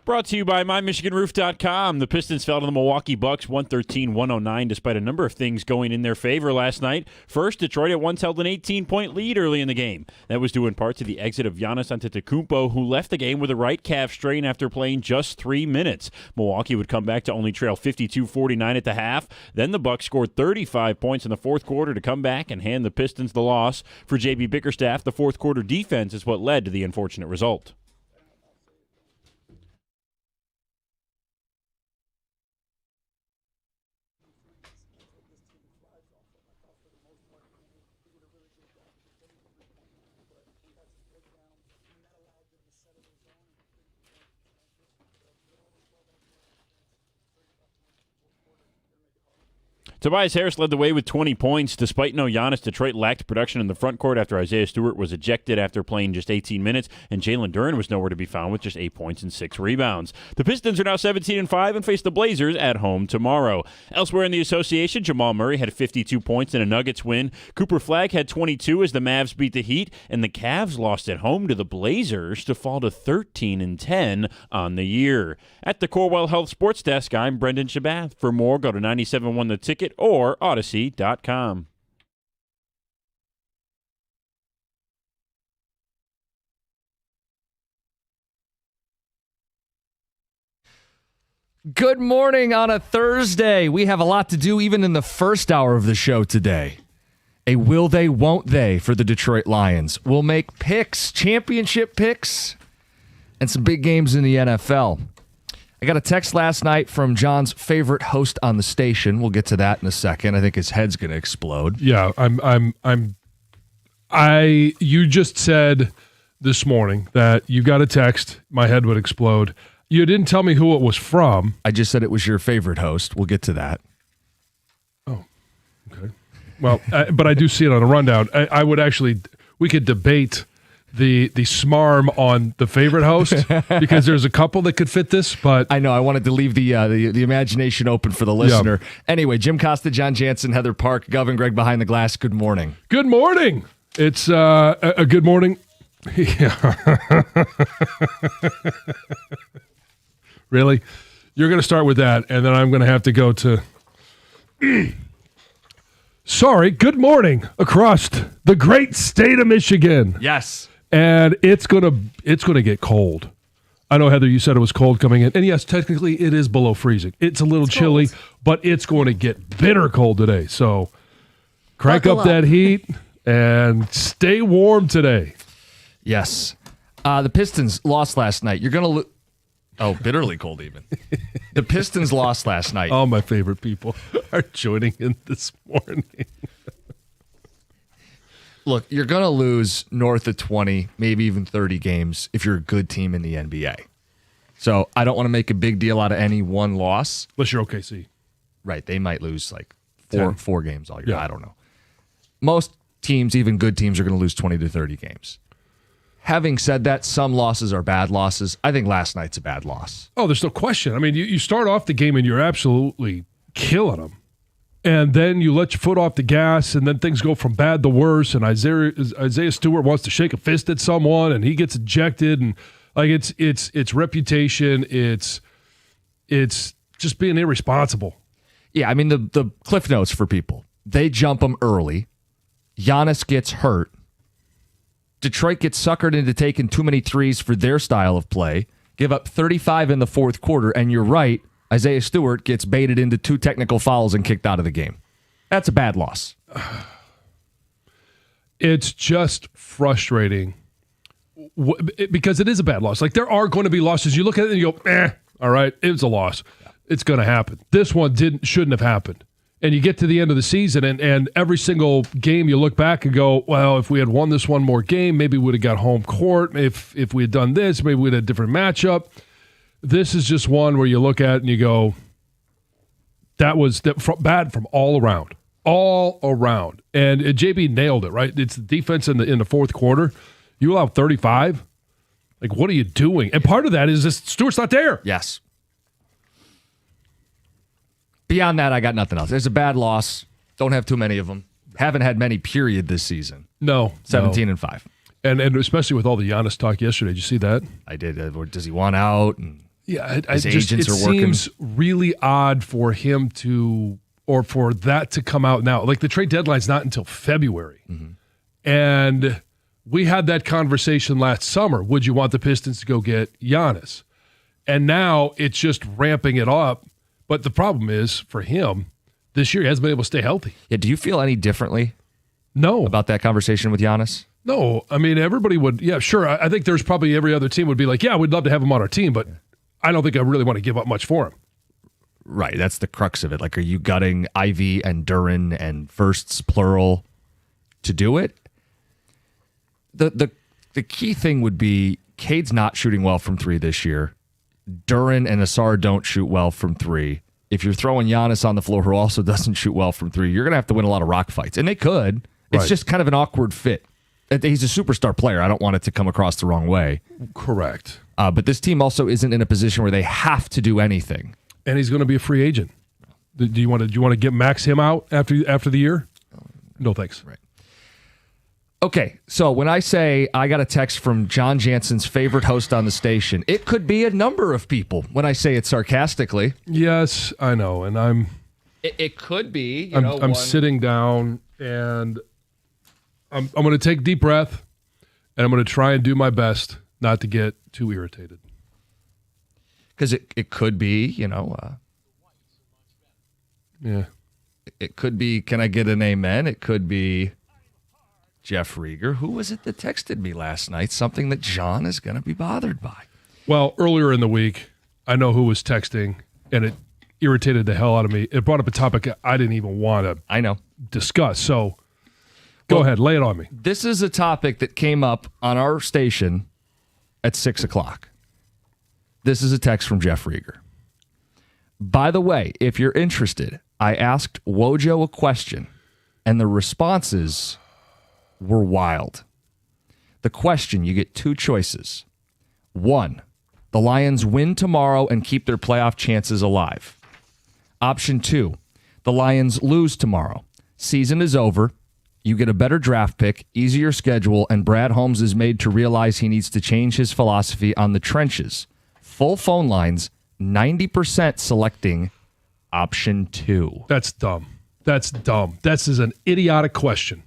Brought to you by MyMichiganRoof.com. The Pistons fell to the Milwaukee Bucks 113-109 despite a number of things going in their favor last night. First, Detroit at once held an 18-point lead early in the game. That was due in part to the exit of Giannis Antetokounmpo, who left the game with a right calf strain after playing just 3 minutes. Milwaukee would come back to only trail 52-49 at the half. Then the Bucks scored 35 points in the fourth quarter to come back and hand the Pistons the loss. For J.B. Bickerstaff, the fourth quarter defense is what led to the unfortunate result. Tobias Harris led the way with 20 points. Despite no Giannis, Detroit lacked production in the front court after Isaiah Stewart was ejected after playing just 18 minutes, and Jalen Duren was nowhere to be found with just 8 points and 6 rebounds. The Pistons are now 17-5 and face the Blazers at home tomorrow. Elsewhere in the association, Jamal Murray had 52 points in a Nuggets win. Cooper Flagg had 22 as the Mavs beat the Heat, and the Cavs lost at home to the Blazers to fall to 13-10 on the year. At the Corewell Health Sports Desk, I'm Brendan Shabath. For more, go to 97.1 The Ticket or Odyssey.com. Good morning on a Thursday. We have a lot to do even in the first hour of the show today. A will they, won't they for the Detroit Lions. We'll make picks, championship picks, and some big games in the NFL. I got a text last night from John's favorite host on the station. We'll get to that in a second. I think his head's going to explode. Yeah, you just said this morning that you got a text, my head would explode. You didn't tell me who it was from. I just said it was your favorite host. We'll get to that. Oh, okay. Well, but I do see it on a rundown. I would actually, we could debate the smarm on the favorite host because there's a couple that could fit this, but I know I wanted to leave the imagination open for the listener. Yeah. Anyway, Jim Costa, John Jansen, Heather Park, Govin Greg behind the glass. Good morning. Good morning. It's a good morning. Really? You're going to start with that, and then I'm going to have to go to. Sorry. Good morning across the great state of Michigan. Yes. And it's gonna get cold. I know, Heather, you said it was cold coming in. And yes, technically it is below freezing. It's a little chilly, but it's going to get bitter cold today. So crank up that heat and stay warm today. Yes. The Pistons lost last night. You're going to bitterly cold even. The Pistons lost last night. All my favorite people are joining in this morning. Look, you're going to lose north of 20, maybe even 30 games if you're a good team in the NBA. So I don't want to make a big deal out of any one loss. Unless you're OKC. Right. They might lose like four games all year. Yeah. I don't know. Most teams, even good teams, are going to lose 20 to 30 games. Having said that, some losses are bad losses. I think last night's a bad loss. Oh, there's no question. I mean, you start off the game and you're absolutely killing them. And then you let your foot off the gas, and then things go from bad to worse. And Isaiah Stewart wants to shake a fist at someone, and he gets ejected. And like it's reputation. It's just being irresponsible. Yeah, I mean the cliff notes for people. They jump them early. Giannis gets hurt. Detroit gets suckered into taking too many threes for their style of play. Give up 35 in the fourth quarter, and you're right. Isaiah Stewart gets baited into 2 technical fouls and kicked out of the game. That's a bad loss. It's just frustrating because it is a bad loss. Like, there are going to be losses. You look at it and you go, all right, it was a loss. Yeah. It's going to happen. This one shouldn't have happened. And you get to the end of the season, and every single game you look back and go, well, if we had won this one more game, maybe we would have got home court. If we had done this, maybe we'd had a different matchup. This is just one where you look at it and you go, that was bad from all around. All around. And JB nailed it, right? It's the defense in the fourth quarter. You allow 35. Like, what are you doing? And part of that is this Stewart's not there. Yes. Beyond that, I got nothing else. There's a bad loss. Don't have too many of them. Haven't had many, period, this season. No. 17-5. And especially with all the Giannis talk yesterday. Did you see that? I did. Does he want out? And Yeah, His it agents are working. seems really odd for him to, or for that to come out now. Like the trade deadline's not until February. And we had that conversation last summer. Would you want the Pistons to go get Giannis? And now it's just ramping it up. But the problem is for him, this year he hasn't been able to stay healthy. Yeah, do you feel any differently No. about that conversation with Giannis? No. I mean, everybody would, yeah, sure. I think there's probably every other team would be like, yeah, we'd love to have him on our team, but I don't think I really want to give up much for him. Right, that's the crux of it. Like, are you gutting Ivy and Duren and firsts, plural, to do it? The key thing would be Cade's not shooting well from three this year. Duren and Asar don't shoot well from three. If you're throwing Giannis on the floor who also doesn't shoot well from three, you're going to have to win a lot of rock fights. And they could. It's Right. just kind of an awkward fit. He's a superstar player. I don't want it to come across the wrong way. Correct. But this team also isn't in a position where they have to do anything. And he's going to be a free agent. Do you want to get max him out after the year? No, thanks. Right. Okay, so when I say I got a text from John Jansen's favorite host on the station, it could be a number of people when I say it sarcastically. Yes, I know, and I'm It could be. I'm sitting down and I'm going to take a deep breath and I'm going to try and do my best not to get too irritated. Because it could be, Yeah. it could be, can I get an amen? It could be Jeff Rieger. Who was it that texted me last night? Something that John is going to be bothered by. Well, earlier in the week, I know who was texting and it irritated the hell out of me. It brought up a topic I didn't even want to I know. discuss. So go ahead, lay it on me. This is a topic that came up on our station at 6 o'clock. This is a text from Jeff Rieger. By the way, if you're interested, I asked Wojo a question, and the responses were wild. The question, you get two choices. One, the Lions win tomorrow and keep their playoff chances alive. Option two, the Lions lose tomorrow. Season is over. You get a better draft pick, easier schedule, and Brad Holmes is made to realize he needs to change his philosophy on the trenches. Full phone lines, 90% selecting option two. That's dumb. That's dumb. This is an idiotic question.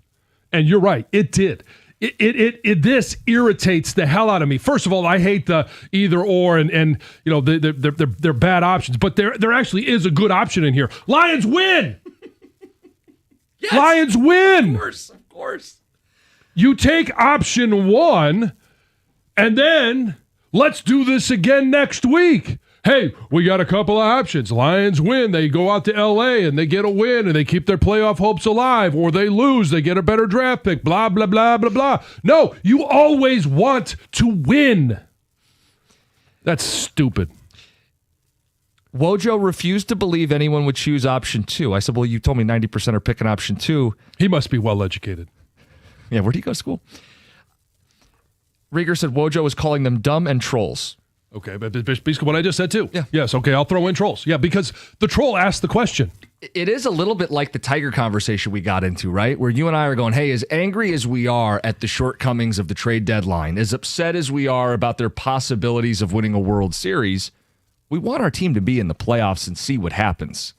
And you're right. It did. This irritates the hell out of me. First of all, I hate the either or and they're bad options, but there actually is a good option in here. Lions win. Yes, Lions win. of course. You take option one, and then let's do this again next week. Hey, we got a couple of options. Lions win. They go out to L.A. and they get a win and they keep their playoff hopes alive. Or they lose. They get a better draft pick. Blah, blah, blah, blah, blah. No, you always want to win. That's stupid. Wojo refused to believe anyone would choose option two. I said, well, you told me 90% are picking option two. He must be well educated. Yeah, where'd he go to school? Rieger said Wojo was calling them dumb and trolls. Okay, but basically what I just said too. Yeah. Yes, okay, I'll throw in trolls. Yeah, because the troll asked the question. It is a little bit like the Tiger conversation we got into, right? Where you and I are going, hey, as angry as we are at the shortcomings of the trade deadline, as upset as we are about their possibilities of winning a World Series, we want our team to be in the playoffs and see what happens.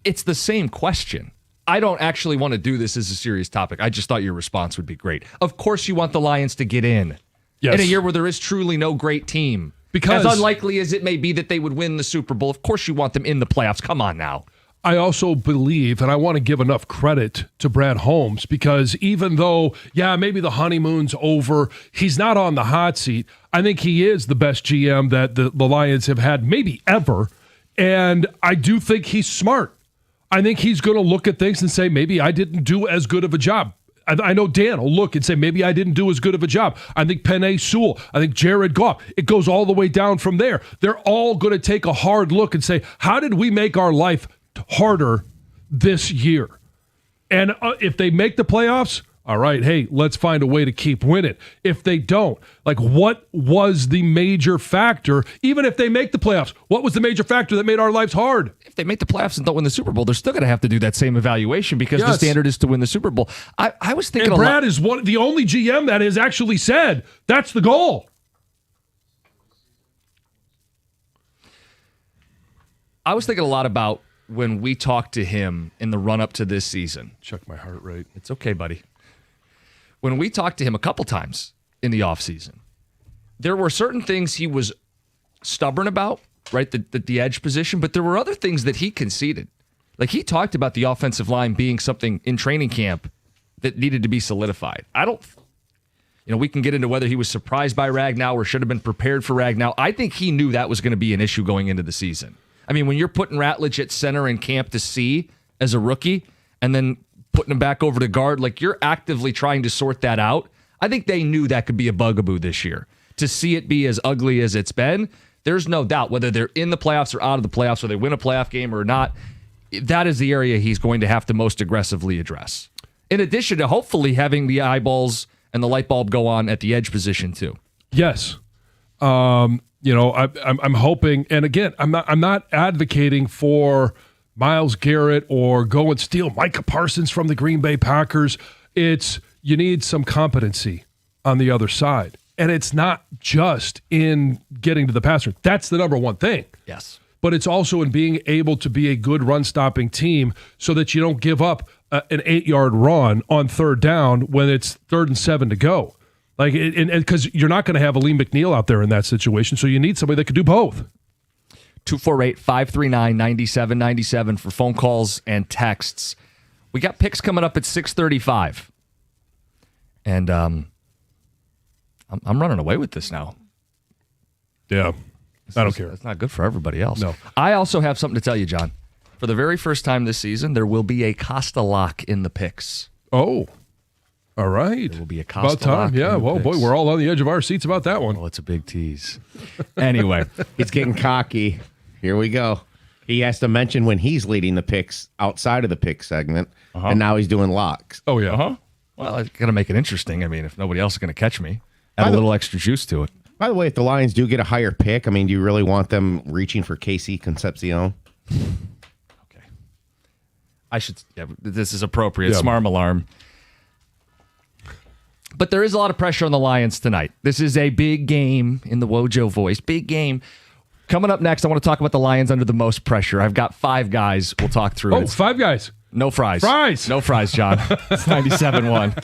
It's the same question. I don't actually want to do this as a serious topic. I just thought your response would be great. Of course you want the Lions to get in. Yes. In a year where there is truly no great team. Because as unlikely as it may be that they would win the Super Bowl, of course you want them in the playoffs. Come on now. I also believe, and I want to give enough credit to Brad Holmes, because even though, yeah, maybe the honeymoon's over, he's not on the hot seat. I think he is the best GM that the Lions have had maybe ever. And I do think he's smart. I think he's going to look at things and say, maybe I didn't do as good of a job. I know Dan will look and say, maybe I didn't do as good of a job. I think Penei Sewell. I think Jared Goff. It goes all the way down from there. They're all going to take a hard look and say, how did we make our life harder this year? And if they make the playoffs, all right, hey, let's find a way to keep winning. If they don't, like, what was the major factor? Even if they make the playoffs, what was the major factor that made our lives hard? If they make the playoffs and don't win the Super Bowl, they're still going to have to do that same evaluation because the Yes. standard is to win the Super Bowl. I was thinking And Brad is the only GM that has actually said that's the goal. I was thinking a lot about when we talked to him in the run up to this season. Check my heart rate. It's okay, buddy. When we talked to him a couple times in the offseason, there were certain things he was stubborn about, right? The edge position, but there were other things that he conceded. Like he talked about the offensive line being something in training camp that needed to be solidified. We can get into whether he was surprised by Ragnow or should have been prepared for Ragnow. I think he knew that was going to be an issue going into the season. I mean, when you're putting Ratledge at center in camp to see as a rookie and then putting him back over to guard, like you're actively trying to sort that out. I think they knew that could be a bugaboo this year. To see it be as ugly as it's been, there's no doubt whether they're in the playoffs or out of the playoffs, or they win a playoff game or not, that is the area he's going to have to most aggressively address. In addition to hopefully having the eyeballs and the light bulb go on at the edge position too. Yes. I'm hoping, and again, I'm not advocating for Myles Garrett or go and steal Micah Parsons from the Green Bay Packers. It's you need some competency on the other side. And it's not just in getting to the passer. That's the number one thing. Yes. But it's also in being able to be a good run-stopping team so that you don't give up an 8-yard run on third down when it's 3rd and 7 to go. Like, because you're not going to have Aleem McNeil out there in that situation, so you need somebody that can do both. 248-539-9797 for phone calls and texts. We got picks coming up at 6:35. And I'm running away with this now. Yeah. I don't care. That's not good for everybody else. No. I also have something to tell you, John. For the very first time this season, there will be a Costa lock in the picks. Oh. All right. There will be a Costa about time. lock. Yeah. Well, boy, we're all on the edge of our seats about that one. Well, it's a big tease. Anyway. He's getting cocky. Here we go. He has to mention when he's leading the picks outside of the pick segment, and now he's doing locks. Oh, yeah. Uh-huh. Well, I got to make it interesting. I mean, if nobody else is going to catch me, add a little extra juice to it. By the way, if the Lions do get a higher pick, I mean, do you really want them reaching for KC Concepcion? Okay. This is appropriate. Yeah. Smarm alarm. But there is a lot of pressure on the Lions tonight. This is a big game in the Wojo voice. Big game. Coming up next, I want to talk about the Lions under the most pressure. I've got 5 guys. We'll talk through it. 5 guys. No fries. Fries. No fries, John. It's 97.1.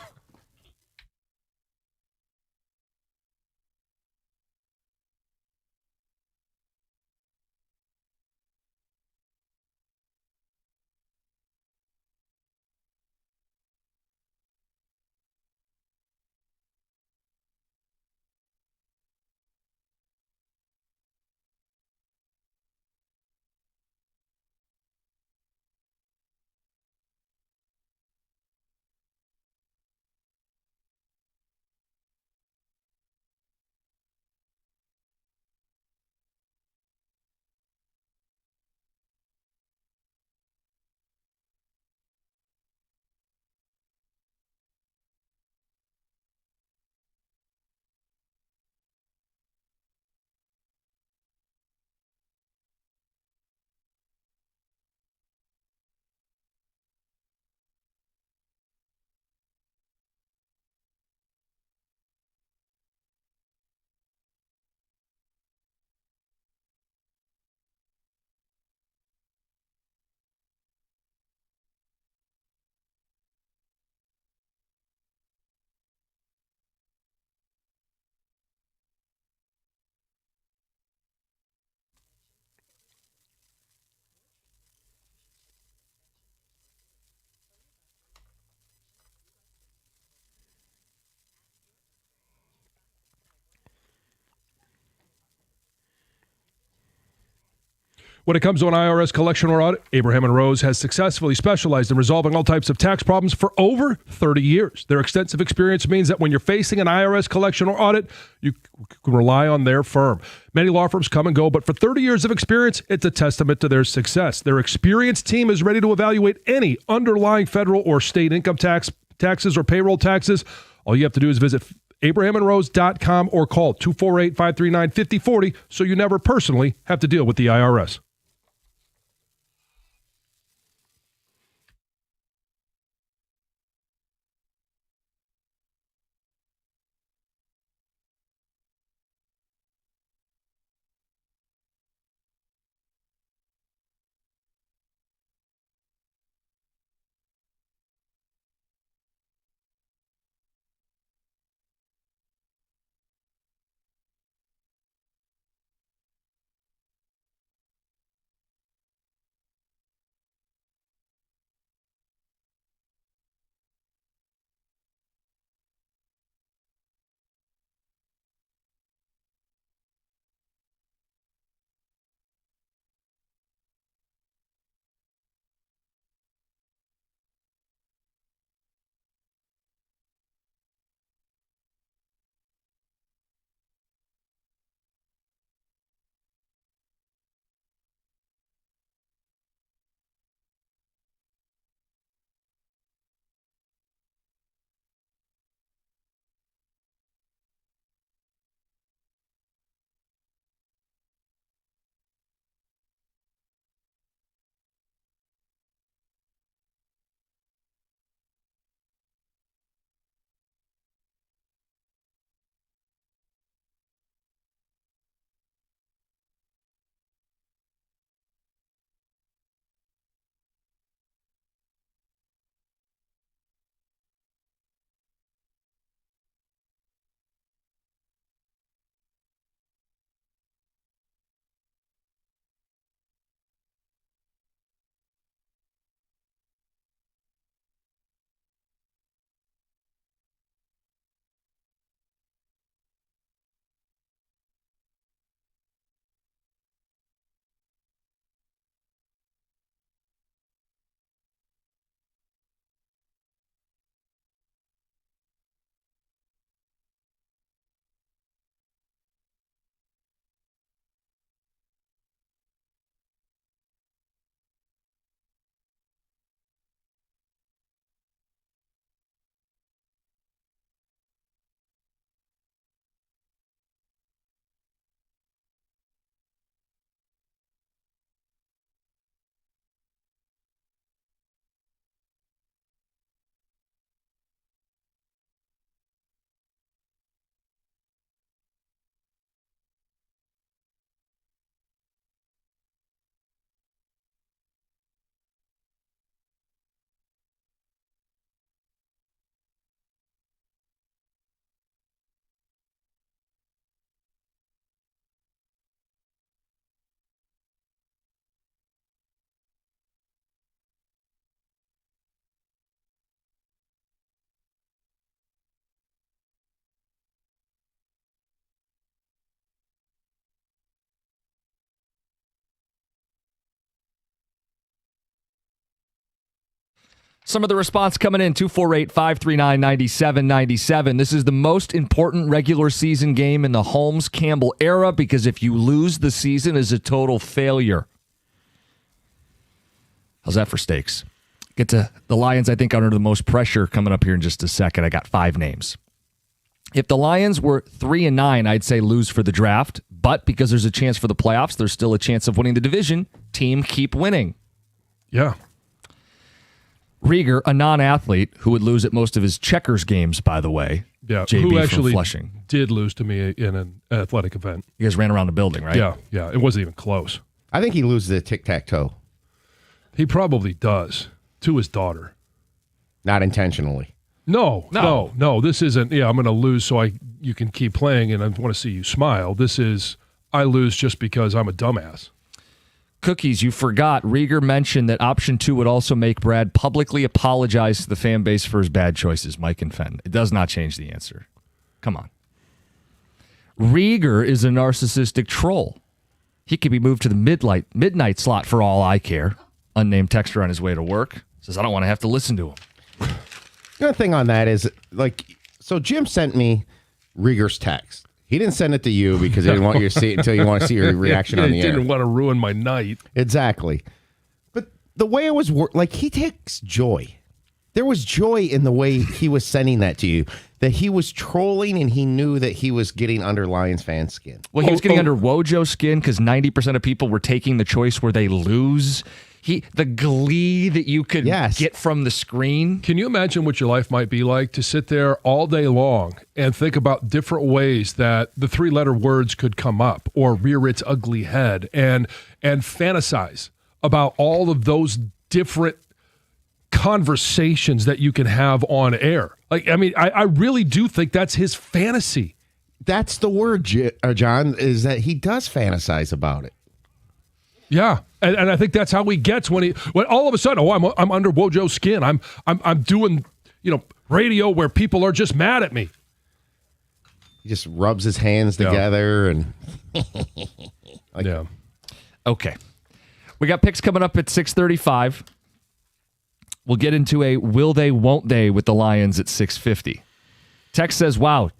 When it comes to an IRS collection or audit, Abraham and Rose has successfully specialized in resolving all types of tax problems for over 30 years. Their extensive experience means that when you're facing an IRS collection or audit, you can rely on their firm. Many law firms come and go, but for 30 years of experience, it's a testament to their success. Their experienced team is ready to evaluate any underlying federal or state income taxes or payroll taxes. All you have to do is visit abrahamandrose.com or call 248-539-5040 so you never personally have to deal with the IRS. Some of the response coming in, 248-539-9797. This is the most important regular season game in the Holmes-Campbell era because if you lose, the season is a total failure. How's that for stakes? Get to the Lions, I think, under the most pressure coming up here in just a second. I got 5 names. If the Lions were 3-9, I'd say lose for the draft. But because there's a chance for the playoffs, there's still a chance of winning the division. Team, keep winning. Yeah. Rieger, a non-athlete who would lose at most of his checkers games, by the way. Yeah. JB Who from actually Flushing. did lose to me in an athletic event. You guys ran around the building, right? Yeah. Yeah. It wasn't even close. I think he loses the tic-tac-toe. He probably does to his daughter. Not intentionally. No. This isn't, I'm going to lose so you can keep playing and I want to see you smile. This is, I lose just because I'm a dumbass. Cookies, you forgot. Rieger mentioned that option 2 would also make Brad publicly apologize to the fan base for his bad choices, Mike and Fenn. It does not change the answer. Come on. Rieger is a narcissistic troll. He could be moved to the midnight slot for all I care. Unnamed texter on his way to work says, I don't want to have to listen to him. The other thing on that is, so Jim sent me Rieger's text. He didn't send it to you because he didn't want you to see it until you want to see your reaction on the air. Didn't want to ruin my night. Exactly. But the way it was, he takes joy. There was joy in the way he was sending that to you, that he was trolling and he knew that he was getting under Lions fan skin. Well, he was getting under Wojo's skin because 90% of people were taking the choice where they lose. The glee that you could get from the screen. Can you imagine what your life might be like to sit there all day long and think about different ways that the 3-letter words could come up or rear its ugly head and fantasize about all of those different conversations that you can have on air? I really do think that's his fantasy. That's the word, John, is that he does fantasize about it. Yeah, and I think that's how he gets when all of a sudden, I'm under Wojo's skin. I'm doing radio where people are just mad at me. He just rubs his hands together and yeah. Okay, we got picks coming up at 6:35. We'll get into a will they, won't they with the Lions at 6:50. Text says, "Wow,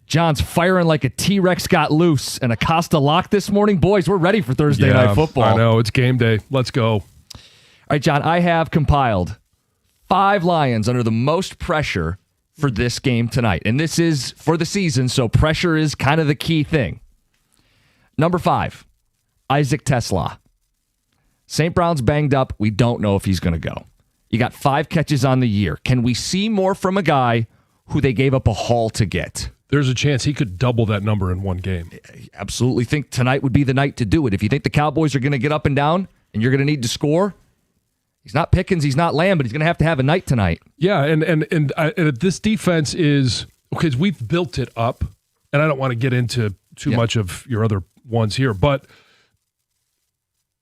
John's firing like a T-Rex got loose and Acosta locked this morning. Boys, we're ready for Thursday Night Football." I know, it's game day. Let's go. All right, John, I have compiled 5 Lions under the most pressure for this game tonight. And this is for the season, so pressure is kind of the key thing. Number 5, Isaac TeSlaa. St. Brown's banged up. We don't know if he's going to go. You got 5 catches on the year. Can we see more from a guy who they gave up a haul to get? There's a chance he could double that number in one game. I absolutely think tonight would be the night to do it. If you think the Cowboys are going to get up and down and you're going to need to score, he's not Pickens, he's not Lamb, but he's going to have a night tonight. Yeah, and this defense is, because we've built it up, and I don't want to get into too much of your other ones here, but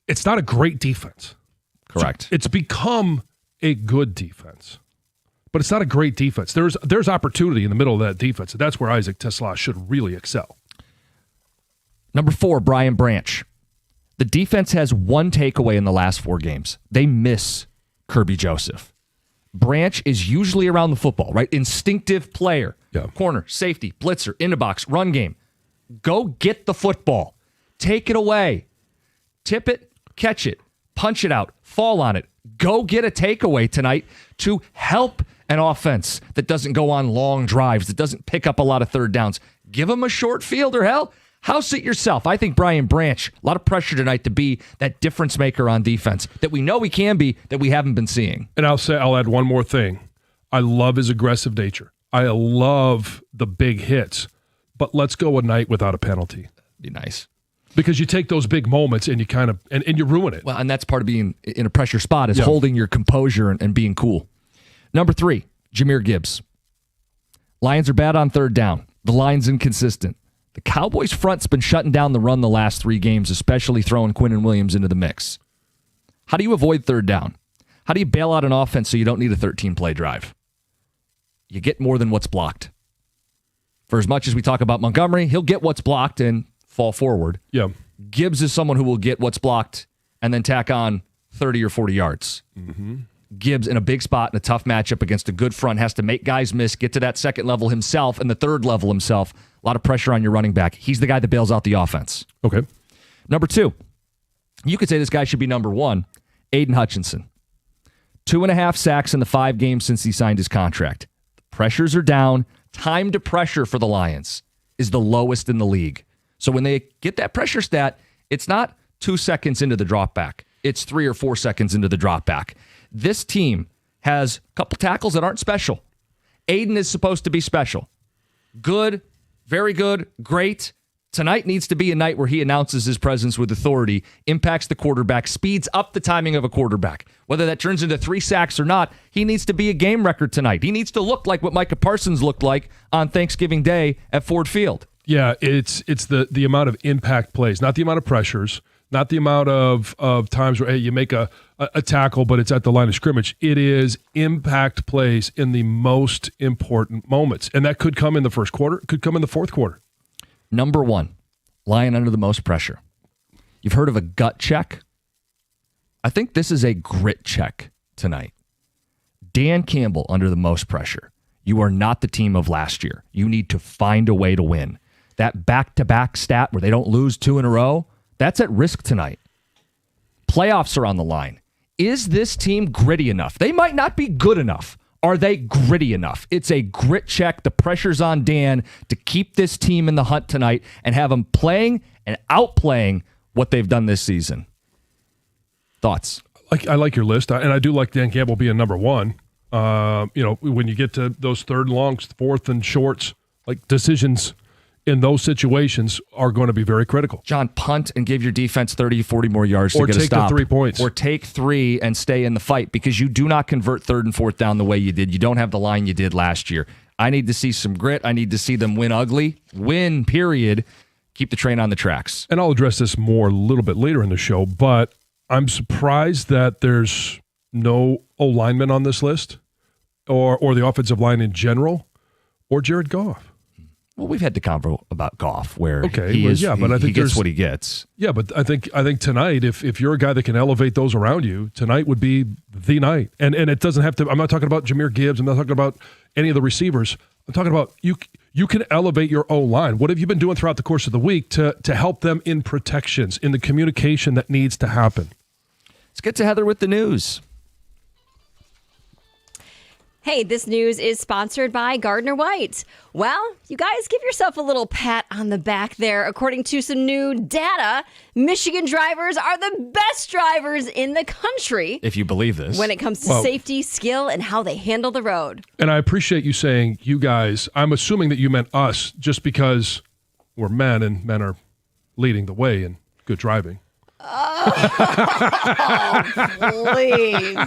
it's not a great defense. Correct. It's become a good defense. But it's not a great defense. There's opportunity in the middle of that defense, and that's where Isaac TeSlaa should really excel. Number 4, Brian Branch. The defense has 1 takeaway in the last 4 games. They miss Kirby Joseph. Branch is usually around the football, right? Instinctive player. Yeah. Corner, safety, blitzer, in the box, run game. Go get the football. Take it away. Tip it, catch it, punch it out, fall on it. Go get a takeaway tonight to help an offense that doesn't go on long drives, that doesn't pick up a lot of third downs. Give them a short field or hell, house it yourself. I think Brian Branch, a lot of pressure tonight to be that difference maker on defense that we know he can be, that we haven't been seeing. And I'll add one more thing. I love his aggressive nature. I love the big hits, but let's go a night without a penalty. Be nice. Because you take those big moments and you kind of, and you ruin it. Well, and that's part of being in a pressure spot is holding your composure and being cool. Number 3, Jahmyr Gibbs. Lions are bad on third down. The line's inconsistent. The Cowboys' front's been shutting down the run the last 3 games, especially throwing Quinnen Williams into the mix. How do you avoid third down? How do you bail out an offense so you don't need a 13-play drive? You get more than what's blocked. For as much as we talk about Montgomery, he'll get what's blocked and fall forward. Yeah. Gibbs is someone who will get what's blocked and then tack on 30 or 40 yards. Mm-hmm. Gibbs in a big spot in a tough matchup against a good front, has to make guys miss, get to that second level himself and the third level himself. A lot of pressure on your running back. He's the guy that bails out the offense. Okay. Number 2, you could say this guy should be number 1, Aiden Hutchinson. 2.5 sacks in the 5 games since he signed his contract. The pressures are down. Time to pressure for the Lions is the lowest in the league. So when they get that pressure stat, it's not 2 seconds into the drop back. It's 3 or 4 seconds into the drop back. This team has a couple tackles that aren't special. Aiden is supposed to be special. Good, very good, great. Tonight needs to be a night where he announces his presence with authority, impacts the quarterback, speeds up the timing of a quarterback. Whether that turns into 3 sacks or not, he needs to be a game record tonight. He needs to look like what Micah Parsons looked like on Thanksgiving Day at Ford Field. Yeah, it's the amount of impact plays, not the amount of pressures, not the amount of times where, hey, you make a tackle, but it's at the line of scrimmage. It is impact plays in the most important moments. And that could come in the first quarter, it could come in the fourth quarter. Number 1, Lion under the most pressure. You've heard of a gut check? I think this is a grit check tonight. Dan Campbell under the most pressure. You are not the team of last year. You need to find a way to win. That back-to-back stat where they don't lose 2 in a row, that's at risk tonight. Playoffs are on the line. Is this team gritty enough? They might not be good enough. Are they gritty enough? It's a grit check. The pressure's on Dan to keep this team in the hunt tonight and have them playing and outplaying what they've done this season. Thoughts? I like your list, and I do like Dan Campbell being number 1. When you get to those 3rd and longs, 4th and shorts, like decisions in those situations are going to be very critical. John, punt and give your defense 30, 40 more yards to get a stop. Or take the 3 points. Or take 3 and stay in the fight because you do not convert 3rd and 4th down the way you did. You don't have the line you did last year. I need to see some grit. I need to see them win ugly. Win, period. Keep the train on the tracks. And I'll address this more a little bit later in the show, but I'm surprised that there's no O-lineman on this list or the offensive line in general or Jared Goff. Well, we've had the convo about Goff where but I think he gets what he gets. Yeah, but I think tonight, if you're a guy that can elevate those around you, tonight would be the night. And it doesn't have to. I'm not talking about Jahmyr Gibbs. I'm not talking about any of the receivers. I'm talking about you can elevate your O-line. What have you been doing throughout the course of the week to help them in protections, in the communication that needs to happen? Let's get to Heather with the news. Hey, this news is sponsored by Gardner White. Well, you guys give yourself a little pat on the back there. According to some new data, Michigan drivers are the best drivers in the country. If you believe this. When it comes to safety, skill, and how they handle the road. And I appreciate you saying you guys. I'm assuming that you meant us just because we're men and men are leading the way in good driving. Oh, please.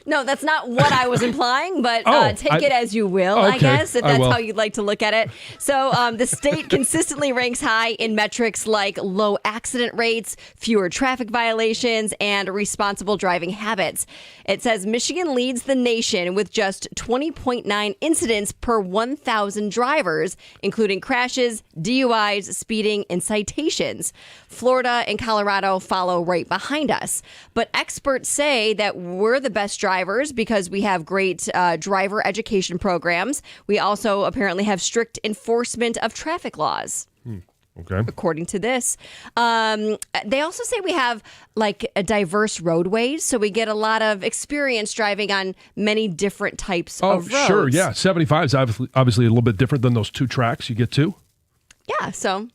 No, that's not what I was implying, but take it as you will, okay, I guess, if that's will. how you'd like to look at it. So the state consistently ranks high in metrics like low accident rates, fewer traffic violations, and responsible driving habits. It says Michigan leads the nation with just 20.9 incidents per 1,000 drivers, including crashes, DUIs, speeding, and citations. Florida and Colorado follow right behind us. But experts say that we're the best drivers because we have great driver education programs. We also apparently have strict enforcement of traffic laws. Okay. According to this, they also say we have like a diverse roadways, so we get a lot of experience driving on many different types of roads. Sure, yeah. 75 is obviously a little bit different than those 2 tracks you get to. Yeah, so,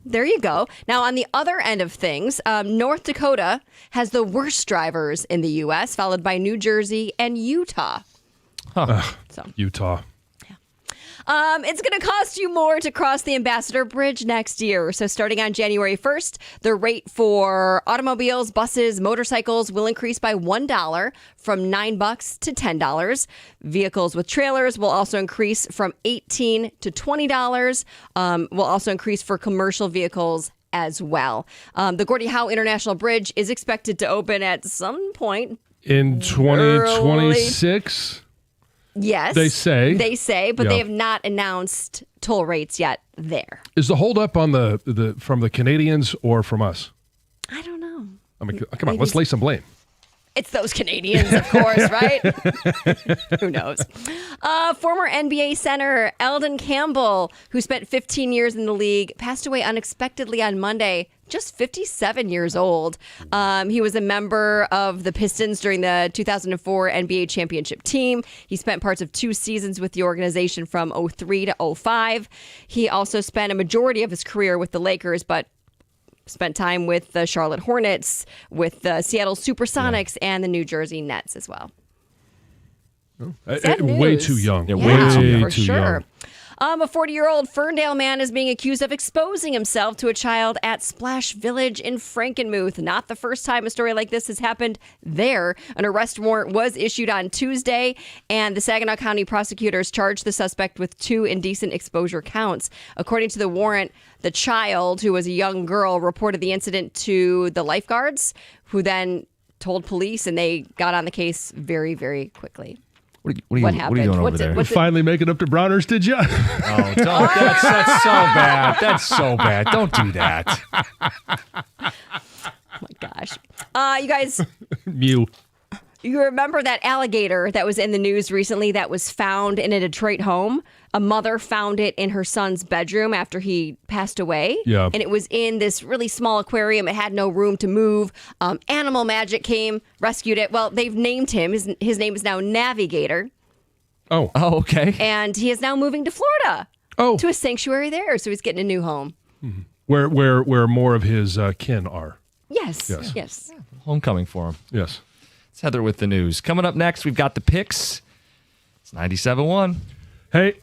there you go. Now, on the other end of things, North Dakota has the worst drivers in the U.S., followed by New Jersey and Utah. Utah. It's going to cost you more to cross the Ambassador Bridge next year. So starting on January 1st, the rate for automobiles, buses, motorcycles will increase by $1 from $9 to $10. Vehicles with trailers will also increase from $18 to $20. Will also increase for commercial vehicles as well. The Gordie Howe International Bridge is expected to open at some point in 2026. Yes. They say, but they have not announced toll rates yet there. Is the holdup on the from the Canadians or from us? I don't know. I mean, come on, let's lay some blame. It's those Canadians, of course, right? Who knows? Former NBA center Eldon Campbell, who spent 15 years in the league, passed away unexpectedly on Monday, just 57 years old. He was a member of the Pistons during the 2004 NBA championship team. He spent parts of 2 seasons with the organization from 03 to 05. He also spent a majority of his career with the Lakers, but spent time with the Charlotte Hornets, with the Seattle Supersonics, and the New Jersey Nets as well. Sad Way news. too young. Yeah, way for too sure. young. A 40-year-old Ferndale man is being accused of exposing himself to a child at Splash Village in Frankenmuth. Not the first time a story like this has happened there. An arrest warrant was issued on Tuesday, and the Saginaw County prosecutors charged the suspect with 2 indecent exposure counts. According to the warrant, the child, who was a young girl, reported the incident to the lifeguards, who then told police, and they got on the case very, very quickly. What are you doing over there? What's it- Finally making up to Browners, did you? Oh, don't. That's so bad. That's so bad. Don't do that. Oh my gosh. You guys, Mew. you remember that alligator that was in the news recently that was found in a Detroit home? A mother found it in her son's bedroom after he passed away. Yeah. And it was in this really small aquarium. It had no room to move. Animal Magic came, rescued it. Well, they've named him. His name is now Navigator. Oh. Oh, okay. And he is now moving to Florida. Oh. To a sanctuary there. So he's getting a new home. Where more of his kin are. Yes. Yes. Yes. Homecoming for him. Yes. It's Heather with the news. Coming up next, we've got the picks. It's 97.1. Hey,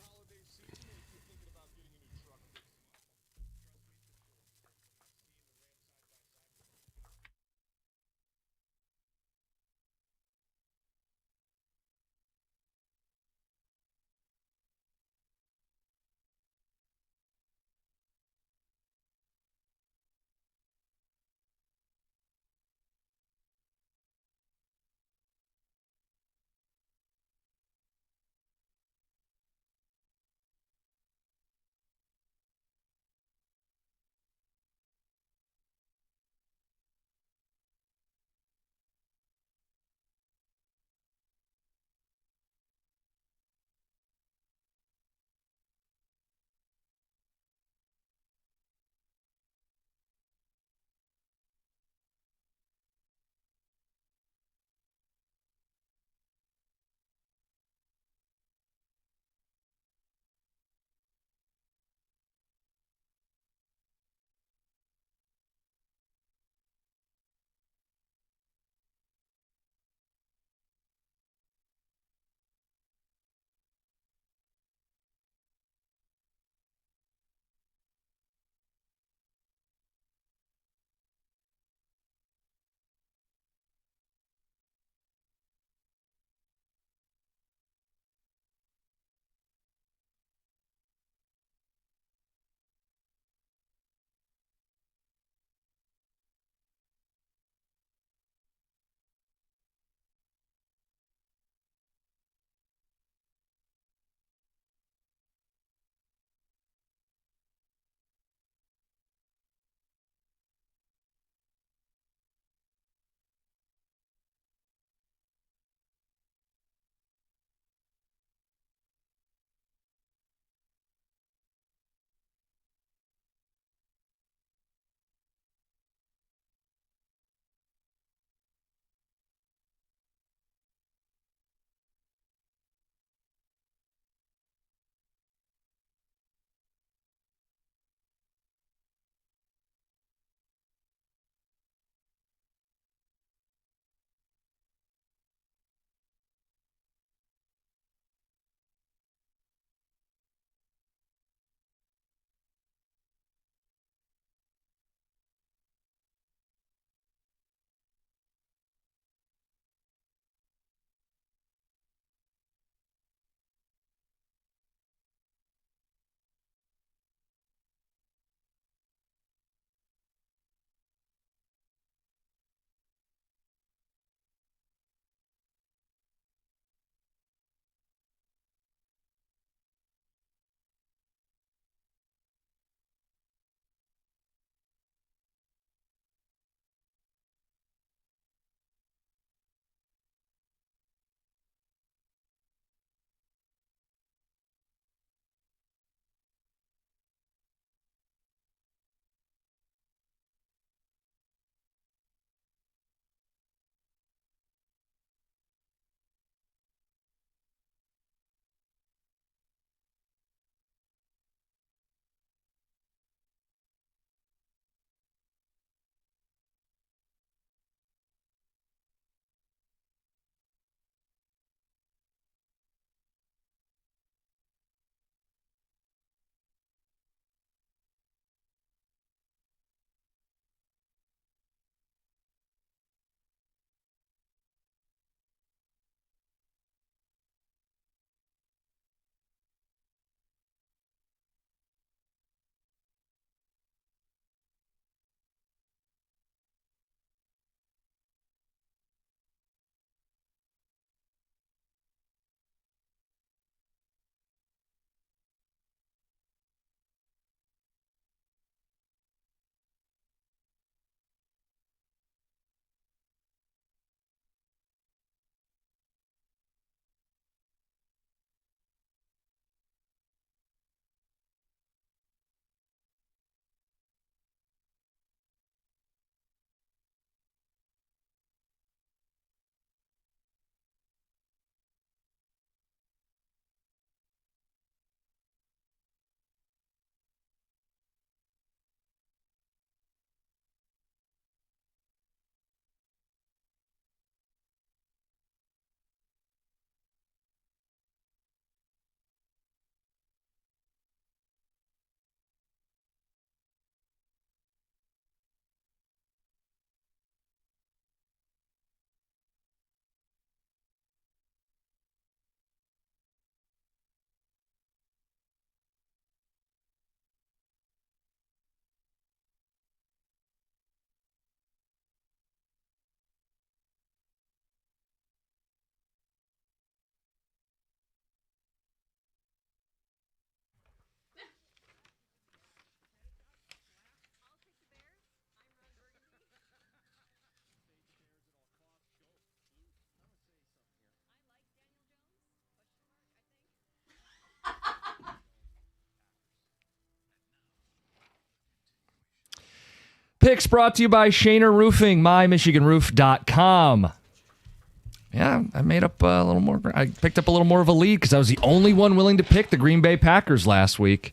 Picks brought to you by Shaner Roofing, mymichiganroof.com. Yeah, I made up a little more. I picked up a little more of a lead because I was the only one willing to pick the Green Bay Packers last week.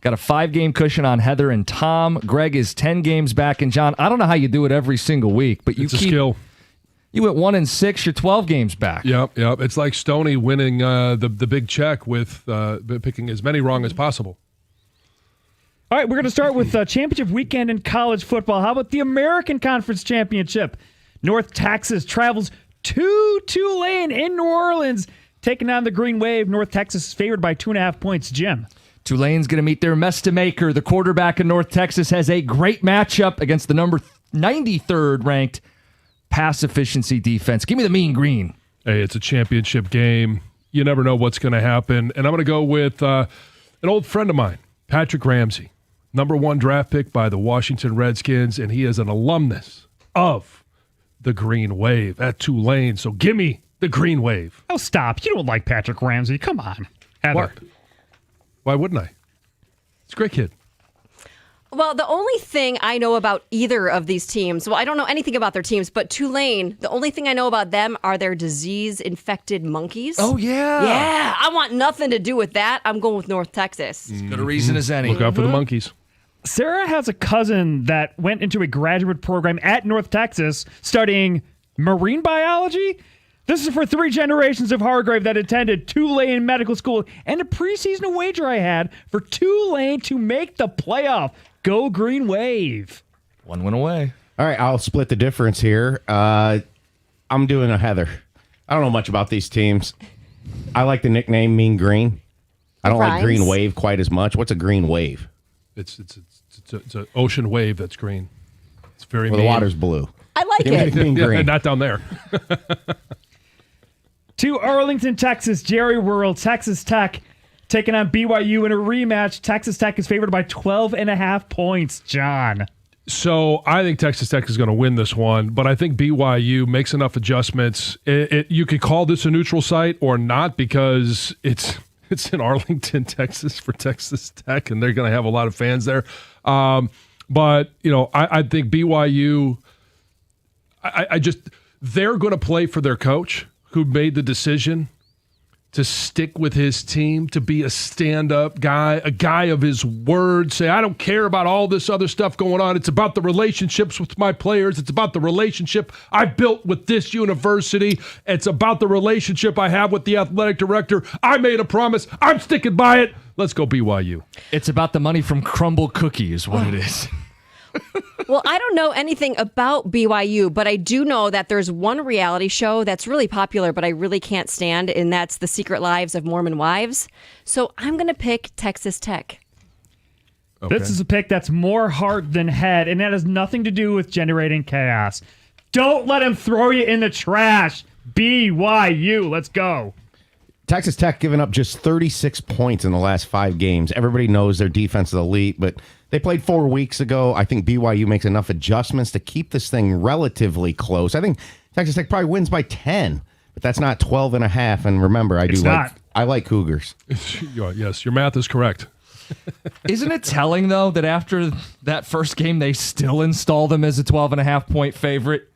Got a 5-game cushion on Heather and Tom. Greg is 10 games back. And John, I don't know how you do it every single week, but It's a skill. You went 1-6. You're 12 games back. Yep. It's like Stoney winning the big check with picking as many wrong as possible. All right, we're going to start with championship weekend in college football. How about the American Conference Championship? North Texas travels to Tulane in New Orleans, taking on the Green Wave. North Texas is favored by 2.5 points. Jim. Tulane's going to meet their Maker. The quarterback in North Texas has a great matchup against the number 93rd ranked pass efficiency defense. Give me the Mean Green. Hey, it's a championship game. You never know what's going to happen. And I'm going to go with an old friend of mine, Patrick Ramsey. Number 1 draft pick by the Washington Redskins, and he is an alumnus of the Green Wave at Tulane. So give me the Green Wave. Oh, stop. You don't like Patrick Ramsey. Come on. Heather. What? Why wouldn't I? It's a great kid. Well, the only thing I know about either of these teams, well, I don't know anything about their teams, but Tulane, the only thing I know about them are their disease-infected monkeys. Oh, yeah. Yeah, I want nothing to do with that. I'm going with North Texas. Good a reason as any. Look out for the monkeys. Sarah has a cousin that went into a graduate program at North Texas studying marine biology. This is for 3 generations of Hargrave that attended Tulane Medical School, and a preseason wager I had for Tulane to make the playoff. Go Green Wave. 1 win away. All right, I'll split the difference here. I'm doing a Heather. I don't know much about these teams. I like the nickname Mean Green. I don't like Rhymes. Green Wave quite as much. What's a Green Wave? It's an ocean wave that's green. It's very Well, the mean. water's blue. I like Give me it. the Mean Yeah, Green. not down there. To Arlington, Texas, Jerry World, Texas Tech taking on BYU in a rematch. Texas Tech is favored by 12.5 points. John. So I think Texas Tech is going to win this one, but I think BYU makes enough adjustments. You could call this a neutral site or not because it's in Arlington, Texas for Texas Tech, and they're going to have a lot of fans there. But I think BYU. They're going to play for their coach who made the decision to stick with his team, to be a stand-up guy, a guy of his word, say, I don't care about all this other stuff going on. It's about the relationships with my players. It's about the relationship I built with this university. It's about the relationship I have with the athletic director. I made a promise. I'm sticking by it. Let's go BYU. It's about the money from Crumble Cookie is what it is. Well, I don't know anything about BYU, but I do know that there's one reality show that's really popular, but I really can't stand, and that's The Secret Lives of Mormon Wives. So I'm going to pick Texas Tech. Okay. This is a pick that's more heart than head, and that has nothing to do with generating chaos. Don't let him throw you in the trash. BYU. Let's go. Texas Tech giving up just 36 points in the last 5 games. Everybody knows their defense is elite, but they played 4 weeks ago. I think BYU makes enough adjustments to keep this thing relatively close. I think Texas Tech probably wins by 10, but that's not 12.5. And remember, I like Cougars. Yes, your math is correct. Isn't it telling, though, that after that first game, they still install them as a 12.5 point favorite?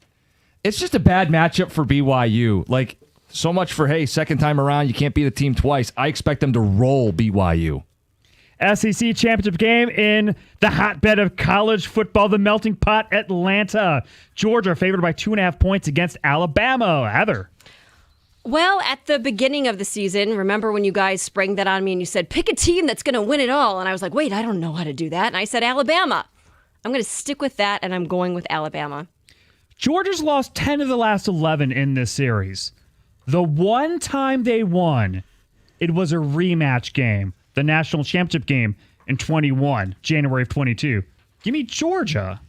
It's just a bad matchup for BYU. Like, so much for, hey, second time around, you can't beat a team twice. I expect them to roll BYU. SEC championship game in the hotbed of college football, the melting pot, Atlanta. Georgia favored by 2.5 points against Alabama. Heather. Well, at the beginning of the season, remember when you guys sprang that on me and you said, pick a team that's going to win it all? And I was like, wait, I don't know how to do that. And I said, Alabama. I'm going to stick with that, and I'm going with Alabama. Georgia's lost 10 of the last 11 in this series. The one time they won, it was a rematch game, the national championship game in 21, January of 22. Give me Georgia.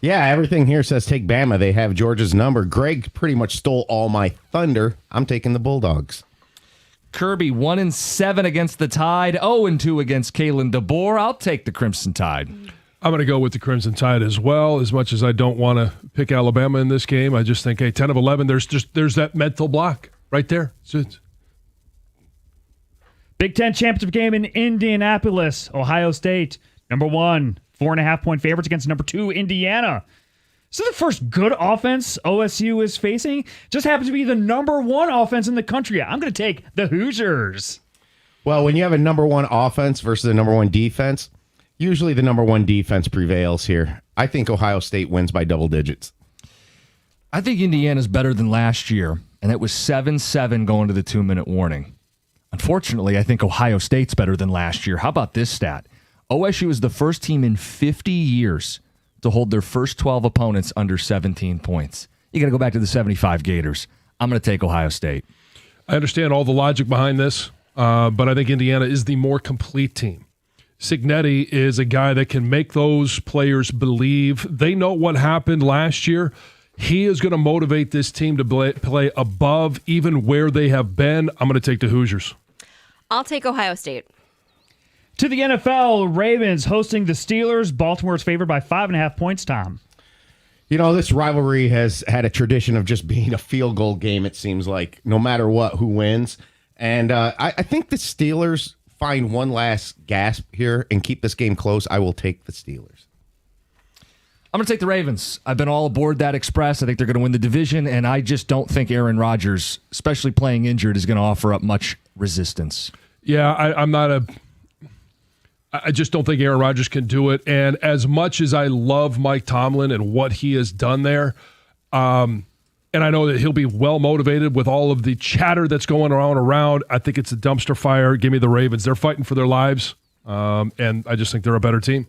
Yeah, everything here says take Bama. They have Georgia's number. Greg pretty much stole all my thunder. I'm taking the Bulldogs. Kirby 1-7 against the Tide, 0-2 against Kalen DeBoer. I'll take the Crimson Tide. I'm going to go with the Crimson Tide as well. As much as I don't want to pick Alabama in this game, I just think, hey, 10 of 11, there's that mental block right there. Big Ten championship game in Indianapolis, Ohio State. Number 1, 4.5-point favorites against number 2 Indiana. This is the first good offense OSU is facing. Just happens to be the number 1 offense in the country. I'm going to take the Hoosiers. Well, when you have a number 1 offense versus a number 1 defense, usually the number 1 defense prevails here. I think Ohio State wins by double digits. I think Indiana's better than last year, and it was 7-7 going to the 2-minute warning. Unfortunately, I think Ohio State's better than last year. How about this stat? OSU is the first team in 50 years to hold their first 12 opponents under 17 points. You got to go back to the 75 Gators. I'm going to take Ohio State. I understand all the logic behind this, but I think Indiana is the more complete team. Cignetti is a guy that can make those players believe. They know what happened last year. He is going to motivate this team to play above even where they have been. I'm going to take the Hoosiers. I'll take Ohio State. To the NFL, Ravens hosting the Steelers. Baltimore's favored by 5.5 points, Tom. You know, this rivalry has had a tradition of just being a field goal game, it seems like, no matter what, who wins. And I think the Steelers find one last gasp here and keep this game close. I will take the Steelers. I'm going to take the Ravens. I've been all aboard that express. I think they're going to win the division, and I just don't think Aaron Rodgers, especially playing injured, is going to offer up much resistance. Yeah, I just don't think Aaron Rodgers can do it. And as much as I love Mike Tomlin and what he has done there, and I know that he'll be well motivated with all of the chatter that's going around, I think it's a dumpster fire. Give me the Ravens. They're fighting for their lives, and I just think they're a better team.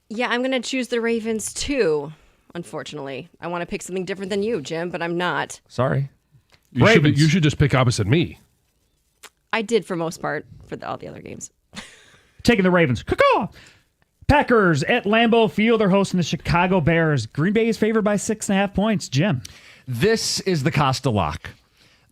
Yeah, I'm going to choose the Ravens too, unfortunately. I want to pick something different than you, Jim, but I'm not. Sorry. You should just pick opposite me. I did for most part for all the other games. Taking the Ravens. Caw-caw! Packers at Lambeau Field are hosting the Chicago Bears. Green Bay is favored by 6.5 points. Jim. This is the Costa lock.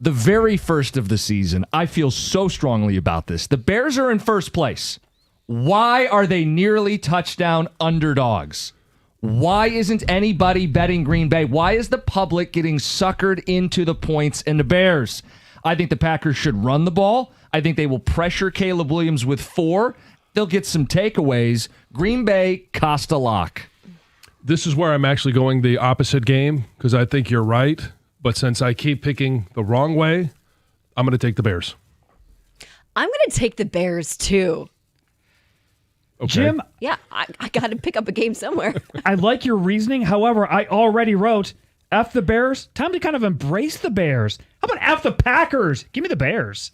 The very first of the season. I feel so strongly about this. The Bears are in first place. Why are they nearly touchdown underdogs? Why isn't anybody betting Green Bay? Why is the public getting suckered into the points and the Bears? I think the Packers should run the ball. I think they will pressure Caleb Williams with 4. They'll get some takeaways. Green Bay, Costa lock. This is where I'm actually going the opposite game because I think you're right. But since I keep picking the wrong way, I'm going to take the Bears. I'm going to take the Bears too. Okay. Jim, Yeah, I got to pick up a game somewhere. I like your reasoning. However, I already wrote F the Bears. Time to kind of embrace the Bears. How about F the Packers? Give me the Bears.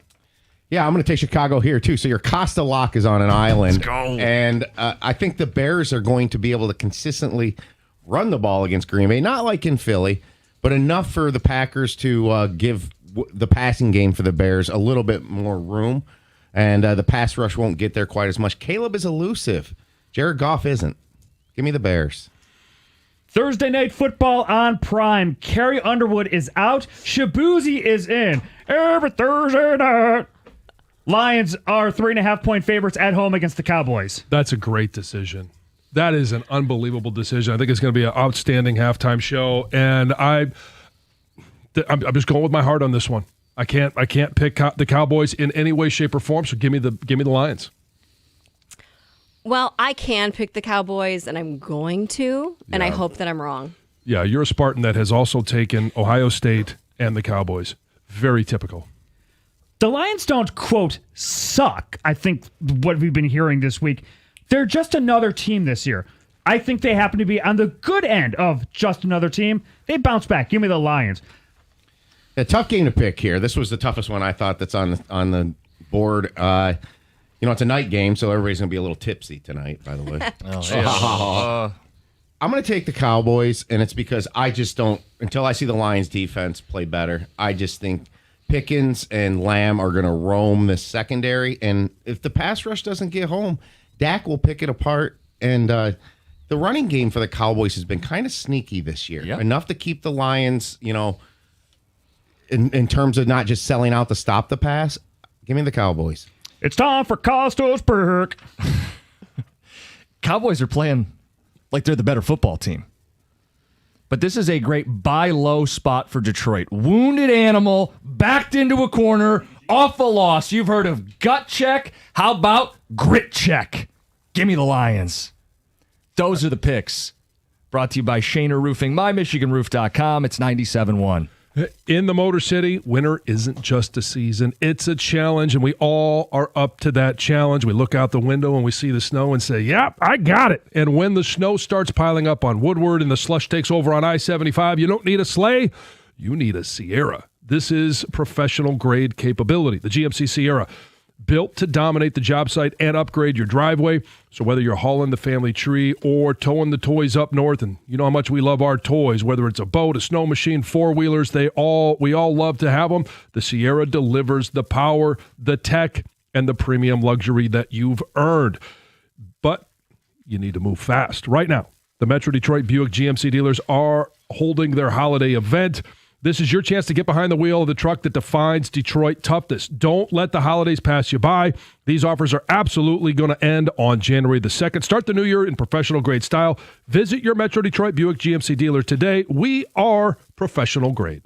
Yeah, I'm going to take Chicago here, too. So your Costa lock is on an island. Let's go. And I think the Bears are going to be able to consistently run the ball against Green Bay. Not like in Philly, but enough for the Packers to give the passing game for the Bears a little bit more room. And the pass rush won't get there quite as much. Caleb is elusive. Jared Goff isn't. Give me the Bears. Thursday Night Football on Prime. Carrie Underwood is out. Shabuzi is in. Every Thursday night. Lions are 3.5-point favorites at home against the Cowboys. That's a great decision. That is an unbelievable decision. I think it's going to be an outstanding halftime show, and I'm just going with my heart on this one. I can't pick the Cowboys in any way, shape, or form. So give me the Lions. Well, I can pick the Cowboys, and I'm going to, and I hope that I'm wrong. Yeah, you're a Spartan that has also taken Ohio State and the Cowboys. Very typical. The Lions don't, quote, suck, I think, what we've been hearing this week. They're just another team this year. I think they happen to be on the good end of just another team. They bounce back. Give me the Lions. A tough game to pick here. This was the toughest one I thought that's on the board. It's a night game, so everybody's going to be a little tipsy tonight, by the way. I'm going to take the Cowboys, and it's because I just don't, until I see the Lions defense play better, I just think Pickens and Lamb are going to roam the secondary, and if the pass rush doesn't get home, Dak will pick it apart. And the running game for the Cowboys has been kind of sneaky this year. Yep. Enough to keep the Lions, in terms of not just selling out to stop the pass. Give me the Cowboys. It's time for Costa's Perk. Cowboys are playing like they're the better football team. But this is a great buy low spot for Detroit. Wounded animal, backed into a corner, off a loss. You've heard of gut check. How about grit check? Give me the Lions. Those are the picks. Brought to you by Shaner Roofing, mymichiganroof.com. It's 97.1. In the Motor City, winter isn't just a season. It's a challenge, and we all are up to that challenge. We look out the window and we see the snow and say, yep, I got it. And when the snow starts piling up on Woodward and the slush takes over on I-75, you don't need a sleigh. You need a Sierra. This is professional-grade capability. The GMC Sierra, built to dominate the job site and upgrade your driveway. So whether you're hauling the family tree or towing the toys up north, and you know how much we love our toys, whether it's a boat, a snow machine, four-wheelers, we all love to have them. The Sierra delivers the power, the tech, and the premium luxury that you've earned. But you need to move fast. Right now, the Metro Detroit Buick GMC dealers are holding their holiday event. This is your chance to get behind the wheel of the truck that defines Detroit toughness. Don't let the holidays pass you by. These offers are absolutely going to end on January the 2nd. Start the new year in professional grade style. Visit your Metro Detroit Buick GMC dealer today. We are professional grade.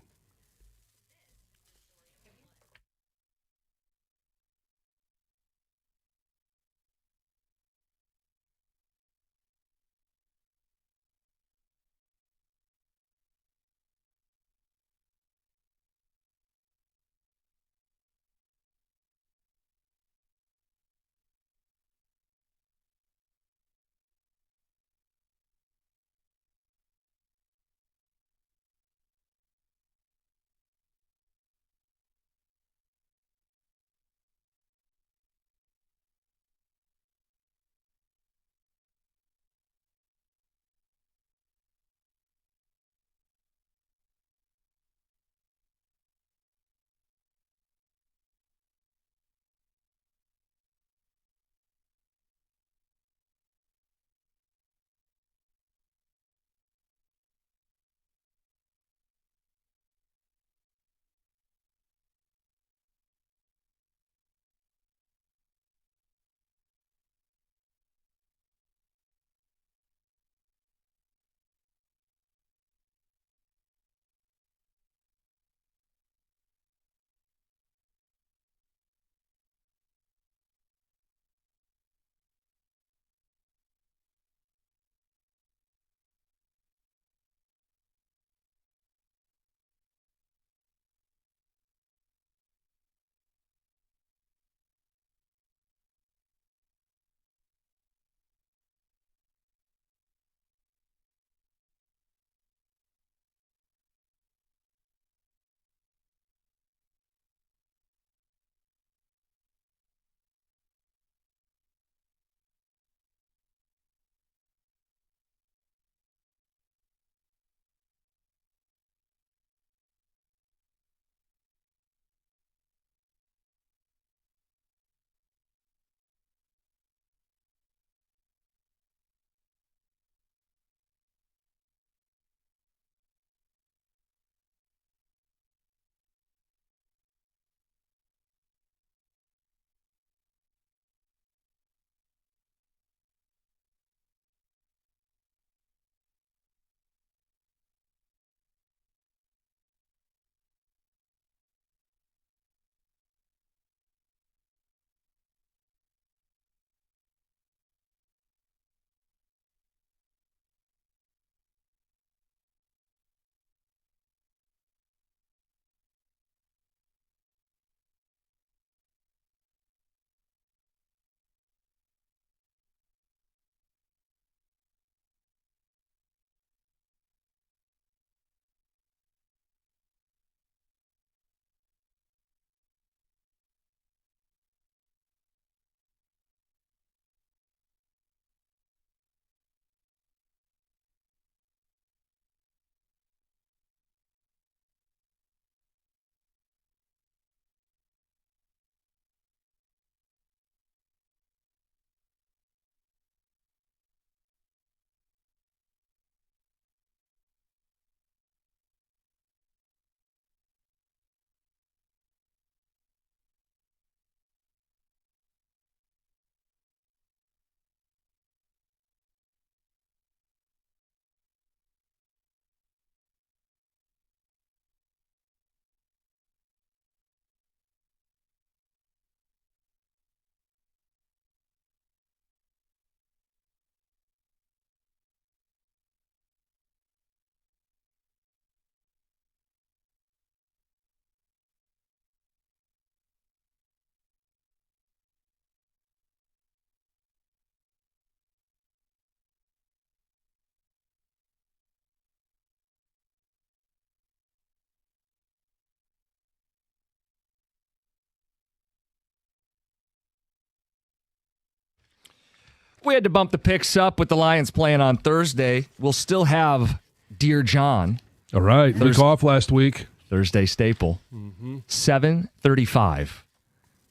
We had to bump the picks up with the Lions playing on Thursday. We'll still have Dear John, All right. Week off last week. Thursday staple, 7:35.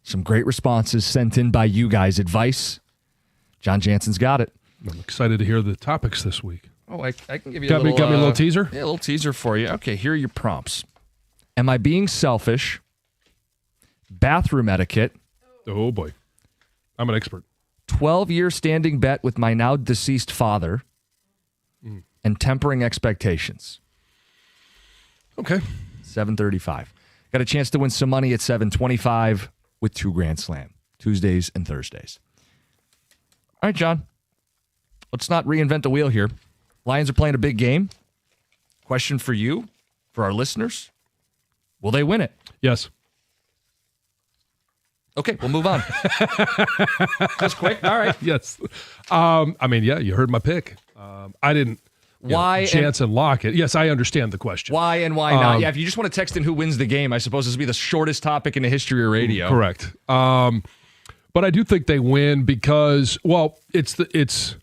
Some great responses sent in by you guys. Advice. John Jansen's got it. I'm excited to hear the topics this week. Oh, I can give you Got me a little teaser? Yeah, a little teaser for you. Okay, here are your prompts. Am I being selfish? Bathroom etiquette. Oh, boy. I'm an expert. 12-year standing bet with my now deceased father. And tempering expectations. Okay. 7:35. Got a chance to win some money at 7:25 with 2 Grand Slam. Tuesdays and Thursdays. All right, John. Let's not reinvent the wheel here. Lions are playing a big game. Question for you, for our listeners. Will they win it? Yes. Okay, we'll move on. Just quick. All right. Yes. Yeah, you heard my pick. I didn't. Why? Jansen Lockett. Yes, I understand the question. Why and why not? Yeah, if you just want to text in who wins the game, I suppose this would be the shortest topic in the history of radio. Correct. But I do think they win because, well, it's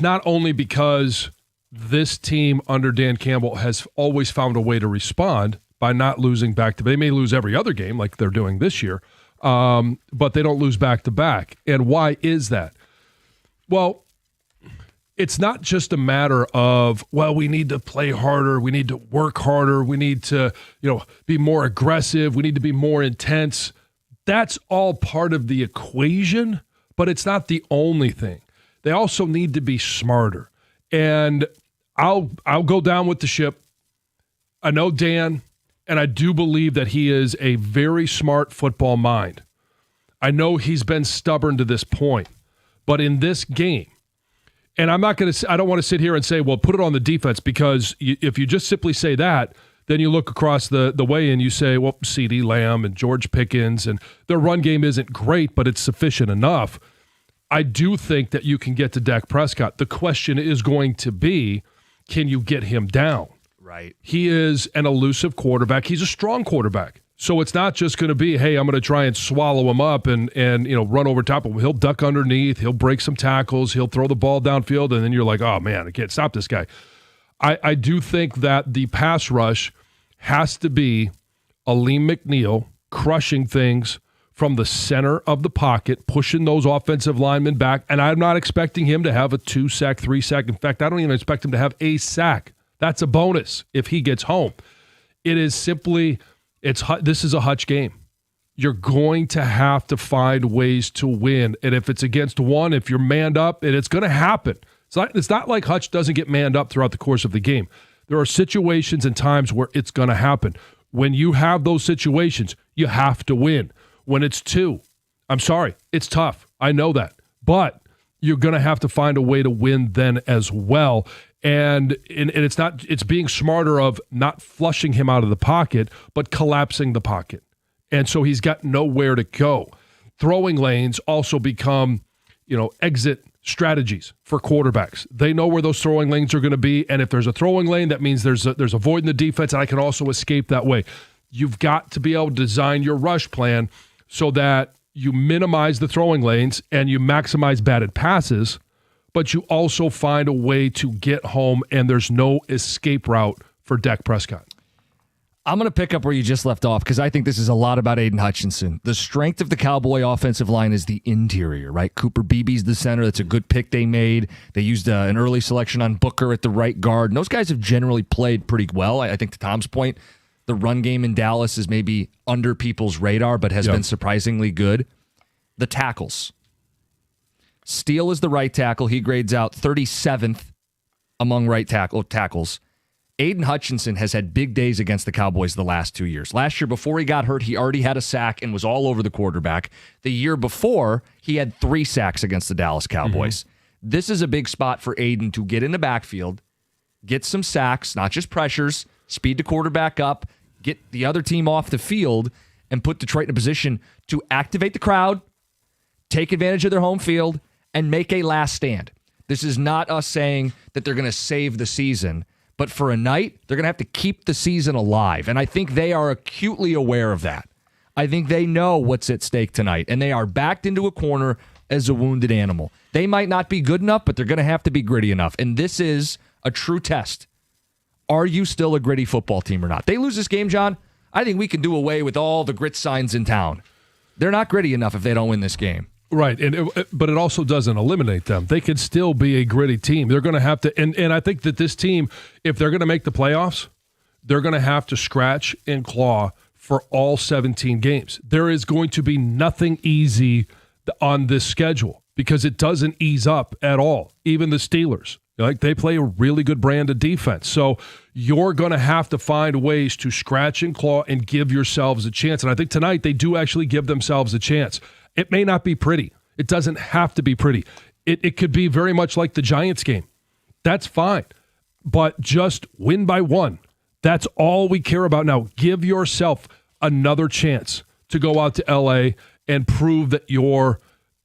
not only because this team under Dan Campbell has always found a way to respond by not losing back to. They may lose every other game like they're doing this year, but they don't lose back to back. And why is that? Well, it's not just a matter of, well, we need to play harder, we need to work harder, we need to, be more aggressive, we need to be more intense. That's all part of the equation, but it's not the only thing. They also need to be smarter. And I'll go down with the ship. I know Dan, and I do believe that he is a very smart football mind. I know he's been stubborn to this point, but in this game, and I don't want to sit here and say, well, put it on the defense, because if you just simply say that, then you look across the way and you say, well, CeeDee Lamb and George Pickens, and their run game isn't great, but it's sufficient enough. I do think that you can get to Dak Prescott. The question is going to be, can you get him down? Right. He is an elusive quarterback. He's a strong quarterback. So it's not just going to be, hey, I'm going to try and swallow him up and run over top of him. He'll duck underneath. He'll break some tackles. He'll throw the ball downfield, and then you're like, oh, man, I can't stop this guy. I do think that the pass rush has to be Aleem McNeil crushing things from the center of the pocket, pushing those offensive linemen back, and I'm not expecting him to have a 2-sack, 3-sack. In fact, I don't even expect him to have a sack. That's a bonus if he gets home. It is simply... This is a Hutch game. You're going to have to find ways to win. And if it's against one, if you're manned up, and it's going to happen. It's not like Hutch doesn't get manned up throughout the course of the game. There are situations and times where it's going to happen. When you have those situations, you have to win. When it's 2, I'm sorry, it's tough. I know that. But you're going to have to find a way to win then as well. And it's being smarter of not flushing him out of the pocket, but collapsing the pocket. And so he's got nowhere to go. Throwing lanes also become, exit strategies for quarterbacks. They know where those throwing lanes are going to be. And if there's a throwing lane, that means there's a void in the defense, and I can also escape that way. You've got to be able to design your rush plan so that you minimize the throwing lanes and you maximize batted passes, but you also find a way to get home, and there's no escape route for Dak Prescott. I'm going to pick up where you just left off because I think this is a lot about Aiden Hutchinson. The strength of the Cowboy offensive line is the interior, right? Cooper Beebe's the center. That's a good pick they made. They used an early selection on Booker at the right guard. And those guys have generally played pretty well. I think to Tom's point, the run game in Dallas is maybe under people's radar, but has been surprisingly good. The tackles. Steele is the right tackle. He grades out 37th among right tackles. Aiden Hutchinson has had big days against the Cowboys the last 2 years. Last year, before he got hurt, he already had a sack and was all over the quarterback. The year before, he had 3 sacks against the Dallas Cowboys. Mm-hmm. This is a big spot for Aiden to get in the backfield, get some sacks, not just pressures, speed the quarterback up, get the other team off the field, and put Detroit in a position to activate the crowd, take advantage of their home field, and make a last stand. This is not us saying that they're going to save the season, but for a night, they're going to have to keep the season alive. And I think they are acutely aware of that. I think they know what's at stake tonight, and they are backed into a corner as a wounded animal. They might not be good enough, but they're going to have to be gritty enough. And this is a true test. Are you still a gritty football team or not? They lose this game, John, I think we can do away with all the grit signs in town. They're not gritty enough if they don't win this game. Right, but it also doesn't eliminate them. They could still be a gritty team. They're going to have to, and I think that this team, if they're going to make the playoffs, they're going to have to scratch and claw for all 17 games. There is going to be nothing easy on this schedule because it doesn't ease up at all. Even the Steelers, like, they play a really good brand of defense. So you're going to have to find ways to scratch and claw and give yourselves a chance. And I think tonight they do actually give themselves a chance. It may not be pretty. It doesn't have to be pretty. It could be very much like the Giants game. That's fine. But just win by one. That's all we care about now. Give yourself another chance to go out to L.A. and prove that you're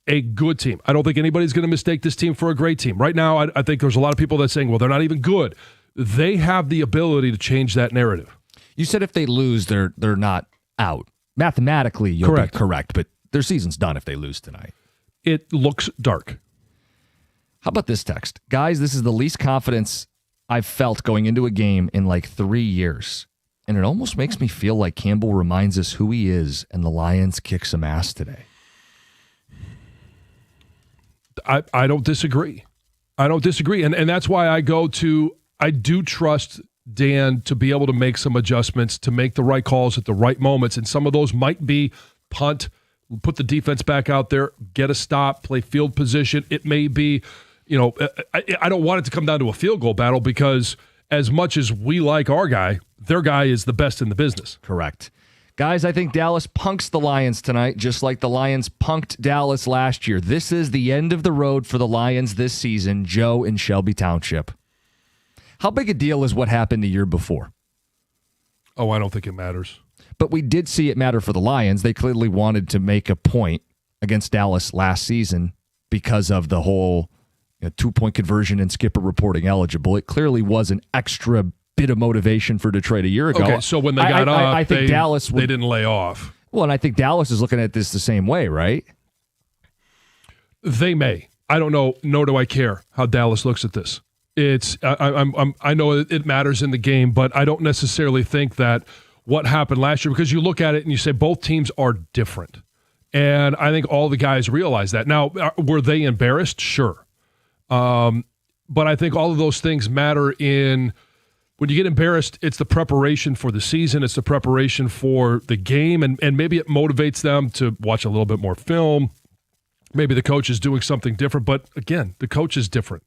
a good team. I don't think anybody's going to mistake this team for a great team. Right now, I think there's a lot of people that are saying, well, they're not even good. They have the ability to change that narrative. You said if they lose, they're not out. Mathematically, you'll be correct, but their season's done if they lose tonight. It looks dark. How about this text? Guys, this is the least confidence I've felt going into a game in like 3 years. And it almost makes me feel like Campbell reminds us who he is and the Lions kick some ass today. I don't disagree. And that's why I do trust Dan to be able to make some adjustments, to make the right calls at the right moments. And some of those might be punt, put the defense back out there, get a stop, play field position. It may be, I don't want it to come down to a field goal battle because as much as we like our guy, their guy is the best in the business. Correct. Guys, I think Dallas punks the Lions tonight, just like the Lions punked Dallas last year. This is the end of the road for the Lions this season, Joe in Shelby Township. How big a deal is what happened the year before? Oh, I don't think it matters. But we did see it matter for the Lions. They clearly wanted to make a point against Dallas last season because of the whole 2-point conversion and skipper reporting eligible. It clearly was an extra bit of motivation for Detroit a year ago. Okay, so when they got up, I think Dallas they didn't lay off. Well, and I think Dallas is looking at this the same way, right? They may. I don't know, nor do I care how Dallas looks at this. I know it matters in the game, but I don't necessarily think that what happened last year, because you look at it and you say both teams are different. And I think all the guys realize that. Now, were they embarrassed? Sure. But I think all of those things matter in when you get embarrassed, it's the preparation for the season. It's the preparation for the game. And maybe it motivates them to watch a little bit more film. Maybe the coach is doing something different. But again, the coach is different.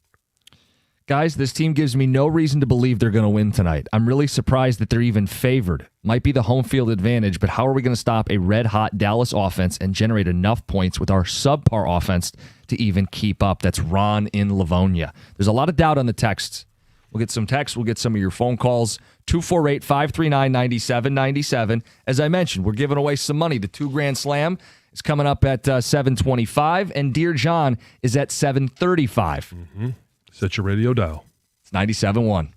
Guys, this team gives me no reason to believe they're going to win tonight. I'm really surprised that they're even favored. Might be the home field advantage, but how are we going to stop a red-hot Dallas offense and generate enough points with our subpar offense to even keep up? That's Ron in Livonia. There's a lot of doubt on the texts. We'll get some texts. We'll get some of your phone calls. 248-539-9797. As I mentioned, we're giving away some money. The $2,000 Slam is coming up at 7:25, and Dear John is at 7:35. Mm-hmm. Set your radio dial. It's 97.1.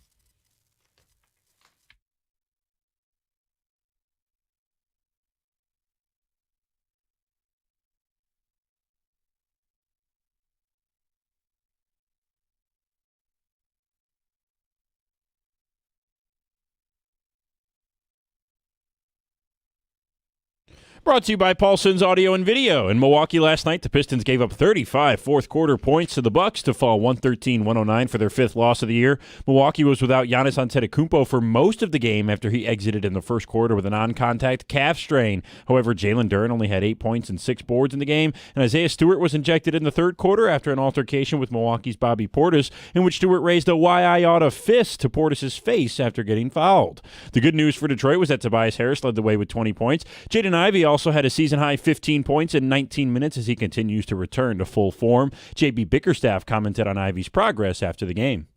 Brought to you by Paulson's Audio and Video. In Milwaukee last night, the Pistons gave up 35 fourth-quarter points to the Bucks to fall 113-109 for their fifth loss of the year. Milwaukee was without Giannis Antetokounmpo for most of the game after he exited in the first quarter with a non-contact calf strain. However, Jalen Duren only had 8 points and 6 boards in the game, and Isaiah Stewart was injected in the third quarter after an altercation with Milwaukee's Bobby Portis, in which Stewart raised a "why I oughta" fist to Portis' face after getting fouled. The good news for Detroit was that Tobias Harris led the way with 20 points. Jaden Ivey also had a season-high 15 points in 19 minutes as he continues to return to full form. J.B. Bickerstaff commented on Ivey's progress after the game.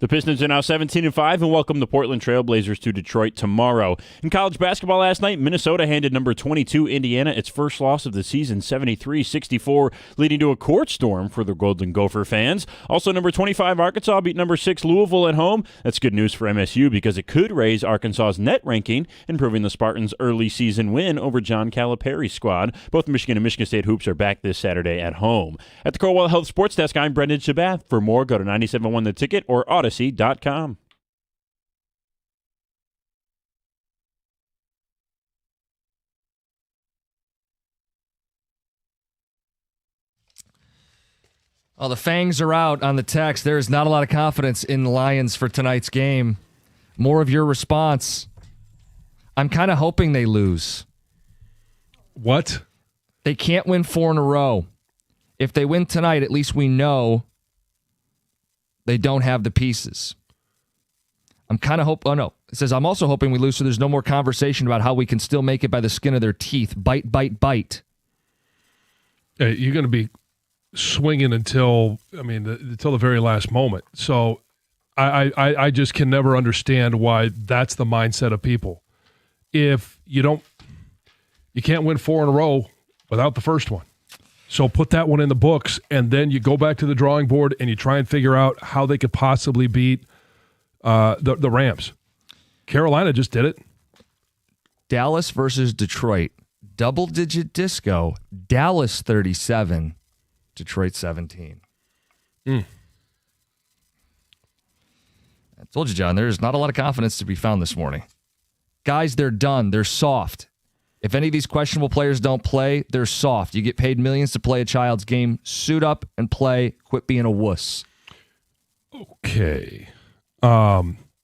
The Pistons are now 17-5 and welcome the Portland Trailblazers to Detroit tomorrow. In college basketball last night, Minnesota handed number 22 Indiana its first loss of the season, 73-64, leading to a court storm for the Golden Gopher fans. Also, number 25 Arkansas beat number 6 Louisville at home. That's good news for MSU because it could raise Arkansas's net ranking, improving the Spartans' early season win over John Calipari's squad. Both Michigan and Michigan State hoops are back this Saturday at home. At the Corewell Health Sports Desk, I'm Brendan Shabath. For more, go to 97.1 The Ticket or Odyssey.com. Well, the Fangs are out on the text. There is not a lot of confidence in the Lions for tonight's game. More of your response. I'm kind of hoping they lose. What? They can't win 4 in a row. If they win tonight, at least we know they don't have the pieces. I'm kind of hoping. Oh, no. It says, I'm also hoping we lose so there's no more conversation about how we can still make it by the skin of their teeth. Bite, bite, bite. Hey, you're going to be swinging until the very last moment. So I just can never understand why that's the mindset of people. If you can't win 4 in a row without the first one. So put that one in the books, and then you go back to the drawing board and you try and figure out how they could possibly beat the Rams. Carolina just did it. Dallas versus Detroit. Double-digit disco. Dallas 37, Detroit 17. I told you, John, there's not a lot of confidence to be found this morning. Guys, they're done. They're soft. If any of these questionable players don't play, they're soft. You get paid millions to play a child's game. Suit up and play. Quit being a wuss. Okay.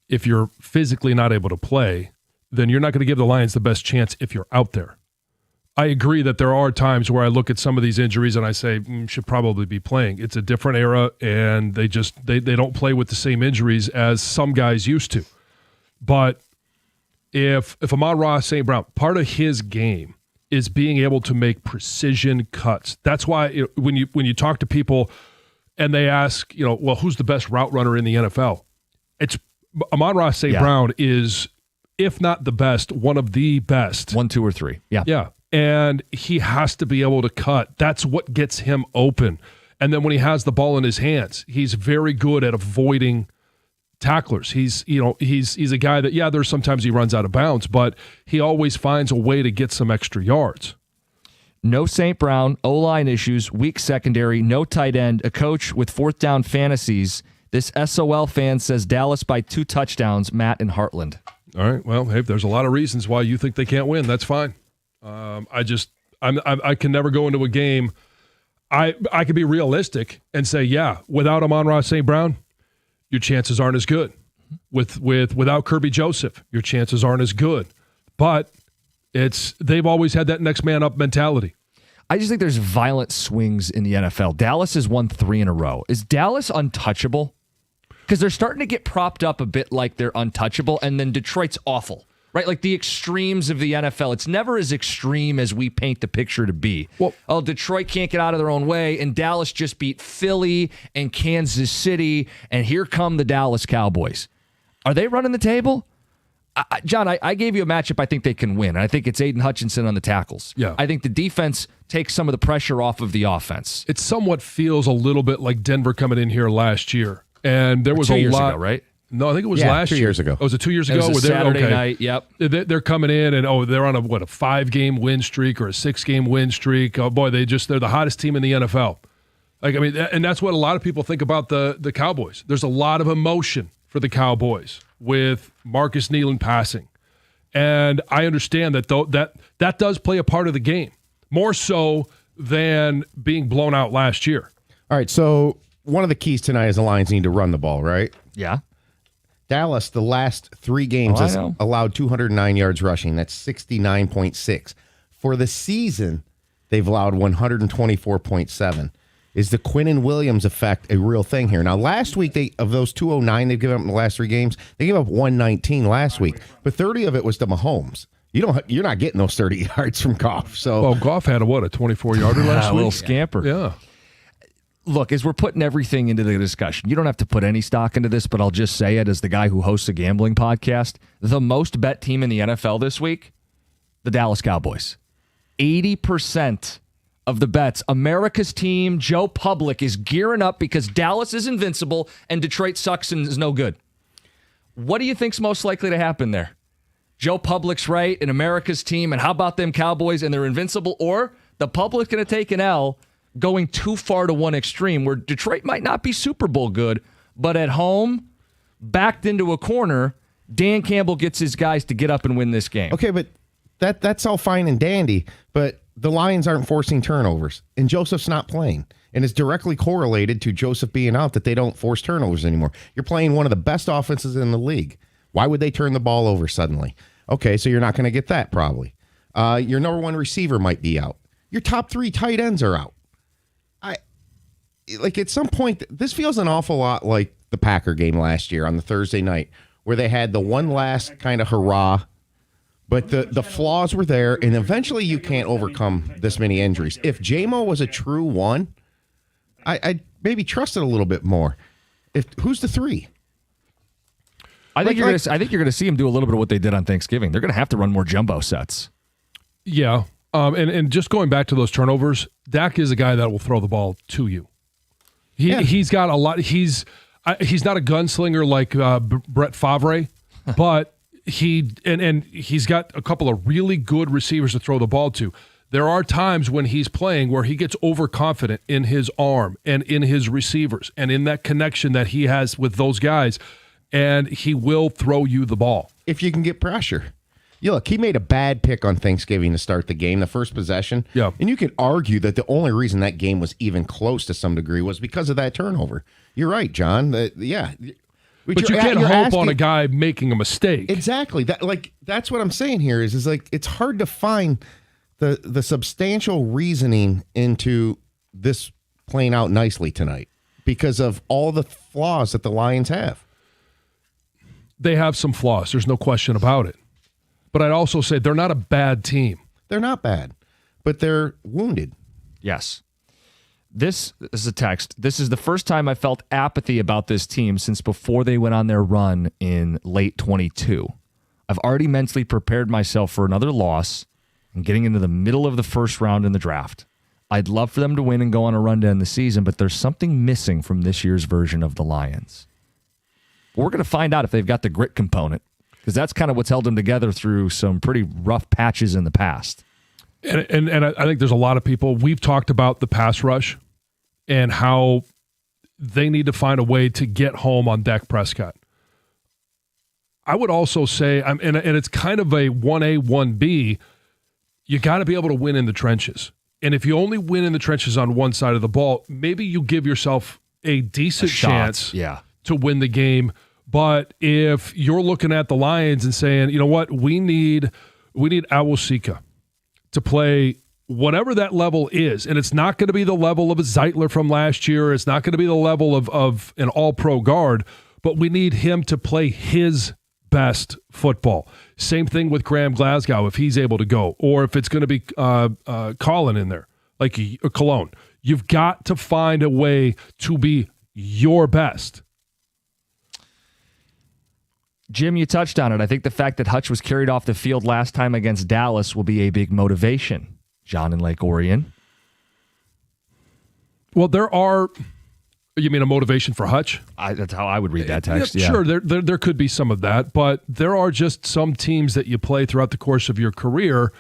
If you're physically not able to play, then you're not going to give the Lions the best chance if you're out there. I agree that there are times where I look at some of these injuries and I say, should probably be playing. It's a different era, and they don't play with the same injuries as some guys used to. But if Amon-Ra St. Brown, part of his game is being able to make precision cuts. That's why when you talk to people and they ask, well, who's the best route runner in the NFL? It's Amon-Ra St. Brown is, if not the best, one of the best. 1, 2, or 3. Yeah. Yeah. And he has to be able to cut. That's what gets him open. And then when he has the ball in his hands, he's very good at avoiding tacklers. He's a guy that, there's sometimes he runs out of bounds, but he always finds a way to get some extra yards. No St. Brown, O-line issues, weak secondary, no tight end, a coach with fourth down fantasies. This SOL fan says Dallas by 2 touchdowns, Matt in Heartland. All right. Well, hey, there's a lot of reasons why you think they can't win. That's fine. I can never go into a game. I could be realistic and say, without Amon-Ra St. Brown, your chances aren't as good. Without Kirby Joseph, your chances aren't as good. But they've always had that next man up mentality. I just think there's violent swings in the NFL. Dallas has won 3 in a row. Is Dallas untouchable? Because they're starting to get propped up a bit like they're untouchable, and then Detroit's awful. Right, like the extremes of the NFL. It's never as extreme as we paint the picture to be. Well, Detroit can't get out of their own way, and Dallas just beat Philly and Kansas City, and here come the Dallas Cowboys. Are they running the table? John, I gave you a matchup I think they can win. I think it's Aiden Hutchinson on the tackles. Yeah. I think the defense takes some of the pressure off of the offense. It somewhat feels a little bit like Denver coming in here last year. And there was 2 a years lot, ago, right? No, I think it was last 2 year. years ago. Oh, was it 2 years It ago? was a Saturday night, yep. They're coming in and, they're on a 5-game win streak or a 6-game win streak. Oh, boy, they're the hottest team in the NFL. And that's what a lot of people think about the Cowboys. There's a lot of emotion for the Cowboys with Marcus Nealon passing. And I understand that does play a part of the game, more so than being blown out last year. All right, so one of the keys tonight is the Lions need to run the ball, right? Yeah. Dallas, the last 3 games, has allowed 209 yards rushing. That's 69.6. For the season, they've allowed 124.7. Is the Quinnen Williams effect a real thing here? Now, last week, of those 209 they've given up in the last 3 games, they gave up 119 last week, but 30 of it was to Mahomes. You're not getting those 30 yards from Goff. So, Goff had a 24-yarder last week? A little scamper. Yeah. look, as we're putting everything into the discussion, you don't have to put any stock into this, but I'll just say it as the guy who hosts a gambling podcast. The most bet team in the NFL this week, the Dallas Cowboys. 80% of the bets. America's team, Joe Public, is gearing up because Dallas is invincible and Detroit sucks and is no good. What do you think's most likely to happen there? Joe Public's right and America's team, and how about them Cowboys and they're invincible? Or the public's going to take an L going too far to one extreme where Detroit might not be Super Bowl good, but at home, backed into a corner, Dan Campbell gets his guys to get up and win this game. Okay, but that's all fine and dandy, but the Lions aren't forcing turnovers, and Joseph's not playing. And it's directly correlated to Joseph being out that they don't force turnovers anymore. You're playing one of the best offenses in the league. Why would they turn the ball over suddenly? Okay, so you're not going to get that probably. Your number one receiver might be out. Your top 3 tight ends are out. At some point, this feels an awful lot like the Packer game last year on the Thursday night, where they had the one last kind of hurrah, but the flaws were there, and eventually you can't overcome this many injuries. If J-Mo was a true one, I'd maybe trust it a little bit more. Who's the 3? I think you're going to see them do a little bit of what they did on Thanksgiving. They're going to have to run more jumbo sets. Yeah. And just going back to those turnovers, Dak is a guy that will throw the ball to you. He's got a lot. He's not a gunslinger like Brett Favre, but he's got a couple of really good receivers to throw the ball to. There are times when he's playing where he gets overconfident in his arm and in his receivers and in that connection that he has with those guys, and he will throw you the ball. If you can get pressure. Look, he made a bad pick on Thanksgiving to start the game, the first possession. Yeah. And you could argue that the only reason that game was even close to some degree was because of that turnover. You're right, John. But you can't hope on a guy making a mistake. Exactly. That's what I'm saying here is it's hard to find the substantial reasoning into this playing out nicely tonight because of all the flaws that the Lions have. They have some flaws. There's no question about it. But I'd also say they're not a bad team. They're not bad, but they're wounded. Yes. This is a text. This is the first time I felt apathy about this team since before they went on their run in late 22. I've already mentally prepared myself for another loss and getting into the middle of the first round in the draft. I'd love for them to win and go on a run to end the season, but there's something missing from this year's version of the Lions. We're going to find out if they've got the grit component, because that's kind of what's held them together through some pretty rough patches in the past. And I think there's a lot of people. We've talked about the pass rush and how they need to find a way to get home on Dak Prescott. I would also say, and it's kind of a 1A, 1B, you got to be able to win in the trenches. And if you only win in the trenches on one side of the ball, maybe you give yourself a decent chance to win the game. But if you're looking at the Lions and saying, you know what, we need Awosika to play whatever that level is, and it's not going to be the level of a Zeitler from last year, it's not going to be the level of an all-pro guard, but we need him to play his best football. Same thing with Graham Glasgow if he's able to go, or if it's going to be Colin in there, like Cologne. You've got to find a way to be your best. Jim, you touched on it. I think the fact that Hutch was carried off the field last time against Dallas will be a big motivation. John in Lake Orion. Well, there are... You mean a motivation for Hutch? That's how I would read that text. Yeah. Sure, there could be some of that, but there are just some teams that you play throughout the course of your career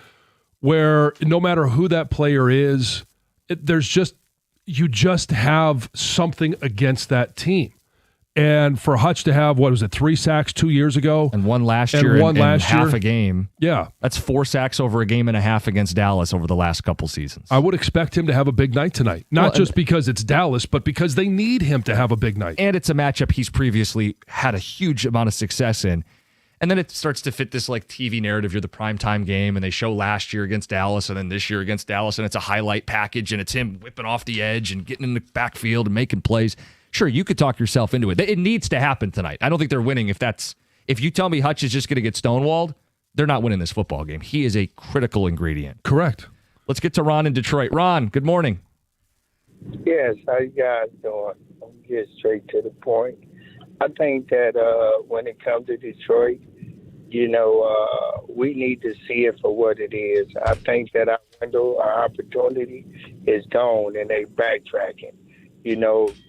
where no matter who that player is, you just have something against that team. And for Hutch to have, 3 sacks 2 years ago? And one last year and half a game. Yeah. That's 4 sacks over a game and a half against Dallas over the last couple seasons. I would expect him to have a big night tonight. Not just because it's Dallas, but because they need him to have a big night. And it's a matchup he's previously had a huge amount of success in. And then it starts to fit this like TV narrative. You're the primetime game, and they show last year against Dallas and then this year against Dallas, and it's a highlight package, and it's him whipping off the edge and getting in the backfield and making plays. Sure, you could talk yourself into it. It needs to happen tonight. I don't think they're winning if you tell me Hutch is just going to get stonewalled, they're not winning this football game. He is a critical ingredient. Correct. Let's get to Ron in Detroit. Ron, good morning. Yes, how you guys doing? I'm get straight to the point. I think that when it comes to Detroit, we need to see it for what it is. I think that our window, our opportunity is gone, and they backtracking.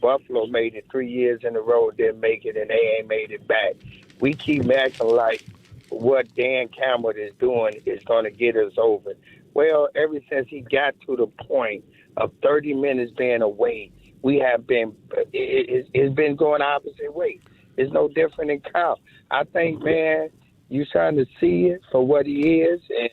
Buffalo made it 3 years in a row, didn't make it, and they ain't made it back. We keep acting like what Dan Campbell is doing is going to get us over. Well, ever since he got to the point of 30 minutes being away, we have been, it's been going opposite way. It's no different in Kyle. I think, man, you trying to see it for what he is, and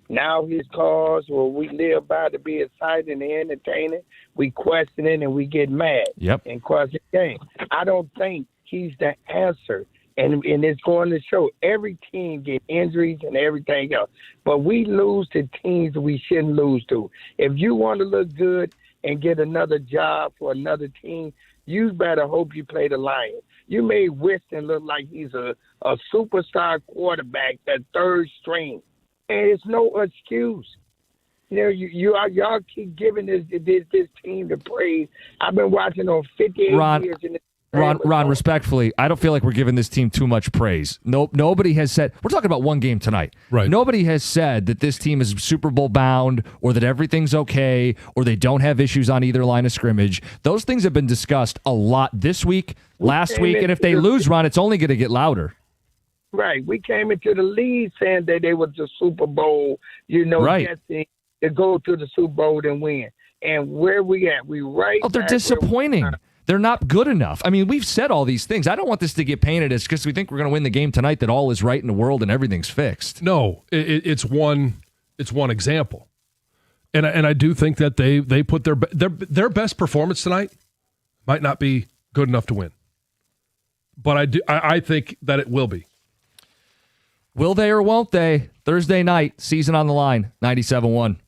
now his cause, well, we live by to be exciting and entertaining. We question it and we get mad and question the game. I don't think he's the answer. And it's going to show every team get injuries and everything else. But we lose to teams we shouldn't lose to. If you want to look good and get another job for another team, you better hope you play the Lions. You made Winston look like he's a superstar quarterback, that third string. And it's no excuse. Y'all keep giving this team the praise. I've been watching on 58 years in this. Ron, respectfully, I don't feel like we're giving this team too much praise. Nobody has said, we're talking about one game tonight. Right. Nobody has said that this team is Super Bowl bound or that everything's okay or they don't have issues on either line of scrimmage. Those things have been discussed a lot this week, last week, and if they lose, Ron, it's only going to get louder. Right. We came into the league saying that they was the Super Bowl, destined to go to the Super Bowl and win. And where we at? We right. Oh, they're disappointing. They're not good enough. I mean, we've said all these things. I don't want this to get painted as because we think we're going to win the game tonight that all is right in the world and everything's fixed. No, it's one example, and I do think that they put their best performance tonight might not be good enough to win, but I think that it will be. Will they or won't they? Thursday night, season on the line, 97.1.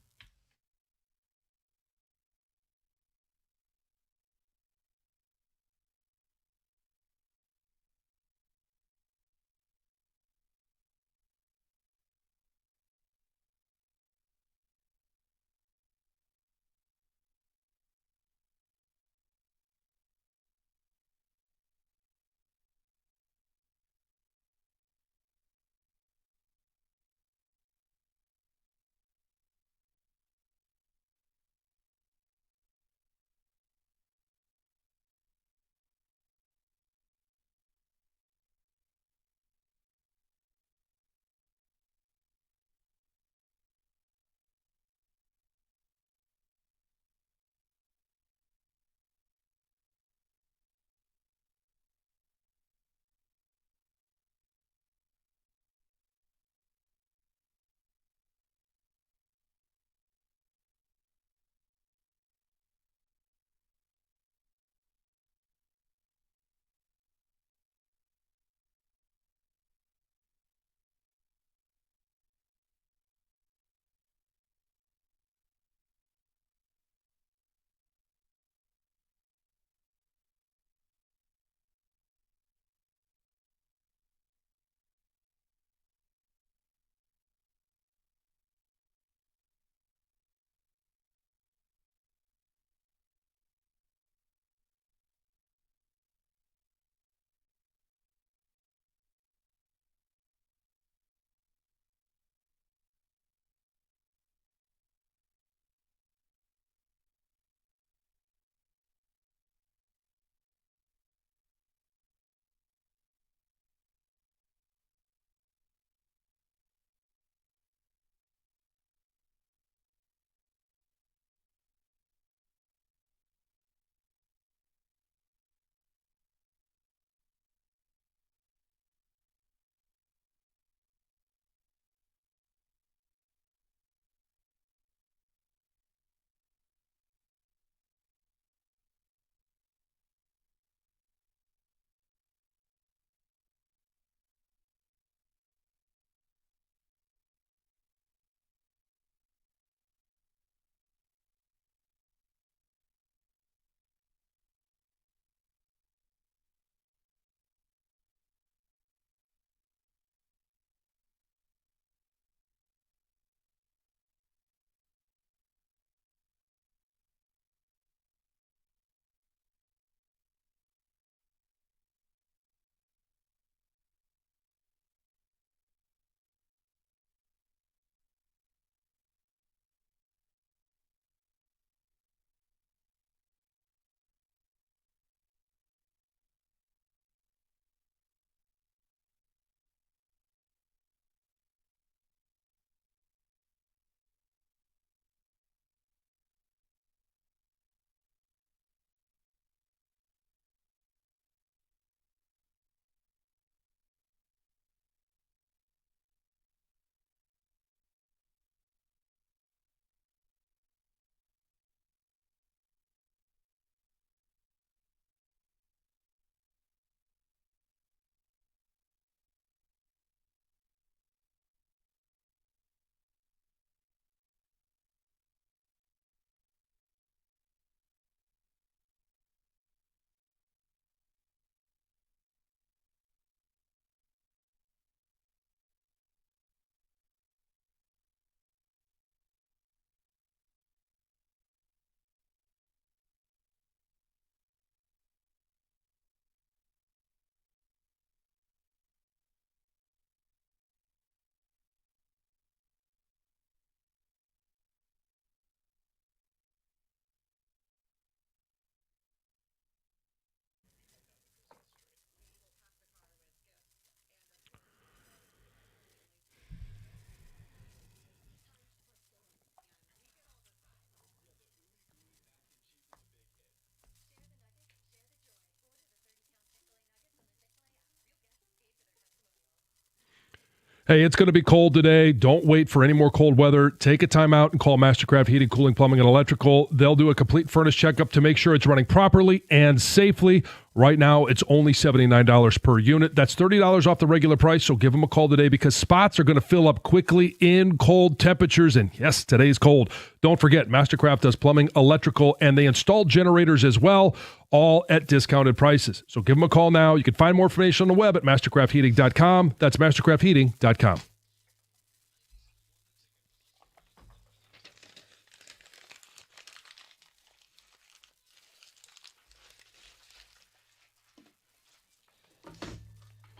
Hey, it's going to be cold today. Don't wait for any more cold weather. Take a time out and call Mastercraft Heating, Cooling, Plumbing, and Electrical. They'll do a complete furnace checkup to make sure it's running properly and safely. Right now, it's only $79 per unit. That's $30 off the regular price, so give them a call today because spots are going to fill up quickly in cold temperatures. And yes, today's cold. Don't forget, Mastercraft does plumbing, electrical, and they install generators as well, all at discounted prices. So give them a call now. You can find more information on the web at mastercraftheating.com. That's mastercraftheating.com.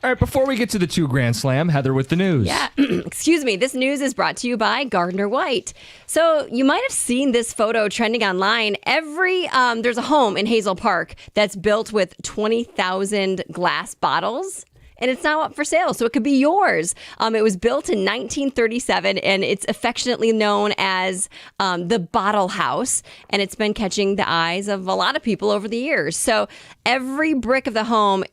All right, before we get to the 2 Grand Slam, Heather with the news. Yeah, excuse me. This news is brought to you by Gardner White. So you might have seen this photo trending online. There's a home in Hazel Park that's built with 20,000 glass bottles. And it's now up for sale, so it could be yours. It was built in 1937, and it's affectionately known as the Bottle House, and it's been catching the eyes of a lot of people over the years. So every brick of the home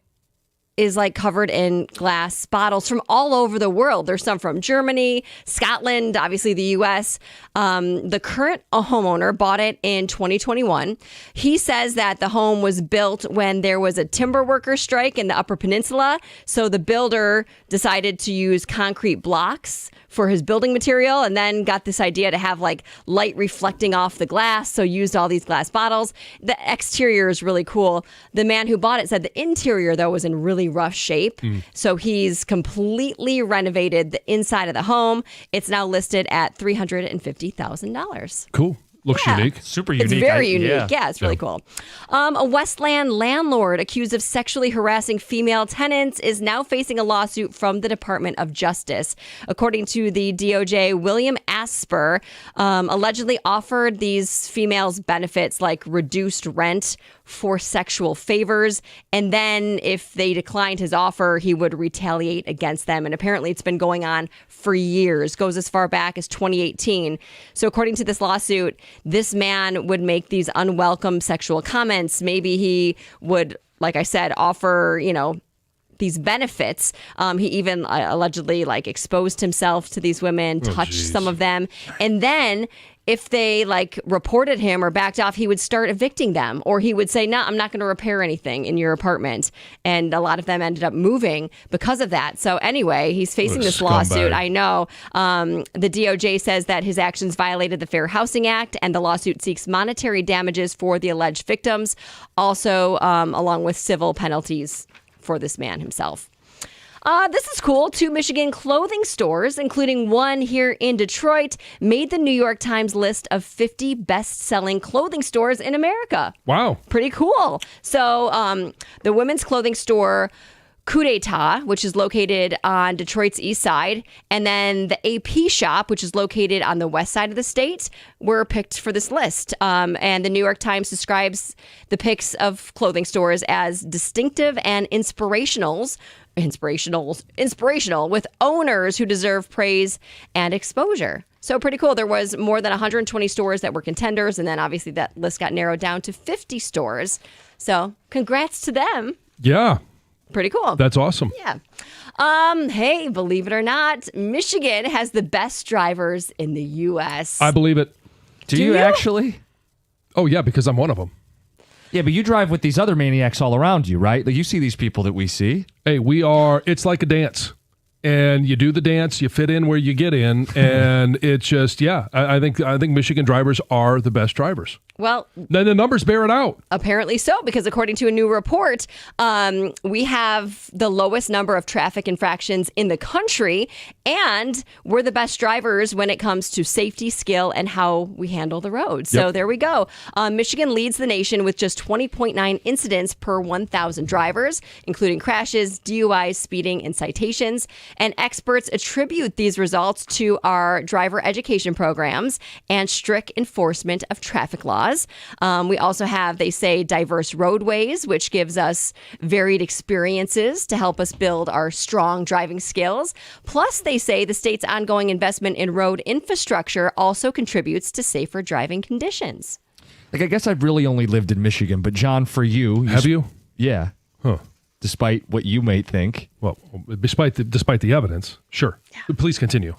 is like covered in glass bottles from all over the world. There's some from Germany, Scotland, obviously the U.S. The current homeowner bought it in 2021. He says that the home was built when there was a timber worker strike in the Upper Peninsula. So the builder decided to use concrete blocks for his building material and then got this idea to have like light reflecting off the glass. So used all these glass bottles. The exterior is really cool. The man who bought it said the interior, though, was in really rough shape. So he's completely renovated the inside of the home. It's now listed at $350,000. Cool. Looks unique. Super unique. It's very unique. Yeah. Yeah, it's really cool. A Westland landlord accused of sexually harassing female tenants is now facing a lawsuit from the Department of Justice. According to the DOJ, William Asper allegedly offered these females benefits like reduced rent for sexual favors. And then if they declined his offer, he would retaliate against them. And apparently it's been going on for years, goes as far back as 2018. So according to this lawsuit, this man would make these unwelcome sexual comments. Maybe he would, like I said, offer, these benefits. He even allegedly exposed himself to these women, touched some of them. And then if they reported him or backed off, he would start evicting them, or he would say, no, I'm not going to repair anything in your apartment. And a lot of them ended up moving because of that. So anyway, he's facing this lawsuit. I know. The DOJ says that his actions violated the Fair Housing Act, and the lawsuit seeks monetary damages for the alleged victims, also along with civil penalties for this man himself. This is cool. 2 Michigan clothing stores, including one here in Detroit, made the New York Times list of 50 best-selling clothing stores in America. Wow. Pretty cool. So the women's clothing store Coup d'etat, which is located on Detroit's east side, and then the AP shop, which is located on the west side of the state, were picked for this list. And the New York Times describes the picks of clothing stores as distinctive and inspirational with owners who deserve praise and exposure. So pretty cool. There was more than 120 stores that were contenders, and then obviously that list got narrowed down to 50 stores. So congrats to them. Yeah. Pretty cool. That's awesome. Yeah. Hey, believe it or not, Michigan has the best drivers in the U.S. I believe it. Do you actually? Oh, yeah, because I'm one of them. Yeah, but you drive with these other maniacs all around you, right? You see these people that we see. Hey, it's like a dance. And you do the dance, you fit in where you get in, and it's just, I think Michigan drivers are the best drivers. Well, then the numbers bear it out. Apparently so, because according to a new report, we have the lowest number of traffic infractions in the country, and we're the best drivers when it comes to safety, skill, and how we handle the road. So there we go. Michigan leads the nation with just 20.9 incidents per 1,000 drivers, including crashes, DUIs, speeding, and citations. And experts attribute these results to our driver education programs and strict enforcement of traffic laws. We also have, they say, diverse roadways, which gives us varied experiences to help us build our strong driving skills. Plus, they say the state's ongoing investment in road infrastructure also contributes to safer driving conditions. I guess I've really only lived in Michigan, but John, for you... Have you? Yeah. Huh. despite what you may think. Well, despite the evidence, sure. Please continue.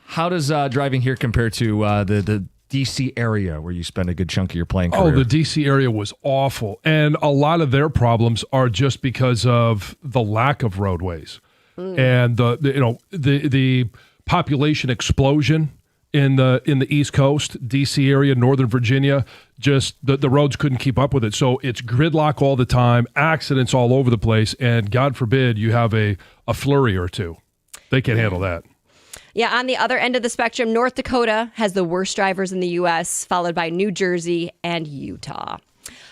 How does driving here compare to the D.C. area where you spend a good chunk of your playing career? Oh, the D.C. area was awful. And a lot of their problems are just because of the lack of roadways and the population explosion in the East Coast, D.C. area, Northern Virginia. Just the roads couldn't keep up with it. So it's gridlock all the time, accidents all over the place, and God forbid you have a flurry or two. They can't handle that. Yeah, on the other end of the spectrum, North Dakota has the worst drivers in the U.S., followed by New Jersey and Utah.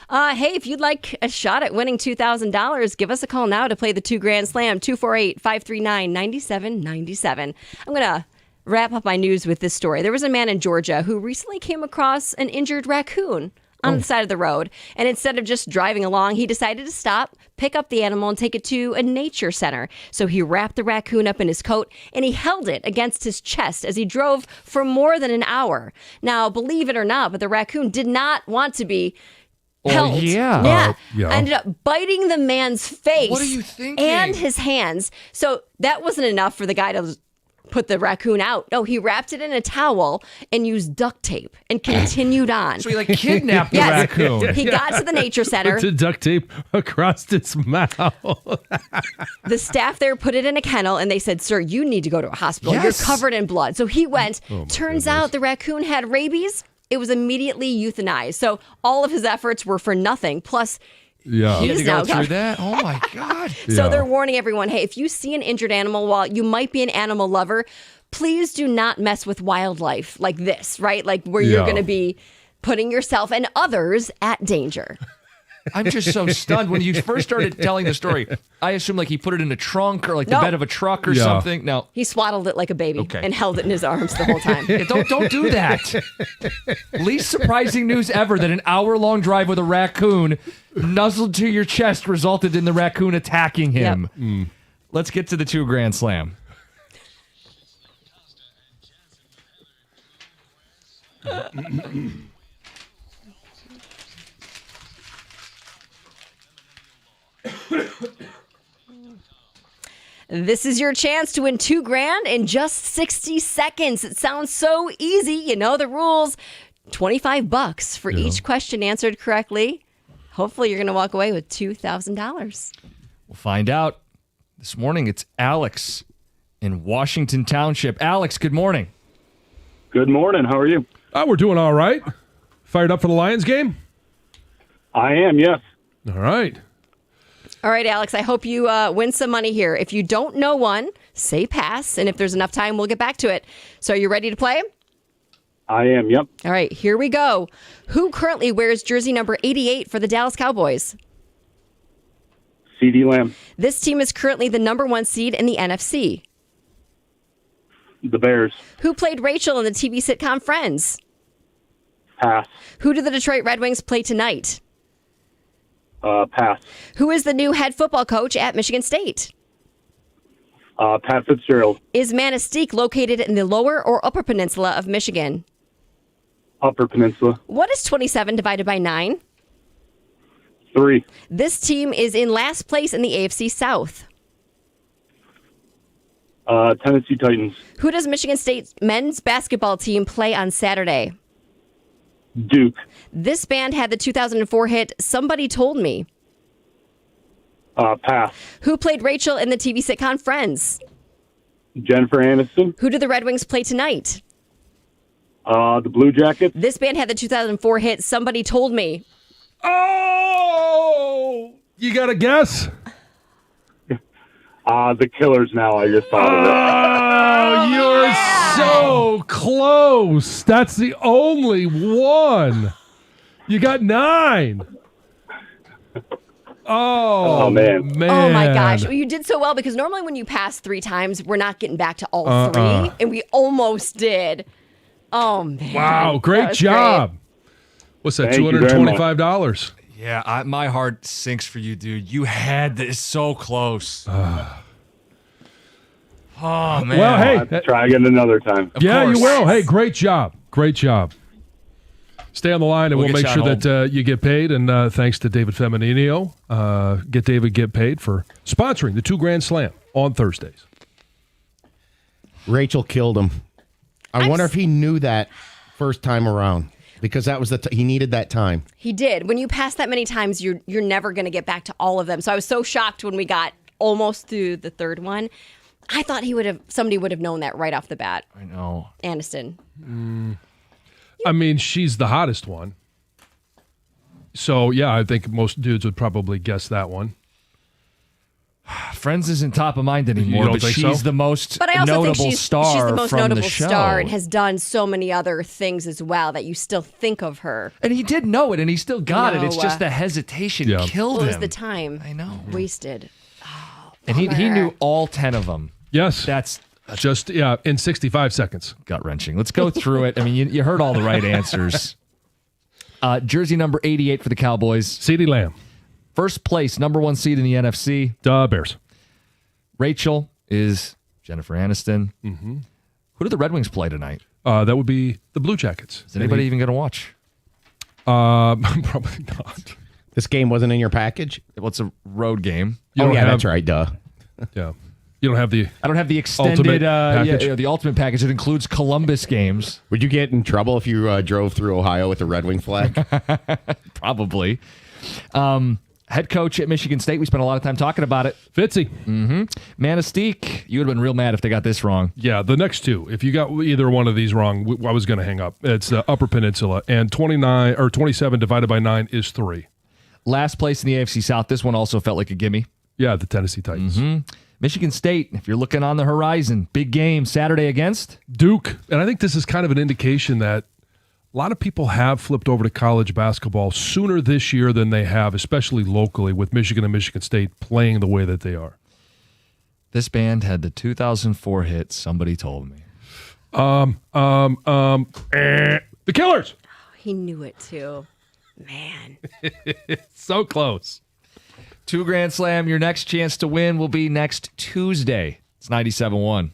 Hey, if you'd like a shot at winning $2,000, give us a call now to play the 2 Grand Slam, 248-539-9797. I'm going to wrap up my news with this story. There was a man in Georgia who recently came across an injured raccoon on the side of the road. And instead of just driving along, he decided to stop, pick up the animal, and take it to a nature center. So he wrapped the raccoon up in his coat and he held it against his chest as he drove for more than an hour. Now, believe it or not, but the raccoon did not want to be held. Yeah. Yeah. Ended up biting the man's face. What are you thinking? And his hands. So that wasn't enough for the guy to put the raccoon out. No, he wrapped it in a towel and used duct tape and continued on. So he kidnapped the Yes. raccoon. He got to the nature center. Put the duct tape across its mouth. The staff there put it in a kennel and they said, "Sir, you need to go to a hospital. Yes. You're covered in blood." So he went. Turns out the raccoon had rabies. It was immediately euthanized. So all of his efforts were for nothing. Plus, Yeah. He had to He's go now through got- that? Oh, my God. so Yeah. they're warning everyone, hey, if you see an injured animal, while you might be an animal lover, please do not mess with wildlife like this, right? Like where you're Yeah. going to be putting yourself and others at danger. I'm just so stunned. When you first started telling the story, I assumed he put it in a trunk or the No. bed of a truck or Yeah. something. No. He swaddled it like a baby Okay. and held it in his arms the whole time. Yeah, don't do that. Least surprising news ever that an hour-long drive with a raccoon nuzzled to your chest resulted in the raccoon attacking him. Let's get to the 2 Grand Slam. This is your chance to win $2,000 in just 60 seconds. It sounds so easy. You know the rules. $25 for each question answered correctly. Hopefully, you're going to walk away with $2,000. We'll find out. This morning, it's Alex in Washington Township. Alex, good morning. Good morning. How are you? We're doing all right. Fired up for the Lions game? I am, yes. All right. All right, Alex, I hope you win some money here. If you don't know one, say pass. And if there's enough time, we'll get back to it. So are you ready to play? I am, yep. All right, here we go. Who currently wears jersey number 88 for the Dallas Cowboys? CD Lamb, This team is currently the number 1 seed in the NFC. the Bears, Who played Rachel in the TV sitcom Friends? pass. Who do the Detroit Red Wings play tonight? Pass. Who is the new head football coach at Michigan State? Pat Fitzgerald, Is Manistee located in the lower or upper peninsula of Michigan? Upper Peninsula, What is 27 divided by 9? 3. This team is in last place in the AFC South. Tennessee Titans, Who does Michigan State's men's basketball team play on Saturday? Duke, This band had the 2004 hit Somebody Told Me. pass. Who played Rachel in the TV sitcom Friends? Jennifer Aniston, Who do the Red Wings play tonight? the Blue Jackets, This band had the 2004 hit Somebody Told Me. Oh! You got a guess? the Killers now. I just thought of Oh, you're so close. That's the only one. You got 9. Oh, man. Oh my gosh. Well, you did so well because normally when you pass 3 times, we're not getting back to all 3. And we almost did. Oh, man. Wow, That great was job. What's that, Thank you very much. $225? Yeah, my heart sinks for you, dude. You had this so close. Oh, man. Well, hey, it. Try again another time. yeah, course. you will. Hey, great job. Great job. Stay on the line, and We'll we'll get make you sure on that you get paid. And thanks to David Feminino, Get David Get Paid for sponsoring the 2 Grand Slam on Thursdays. Rachel killed him. I wonder if he knew that first time around, because that was he needed that time. He did. When you pass that many times, you're never going to get back to all of them. So I was so shocked when we got almost through the third one. I thought somebody would have known that right off the bat. I know. Aniston. I mean, she's the hottest one. So, yeah, I think most dudes would probably guess that one. Friends isn't top of mind anymore, don't but think she's so? the most But I also notable think she's star the most from notable the show. star and has done so many other things as well that you still think of her. And he did know it, and he still got it. It's No, just the hesitation Yeah. killed What was him. the time? I know. Wasted. And he Bummer. knew all 10 of them. Yes. That's Just, in 65 seconds. gut-wrenching. Let's go through it. I mean, you heard all the right answers. Jersey number 88 for the Cowboys. CeeDee Lamb. First place, number 1 seed in the NFC. Bears. Rachel is Jennifer Aniston. Mm-hmm. Who do the Red Wings play tonight? That would be the Blue Jackets. Is anybody even going to watch? Probably not. This game wasn't in your package? Well, it's a road game. You Oh, don't yeah, have- that's right. Duh. Yeah. You don't have the... I don't have the extended Ultimate package? the ultimate package. It includes Columbus games. Would you get in trouble if you drove through Ohio with a Red Wing flag? Probably. Head coach at Michigan State. We spent a lot of time talking about it. Fitzy. Manistee. You would have been real mad if they got this wrong. Yeah, the next two. If you got either one of these wrong, I was going to hang up. It's Upper Peninsula, and 29 or 27 divided by 9 is 3. Last place in the AFC South. This one also felt like a gimme. Yeah, the Tennessee Titans. Michigan State, if you're looking on the horizon, big game Saturday against Duke. And I think this is kind of an indication that a lot of people have flipped over to college basketball sooner this year than they have, especially locally, with Michigan and Michigan State playing the way that they are. This band had the 2004 hit, Somebody Told Me. The Killers. He knew it too. Man. So close. 2 Grand Slam. Your next chance to win will be next Tuesday. It's 97-1.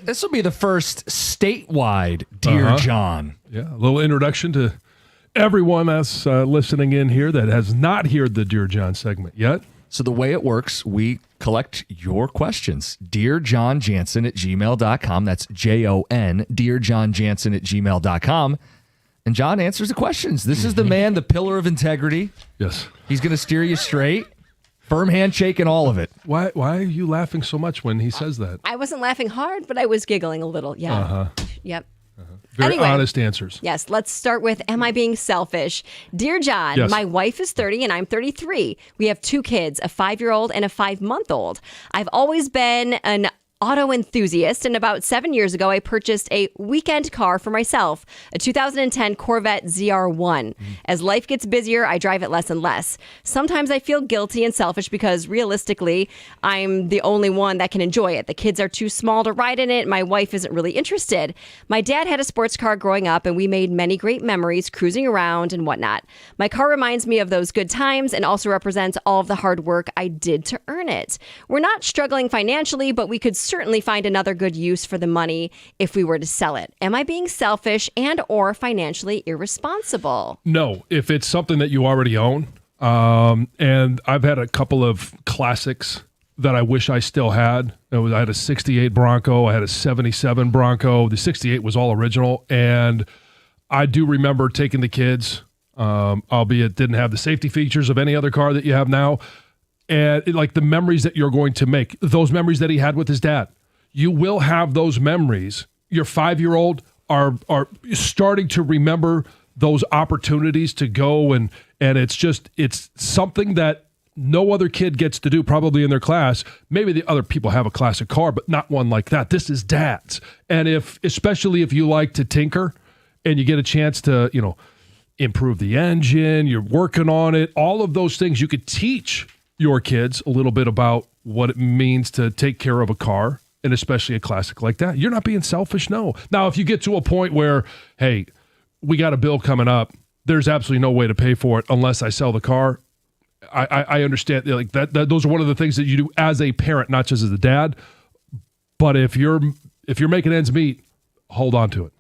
This will be the first statewide Dear John. Yeah, a little introduction to everyone that's listening in here that has not heard the Dear John segment yet. So the way it works, we collect your questions. DearJohnJansen@gmail.com. That's Jon, DearJohnJansen@gmail.com. And John answers the questions. This is the man, the pillar of integrity. Yes. He's going to steer you straight. Firm handshake and all of it. Why are you laughing so much when he says that? I wasn't laughing hard, but I was giggling a little. Yeah. Yep. Very Anyway. honest answers. Yes, let's start with Am I Being Selfish? Dear John, Yes. my wife is 30 and I'm 33. We have 2 kids, a 5-year-old and a 5-month-old. I've always been an auto enthusiast, and about 7 years ago, I purchased a weekend car for myself, a 2010 Corvette ZR1. As life gets busier, I drive it less and less. Sometimes I feel guilty and selfish because realistically, I'm the only one that can enjoy it. The kids are too small to ride in it. My wife isn't really interested. My dad had a sports car growing up, and we made many great memories cruising around and whatnot. My car reminds me of those good times and also represents all of the hard work I did to earn it. We're not struggling financially, but we could certainly find another good use for the money if we were to sell it. Am I being selfish and or financially irresponsible? No, if it's something that you already own, and I've had a couple of classics that I wish I still had. I had a 68 Bronco. I had a 77 Bronco. The 68 was all original. And I do remember taking the kids, albeit didn't have the safety features of any other car that you have now. And like the memories that you're going to make, those memories that he had with his dad, you will have those memories. Your 5-year-old are starting to remember those opportunities to go, and it's something that no other kid gets to do probably in their class. Maybe the other people have a classic car, but not one like that. This is dad's. And especially if you like to tinker and you get a chance to, improve the engine, you're working on it, all of those things, you could teach your kids a little bit about what it means to take care of a car, and especially a classic like that. You're not being selfish, no. Now, if you get to a point where, hey, we got a bill coming up, there's absolutely no way to pay for it unless I sell the car. I understand, like that those are one of the things that you do as a parent, not just as a dad. But if you're making ends meet, hold on to it.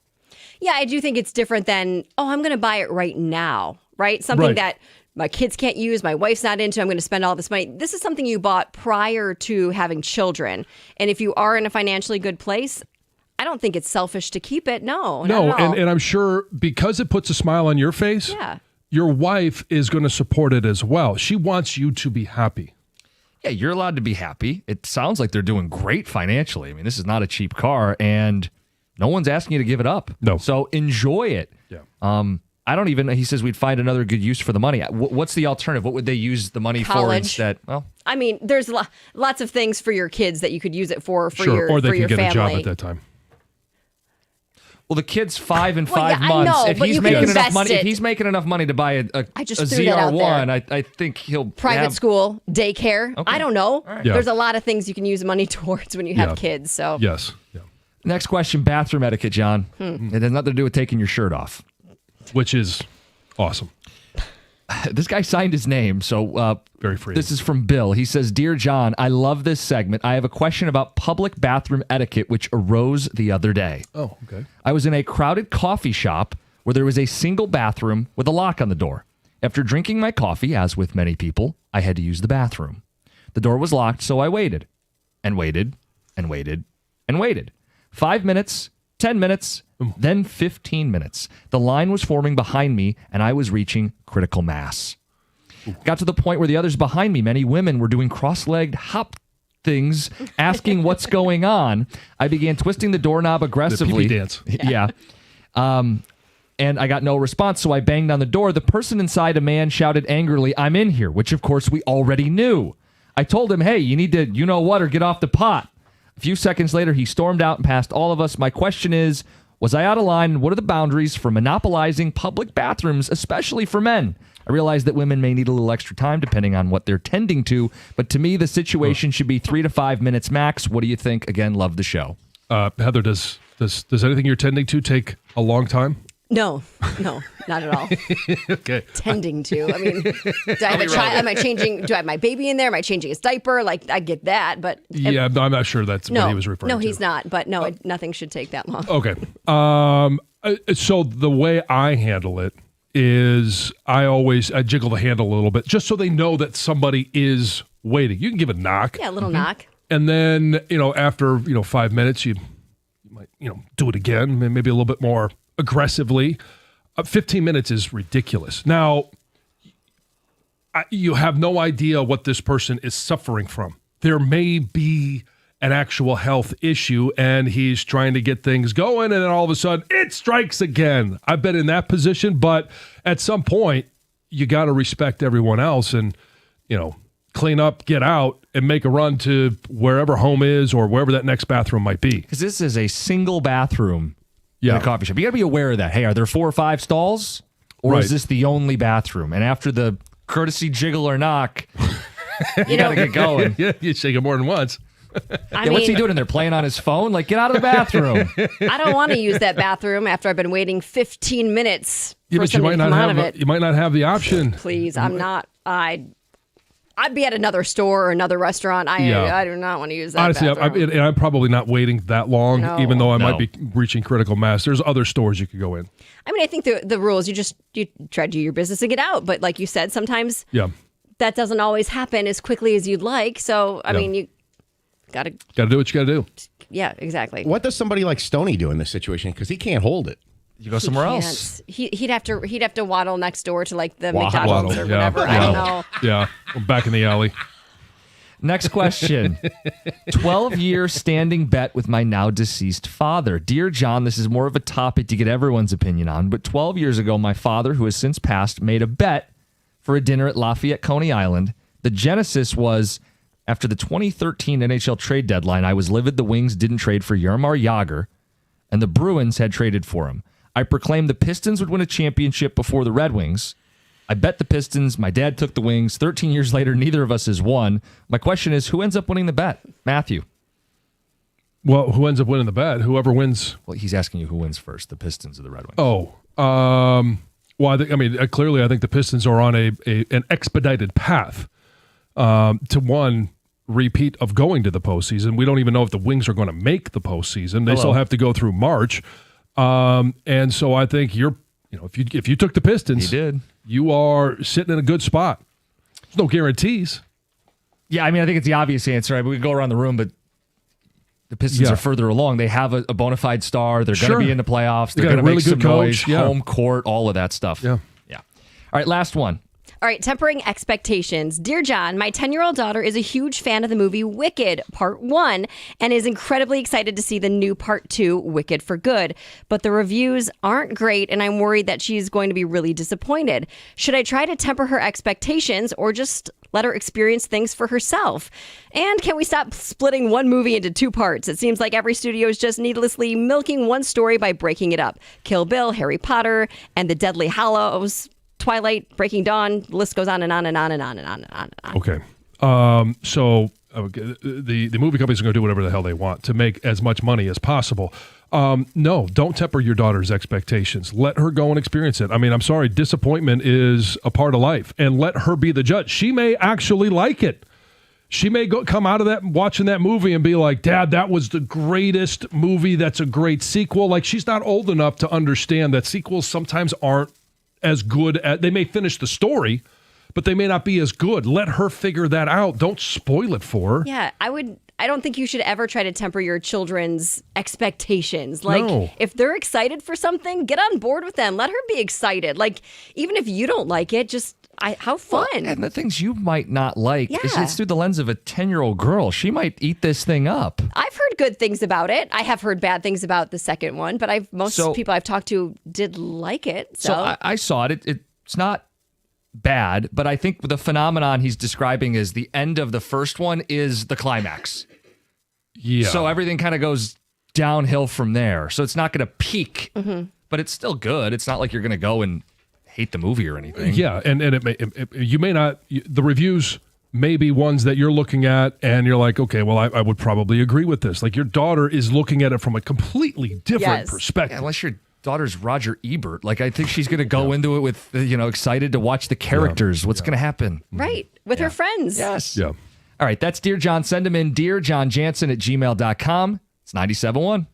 Yeah, I do think it's different than, I'm going to buy it right now, right? Something Right. that my kids can't use, my wife's not into, I'm going to spend all this money. This is something you bought prior to having children. And if you are in a financially good place, I don't think it's selfish to keep it. No, No, not at all. and I'm sure because it puts a smile on your face, Yeah. your wife is going to support it as well. She wants you to be happy. Yeah, you're allowed to be happy. It sounds like they're doing great financially. I mean, this is not a cheap car, and no one's asking you to give it up. No. So enjoy it. Yeah. He says we'd find another good use for the money. What's the alternative? What would they use the money for College. instead? Well, I mean, there's lots of things for your kids that you could use it for Sure, your or they for can your get family. a job at that time. the kid's 5 and Well, 5 yeah, I months. know, If but he's you can making enough invest money, it. if he's making enough money to buy a I just a threw that out ZR1, there. I think he'll Private have, school, daycare. Okay. I don't know. Yeah. There's a lot of things you can use money towards when you have Yeah. kids. So Yes. Yeah. Next question: bathroom etiquette, John. Hmm. It has nothing to do with taking your shirt off. Which is awesome. This guy signed his name, so Very free. this is from Bill. He says, "Dear John, I love this segment. I have a question about public bathroom etiquette, which arose the other day. Oh, okay. I was in a crowded coffee shop where there was a single bathroom with a lock on the door. After drinking my coffee, as with many people, I had to use the bathroom. The door was locked, so I waited and waited and waited and waited. 5 minutes, 10 minutes, then 15 minutes. The line was forming behind me, and I was reaching critical mass. Got to the point where the others behind me, many women, were doing cross-legged hop things, asking what's going on. I began twisting the doorknob aggressively. The pee-pee dance. Yeah. And I got no response, so I banged on the door. The person inside, a man, shouted angrily, "I'm in here," which, of course, we already knew. I told him, "Hey, you need to, you know what, or get off the pot." A few seconds later, he stormed out and passed all of us. My question is, was I out of line, and what are the boundaries for monopolizing public bathrooms, especially for men? I realize that women may need a little extra time depending on what they're tending to, but to me, the situation should be 3 to 5 minutes max. What do you think? Again, love the show. Heather, does anything you're tending to take a long time? No, not at all. Okay. Tending to. I mean, do I have a child? Am I changing? Do I have my baby in there? Am I changing his diaper? Like, I get that, but Yeah, no, I'm not sure that's no, what he was referring to. no, he's not. But no, nothing should take that long. Okay. So the way I handle it is I jiggle the handle a little bit just so they know that somebody is waiting. You can give a knock. Yeah, a little knock. And then, after, 5 minutes, you might, do it again, maybe a little bit more aggressively. 15 minutes is ridiculous. Now, you have no idea what this person is suffering from. There may be an actual health issue and he's trying to get things going and then all of a sudden it strikes again. I've been in that position, but at some point you got to respect everyone else and, clean up, get out, and make a run to wherever home is or wherever that next bathroom might be. Because this is a single bathroom in a coffee shop. You got to be aware of that. Hey, are there 4 or 5 stalls? Or Right. is this the only bathroom? And after the courtesy jiggle or knock, you got to get going. Yeah, you shake it more than once. I What's he mean, doing in there? Playing on his phone? Like, get out of the bathroom. I don't want to use that bathroom after I've been waiting 15 minutes Yeah, for but you something might to not come out of have it. you might not have the option. Please, I'm not. I'd be at another store or another restaurant. Yeah. I do not want to use that Honestly, bathroom. I'm probably not waiting that long, No. even though I No. might be reaching critical mass. There's other stores you could go in. I mean, I think the rules, you try to do your business and get out. But like you said, sometimes Yeah, that doesn't always happen as quickly as you'd like. So, I Yeah. mean, you got to, got to do what you got to do. yeah, exactly. What does somebody like Stoney do in this situation? Because he can't hold it. You go somewhere else. He'd have to waddle next door to like the Waddle. McDonald's or Yeah. whatever. I don't know. Yeah, I'm back in the alley. Next question. 12-year standing bet with my now deceased father. Dear John, this is more of a topic to get everyone's opinion on, but 12 years ago, my father, who has since passed, made a bet for a dinner at Lafayette, Coney Island. The genesis was after the 2013 NHL trade deadline, I was livid the Wings didn't trade for Jaromir Jagr, and the Bruins had traded for him. I proclaimed the Pistons would win a championship before the Red Wings. I bet the Pistons. My dad took the Wings. 13 years later, neither of us has won. My question is, who ends up winning the bet? Matthew. Well, who ends up winning the bet? Whoever wins. Well, he's asking you who wins first, the Pistons or the Red Wings. Oh, well, clearly, I think the Pistons are on an expedited path to one repeat of going to the postseason. We don't even know if the Wings are going to make the postseason. They still have to go through March, and so I think if you took the Pistons, He did. you are sitting in a good spot. There's no guarantees. Yeah, I mean, I think it's the obvious answer. We could go around the room, but the Pistons Yeah. are further along. They have a bona fide star. They're going Sure. to be in the playoffs. They They're got going a to really make some good coach. noise. Yeah. Home court, all of that stuff. Yeah. Yeah. All right, last one. All right, tempering expectations. Dear John, my 10-year-old daughter is a huge fan of the movie Wicked Part 1 and is incredibly excited to see the new Part 2, Wicked for Good. But the reviews aren't great, and I'm worried that she's going to be really disappointed. Should I try to temper her expectations or just let her experience things for herself? And can we stop splitting one movie into 2 parts? It seems like every studio is just needlessly milking one story by breaking it up. Kill Bill, Harry Potter, and The Deathly Hallows, Twilight, Breaking Dawn, the list goes on and on and on and on and on and on and on. Okay. So the movie companies are going to do whatever the hell they want to make as much money as possible. No, don't temper your daughter's expectations. Let her go and experience it. I mean, I'm sorry, disappointment is a part of life, and let her be the judge. She may actually like it. She may come out of that watching that movie and be like, Dad, that was the greatest movie. That's a great sequel. Like, she's not old enough to understand that sequels sometimes aren't as good as they may finish the story, but they may not be as good. Let her figure that out. Don't spoil it for her. Yeah, I don't think you should ever try to temper your children's expectations. Like, No. if they're excited for something, get on board with them. Let her be excited. Like, even if you don't like it, just how fun. And the things you might not like, Yeah. it's through the lens of a 10-year-old girl. She might eat this thing up. I've heard good things about it. I have heard bad things about the second one, but most So- people I've talked to did like it. So I saw it. It's not bad, but I think the phenomenon he's describing is the end of the first one is the climax. Yeah. So everything kind of goes downhill from there. So it's not going to peak, but it's still good. It's not like you're going to go and hate the movie or anything. Yeah, and you may not. The reviews may be ones that you're looking at, and you're like, okay, well, I would probably agree with this. Like, your daughter is looking at it from a completely different Yes. perspective. Unless you're daughter's Roger Ebert. Like, I think she's going to go into it with, excited to watch the characters. What's going to happen? Right. With her friends. Yes. Yeah. All right. That's Dear John. Send them in. DearJohnJansen@gmail.com. It's 97.1.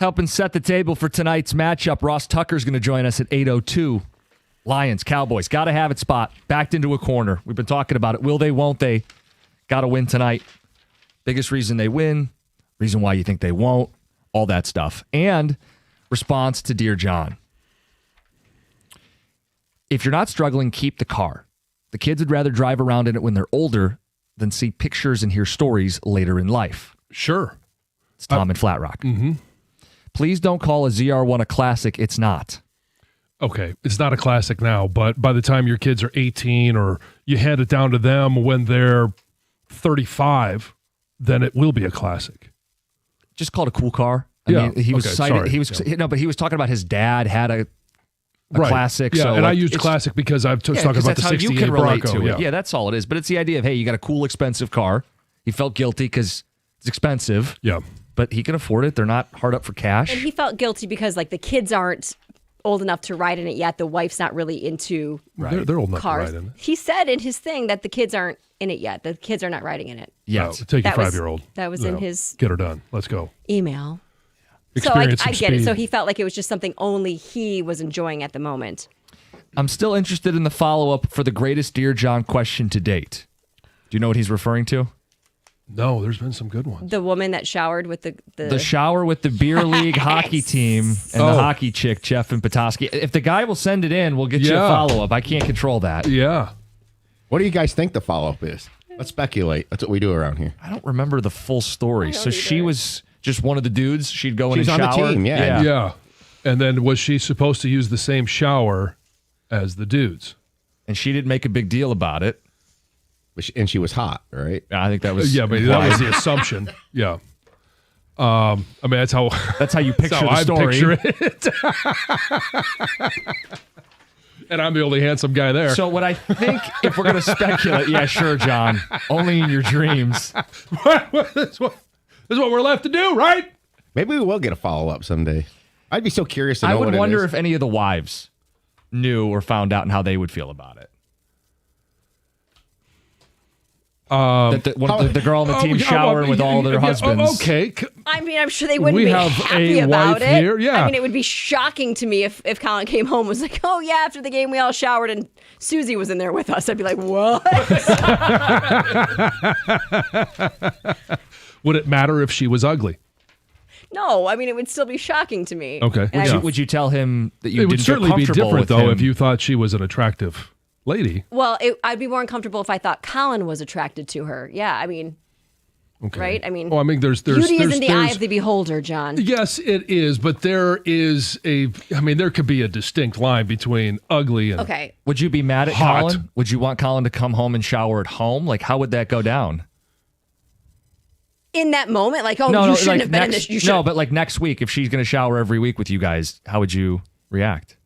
Helping set the table for tonight's matchup, Ross Tucker's going to join us at 8:02. Lions, Cowboys, got to have it spot. Backed into a corner. We've been talking about it. Will they, won't they? Got to win tonight. Biggest reason they win, reason why you think they won't, all that stuff. And response to Dear John. If you're not struggling, keep the car. The kids would rather drive around in it when they're older than see pictures and hear stories later in life. Sure. It's Tom in Flat Rock. Mm-hmm. Please don't call a ZR1 a classic. It's not. Okay, it's not a classic now, but by the time your kids are 18 or you hand it down to them when they're 35, then it will be a classic. Just called a cool car. I mean, he was but he was talking about his dad had a classic. Yeah, so and I used classic because I was talking about that's the how 68 you can relate Bronco. to it. Yeah, that's all it is. But it's the idea of, hey, you got a cool, expensive car. He felt guilty because it's expensive. Yeah. But he can afford it. They're not hard up for cash. And he felt guilty because like the kids aren't old enough to ride in it yet. The wife's not really into They're old enough cars. to ride in it. He said in his thing that the kids aren't in it yet. The kids are not riding in it. Yes. No, take your That was- 5-year-old. that was in his Get her done. Let's go. email. So Experience I some get it. speed. So he felt like it was just something only he was enjoying at the moment. I'm still interested in the follow-up for the greatest Dear John question to date. Do you know what he's referring to? No, there's been some good ones. The woman that showered with The shower with the beer league hockey team and the hockey chick, Jeff and Petoskey. If the guy will send it in, we'll get you a follow-up. I can't control that. Yeah. What do you guys think the follow-up is? Let's speculate. That's what we do around here. I don't remember the full story. So she was just one of the dudes. She'd go in She's and on the shower. team, yeah. Yeah. And then was she supposed to use the same shower as the dudes? And she didn't make a big deal about it. And she was hot, right? I think that was Yeah, but that was the assumption. Yeah. I mean, that's how you picture how the I story. picture it. And I'm the only handsome guy there. So what I think, if we're going to speculate, yeah, sure, John. Only in your dreams. This is what we're left to do, right? Maybe we will get a follow-up someday. I'd be so curious to know I would what wonder it is. if any of the wives knew or found out and how they would feel about it. That the girl on the team showering with all their husbands. Okay. I mean, I'm sure they wouldn't We be have happy a about wife it. here, yeah. I mean, it would be shocking to me if Colin came home and was like, oh, yeah, after the game we all showered and Susie was in there with us. I'd be like, what? Would it matter if she was ugly? No, I mean, it would still be shocking to me. Okay. And I Would you tell him that you It would didn't feel certainly be comfortable different, with though, him? if you thought she was an attractive lady. Well, I'd be more uncomfortable if I thought Colin was attracted to her. Yeah, I mean, Okay. right? I mean, Oh, I mean, there's beauty is in the eye there's- of the beholder, John. Yes, it is, but there could be a distinct line between ugly and Okay. Would you be mad at Hot. Colin? Would you want Colin to come home and shower at home? Like, how would that go down? In that moment, like, oh, you shouldn't have been in this. You should. No, but like next week, if she's going to shower every week with you guys, how would you react?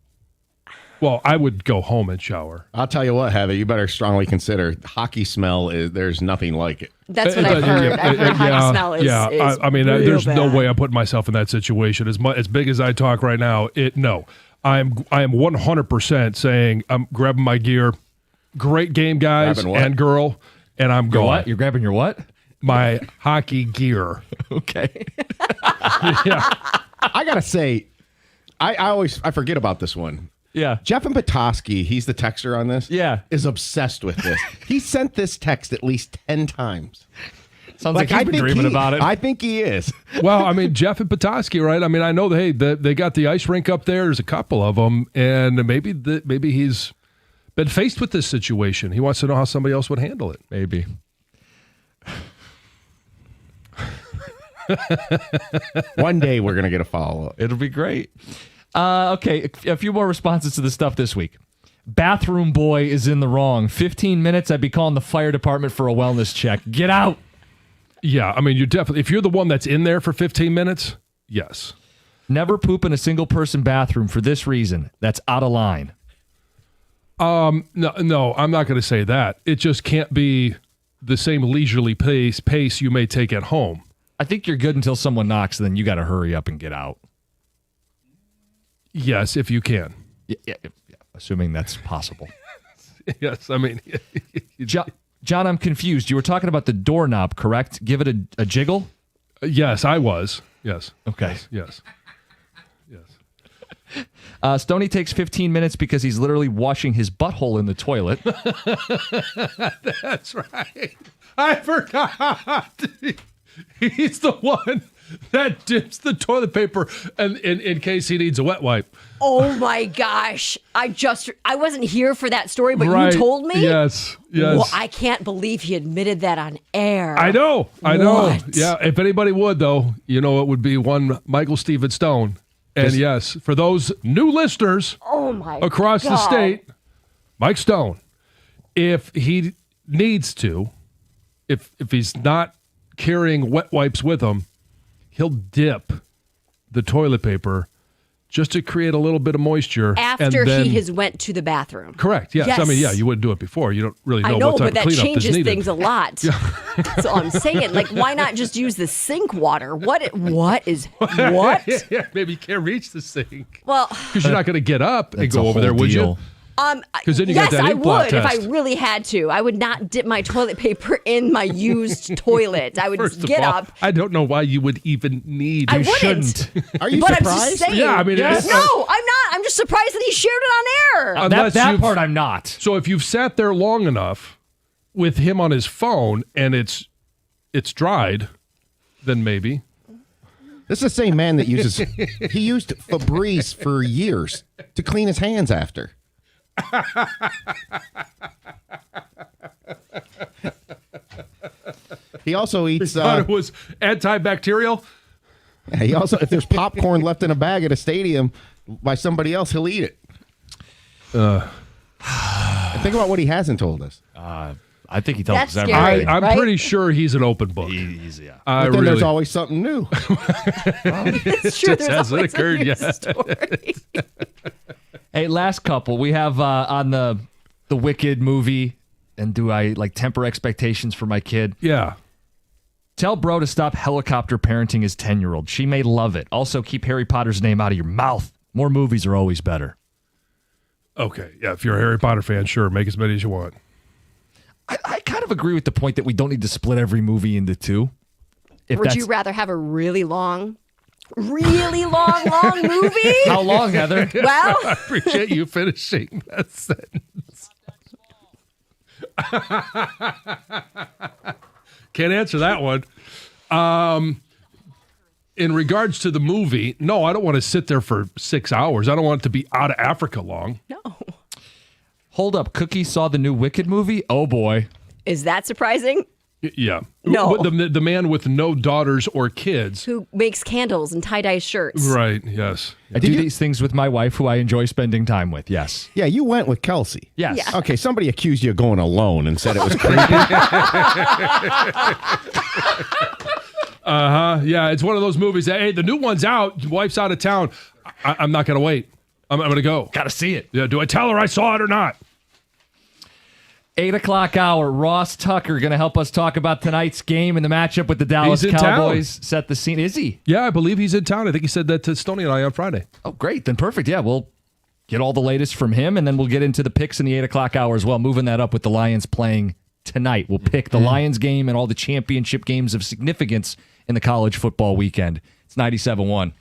Well, I would go home and shower. I'll tell you what, Heather, you better strongly consider hockey smell. There's nothing like it. That's what I've heard. I've heard hockey smell is. Yeah, is I mean, real there's no bad. way I'm putting myself in that situation. As big as I talk right now, I am 100% saying I'm grabbing my gear. Great game, guys Grabbing what? and girl, and I'm Your going. what? You're grabbing your what? My hockey gear. Okay. Yeah. I gotta say, I forget about this one. Yeah. Jeff and Petoskey, he's the texter on this. Yeah. is obsessed with this. He sent this text at least 10 times. Sounds like he's been dreaming about it. I think he is. Well, I mean, Jeff and Petoskey, right? I mean, I know they got the ice rink up there. There's a couple of them, and maybe he's been faced with this situation. He wants to know how somebody else would handle it. Maybe. One day we're gonna get a follow-up. It'll be great. Okay, a few more responses to the stuff this week. Bathroom boy is in the wrong. 15 minutes, I'd be calling the fire department for a wellness check. Get out. Yeah, I mean, if you're the one that's in there for 15 minutes, yes. Never poop in a single person bathroom for this reason. That's out of line. No, I'm not going to say that. It just can't be the same leisurely pace you may take at home. I think you're good until someone knocks, then you got to hurry up and get out. Yes, if you can. Yeah, assuming that's possible. Yes, I mean, John, I'm confused. You were talking about the doorknob, correct? Give it a jiggle? yes, I was. Yes. Okay. Yes. Yes. Stoney takes 15 minutes because he's literally washing his butthole in the toilet. That's right. I forgot. He's the one that dips the toilet paper and in case he needs a wet wipe. Oh my gosh. I wasn't here for that story, but Right. you told me? Yes. Well, I can't believe he admitted that on air. I know. What? Yeah, if anybody would, though, it would be one Michael Steven Stone. And yes, for those new listeners Oh my across the God. state, Mike Stone, if he needs to, if he's not carrying wet wipes with him, he'll dip the toilet paper just to create a little bit of moisture. After and then, he has went to the bathroom. Correct. Yes. Yes. I mean, yeah, you wouldn't do it before. You don't really know, I know, what type but of that cleanup is changes needed. things a lot. That's all I'm saying. Like, why not just use the sink water? What is what? Yeah, maybe you can't reach the sink. Well, Because you're not going to get up and That's go a over there, whole would deal. you? 'Cause then you got yes, that I ink would blot if I test. really had to. I would not dip my toilet paper in my used toilet. I would First get of all, up. I don't know why you would even need. I wouldn't. Are you But I'm surprised? just saying. Yeah, I mean, no, I'm not. I'm just surprised that he shared it on air. Unless that you've- part I'm not. So if you've sat there long enough with him on his phone and it's dried, then maybe. This is the same man that uses. He used Febreze for years to clean his hands after. He also eats. Thought it was antibacterial. He also, if there's popcorn left in a bag at a stadium by somebody else, he'll eat it. Think about what he hasn't told us. I think he tells That's us scary. everything. I'm Right? pretty sure he's an open book. He's, yeah. I But then there's really always something new. It's true. just There's hasn't always a occurred new yet. story. Hey, last couple. We have on the Wicked movie, and do I temper expectations for my kid? yeah. Tell bro to stop helicopter parenting his 10-year-old. She may love it. Also, keep Harry Potter's name out of your mouth. More movies are always better. Okay. Yeah. If you're a Harry Potter fan, sure, make as many as you want. I kind of agree with the point that we don't need to split every movie into two. If Would that's you rather have a really long movie? how long, Heather? Well, I appreciate you finishing that sentence. Can't answer that one. In regards to the movie, no, I don't want to sit there for 6 hours. I don't want it to be out of Africa long. no. Hold up. Cookie saw the new Wicked movie? Oh, boy. Is that surprising? Yeah. No. The man with no daughters or kids. Who makes candles and tie-dye shirts? Right. Yes. I do these things with my wife, who I enjoy spending time with. Yes. Yeah, you went with Kelsey. Yes. Yeah. Okay, somebody accused you of going alone and said it was creepy. Yeah. It's one of those movies that, hey, the new one's out. Wife's out of town. I'm not going to wait. I'm going to go. Got to see it. Yeah. Do I tell her I saw it or not? 8 o'clock hour. Ross Tucker going to help us talk about tonight's game and the matchup with the Dallas He's in Cowboys. Set the scene. Is he? Yeah, I believe he's in town. I think he said that to Stoney and I on Friday. Oh, great. Then perfect. Yeah, we'll get all the latest from him, and then we'll get into the picks in the 8 o'clock hour as well, moving that up with the Lions playing tonight. We'll pick the Lions game and all the championship games of significance in the college football weekend. It's 97-1.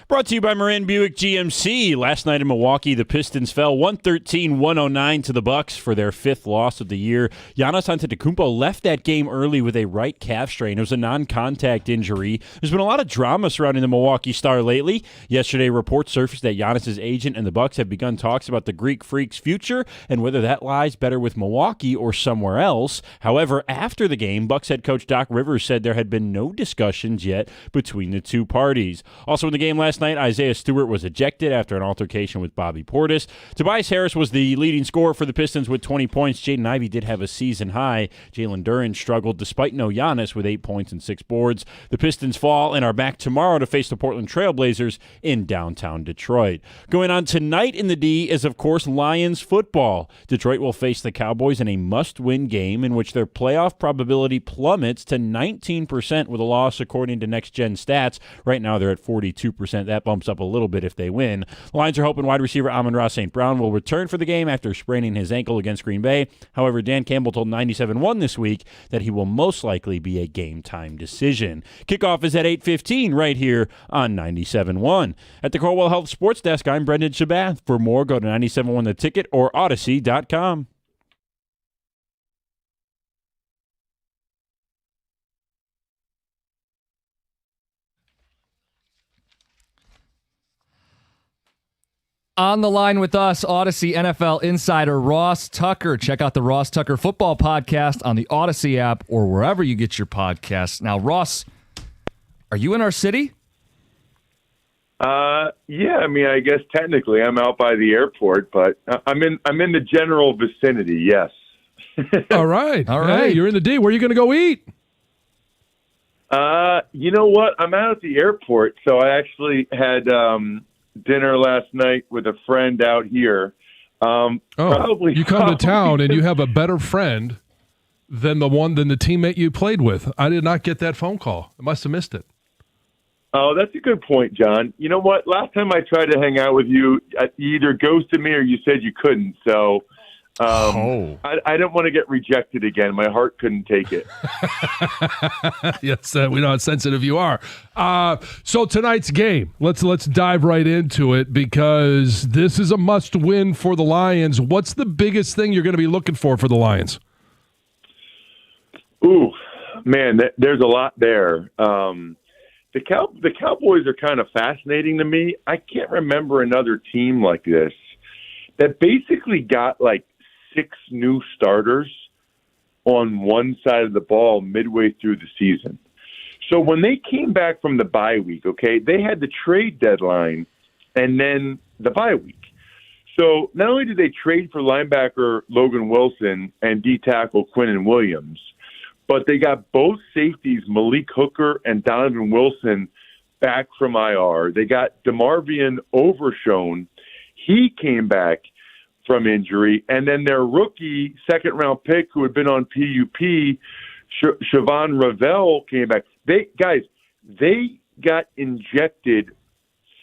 Brought to you by Moran Buick GMC. Last night in Milwaukee, the Pistons fell 113-109 to the Bucks for their fifth loss of the year. Giannis Antetokounmpo left that game early with a right calf strain. It was a non-contact injury. There's been a lot of drama surrounding the Milwaukee Star lately. Yesterday, reports surfaced that Giannis's agent and the Bucks have begun talks about the Greek Freak's future and whether that lies better with Milwaukee or somewhere else. However, after the game, Bucks head coach Doc Rivers said there had been no discussions yet between the two parties. Also in the game last last night, Isaiah Stewart was ejected after an altercation with Bobby Portis. Tobias Harris was the leading scorer for the Pistons with 20 points. Jaden Ivey did have a season high. Jalen Duren struggled despite no Giannis with 8 points and 6 boards. The Pistons fall and are back tomorrow to face the Portland Trailblazers in downtown Detroit. Going on tonight in the D is, of course, Lions football. Detroit will face the Cowboys in a must-win game in which their playoff probability plummets to 19% with a loss, according to Next Gen Stats. Right now, they're at 42%. That bumps up a little bit if they win. The Lions are hoping wide receiver Amon-Ra St. Brown will return for the game after spraining his ankle against Green Bay. However, Dan Campbell told 97.1 this week that he will most likely be a game-time decision. Kickoff is at 8:15 right here on 97.1. At the Colwell Health Sports Desk, I'm Brendan Shabath. For more, go to 97.1 The Ticket or Odyssey.com. On the line with us, Odyssey NFL insider Ross Tucker. Check out the Ross Tucker Football Podcast on the Odyssey app or wherever you get your podcasts. Now, Ross, are you in our city? Yeah, I mean, I guess technically I'm out by the airport, but I'm in the general vicinity, yes. All right. All right. Hey, you're in the D. Where are you going to go eat? You know what? I'm out at the airport, so I actually had dinner last night with a friend out here. Probably you come to town and you have a better friend than the teammate you played with. I did not get that phone call. I must have missed it. Oh, that's a good point, John. You know what? Last time I tried to hang out with you, you either ghosted me or you said you couldn't. So I didn't want to get rejected again. My heart couldn't take it. Yes, we know how sensitive you are. So tonight's game, let's dive right into it because this is a must-win for the Lions. What's the biggest thing you're going to be looking for the Lions? Ooh, man, there's a lot there. The Cowboys are kind of fascinating to me. I can't remember another team like this that basically got like 6 new starters on one side of the ball midway through the season. So when they came back from the bye week, okay, they had the trade deadline and then the bye week. So not only did they trade for linebacker Logan Wilson and D-tackle Quinnen Williams, but they got both safeties, Malik Hooker and Donovan Wilson, back from IR. They got DeMarvion Overshown. He came back from injury. And then their rookie second-round pick who had been on PUP, Siobhan Ravel, came back. They got injected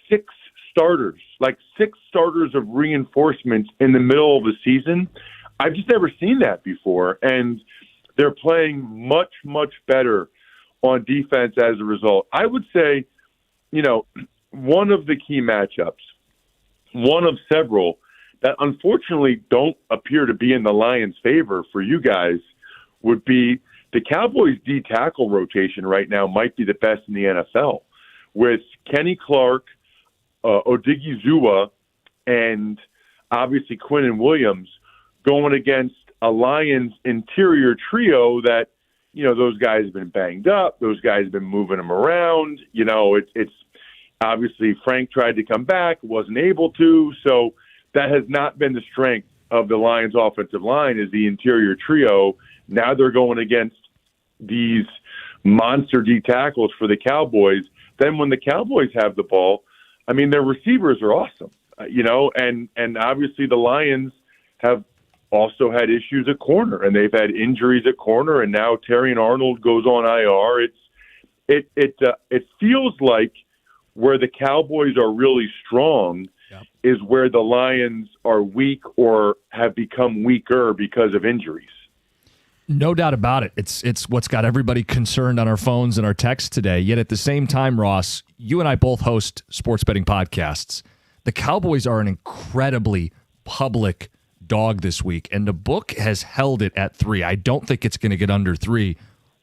6 starters, like 6 starters of reinforcements in the middle of the season. I've just never seen that before. And they're playing much, much better on defense as a result. I would say, one of the key matchups, one of several that unfortunately don't appear to be in the Lions' favor for you guys would be the Cowboys' D-tackle rotation right now might be the best in the NFL with Kenny Clark, Odighizuwa, and obviously Quinnen Williams going against a Lions interior trio that, those guys have been banged up. Those guys have been moving them around. It's obviously Frank tried to come back, wasn't able to. So that has not been the strength of the Lions offensive line is the interior trio. Now they're going against these monster D tackles for the Cowboys. Then when the Cowboys have the ball, I mean, their receivers are awesome, and obviously the Lions have also had issues at corner, and they've had injuries at corner, and now Terrion Arnold goes on IR. It feels like where the Cowboys are really strong is where the Lions are weak or have become weaker because of injuries. No doubt about it. It's what's got everybody concerned on our phones and our texts today. Yet at the same time, Ross, you and I both host sports betting podcasts. The Cowboys are an incredibly public dog this week, and the book has held it at 3. I don't think it's going to get under 3.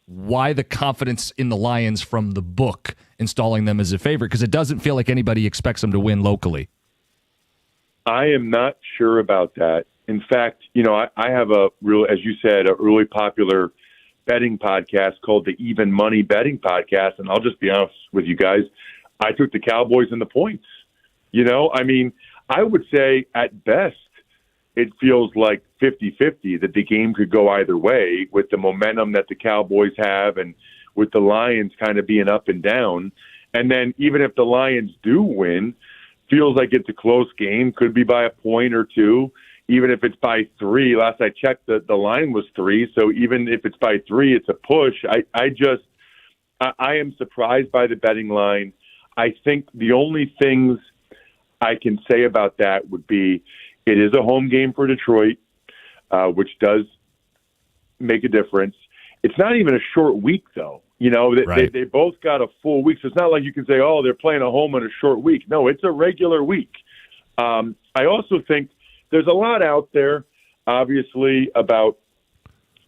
Why the confidence in the Lions from the book installing them as a favorite? Because it doesn't feel like anybody expects them to win locally. I am not sure about that. In fact, I have a real, as you said, a really popular betting podcast called the Even Money Betting Podcast, and I'll just be honest with you guys, I took the Cowboys in the points. I mean, I would say at best it feels like 50-50 that the game could go either way with the momentum that the Cowboys have and with the Lions kind of being up and down. And then even if the Lions do win, feels like it's a close game, could be by a point or two. Even if it's by 3, last I checked, the line was 3. So even if it's by 3, it's a push. I am surprised by the betting line. I think the only things I can say about that would be it is a home game for Detroit, which does make a difference. It's not even a short week, though. They both got a full week. So it's not like you can say, oh, they're playing at home in a short week. No, it's a regular week. I also think there's a lot out there, obviously, about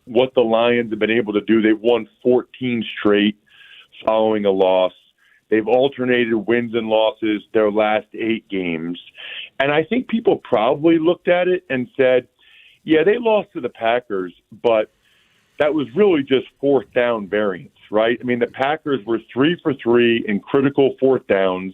what the Lions have been able to do. They've won 14 straight following a loss. They've alternated wins and losses their last 8 games. And I think people probably looked at it and said, yeah, they lost to the Packers, but that was really just fourth down variance, right? I mean, the Packers were 3 for 3 in critical fourth downs.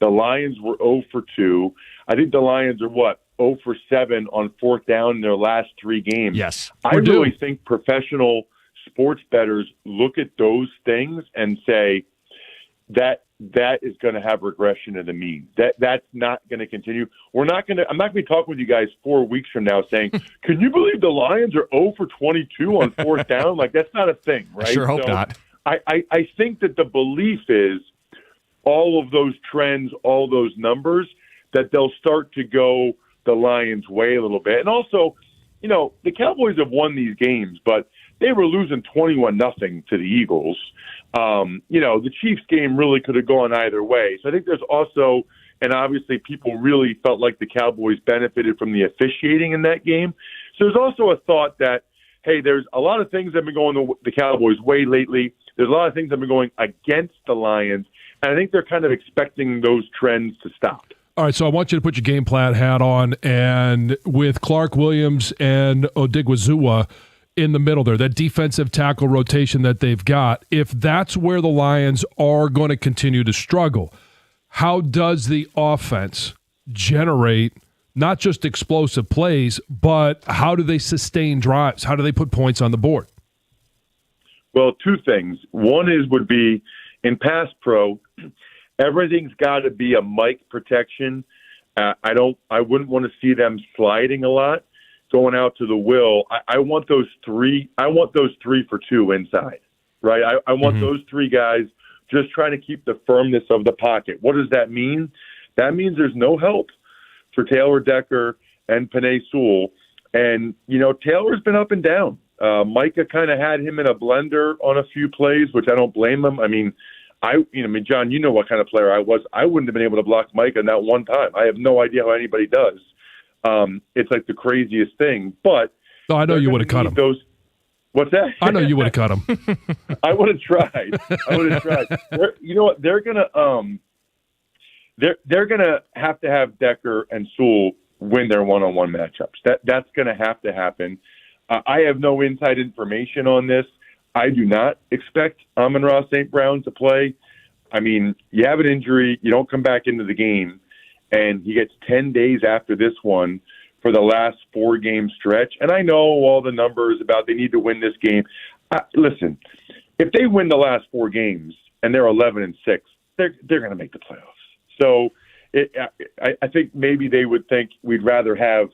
The Lions were 0 for 2. I think the Lions are 0 for 7 on fourth down in their last 3 games. Yes. I really think professional sports bettors look at those things and say that is going to have regression to the mean. That's not going to continue. I'm not going to be talking with you guys 4 weeks from now saying, can you believe the Lions are 0 for 22 on fourth down? Like, that's not a thing, right? I sure hope not. I think that the belief is all of those trends, all those numbers, that they'll start to go the Lions' way a little bit. And also, the Cowboys have won these games, but they were losing 21-0 to the Eagles. The Chiefs game really could have gone either way. So I think there's also, and obviously people really felt like the Cowboys benefited from the officiating in that game. So there's also a thought that, hey, there's a lot of things that have been going the Cowboys' way lately. There's a lot of things that have been going against the Lions. And I think they're kind of expecting those trends to stop. All right, so I want you to put your game plan hat on, and with Clark Williams and Odigwuzuwa in the middle there, that defensive tackle rotation that they've got, if that's where the Lions are going to continue to struggle, how does the offense generate not just explosive plays, but how do they sustain drives? How do they put points on the board? Well, 2 things. One would be in pass pro, everything's got to be a mic protection. I wouldn't want to see them sliding a lot, going out to the will. I want those 3. I want those 3 for 2 inside, right? I want those 3 guys just trying to keep the firmness of the pocket. What does that mean? That means there's no help for Taylor Decker and Penei Sewell. And, Taylor's been up and down. Micah kind of had him in a blender on a few plays, which I don't blame him. I mean, John, you know what kind of player I was. I wouldn't have been able to block Micah not one time. I have no idea how anybody does. It's like the craziest thing. But I know you would have cut him. What's that? I know you would have cut him. I would have tried. You know what? They're gonna have to have Decker and Sewell win their one-on-one matchups. That's gonna have to happen. I have no inside information on this. I do not expect Amon-Ra St. Brown to play. I mean, you have an injury, you don't come back into the game, and he gets 10 days after this one for the last 4-game stretch. And I know all the numbers about they need to win this game. Listen, if they win the last 4 games and they're 11-6, they're going to make the playoffs. So I think maybe they would think we'd rather have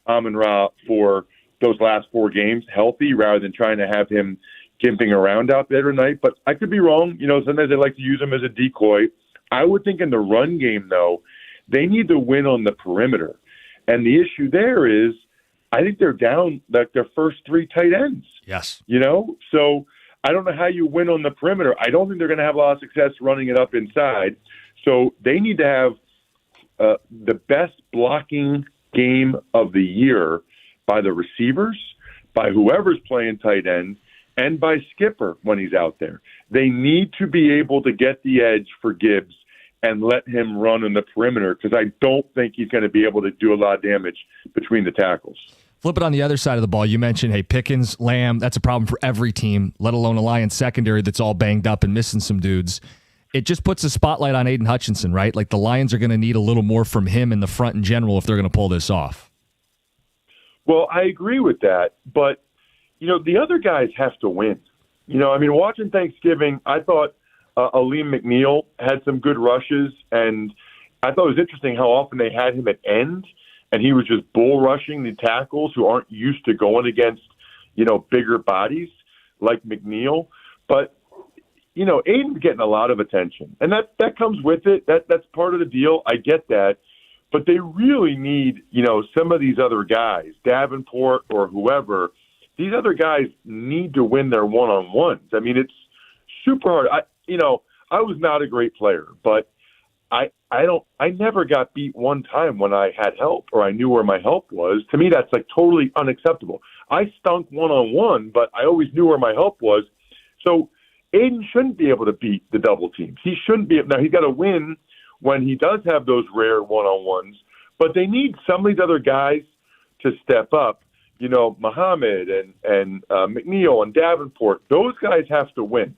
Amon-Ra for those last 4 games healthy rather than trying to have him gimping around out there tonight. But I could be wrong. Sometimes they like to use him as a decoy. I would think in the run game, though, they need to win on the perimeter. And the issue there is I think they're down like their first 3 tight ends. Yes. So I don't know how you win on the perimeter. I don't think they're going to have a lot of success running it up inside. So they need to have the best blocking game of the year by the receivers, by whoever's playing tight end, and by Skipper when he's out there. They need to be able to get the edge for Gibbs and let him run in the perimeter because I don't think he's going to be able to do a lot of damage between the tackles. Flip it on the other side of the ball. You mentioned, Pickens, Lamb, that's a problem for every team, let alone a Lions secondary that's all banged up and missing some dudes. it just puts a spotlight on Aiden Hutchinson, right? Like the Lions are going to need a little more from him in the front in general if they're going to pull this off. Well, I agree with that, but the other guys have to win. Watching Thanksgiving, I thought Aleem McNeil had some good rushes, and I thought it was interesting how often they had him at end, and he was just bull rushing the tackles who aren't used to going against, bigger bodies like McNeil. But, Aiden's getting a lot of attention, and that comes with it. That's part of the deal. I get that. But they really need, some of these other guys, Davenport or whoever. These other guys need to win their one-on-ones. I mean, it's super hard. I was not a great player, but I never got beat one time when I had help or I knew where my help was. To me, that's like totally unacceptable. I stunk one-on-one, but I always knew where my help was. So Aiden shouldn't be able to beat the double teams. He shouldn't be. Now, he's got to win when he does have those rare one-on-ones, but they need some of these other guys to step up. Muhammad and McNeil and Davenport, those guys have to win.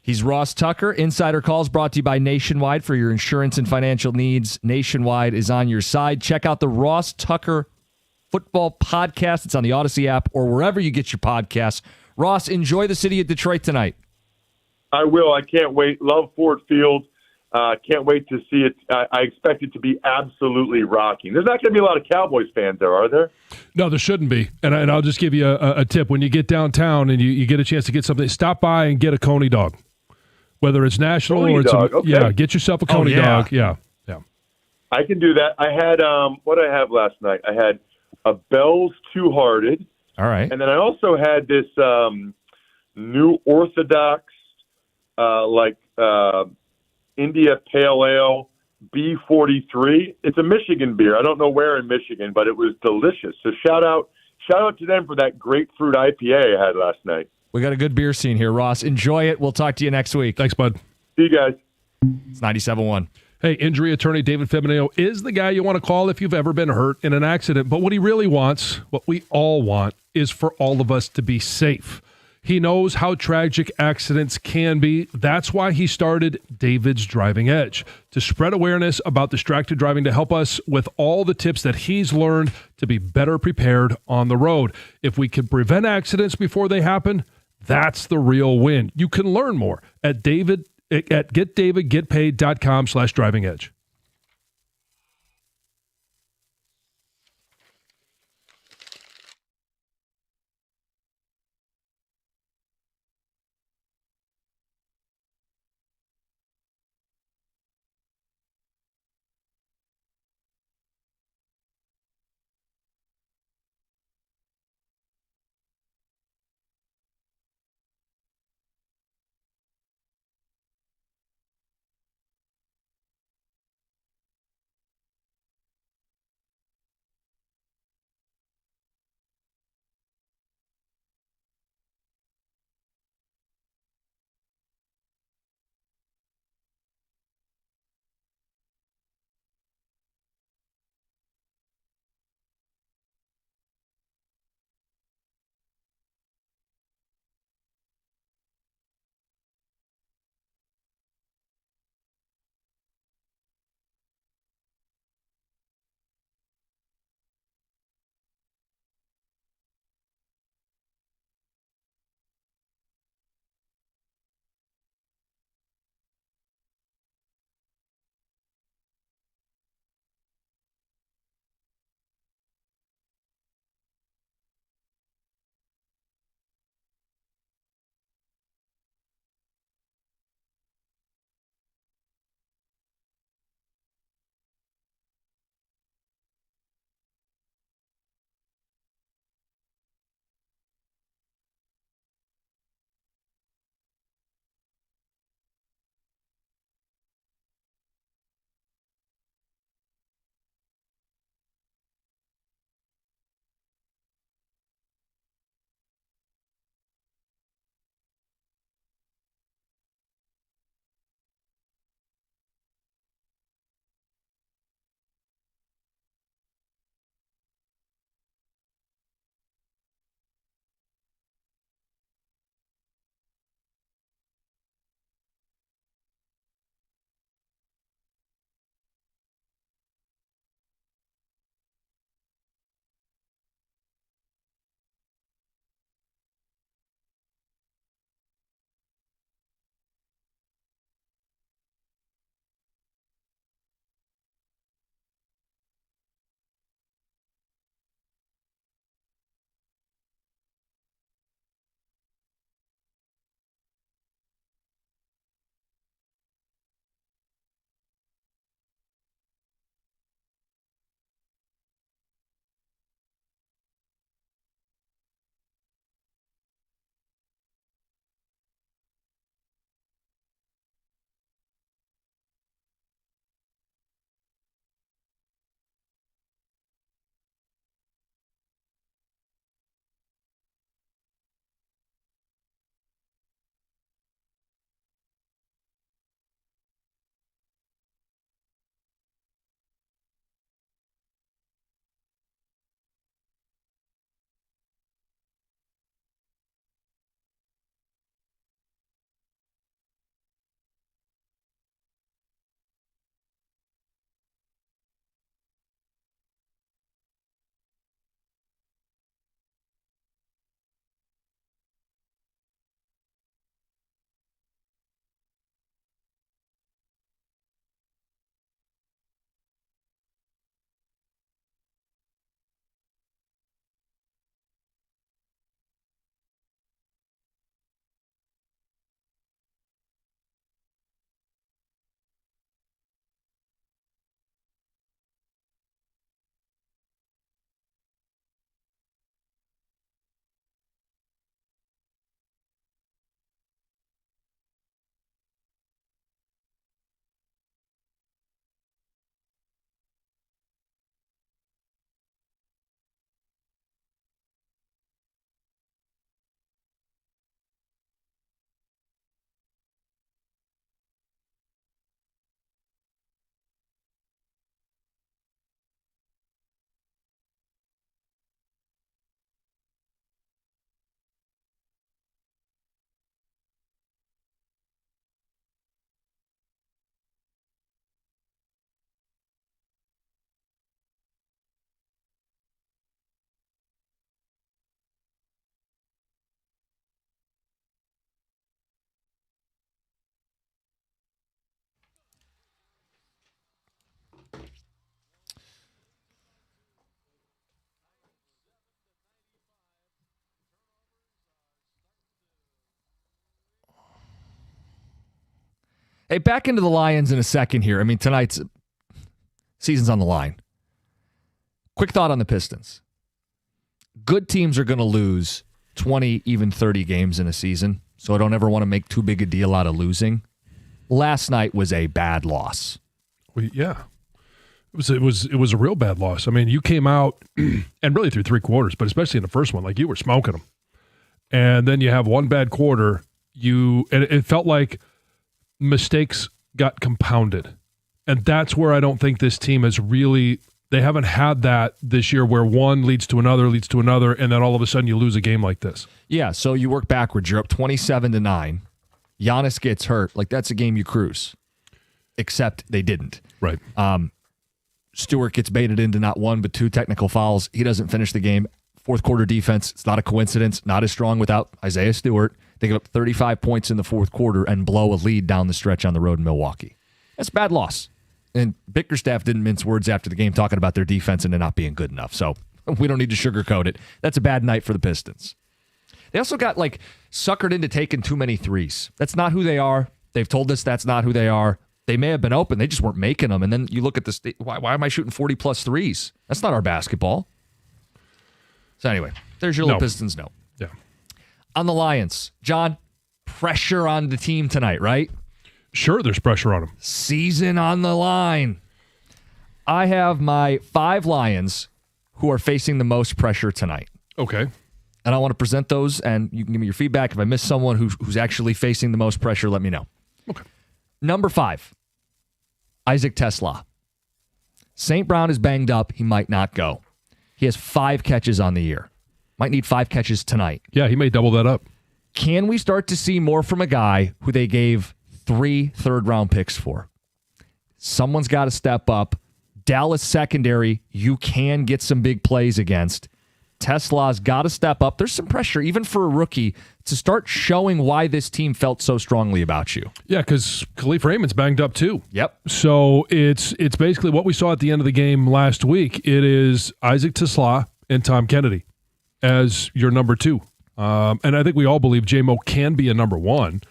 He's Ross Tucker. Insider Calls brought to you by Nationwide for your insurance and financial needs. Nationwide is on your side. Check out the Ross Tucker Football Podcast. It's on the Odyssey app or wherever you get your podcasts. Ross, enjoy the city of Detroit tonight. I will. I can't wait. Love Ford Field. Can't wait to see it. I expect it to be absolutely rocking. There's not going to be a lot of Cowboys fans there, are there? No, there shouldn't be. And I'll just give you a tip. When you get downtown and you get a chance to get something, stop by and get a Coney dog. Whether it's national Coney or it's dog, okay. Yeah, get yourself a Coney dog. Yeah. I can do that. I had what did I have last night? I had a Bell's Two Hearted. All right. And then I also had this New Orthodox India Pale Ale B43. It's a Michigan beer. I don't know where in Michigan, but it was delicious. So shout out to them for that grapefruit IPA I had last night. We got a good beer scene here, Ross. Enjoy it. We'll talk to you next week. Thanks, bud. See you guys. It's 97.1. Hey, injury attorney David Femineo is the guy you want to call if you've ever been hurt in an accident. But what he really wants, what we all want, is for all of us to be safe. He knows how tragic accidents can be. That's why he started David's Driving Edge, to spread awareness about distracted driving, to help us with all the tips that he's learned to be better prepared on the road. If we can prevent accidents before they happen, that's the real win. You can learn more at getdavidgetpaid.com/driving edge. Hey, back into the Lions in a second here. I mean, tonight's season's on the line. Quick thought on the Pistons. Good teams are going to lose 20, even 30 games in a season, so I don't ever want to make too big a deal out of losing. Last night was a bad loss. Well, yeah. It was a real bad loss. I mean, you came out and really through 3 quarters, but especially in the first one, like you were smoking them. And then you have one bad quarter, and it felt like mistakes got compounded. And that's where I don't think this team has really, they haven't had that this year where one leads to another, and then all of a sudden you lose a game like this. Yeah, so you work backwards. You're up 27-9. Giannis gets hurt. Like, that's a game you cruise. Except they didn't. Right. Stewart gets baited into not 1 but 2 technical fouls. He doesn't finish the game. Fourth quarter defense, it's not a coincidence, not as strong without Isaiah Stewart. They give up 35 points in the fourth quarter and blow a lead down the stretch on the road in Milwaukee. That's a bad loss. And Bickerstaff didn't mince words after the game talking about their defense and it not being good enough. So we don't need to sugarcoat it. That's a bad night for the Pistons. They also got suckered into taking too many threes. That's not who they are. They've told us that's not who they are. They may have been open. They just weren't making them. And then you look at the why am I shooting 40-plus threes? That's not our basketball. So anyway, there's your little Pistons note. Yeah. On the Lions, John, pressure on the team tonight, right? Sure, there's pressure on them. Season on the line. I have my 5 Lions who are facing the most pressure tonight. Okay. And I want to present those, and you can give me your feedback. If I miss someone who's actually facing the most pressure, let me know. Okay. Number 5, Isaac Tesla. St. Brown is banged up. He might not go. He has 5 catches on the year. Might need 5 catches tonight. Yeah, he may double that up. Can we start to see more from a guy who they gave 3 third-round picks for? Someone's got to step up. Dallas secondary, you can get some big plays against. Tesla's got to step up. There's some pressure, even for a rookie, to start showing why this team felt so strongly about you. Yeah, because Khalif Raymond's banged up too. Yep. So it's basically what we saw at the end of the game last week. It is Isaac Tesla and Tom Kennedy as your number 2. And I think we all believe J-Mo can be a number 1.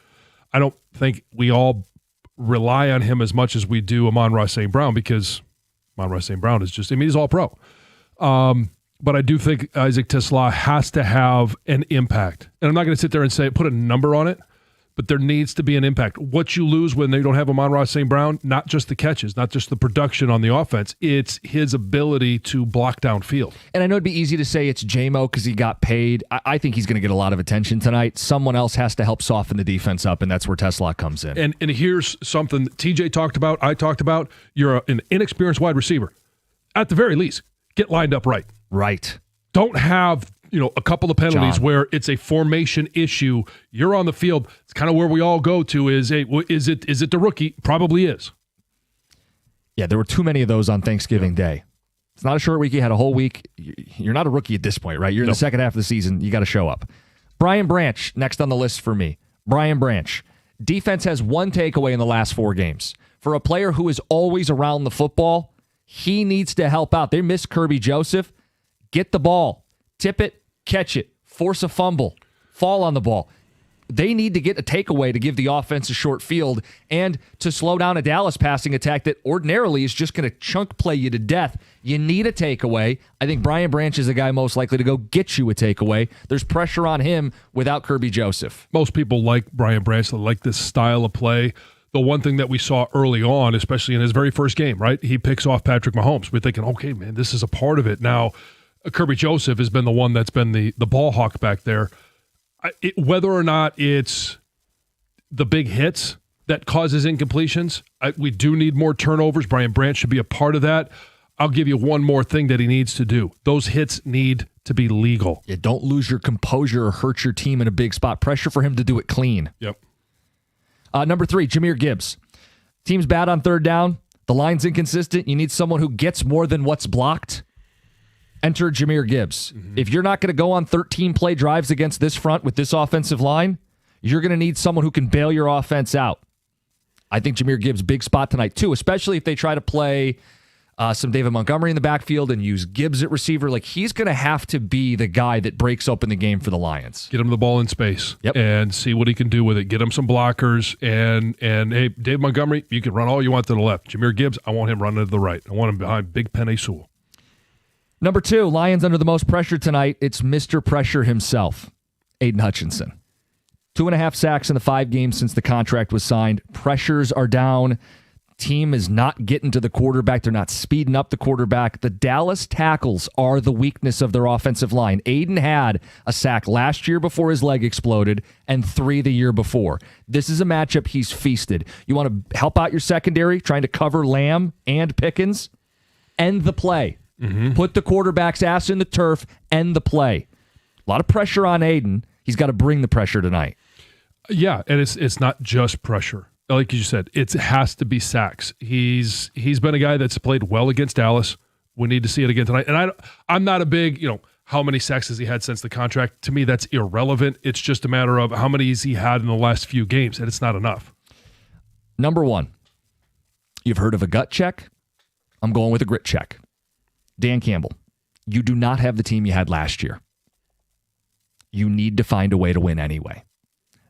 I don't think we all rely on him as much as we do Amon-Ra St. Brown, because Amon-Ra St. Brown is just, he's all pro. But I do think Isaac Tesla has to have an impact. And I'm not going to sit there and say, put a number on it, but there needs to be an impact. What you lose when they don't have Amon-Ra St. Brown, not just the catches, not just the production on the offense, it's his ability to block downfield. And I know it'd be easy to say it's J-Mo because he got paid. I think he's going to get a lot of attention tonight. Someone else has to help soften the defense up, and that's where Tesla comes in. And here's something that TJ talked about, I talked about. You're an inexperienced wide receiver. At the very least, get lined up right. Right. Don't have, a couple of penalties John, where it's a formation issue. You're on the field. It's kind of where we all go to is, hey, is it the rookie? Probably is. Yeah, there were too many of those on Thanksgiving Day. It's not a short week. You had a whole week. You're not a rookie at this point, right? You're in the second half of the season. You got to show up. Brian Branch, next on the list for me. Brian Branch. Defense has 1 takeaway in the last 4 games. For a player who is always around the football, he needs to help out. They miss Kirby Joseph. Get the ball. Tip it. Catch it. Force a fumble. Fall on the ball. They need to get a takeaway to give the offense a short field and to slow down a Dallas passing attack that ordinarily is just going to chunk play you to death. You need a takeaway. I think Brian Branch is the guy most likely to go get you a takeaway. There's pressure on him without Kirby Joseph. Most people like Brian Branch. They like this style of play. The one thing that we saw early on, especially in his very first game, right? He picks off Patrick Mahomes. We're thinking, okay, man, this is a part of it. Now, Kirby Joseph has been the one that's been the ball hawk back there. Whether or not it's the big hits that causes incompletions, we do need more turnovers. Brian Branch should be a part of that. I'll give you one more thing that he needs to do. Those hits need to be legal. Yeah, don't lose your composure or hurt your team in a big spot. Pressure for him to do it clean. Yep. Number 3, Jahmyr Gibbs. Team's bad on third down. The line's inconsistent. You need someone who gets more than what's blocked. Enter Jahmyr Gibbs. Mm-hmm. If you're not going to go on 13-play drives against this front with this offensive line, you're going to need someone who can bail your offense out. I think Jahmyr Gibbs, big spot tonight, too, especially if they try to play some David Montgomery in the backfield and use Gibbs at receiver. Like, he's going to have to be the guy that breaks open the game for the Lions. Get him the ball in space and see what he can do with it. Get him some blockers. And hey, Dave Montgomery, you can run all you want to the left. Jameer Gibbs, I want him running to the right. I want him behind Big Penei Sewell. Number 2, Lions under the most pressure tonight. It's Mr. Pressure himself, Aiden Hutchinson. 2.5 sacks in the 5 games since the contract was signed. Pressures are down. Team is not getting to the quarterback. They're not speeding up the quarterback. The Dallas tackles are the weakness of their offensive line. Aiden had a sack last year before his leg exploded and 3 the year before. This is a matchup he's feasted. You want to help out your secondary, trying to cover Lamb and Pickens? End the play. Put the quarterback's ass in the turf, end the play. A lot of pressure on Aiden. He's got to bring the pressure tonight. Yeah, and it's not just pressure. Like you said, it has to be sacks. He's been a guy that's played well against Dallas. We need to see it again tonight. And I'm not a big, how many sacks has he had since the contract? To me, that's irrelevant. It's just a matter of how many has he had in the last few games, and it's not enough. Number 1, you've heard of a gut check? I'm going with a grit check. Dan Campbell, you do not have the team you had last year. You need to find a way to win anyway.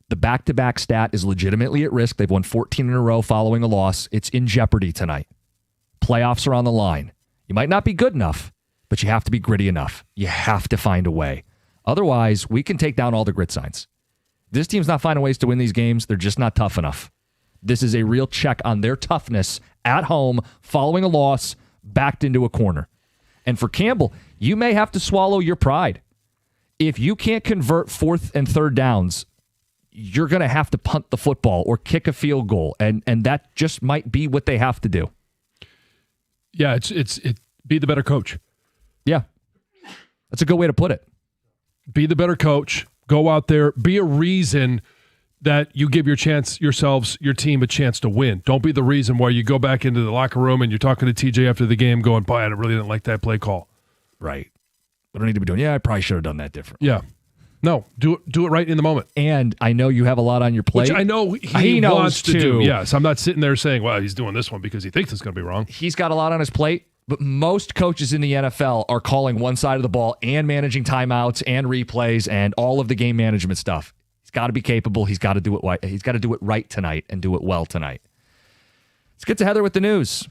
The back-to-back stat is legitimately at risk. They've won 14 in a row following a loss. It's in jeopardy tonight. Playoffs are on the line. You might not be good enough, but you have to be gritty enough. You have to find a way. Otherwise, we can take down all the grit signs. This team's not finding ways to win these games. They're just not tough enough. This is a real check on their toughness at home, following a loss, backed into a corner. And for Campbell, you may have to swallow your pride. If you can't convert 4th and 3rd downs, you're going to have to punt the football or kick a field goal, and that just might be what they have to do. Yeah, it's be the better coach. Yeah, that's a good way to put it. Be the better coach. Go out there. Be a reason that you give your team a chance to win. Don't be the reason why you go back into the locker room and you're talking to TJ after the game going, boy, I really didn't like that play call. Right. We don't need to be doing, I probably should have done that different. Yeah. No, do it right in the moment. And I know you have a lot on your plate. Which I know he wants to do. Yes, I'm not sitting there saying, well, he's doing this one because he thinks it's going to be wrong. He's got a lot on his plate, but most coaches in the NFL are calling one side of the ball and managing timeouts and replays and all of the game management stuff. He's got to be capable. He's got to do it. He's got to do it right tonight and do it well tonight. Let's get to Heather with the news.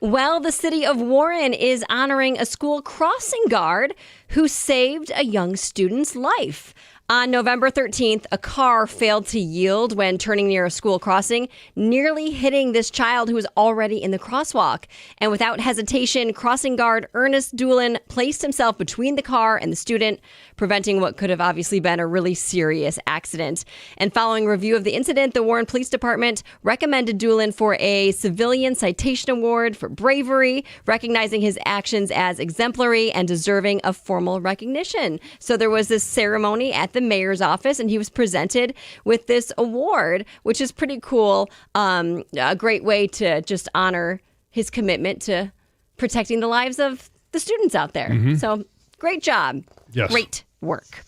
Well, the city of Warren is honoring a school crossing guard who saved a young student's life. On November 13th, a car failed to yield when turning near a school crossing, nearly hitting this child who was already in the crosswalk. And without hesitation, crossing guard Ernest Doolin placed himself between the car and the student, preventing what could have obviously been a really serious accident. And following review of the incident, the Warren Police Department recommended Doolin for a Civilian Citation Award for bravery, recognizing his actions as exemplary and deserving of formal recognition. So there was this ceremony at the mayor's office, and he was presented with this award, which is pretty cool. A great way to just honor his commitment to protecting the lives of the students out there. Mm-hmm. So great job. Yes. Great work.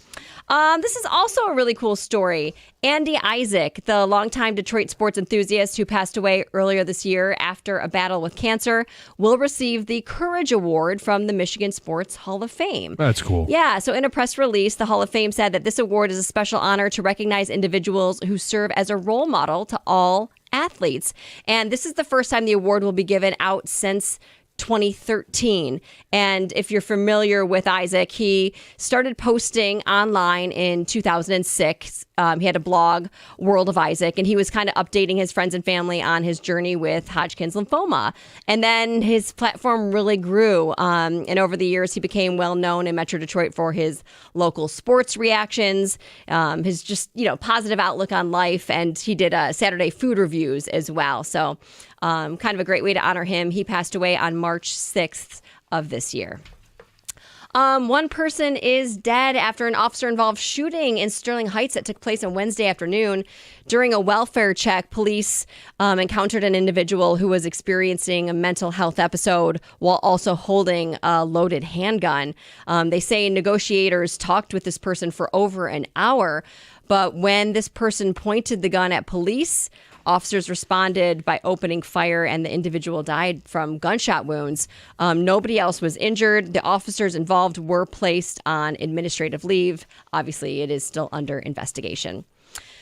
This is also a really cool story. Andy Isaac, the longtime Detroit sports enthusiast who passed away earlier this year after a battle with cancer, will receive the Courage Award from the Michigan Sports Hall of Fame. That's cool. Yeah, so in a press release, the Hall of Fame said that this award is a special honor to recognize individuals who serve as a role model to all athletes. And this is the first time the award will be given out since 2013. And if you're familiar with Isaac, he started posting online in 2006. He had a blog, World of Isaac, and he was kind of updating his friends and family on his journey with Hodgkin's lymphoma. And then his platform really grew. And over the years, he became well known in Metro Detroit for his local sports reactions, his just, positive outlook on life. And he did Saturday food reviews as well. So kind of a great way to honor him. He passed away on March 6th of this year. One person is dead after an officer-involved shooting in Sterling Heights that took place on Wednesday afternoon. During a welfare check, police encountered an individual who was experiencing a mental health episode while also holding a loaded handgun. They say negotiators talked with this person for over an hour, but when this person pointed the gun at police, Officers responded by opening fire, and the individual died from gunshot wounds. Nobody else was injured. The officers involved were placed on administrative leave. Obviously, it is still under investigation.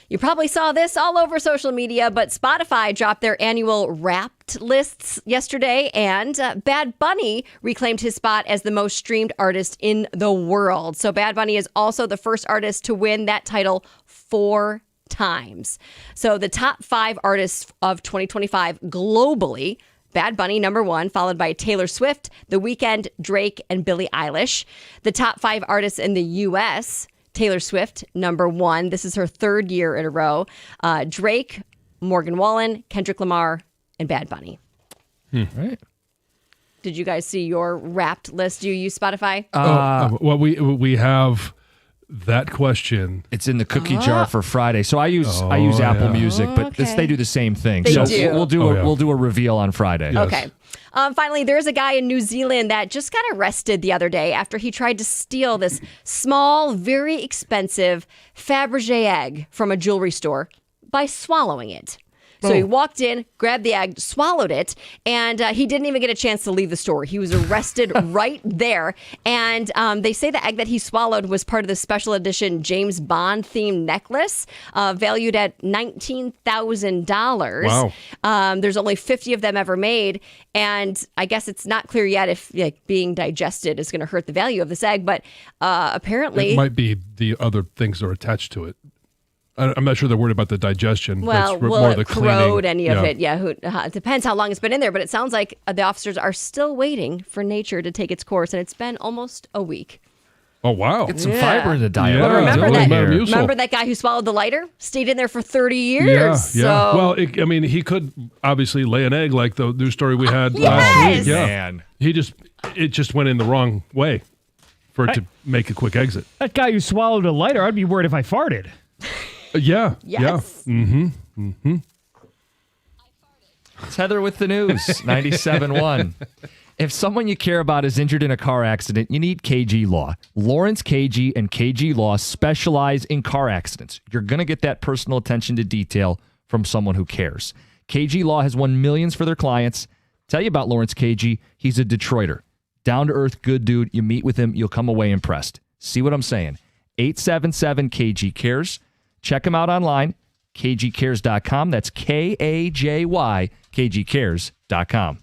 You probably saw this all over social media, but Spotify dropped their annual Wrapped lists yesterday, and Bad Bunny reclaimed his spot as the most streamed artist in the world. So Bad Bunny is also the first artist to win that title 4 times. So the top 5 artists of 2025 globally: Bad Bunny, number 1, followed by Taylor Swift, The Weeknd, Drake, and Billie Eilish. The top 5 artists in the U.S.: Taylor Swift, number 1. This is her 3rd year in a row. Drake, Morgan Wallen, Kendrick Lamar, and Bad Bunny. Right. Did you guys see your Wrapped list? Do you use Spotify? Well, we have that question. It's in the cookie jar for Friday. So I use Apple yeah. Music, but Okay. they do the same thing. They so do. we'll do a reveal on Friday. Yes. Okay. Finally, there's a guy in New Zealand that just got arrested the other day after he tried to steal this small, very expensive Fabergé egg from a jewelry store by swallowing it. So he walked in, grabbed the egg, swallowed it, and he didn't even get a chance to leave the store. He was arrested right there. And they say the egg that he swallowed was part of the special edition James Bond themed necklace, valued at $19,000. Wow. There's only 50 of them ever made. And I guess it's not clear yet if being digested is going to hurt the value of this egg. But apparently... It might be the other things that are attached to it. I'm not sure they're worried about the digestion. Well, That's will more it the corrode cleaning. any of it? Yeah, it depends how long it's been in there. But it sounds like the officers are still waiting for nature to take its course, and it's been almost a week. Oh, wow. Get some fiber in the diet. Yeah. What are we Remember doing that? here? Remember that guy who swallowed the lighter? Stayed in there for 30 years. Yeah. So, Well, he could obviously lay an egg like the news story we had Yes! last week. Yeah. Man. It just went in the wrong way for it to make a quick exit. That guy who swallowed a lighter, I'd be worried if I farted. Yeah. yes. Yeah. It's Heather with the news, 97.1. If someone you care about is injured in a car accident, you need KG Law. Lawrence KG and KG Law specialize in car accidents. You're going to get that personal attention to detail from someone who cares. KG Law has won millions for their clients. Tell you about Lawrence KG. He's a Detroiter. Down-to-earth, good dude. You meet with him, you'll come away impressed. See what I'm saying? 877-KG-CARES. Check him out online, kgcares.com. That's KAJY, kgcares.com.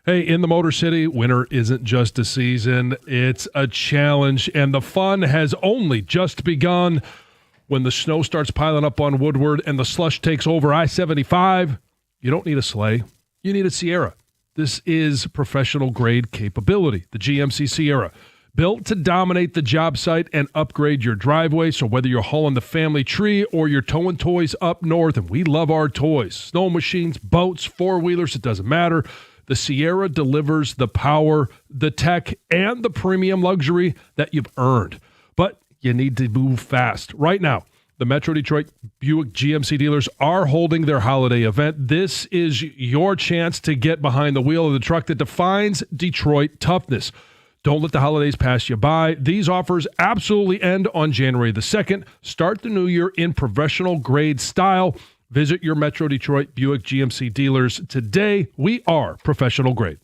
Hey, in the Motor City, winter isn't just a season, it's a challenge, and the fun has only just begun. When the snow starts piling up on Woodward and the slush takes over I-75, you don't need a sleigh, you need a Sierra. This is professional-grade capability, the GMC Sierra. Built to dominate the job site and upgrade your driveway, so whether you're hauling the family tree or you're towing toys up north, and we love our toys, snow machines, boats, four-wheelers, it doesn't matter. The Sierra delivers the power, the tech, and the premium luxury that you've earned. But you need to move fast. Right now, the Metro Detroit Buick GMC dealers are holding their holiday event. This is your chance to get behind the wheel of the truck that defines Detroit toughness. Don't let the holidays pass you by. These offers absolutely end on January the 2nd. Start the new year in professional-grade style. Visit your Metro Detroit Buick GMC dealers today. We are professional grade.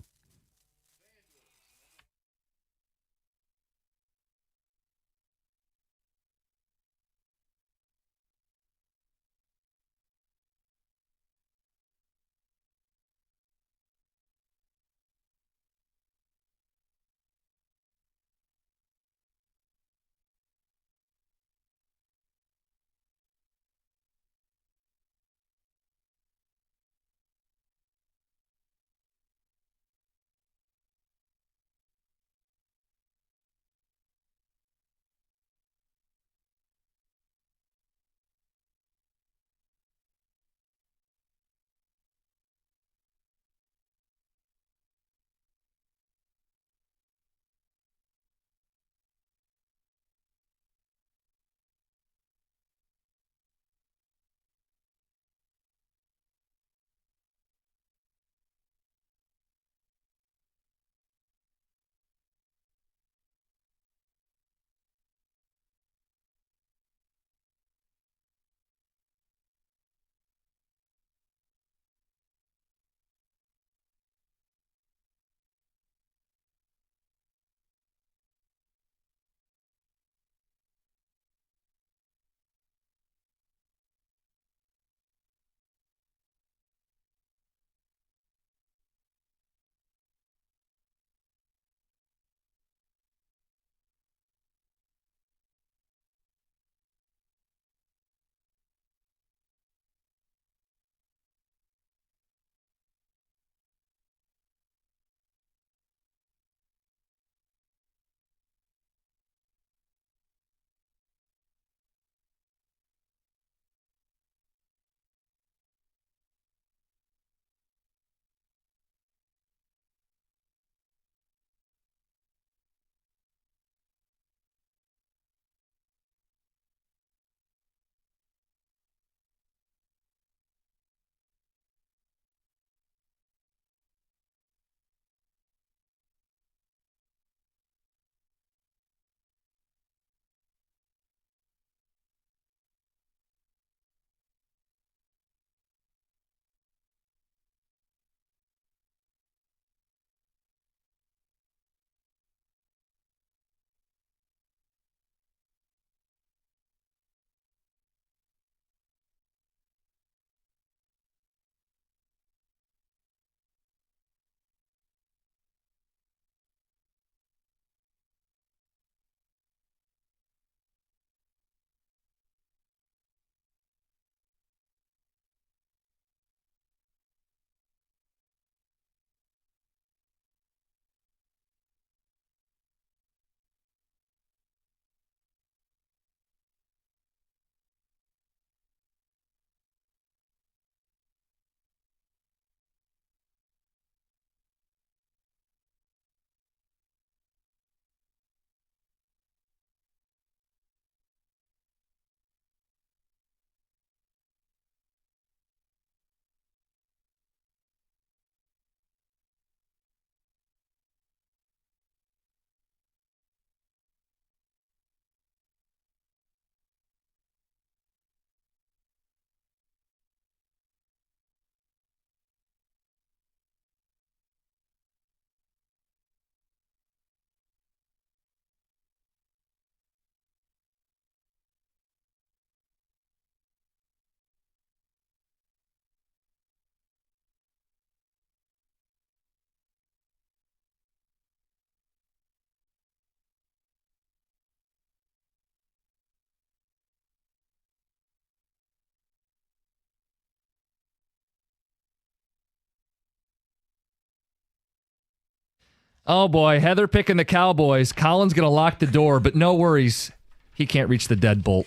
Oh, boy. Heather picking the Cowboys. Colin's going to lock the door, but no worries. He can't reach the deadbolt.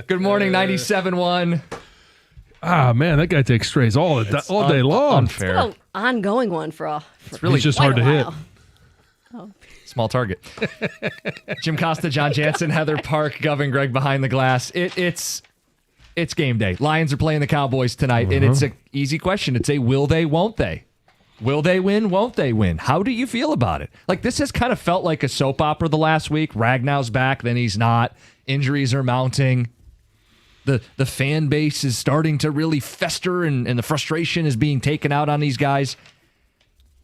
Good morning, 97.1. Ah, man, that guy takes strays all day long. Unfair. An ongoing one for really He's just quite hard a to hit. while. Small target. Jim Costa, John Jansen, Heather Park, Govin, Greg behind the glass. It's game day. Lions are playing the Cowboys tonight, and it's an easy question. It's a will they, won't they? Will they win, won't they win? How do you feel about it? Like, this has kind of felt like a soap opera the last week. Ragnow's back, then he's not. Injuries are mounting. The fan base is starting to really fester, and the frustration is being taken out on these guys.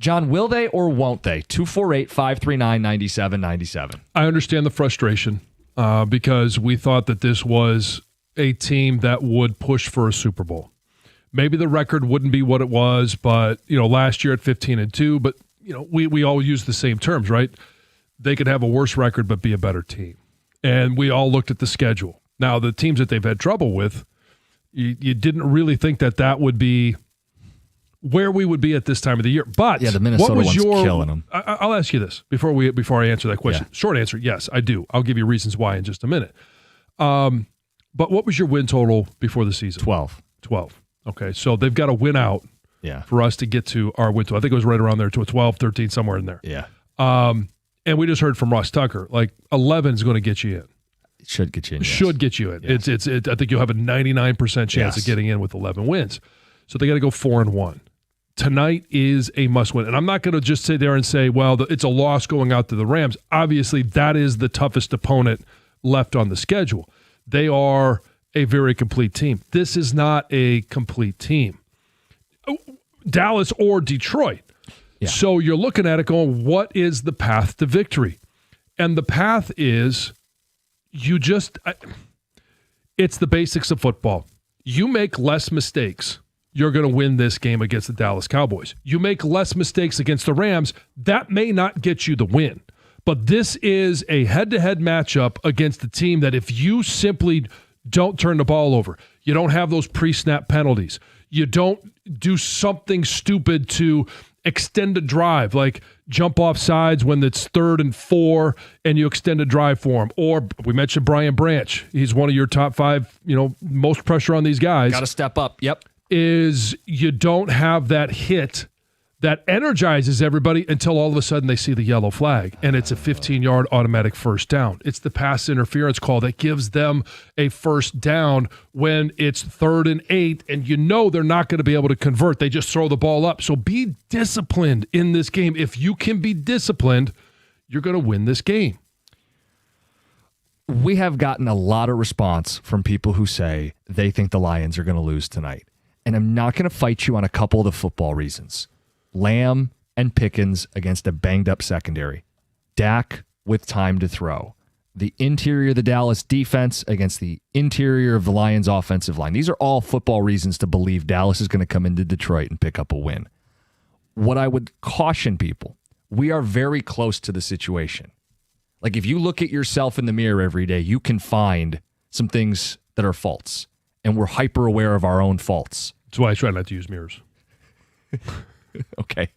John, will they or won't they? 248-539-9797. I understand the frustration because we thought that this was a team that would push for a Super Bowl. Maybe the record wouldn't be what it was, but last year at 15-2. But we all use the same terms, right? They could have a worse record but be a better team. And we all looked at the schedule. Now, the teams that they've had trouble with, you didn't really think that would be where we would be at this time of the year. But yeah, the Minnesota what was one's killing them. I'll ask you this before I answer that question. Yeah. Short answer, yes, I do. I'll give you reasons why in just a minute. But what was your win total before the season? 12. Okay, so they've got to win out for us to get to our win total. I think it was right around there to a 12, 13, somewhere in there. Yeah. And we just heard from Ross Tucker, like 11 is going to get you in. It should get you in. Should get you in. Yes. I think you'll have a 99% chance of getting in with 11 wins. So they got to go 4-1. Tonight is a must win. And I'm not going to just sit there and say, well, it's a loss going out to the Rams. Obviously, that is the toughest opponent left on the schedule. They are a very complete team. This is not a complete team. Dallas or Detroit. Yeah. So you're looking at it going, what is the path to victory? And the path is it's the basics of football. You make less mistakes, you're going to win this game against the Dallas Cowboys. You make less mistakes against the Rams, that may not get you the win. But this is a head-to-head matchup against a team that if you simply don't turn the ball over, you don't have those pre-snap penalties, you don't do something stupid to extend a drive, like jump off sides when it's 3rd and 4 and you extend a drive for him. Or we mentioned Brian Branch. He's one of your top 5, most pressure on these guys. Got to step up. Yep. Is you don't have that hit that energizes everybody until all of a sudden they see the yellow flag and it's a 15-yard automatic first down. It's the pass interference call that gives them a first down when it's 3rd and 8 and they're not going to be able to convert. They just throw the ball up. So be disciplined in this game. If you can be disciplined, you're going to win this game. We have gotten a lot of response from people who say they think the Lions are going to lose tonight. And I'm not going to fight you on a couple of the football reasons. Lamb and Pickens against a banged-up secondary. Dak with time to throw. The interior of the Dallas defense against the interior of the Lions offensive line. These are all football reasons to believe Dallas is going to come into Detroit and pick up a win. What I would caution people, we are very close to the situation. Like, if you look at yourself in the mirror every day, you can find some things that are faults. And we're hyper aware of our own faults. That's why I try not to use mirrors. Okay.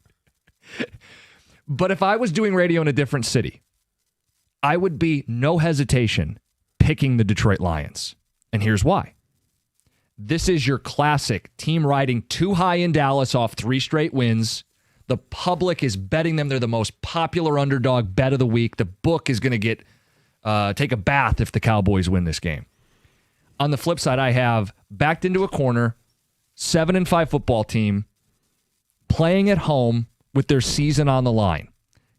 But if I was doing radio in a different city, I would be no hesitation picking the Detroit Lions. And here's why. This is your classic team riding too high in Dallas off 3 straight wins. The public is betting them. They're the most popular underdog bet of the week. The book is going to take a bath if the Cowboys win this game. On the flip side, I have backed into a corner, 7-5 football team, playing at home with their season on the line.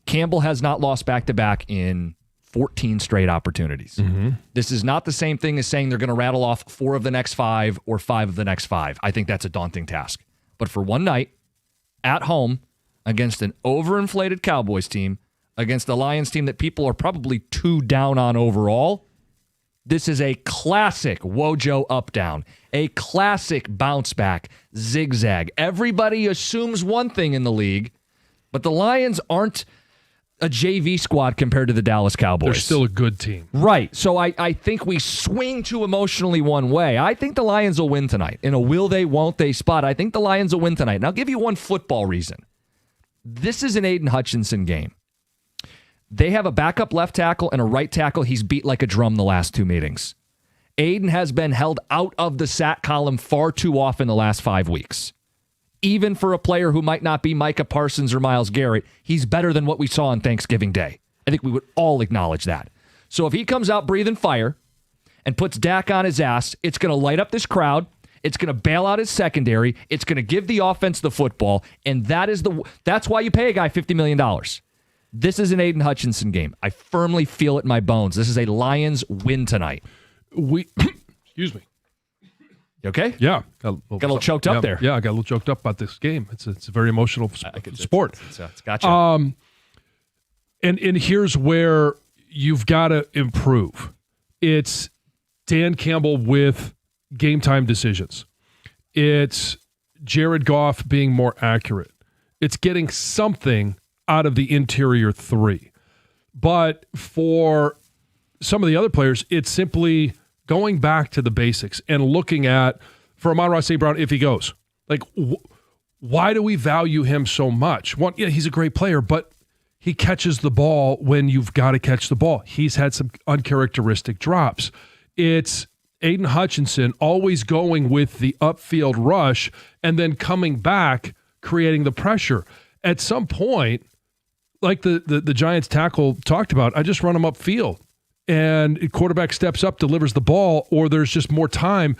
Campbell has not lost back-to-back in 14 straight opportunities. Mm-hmm. This is not the same thing as saying they're going to rattle off 4 of the next 5 or 5 of the next 5. I think that's a daunting task. But for one night, at home, against an overinflated Cowboys team, against a Lions team that people are probably too down on overall, this is a classic Wojo up-down, a classic bounce-back zigzag. Everybody assumes one thing in the league, but the Lions aren't a JV squad compared to the Dallas Cowboys. They're still a good team. Right. So I think we swing too emotionally one way. I think the Lions will win tonight. In a will they, won't they spot, I think the Lions will win tonight. And I'll give you one football reason. This is an Aiden Hutchinson game. They have a backup left tackle and a right tackle he's beat like a drum the last 2 meetings. Aiden has been held out of the sack column far too often the last 5 weeks. Even for a player who might not be Micah Parsons or Myles Garrett, he's better than what we saw on Thanksgiving Day. I think we would all acknowledge that. So if he comes out breathing fire and puts Dak on his ass, it's going to light up this crowd. It's going to bail out his secondary. It's going to give the offense the football. And that's why you pay a guy $50 million. This is an Aiden Hutchinson game. I firmly feel it in my bones. This is a Lions win tonight. Excuse me. You okay? Yeah. Got a little choked up there. Yeah, I got a little choked up about this game. It's a very emotional sport. It's gotcha. And here's where you've got to improve. It's Dan Campbell with game time decisions. It's Jared Goff being more accurate. It's getting something out of the interior three. But for some of the other players, it's simply going back to the basics and looking at, for Amon-Ra St. Brown, if he goes, like, why do we value him so much? One, yeah, he's a great player, but he catches the ball when you've got to catch the ball. He's had some uncharacteristic drops. It's Aiden Hutchinson always going with the upfield rush and then coming back, creating the pressure. At some point, like the Giants tackle talked about, I just run him upfield. And quarterback steps up, delivers the ball, or there's just more time.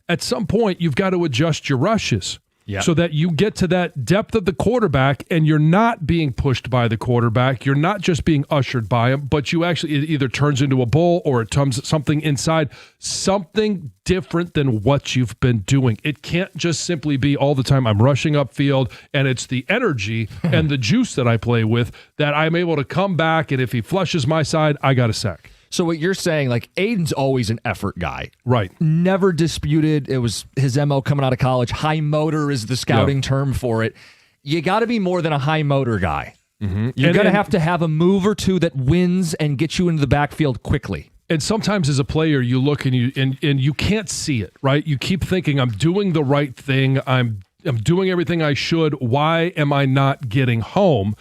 At some point, you've got to adjust your rushes so that you get to that depth of the quarterback and you're not being pushed by the quarterback. You're not just being ushered by him, but you actually, it either turns into a bull or it turns something inside, something different than what you've been doing. It can't just simply be all the time I'm rushing upfield and it's the energy and the juice that I play with that I'm able to come back, and if he flushes my side, I got a sack. So what you're saying, like, Aiden's always an effort guy. Right. Never disputed. It was his MO coming out of college. High motor is the scouting term for it. You got to be more than a high motor guy. Mm-hmm. You're going to have a move or two that wins and gets you into the backfield quickly. And sometimes as a player, you look and you can't see it, right? You keep thinking, I'm doing the right thing. I'm doing everything I should. Why am I not getting home?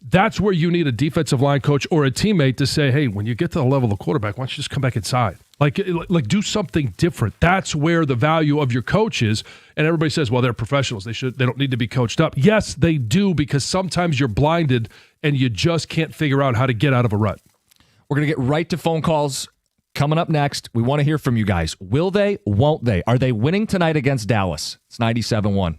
That's where you need a defensive line coach or a teammate to say, hey, when you get to the level of the quarterback, why don't you just come back inside? Like do something different. That's where the value of your coach is. And everybody says, well, they're professionals. They don't need to be coached up. Yes, they do, because sometimes you're blinded and you just can't figure out how to get out of a rut. We're going to get right to phone calls coming up next. We want to hear from you guys. Will they? Won't they? Are they winning tonight against Dallas? It's 97-1.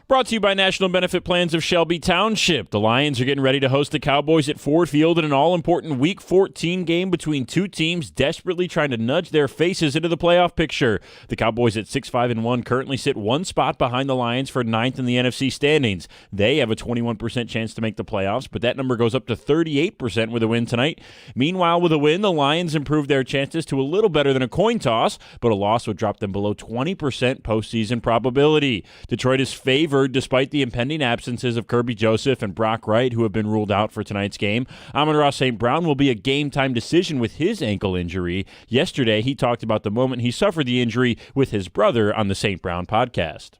Brought to you by National Benefit Plans of Shelby Township. The Lions are getting ready to host the Cowboys at Ford Field in an all-important Week 14 game between two teams desperately trying to nudge their faces into the playoff picture. The Cowboys at 6-5-1 currently sit one spot behind the Lions for ninth in the NFC standings. They have a 21% chance to make the playoffs, but that number goes up to 38% with a win tonight. Meanwhile, with a win, the Lions improve their chances to a little better than a coin toss, but a loss would drop them below 20% postseason probability. Detroit is favored despite the impending absences of Kirby Joseph and Brock Wright, who have been ruled out for tonight's game. Amon-Ra St. Brown will be a game-time decision with his ankle injury. Yesterday, he talked about the moment he suffered the injury with his brother on the St. Brown podcast.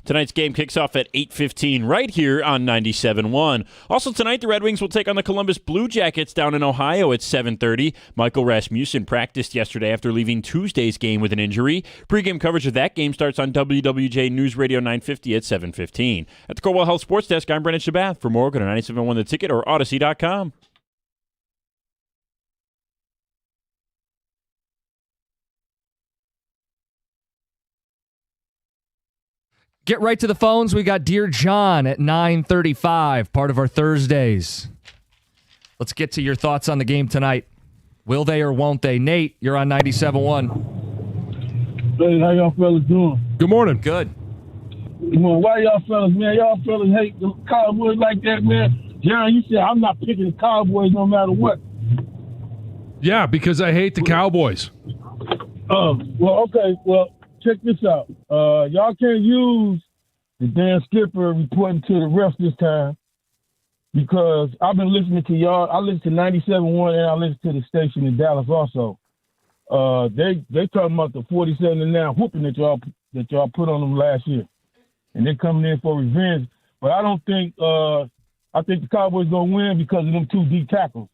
Tonight's game kicks off at 8:15 right here on 97.1. Also tonight, the Red Wings will take on the Columbus Blue Jackets down in Ohio at 7:30. Michael Rasmussen practiced yesterday after leaving Tuesday's game with an injury. Pre-game coverage of that game starts on WWJ News Radio 950 at 7:15. At the Corewell Health Sports Desk, I'm Brendan Shabath. For more, go to 97.1 The Ticket or Odyssey.com. Get right to the phones. We got Dear John at 9:35, part of our Thursdays. Let's get to your thoughts on the game tonight. Will they or won't they? Nate, you're on 97.1. Hey, how y'all fellas doing? Good morning. Good. Come on, why y'all fellas, man? Y'all fellas hate the Cowboys like that, man. John, you said I'm not picking the Cowboys no matter what. Yeah, because I hate the Cowboys. Well, okay. Well, check this out. Y'all can't use the Dan Skipper reporting to the refs this time because I've been listening to y'all. I listen to 97.1 and I listen to the station in Dallas also. They talking about the 47-9 whooping that y'all put on them last year, and they're coming in for revenge. But I don't think I think the Cowboys gonna win because of them two deep tackles.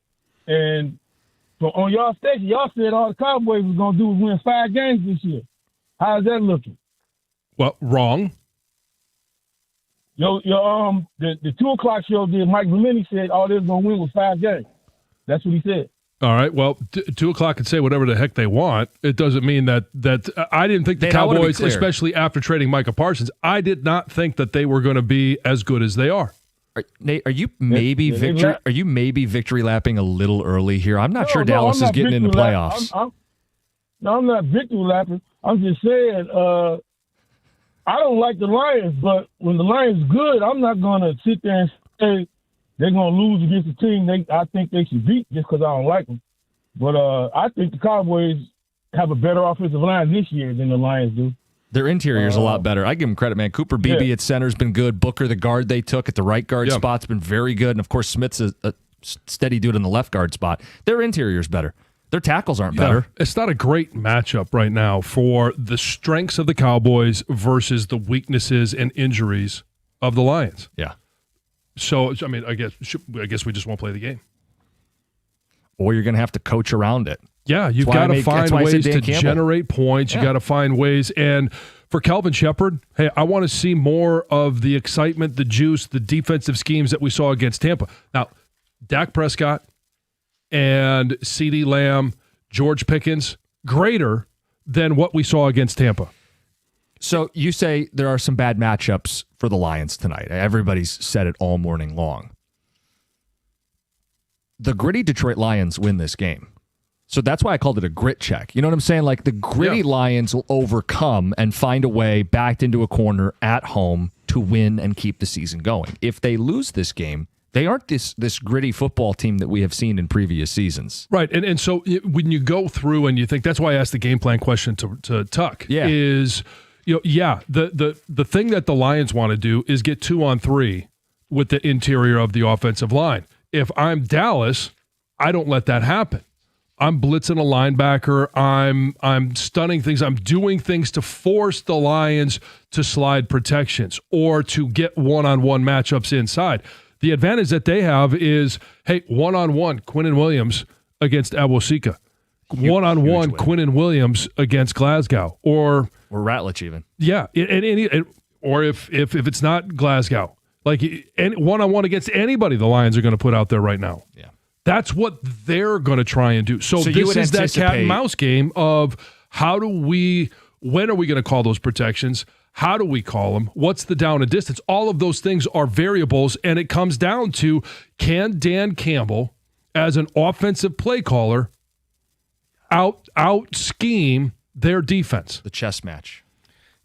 And so on y'all station, y'all said all the Cowboys was gonna do was win 5 games this year. How's that looking? Well, wrong. The 2 o'clock show did. Mike Valenti said all they was gonna win was 5 games. That's what he said. All right. Well, 2 o'clock can say whatever the heck they want. It doesn't mean that I didn't think the Cowboys, especially after trading Micah Parsons, I did not think that they were going to be as good as they are. Nate, are you maybe victory lapping a little early here? I'm not sure Dallas is getting in the playoffs. I'm not victory lapping. I'm just saying I don't like the Lions, but when the Lions good, I'm not going to sit there and say they're going to lose against the team I think they should beat just because I don't like them. But I think the Cowboys have a better offensive line this year than the Lions do. Their interior is a lot better. I give them credit, man. Cooper Beebe at center's been good. Booker, the guard they took at the right guard spot's been very good. And, of course, Smith's a steady dude in the left guard spot. Their interior's better. Their tackles aren't better. It's not a great matchup right now for the strengths of the Cowboys versus the weaknesses and injuries of the Lions. Yeah. So, I mean, I guess we just won't play the game. Or you're going to have to coach around it. Yeah, you've got to find ways to generate points. You got to find ways. And for Kelvin Shepherd, hey, I want to see more of the excitement, the juice, the defensive schemes that we saw against Tampa. Now, Dak Prescott and CeeDee Lamb, George Pickens, greater than what we saw against Tampa. So you say there are some bad matchups for the Lions tonight. Everybody's said it all morning long. The gritty Detroit Lions win this game. So that's why I called it a grit check. You know what I'm saying? Like the gritty Lions will overcome and find a way backed into a corner at home to win and keep the season going. If they lose this game, they aren't this gritty football team that we have seen in previous seasons. Right. And so when you go through and you think, that's why I asked the game plan question to Tuck, is, the thing that the Lions want to do is get 2-on-3 with the interior of the offensive line. If I'm Dallas, I don't let that happen. I'm blitzing a linebacker. I'm stunning things. I'm doing things to force the Lions to slide protections or to get one-on-one matchups inside. The advantage that they have is, hey, one-on-one Quinnen Williams against Awosika. One-on-one Quinnen Williams against Glasgow. Or Ratlich even. Yeah. Or if it's not Glasgow. Like one-on-one against anybody the Lions are going to put out there right now. Yeah. That's what they're going to try and do. So this is that cat and mouse game of when are we going to call those protections? How do we call them? What's the down and distance? All of those things are variables, and it comes down to, can Dan Campbell, as an offensive play caller, out scheme their defense? The chess match.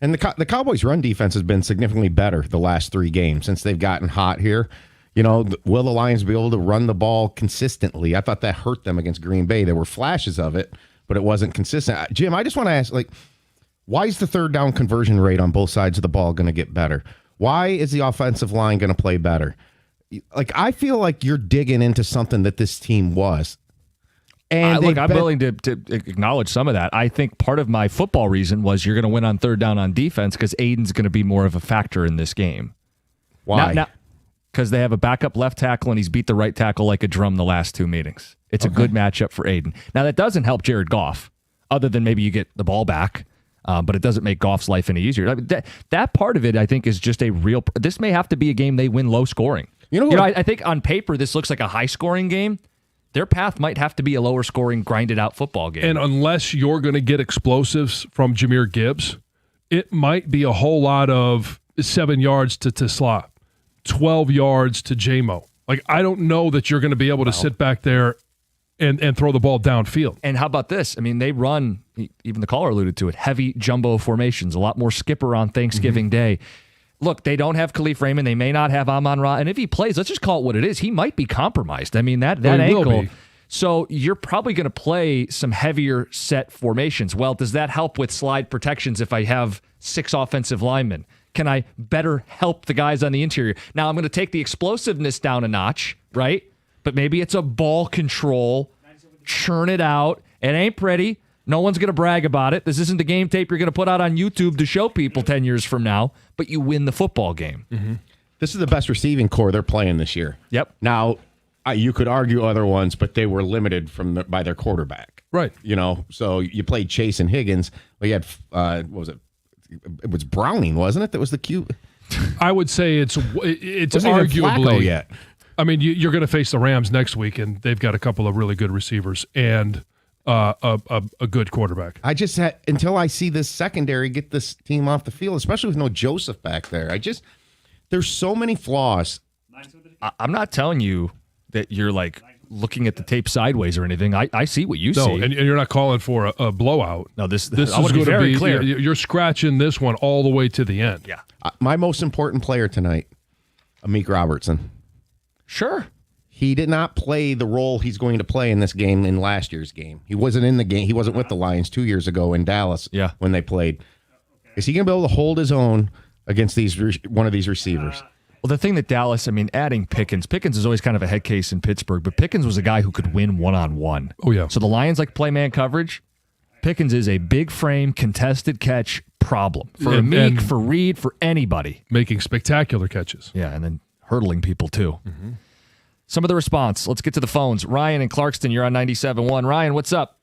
And the Cowboys' run defense has been significantly better the last 3 games since they've gotten hot here. You know, will the Lions be able to run the ball consistently? I thought that hurt them against Green Bay. There were flashes of it, but it wasn't consistent. Jim, I just want to ask, why is the third down conversion rate on both sides of the ball going to get better? Why is the offensive line going to play better? I feel like you're digging into something that this team was. And I'm willing to acknowledge some of that. I think part of my football reason was you're going to win on third down on defense because Aiden's going to be more of a factor in this game. Why? Because they have a backup left tackle and he's beat the right tackle like a drum the last 2 meetings. It's a good matchup for Aiden. Now, that doesn't help Jared Goff, other than maybe you get the ball back, but it doesn't make Goff's life any easier. I mean, that part of it, I think, is just a real... This may have to be a game they win low scoring. I think on paper, this looks like a high-scoring game. Their path might have to be a lower-scoring, grinded-out football game. And unless you're going to get explosives from Jahmyr Gibbs, it might be a whole lot of 7 yards to Tesla, 12 yards to JMO. Like, I don't know that you're going to be able to sit back there and throw the ball downfield. And how about this? I mean, they run, even the caller alluded to it, heavy jumbo formations, a lot more skipper on Thanksgiving Day. Look, they don't have Khalif Raymond. They may not have Amon-Ra. And if he plays, let's just call it what it is. He might be compromised. I mean, that ankle. So you're probably going to play some heavier set formations. Well, does that help with slide protections if I have 6 offensive linemen? Can I better help the guys on the interior? Now, I'm going to take the explosiveness down a notch, right? But maybe it's a ball control, churn it out. It ain't pretty. No one's going to brag about it. This isn't the game tape you're going to put out on YouTube to show people 10 years from now, but you win the football game. Mm-hmm. This is the best receiving core they're playing this year. Yep. Now, you could argue other ones, but they were limited by their quarterback. Right. So you played Chase and Higgins. Well, you had, what was it? It was Browning, wasn't it? That was the cute. I would say it's arguably yet. I mean, you're going to face the Rams next week, and they've got a couple of really good receivers and a good quarterback. I just had, until I see this secondary get this team off the field, especially with no Joseph back there. There's so many flaws. I'm not telling you that you're like looking at the tape sideways or anything. I see what you see. No, and you're not calling for a blowout. No, this is going to be very clear. You're scratching this one all the way to the end. Yeah. My most important player tonight, Amik Robertson. Sure. He did not play the role he's going to play in this game in last year's game. He wasn't in the game. He wasn't with the Lions 2 years ago in Dallas when they played. Is he going to be able to hold his own against one of these receivers? Well, the thing that Dallas, I mean, adding Pickens is always kind of a head case in Pittsburgh, but Pickens was a guy who could win one-on-one. Oh, yeah. So the Lions like play man coverage. Pickens is a big frame, contested catch problem for Amik, for Reed, for anybody. Making spectacular catches. Yeah, and then hurdling people too. Mm-hmm. Some of the response. Let's get to the phones. Ryan in Clarkston, you're on 97.1. Ryan, what's up?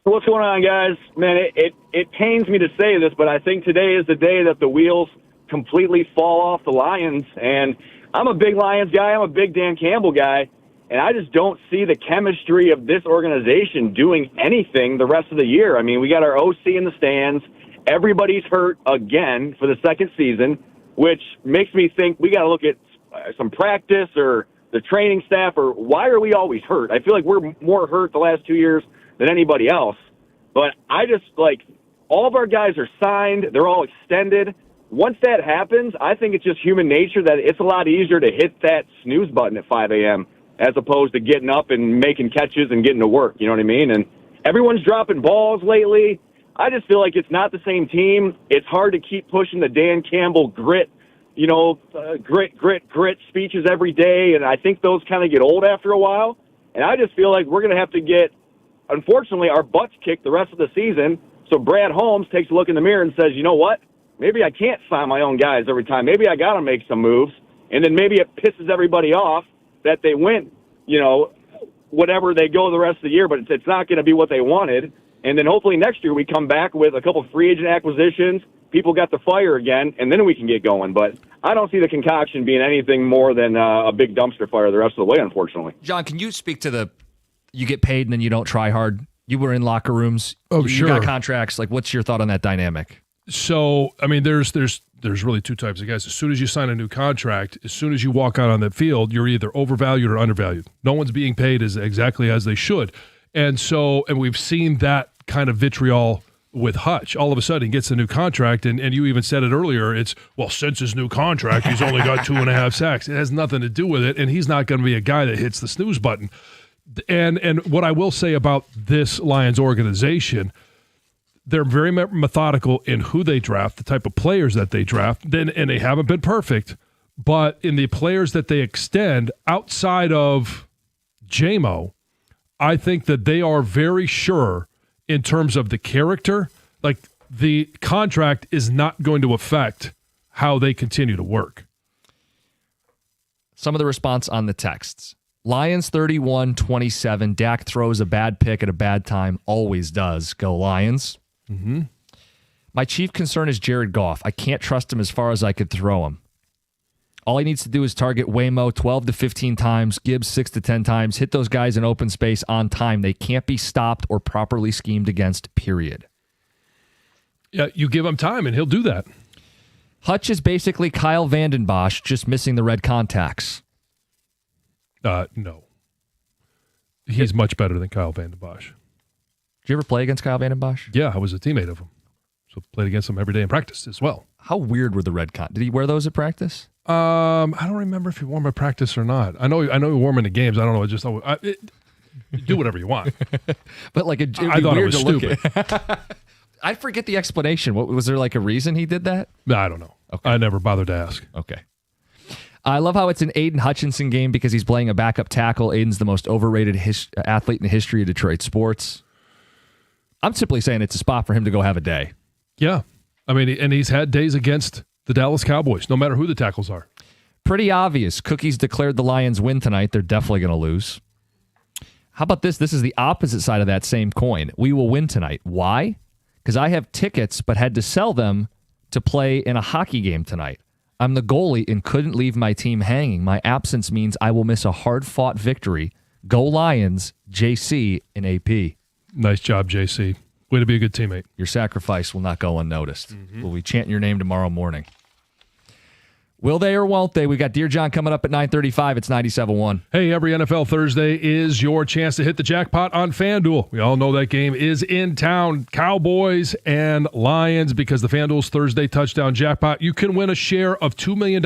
What's going on, guys? Man, it pains me to say this, but I think today is the day that the wheels completely fall off the Lions. And I'm a big Lions guy. I'm a big Dan Campbell guy. And I just don't see the chemistry of this organization doing anything the rest of the year. I mean, we got our OC in the stands. Everybody's hurt again for the second season, which makes me think we got to look at some practice or the training staff, or why are we always hurt? I feel like we're more hurt the last 2 years than anybody else. But I just, all of our guys are signed. They're all extended. Once that happens, I think it's just human nature that it's a lot easier to hit that snooze button at 5 a.m. as opposed to getting up and making catches and getting to work. You know what I mean? And everyone's dropping balls lately. I just feel like it's not the same team. It's hard to keep pushing the Dan Campbell grit, grit speeches every day. And I think those kind of get old after a while. And I just feel like we're going to have to get, unfortunately, our butts kicked the rest of the season. So Brad Holmes takes a look in the mirror and says, you know what? Maybe I can't sign my own guys every time. Maybe I got to make some moves. And then maybe it pisses everybody off that they win, whatever they go the rest of the year, but it's not going to be what they wanted. And then hopefully next year we come back with a couple free agent acquisitions, people got the fire again, and then we can get going. But I don't see the concoction being anything more than a big dumpster fire the rest of the way, unfortunately. John, can you speak to you get paid and then you don't try hard? You were in locker rooms. Oh, sure. You got contracts. What's your thought on that dynamic? So, I mean, there's really two types of guys. As soon as you sign a new contract, as soon as you walk out on that field, you're either overvalued or undervalued. No one's being paid exactly as they should. And we've seen that kind of vitriol with Hutch. All of a sudden, he gets a new contract, and you even said it earlier, since his new contract, he's only got 2.5 sacks. It has nothing to do with it, and he's not going to be a guy that hits the snooze button. And what I will say about this Lions organization, they're very methodical in who they draft, the type of players that they draft, and they haven't been perfect, but in the players that they extend outside of JMO, I think that they are very sure in terms of the character, the contract is not going to affect how they continue to work. Some of the response on the texts. Lions 31-27. Dak throws a bad pick at a bad time. Always does. Go Lions. Mm-hmm. My chief concern is Jared Goff. I can't trust him as far as I could throw him. All he needs to do is target Waymo 12 to 15 times, Gibbs 6 to 10 times, hit those guys in open space on time. They can't be stopped or properly schemed against, period. Yeah, you give him time, and he'll do that. Hutch is basically Kyle Vanden Bosch, just missing the red contacts. No. He's much better than Kyle Vanden Bosch. Did you ever play against Kyle Vanden Bosch? Yeah, I was a teammate of him. So played against him every day in practice as well. How weird were the red contacts? Did he wear those at practice? I don't remember if he wore them at practice or not. I know he wore them in the games. I don't know. You do whatever you want. But like, it'd be I thought it weird was to look stupid. at. I forget the explanation. What was there like a reason he did that? I don't know. Okay. I never bothered to ask. Okay. I love how it's an Aiden Hutchinson game because he's playing a backup tackle. Aiden's the most overrated athlete in the history of Detroit sports. I'm simply saying it's a spot for him to go have a day. Yeah. I mean, and he's had days against the Dallas Cowboys, no matter who the tackles are. Pretty obvious. Cookies declared the Lions win tonight. They're definitely going to lose. How about this? This is the opposite side of that same coin. We will win tonight. Why? Because I have tickets but had to sell them to play in a hockey game tonight. I'm the goalie and couldn't leave my team hanging. My absence means I will miss a hard-fought victory. Go Lions, JC, and AP. Nice job, JC. Way to be a good teammate. Your sacrifice will not go unnoticed. We'll be chanting your name tomorrow morning. Will they or won't they? We got Dear John coming up at 9:35. It's 97.1. Hey, every NFL Thursday is your chance to hit the jackpot on FanDuel. We all know that game is in town. Cowboys and Lions, because the FanDuel's Thursday touchdown jackpot. You can win a share of $2 million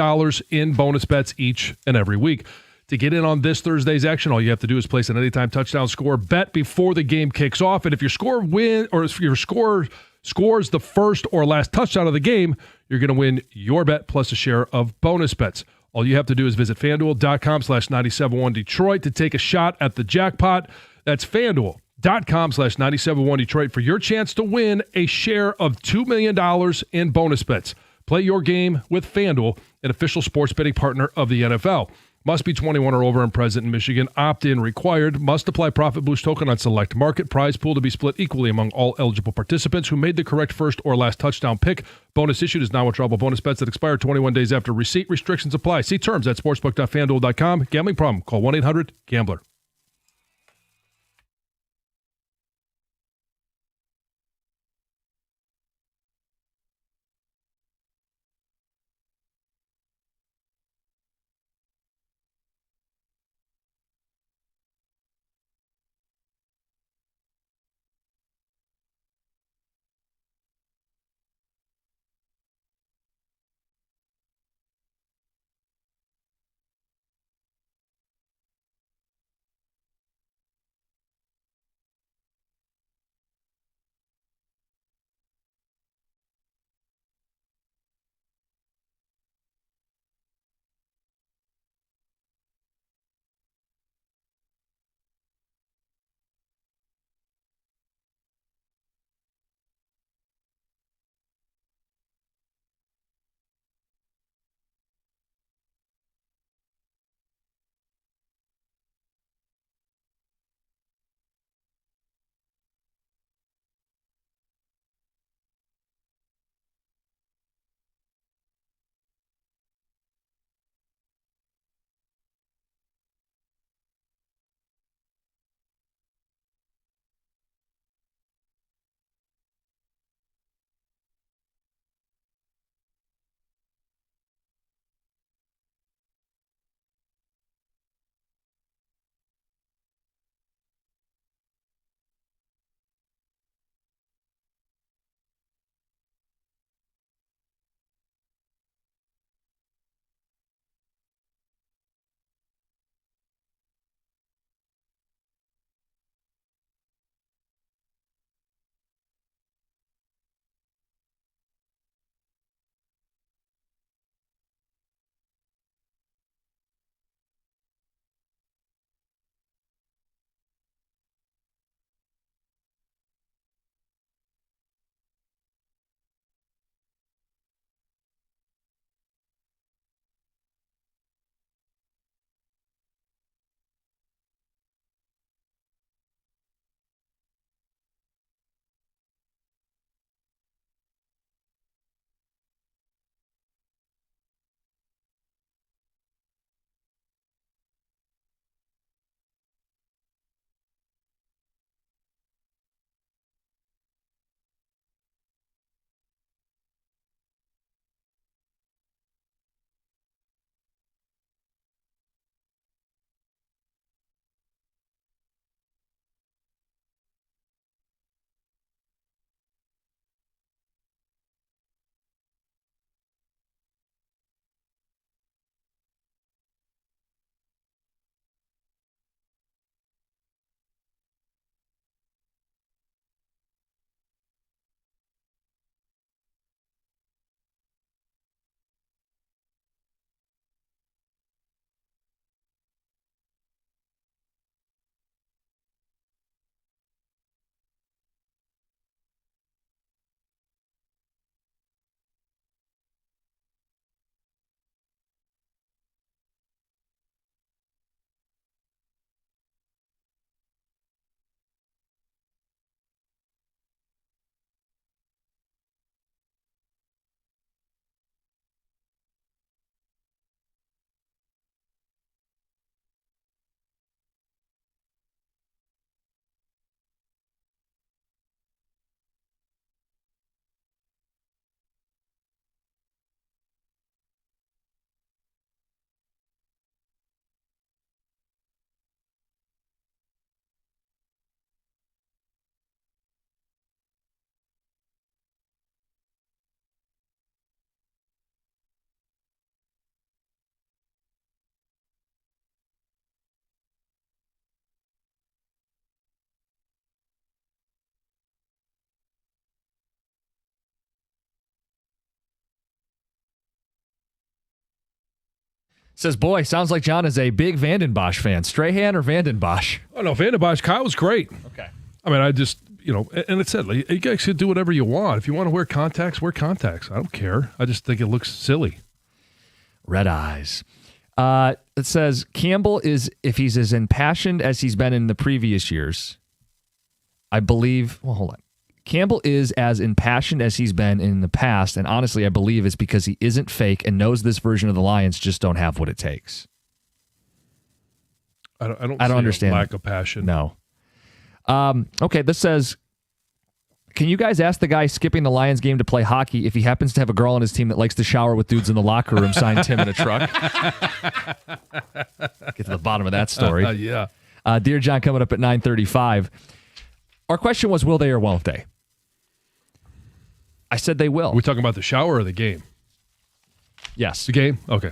in bonus bets each and every week. To get in on this Thursday's action, all you have to do is place an anytime touchdown score bet before the game kicks off. And if your score scores the first or last touchdown of the game, you're going to win your bet plus a share of bonus bets. All you have to do is visit FanDuel.com/971 Detroit to take a shot at the jackpot. That's FanDuel.com/971 Detroit for your chance to win a share of $2 million in bonus bets. Play your game with FanDuel, an official sports betting partner of the NFL. Must be 21 or over and present in Michigan. Opt-in required. Must apply profit boost token on select market. Prize pool to be split equally among all eligible participants who made the correct first or last touchdown pick. Bonus issued is non-withdrawable bonus bets that expire 21 days after receipt. Restrictions apply. See terms at sportsbook.fanduel.com. Gambling problem? Call 1-800-GAMBLER. Says, boy, sounds like John is a big Vanden Bosch fan. Strahan or Vanden Bosch? Oh, no, Vanden Bosch, Kyle was great. Okay. I mean, I just, and it said, like, you guys should do whatever you want. If you want to wear contacts, wear contacts. I don't care. I just think it looks silly. Red eyes. It says, Campbell is, if he's as impassioned as he's been in the previous years, I believe, well, hold on. Campbell is as impassioned as he's been in the past, and honestly, I believe it's because he isn't fake and knows this version of the Lions just don't have what it takes. I don't see understand a lack of passion. No. Okay, this says, can you guys ask the guy skipping the Lions game to play hockey if he happens to have a girl on his team that likes to shower with dudes in the locker room signed Tim in a truck? Get to the bottom of that story. Yeah. Dear John, coming up at 9:35. Our question was, will they or won't they? I said they will. Are we talking about the shower or the game? Yes. The game? Okay.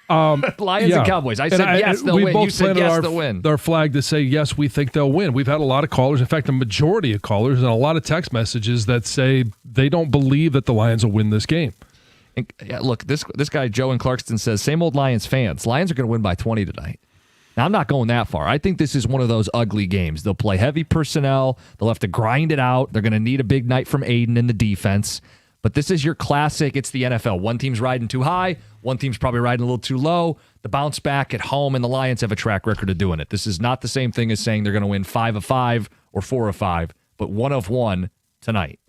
Lions and Cowboys. I said yes, they'll win. You said yes, they'll win. Our flag to say, yes, we think they'll win. We've had a lot of callers, in fact, a majority of callers, and a lot of text messages that say they don't believe that the Lions will win this game. And, look, this guy, Joe in Clarkston, says, same old Lions fans. Lions are going to win by 20 tonight. Now, I'm not going that far. I think this is one of those ugly games. They'll play heavy personnel. They'll have to grind it out. They're going to need a big night from Aiden in the defense. But this is your classic. It's the NFL. One team's riding too high. One team's probably riding a little too low. The bounce back at home, and the Lions have a track record of doing it. This is not the same thing as saying they're going to win 5 of 5 or 4 of 5, but 1 of 1 tonight.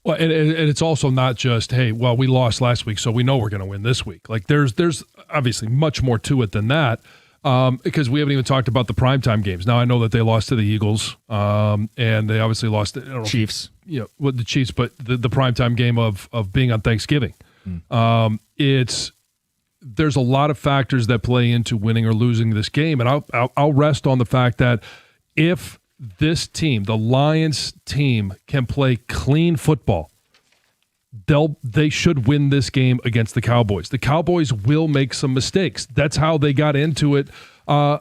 Well, and it's also not just, hey, well, we lost last week, so we know we're going to win this week. Like, there's obviously much more to it than that. Because we haven't even talked about the primetime games. Now, I know that they lost to the Eagles, and they obviously lost to Chiefs. With the Chiefs, but the primetime game of being on Thanksgiving. There's a lot of factors that play into winning or losing this game, and I'll rest on the fact that if this team, the Lions team, can play clean football, they should win this game against the Cowboys. The Cowboys will make some mistakes. That's how they got into it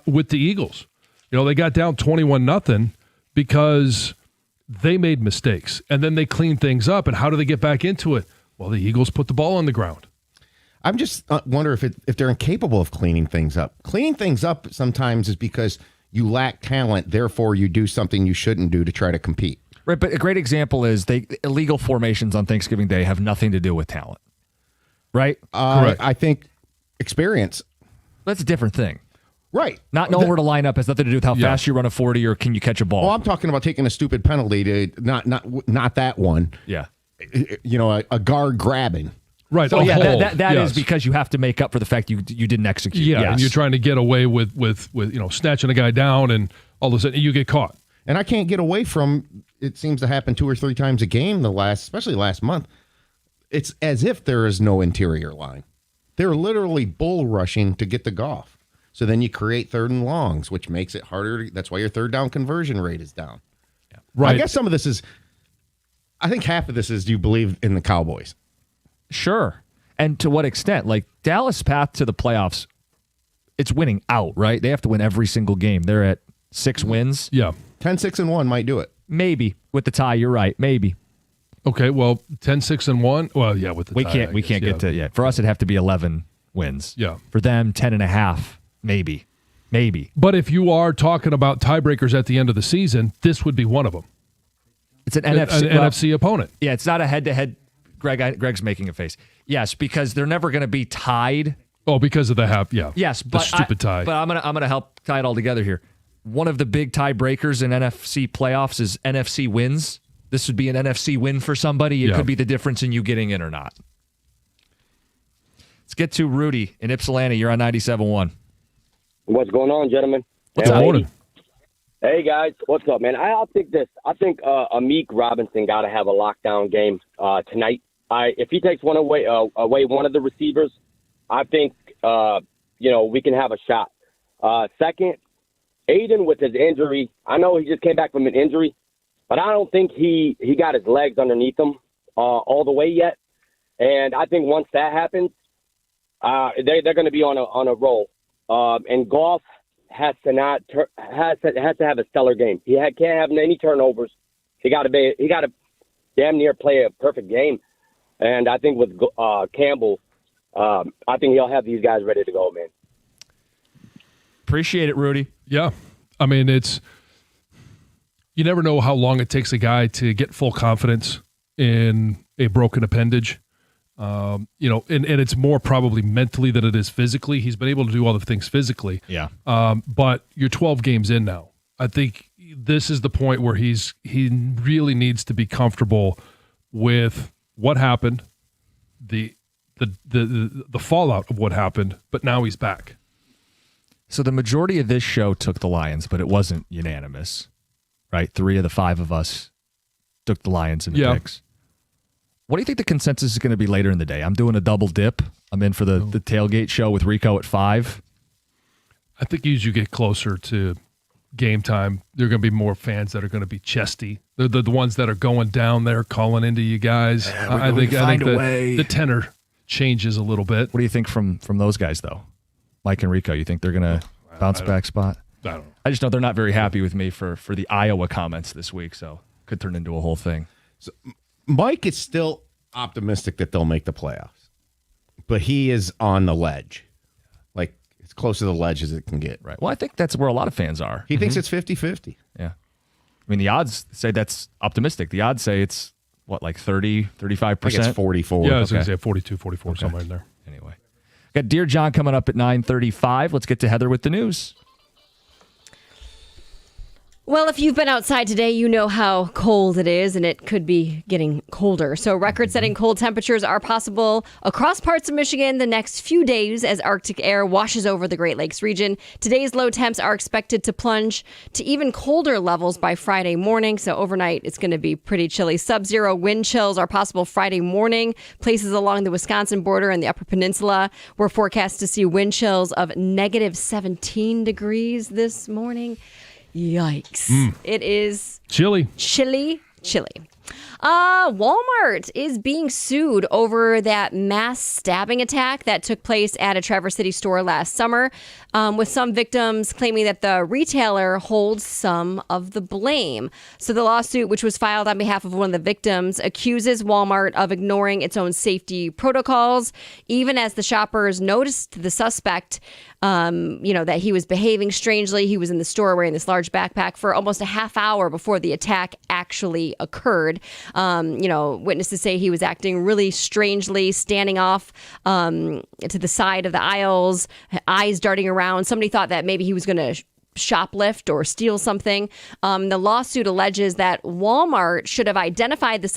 with the Eagles. They got down 21-0 because they made mistakes, and then they cleaned things up. And how do they get back into it? Well, the Eagles put the ball on the ground. I'm just wonder if they're incapable of cleaning things up. Cleaning things up sometimes is because you lack talent, therefore you do something you shouldn't do to try to compete. Right, but a great example is illegal formations on Thanksgiving Day have nothing to do with talent, right? Correct. I think experience. That's a different thing. Right. Not knowing where to line up has nothing to do with how fast you run a 40 or can you catch a ball. Well, I'm talking about taking a stupid penalty to not that one. Yeah. A guard grabbing. Right. So that is because you have to make up for the fact you didn't execute. Yeah, yes. And you're trying to get away with snatching a guy down, and all of a sudden you get caught. And I can't get away from, it seems to happen 2 or 3 times a game especially last month. It's as if there is no interior line. They're literally bull rushing to get the Goff. So then you create 3rd and longs, which makes it harder. That's why your 3rd down conversion rate is down. Yeah. Right. I guess some of this is, I think half of this is, do you believe in the Cowboys? Sure. And to what extent? Like Dallas' path to the playoffs, it's winning out, right? They have to win every single game. They're at 6 wins. Yeah. 10-6-1 might do it. Maybe. With the tie, you're right. Maybe. Okay, well, 10-6-1. Well, yeah, with the tie. We can't get to For us, it'd have to be 11 wins. Yeah. For them, 10.5. Maybe. But if you are talking about tiebreakers at the end of the season, this would be one of them. It's an NFC, NFC opponent. Yeah, it's not a head-to-head. Greg's making a face. Yes, because they're never going to be tied. Oh, because of the half, yeah. Yes, but the stupid tie. But I'm gonna help tie it all together here. One of the big tiebreakers in NFC playoffs is NFC wins. This would be an NFC win for somebody. It could be the difference in you getting in or not. Let's get to Rudy in Ypsilanti. You're on 97.1. What's going on, gentlemen? What's up, morning? Hey, guys. What's up, man? I'll think this. I think Amik Robinson got to have a lockdown game tonight. If he takes one away one of the receivers, I think, we can have a shot. Second, Aiden with his injury, I know he just came back from an injury, but I don't think he got his legs underneath him all the way yet. And I think once that happens, they're going to be on a roll. And Goff has to have a stellar game. He can't have any turnovers. He got to damn near play a perfect game. And I think with Campbell, I think he'll have these guys ready to go, man. Appreciate it, Rudy. Yeah. I mean, you never know how long it takes a guy to get full confidence in a broken appendage. And it's more probably mentally than it is physically. He's been able to do all the things physically. Yeah. But you're 12 games in now. I think this is the point where he really needs to be comfortable with what happened, the fallout of what happened, but now he's back. So the majority of this show took the Lions, but it wasn't unanimous, right? 3 of the 5 of us took the Lions in the picks. What do you think the consensus is going to be later in the day? I'm doing a double dip. I'm in for the tailgate show with Rico at 5. I think as you get closer to game time, there are going to be more fans that are going to be chesty. They're the ones that are going down there calling into you guys. I think the tenor changes a little bit. What do you think from those guys, though? Mike and Rico, you think they're going to bounce back spot? I don't know. I just know they're not very happy with me for the Iowa comments this week, so could turn into a whole thing. So Mike is still optimistic that they'll make the playoffs, but he is on the ledge. Like, as close to the ledge as it can get. Right. Well, I think that's where a lot of fans are. He thinks it's 50-50. Yeah. I mean, the odds say that's optimistic. The odds say it's, like 30, 35%? I think it's 44. Yeah, I was going to say 42, 44, somewhere in there. Anyway. Got Dear John coming up at 9:35. Let's get to Heather with the news. Well, if you've been outside today, you know how cold it is, and it could be getting colder. So record-setting cold temperatures are possible across parts of Michigan the next few days as Arctic air washes over the Great Lakes region. Today's low temps are expected to plunge to even colder levels by Friday morning. So overnight, it's going to be pretty chilly. Sub-zero wind chills are possible Friday morning. Places along the Wisconsin border and the Upper Peninsula were forecast to see wind chills of negative 17 degrees this morning. Yikes. It is chilly. Walmart is being sued over that mass stabbing attack that took place at a Traverse City store last summer, with some victims claiming that the retailer holds some of the blame. So the lawsuit, which was filed on behalf of one of the victims, accuses Walmart of ignoring its own safety protocols, even as the shoppers noticed the suspect, that he was behaving strangely. He was in the store wearing this large backpack for almost a half hour before the attack actually occurred. Witnesses say he was acting really strangely, standing off to the side of the aisles, eyes darting around. Somebody thought that maybe he was going to shoplift or steal something. The lawsuit alleges that Walmart should have identified the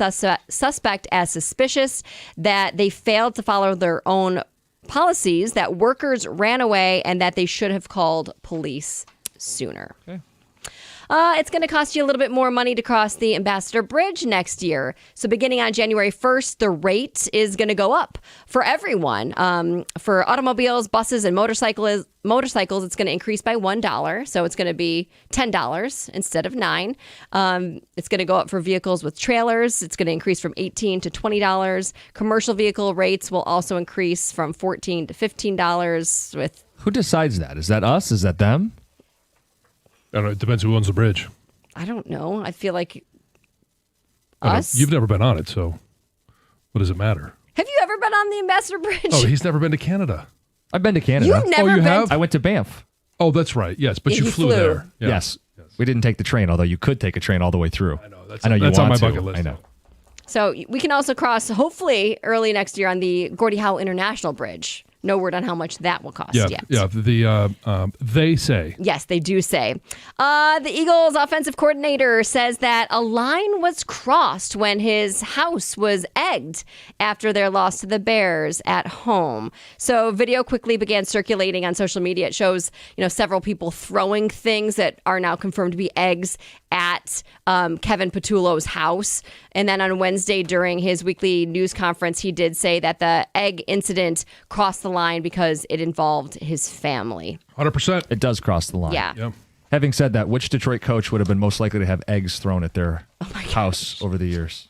suspect as suspicious, that they failed to follow their own policies, that workers ran away, and that they should have called police sooner. Okay. It's going to cost you a little bit more money to cross the Ambassador Bridge next year. So beginning on January 1st, the rate is going to go up for everyone. For automobiles, buses, and motorcycles, it's going to increase by $1. So it's going to be $10 instead of $9. It's going to go up for vehicles with trailers. It's going to increase from $18 to $20. Commercial vehicle rates will also increase from $14 to $15 Who decides that? Is that us? Is that them? I don't know. It depends who owns the bridge. I don't know. I feel like us. You've never been on it, so what does it matter? Have you ever been on the Ambassador Bridge? Oh, he's never been to Canada. I've been to Canada. You've never you been? have? I went to Banff. Oh, that's right. Yes, but Yeah, you he flew flew. there. Yeah. Yes. We didn't take the train, although you could take a train all the way through. I know. That's you on want my to. bucket list. I know. So we can also cross, hopefully, early next year on the Gordie Howe International Bridge. No word on how much that will cost yet. They say. Yes, they do say. The Eagles offensive coordinator says that a line was crossed when his house was egged after their loss to the Bears at home. So video quickly began circulating on social media. It shows, several people throwing things that are now confirmed to be eggs at Kevin Patullo's house. And then on Wednesday during his weekly news conference, he did say that the egg incident crossed the line because it involved his family. 100%. It does cross the line. Yeah. Yep. Having said that, which Detroit coach would have been most likely to have eggs thrown at their house over the years?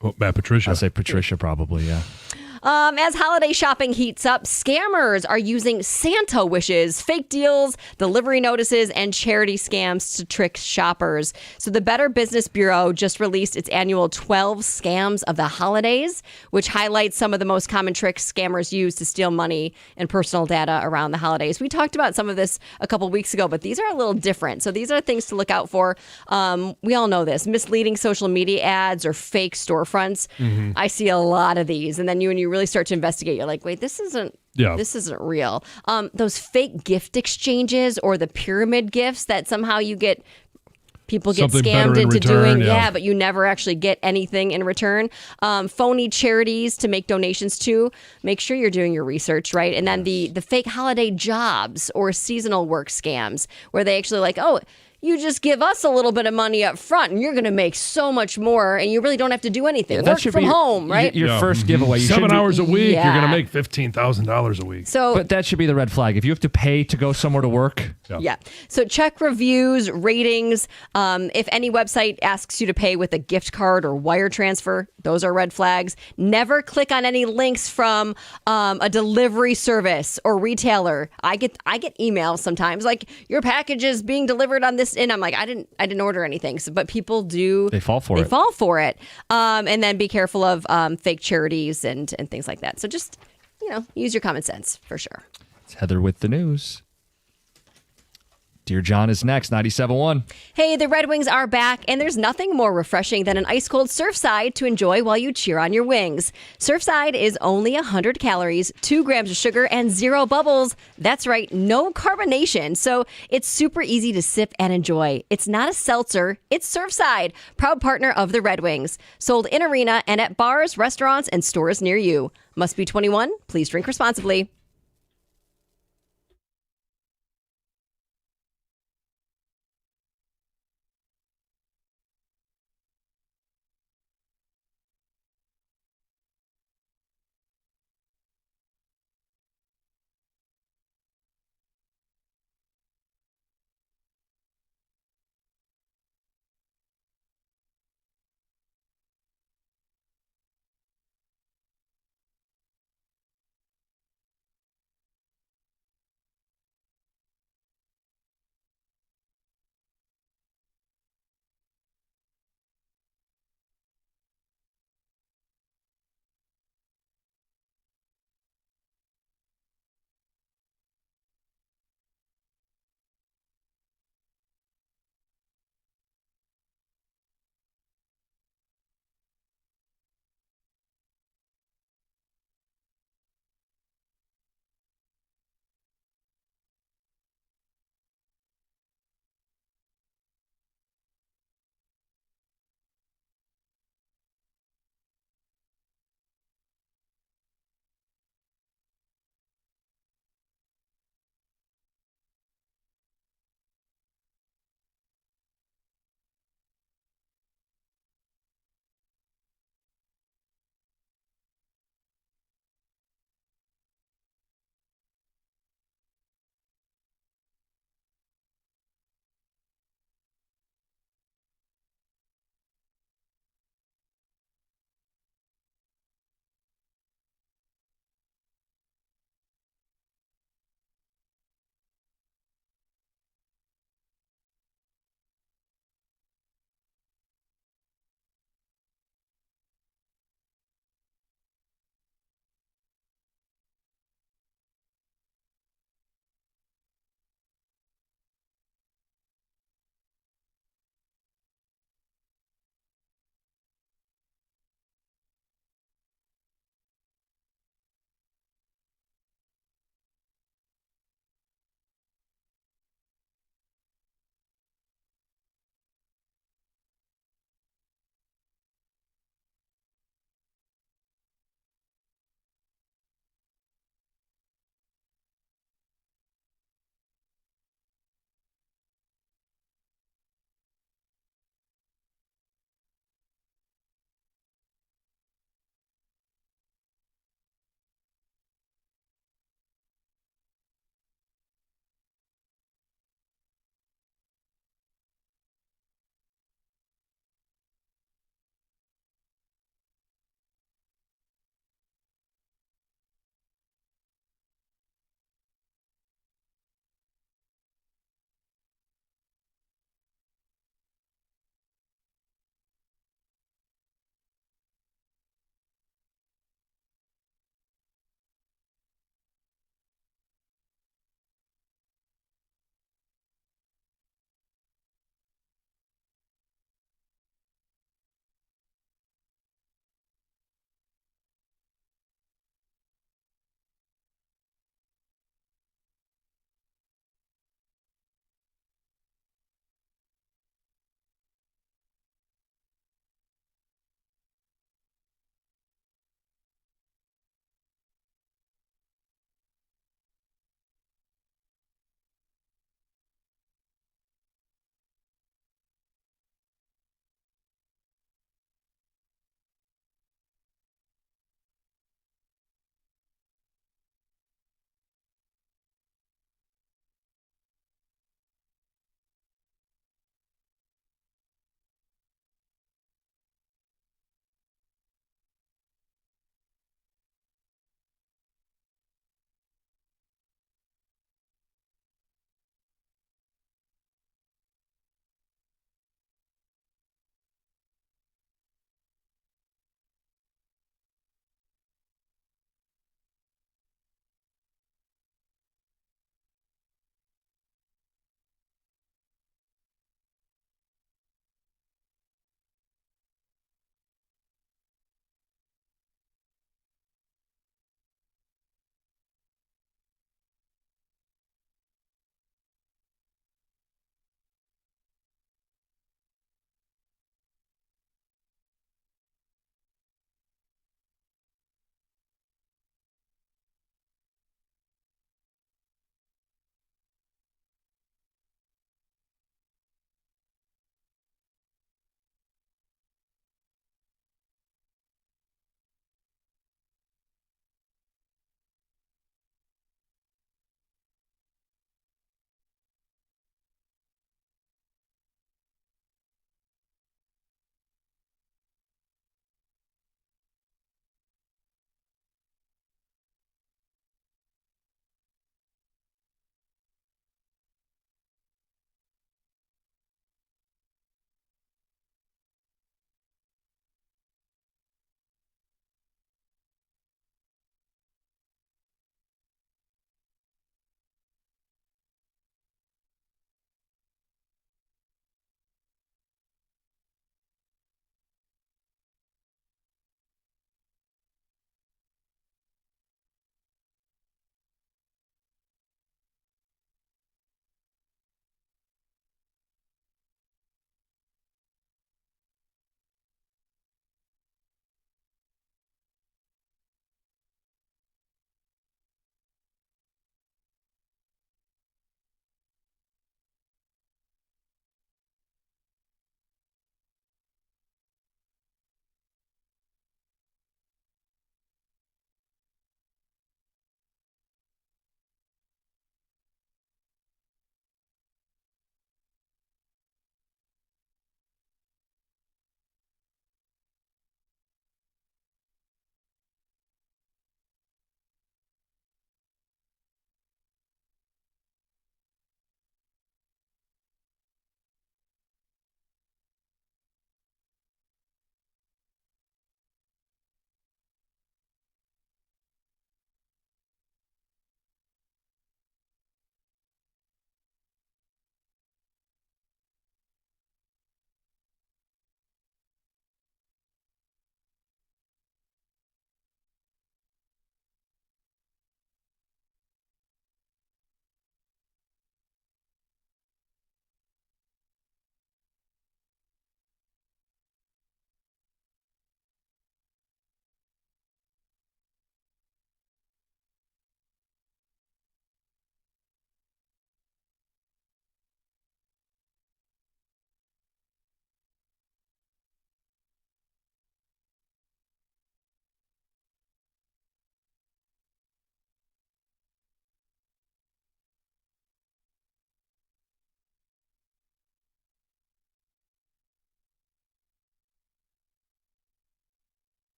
Well, Matt Patricia. I'd say Patricia probably, yeah. As holiday shopping heats up, scammers are using Santa wishes, fake deals, delivery notices, and charity scams to trick shoppers. So the Better Business Bureau just released its annual 12 scams of the holidays, which highlights some of the most common tricks scammers use to steal money and personal data around the holidays. We talked about some of this a couple weeks ago, but these are a little different. So these are things to look out for. We all know this. Misleading social media ads or fake storefronts. I see a lot of these. And then when you really start to investigate, you're like, wait, this isn't real. Those fake gift exchanges or the pyramid gifts that somehow you get people get Something scammed better in into return, doing, yeah. but you never actually get anything in return. Phony charities to make donations to. Make sure you're doing your research, right? And then the fake holiday jobs or seasonal work scams where they actually like, oh, you just give us a little bit of money up front and you're going to make so much more and you really don't have to do anything. Work from home, right? Your first giveaway. You 7 should hours a week, you're going to Yeah. make $15,000 a week. But that should be the red flag. If you have to pay to go somewhere to work. Yeah. So check reviews, ratings. If any website asks you to pay with a gift card or wire transfer, those are red flags. Never click on any links from a delivery service or retailer. I get emails sometimes like your package is being delivered on this, and I'm like, I didn't order anything. So, but people do. They fall for They it. fall for it. And then be careful of fake charities and things like that. So just use your common sense for sure. It's Heather with the news. Dear John is next, 97.1. Hey, the Red Wings are back, and there's nothing more refreshing than an ice-cold Surfside to enjoy while you cheer on your Wings. Surfside is only 100 calories, 2 grams of sugar, and 0 bubbles. That's right, no carbonation, so it's super easy to sip and enjoy. It's not a seltzer, it's Surfside, proud partner of the Red Wings. Sold in arena and at bars, restaurants, and stores near you. Must be 21. Please drink responsibly.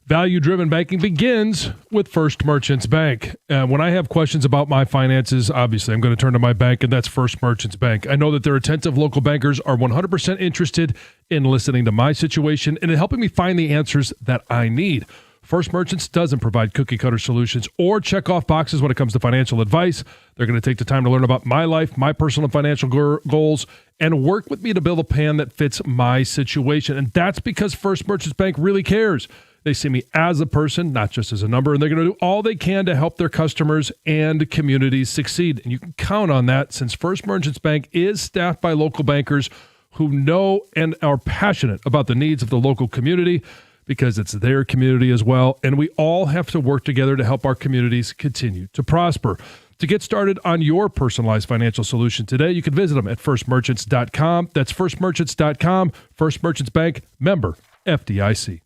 Value-driven banking begins with First Merchants Bank. When I have questions about my finances, obviously I'm going to turn to my bank, and that's First Merchants Bank. I know that their attentive local bankers are 100% interested in listening to my situation and in helping me find the answers that I need. First Merchants doesn't provide cookie-cutter solutions or check-off boxes when it comes to financial advice. They're going to take the time to learn about my life, my personal and financial goals, and work with me to build a plan that fits my situation. And that's because First Merchants Bank really cares. They see me as a person, not just as a number, and they're going to do all they can to help their customers and communities succeed. And you can count on that since First Merchants Bank is staffed by local bankers who know and are passionate about the needs of the local community, because it's their community as well. And we all have to work together to help our communities continue to prosper. To get started on your personalized financial solution today, you can visit them at firstmerchants.com. That's firstmerchants.com. First Merchants Bank, member FDIC.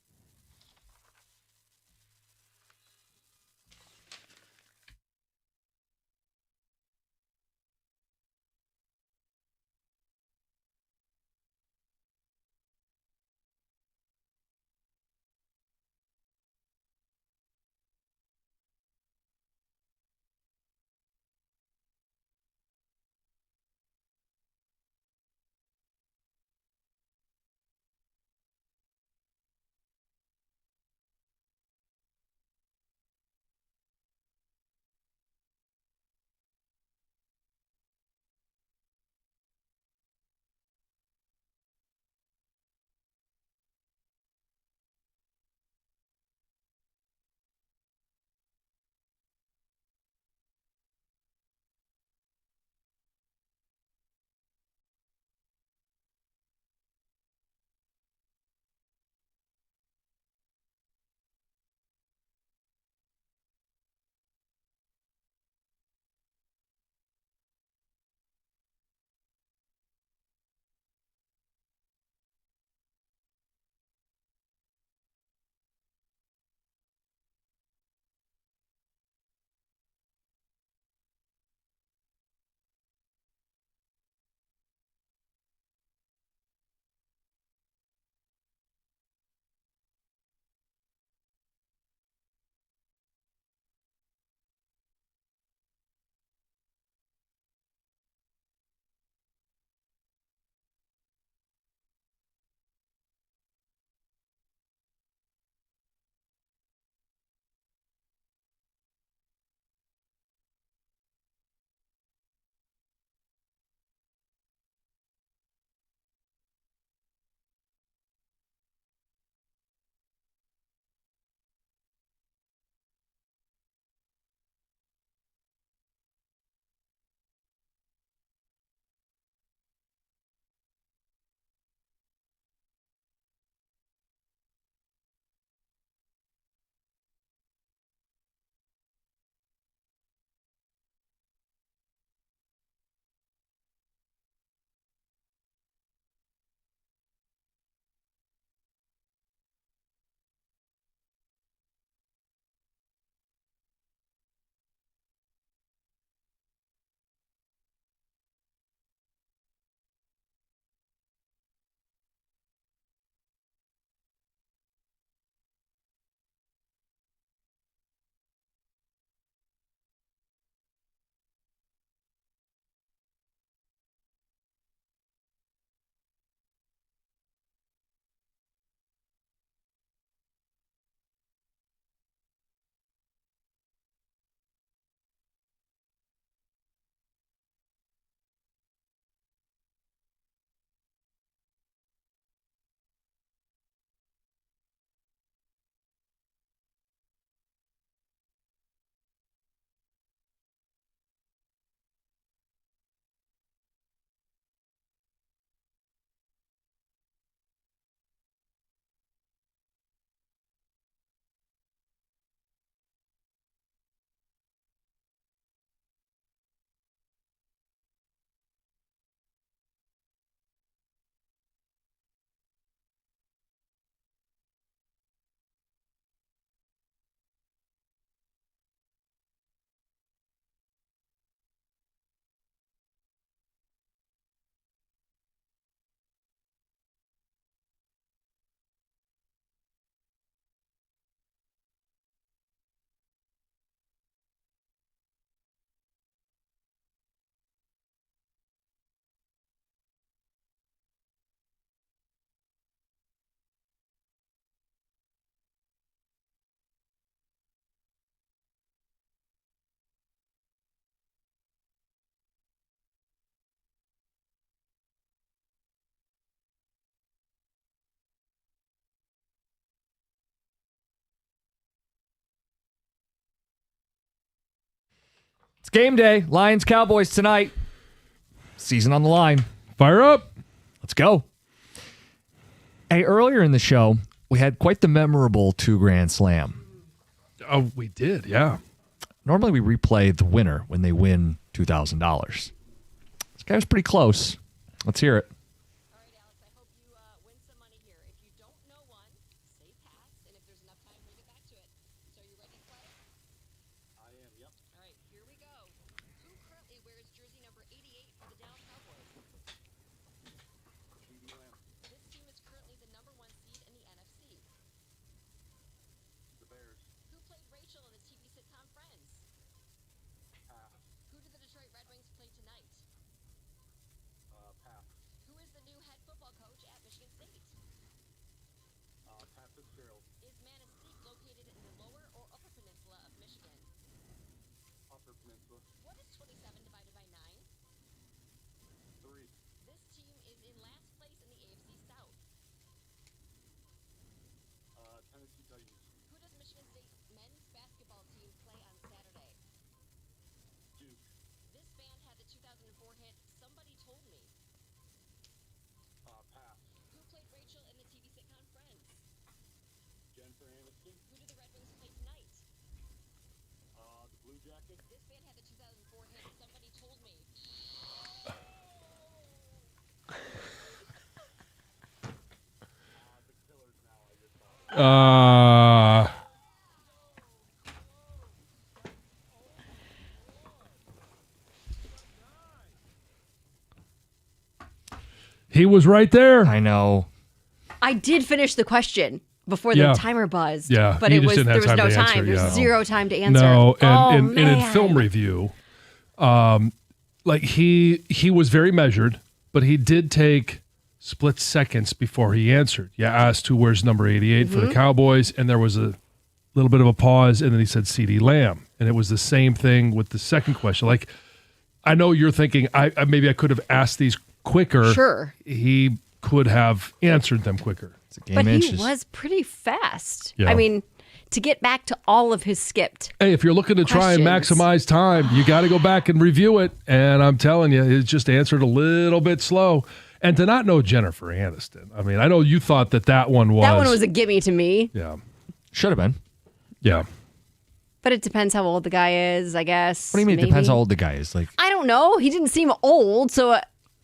It's game day. Lions Cowboys tonight. Season on the line. Fire up. Let's go. Hey, earlier in the show, we had quite the memorable 2 Grand Slam. Oh, we did, yeah. Normally we replay the winner when they win $2,000. This guy was pretty close. Let's hear it. All right, Alex, I hope you win some money here. If you don't know one, say pass, and if there's enough time, we'll get back to it. So are you ready to play? I am, yep. All right, here we go. Who currently wears jersey number 88 for the Dallas Cowboys? This team is currently the number 1 seed in the NFC. The Bears. Who played Rachel in the TV sitcom Friends? Who do the Detroit Red Wings play tonight? Who is the new head football coach at Michigan State? Pat Fitzgerald. Is Manistee located in the lower or upper peninsula of Michigan? Upper peninsula. What is 27 divided by 9? 3. This team is in last place in the AFC South. Tennessee Titans. Who does Michigan State men's basketball team play on Saturday? Duke. This band had the 2004 hit Somebody Told Me. Pass. Who played Rachel in the TV sitcom Friends? Jennifer Aniston. Who do the Red Wings play tonight? The Blue Jackets. This band had the 2004 hit Somebody Told Me. He was right there. I know. I did finish the question before Yeah. the timer buzzed. Yeah, but he it just was didn't there have was time no to time. answer, There's yeah. 0 time to answer. No, oh, and in man. film review, like he was very measured, but he did take split seconds before he answered. You asked who wears number 88 for the Cowboys, and there was a little bit of a pause, and then he said CeeDee Lamb, and it was the same thing with the second question. Like, I know you're thinking, I maybe I could have asked these quicker. Sure. He could have answered them quicker. It's a game But he inches. was pretty fast. Yeah. I mean, to get back to all of his skipped. Hey, if you're looking to try and Questions. maximize time, you got to go back and review it. And I'm telling you, it's just answered a little bit slow. And to not know Jennifer Aniston, I mean, I know you thought that one was. That one was a gimme to me. Yeah. Should have been. Yeah. But it depends how old the guy is, I guess. What do you mean? It maybe. depends how old the guy is. Like, I don't know. He didn't seem old. So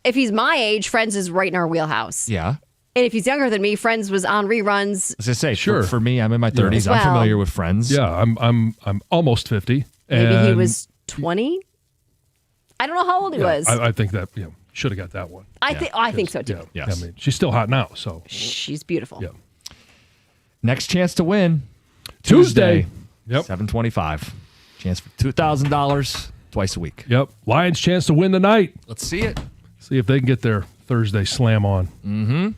if he's my age, Friends is right in our wheelhouse. yeah. And if he's younger than me, Friends was on reruns. As I say, Sure. for me, I'm in my 30s. As I'm well. familiar with Friends. Yeah. I'm almost 50. Maybe he and was 20. I don't know how old he was. I think that, should have got that one. I think so too. Yeah. Yes. I mean, she's still hot now. So She's beautiful. Yeah. Next chance to win. Tuesday. Yep. 7:25. Chance for $2,000 twice a week. Yep. Lions chance to win tonight. Let's see it. See if they can get their Thursday slam on.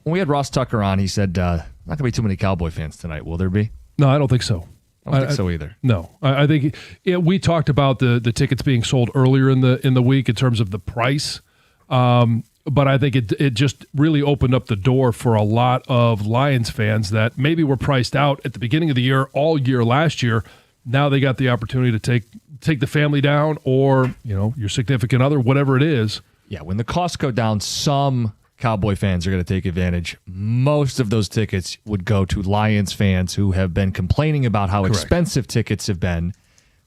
When we had Ross Tucker on, he said, not going to be too many Cowboy fans tonight, will there be? No, I don't think so. I don't think so either. No, I think we talked about the tickets being sold earlier in the week in terms of the price, but I think it just really opened up the door for a lot of Lions fans that maybe were priced out at the beginning of the year, all year last year. Now they got the opportunity to take the family down, or your significant other, whatever it is. Yeah, when the costs go down, some Cowboy fans are going to take advantage. Most of those tickets would go to Lions fans who have been complaining about how Correct. expensive tickets have been,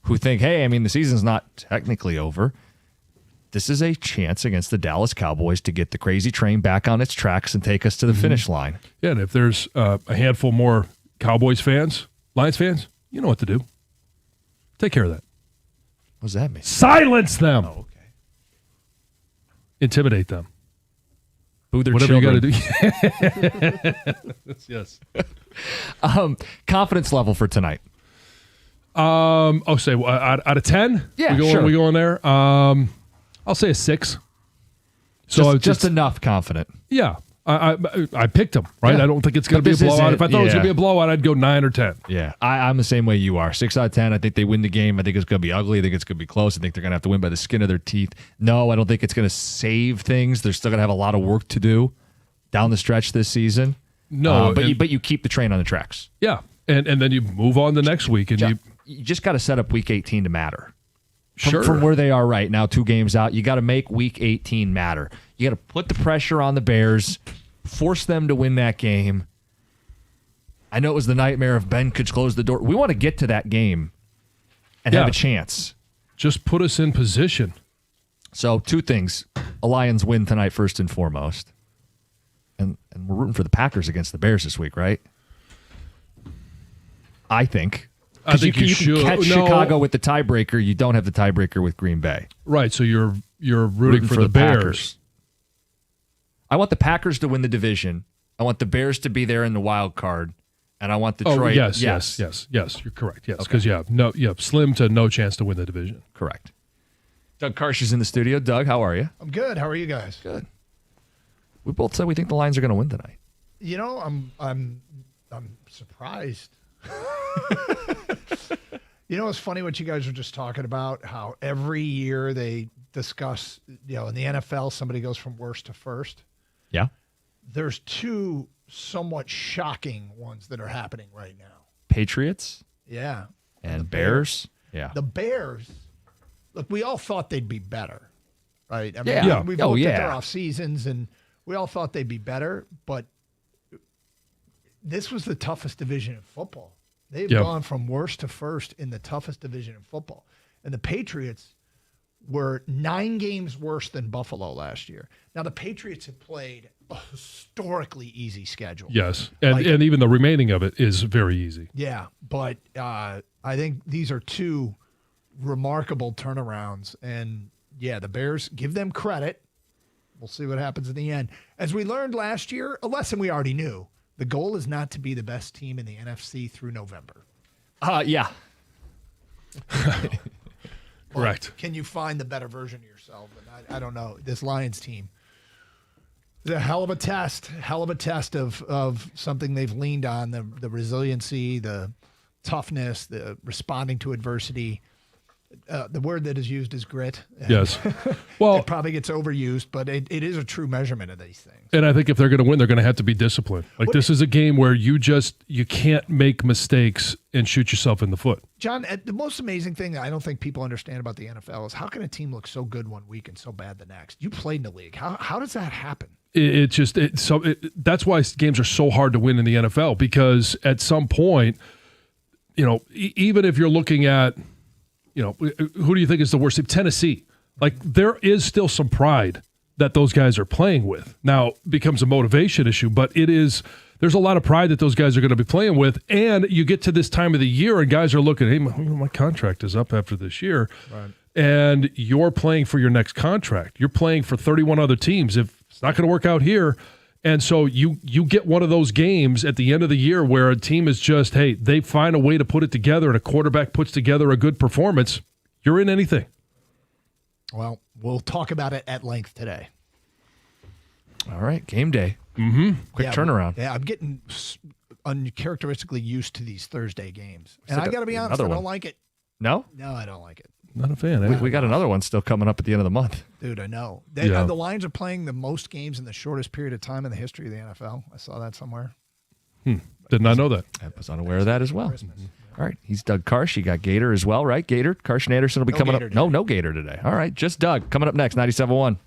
who think, hey, I mean, the season's not technically over. This is a chance against the Dallas Cowboys to get the crazy train back on its tracks and take us to the finish line. Yeah, and if there's a handful more Cowboys fans, Lions fans, you know what to do. Take care of that. What does that mean? Silence them. Oh, okay. Intimidate them. Boo their Whatever children. you got to do. Yes. Confidence level for tonight. Out of 10? Yeah, we sure. going there? I'll say a 6. So Just enough confident. yeah. I picked them, right? Yeah. I don't think it's going But to be a this blowout. isn't- If I thought it was going to yeah. be a blowout, I'd go 9 or 10. Yeah, I'm the same way you are. 6 out of 10. I think they win the game. I think it's going to be ugly. I think it's going to be close. I think they're going to have to win by the skin of their teeth. No, I don't think it's going to save things. They're still going to have a lot of work to do down the stretch this season. No, but and- you keep the train on the tracks. Yeah. And then you move on the next week. And You just got to set up week 18 to matter. from where they are right now, 2 games out. You got to make Week 18 matter. You got to put the pressure on the Bears, force them to win that game. I know it was the nightmare of Ben could close the door. We want to get to that game and have a chance. Just put us in position. So 2 things. A Lions win tonight first and foremost. And we're rooting for the Packers against the Bears this week, right? I think. I think you can should. catch Chicago with the tiebreaker. You don't have the tiebreaker with Green Bay. Right, so you're rooting for the Bears. Packers. I want the Packers to win the division. I want the Bears to be there in the wild card. And I want Detroit. Yes. You're correct. Yes, because you have slim to no chance to win the division. Correct. Doug Karsh is in the studio. Doug, how are you? I'm good. How are you guys? Good. We both said we think the Lions are going to win tonight. You know, I'm surprised. You know, it's funny what you guys were just talking about, how every year they discuss, in the NFL, somebody goes from worst to first. Yeah. There's 2 somewhat shocking ones that are happening right now. Patriots. Yeah. And Bears. Yeah. The Bears, look, we all thought they'd be better, right? I mean, we've looked at their off seasons and we all thought they'd be better, but this was the toughest division in football. They've gone from worst to first in the toughest division in football. And the Patriots were 9 games worse than Buffalo last year. Now, the Patriots have played a historically easy schedule. Yes, and even the remaining of it is very easy. Yeah, but I think these are 2 remarkable turnarounds. And, yeah, the Bears, give them credit. We'll see what happens in the end. As we learned last year, a lesson we already knew, the goal is not to be the best team in the NFC through November. Yeah. Correct. Can you find the better version of yourself? And I don't know. This Lions team is a hell of a test of something they've leaned on, the resiliency, the toughness, the responding to adversity. The word that is used is grit. Yes. Well, it probably gets overused, but it is a true measurement of these things. And I think if they're going to win, they're going to have to be disciplined. This is a game where you can't make mistakes and shoot yourself in the foot. John, the most amazing thing that I don't think people understand about the NFL is how can a team look so good one week and so bad the next? You played in the league. How does that happen? That's why games are so hard to win in the NFL, because at some point, even if you're looking at, who do you think is the worst team? Tennessee. There is still some pride that those guys are playing with. Now, it becomes a motivation issue, but there's a lot of pride that those guys are going to be playing with. And you get to this time of the year and guys are looking, hey, my contract is up after this year. Right. And you're playing for your next contract. You're playing for 31 other teams. If it's not going to work out here. And so you get one of those games at the end of the year where a team is just, hey, they find a way to put it together and a quarterback puts together a good performance. You're in anything. Well, we'll talk about it at length today. All right, game day. Mm-hmm. Quick turnaround. Yeah, I'm getting uncharacteristically used to these Thursday games. And I got to be honest, I don't like it. No? No, I don't like it. Not a fan. We got another one still coming up at the end of the month. Dude, I know. The Lions are playing the most games in the shortest period of time in the history of the NFL. I saw that somewhere. Did not know that. I was unaware of that as well. All right, he's Doug Karsh. You got Gator as well, right? Gator? Karsh and Anderson will be coming up. No Gator today. All right, just Doug. Coming up next, 97.1.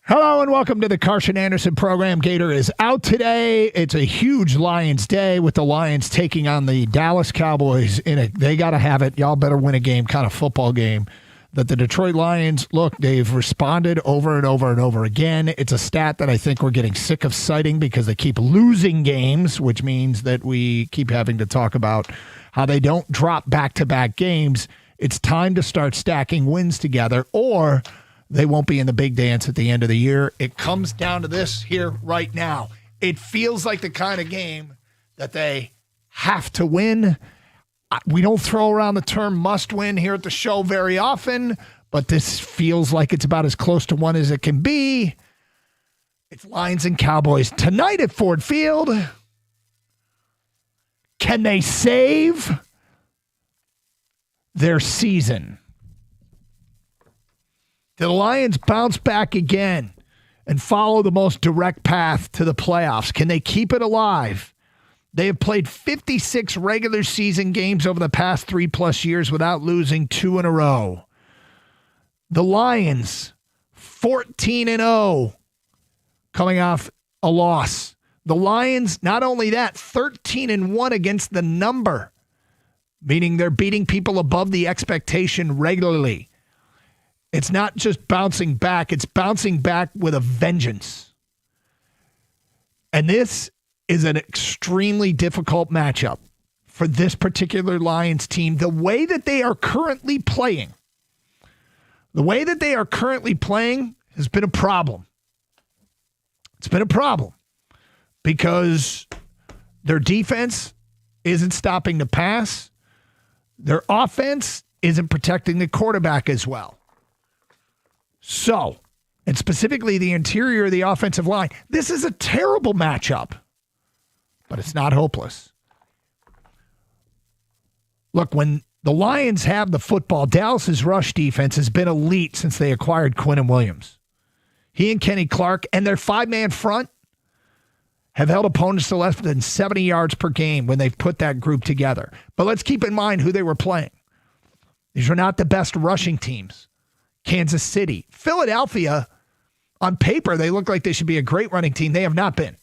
Hello and welcome to the Carson Anderson program. Gator is out today. It's a huge Lions day with the Lions taking on the Dallas Cowboys in a they got to have it. Y'all better win a game kind of football game. That the Detroit Lions, look, they've responded over and over and over again. It's a stat that I think we're getting sick of citing because they keep losing games, which means that we keep having to talk about how they don't drop back-to-back games. It's time to start stacking wins together, or they won't be in the big dance at the end of the year. It comes down to this here right now. It feels like the kind of game that they have to win. We don't throw around the term must win here at the show very often, but this feels like it's about as close to one as it can be. It's Lions and Cowboys tonight at Ford Field. Can they save their season? Do the Lions bounce back again and follow the most direct path to the playoffs? Can they keep it alive? They have played 56 regular season games over the past 3+ years without losing 2 in a row. The Lions, 14-0, coming off a loss. The Lions, not only that, 13-1 against the number, meaning they're beating people above the expectation regularly. It's not just bouncing back, it's bouncing back with a vengeance. And this is an extremely difficult matchup for this particular Lions team. The way that they are currently playing has been a problem. It's been a problem because their defense isn't stopping the pass. Their offense isn't protecting the quarterback as well. So, and specifically the interior of the offensive line, this is a terrible matchup, but it's not hopeless. Look, when the Lions have the football, Dallas's rush defense has been elite since they acquired Quinnen Williams. He and Kenny Clark and their 5-man front have held opponents to less than 70 yards per game when they've put that group together. But let's keep in mind who they were playing. These are not the best rushing teams. Kansas City, Philadelphia, on paper, they look like they should be a great running team. They have not been.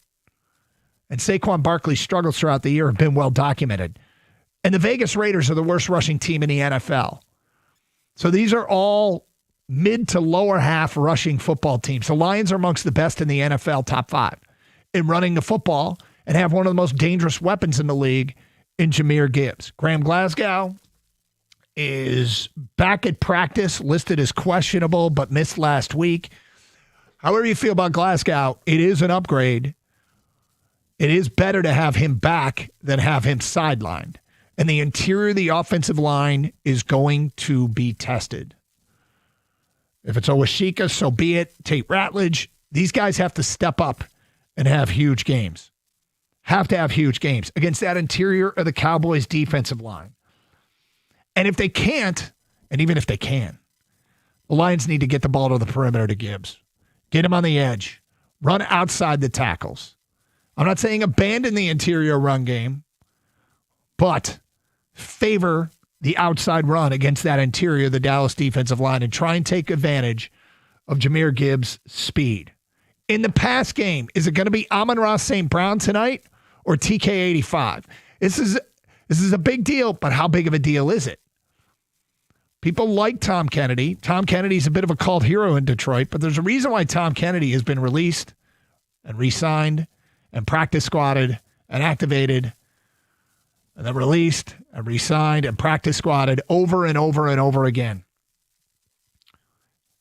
And Saquon Barkley's struggles throughout the year have been well documented. And the Vegas Raiders are the worst rushing team in the NFL. So these are all mid to lower half rushing football teams. The Lions are amongst the best in the NFL top 5 in running the football and have one of the most dangerous weapons in the league in Jahmyr Gibbs. Graham Glasgow is back at practice, listed as questionable, but missed last week. However you feel about Glasgow, it is an upgrade. It is better to have him back than have him sidelined. And the interior of the offensive line is going to be tested. If it's Owashika, so be it. Tate Ratledge, these guys have to step up and have huge games. Have to have huge games against that interior of the Cowboys defensive line. And if they can't, and even if they can, the Lions need to get the ball to the perimeter to Gibbs. Get him on the edge. Run outside the tackles. I'm not saying abandon the interior run game, but favor the outside run against that interior of the Dallas defensive line and try and take advantage of Jahmyr Gibbs' speed. In the pass game, is it going to be Amon-Ra St. Brown tonight or TK85? This is a big deal, but how big of a deal is it? People like Tom Kennedy. Tom Kennedy's a bit of a cult hero in Detroit, but there's a reason why Tom Kennedy has been released and re-signed and practice squatted and activated and then released and re-signed and practice squatted over and over and over again.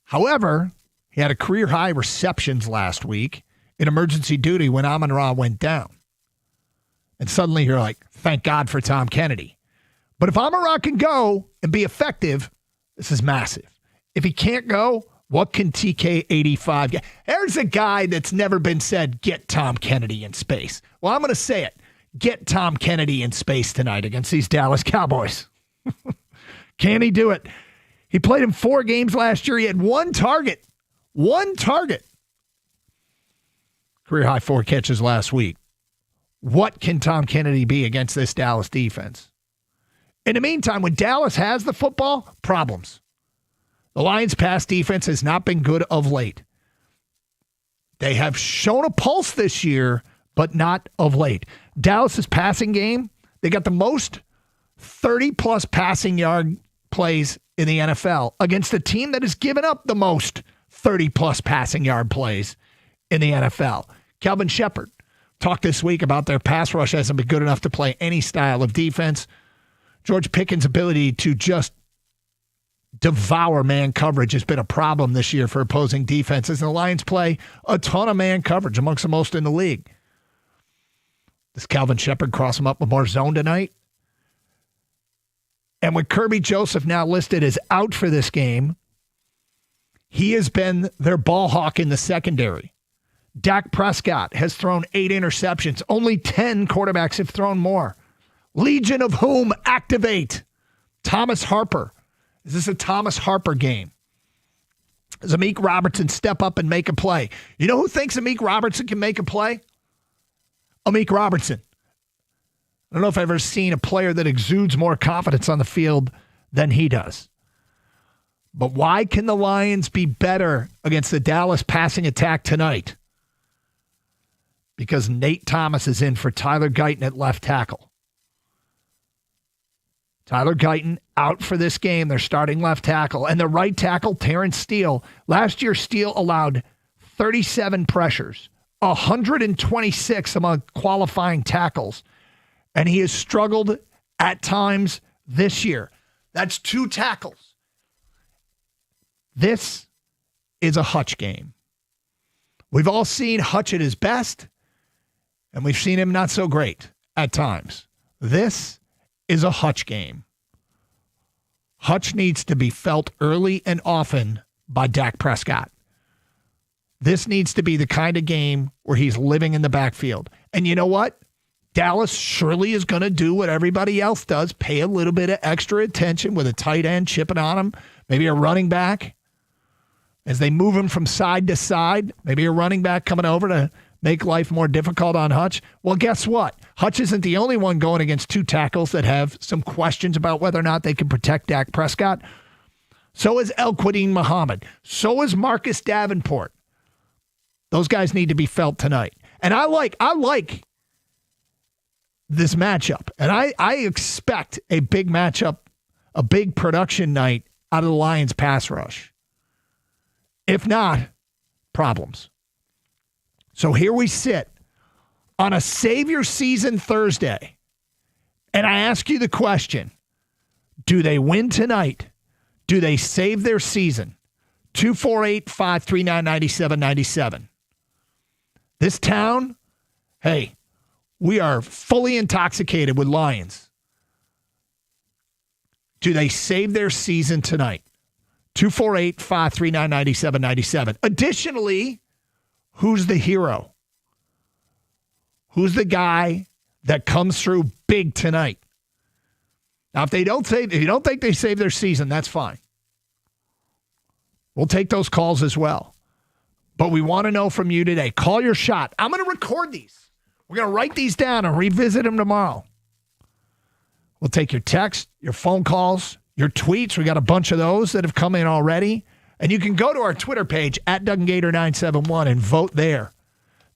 However, he had a career-high receptions last week in emergency duty when Amon-Ra went down. And suddenly you're like, thank God for Tom Kennedy. But if Amon-Ra can go and be effective, this is massive. If he can't go, what can TK85 get? There's a guy that's never been said, get Tom Kennedy in space. Well, I'm going to say it. Get Tom Kennedy in space tonight against these Dallas Cowboys. Can he do it? He played in 4 games last year. He had 1 target. 1 target. Career high 4 catches last week. What can Tom Kennedy be against this Dallas defense? In the meantime, when Dallas has the football, problems. The Lions' pass defense has not been good of late. They have shown a pulse this year, but not of late. Dallas's passing game, they got the most 30-plus passing yard plays in the NFL against a team that has given up the most 30-plus passing yard plays in the NFL. Kelvin Shepard talked this week about their pass rush hasn't been good enough to play any style of defense. George Pickens' ability to just devour man coverage has been a problem this year for opposing defenses. And the Lions play a ton of man coverage, amongst the most in the league. Does Calvin Shepard cross him up with more zone tonight? And with Kirby Joseph now listed as out for this game, he has been their ball hawk in the secondary. Dak Prescott has thrown 8 interceptions. Only 10 quarterbacks have thrown more. Legion of whom activate. Thomas Harper. Is this a Thomas Harper game? Does Amik Robertson step up and make a play? You know who thinks Amik Robertson can make a play? Amik Robertson. I don't know if I've ever seen a player that exudes more confidence on the field than he does. But why can the Lions be better against the Dallas passing attack tonight? Because Nate Thomas is in for Tyler Guyton at left tackle. Tyler Guyton out for this game. They're starting left tackle. And the right tackle, Terrence Steele. Last year, Steele allowed 37 pressures, 126 among qualifying tackles. And he has struggled at times this year. That's 2 tackles. This is a Hutch game. We've all seen Hutch at his best, and we've seen him not so great at times. This is a Hutch game. Hutch needs to be felt early and often by Dak Prescott. This needs to be the kind of game where he's living in the backfield. And you know what? Dallas surely is going to do what everybody else does, pay a little bit of extra attention with a tight end chipping on him, maybe a running back. As they move him from side to side, maybe a running back coming over to make life more difficult on Hutch. Well, guess what? Hutch isn't the only one going against 2 tackles that have some questions about whether or not they can protect Dak Prescott. So is El-Quadin Muhammad. So is Marcus Davenport. Those guys need to be felt tonight. And I like this matchup. And I expect a big matchup, a big production night out of the Lions pass rush. If not, problems. So here we sit on a Save Your Season Thursday. And I ask you the question, do they win tonight? Do they save their season? 248-539-9797. This town, hey, we are fully intoxicated with Lions. Do they save their season tonight? 248-539-9797. Additionally, who's the hero? Who's the guy that comes through big tonight? Now, if you don't think they save their season, that's fine. We'll take those calls as well. But we want to know from you today. Call your shot. I'm going to record these. We're going to write these down and revisit them tomorrow. We'll take your text, your phone calls, your tweets. We got a bunch of those that have come in already. And you can go to our Twitter page at DougAndGator971 and vote there.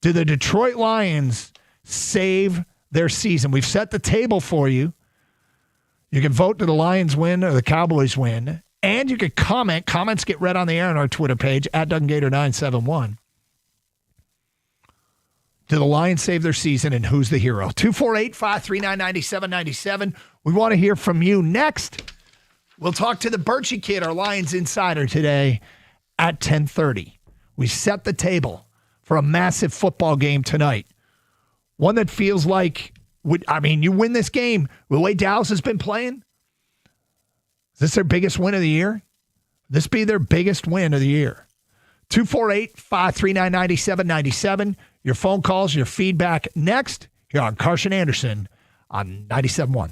Do the Detroit Lions save their season? We've set the table for you. You can vote to the Lions win or the Cowboys win. And you can comment. Comments get read on the air on our Twitter page at DougAndGator971. Do the Lions save their season, and who's the hero? 248-539-9797. We want to hear from you. Next, we'll talk to the Birchie Kid, our Lions insider, today at 10:30. We set the table for a massive football game tonight. One that feels like, you win this game. The way Dallas has been playing, is this their biggest win of the year? This be their biggest win of the year. 248-539-9797. Your phone calls, your feedback next here on Carson Anderson on 97.1.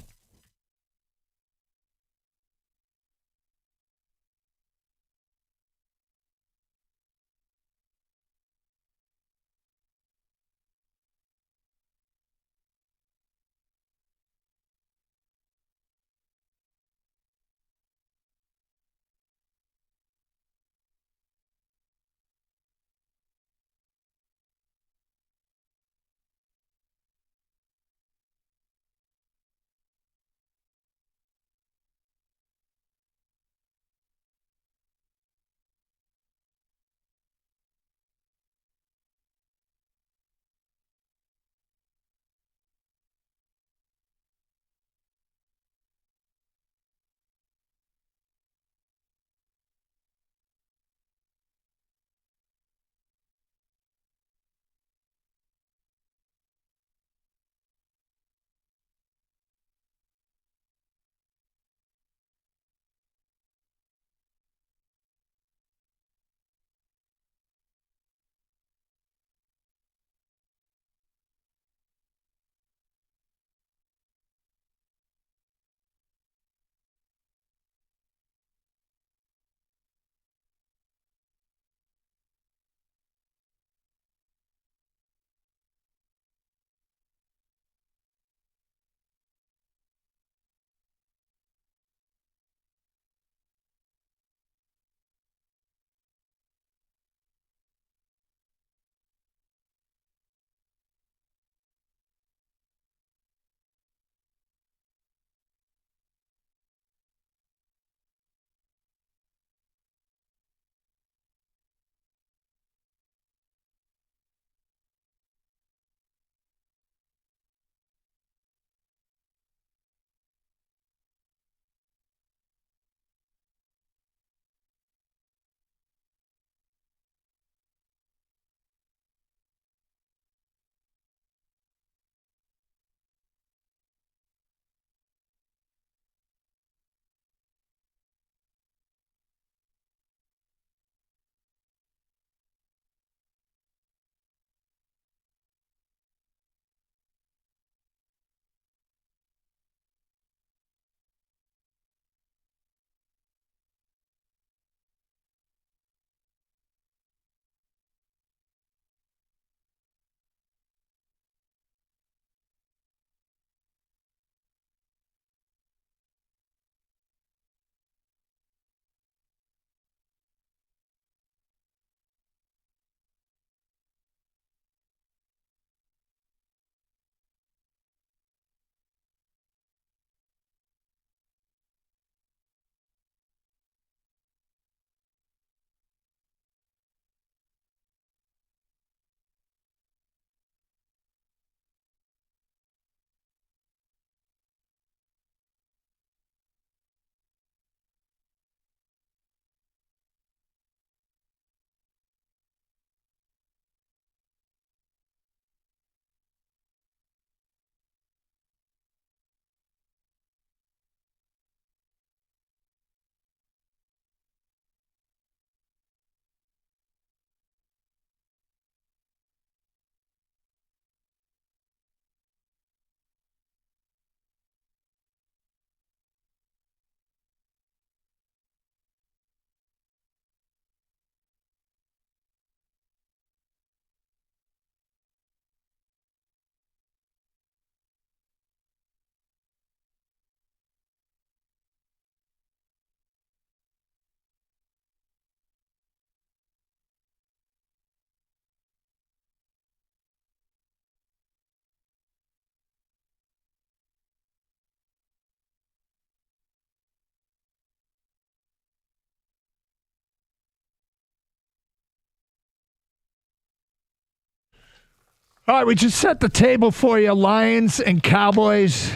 All right, we just set the table for you. Lions and Cowboys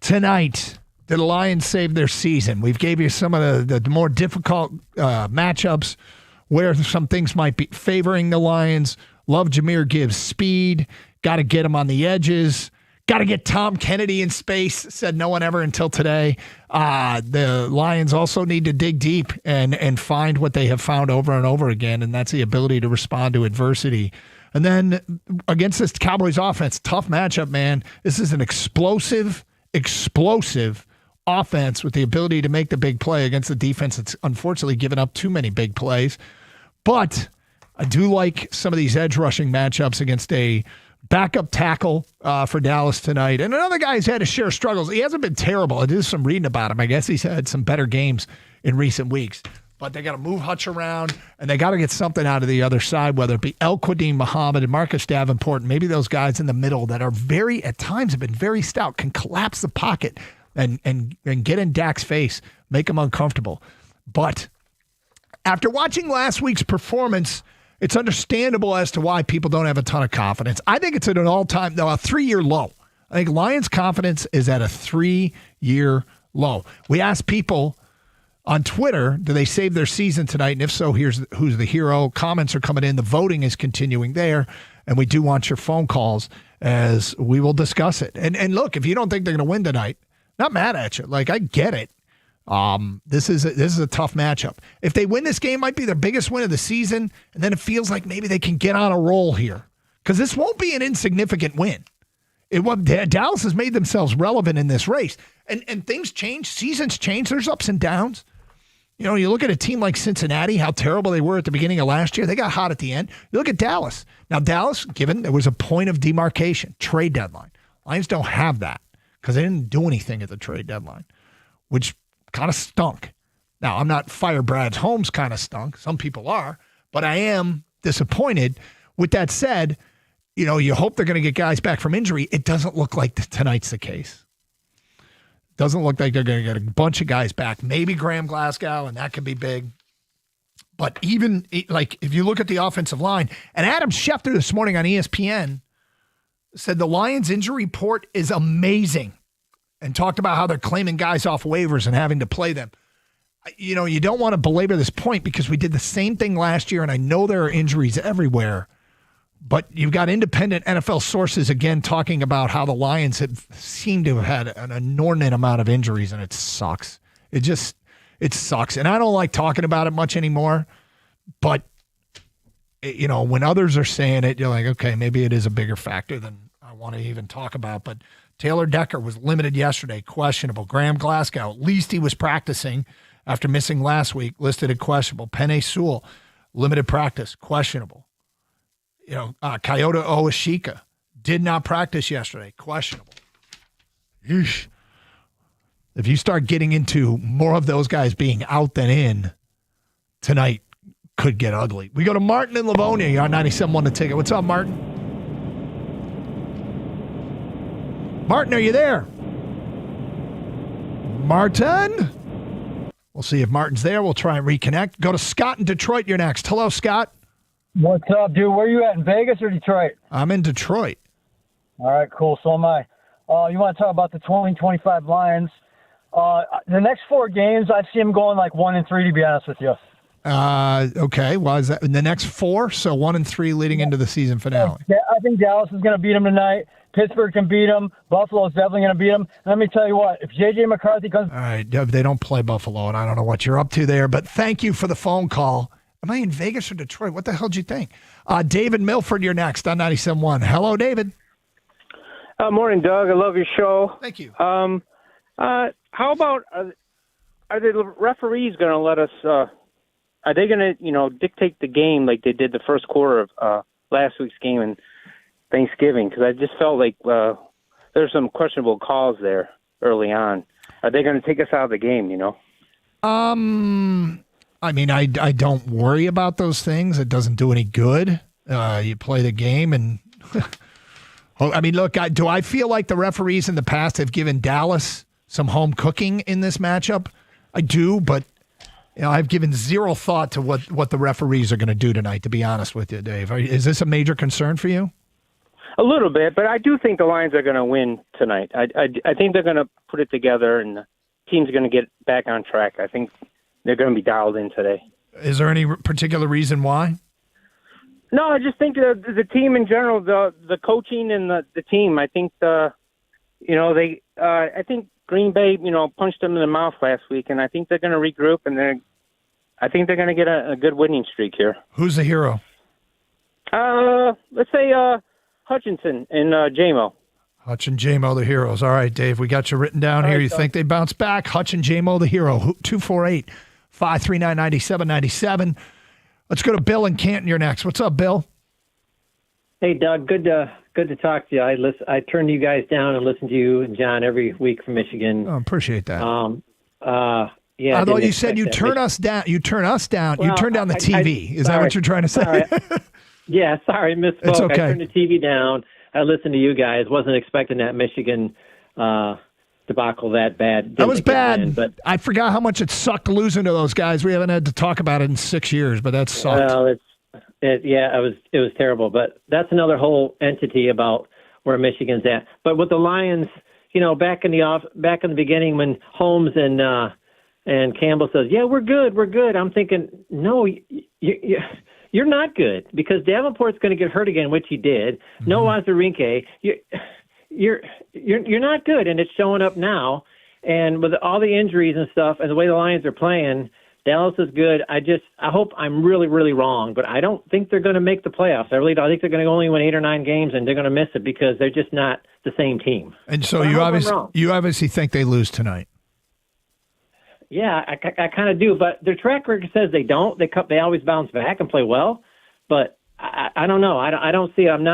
tonight. Did the Lions save their season? We've gave you some of the more difficult matchups where some things might be favoring the Lions. Love Jahmyr Gibbs' speed. Got to get him on the edges. Got to get Tom Kennedy in space, said no one ever until today. The Lions also need to dig deep and find what they have found over and over again, and that's the ability to respond to adversity. And then against this Cowboys offense, tough matchup, man. This is an explosive offense with the ability to make the big play against the defense that's unfortunately given up too many big plays. But I do like some of these edge rushing matchups against a backup tackle for Dallas tonight. And another guy who's had his share of struggles. He hasn't been terrible. I did some reading about him. I guess he's had some better games in recent weeks. But they got to move Hutch around, and they got to get something out of the other side, whether it be El-Quadin Muhammad and Marcus Davenport, and maybe those guys in the middle that are at times have been very stout, can collapse the pocket and get in Dak's face, make him uncomfortable. But after watching last week's performance, it's understandable as to why people don't have a ton of confidence. I think it's at an all-time, a 3-year low. I think Lions' confidence is at a 3-year low. We asked people on Twitter, do they save their season tonight? And if so, here's who's the hero. Comments are coming in. The voting is continuing there. And we do want your phone calls as we will discuss it. And look, if you don't think they're going to win tonight, not mad at you. Like, I get it. This is a tough matchup. If they win this game, it might be their biggest win of the season, and then it feels like maybe they can get on a roll here. Because this won't be an insignificant win. Dallas has made themselves relevant in this race. And things change. Seasons change. There's ups and downs. You know, you look at a team like Cincinnati, how terrible they were at the beginning of last year. They got hot at the end. You look at Dallas. Now, Dallas, given there was a point of demarcation, trade deadline. Lions don't have that because they didn't do anything at the trade deadline, which kind of stunk. Now, I'm not fire Brad Holmes kind of stunk. Some people are. But I am disappointed. With that said, you know, you hope they're going to get guys back from injury. It doesn't look like tonight's the case. Doesn't look like they're going to get a bunch of guys back. Maybe Graham Glasgow, and that could be big. But even, like, if you look at the offensive line, and Adam Schefter this morning on ESPN said the Lions injury report is amazing and talked about how they're claiming guys off waivers and having to play them. You know, you don't want to belabor this point because we did the same thing last year, and I know there are injuries everywhere. But you've got independent NFL sources, again, talking about how the Lions have seemed to have had an inordinate amount of injuries, and it sucks. It sucks. And I don't like talking about it much anymore. But, you know, when others are saying it, you're like, okay, maybe it is a bigger factor than I want to even talk about. But Taylor Decker was limited yesterday, questionable. Graham Glasgow, at least he was practicing after missing last week, listed as questionable. Penei Sewell, limited practice, questionable. You know, Kyoto Oishika did not practice yesterday. Questionable. Yeesh. If you start getting into more of those guys being out than in, tonight could get ugly. We go to Martin in Livonia. You're on 97.1 The Ticket. What's up, Martin? Martin, are you there? Martin? We'll see if Martin's there. We'll try and reconnect. Go to Scott in Detroit. You're next. Hello, Scott. What's up, dude? Where you at, in Vegas or Detroit? I'm in Detroit. All right, cool. So am I. You want to talk about the 2025 Lions? The next 4 games, I see them going like 1-3, to be honest with you. Okay. Well, is that in the next 4? So 1-3 leading into the season finale. Yeah, I think Dallas is going to beat them tonight. Pittsburgh can beat them. Buffalo's definitely going to beat them. Let me tell you what, if J.J. McCarthy comes... All right, they don't play Buffalo, and I don't know what you're up to there, but thank you for the phone call. Am I in Vegas or Detroit? What the hell did you think? David Milford, you're next on 97.1. Hello, David. Morning, Doug. I love your show. Thank you. How about, are the referees going to let us, are they going to, dictate the game like they did the first quarter of last week's game and Thanksgiving? Because I just felt like there's some questionable calls there early on. Are they going to take us out of the game, I mean, I don't worry about those things. It doesn't do any good. You play the game, and I mean, look, do I feel like the referees in the past have given Dallas some home cooking in this matchup? I do, but I've given zero thought to what the referees are going to do tonight, to be honest with you, Dave. Is this a major concern for you? A little bit, but I do think the Lions are going to win tonight. I think they're going to put it together, and the team's going to get back on track. I think they're going to be dialed in today. Is there any particular reason why? No, I just think the team in general, the coaching and the team. I think I think Green Bay, punched them in the mouth last week, and I think they're going to regroup, and I think they're going to get a good winning streak here. Who's the hero? Let's say Hutchinson and J-Mo. Hutch and J-Mo, the heroes. All right, Dave, we got you written down here. You think they bounce back? Hutch and J-Mo, the hero. 248-539-9797. Let's go to Bill in Canton. You're next. What's up, Bill? Hey, Doug. Good to talk to you. I turn you guys down and listen to you and John every week from Michigan. Oh, appreciate that. Yeah. Although you said you turn us down. You turn us down. Well, you turn down the TV. Is that what you're trying to say? Sorry. Yeah, sorry, misspoke. It's okay. I turned the TV down. I listened to you guys. Wasn't expecting that Michigan debacle that bad. That was bad. But I forgot how much it sucked losing to those guys. We haven't had to talk about it in 6 years, but that sucked. Well, it was terrible. But that's another whole entity about where Michigan's at. But with the Lions, back in the beginning when Holmes and Campbell says, "Yeah, we're good." I'm thinking, no, you're not good, because Davenport's going to get hurt again, which he did. Mm-hmm. No Azarinke. You're not good, and it's showing up now. And with all the injuries and stuff, and the way the Lions are playing, Dallas is good. I hope I'm really, really wrong, but I don't think they're going to make the playoffs. I really don't. I think they're going to only win 8 or 9 games, and they're going to miss it because they're just not the same team. And so But you obviously think they lose tonight. Yeah, I kind of do, but their track record says they don't. They always bounce back and play well, but I don't know. I don't see. I'm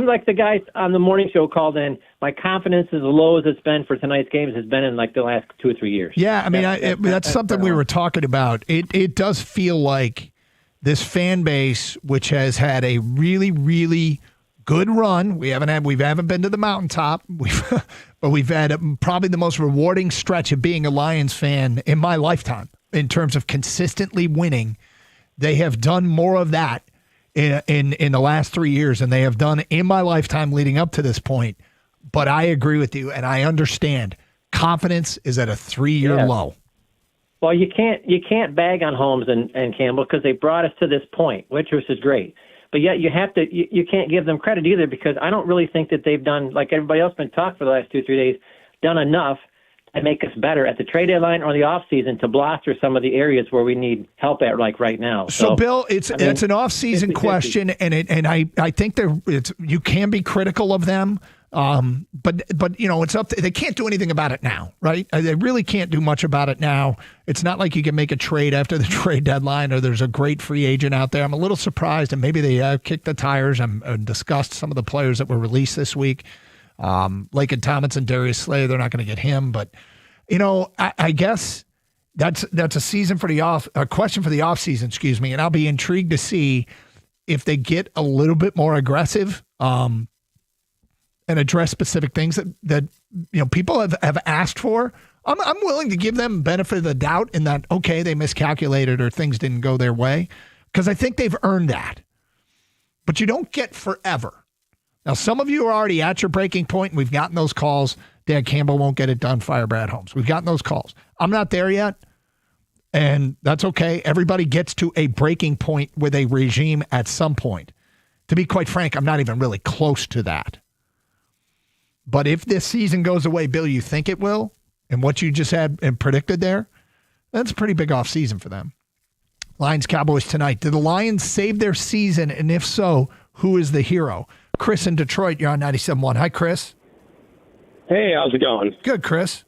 like the guys on the morning show called in. My confidence is as low as it's been for tonight's games has been in like the last 2 or 3 years. Yeah, I mean that's something we were talking about. It does feel like this fan base, which has had a really, really good run. We haven't been to the mountaintop. But we've had probably the most rewarding stretch of being a Lions fan in my lifetime in terms of consistently winning. They have done more of that in the last 3 years than they have done in my lifetime leading up to this point. But I agree with you, and I understand. Confidence is at a 3-year low. Well, you can't bag on Holmes and Campbell because they brought us to this point, which is great. But yet you can't give them credit either, because I don't really think that they've done, like everybody else been talking for the last 2 or 3 days, done enough to make us better at the trade deadline or the offseason to bluster some of the areas where we need help at, like right now. So Bill, it's an off-season question, and I think you can be critical of them. But it's up to, they can't do anything about it now, right? They really can't do much about it now. It's not like you can make a trade after the trade deadline, or there's a great free agent out there. I'm a little surprised, and maybe they kicked the tires and discussed some of the players that were released this week. Laken Tomlinson, Darius Slay, they're not going to get him, but I guess that's a question for the off season, excuse me. And I'll be intrigued to see if they get a little bit more aggressive, and address specific things that people have asked for. I'm willing to give them benefit of the doubt in that, okay, they miscalculated or things didn't go their way, because I think they've earned that. But you don't get forever. Now, some of you are already at your breaking point, and we've gotten those calls. Dan Campbell won't get it done, fire Brad Holmes. We've gotten those calls. I'm not there yet, and that's okay. Everybody gets to a breaking point with a regime at some point. To be quite frank, I'm not even really close to that. But if this season goes away, Bill, you think it will, and what you just had and predicted there, that's a pretty big offseason for them. Lions Cowboys tonight. Did the Lions save their season? And if so, who is the hero? Chris in Detroit, you're on 97.1. Hi, Chris. Hey, how's it going? Good, Chris.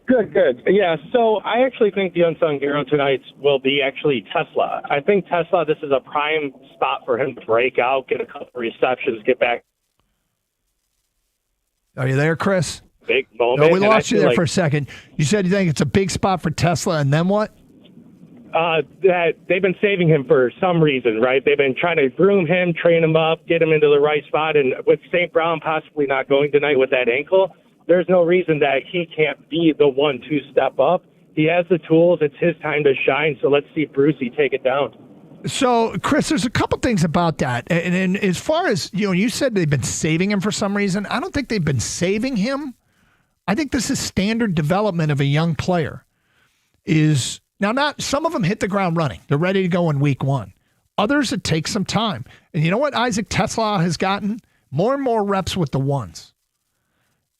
Good. Yeah, so I actually think the unsung hero tonight will be actually Tesla. I think Tesla, this is a prime spot for him to break out, get a couple receptions, get back. Are you there, Chris? Big moment. No, we lost you there for a second. You said you think it's a big spot for Tesla, and then what? That they've been saving him for some reason, right? They've been trying to groom him, train him up, get him into the right spot. And with St. Brown possibly not going tonight with that ankle, there's no reason that he can't be the one to step up. He has the tools. It's his time to shine. So let's see Brucey take it down. So, Chris, there's a couple things about that. And as far as, you said they've been saving him for some reason. I don't think they've been saving him. I think this is standard development of a young player. Not some of them hit the ground running. They're ready to go in week one. Others, it takes some time. And you know what Isaac TeSlaa has gotten? More and more reps with the ones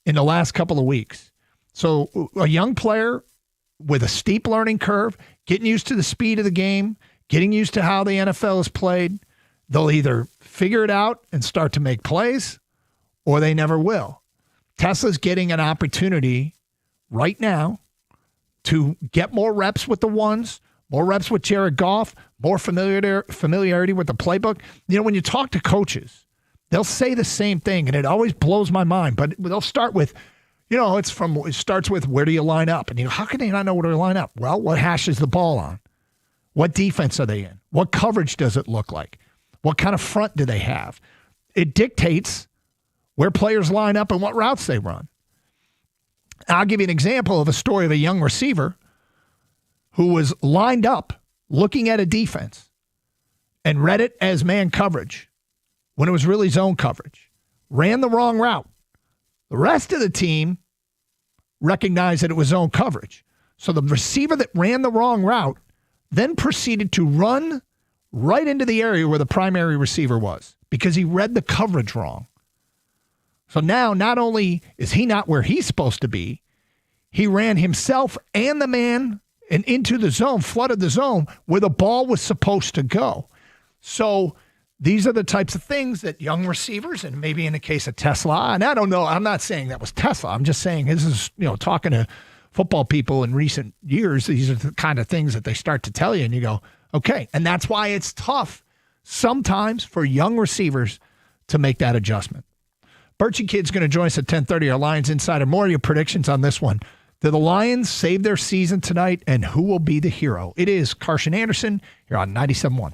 in the last couple of weeks. So a young player with a steep learning curve, getting used to the speed of the game, getting used to how the NFL is played, they'll either figure it out and start to make plays, or they never will. Tesla's getting an opportunity right now to get more reps with the ones, more reps with Jared Goff, more familiarity with the playbook. When you talk to coaches, they'll say the same thing, and it always blows my mind. But they'll start with, it starts with, where do you line up? And how can they not know where to line up? Well, what hash is the ball on? What defense are they in? What coverage does it look like? What kind of front do they have? It dictates where players line up and what routes they run. I'll give you an example of a story of a young receiver who was lined up looking at a defense and read it as man coverage when it was really zone coverage. Ran the wrong route. The rest of the team recognized that it was zone coverage. So the receiver that ran the wrong route then proceeded to run right into the area where the primary receiver was because he read the coverage wrong. So now not only is he not where he's supposed to be, he ran himself and the man and into the zone, flooded the zone where the ball was supposed to go. So these are the types of things that young receivers, and maybe in the case of TeSlaa, and I don't know, I'm not saying that was TeSlaa. I'm just saying this is, talking to football people in recent years, these are the kind of things that they start to tell you, and you go, okay. And that's why it's tough sometimes for young receivers to make that adjustment. Birchie Kid's going to join us at 10:30, our Lions Insider. More of your predictions on this one. Do the Lions save their season tonight, and who will be the hero? It is Carson Anderson here on 97.1.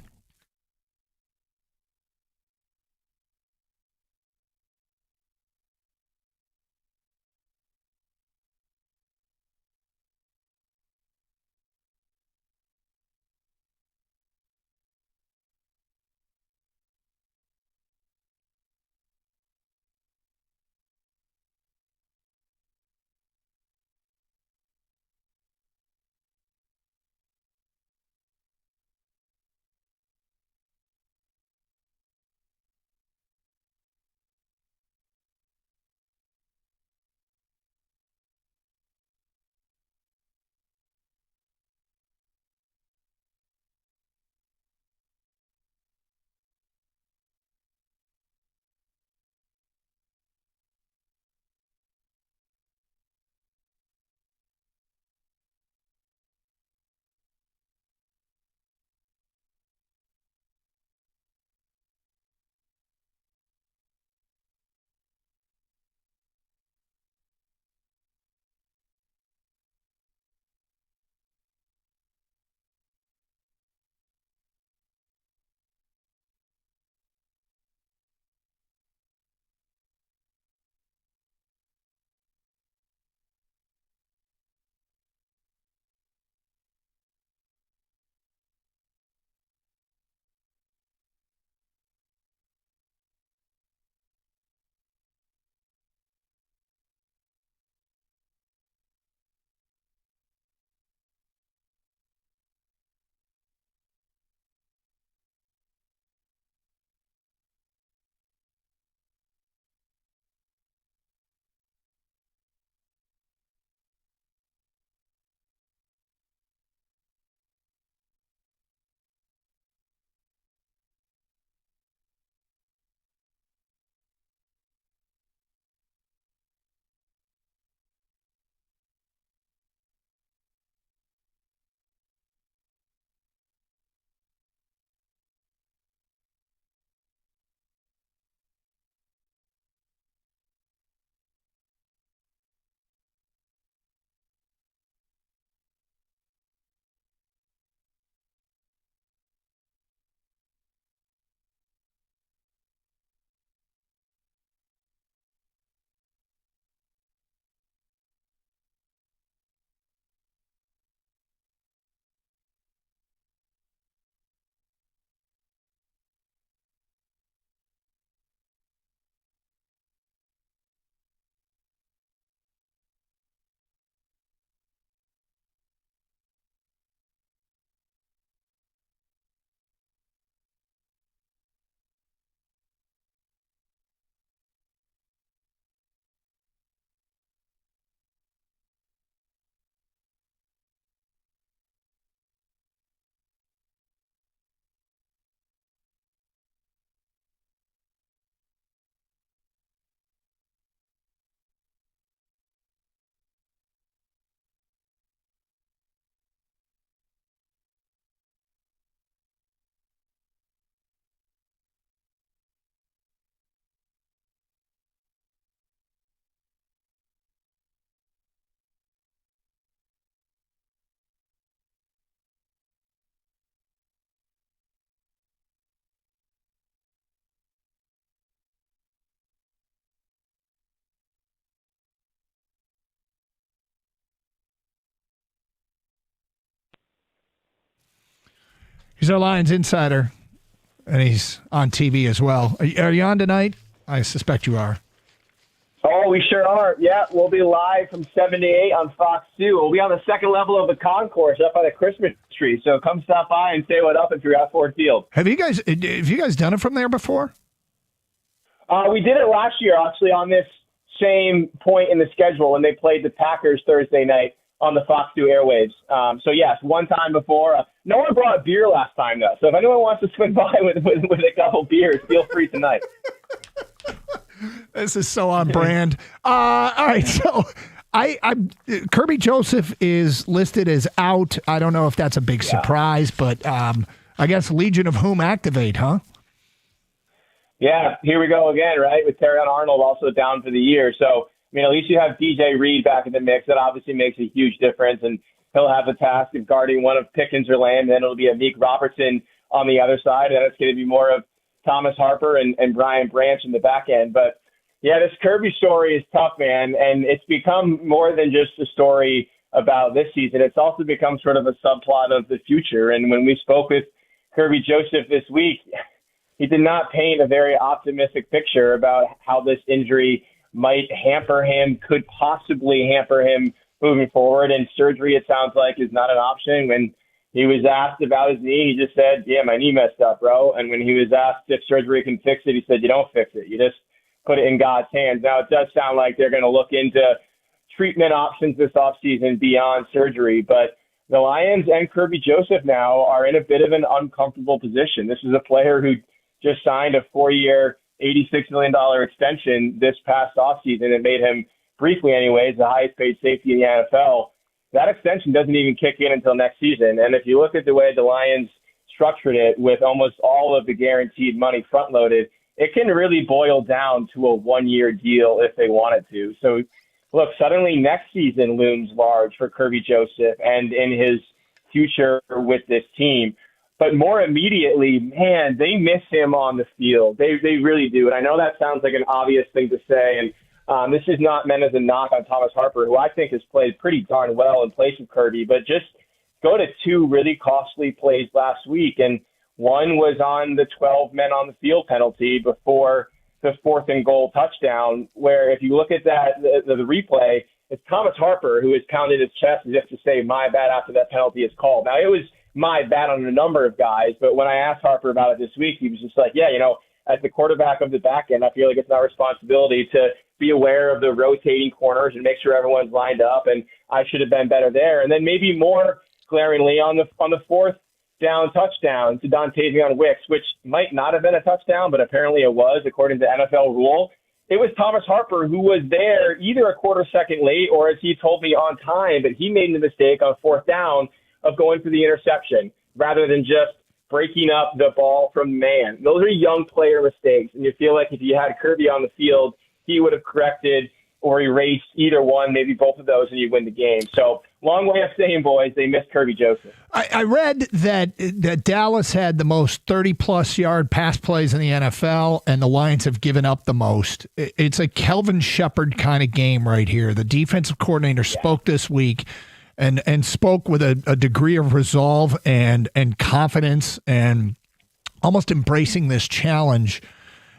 He's our Lions insider, and he's on TV as well. Are you on tonight? I suspect you are. Oh, we sure are. Yeah, we'll be live from 7 to 8 on Fox 2. We'll be on the second level of the concourse up by the Christmas tree. So come stop by and say what up if you're at Ford Field. Have you guys done it from there before? We did it last year, actually, on this same point in the schedule when they played the Packers Thursday night on the Fox 2 airwaves. So, yes, one time before. No one brought beer last time, though. So if anyone wants to swing by with a couple beers, feel free tonight. This is so on brand. All right, so Kirby Joseph is listed as out. I don't know if that's a big surprise, but I guess Legion of Whom activate, huh? Yeah, here we go again, right? With Terrion Arnold also down for the year. So, I mean, at least you have DJ Reed back in the mix. That obviously makes a huge difference, and he'll have the task of guarding one of Pickens or Lamb. Then it'll be Amik Robertson on the other side, and it's going to be more of Thomas Harper and Brian Branch in the back end. But, yeah, this Kirby story is tough, man, and it's become more than just a story about this season. It's also become sort of a subplot of the future. And when we spoke with Kirby Joseph this week, he did not paint a very optimistic picture about how this injury might hamper him, could possibly hamper him moving forward. And surgery, it sounds like, is not an option. When he was asked about his knee, he just said, yeah, my knee messed up, bro. And when he was asked if surgery can fix it, he said, you don't fix it. You just put it in God's hands. Now, it does sound like they're going to look into treatment options this offseason beyond surgery. But the Lions and Kirby Joseph now are in a bit of an uncomfortable position. This is a player who just signed a 4-year, $86 million extension this past offseason. It made him, briefly anyways, the highest paid safety in the NFL. That extension doesn't even kick in until next season. And if you look at the way the Lions structured it with almost all of the guaranteed money front-loaded, it can really boil down to a 1-year deal if they wanted to. So, look, suddenly next season looms large for Kirby Joseph and in his future with this team. But more immediately, man, they miss him on the field. They really do. And I know that sounds like an obvious thing to say. And this is not meant as a knock on Thomas Harper, who I think has played pretty darn well in place of Kirby. But just go to 2 really costly plays last week. And one was on the 12 men on the field penalty before the 4th and goal touchdown, where if you look at that, the replay, it's Thomas Harper who has pounded his chest as if to say, my bad, after that penalty is called. Now, it was my bad on a number of guys, but when I asked Harper about it this week, he was just like, yeah, as the quarterback of the back end, I feel like it's our responsibility to be aware of the rotating corners and make sure everyone's lined up, and I should have been better there. And then maybe more glaringly on the 4th down touchdown to Dontavion Wicks, which might not have been a touchdown, but apparently it was, according to NFL rule. It was Thomas Harper who was there either a quarter second late or, as he told me, on time, but he made the mistake on 4th down of going for the interception rather than just breaking up the ball from man. Those are young player mistakes, and you feel like if you had Kirby on the field, he would have corrected or erased either one, maybe both of those, and you win the game. So, long way of saying, boys, they missed Kirby Joseph. I read that Dallas had the most 30-plus yard pass plays in the NFL, and the Lions have given up the most. It's a Kelvin Shepard kind of game right here. The defensive coordinator spoke this week and spoke with a degree of resolve and confidence and almost embracing this challenge.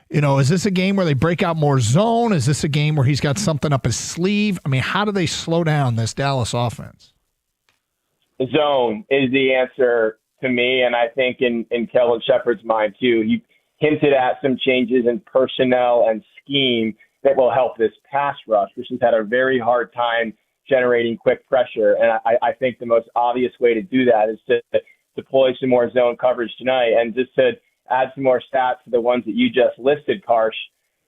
Is this a game where they break out more zone? Is this a game where he's got something up his sleeve? I mean, how do they slow down this Dallas offense? Zone is the answer to me, and I think in Kelvin Shepard's mind, too. He hinted at some changes in personnel and scheme that will help this pass rush, which has had a very hard time generating quick pressure. And I think the most obvious way to do that is to deploy some more zone coverage tonight. And just to add some more stats to the ones that you just listed, Karsh,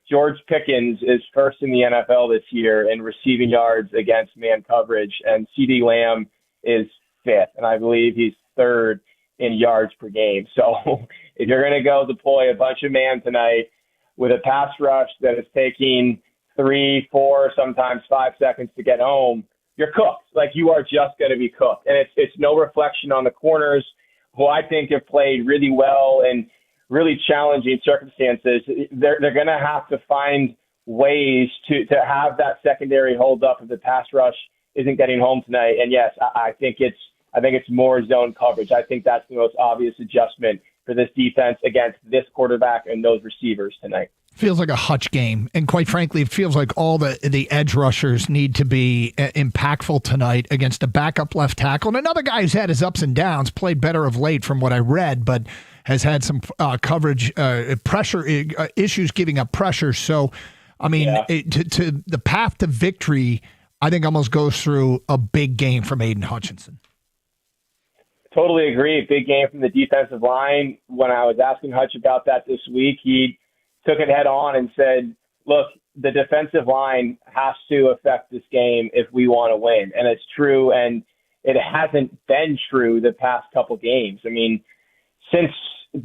George Pickens is first in the NFL this year in receiving yards against man coverage, and CeeDee Lamb is 5th, and I believe he's 3rd in yards per game. So if you're going to go deploy a bunch of man tonight with a pass rush that is taking 3, 4, sometimes 5 seconds to get home, you're cooked. Like, you are just going to be cooked. And it's no reflection on the corners, who I think have played really well in really challenging circumstances. They're going to have to find ways to have that secondary hold up if the pass rush isn't getting home tonight. And yes, I think it's I think it's more zone coverage. I think that's the most obvious adjustment for this defense against this quarterback and those receivers tonight. Feels like a Hutch game, and quite frankly, it feels like all the edge rushers need to be impactful tonight against a backup left tackle. And another guy who's had his ups and downs, played better of late from what I read, but has had some coverage pressure issues giving up pressure. So, I mean, to the path to victory, I think almost goes through a big game from Aiden Hutchinson. Totally agree. Big game from the defensive line. When I was asking Hutch about that this week, he took it head on and said, look, the defensive line has to affect this game if we want to win. And it's true, and it hasn't been true the past couple games. I mean, since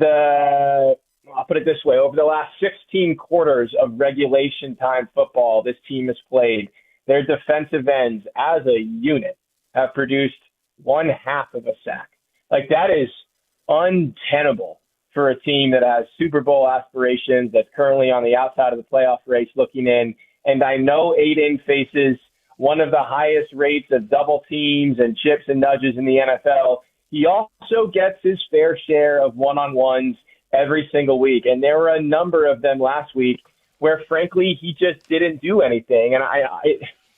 I'll put it this way, over the last 16 quarters of regulation time football this team has played, their defensive ends as a unit have produced 1/2 of a sack. Like, that is untenable for a team that has Super Bowl aspirations, that's currently on the outside of the playoff race looking in. And I know Aiden faces one of the highest rates of double teams and chips and nudges in the NFL. He also gets his fair share of one-on-ones every single week. And there were a number of them last week where, frankly, he just didn't do anything. And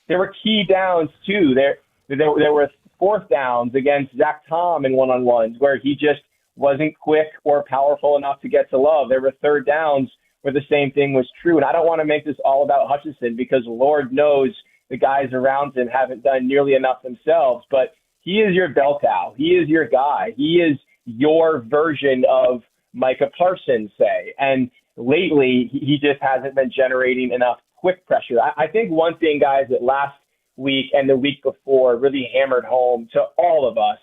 there were key downs, too. There were fourth downs against Zach Tom in one-on-ones where he just wasn't quick or powerful enough to get to Love. There were third downs where the same thing was true. And I don't want to make this all about Hutchinson, because Lord knows the guys around him haven't done nearly enough themselves. But he is your bell cow. He is your guy. He is your version of Micah Parsons, say. And lately, he just hasn't been generating enough quick pressure. I think one thing, guys, that last week and the week before really hammered home to all of us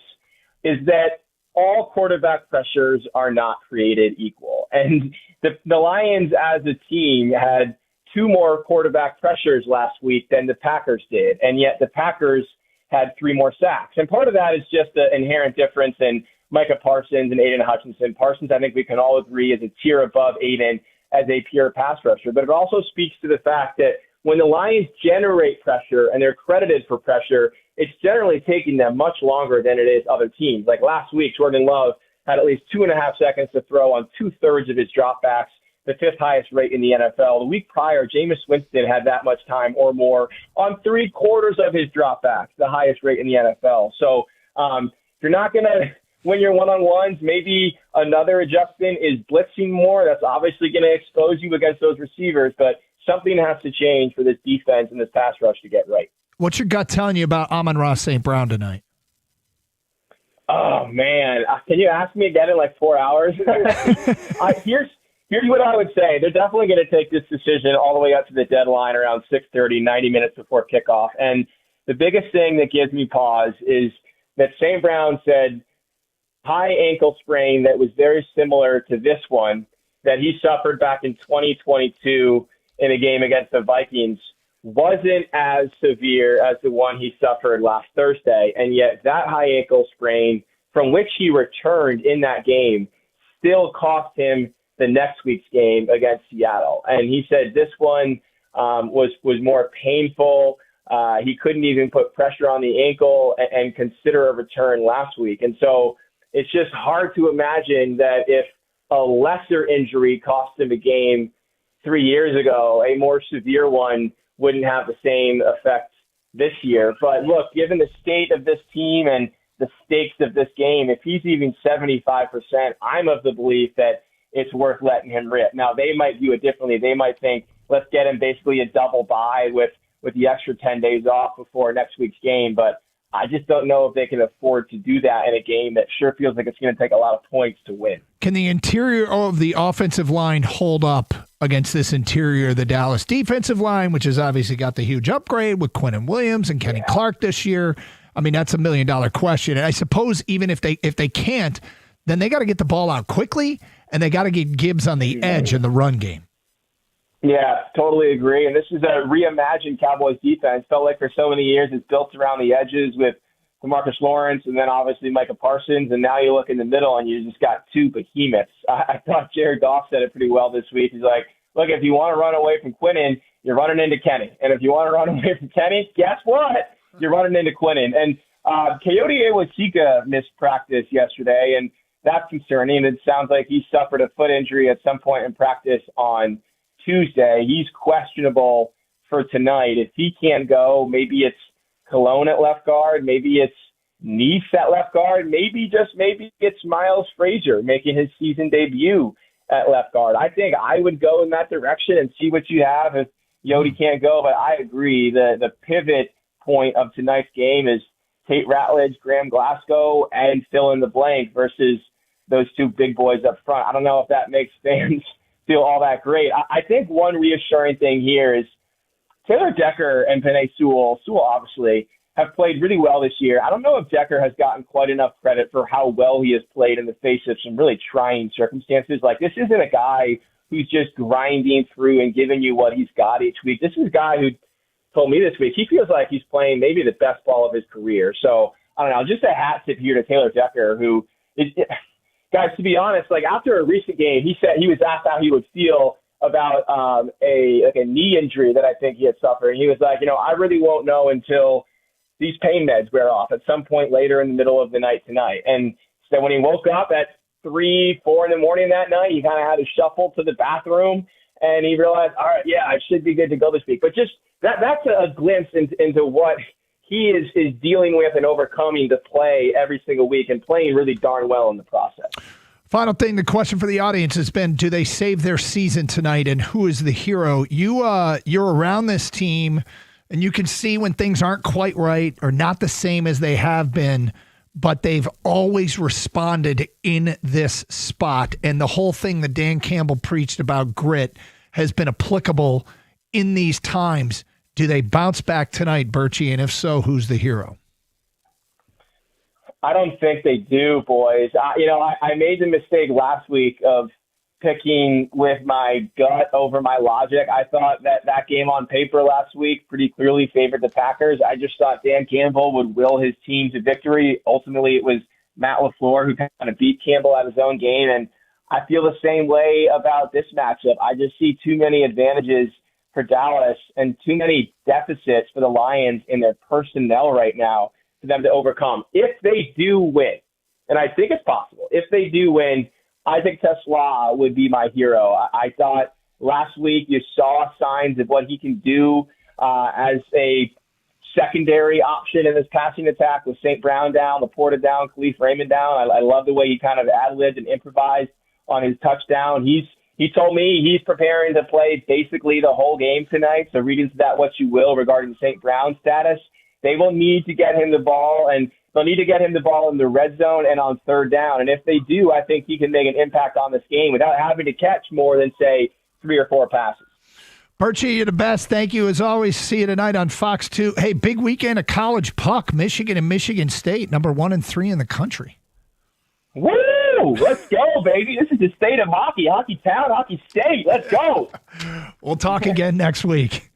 is that all quarterback pressures are not created equal. And the Lions as a team had 2 more quarterback pressures last week than the Packers did, and yet the Packers had 3 more sacks. And part of that is just the inherent difference in Micah Parsons and Aiden Hutchinson. Parsons, I think we can all agree, is a tier above Aiden as a pure pass rusher. But it also speaks to the fact that when the Lions generate pressure and they're credited for pressure, it's generally taking them much longer than it is other teams. Like last week, Jordan Love had at least 2.5 seconds to throw on 2/3 of his dropbacks, the 5th highest rate in the NFL. The week prior, Jameis Winston had that much time or more on 3/4 of his dropbacks, the highest rate in the NFL. So if you're not going to win your one-on-ones, maybe another adjustment is blitzing more. That's obviously going to expose you against those receivers, but something has to change for this defense and this pass rush to get right. What's your gut telling you about Amon-Ra St. Brown tonight? Oh, man. Can you ask me again in like 4 hours? Here's what I would say. They're definitely going to take this decision all the way up to the deadline around 6:30, 90 minutes before kickoff. And the biggest thing that gives me pause is that St. Brown said high ankle sprain that was very similar to this one that he suffered back in 2022 in a game against the Vikings wasn't as severe as the one he suffered last Thursday. And yet that high ankle sprain, from which he returned in that game, still cost him the next week's game against Seattle. And he said this one was more painful. He couldn't even put pressure on the ankle and consider a return last week. And so it's just hard to imagine that if a lesser injury cost him a game 3 years ago, a more severe one wouldn't have the same effect this year. But look, given the state of this team and the stakes of this game, if he's even 75%, I'm of the belief that it's worth letting him rip. Now, they might view it differently. They might think, let's get him basically a double bye with the extra 10 days off before next week's game. But I just don't know if they can afford to do that in a game that sure feels like it's going to take a lot of points to win. Can the interior of the offensive line hold up against this interior of the Dallas defensive line, which has obviously got the huge upgrade with Quinnen Williams and Kenny Clark this year? I mean, that's $1 million question. And I suppose even if they can't, then they got to get the ball out quickly, and they got to get Gibbs on the edge in the run game. Yeah, totally agree. And this is a reimagined Cowboys defense. Felt like for so many years it's built around the edges with DeMarcus Lawrence and then obviously Micah Parsons. And now you look in the middle and you just got 2 behemoths. I thought Jared Goff said it pretty well this week. He's like, look, if you want to run away from Quinnen, you're running into Kenny. And if you want to run away from Kenny, guess what? You're running into Quinnen. And Coyote Awosika missed practice yesterday, and that's concerning. It sounds like he suffered a foot injury at some point in practice on Tuesday. He's questionable for tonight. If he can't go, maybe it's Cologne at left guard, maybe it's Nice at left guard, maybe it's Miles Frazier making his season debut at left guard. I think I would go in that direction and see what you have if Yodi can't go, but I agree. The pivot point of tonight's game is Tate Ratledge, Graham Glasgow, and fill in the blank versus those two big boys up front. I don't know if that makes fans feel all that great. I think one reassuring thing here is Taylor Decker and Penei Sewell obviously have played really well this year. I don't know if Decker has gotten quite enough credit for how well he has played in the face of some really trying circumstances. Like, this isn't a guy who's just grinding through and giving you what he's got each week. This is a guy who told me this week he feels like he's playing maybe the best ball of his career. So, I don't know, just a hat tip here to Taylor Decker, who is, guys, to be honest, like after a recent game, he said he was asked how he would feel about a knee injury that I think he had suffered. And he was like, I really won't know until these pain meds wear off at some point later in the middle of the night tonight. And so when he woke up at 3, 4 in the morning that night, he kind of had to shuffle to the bathroom and he realized, all right, yeah, I should be good to go this week. But just that's a glimpse into what he is dealing with and overcoming to play every single week and playing really darn well in the process. Final thing, the question for the audience has been, do they save their season tonight and who is the hero? You're around this team and you can see when things aren't quite right or not the same as they have been, but they've always responded in this spot. And the whole thing that Dan Campbell preached about grit has been applicable in these times. Do they bounce back tonight, Birchie? And if so, who's the hero? I don't think they do, boys. I made the mistake last week of picking with my gut over my logic. I thought that game on paper last week pretty clearly favored the Packers. I just thought Dan Campbell would will his team to victory. Ultimately, it was Matt LaFleur who kind of beat Campbell at his own game, and I feel the same way about this matchup. I just see too many advantages for Dallas and too many deficits for the Lions in their personnel right now for them to overcome. If they do win, and I think it's possible, if they do win, Isaac TeSlaa would be my hero. I thought last week you saw signs of what he can do as a secondary option in this passing attack with St. Brown down, Laporta down, Khalif Raymond down. I love the way he kind of ad-libbed and improvised on his touchdown. He told me he's preparing to play basically the whole game tonight, so read into that what you will regarding St. Brown's status. They will need to get him the ball, and they'll need to get him the ball in the red zone and on third down. And if they do, I think he can make an impact on this game without having to catch more than, say, 3 or 4 passes. Birchie, you're the best. Thank you as always. See you tonight on Fox 2. Hey, big weekend of college puck. Michigan and Michigan State, number 1 and 3 in the country. Woo! Let's go, baby. This is the state of hockey. Hockey town, hockey state. Let's go. We'll talk again next week.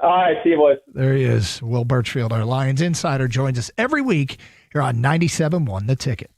All right, see you, boys. There he is. Will Birchfield, our Lions insider, joins us every week here on 97.1 The Ticket.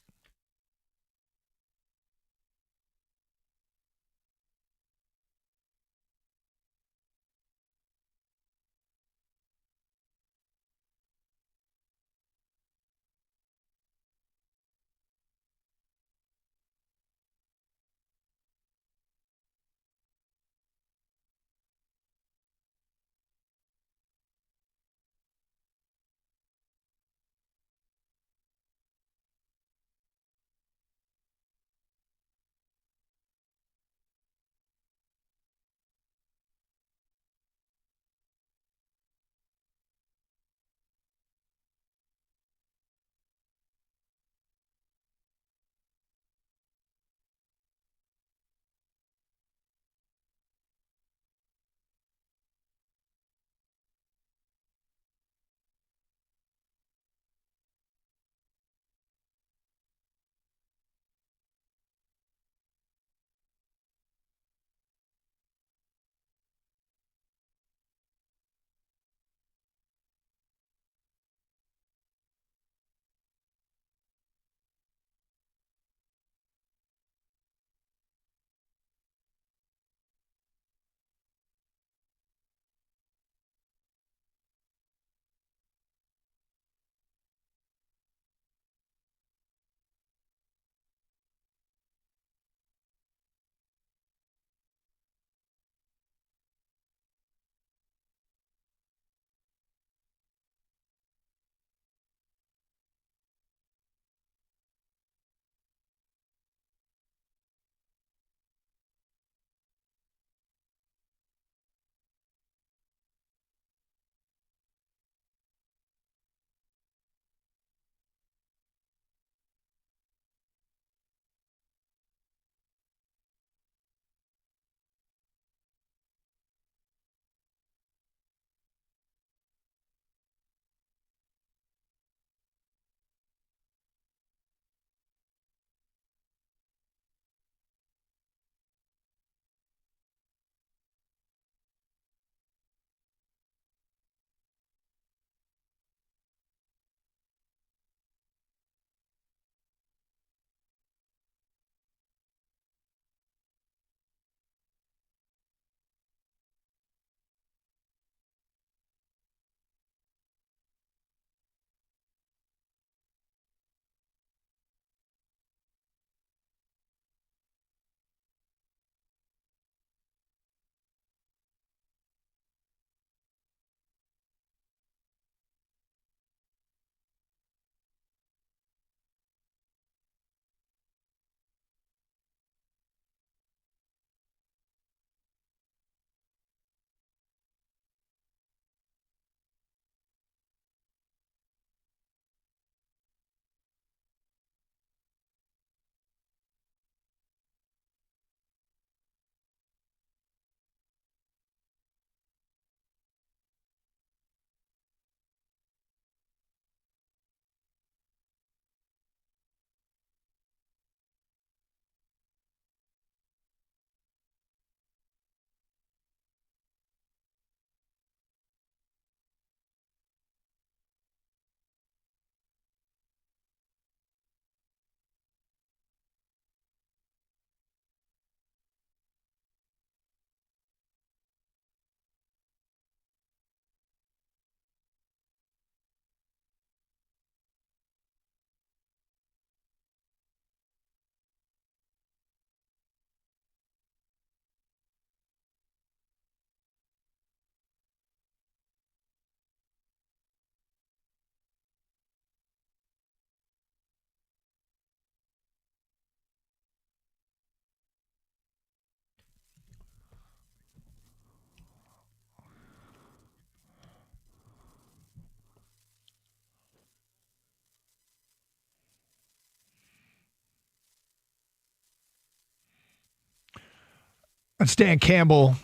That's Dan Campbell.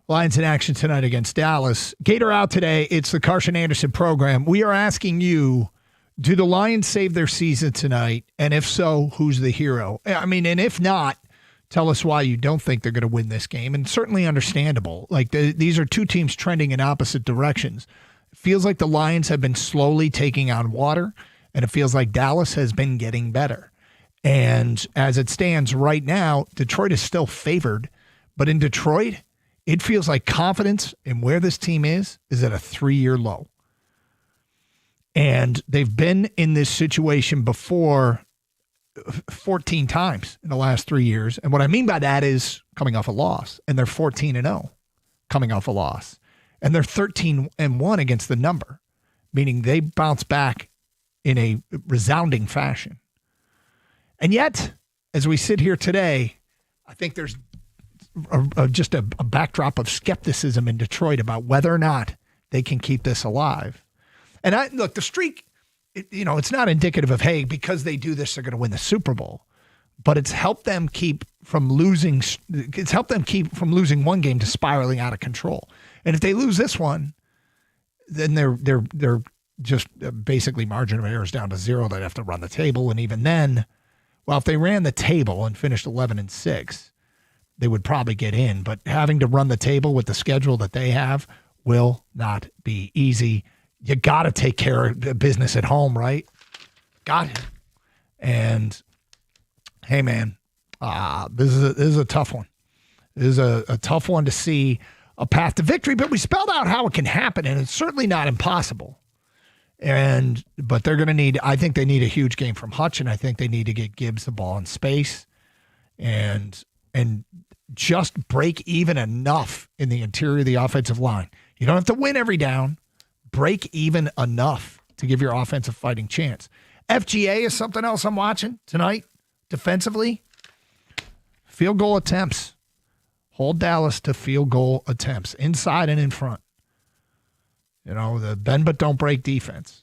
Lions in action tonight against Dallas. Gator out today. It's the Carson Anderson program. We are asking you, do the Lions save their season tonight? And if so, who's the hero? I mean, and if not, tell us why you don't think they're going to win this game. And certainly understandable. Like these are two teams trending in opposite directions. It feels like the Lions have been slowly taking on water, and it feels like Dallas has been getting better. And as it stands right now, Detroit is still favored. But in Detroit, it feels like confidence in where this team is at a 3-year low. And they've been in this situation before 14 times in the last 3 years. And what I mean by that is coming off a loss. And they're 14-0 coming off a loss. And they're 13-1 against the number, meaning they bounce back in a resounding fashion. And yet, as we sit here today, I think there's just a backdrop of skepticism in Detroit about whether or not they can keep this alive. And look, the streak, it's not indicative of, hey, because they do this, they're going to win the Super Bowl. But it's helped them keep from losing. It's helped them keep from losing one game to spiraling out of control. And if they lose this one, then they're just basically margin of error is down to 0. They'd have to run the table, and even then, well, if they ran the table and finished 11-6. They would probably get in, but having to run the table with the schedule that they have will not be easy. You got to take care of the business at home, right? Got it. And hey, man, this is a tough one. This is a tough one to see a path to victory, but we spelled out how it can happen, and it's certainly not impossible. But they're going to need. I think they need a huge game from Hutch, and I think they need to get Gibbs the ball in space, and just break even enough in the interior of the offensive line. You don't have to win every down. Break even enough to give your offense a fighting chance. FGA is something else I'm watching tonight defensively. Field goal attempts. Hold Dallas to field goal attempts, inside and in front. The bend but don't break defense.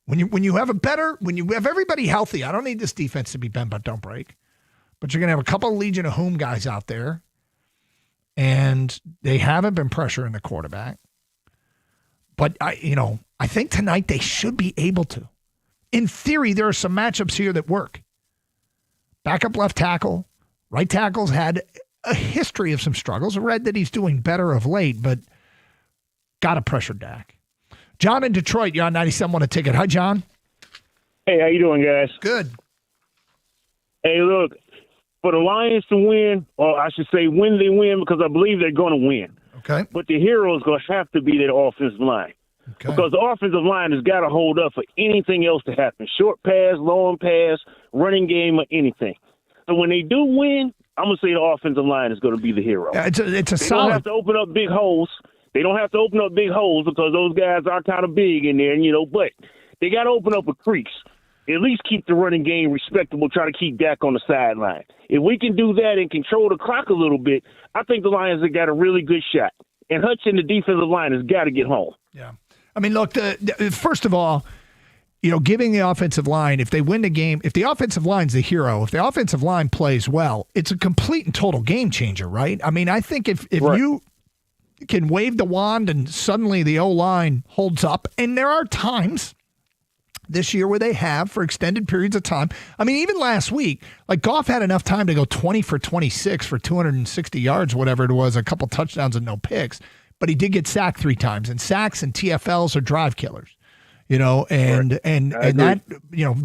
When you have everybody healthy, I don't need this defense to be bend but don't break. But you're going to have a couple of Legion of Whom guys out there, and they haven't been pressuring the quarterback. But I think tonight they should be able to. In theory, there are some matchups here that work. Backup left tackle, right tackle's had a history of some struggles. I read that he's doing better of late, but got to pressure Dak. John in Detroit, you're on 97.1 A Ticket. Hi, John. Hey, how you doing, guys? Good. Hey, look. For the Lions to win, or I should say when they win, because I believe they're going to win. Okay. But the hero is going to have to be that offensive line. Okay. Because the offensive line has got to hold up for anything else to happen. Short pass, long pass, running game, or anything. So when they do win, I'm going to say the offensive line is going to be the hero. Yeah, it's a they solid. Don't have to open up big holes. They don't have to open up big holes because those guys are kind of big in there, but they got to open up with creeks. At least keep the running game respectable, try to keep Dak on the sideline. If we can do that and control the clock a little bit, I think the Lions have got a really good shot. And Hutch and the defensive line has got to get home. Yeah. I mean, look, first of all, giving the offensive line, if they win the game, if the offensive line's the hero, if the offensive line plays well, it's a complete and total game changer, right? I mean, I think if right. You can wave the wand and suddenly the O-line holds up, and there are times this year where they have for extended periods of time. I mean, even last week, like Goff had enough time to go 20 for 26 for 260 yards, whatever it was, a couple touchdowns and no picks, but he did get sacked 3 times, and sacks and TFLs are drive killers, and that,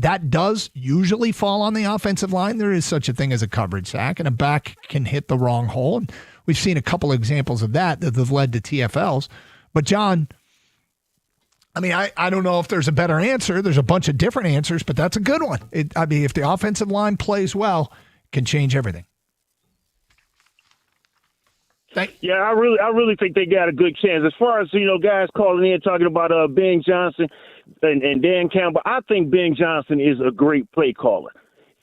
that does usually fall on the offensive line. There is such a thing as a coverage sack, and a back can hit the wrong hole. And we've seen a couple of examples of that have led to TFLs. But John, I mean, I don't know if there's a better answer. There's a bunch of different answers, but that's a good one. If the offensive line plays well, it can change everything. Yeah, I really think they got a good chance. As far as, guys calling in talking about Ben Johnson and Dan Campbell, I think Ben Johnson is a great play caller.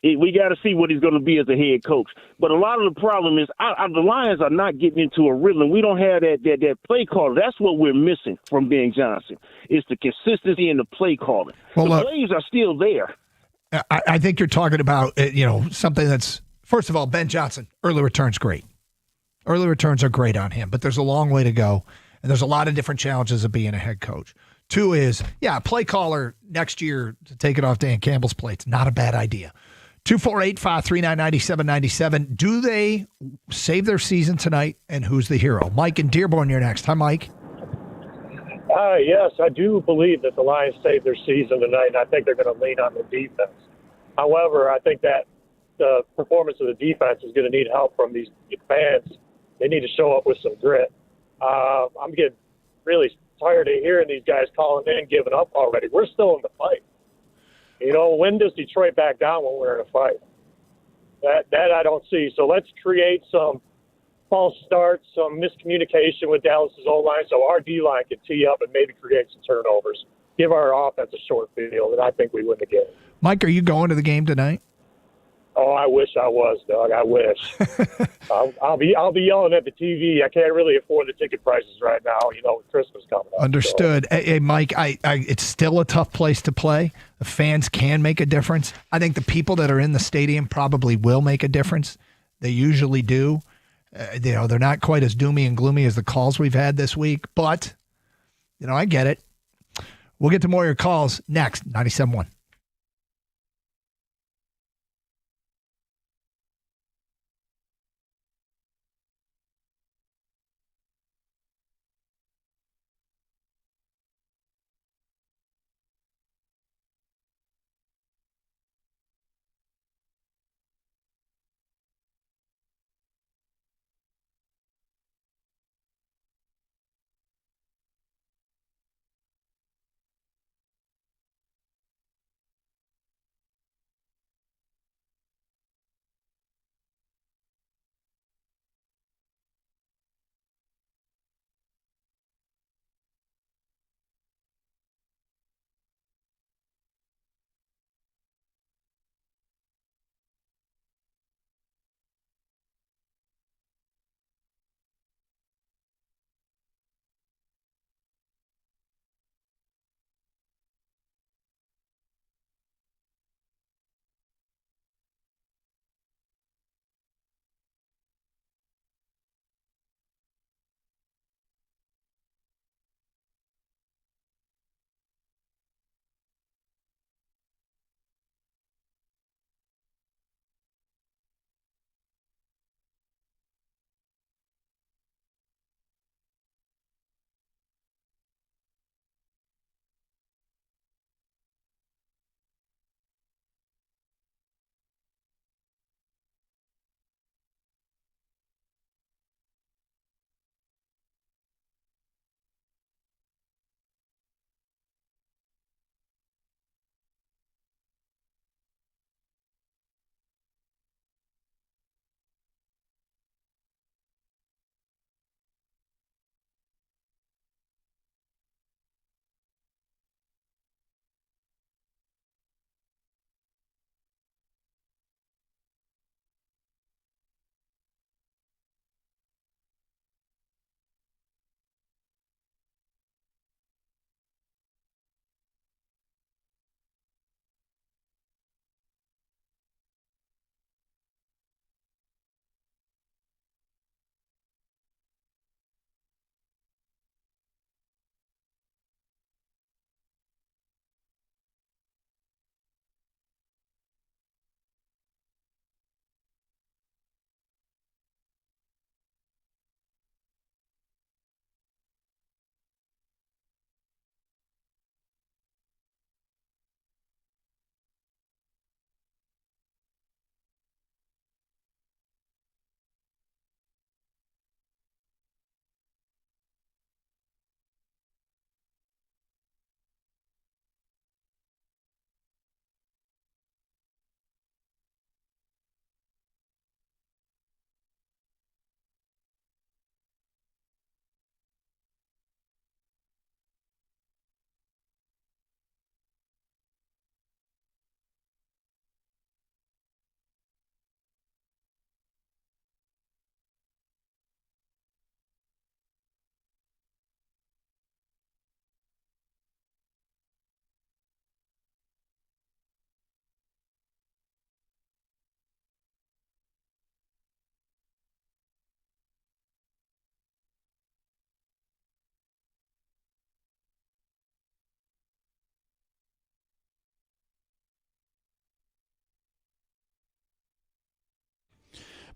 We got to see what he's going to be as a head coach. But a lot of the problem is the Lions are not getting into a rhythm. We don't have that play caller. That's what we're missing from Ben Johnson. It's the consistency in the play calling. Well, the plays are still there. I think you're talking about something that's, first of all, Ben Johnson, early return's great. Early returns are great on him, but there's a long way to go, and there's a lot of different challenges of being a head coach. 2 is, play caller next year to take it off Dan Campbell's plate. Not a bad idea. 248-539-9797. Do they save their season tonight, and who's the hero? Mike in Dearborn, you're next. Hi, Mike. Yes, I do believe that the Lions saved their season tonight, and I think they're going to lean on the defense. However, I think that the performance of the defense is going to need help from these fans. They need to show up with some grit. I'm getting really tired of hearing these guys calling in, giving up already. We're still in the fight. When does Detroit back down when we're in a fight? That I don't see. So let's create some false starts, some miscommunication with Dallas's O-line so our D-line can tee up and maybe create some turnovers. Give our offense a short field, and I think we win the game. Mike, are you going to the game tonight? Oh, I wish I was, Doug. I wish. I'll be yelling at the TV. I can't really afford the ticket prices right now. With Christmas coming up. Understood. So. Hey, Mike, it's still a tough place to play. The fans can make a difference. I think the people that are in the stadium probably will make a difference. They usually do. They're not quite as doomy and gloomy as the calls we've had this week, but, I get it. We'll get to more of your calls next. 97.1.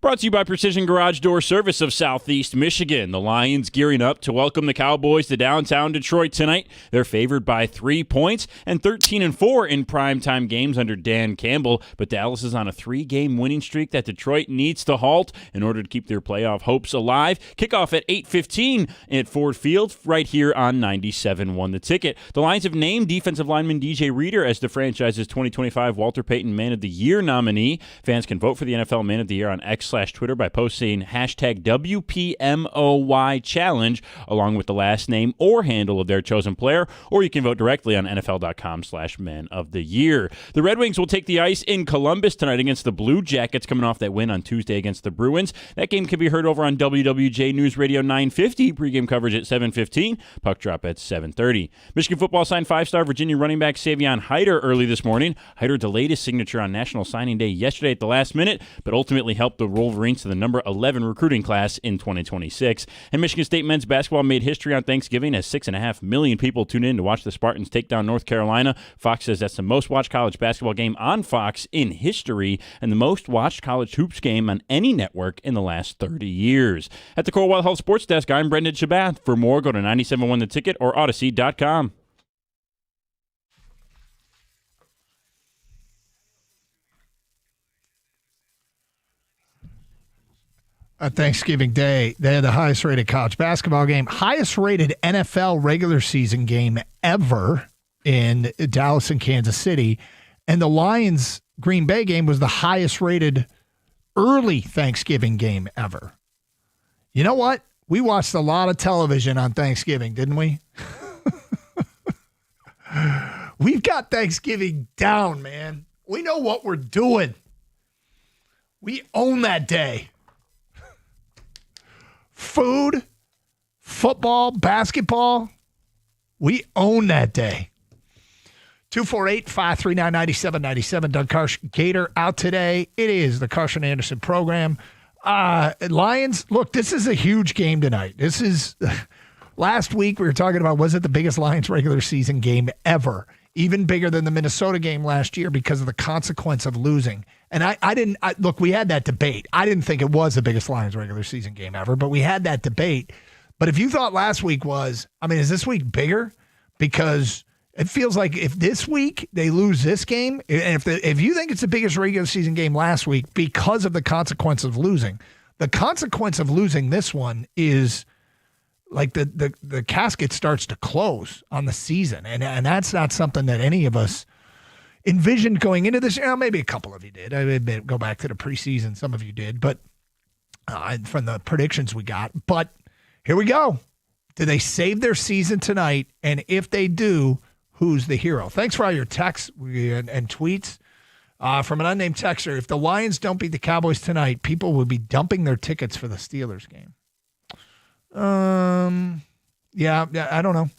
Brought to you by Precision Garage Door Service of Southeast Michigan. The Lions gearing up to welcome the Cowboys to downtown Detroit tonight. They're favored by 3 points and 13-4 in primetime games under Dan Campbell. But Dallas is on a 3-game winning streak that Detroit needs to halt in order to keep their playoff hopes alive. Kickoff at 8:15 at Ford Field right here on 97.1 The Ticket. The Lions have named defensive lineman DJ Reader as the franchise's 2025 Walter Payton Man of the Year nominee. Fans can vote for the NFL Man of the Year on X/Twitter by posting hashtag WPMOY challenge along with the last name or handle of their chosen player, or you can vote directly on NFL.com/Man of the Year. The Red Wings will take the ice in Columbus tonight against the Blue Jackets, coming off that win on Tuesday against the Bruins. That game can be heard over on WWJ News Radio 950, pregame coverage at 7:15, puck drop at 7:30. Michigan football signed 5-star Virginia running back Savion Hyder early this morning. Hyder delayed his signature on National Signing Day yesterday at the last minute, but ultimately helped the Wolverines to the number 11 recruiting class in 2026. And Michigan State men's basketball made history on Thanksgiving as 6.5 million people tuned in to watch the Spartans take down North Carolina. Fox says that's the most watched college basketball game on Fox in history and the most watched college hoops game on any network in the last 30 years. At the Corewell Health Sports Desk, I'm Brendan Shabath. For more, go to 97.1 The Ticket or Odyssey.com. Thanksgiving Day, they had the highest rated college basketball game, highest rated NFL regular season game ever in Dallas and Kansas City. And the Lions Green Bay game was the highest rated early Thanksgiving game ever. You know what? We watched a lot of television on Thanksgiving, didn't we? We've got Thanksgiving down, man. We know what we're doing. We own that day. Food, football, basketball, we own that day. 248-539-9797. Doug Karsch, Gator out today. It is the Karsch and Anderson program. Lions, look, this is a huge game tonight. This is, last week we were talking about, was it the biggest Lions regular season game ever? Even bigger than the Minnesota game last year because of the consequence of losing. And look, we had that debate. I didn't think it was the biggest Lions regular season game ever, but we had that debate. But if you thought last week was, is this week bigger? Because it feels like if this week they lose this game, and if you think it's the biggest regular season game last week because of the consequence of losing, the consequence of losing this one is like the casket starts to close on the season. And that's not something that any of us envisioned going into this. Maybe a couple of you did. I mean, go back to the preseason. Some of you did, but from the predictions we got. But here we go. Do they save their season tonight? And if they do, who's the hero? Thanks for all your texts and tweets. From an unnamed texter, if the Lions don't beat the Cowboys tonight, people will be dumping their tickets for the Steelers game. Yeah, I don't know.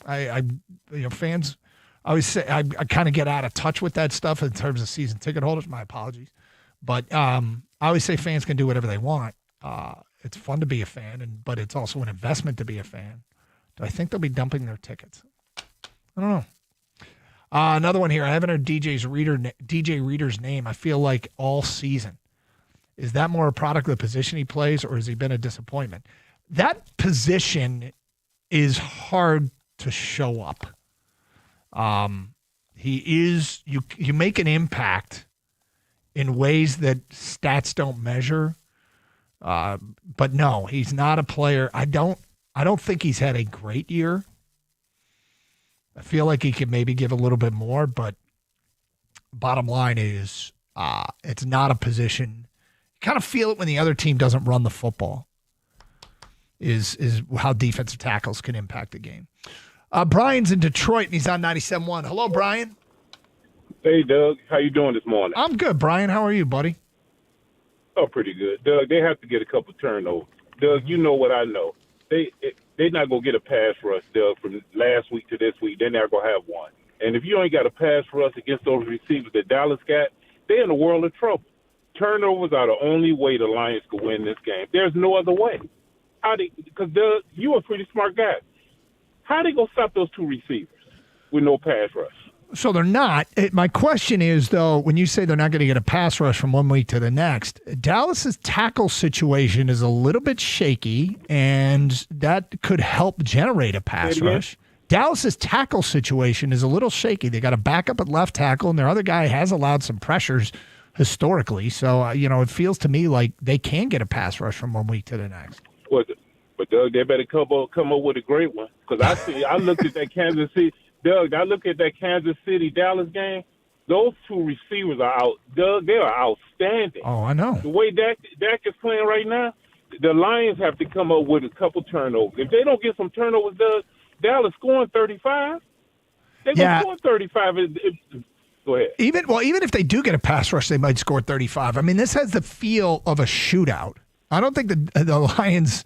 Fans, I always say I kind of get out of touch with that stuff in terms of season ticket holders. My apologies, but I always say fans can do whatever they want. It's fun to be a fan, but it's also an investment to be a fan. Do I think they'll be dumping their tickets? I don't know. Another one here. I haven't heard DJ Reader's name. I feel like all season. Is that more a product of the position he plays, or has he been a disappointment? That position is hard to show up. He is, you make an impact in ways that stats don't measure. But no, he's not a player. I don't think he's had a great year. I feel like he could maybe give a little bit more, but bottom line is, it's not a position. You kind of feel it when the other team doesn't run the football. Is how defensive tackles can impact the game. Brian's in Detroit, and he's on 97.1. Hello, Brian. Hey, Doug. How you doing this morning? I'm good, Brian. How are you, buddy? Oh, pretty good. Doug, they have to get a couple turnovers. Doug, you know what I know. They're not going to get a pass rush, Doug, from last week to this week. They're not going to have one. And if you ain't got a pass rush against those receivers that Dallas got, they're in a world of trouble. Turnovers are the only way the Lions could win this game. There's no other way. Because you a pretty smart guy. How they gonna stop those two receivers with no pass rush? So they're not. My question is, though, when you say they're not going to get a pass rush from one week to the next, Dallas's tackle situation is a little bit shaky, and that could help generate a pass rush. Dallas's tackle situation is a little shaky. They got a backup at left tackle, and their other guy has allowed some pressures historically. So, it feels to me like they can get a pass rush from one week to the next. But Doug, they better come up with a great one. Because I looked at that Kansas City. Doug, I look at that Kansas City-Dallas game. Those two receivers are out. Doug, they are outstanding. Oh, I know. The way Dak is playing right now, the Lions have to come up with a couple turnovers. If they don't get some turnovers, Doug, Dallas scoring 35. They're going to score 35. Go ahead. Even if they do get a pass rush, they might score 35. I mean, this has the feel of a shootout. I don't think the Lions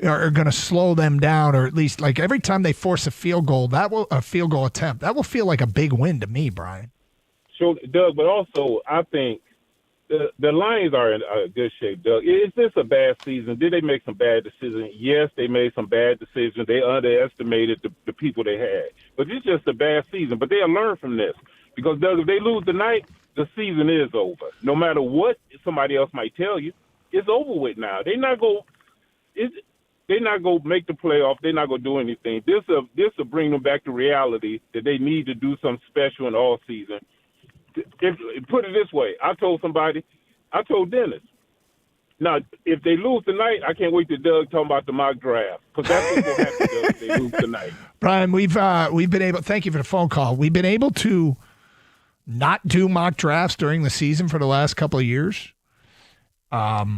are going to slow them down, or at least like every time they force a field goal attempt, that will feel like a big win to me, Brian. So, Doug, but also I think the Lions are in good shape, Doug. Is this a bad season? Did they make some bad decisions? Yes, they made some bad decisions. They underestimated the people they had. But it's just a bad season. But they'll learn from this. Because, Doug, if they lose tonight, the season is over. No matter what somebody else might tell you, it's over with now. They're not going to make the playoff. They're not going to do anything. This will bring them back to reality that they need to do something special in all season. Put it this way. I told Dennis, now, if they lose tonight, I can't wait to Doug talking about the mock draft, because that's what's going to happen if they lose tonight. Brian, we've been able – thank you for the phone call. We've been able to not do mock drafts during the season for the last couple of years. But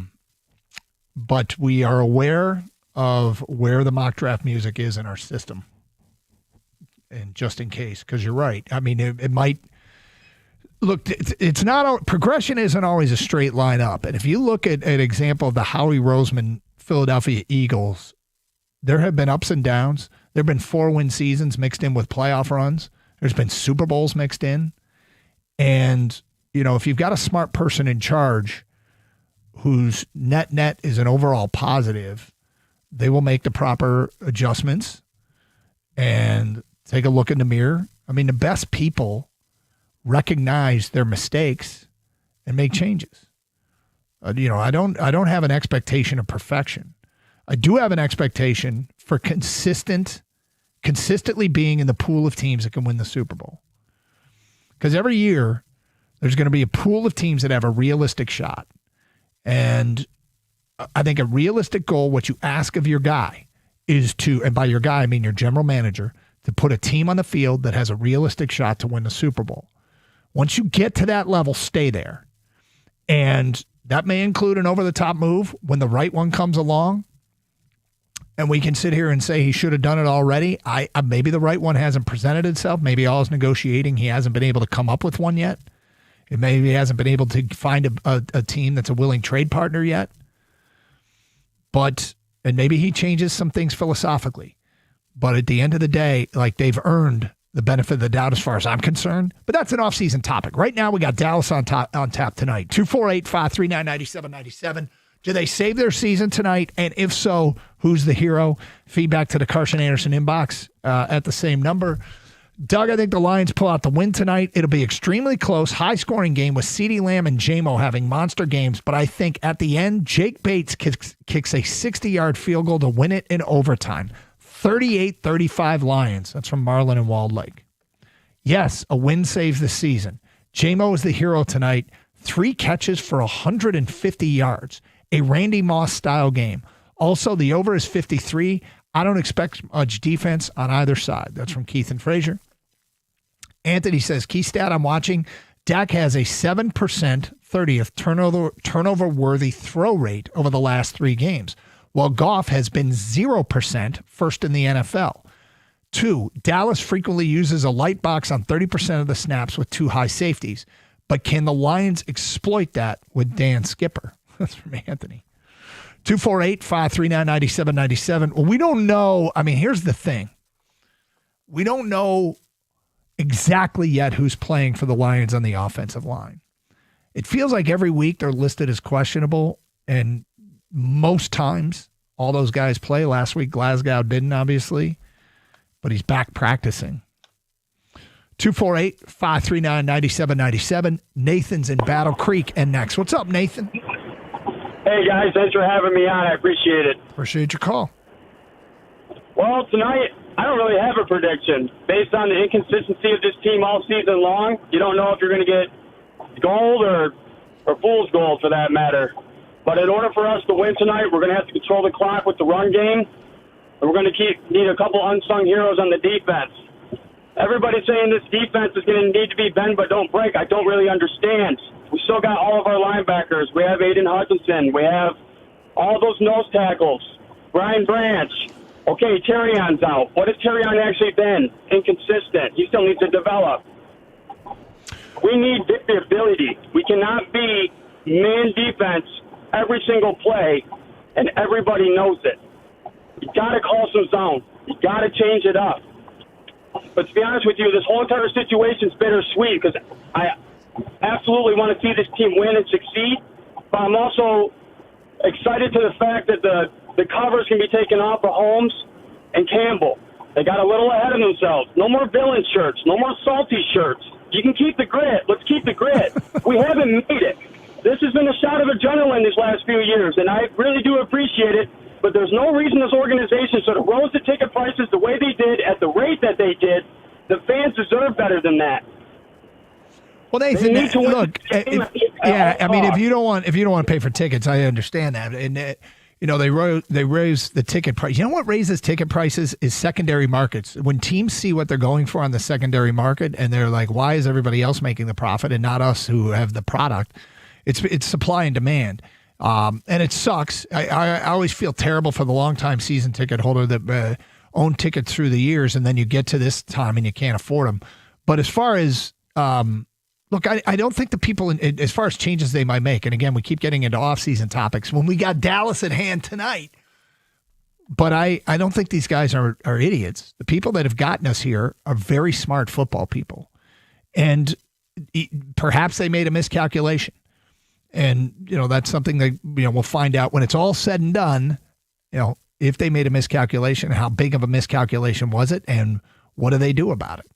we are aware of where the mock draft music is in our system. And just in case, because you're right. I mean, it might – look, it's not – progression isn't always a straight line up. And if you look at an example of the Howie Roseman Philadelphia Eagles, there have been ups and downs. There have been 4-win seasons mixed in with playoff runs. There's been Super Bowls mixed in. And, if you've got a smart person in charge whose net is an overall positive, they will make the proper adjustments and take a look in the mirror. I mean, the best people recognize their mistakes and make changes. I don't have an expectation of perfection. I do have an expectation for consistently being in the pool of teams that can win the Super Bowl. Because every year there's going to be a pool of teams that have a realistic shot. And I think a realistic goal, what you ask of your guy is to, and by your guy, I mean your general manager, to put a team on the field that has a realistic shot to win the Super Bowl. Once you get to that level, stay there. And that may include an over-the-top move when the right one comes along. And we can sit here and say he should have done it already. Maybe the right one hasn't presented itself. Maybe all his negotiating, he hasn't been able to come up with one yet. Maybe he hasn't been able to find a team that's a willing trade partner yet. And maybe he changes some things philosophically. But at the end of the day, like, they've earned the benefit of the doubt as far as I'm concerned. But that's an off-season topic. Right now, we got Dallas on tap tonight. 248-539-9797. Do they save their season tonight? And if so, who's the hero? Feedback to the Carson Anderson inbox at the same number. Doug, I think the Lions pull out the win tonight. It'll be extremely close, high-scoring game with CeeDee Lamb and J-Mo having monster games. But I think at the end, Jake Bates kicks a 60-yard field goal to win it in overtime. 38-35 Lions. That's from Marlin and Walled Lake. Yes, a win saves the season. J-Mo is the hero tonight. 3 catches for 150 yards. A Randy Moss-style game. Also, the over is 53. I don't expect much defense on either side. That's from Keith and Frazier. Anthony says, key stat I'm watching, Dak has a 7% 30th turnover-worthy throw rate over the last 3 games, while Goff has been 0% first in the NFL. 2, Dallas frequently uses a light box on 30% of the snaps with 2 high safeties. But can the Lions exploit that with Dan Skipper? That's from Anthony. 248-539-9797. Well, we don't know. I mean, here's the thing. We don't know exactly yet who's playing for the Lions on the offensive line. It feels like every week they're listed as questionable, and most times all those guys play. Last week, Glasgow didn't, obviously, but he's back practicing. 248-539-9797. Nathan's in Battle Creek and next. What's up, Nathan? Hey, guys. Thanks for having me on. I appreciate it. Appreciate your call. Well, tonight, I don't really have a prediction. Based on the inconsistency of this team all season long, you don't know if you're going to get gold or fool's gold for that matter. But in order for us to win tonight, we're going to have to control the clock with the run game. And we're going to need a couple unsung heroes on the defense. Everybody's saying this defense is going to need to be bend but don't break. I don't really understand. We still got all of our linebackers. We have Aiden Hutchinson. We have all those nose tackles. Brian Branch. Okay, Terrion's out. What has Terrion actually been? Inconsistent. He still needs to develop. We need variability. We cannot be man defense every single play, and everybody knows it. You got to call some zone. You got to change it up. But to be honest with you, this whole entire situation is bittersweet because I absolutely want to see this team win and succeed. But I'm also excited to the fact that the covers can be taken off of Holmes and Campbell. They got a little ahead of themselves. No more villain shirts. No more salty shirts. You can keep the grit. Let's keep the grit. We haven't made it. This has been a shot of adrenaline these last few years, and I really do appreciate it. But there's no reason this organization should have rose the ticket prices the way they did at the rate that they did. The fans deserve better than that. Well, Nathan, look, if you don't want to pay for tickets, I understand that, and they raise the ticket price. You know what raises ticket prices is secondary markets. When teams see what they're going for on the secondary market, and they're like, "Why is everybody else making the profit and not us who have the product?" It's supply and demand, and it sucks. I always feel terrible for the longtime season ticket holder that owned tickets through the years, and then you get to this time and you can't afford them. But as far as look, I don't think the people, as far as changes they might make, and again, we keep getting into off-season topics when we got Dallas at hand tonight. But I don't think these guys are idiots. The people that have gotten us here are very smart football people, and perhaps they made a miscalculation. And, that's something that, we'll find out when it's all said and done, if they made a miscalculation, how big of a miscalculation was it, and what do they do about it?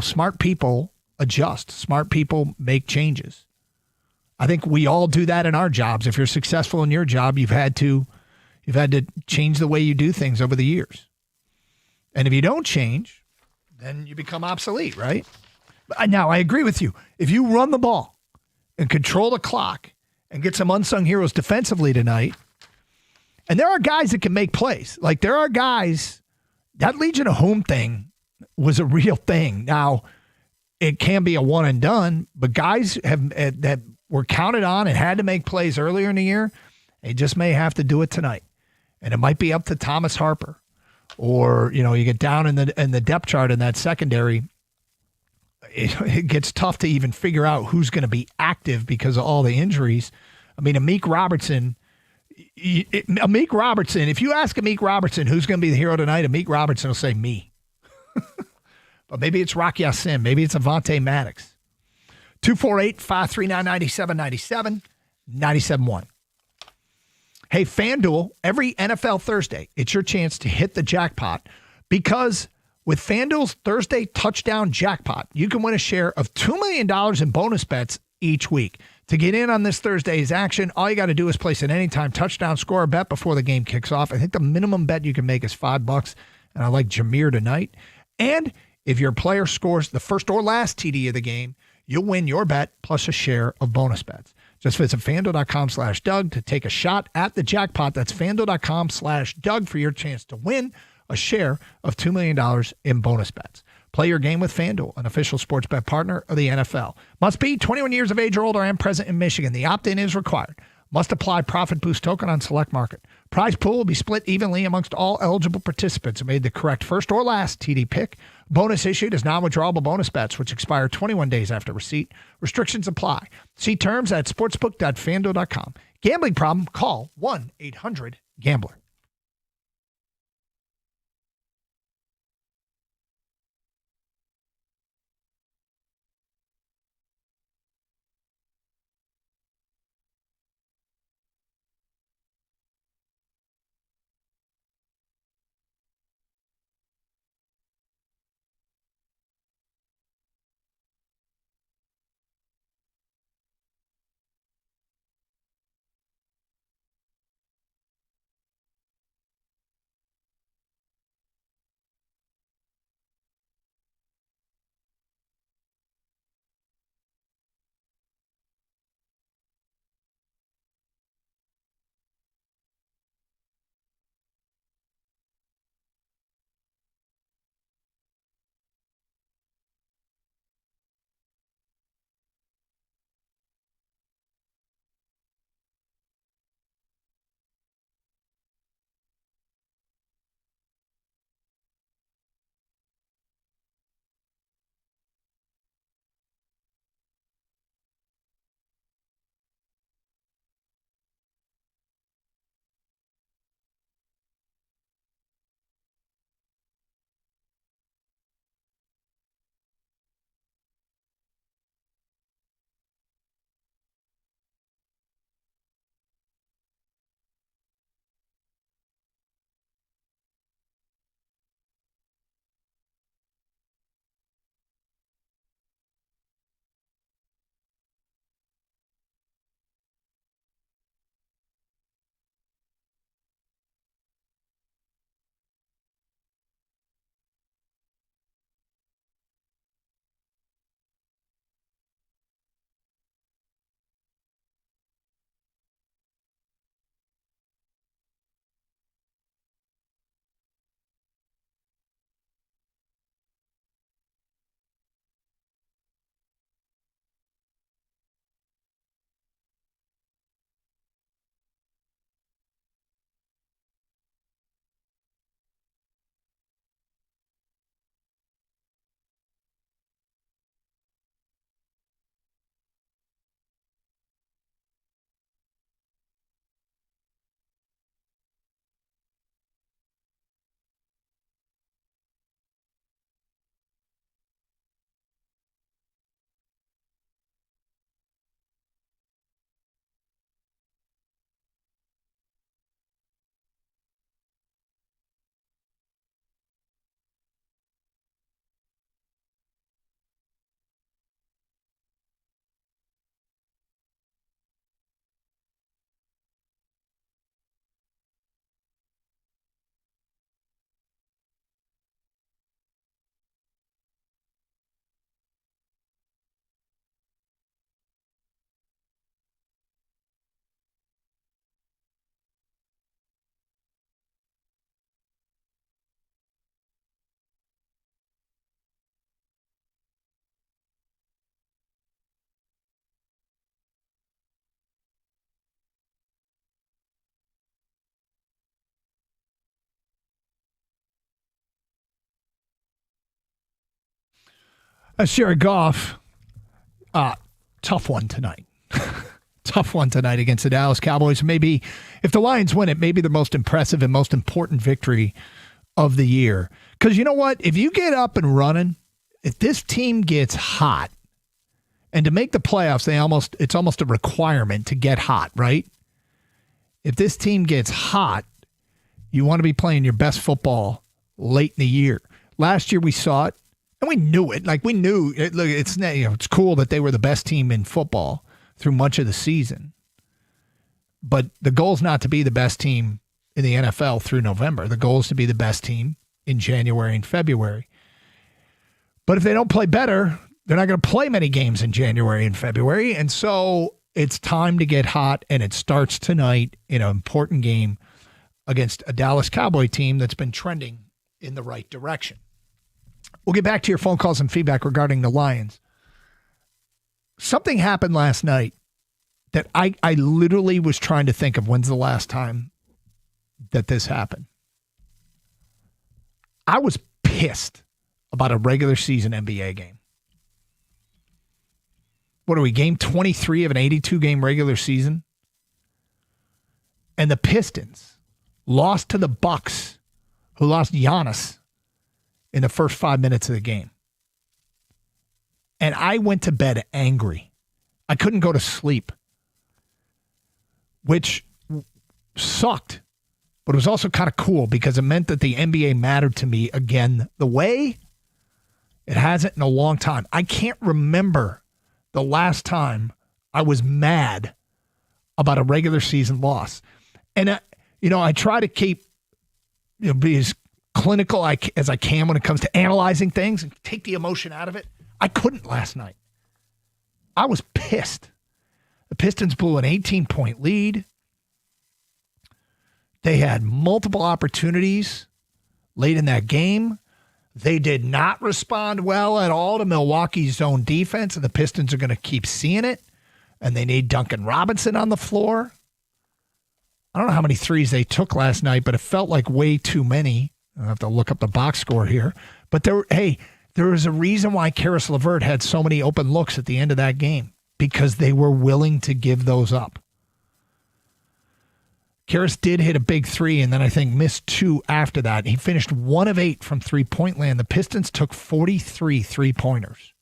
Smart people adjust. Smart people make changes. I think we all do that in our jobs. If you're successful in your job, you've had to change the way you do things over the years. And if you don't change, then you become obsolete, right? Now, I agree with you. If you run the ball and control the clock and get some unsung heroes defensively tonight, and there are guys that can make plays. Like, there are guys, that Legion of Home thing was a real thing. Now, it can be a one and done, but guys that were counted on and had to make plays earlier in the year, they just may have to do it tonight. And it might be up to Thomas Harper, or, you get down in the depth chart in that secondary. It gets tough to even figure out who's going to be active because of all the injuries. I mean, Amik Robertson, if you ask Amik Robertson who's going to be the hero tonight, Amik Robertson will say me. But maybe it's Rock Ya-Sin. Maybe it's Avonte Maddox. 248-539-9797, 97.1. Hey, FanDuel, every NFL Thursday, it's your chance to hit the jackpot, because with FanDuel's Thursday Touchdown Jackpot, you can win a share of $2 million in bonus bets each week. To get in on this Thursday's action, all you got to do is place an anytime touchdown score bet before the game kicks off. I think the minimum bet you can make is $5, and I like Jameer tonight. And if your player scores the first or last TD of the game, you'll win your bet plus a share of bonus bets. Just visit FanDuel.com/Doug to take a shot at the jackpot. That's FanDuel.com/Doug for your chance to win a share of $2 million in bonus bets. Play your game with FanDuel, an official sports bet partner of the NFL. Must be 21 years of age or older and present in Michigan. The opt-in is required. Must apply Profit Boost token on select market. Prize pool will be split evenly amongst all eligible participants who made the correct first or last TD pick. Bonus issued as non-withdrawable bonus bets, which expire 21 days after receipt. Restrictions apply. See terms at sportsbook.fanduel.com. Gambling problem? Call 1-800-GAMBLER. Jared Goff, tough one tonight. Tough one tonight against the Dallas Cowboys. Maybe if the Lions win it, maybe the most impressive and most important victory of the year. Because you know what? If you get up and running, if this team gets hot, and to make the playoffs, it's almost a requirement to get hot, right? If this team gets hot, you want to be playing your best football late in the year. Last year we saw it, and we knew it. Like we knew it. Look, it's cool that they were the best team in football through much of the season. But the goal is not to be the best team in the NFL through November. The goal is to be the best team in January and February. But if they don't play better, they're not going to play many games in January and February. And so it's time to get hot, and it starts tonight in an important game against a Dallas Cowboy team that's been trending in the right direction. We'll get back to your phone calls and feedback regarding the Lions. Something happened last night that I literally was trying to think of when's the last time that this happened. I was pissed about a regular season NBA game. What are we, game 23 of an 82-game regular season? And the Pistons lost to the Bucks, who lost Giannis in the first 5 minutes of the game. And I went to bed angry. I couldn't go to sleep, which sucked. But it was also kind of cool because it meant that the NBA mattered to me again the way it hasn't in a long time. I can't remember the last time I was mad about a regular season loss. And, I try to keep, be as clinical as I can when it comes to analyzing things and take the emotion out of it. I couldn't last night. I was pissed. The Pistons blew an 18-point lead. They had multiple opportunities late in that game. They did not respond well at all to Milwaukee's zone defense, and the Pistons are going to keep seeing it. And they need Duncan Robinson on the floor. I don't know how many threes they took last night, but it felt like way too many. I'll have to look up the box score here. But there was a reason why Karis LeVert had so many open looks at the end of that game, because they were willing to give those up. Karis did hit a big three and then I think missed two after that. He finished 1 of 8 from three-point land. The Pistons took 43 three-pointers.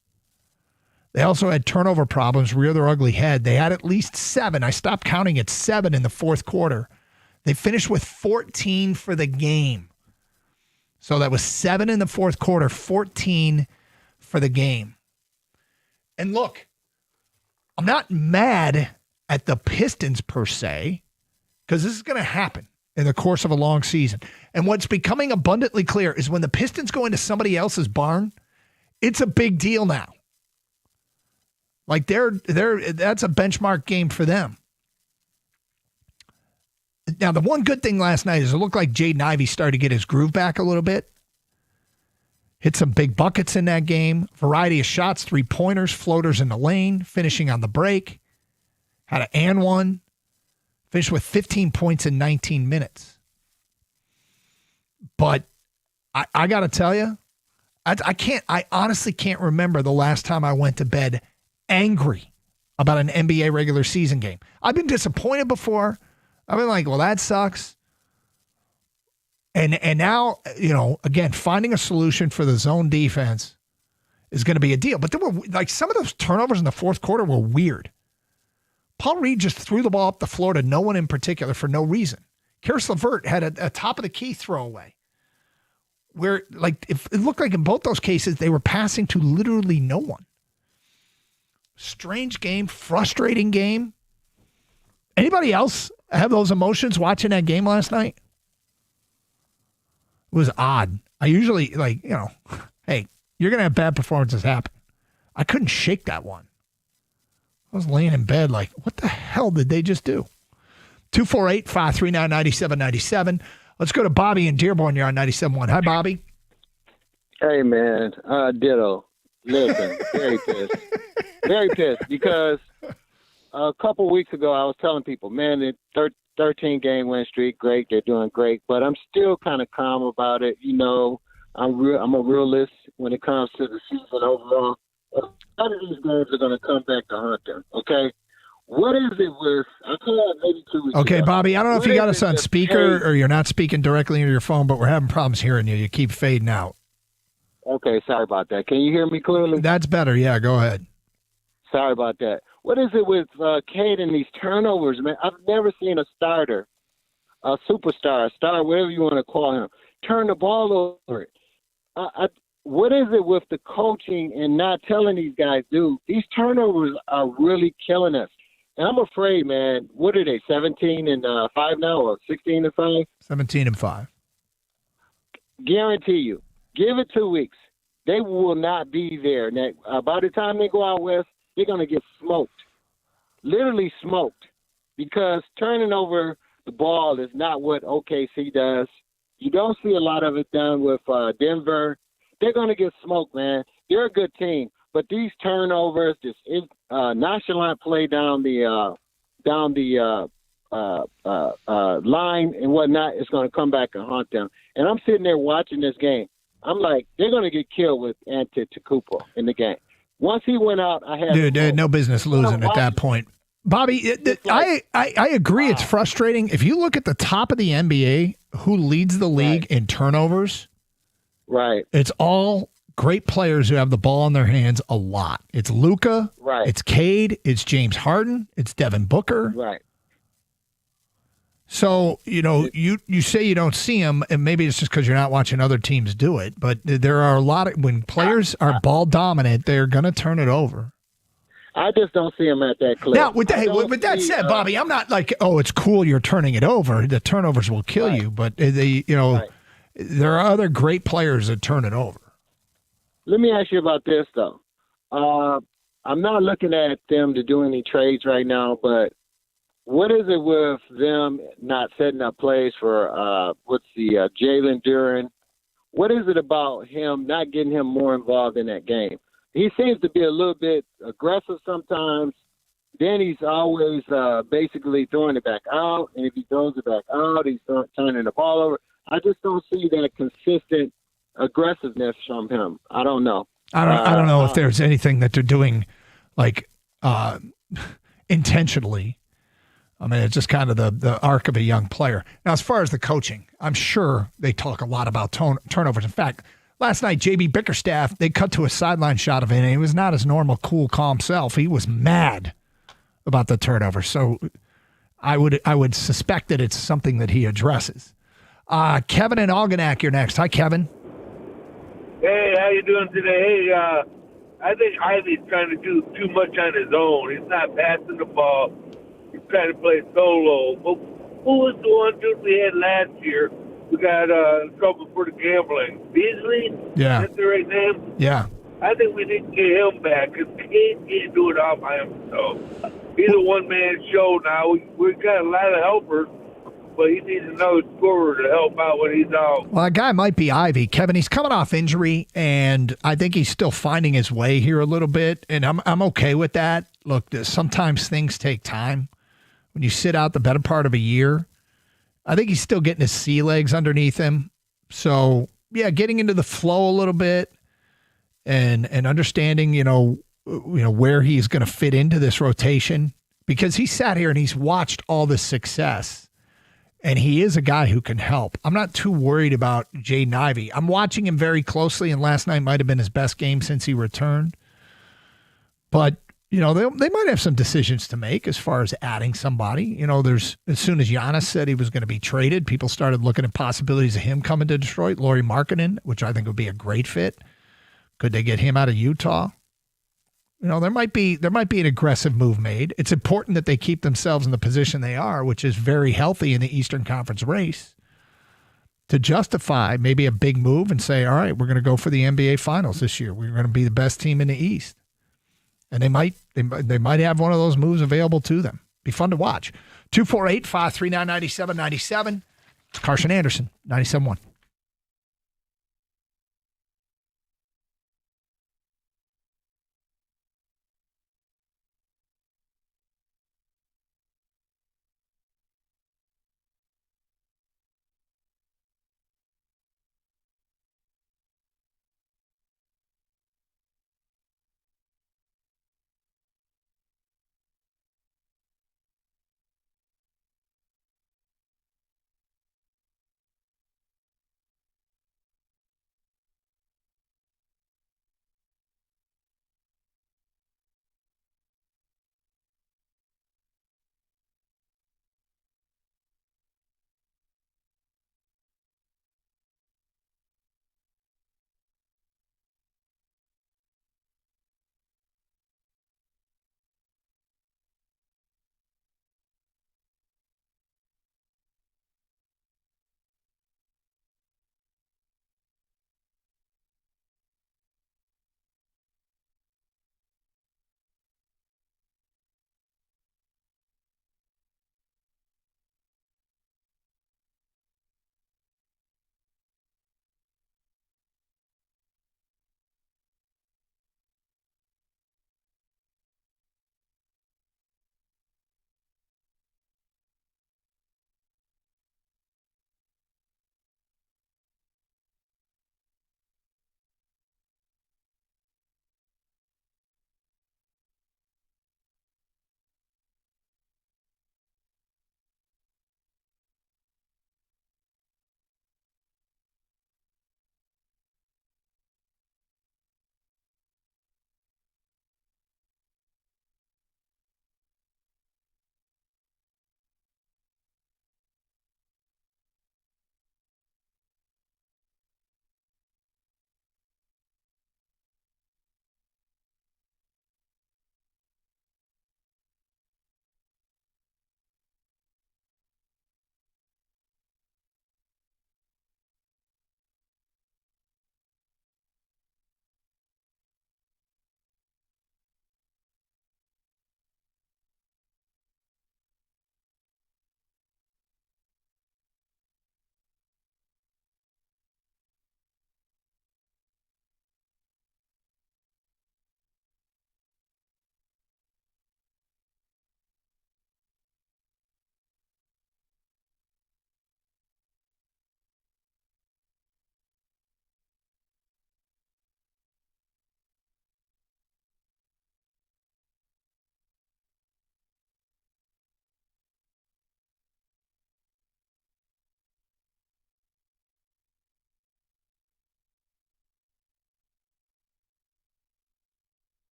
They also had turnover problems, rear their ugly head. They had at least 7. I stopped counting at 7 in the fourth quarter. They finished with 14 for the game. So that was 7 in the fourth quarter, 14 for the game. And look, I'm not mad at the Pistons per se, because this is going to happen in the course of a long season. And what's becoming abundantly clear is when the Pistons go into somebody else's barn, it's a big deal now. Like that's a benchmark game for them. Now, the one good thing last night is it looked like Jaden Ivey started to get his groove back a little bit. Hit some big buckets in that game. Variety of shots, 3-pointers, floaters in the lane, finishing on the break. Had an and one. Finished with 15 points in 19 minutes. But I got to tell you, I honestly can't remember the last time I went to bed angry about an NBA regular season game. I've been disappointed before. I've been like, well, that sucks. And now, again, finding a solution for the zone defense is going to be a deal. But there were like some of those turnovers in the fourth quarter were weird. Paul Reed just threw the ball up the floor to no one in particular for no reason. Karis LeVert had a top of the key throwaway where, like, it looked like in both those cases they were passing to literally no one. Strange game, frustrating game. Anybody else have those emotions watching that game last night? It was odd. I usually, hey, you're going to have bad performances happen. I couldn't shake that one. I was laying in bed like, what the hell did they just do? 248-539-9797. Let's go to Bobby in Dearborn. You're on 97.1. Hi, Bobby. Hey, man. Ditto. Listen, very pissed. Very pissed because a couple weeks ago I was telling people, man, the 13-game win streak, great. They're doing great. But I'm still kind of calm about it. I'm a realist when it comes to the season overall. None of these games are going to come back to haunt them. Okay. What is it with? I call it maybe 2 weeks. Okay, ago. Bobby, I don't know if What you got is us it on with speaker Cade? or you're not speaking directly into your phone, but we're having problems hearing you. You keep fading out. Okay, sorry about that. Can you hear me clearly? That's better. Yeah, go ahead. Sorry about that. What is it with Cade and these turnovers, man? I've never seen a starter, a superstar, a star, whatever you want to call him, turn the ball over. What is it with the coaching and not telling these guys, dude, these turnovers are really killing us. And I'm afraid, man, what are they, 17-5 now or 16-5? 17-5. Guarantee you, give it 2 weeks. They will not be there. Now, by the time they go out west, they're going to get smoked, literally smoked, because turning over the ball is not what OKC does. You don't see a lot of it done with Denver. They're going to get smoked, man. They're a good team, but these turnovers, this nonchalant play down the line and whatnot, is going to come back and haunt them. And I'm sitting there watching this game. I'm like, they're going to get killed with Antetokounmpo in the game. Once he went out, I had Dude, they had no business losing at that point. Bobby, I agree. It's frustrating. If you look at the top of the NBA, who leads the league in turnovers? Right. It's all great players who have the ball in their hands a lot. It's Luka. Right. It's Cade. It's James Harden. It's Devin Booker. Right. So, you say you don't see them, and maybe it's just because you're not watching other teams do it, but there are a lot of, when players are ball dominant, they're going to turn it over. I just don't see him at that clip. Now, with that said, Bobby, I'm not like, oh, it's cool you're turning it over. The turnovers will kill you, but there are other great players that turn it over. Let me ask you about this, though. I'm not looking at them to do any trades right now, but what is it with them not setting up plays for Jalen Duren? What is it about him not getting him more involved in that game? He seems to be a little bit aggressive sometimes. Then he's always basically throwing it back out, and if he throws it back out, he's turning the ball over. I just don't see that consistent aggressiveness from him. I don't know. I don't know if there's anything that they're doing like intentionally. I mean, it's just kind of the arc of a young player. Now, as far as the coaching, I'm sure they talk a lot about turnovers. In fact, last night, J.B. Bickerstaff, they cut to a sideline shot of him, and he was not his normal, cool, calm self. He was mad about the turnover. So I would suspect that it's something that he addresses. Kevin in Algonac, you're next. Hi, Kevin. Hey, how you doing today? Hey, I think Ivy's trying to do too much on his own. He's not passing the ball. He's trying to play solo. Who was the one dude we had last year who got in trouble for the gambling? Beasley? Yeah. Is that the right name? Yeah. I think we need to get him back because he can't do it all by himself. He's a one-man show now. We've got a lot of helpers, but he needs another scorer to help out when he's out. Well, that guy might be Ivy. Kevin, he's coming off injury, and I think he's still finding his way here a little bit, and I'm okay with that. Look, sometimes things take time. When you sit out the better part of a year, I think he's still getting his sea legs underneath him. So, yeah, getting into the flow a little bit and understanding, where he's going to fit into this rotation, because he sat here and he's watched all this success. And he is a guy who can help. I'm not too worried about Jaden Ivey. I'm watching him very closely, and last night might have been his best game since he returned. But, they might have some decisions to make as far as adding somebody. As soon as Giannis said he was going to be traded, people started looking at possibilities of him coming to Detroit. Lauri Markkanen, which I think would be a great fit. Could they get him out of Utah? There might be an aggressive move made. It's important that they keep themselves in the position they are, which is very healthy in the Eastern Conference race, to justify maybe a big move and say, all right, we're going to go for the NBA Finals this year. We're going to be the best team in the East. And they might have one of those moves available to them. Be fun to watch. 248-539-9797. It's Carson Anderson, 97.1.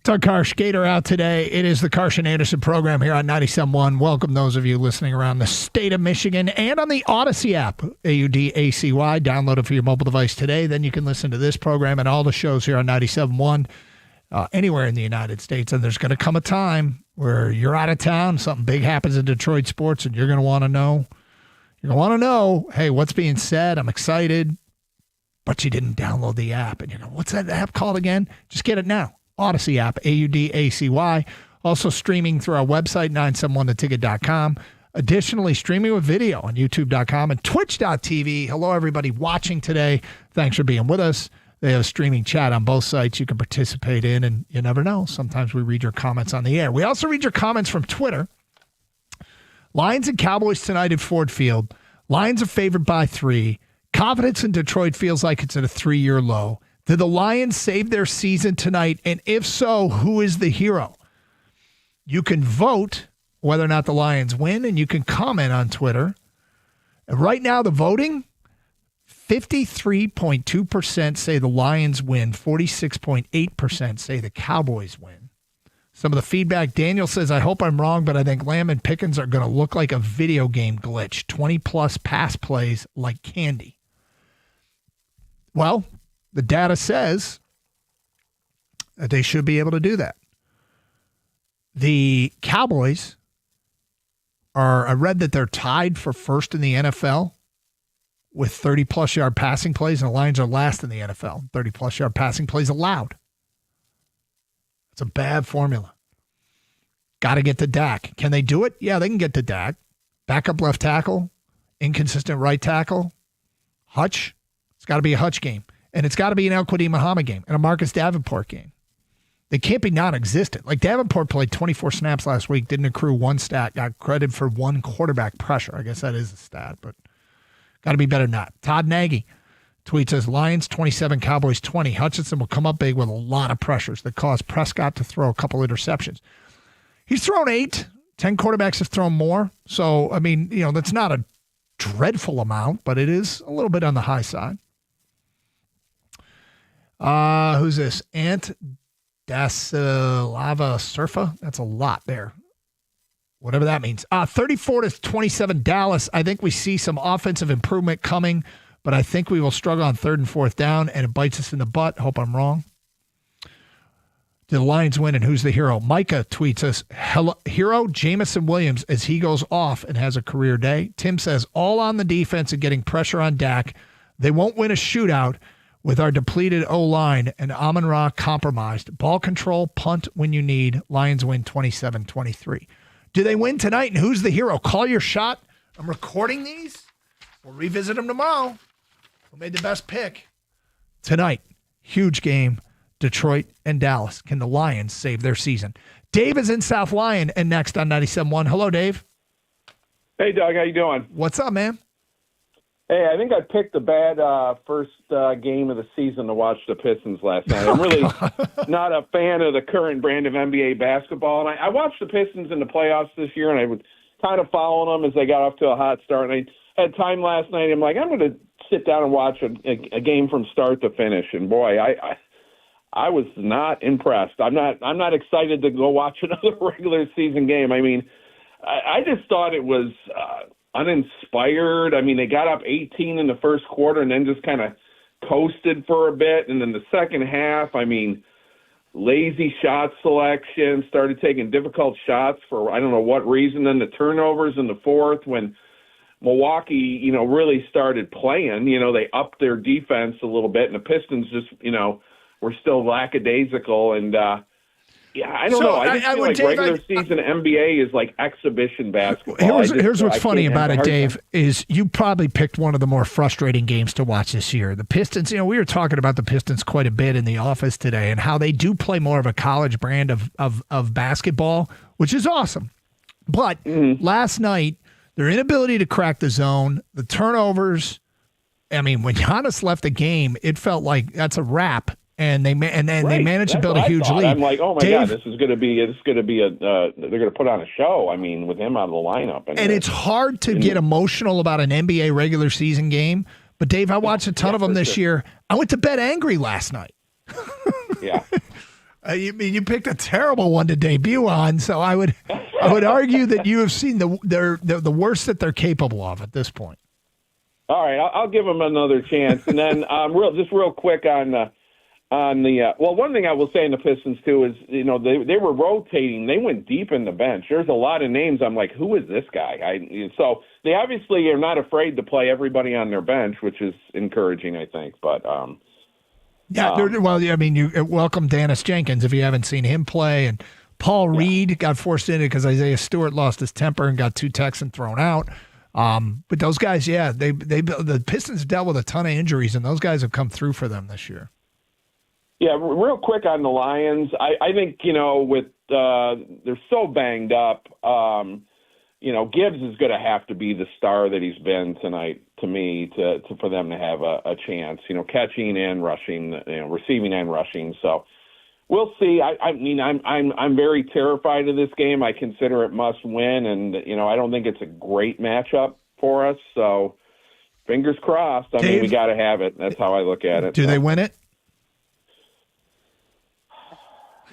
our car skater out today. It is the Carson Anderson program here on 97.1. Welcome those of you listening around the state of Michigan and on the Odyssey app, AUDACY. Download it for your mobile device today. Then you can listen to this program and all the shows here on 97.1 anywhere in the United States. And there's going to come a time where you're out of town, something big happens in Detroit sports, and you're going to want to know. You're going to want to know, hey, what's being said? I'm excited. But you didn't download the app. And you're going, what's that app called again? Just get it now. Odyssey app, AUDACY. Also streaming through our website, 971theticket.com. Additionally, streaming with video on youtube.com and twitch.tv. Hello, everybody watching today. Thanks for being with us. They have a streaming chat on both sites you can participate in, and you never know. Sometimes we read your comments on the air. We also read your comments from Twitter. Lions and Cowboys tonight at Ford Field. Lions are favored by 3. Confidence in Detroit feels like it's at a 3-year low. Did the Lions save their season tonight? And if so, who is the hero? You can vote whether or not the Lions win, and you can comment on Twitter. And right now, the voting, 53.2% say the Lions win. 46.8% say the Cowboys win. Some of the feedback, Daniel says, I hope I'm wrong, but I think Lamb and Pickens are going to look like a video game glitch. 20-plus pass plays like candy. Well, the data says that they should be able to do that. The Cowboys I read that they're tied for first in the NFL with 30-plus yard passing plays, and the Lions are last in the NFL. 30-plus yard passing plays allowed. It's a bad formula. Got to get to Dak. Can they do it? Yeah, they can get to Dak. Backup left tackle, inconsistent right tackle, Hutch. It's got to be a Hutch game. And it's got to be an El-Quadin Muhammad game and a Marcus Davenport game. They can't be non-existent. Like Davenport played 24 snaps last week, didn't accrue one stat, got credit for one quarterback pressure. I guess that is a stat, but got to be better than that. Todd Nagy tweets us, Lions 27, Cowboys 20. Hutchinson will come up big with a lot of pressures that cause Prescott to throw a couple interceptions. He's thrown 8. 10 quarterbacks have thrown more. So, I mean, that's not a dreadful amount, but it is a little bit on the high side. Who's this? Ant Dasilava Surfa? That's a lot there. Whatever that means. 34-27 Dallas. I think we see some offensive improvement coming, but I think we will struggle on 3rd and 4th down, and it bites us in the butt. Hope I'm wrong. Did the Lions win, and who's the hero? Micah tweets us, hero Jamison Williams as he goes off and has a career day. Tim says, all on the defense and getting pressure on Dak. They won't win a shootout with our depleted O-line and Amon-Ra compromised. Ball control, punt when you need. Lions win 27-23. Do they win tonight, and who's the hero? Call your shot. I'm recording these. We'll revisit them tomorrow. Who made the best pick? Tonight, huge game. Detroit and Dallas. Can the Lions save their season? Dave is in South Lyon and next on 97.1. Hello, Dave. Hey, Doug. How you doing? What's up, man? Hey, I think I picked a bad first game of the season to watch the Pistons last night. I'm really not a fan of the current brand of NBA basketball. And I watched the Pistons in the playoffs this year, and I was kind of following them as they got off to a hot start. And I had time last night. I'm like, I'm going to sit down and watch a game from start to finish. And, boy, I was not impressed. I'm not excited to go watch another regular season game. I mean, I just thought it was uninspired. I mean, they got up 18 in the first quarter and then just kind of coasted for a bit. And then the second half, I mean, lazy shot selection, started taking difficult shots for I don't know what reason. Then the turnovers in the fourth when Milwaukee, really started playing. They upped their defense a little bit, and the Pistons just, were still lackadaisical. And, I don't know. I just feel like regular season NBA is like exhibition basketball. Here's what's funny about it, Dave, is you probably picked one of the more frustrating games to watch this year. The Pistons, we were talking about the Pistons quite a bit in the office today and how they do play more of a college brand of basketball, which is awesome. But last night, their inability to crack the zone, the turnovers, I mean, when Giannis left the game, it felt like that's a wrap. And they managed to build a huge lead. I'm like, oh my God, this is going to be they're going to put on a show. I mean, with him out of the lineup, and it's hard to get emotional about an NBA regular season game. But Dave, I watched a ton of them this year. I went to bed angry last night. Yeah, You picked a terrible one to debut on, so I would argue that you have seen the worst that they're capable of at this point. All right, I'll give them another chance, and then real quick on the one thing I will say in the Pistons too is they were rotating. They went deep in the bench. There's a lot of names. I'm like, who is this guy? So they obviously are not afraid to play everybody on their bench, which is encouraging, I think. But you welcome Dennis Jenkins if you haven't seen him play, and Paul Reed got forced in it because Isaiah Stewart lost his temper and got 2 Texans thrown out. But those guys, the Pistons dealt with a ton of injuries, and those guys have come through for them this year. Yeah, real quick on the Lions, I think with they're so banged up. Gibbs is going to have to be the star that he's been tonight to me for them to have a chance. Catching and rushing, receiving and rushing. So we'll see. I'm very terrified of this game. I consider it must win, and I don't think it's a great matchup for us. So fingers crossed. We got to have it. That's how I look at it. Do they win it?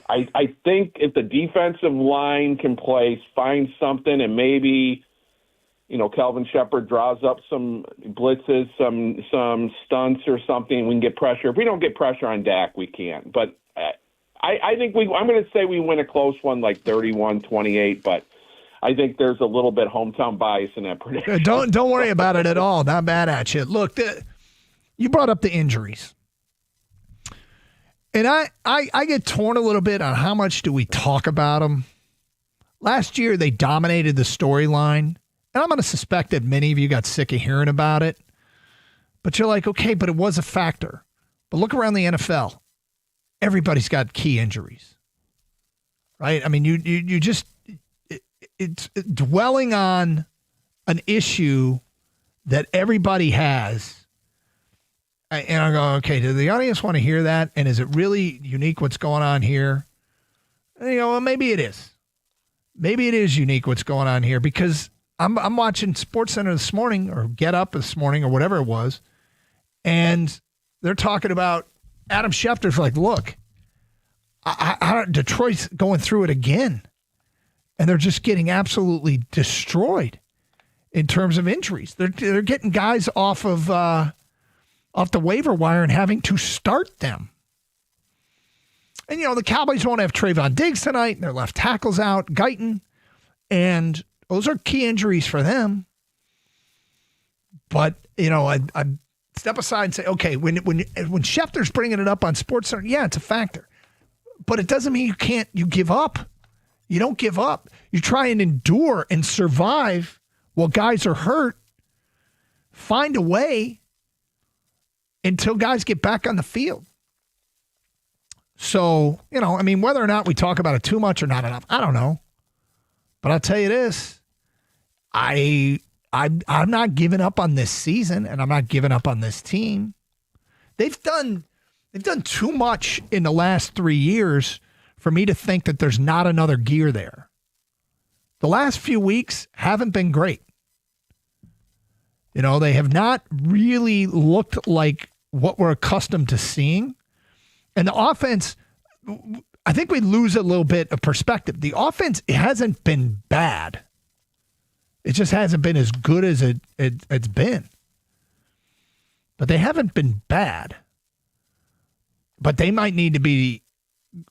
I think if the defensive line can find something, and maybe, Kelvin Shepard draws up some blitzes, some stunts or something, we can get pressure. If we don't get pressure on Dak, we can't. But I think I'm going to say we win a close one, like 31-28, but I think there's a little bit hometown bias in that prediction. Don't worry about it at all. Not bad at you. Look, you brought up the injuries. And I get torn a little bit on how much do we talk about them. Last year, they dominated the storyline. And I'm going to suspect that many of you got sick of hearing about it. But you're like, okay, but it was a factor. But look around the NFL. Everybody's got key injuries. Right? I mean, you just it's dwelling on an issue that everybody has. And I'm going, okay, do the audience want to hear that? And is it really unique what's going on here? Well, maybe it is. Maybe it is unique what's going on here, because I'm watching SportsCenter this morning, or Get Up this morning, or whatever it was, and they're talking about Adam Schefter's like, look, Detroit's going through it again, and they're just getting absolutely destroyed in terms of injuries. They're getting guys off the waiver wire and having to start them. And, the Cowboys won't have Trayvon Diggs tonight, and their left tackle's out, Guyton, and those are key injuries for them. But, I step aside and say, okay, when Schefter's bringing it up on SportsCenter, yeah, it's a factor. But it doesn't mean you give up. You don't give up. You try and endure and survive while guys are hurt. Find a way until guys get back on the field. So, whether or not we talk about it too much or not enough, I don't know. But I'll tell you this, I'm not giving up on this season, and I'm not giving up on this team. They've done too much in the last 3 years for me to think that there's not another gear there. The last few weeks haven't been great. They have not really looked like what we're accustomed to seeing. And the offense, I think we lose a little bit of perspective. The offense, it hasn't been bad. It just hasn't been as good as it's been. But they haven't been bad. But they might need to be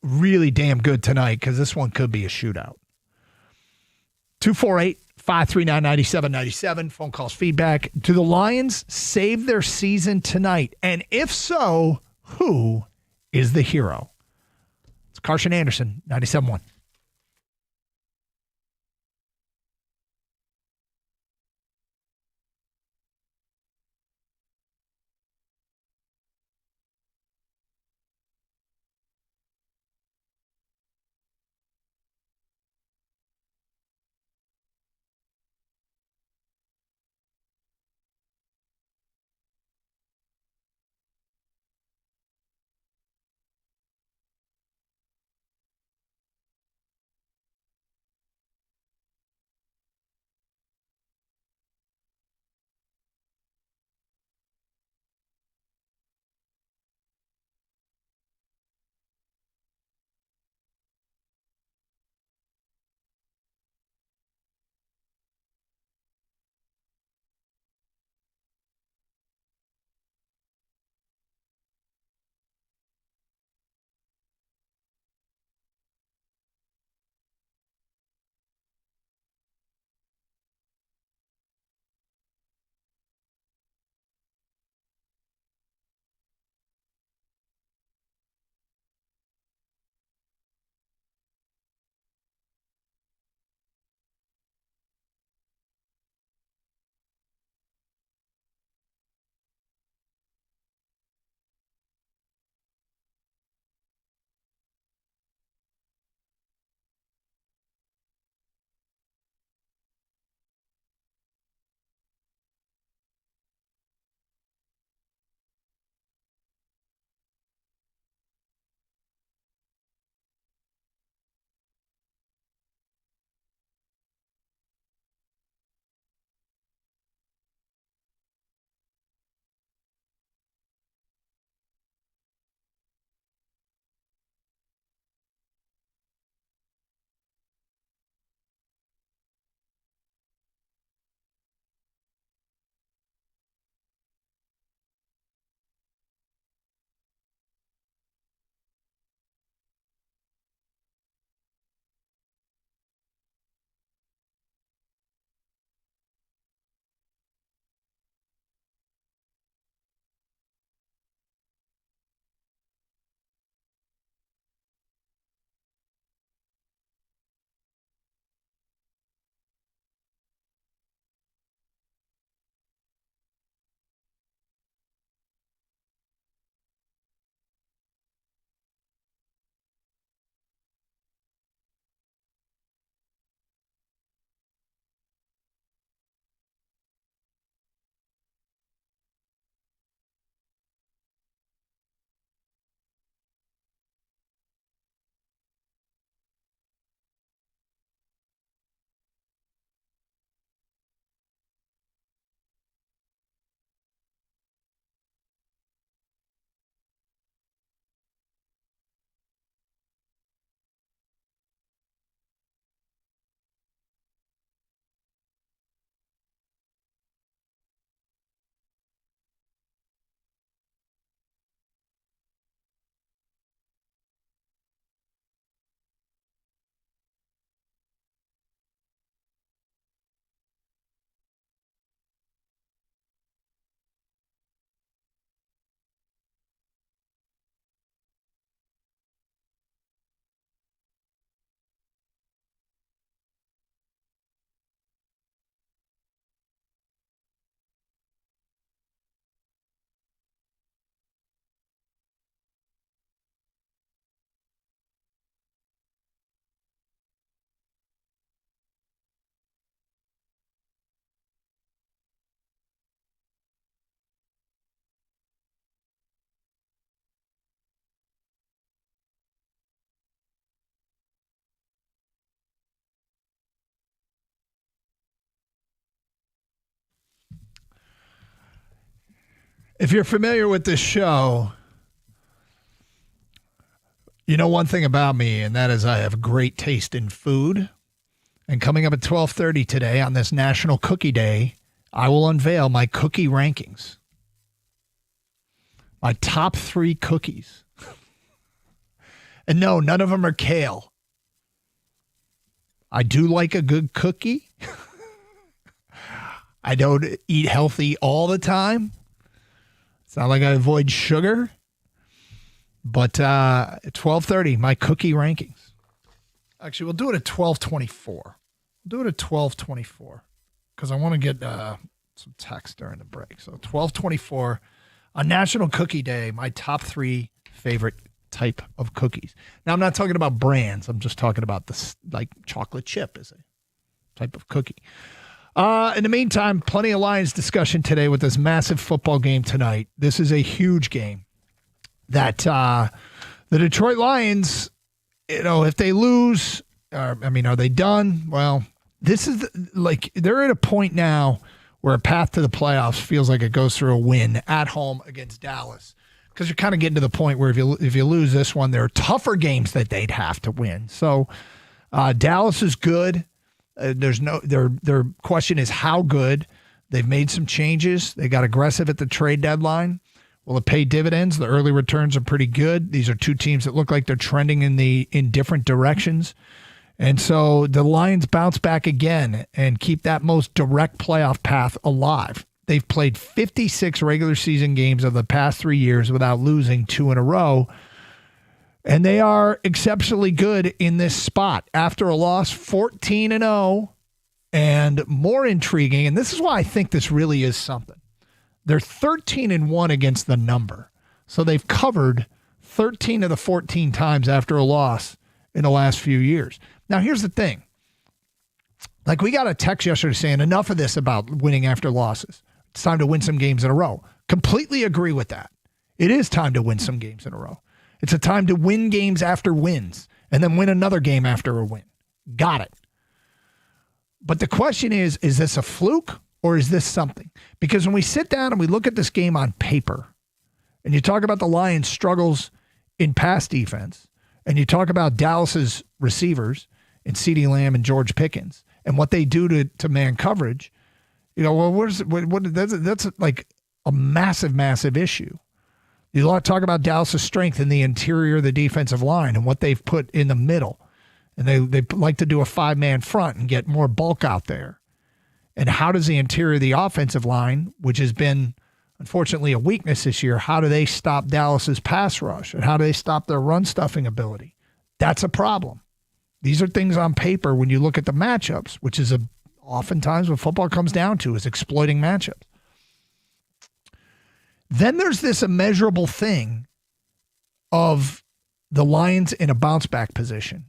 really damn good tonight, because this one could be a shootout. 248-539-9797. Phone calls, feedback. Do the Lions save their season tonight? And if so, who is the hero? It's Carson Anderson, 97.1. If you're familiar with this show, you know one thing about me, and that is I have great taste in food. And coming up at 12:30 today on this National Cookie Day, I will unveil my cookie rankings. My top 3 cookies. And no, none of them are kale. I do like a good cookie. I don't eat healthy all the time. It's not like I avoid sugar. But at 12:30, my cookie rankings. Actually, we'll do it at 12:24. We'll do it at 12:24 because I want to get some text during the break. So 12:24 on National Cookie Day, my top 3 favorite type of cookies. Now, I'm not talking about brands. I'm just talking about this, like chocolate chip is a type of cookie. In the meantime, plenty of Lions discussion today with this massive football game tonight. This is a huge game that the Detroit Lions, if they lose, are they done? Well, this is they're at a point now where a path to the playoffs feels like it goes through a win at home against Dallas. Because you're kind of getting to the point where if you lose this one, there are tougher games that they'd have to win. So Dallas is good. Their question is how good. They've made some changes. They got aggressive at the trade deadline. Will it pay dividends? The early returns are pretty good. These are two teams that look like they're trending in different directions. And so the Lions bounce back again and keep that most direct playoff path alive. They've played 56 regular season games of the past 3 years without losing 2 in a row. And they are exceptionally good in this spot. After a loss, 14-0. And more intriguing, and this is why I think this really is something. They're 13-1 against the number. So they've covered 13 of the 14 times after a loss in the last few years. Now, here's the thing. Like, we got a text yesterday saying enough of this about winning after losses. It's time to win some games in a row. Completely agree with that. It is time to win some games in a row. It's a time to win games after wins and then win another game after a win. Got it. But the question is this a fluke or is this something? Because when we sit down and we look at this game on paper and you talk about the Lions' struggles in pass defense and you talk about Dallas's receivers in CeeDee Lamb and George Pickens and what they do to man coverage, that's like a massive, massive issue. You talk about Dallas' strength in the interior of the defensive line and what they've put in the middle. And they like to do a 5-man front and get more bulk out there. And how does the interior of the offensive line, which has been, unfortunately, a weakness this year, how do they stop Dallas's pass rush? And how do they stop their run-stuffing ability? That's a problem. These are things on paper when you look at the matchups, which is oftentimes what football comes down to is exploiting matchups. Then there's this immeasurable thing of the Lions in a bounce-back position.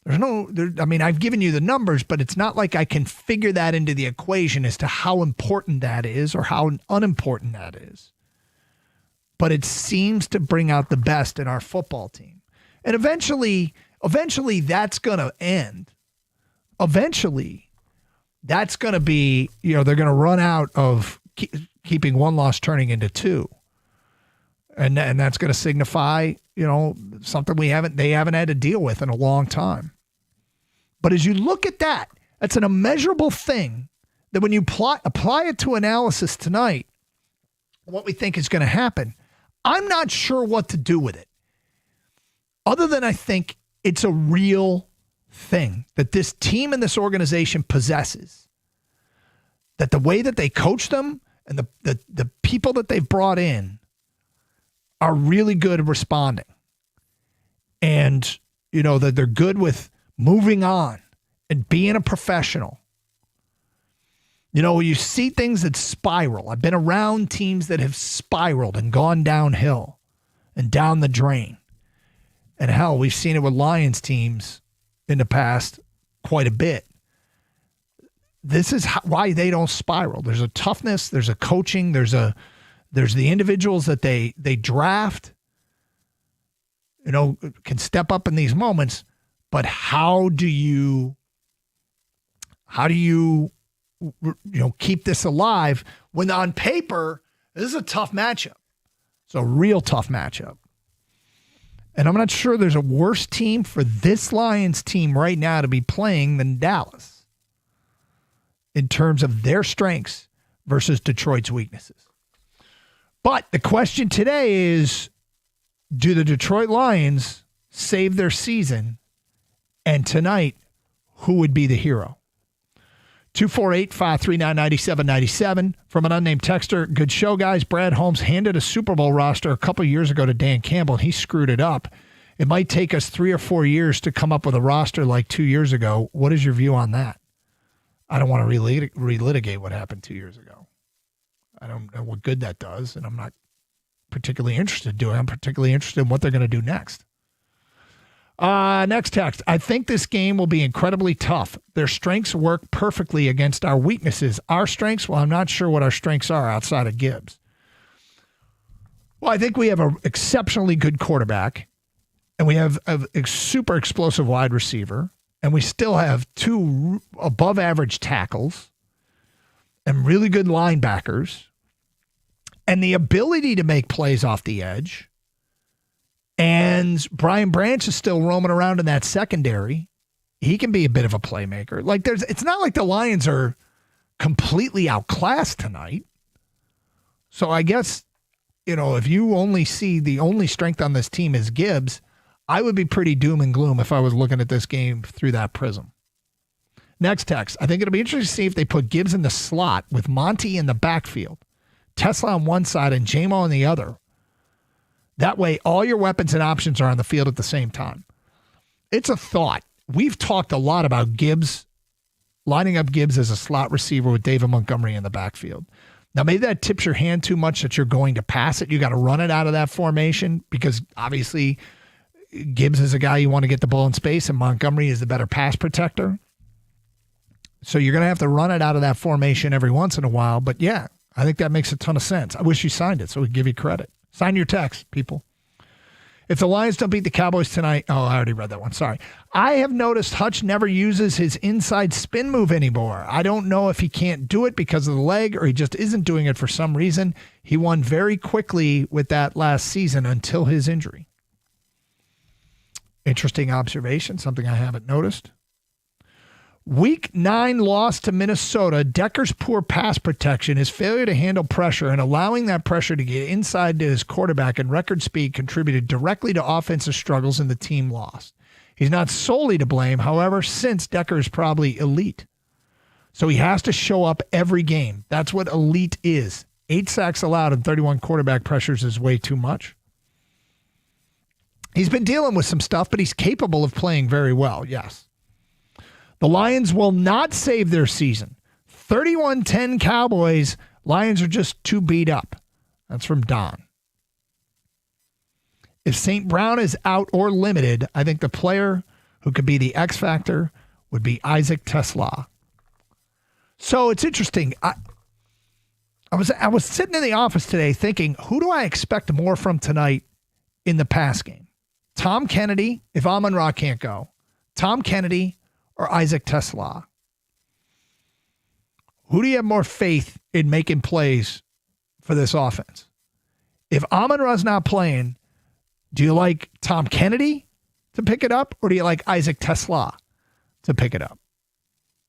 I've given you the numbers, but it's not like I can figure that into the equation as to how important that is or how unimportant that is. But it seems to bring out the best in our football team. And eventually that's going to end. Eventually, that's going to be, they're going to run out of keeping one loss turning into 2. And that's going to signify, something they haven't had to deal with in a long time. But as you look at that, that's an immeasurable thing that when you apply it to analysis tonight, what we think is going to happen, I'm not sure what to do with it. Other than I think it's a real thing that this team and this organization possesses. That the way that they coach them and the people that they've brought in are really good at responding. And, that they're good with moving on and being a professional. You see things that spiral. I've been around teams that have spiraled and gone downhill and down the drain. And hell, we've seen it with Lions teams in the past quite a bit. This is why they don't spiral. There's a toughness, there's a coaching, there's the individuals that they draft, can step up in these moments, but how do you keep this alive when on paper This is a tough matchup. It's a real tough matchup. And I'm not sure there's a worse team for this Lions team right now to be playing than Dallas in terms of their strengths versus Detroit's weaknesses. But the question today is, do the Detroit Lions save their season? And tonight, who would be the hero? 248-539-9797 from an unnamed texter. Good show, guys. Brad Holmes handed a Super Bowl roster a couple years ago to Dan Campbell, and he screwed it up. It might take us 3 or 4 years to come up with a roster like 2 years ago. What is your view on that? I don't want to relitigate what happened 2 years ago. I don't know what good that does, and I'm not particularly interested in doing. I'm particularly interested in what they're going to do next. Next text. I think this game will be incredibly tough. Their strengths work perfectly against our weaknesses. Our strengths, well, I'm not sure what our strengths are outside of Gibbs. Well, I think we have an exceptionally good quarterback, and we have a super explosive wide receiver, and we still have 2 above-average tackles and really good linebackers, and the ability to make plays off the edge. And Brian Branch is still roaming around in that secondary. He can be a bit of a playmaker. It's not like the Lions are completely outclassed tonight. So I guess, if you only see the only strength on this team is Gibbs, I would be pretty doom and gloom if I was looking at this game through that prism. Next text. I think it'll be interesting to see if they put Gibbs in the slot with Monty in the backfield, Tesla on one side and J-Mo on the other. That way, all your weapons and options are on the field at the same time. It's a thought. We've talked a lot about Gibbs, lining up Gibbs as a slot receiver with David Montgomery in the backfield. Now, maybe that tips your hand too much that you're going to pass it. You got to run it out of that formation because obviously Gibbs is a guy you want to get the ball in space, and Montgomery is the better pass protector. So you're going to have to run it out of that formation every once in a while. But yeah, I think that makes a ton of sense. I wish you signed it so we give you credit. Sign your text, people. If the Lions don't beat the Cowboys tonight, I already read that one. Sorry. I have noticed Hutch never uses his inside spin move anymore. I don't know if he can't do it because of the leg or he just isn't doing it for some reason. He won very quickly with that last season until his injury. Interesting observation, something I haven't noticed. Week 9 loss to Minnesota, Decker's poor pass protection, his failure to handle pressure, and allowing that pressure to get inside to his quarterback and record speed contributed directly to offensive struggles and the team lost. He's not solely to blame, however, since Decker is probably elite. So he has to show up every game. That's what elite is. 8 sacks allowed and 31 quarterback pressures is way too much. He's been dealing with some stuff, but he's capable of playing very well, yes. The Lions will not save their season. 31-10 Cowboys. Lions are just too beat up. That's from Don. If St. Brown is out or limited, I think the player who could be the X factor would be Isaac Tesla. So it's interesting. I was sitting in the office today thinking, who do I expect more from tonight in the pass game? Tom Kennedy, if Amon-Ra can't go. Tom Kennedy or Isaac Tesla? Who do you have more faith in making plays for this offense? If Amon-Ra's not playing, do you like Tom Kennedy to pick it up, or do you like Isaac Tesla to pick it up?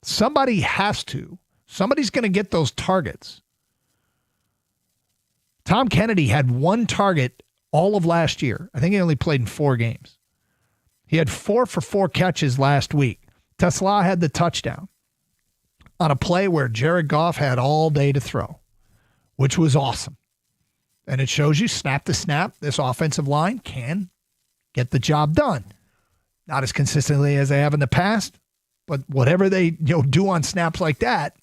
Somebody has to. Somebody's going to get those targets. Tom Kennedy had 1 target all of last year. I think he only played in 4 games. He had 4 for 4 catches last week. Tesla had the touchdown on a play where Jared Goff had all day to throw, which was awesome. And it shows you snap to snap, this offensive line can get the job done. Not as consistently as they have in the past, but whatever they do on snaps like that,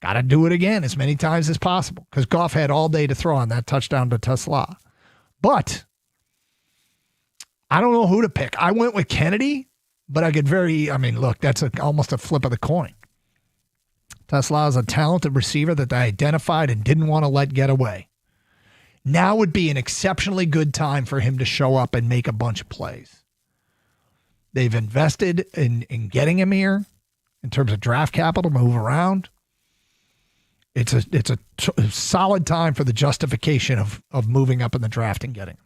got to do it again as many times as possible because Goff had all day to throw on that touchdown to Tesla. But I don't know who to pick. I went with Kennedy. But look, that's almost a flip of the coin. Tesla is a talented receiver that they identified and didn't want to let get away. Now would be an exceptionally good time for him to show up and make a bunch of plays. They've invested in getting him here in terms of draft capital, move around. It's a solid time for the justification of moving up in the draft and getting.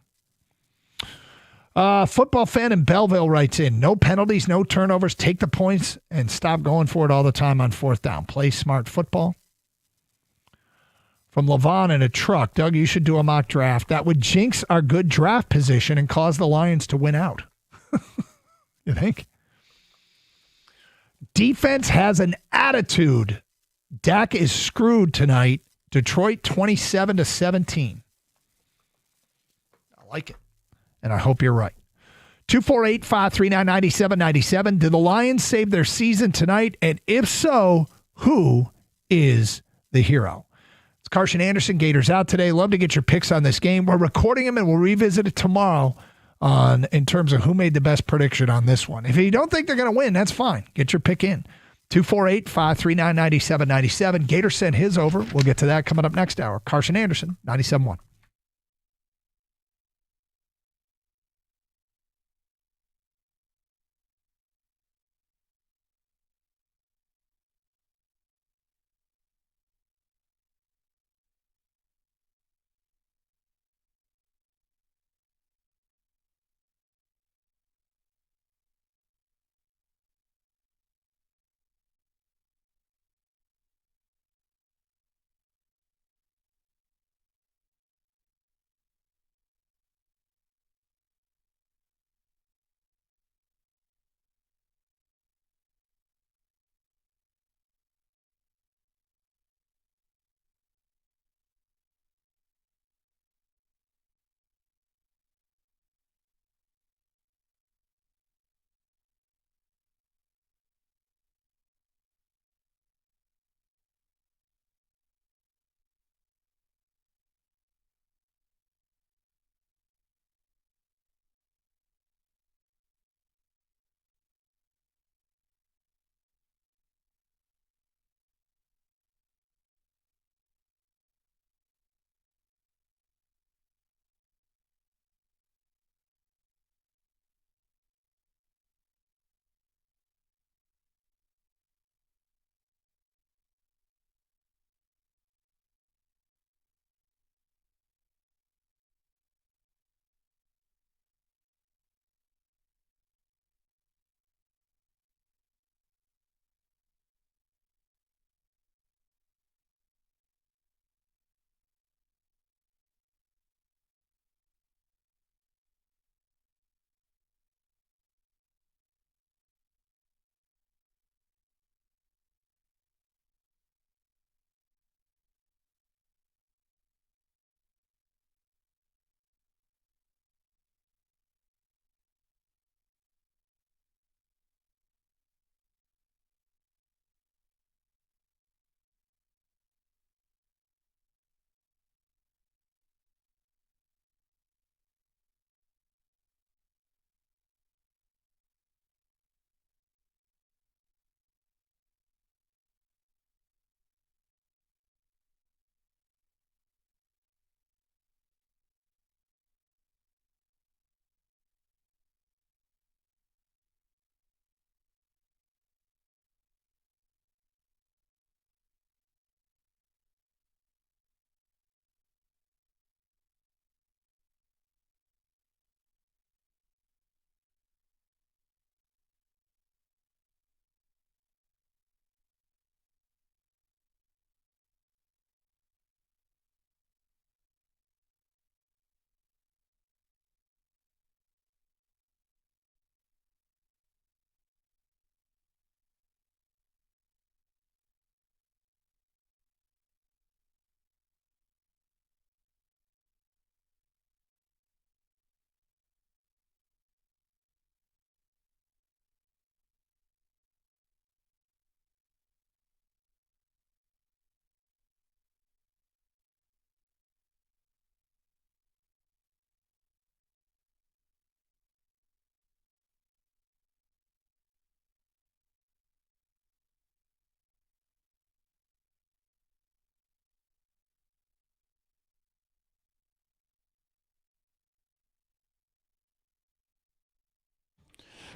Football fan in Belleville writes in, no penalties, no turnovers, take the points and stop going for it all the time on fourth down. Play smart football. From Levon in a truck, Doug, you should do a mock draft. That would jinx our good draft position and cause the Lions to win out. You think? Defense has an attitude. Dak is screwed tonight. Detroit 27-17. I like it. And I hope you're right. 248-539-9797. Did the Lions save their season tonight? And if so, who is the hero? It's Carson Anderson. Gators out today. Love to get your picks on this game. We're recording them and we'll revisit it tomorrow in terms of who made the best prediction on this one. If you don't think they're going to win, that's fine. Get your pick in. 248-539-9797. Gator sent his over. We'll get to that coming up next hour. Carson Anderson, 97.1.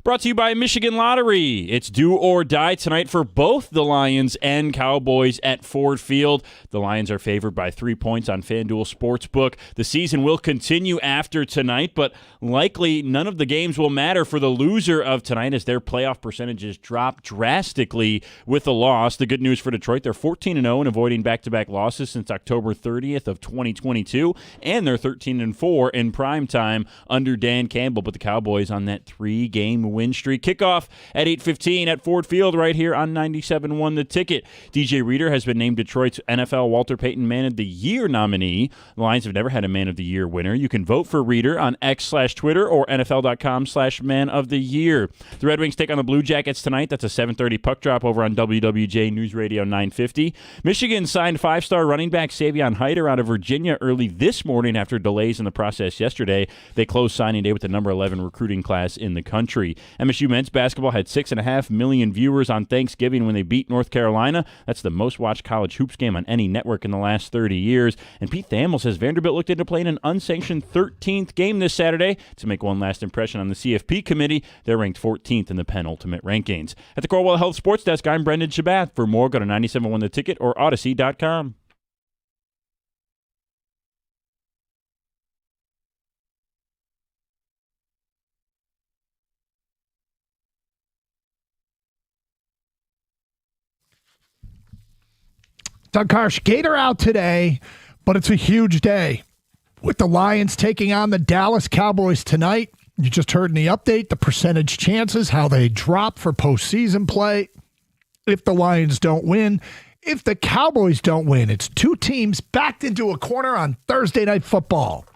Brought to you by Michigan Lottery. It's do or die tonight for both the Lions and Cowboys at Ford Field. The Lions are favored by 3 points on FanDuel Sportsbook. The season will continue after tonight, but likely none of the games will matter for the loser of tonight as their playoff percentages drop drastically with a loss. The good news for Detroit, they're 14-0 and avoiding back-to-back losses since October 30th of 2022, and they're 13-4 in prime time under Dan Campbell. But the Cowboys on that 3-game win streak. Kickoff at 8:15 at Ford Field right here on 97.1 The Ticket. DJ Reader has been named Detroit's NFL Walter Payton Man of the Year nominee. The Lions have never had a Man of the Year winner. You can vote for Reader on X/Twitter or NFL.com/Man of the Year. The Red Wings take on the Blue Jackets tonight. That's a 7:30 puck drop over on WWJ News Radio 950. Michigan signed 5-star running back Savion Hyder out of Virginia early this morning after delays in the process yesterday. They closed signing day with the number 11 recruiting class in the country. MSU men's basketball had 6.5 million viewers on Thanksgiving when they beat North Carolina. That's the most watched college hoops game on any network in the last 30 years. And Pete Thamel says Vanderbilt looked into playing an unsanctioned 13th game this Saturday to make one last impression on the CFP committee. They're ranked 14th in the penultimate rankings. At the Corewell Health Sports Desk, I'm Brendan Shabath. For more, go to 97.1 The Ticket or Odyssey.com. Doug Karsch, Gator out today, but it's a huge day. With the Lions taking on the Dallas Cowboys tonight, you just heard in the update the percentage chances, how they drop for postseason play. If the Lions don't win, if the Cowboys don't win, it's two teams backed into a corner on Thursday Night Football.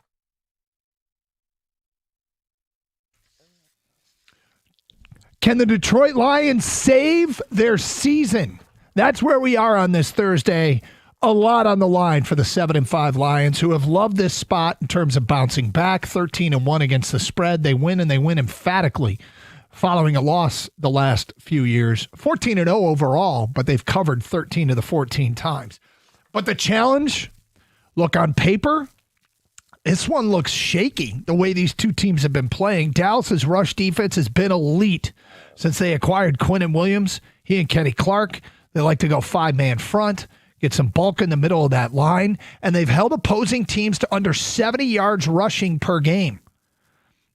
Can the Detroit Lions save their season? That's where we are on this Thursday. A lot on the line for the 7-5 Lions, who have loved this spot in terms of bouncing back. 13-1 against the spread. They win, and they win emphatically following a loss the last few years. 14-0 overall, but they've covered 13 of the 14 times. But the challenge, look, on paper, this one looks shaky, the way these two teams have been playing. Dallas's rush defense has been elite since they acquired Quinnen Williams. He and Kenny Clark, they like to go 5-man front, get some bulk in the middle of that line, and they've held opposing teams to under 70 yards rushing per game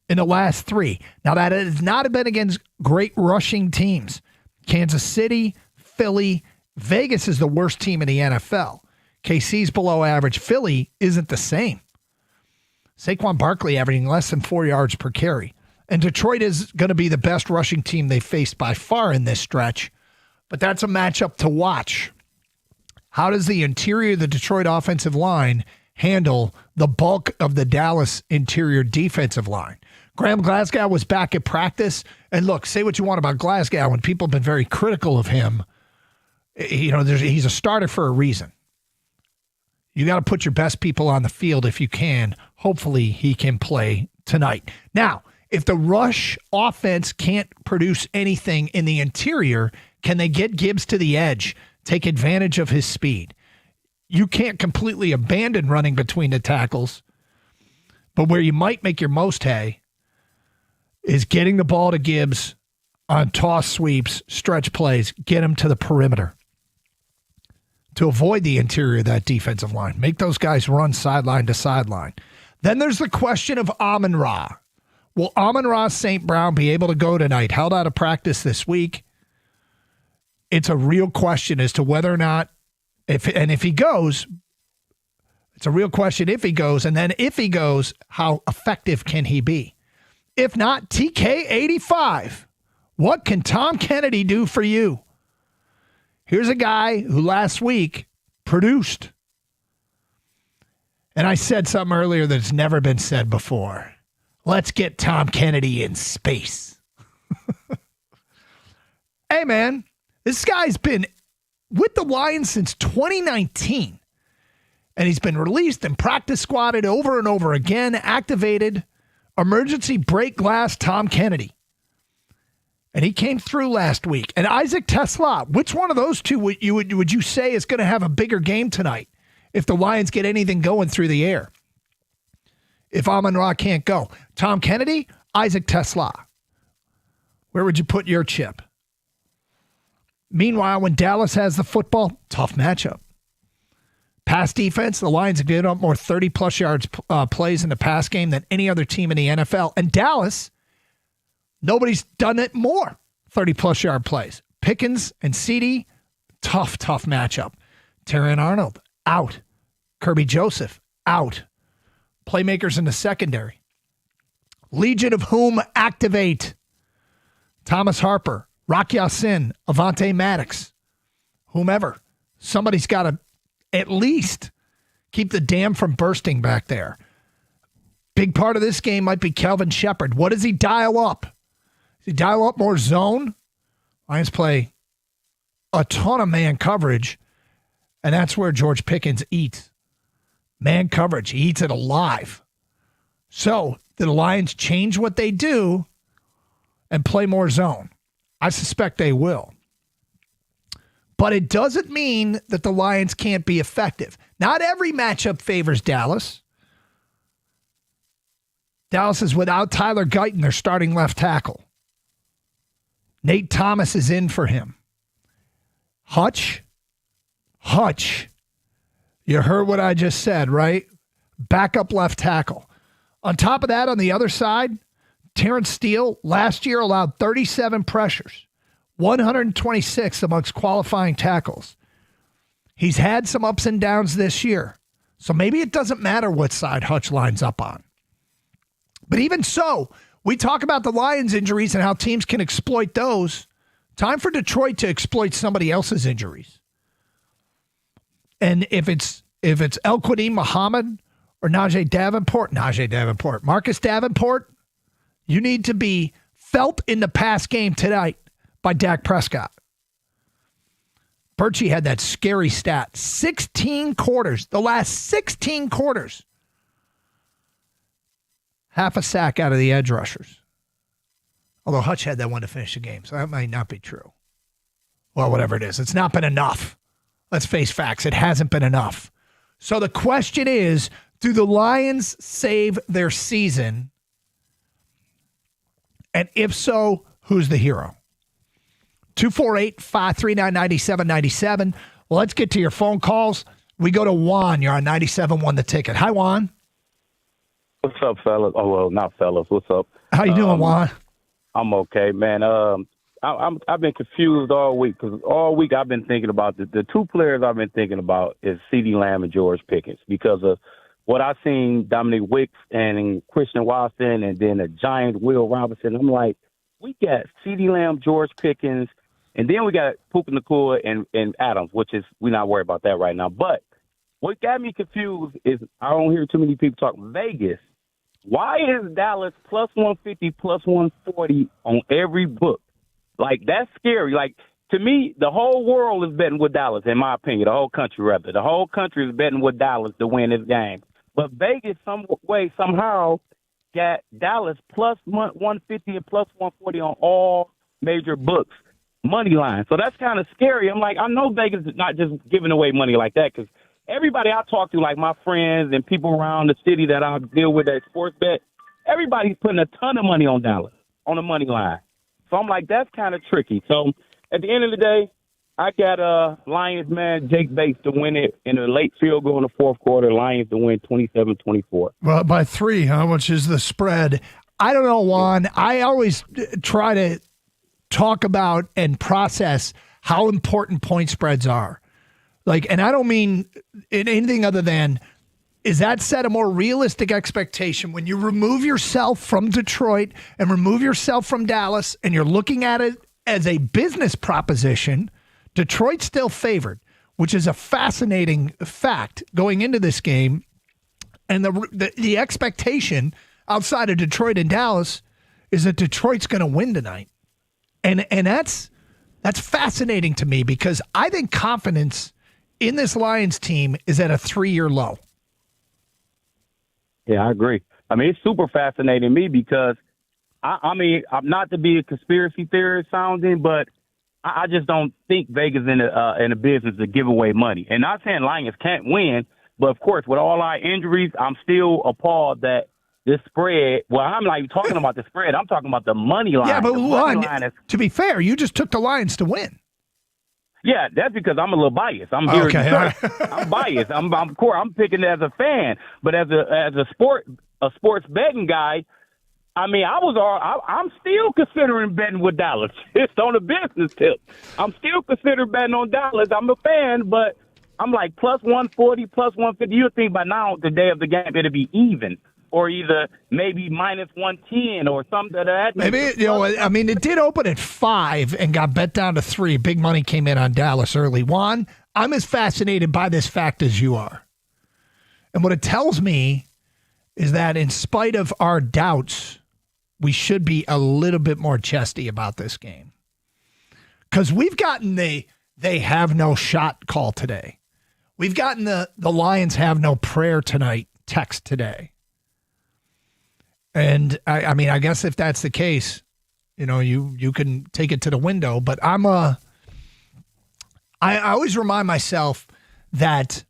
in the last 3. Now, that has not been against great rushing teams. Kansas City, Philly, Vegas is the worst team in the NFL. KC's below average. Philly isn't the same. Saquon Barkley averaging less than 4 yards per carry. And Detroit is going to be the best rushing team they faced by far in this stretch. But that's a matchup to watch. How does the interior of the Detroit offensive line handle the bulk of the Dallas interior defensive line? Graham Glasgow was back at practice. And look, say what you want about Glasgow, and people have been very critical of him. You know, he's a starter for a reason. You got to put your best people on the field if you can. Hopefully he can play tonight. Now, if the rush offense can't produce anything in the interior, can they get Gibbs to the edge, take advantage of his speed? You can't completely abandon running between the tackles, but where you might make your most hay is getting the ball to Gibbs on toss sweeps, stretch plays, get him to the perimeter to avoid the interior of that defensive line. Make those guys run sideline to sideline. Then there's the question of Amon-Ra. Will Amon-Ra St. Brown be able to go tonight? Held out of practice this week. It's a real question as to whether or not, if he goes, it's a real question if he goes, and then if he goes, how effective can he be? If not, TK85, what can Tom Kennedy do for you? Here's a guy who last week produced. And I said something earlier that's never been said before. Let's get Tom Kennedy in space. Hey, man, this guy's been with the Lions since 2019. And he's been released and practice squatted over and over again, activated. Emergency break glass Tom Kennedy. And he came through last week. And Isaac TeSlaa, which one of those two would you say is going to have a bigger game tonight if the Lions get anything going through the air? If Amon-Ra can't go. Tom Kennedy, Isaac TeSlaa. Where would you put your chip? Meanwhile, when Dallas has the football, tough matchup. Pass defense, the Lions have given up more 30-plus yards plays in the pass game than any other team in the NFL. And Dallas, nobody's done it more, 30-plus yard plays. Pickens and CeeDee, tough matchup. Terrion Arnold, out. Kirby Joseph, out. Playmakers in the secondary. Legion of whom activate. Thomas Harper, Rock Ya-Sin, Avonte Maddox, whomever. Somebody's got to at least keep the dam from bursting back there. Big part of this game might be Kelvin Shepard. What does he dial up? Does he dial up more zone? Lions play a ton of man coverage, and that's where George Pickens eats. Man coverage. He eats it alive. So, do the Lions change what they do and play more zone? I suspect they will. But it doesn't mean that the Lions can't be effective. Not every matchup favors Dallas. Dallas is without Tyler Guyton, their starting left tackle. Nate Thomas is in for him. Hutch. You heard what I just said, right? Backup left tackle. On top of that, on the other side, Terrence Steele last year allowed 37 pressures, 126 amongst qualifying tackles. He's had some ups and downs this year, so maybe it doesn't matter what side Hutch lines up on. But even so, we talk about the Lions' injuries and how teams can exploit those. Time for Detroit to exploit somebody else's injuries. And if it's El Quadin Muhammad or Najee Davenport, Marcus Davenport, you need to be felt in the pass game tonight by Dak Prescott. Birchie had that scary stat. 16 quarters, the last 16 quarters. Half a sack out of the edge rushers. Although Hutch had that one to finish the game, so that might not be true. Well, whatever it is, it's not been enough. Let's face facts. It hasn't been enough. So the question is, do the Lions save their season? And if so, who's the hero? 248-539-9797. Well, let's get to your phone calls. We go to Juan. You're on 97.1 The Ticket. Hi, Juan. What's up, fellas? Oh, well, not fellas. What's up? How you doing, Juan? I'm okay, man. I've been confused all week because all week I've been thinking about the two players I've been thinking about is CeeDee Lamb and George Pickens because of what I've seen Dominic Wicks and Christian Watson and then a giant Will Robinson. I'm like, we got CeeDee Lamb, George Pickens, and then we got Puka Nacua and Adams, which is we're not worried about that right now. But what got me confused is I don't hear too many people talk Vegas. Why is Dallas plus 150, plus 140 on every book? Like, that's scary. Like, to me, the whole world is betting with Dallas, in my opinion. The whole country, rather. The whole country is betting with Dallas to win this game. But Vegas, some way, somehow, got Dallas plus 150 and plus 140 on all major books, money line. So that's kind of scary. I'm like, I know Vegas is not just giving away money like that because everybody I talk to, like my friends and people around the city that I deal with at sports bet, everybody's putting a ton of money on Dallas, on the money line. So I'm like, that's kind of tricky. So at the end of the day, I got Lions man Jake Bates to win it in a late field goal in the fourth quarter. Lions to win 27-24. Well, by 3, huh? Which is the spread. I don't know, Juan. I always try to talk about and process how important point spreads are. Like, and I don't mean in anything other than, is that set a more realistic expectation when you remove yourself from Detroit and remove yourself from Dallas and you're looking at it as a business proposition? Detroit's still favored, which is a fascinating fact going into this game. And the expectation outside of Detroit and Dallas is that Detroit's going to win tonight. And that's fascinating to me because I think confidence in this Lions team is at a 3-year low. Yeah, I agree. I mean, it's super fascinating to me because, I mean, I'm not to be a conspiracy theorist sounding, but I just don't think Vegas in a business to give away money. And not saying Lions can't win, but of course, with all our injuries, I'm still appalled that this spread. Well, I'm not even talking about the spread. I'm talking about the money line. Yeah, but The money Juan, line is, to be fair, you just took the Lions to win. yeah, that's because I'm a little biased. I'm here. Okay, I'm biased. I'm picking it as a fan, but as a sports betting guy, I mean, I'm still considering betting with Dallas. It's on a business tip. I'm still considering betting on Dallas. I'm a fan, but I'm like plus 140, plus 150. You'd think by now, the day of the game, it'll be even, or either maybe minus 110 or something of that. Maybe, I mean, it did open at 5 and got bet down to 3. Big money came in on Dallas early. Juan, I'm as fascinated by this fact as you are. And what it tells me is that in spite of our doubts, we should be a little bit more chesty about this game. Because we've gotten they have no shot call today. We've gotten the Lions have no prayer tonight text today. And I mean, I guess if that's the case, you can take it to the window. But I always remind myself that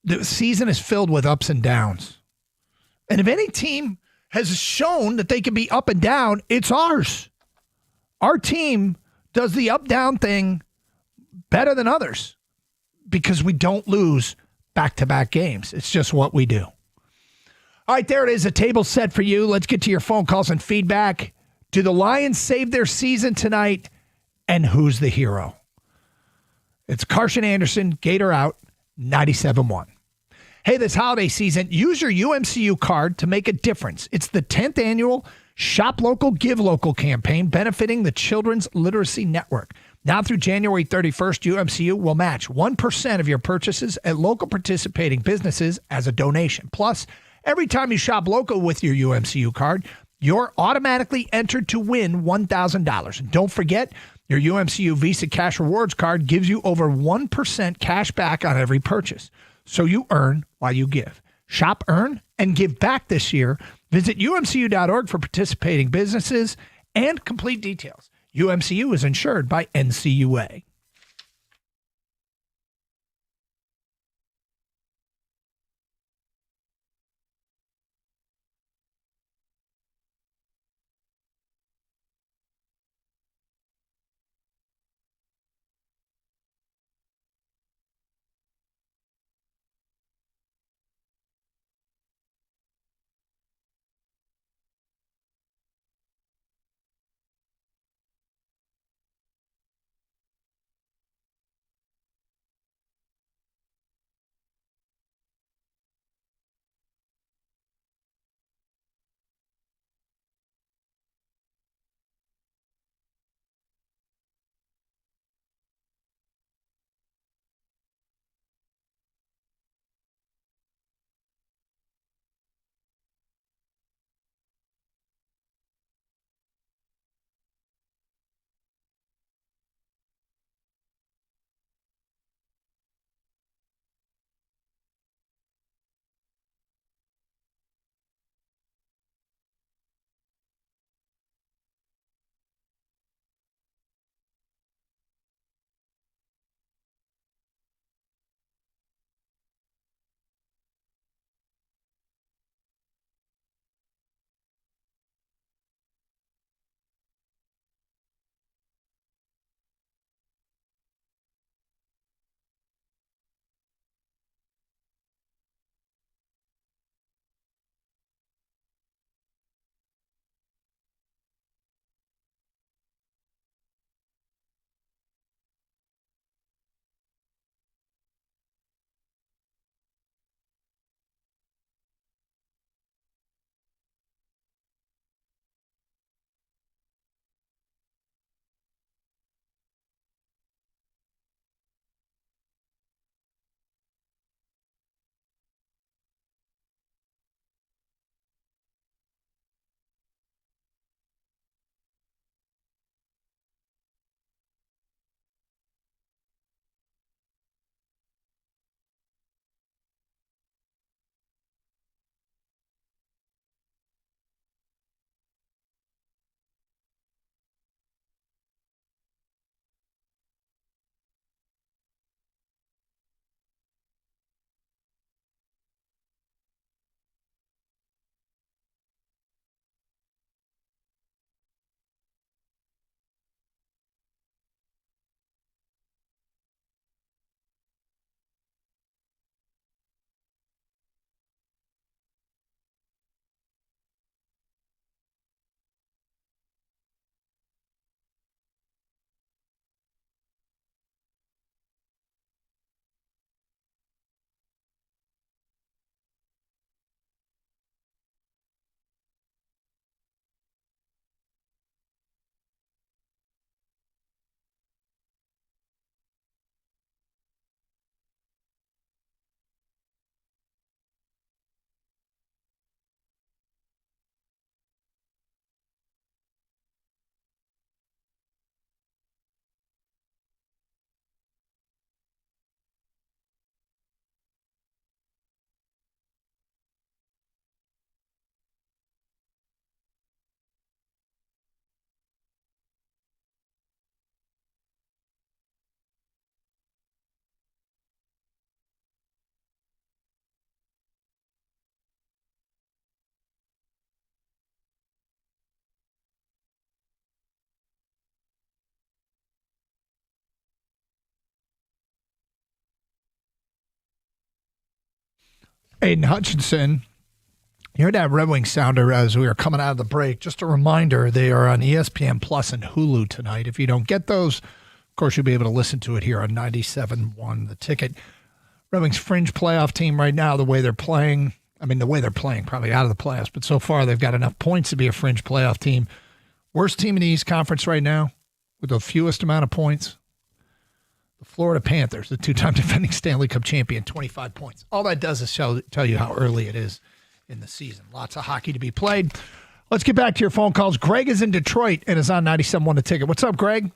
the season is filled with ups and downs. And if any team has shown that they can be up and down, it's ours. Our team does the up-down thing better than others because we don't lose back-to-back games. It's just what we do. All right, there it is. A table set for you. Let's get to your phone calls and feedback. Do the Lions save their season tonight? And who's the hero? It's Carson Anderson, Gator Out, 97.1. Hey, this holiday season, use your UMCU card to make a difference. It's the 10th annual Shop Local, Give Local campaign benefiting the Children's Literacy Network. Now through January 31st, UMCU will match 1% of your purchases at local participating businesses as a donation. Plus, every time you shop local with your UMCU card, you're automatically entered to win $1,000. And don't forget, your UMCU Visa Cash Rewards card gives you over 1% cash back on every purchase. So you earn while you give. Shop, earn, and give back this year. Visit umcu.org for participating businesses and complete details. UMCU is insured by NCUA. Aiden Hutchinson. You heard that Red Wing sounder as we were coming out of the break. Just a reminder, they are on ESPN Plus and Hulu tonight. If you don't get those, of course, you'll be able to listen to it here on 97.1 The Ticket. Red Wings fringe playoff team right now, the way they're playing. I mean, the way they're playing, probably out of the playoffs, but so far they've got enough points to be a fringe playoff team. Worst team in the East Conference right now with the fewest amount of points. The Florida Panthers, the two-time defending Stanley Cup champion, 25 points. All that does is tell you how early it is in the season. Lots of hockey to be played. Let's get back to your phone calls. Greg is in Detroit and is on 97.1 The Ticket. What's up, Greg?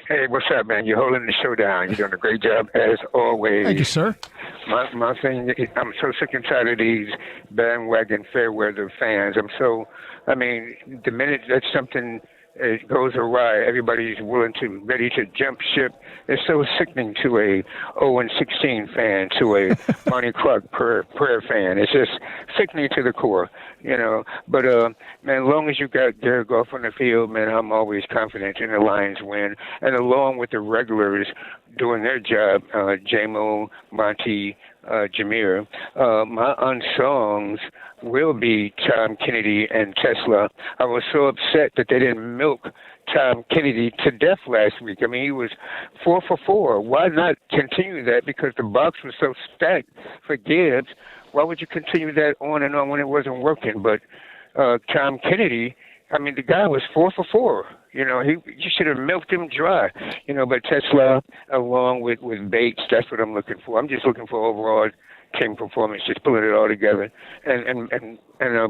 Hey, what's up, man? You're holding the show down. You're doing a great job, as always. Thank you, sir. My thing, I'm so sick and tired of these bandwagon fair weather fans. The minute that something goes awry, everybody's ready to jump ship. It's so sickening to a 0-16 fan, to a Barney Clark prayer fan. It's just sickening to the core, But, man, as long as you got Jared Goff on the field, man, I'm always confident in the Lions win. And along with the regulars doing their job, J-Mo, Monty, Jameer, my unsongs will be Tom Kennedy and Tesla. I was so upset that they didn't milk Tom Kennedy to death last week. I mean, he was 4 for 4. Why not continue that? Because the box was so stacked for Gibbs. Why would you continue that on and on when it wasn't working? But Tom Kennedy, the guy was 4 for 4. You should have milked him dry. But Tesla, along with Bates, that's what I'm looking for. I'm just looking for overall team performance, just pulling it all together and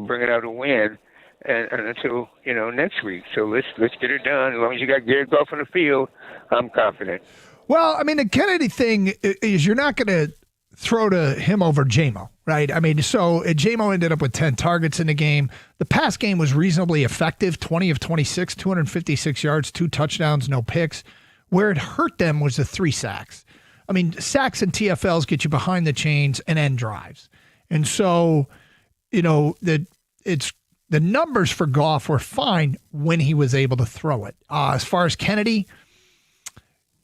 bringing out a win and until next week. So let's get it done. As long as you got Jared Goff on the field, I'm confident. Well, the Kennedy thing is you're not going to throw to him over J-Mo, right? So J-Mo ended up with 10 targets in the game. The pass game was reasonably effective, 20 of 26, 256 yards, 2 touchdowns, no picks. Where it hurt them was the 3 sacks. Sacks and TFLs get you behind the chains and end drives. And so, the numbers for Goff were fine when he was able to throw it. As far as Kennedy,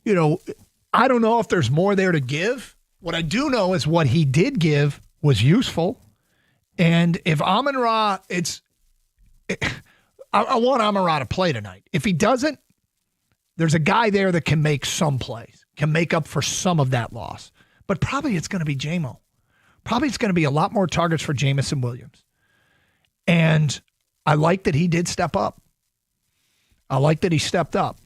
I don't know if there's more there to give. What I do know is what he did give was useful. And if Amon-Ra, I want Amon-Ra to play tonight. If he doesn't, there's a guy there that can make some plays, can make up for some of that loss. But probably it's going to be J-Mo. Probably it's going to be a lot more targets for Jamison Williams. And I like that he did step up. I like that he stepped up.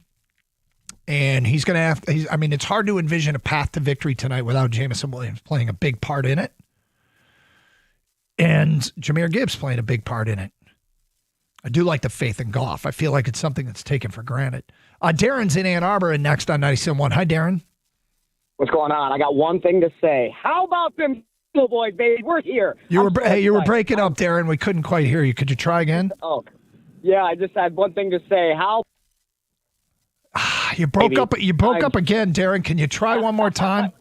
And he's going to have, it's hard to envision a path to victory tonight without Jamison Williams playing a big part in it. And Jahmyr Gibbs playing a big part in it. I do like the faith in Goff. I feel like it's something that's taken for granted. Darren's in Ann Arbor and next on 97.1. Hi, Darren. What's going on? I got one thing to say. How about them little boys, baby? We're here. You were breaking up, Darren. We couldn't quite hear you. Could you try again? Oh, yeah. I just had one thing to say. You broke up. You broke up again, Darren. Can you try one more time?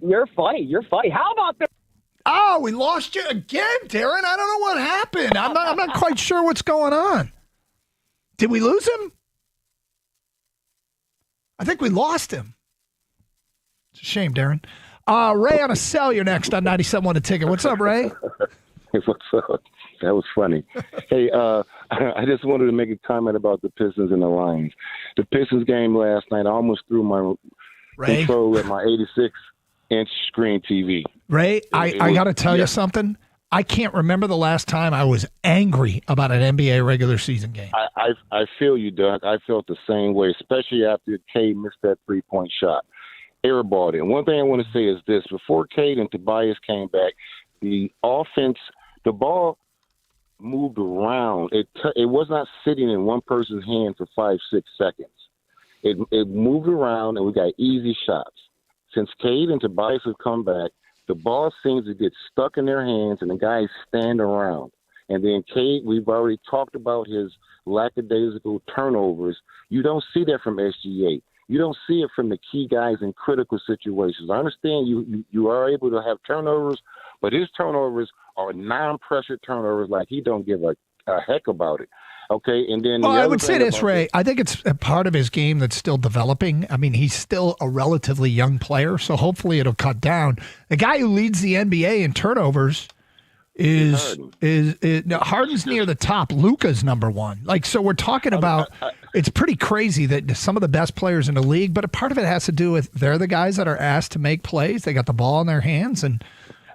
You're funny. How about them? Oh, we lost you again, Darren. I don't know what happened. I'm not quite sure what's going on. Did we lose him? I think we lost him. It's a shame, Darren. Ray on a cell, you're next on 97.1 The Ticket. What's up, Ray? What's up? That was funny. Hey, I just wanted to make a comment about the Pistons and the Lions. The Pistons game last night, I almost threw my control at my 86-inch screen TV. Ray, I got to tell you something. I can't remember the last time I was angry about an NBA regular season game. I feel you, Doug. I felt the same way, especially after Cade missed that three-point shot. Airballed it. And one thing I want to say is this. Before Cade and Tobias came back, the offense, the ball moved around. It was not sitting in one person's hand for 5-6 seconds. It moved around, and we got easy shots. Since Cade and Tobias have come back, the ball seems to get stuck in their hands, and the guys stand around. And then Cade, we've already talked about his lackadaisical turnovers. You don't see that from SGA. You don't see it from the key guys in critical situations. I understand you are able to have turnovers, but his turnovers are non-pressure turnovers, like he don't give a heck about it. Okay, and then Well, I would say this, Ray. I think it's a part of his game that's still developing. I mean, he's still a relatively young player, so hopefully it'll cut down. The guy who leads the NBA in turnovers is Harden's near the top. Luka's number one. Like, so we're talking about. It's pretty crazy that some of the best players in the league, but a part of it has to do with they're the guys that are asked to make plays. They got the ball in their hands, and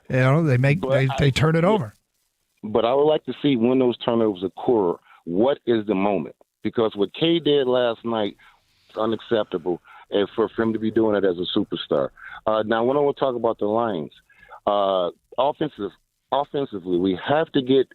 they turn it over. But I would like to see when those turnovers occur. What is the moment? Because what K did last night is unacceptable, and for him to be doing it as a superstar. Now, when I want to talk about the Lions, offensively, we have to get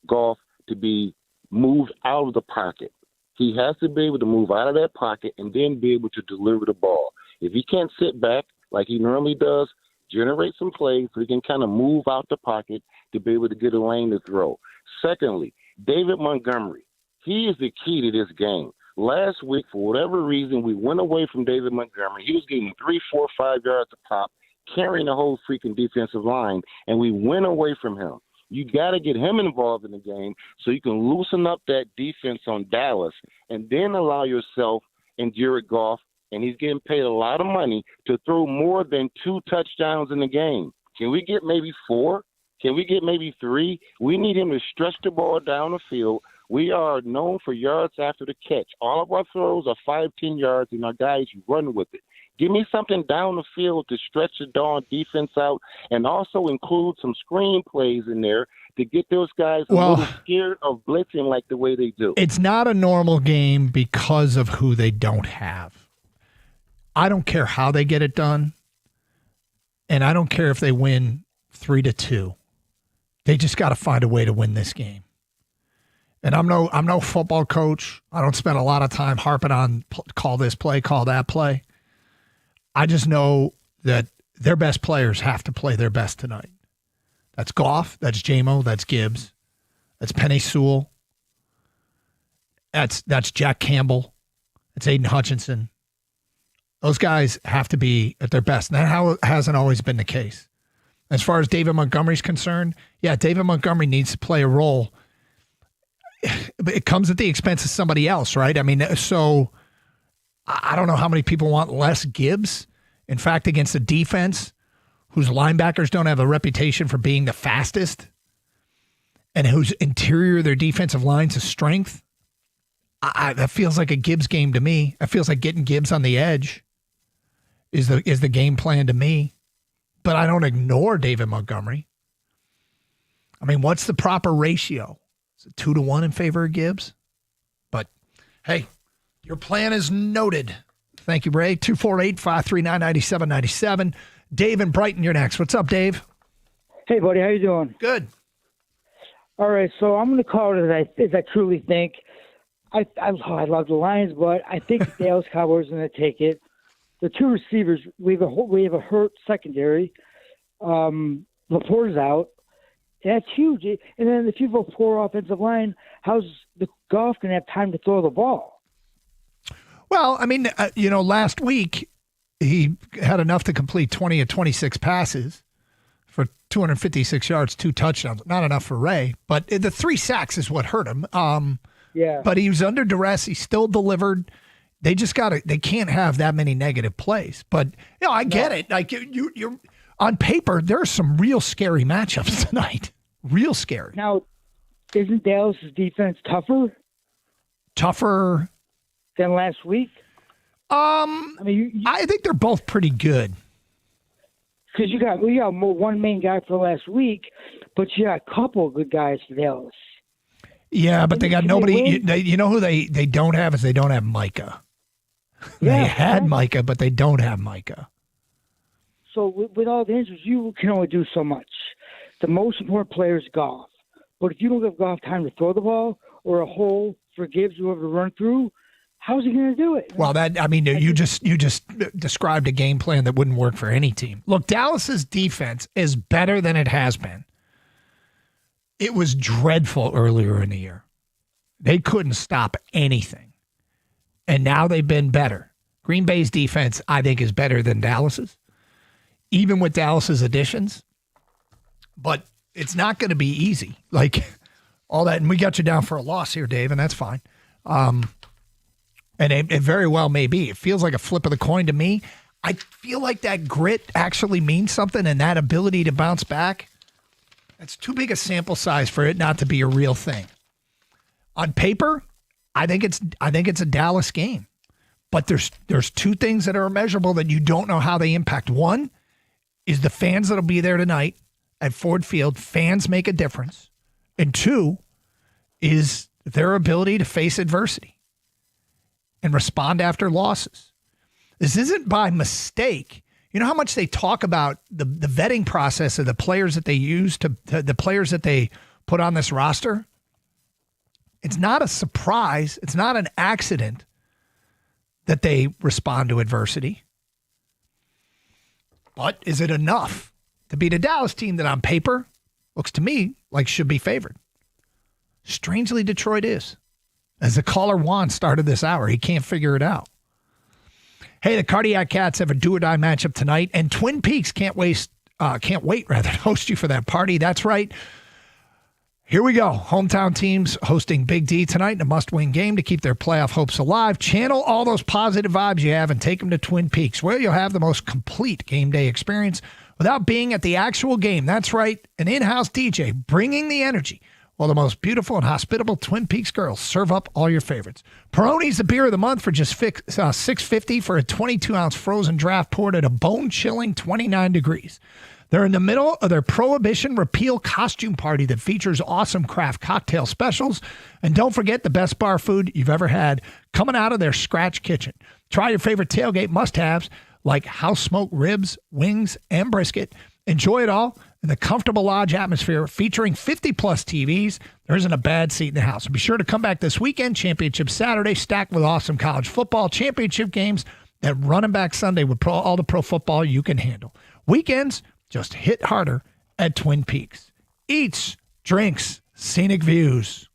Goff to be moved out of the pocket. He has to be able to move out of that pocket and then be able to deliver the ball. If he can't sit back like he normally does, generate some plays so he can kind of move out the pocket to be able to get a lane to throw. Secondly, David Montgomery, he is the key to this game. Last week, for whatever reason, we went away from David Montgomery. He was getting 3, 4, 5 yards a pop, carrying the whole freaking defensive line, and we went away from him. You got to get him involved in the game so you can loosen up that defense on Dallas and then allow yourself and Jared Goff, and he's getting paid a lot of money, to throw more than 2 touchdowns in the game. Can we get maybe 4? Can we get maybe 3? We need him to stretch the ball down the field. We are known for yards after the catch. All of our throws are 5, 10 yards, and our guys run with it. Give me something down the field to stretch the darn defense out, and also include some screen plays in there to get those guys a little scared of blitzing like the way they do. It's not a normal game because of who they don't have. I don't care how they get it done, and I don't care if they win 3-2. They just got to find a way to win this game. And I'm no football coach. I don't spend a lot of time harping on call this play, call that play. I just know that their best players have to play their best tonight. That's Goff, that's J-Mo, that's Gibbs, that's Penei Sewell, that's Jack Campbell, that's Aiden Hutchinson. Those guys have to be at their best. And that hasn't always been the case. As far as David Montgomery's concerned, yeah, David Montgomery needs to play a role. But it comes at the expense of somebody else, right? I mean, so I don't know how many people want less Gibbs. In fact, against a defense whose linebackers don't have a reputation for being the fastest and whose interior their defensive line's a strength, that feels like a Gibbs game to me. It feels like getting Gibbs on the edge is the game plan to me. But I don't ignore David Montgomery. I mean, what's the proper ratio? Is it 2-1 in favor of Gibbs? But, hey, your plan is noted. Thank you, Ray. 248-539-9797. Dave in Brighton, you're next. What's up, Dave? Hey, buddy. How you doing? Good. All right, so I'm going to call it as I truly think. I love the Lions, but I think the Dallas Cowboys are going to take it. The 2 receivers, we have a hurt secondary. Laporte's out. That's huge. And then if you have a poor offensive line, how's the Goff going to have time to throw the ball? Well, I mean, last week he had enough to complete 20 of 26 passes for 256 yards, 2 touchdowns. Not enough for Ray, but the 3 sacks is what hurt him. Yeah. But he was under duress. He still delivered. They just they can't have that many negative plays. But, I get it. Like you're on paper, there are some real scary matchups tonight. Real scary. Now, isn't Dallas' defense tougher? Tougher than last week? I think they're both pretty good. Because you got one main guy for last week, but you got a couple of good guys for Dallas. Yeah, but they got nobody. You know who they don't have is they don't have Micah. Yeah, they had Micah, but they don't have Micah. So with all the injuries, you can only do so much. The most important player is Goff. But if you don't give Goff time to throw the ball or a hole for Gibbs whoever to run through, how's he going to do it? Well, you just described a game plan that wouldn't work for any team. Look, Dallas's defense is better than it has been. It was dreadful earlier in the year. They couldn't stop anything. And now they've been better. Green Bay's defense, I think, is better than Dallas's, even with Dallas's additions. But it's not going to be easy. Like, all that. And we got you down for a loss here, Dave, and that's fine. And it very well may be. It feels like a flip of the coin to me. I feel like that grit actually means something, and that ability to bounce back, that's too big a sample size for it not to be a real thing. On paper, I think it's a Dallas game. But there's two things that are immeasurable that you don't know how they impact. One is the fans that'll be there tonight at Ford Field. Fans make a difference. And two is their ability to face adversity and respond after losses. This isn't by mistake. You know how much they talk about the vetting process of the players that they use to the players that they put on this roster? It's not a surprise. It's not an accident that they respond to adversity. But is it enough to beat a Dallas team that on paper looks to me like should be favored? Strangely, Detroit is. As the caller Juan started this hour, he can't figure it out. Hey, the Cardiac Cats have a do-or-die matchup tonight, and Twin Peaks can't wait to host you for that party. That's right. Here we go. Hometown teams hosting Big D tonight in a must-win game to keep their playoff hopes alive. Channel all those positive vibes you have and take them to Twin Peaks, where you'll have the most complete game day experience without being at the actual game. That's right, an in-house DJ bringing the energy while the most beautiful and hospitable Twin Peaks girls serve up all your favorites. Peroni's the beer of the month for just $6.50 for a 22-ounce frozen draft poured at a bone-chilling 29 degrees. They're in the middle of their Prohibition repeal costume party that features awesome craft cocktail specials. And don't forget the best bar food you've ever had coming out of their scratch kitchen. Try your favorite tailgate must-haves like house-smoked ribs, wings, and brisket. Enjoy it all in the comfortable lodge atmosphere featuring 50-plus TVs. There isn't a bad seat in the house. So be sure to come back this weekend. Championship Saturday stacked with awesome college football. Championship games that running back Sunday with all the pro football you can handle. Weekends, just hit harder at Twin Peaks. Eats, drinks, scenic views.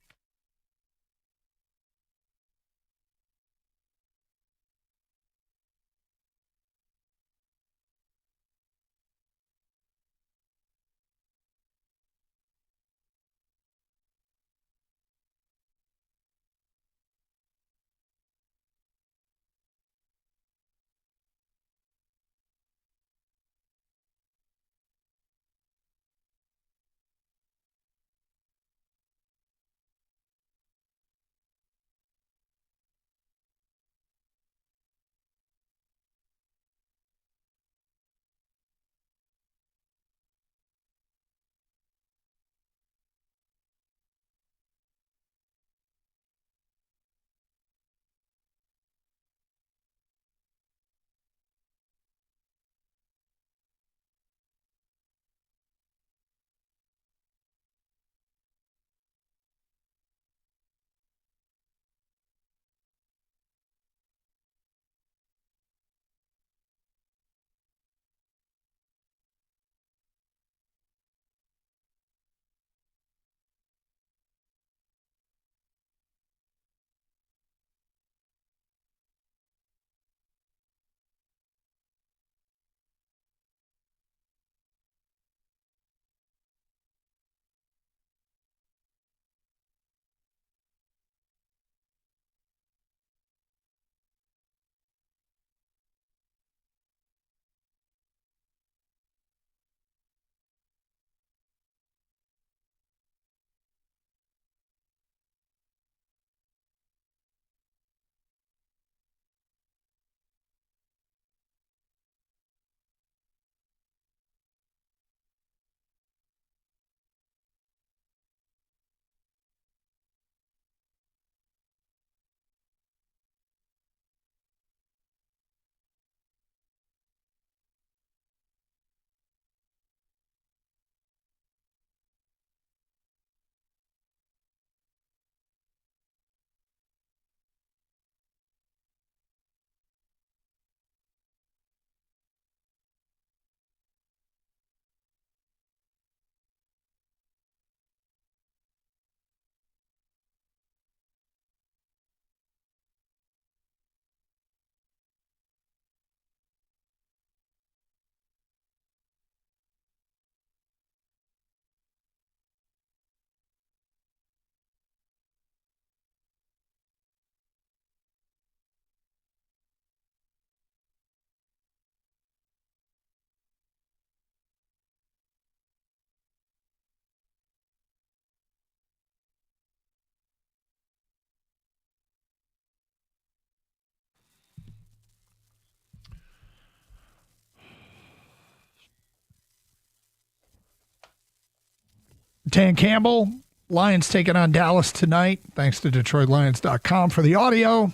Dan Campbell, Lions taking on Dallas tonight. Thanks to DetroitLions.com for the audio.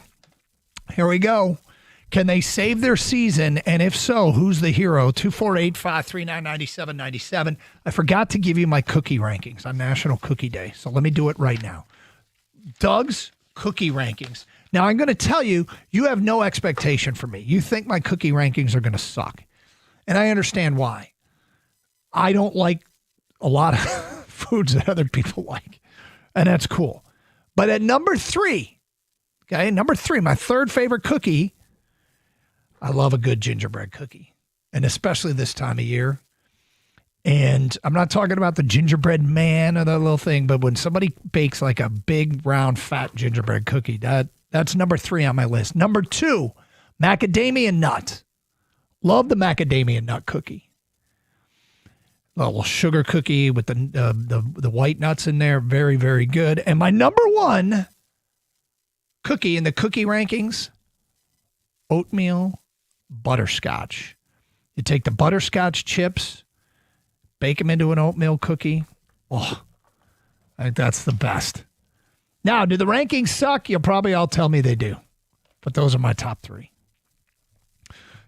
Here we go. Can they save their season? And if so, who's the hero? 248-539-9797. I forgot to give you my cookie rankings on National Cookie Day, so let me do it right now. Doug's cookie rankings. Now, I'm going to tell you, you have no expectation for me. You think my cookie rankings are going to suck. And I understand why. I don't like a lot of foods that other people like, and that's cool. But at number 3, okay, number 3, my third favorite cookie, I love a good gingerbread cookie, and especially this time of year. And I'm not talking about the gingerbread man or that little thing, but when somebody bakes like a big, round, fat gingerbread cookie, that's number 3 on my list. Number 2, macadamia nut. Love the macadamia nut cookie. A little sugar cookie with the white nuts in there. Very, very good. And my number 1 cookie in the cookie rankings, oatmeal butterscotch. You take the butterscotch chips, bake them into an oatmeal cookie. Oh, I think that's the best. Now, do the rankings suck? You'll probably all tell me they do. But those are my top 3.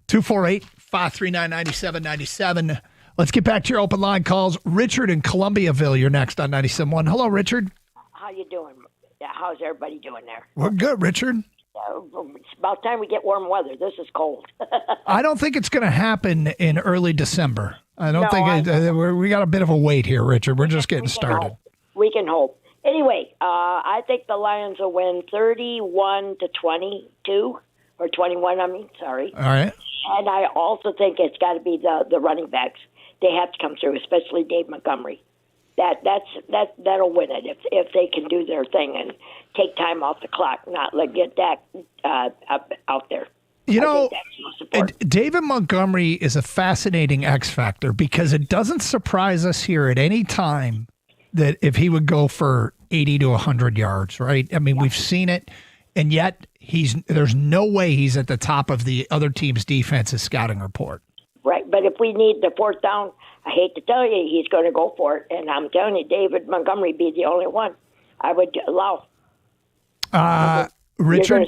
248-539-9797. Let's get back to your open line calls. Richard in Columbiaville, you're next on 97.1. Hello, Richard. How you doing? Yeah, how's everybody doing there? We're good, Richard. It's about time we get warm weather. This is cold. I don't think it's going to happen in early December. I don't think we got a bit of a wait here, Richard. We're just getting started. We can hope. Anyway, I think the Lions will win 31-22 or 21. I mean, sorry. All right. And I also think it's got to be the running backs. They have to come through, especially Dave Montgomery. That'll win it if they can do their thing and take time off the clock, not get Dak out there. You know, David Montgomery is a fascinating X factor because it doesn't surprise us here at any time that if he would go for 80 to 100 yards, right? I mean, we've seen it, and yet there's no way he's at the top of the other team's defense's scouting report. Right, but if we need the fourth down, I hate to tell you, he's going to go for it. And I'm telling you, David Montgomery be the only one I would allow. Richard,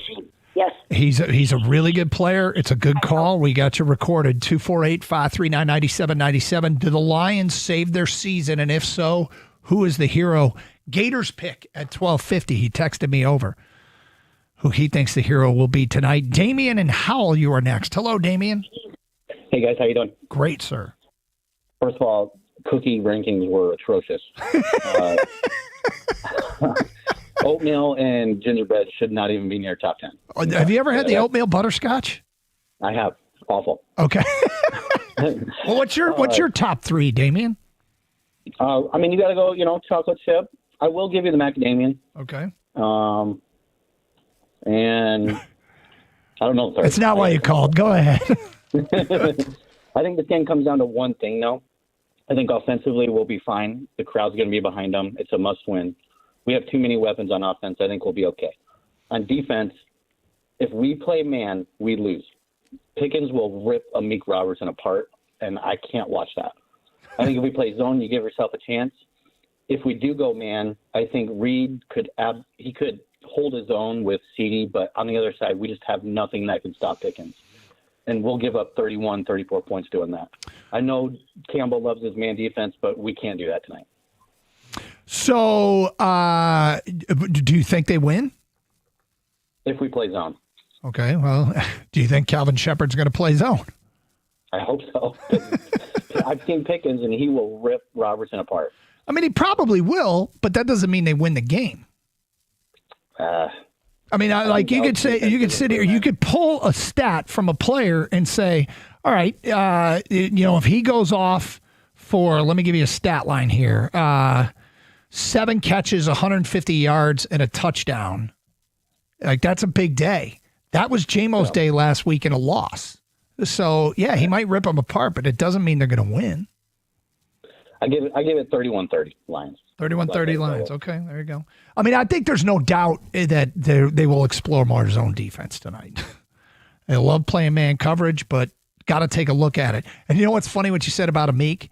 yes, he's a really good player. It's a good call. We got you recorded. 248-539-9797. Do the Lions save their season? And if so, who is the hero? Gators pick at 12:50. He texted me over who he thinks the hero will be tonight. Damian and Howell, you are next. Hello, Damian. Hey, guys. How you doing? Great, sir. First of all, cookie rankings were atrocious. Oatmeal and gingerbread should not even be near top 10. Have you ever had the oatmeal butterscotch? I have. Awful. Okay. Well, what's your top 3, Damian? I mean, you got to go, chocolate chip. I will give you the macadamia. Okay. And I don't know. It's not why you called. Go ahead. I think this game comes down to one thing, though. I think offensively we'll be fine. The crowd's going to be behind them. It's a must-win. We have too many weapons on offense. I think we'll be okay. On defense, if we play man, we lose. Pickens will rip Amik Robertson apart, and I can't watch that. I think if we play zone, you give yourself a chance. If we do go man, I think Reed could hold his own with CD, but on the other side, we just have nothing that can stop Pickens. And we'll give up 31, 34 points doing that. I know Campbell loves his man defense, but we can't do that tonight. So, do you think they win? If we play zone. Okay, well, do you think Calvin Shepard's going to play zone? I hope so. I've seen Pickens, and he will rip Robertson apart. I mean, he probably will, but that doesn't mean they win the game. I mean, you could sit here, you could pull a stat from a player and say, all right, if he goes off for, let me give you a stat line here, 7 catches, 150 yards, and a touchdown. Like, that's a big day. That was JMO's day last week in a loss. So, yeah, he might rip them apart, but it doesn't mean they're going to win. I give it 31-30 Lions. 31-30 Lions. Okay, there you go. I mean, I think there's no doubt that they will explore more zone defense tonight. They love playing man coverage, but got to take a look at it. And you know what's funny what you said about Amik?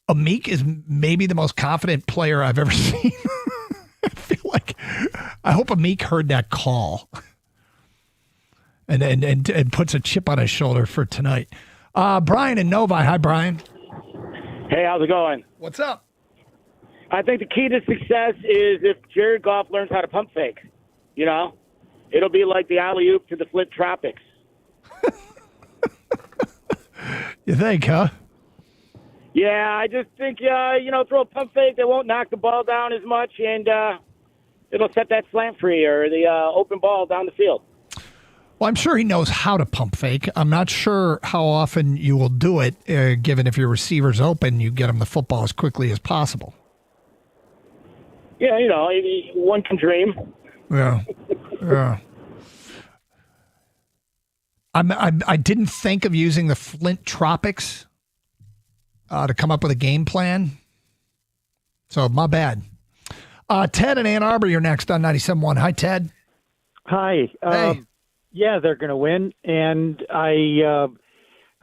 Amik is maybe the most confident player I've ever seen. I feel like I hope Amik heard that call and puts a chip on his shoulder for tonight. Brian in Novi. Hi, Brian. Hey, how's it going? What's up? I think the key to success is if Jared Goff learns how to pump fake. You know, it'll be like the alley-oop to the Flint Tropics. You think, huh? Yeah, I just think, throw a pump fake. They won't knock the ball down as much, and it'll set that slant free or the open ball down the field. Well, I'm sure he knows how to pump fake. I'm not sure how often you will do it, given if your receiver's open, you get him the football as quickly as possible. Yeah, one can dream. Yeah. Yeah. I didn't think of using the Flint Tropics to come up with a game plan. So, my bad. Ted in Ann Arbor, you're next on 97.1. Hi, Ted. Hi. Hey. Yeah, they're going to win, and I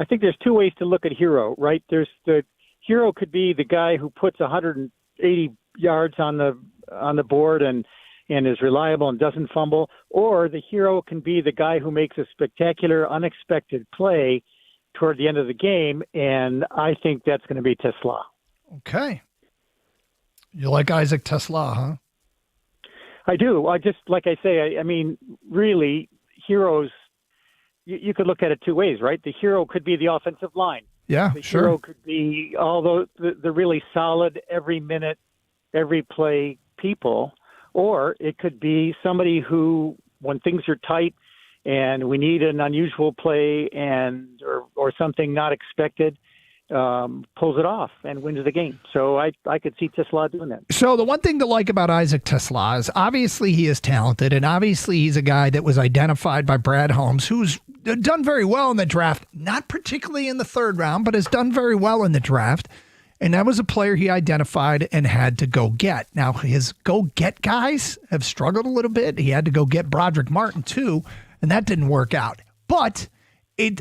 think there's two ways to look at Hero, right? There's the Hero could be the guy who puts 180 yards on the board and is reliable and doesn't fumble, or the Hero can be the guy who makes a spectacular, unexpected play toward the end of the game, and I think that's going to be TeSlaa. Okay. You like Isaac TeSlaa, huh? I do. I just, like I say, I mean, really, Heroes, you could look at it two ways, right? The Hero could be the offensive line. Yeah, the sure. Hero could be all the really solid, every minute, every play people, or it could be somebody who, when things are tight and we need an unusual play or something not expected, pulls it off and wins the game. So I could see TeSlaa doing that. So the one thing to like about Isaac TeSlaa is obviously he is talented, and obviously he's a guy that was identified by Brad Holmes, who's done very well in the draft, not particularly in the third round, but has done very well in the draft. And that was a player he identified and had to go get. Now, his go-get guys have struggled a little bit. He had to go get Broderick Martin, too, and that didn't work out. But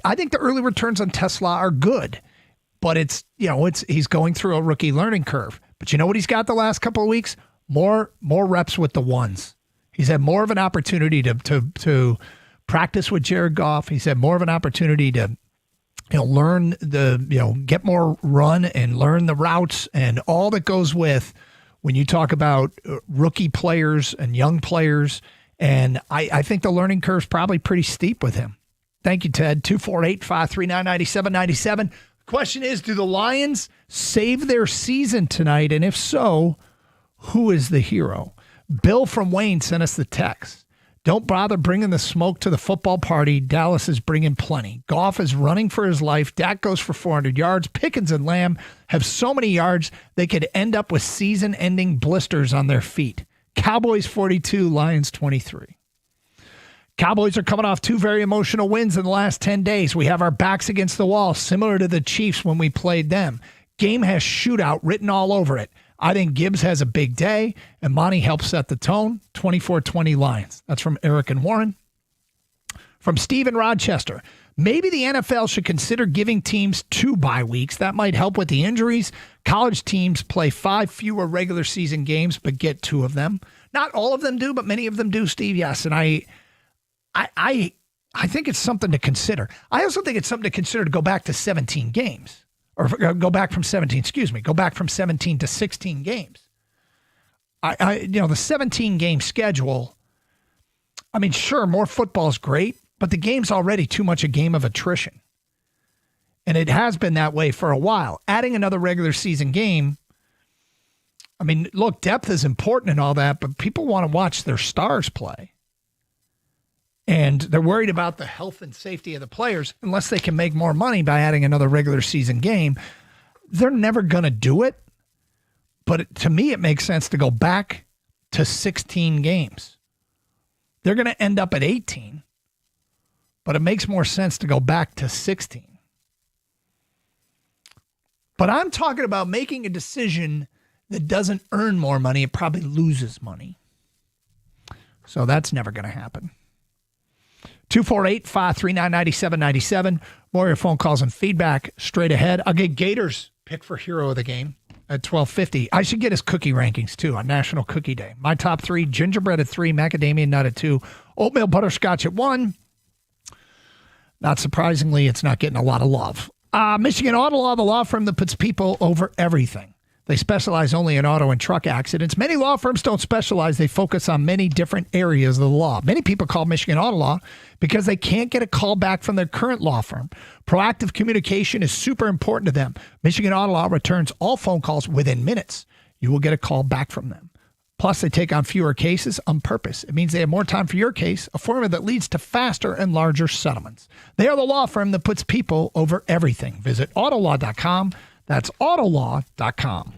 I think the early returns on TeSlaa are good. But he's going through a rookie learning curve. But you know what he's got the last couple of weeks? More reps with the ones. He's had more of an opportunity to practice with Jared Goff. He's had more of an opportunity to learn get more run and learn the routes and all that goes with when you talk about rookie players and young players. And I think the learning curve's probably pretty steep with him. Thank you, Ted. 248-539-9797. Question is, do the Lions save their season tonight? And if so, who is the hero? Bill from Wayne sent us the text. Don't bother bringing the smoke to the football party. Dallas is bringing plenty. Goff is running for his life. Dak goes for 400 yards. Pickens and Lamb have so many yards they could end up with season-ending blisters on their feet. Cowboys 42, Lions 23. Cowboys are coming off two very emotional wins in the last 10 days. We have our backs against the wall, similar to the Chiefs when we played them. Game has shootout written all over it. I think Gibbs has a big day, and Monty helps set the tone. 24-20 Lions. That's from Eric and Warren. From Steve in Rochester. Maybe the NFL should consider giving teams 2 bye weeks. That might help with the injuries. College teams play 5 fewer regular season games, but get 2 of them. Not all of them do, but many of them do, Steve. Yes, and I think it's something to consider. I also think it's something to consider to go back to 17 games. Or go back from 17 to 16 games. The 17-game schedule, I mean, sure, more football is great, but the game's already too much a game of attrition. And it has been that way for a while. Adding another regular season game, I mean, look, depth is important and all that, but people want to watch their stars play. And they're worried about the health and safety of the players. Unless they can make more money by adding another regular season game, they're never going to do it. But to me, it makes sense to go back to 16 games. They're going to end up at 18, but it makes more sense to go back to 16. But I'm talking about making a decision that doesn't earn more money. It probably loses money. So that's never going to happen. 248-539-9797. More of your phone calls and feedback straight ahead. I'll get Gators pick for hero of the game at 12:50. I should get his cookie rankings too on National Cookie Day. My top 3: gingerbread at 3, macadamia nut at 2, oatmeal butterscotch at 1. Not surprisingly, it's not getting a lot of love. Michigan Auto Law, the law firm that puts people over everything. They specialize only in auto and truck accidents. Many law firms don't specialize. They focus on many different areas of the law. Many people call Michigan Auto Law because they can't get a call back from their current law firm. Proactive communication is super important to them. Michigan Auto Law returns all phone calls within minutes. You will get a call back from them. Plus, they take on fewer cases on purpose. It means they have more time for your case, a formula that leads to faster and larger settlements. They are the law firm that puts people over everything. Visit autolaw.com. That's autolaw.com.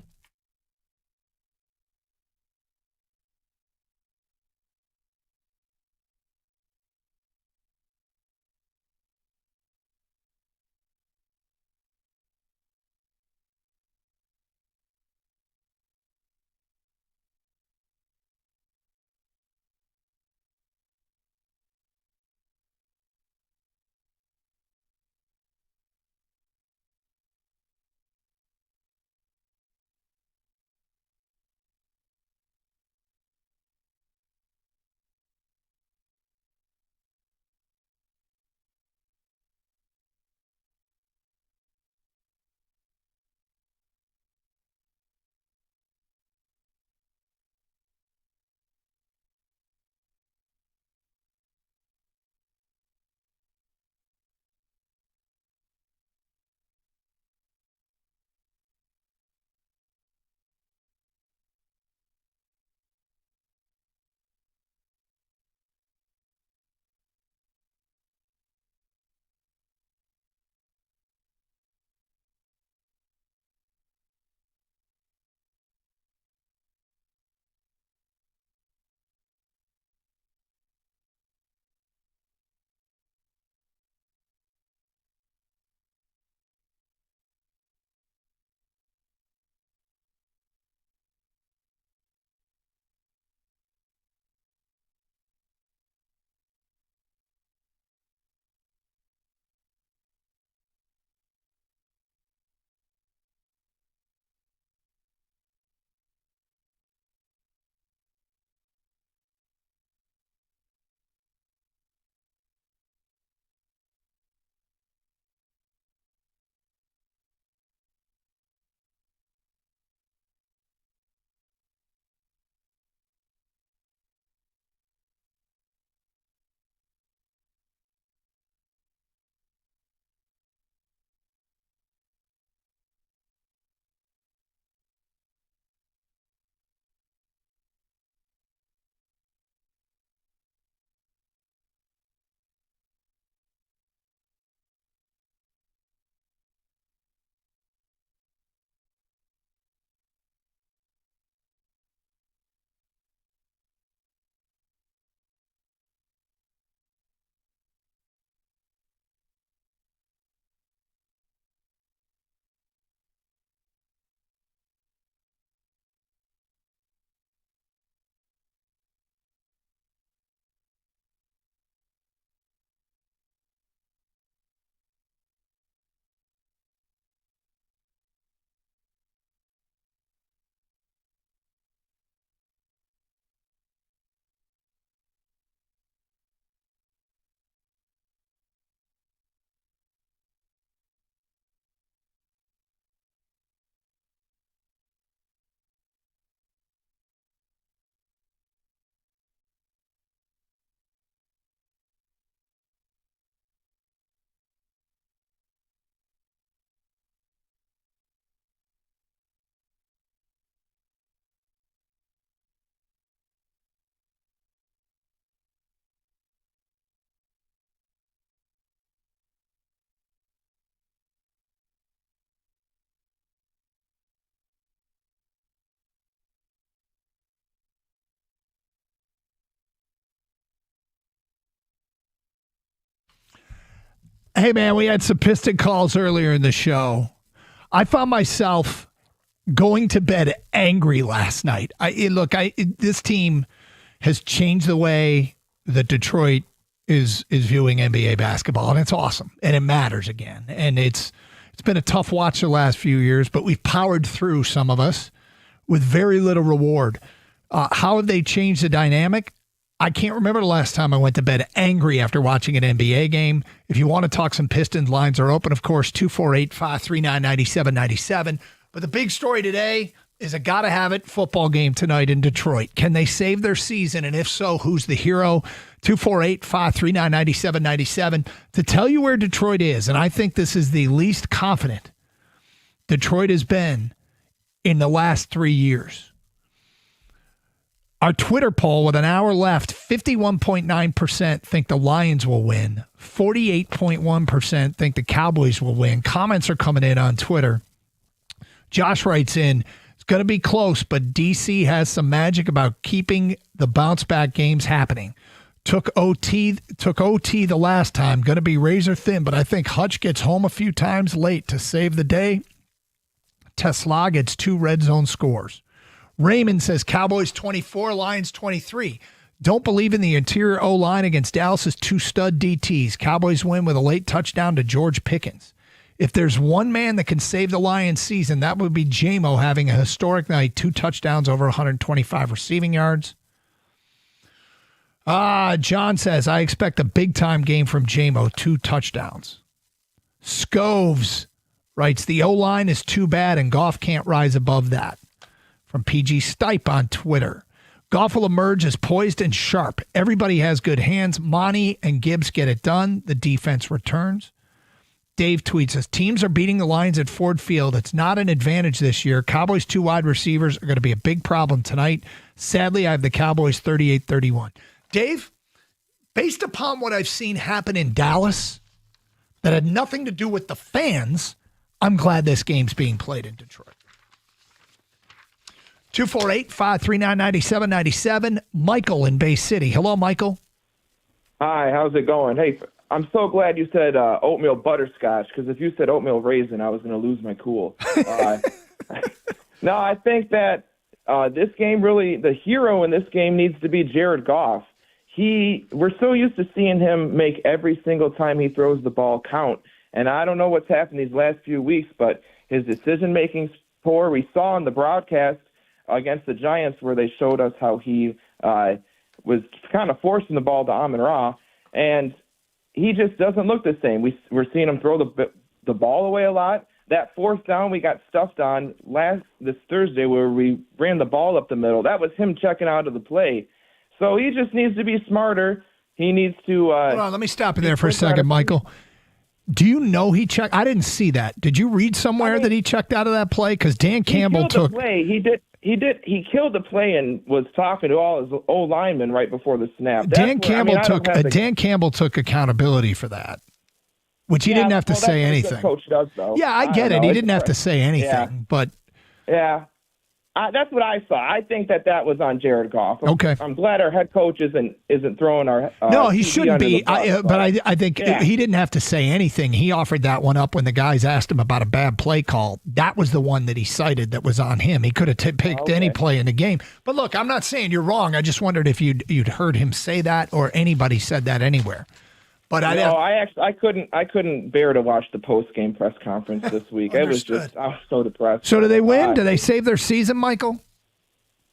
Hey, man, we had some Piston calls earlier in the show. I found myself going to bed angry last night. This team has changed the way that Detroit is viewing NBA basketball, and it's awesome, and it matters again. And it's It's been a tough watch the last few years, but we've powered through, some of us, with very little reward. How have they changed the dynamic? I can't remember the last time I went to bed angry after watching an NBA game. If you want to talk some Pistons, lines are open, of course, 248-539-9797. But the big story today is a gotta-have-it football game tonight in Detroit. Can they save their season? And if so, who's the hero? 248-539-9797. To tell you where Detroit is, and I think this is the least confident Detroit has been in the last 3 years. Our Twitter poll with an hour left, 51.9% think the Lions will win. 48.1% think the Cowboys will win. Comments are coming in on Twitter. Josh writes in, it's going to be close, but DC has some magic about keeping the bounce-back games happening. Took OT the last time. Going to be razor thin, but I think Hutch gets home a few times late to save the day. Tesla gets 2 red zone scores. Raymond says Cowboys 24, Lions 23. Don't believe in the interior O-line against Dallas's 2 stud DTs. Cowboys win with a late touchdown to George Pickens. If there's one man that can save the Lions season, that would be J-Mo having a historic night, 2 touchdowns over 125 receiving yards. John says, I expect a big-time game from J-Mo, 2 touchdowns. Scoves writes, the O-line is too bad and Goff can't rise above that. From PG Stipe on Twitter. Goff will emerge as poised and sharp. Everybody has good hands. Monty and Gibbs get it done. The defense returns. Dave tweets us, teams are beating the Lions at Ford Field. It's not an advantage this year. Cowboys 2 wide receivers are going to be a big problem tonight. Sadly, I have the Cowboys 38-31. Dave, based upon what I've seen happen in Dallas that had nothing to do with the fans, I'm glad this game's being played in Detroit. 248-539-9797. Michael in Bay City. Hello, Michael. Hi, how's it going? Hey, I'm so glad you said oatmeal butterscotch, because if you said oatmeal raisin, I was going to lose my cool. No, I think that this game really, the hero in this game needs to be Jared Goff. We're so used to seeing him make every single time he throws the ball count, and I don't know what's happened these last few weeks, but his decision-making's poor. We saw on the broadcast against the Giants where they showed us how he was kind of forcing the ball to Amon-Ra, and he just doesn't look the same. We're seeing him throw the ball away a lot. That 4th down we got stuffed on this Thursday where we ran the ball up the middle, that was him checking out of the play. So he just needs to be smarter. He needs to hold on, let me stop you there for a second, Michael. Do you know he checked? I didn't see that. Did you read somewhere that he checked out of that play? Because Dan Campbell took. The play. He did. He killed the play and was talking to all his old linemen right before the snap. Dan Campbell took accountability for that, which he didn't have to say anything. Coach does, though. Yeah, I get it. He didn't have to say anything, but yeah. That's what I saw. I think that was on Jared Goff. Okay. I'm glad our head coach isn't throwing our. No, he shouldn't be. Bus, but I think he didn't have to say anything. He offered that one up when the guys asked him about a bad play call. That was the one that he cited that was on him. He could have picked any play in the game. But look, I'm not saying you're wrong. I just wondered if you'd heard him say that or anybody said that anywhere. But I couldn't bear to watch the post game press conference this week. I was so depressed. So do they win? Do they save their season, Michael?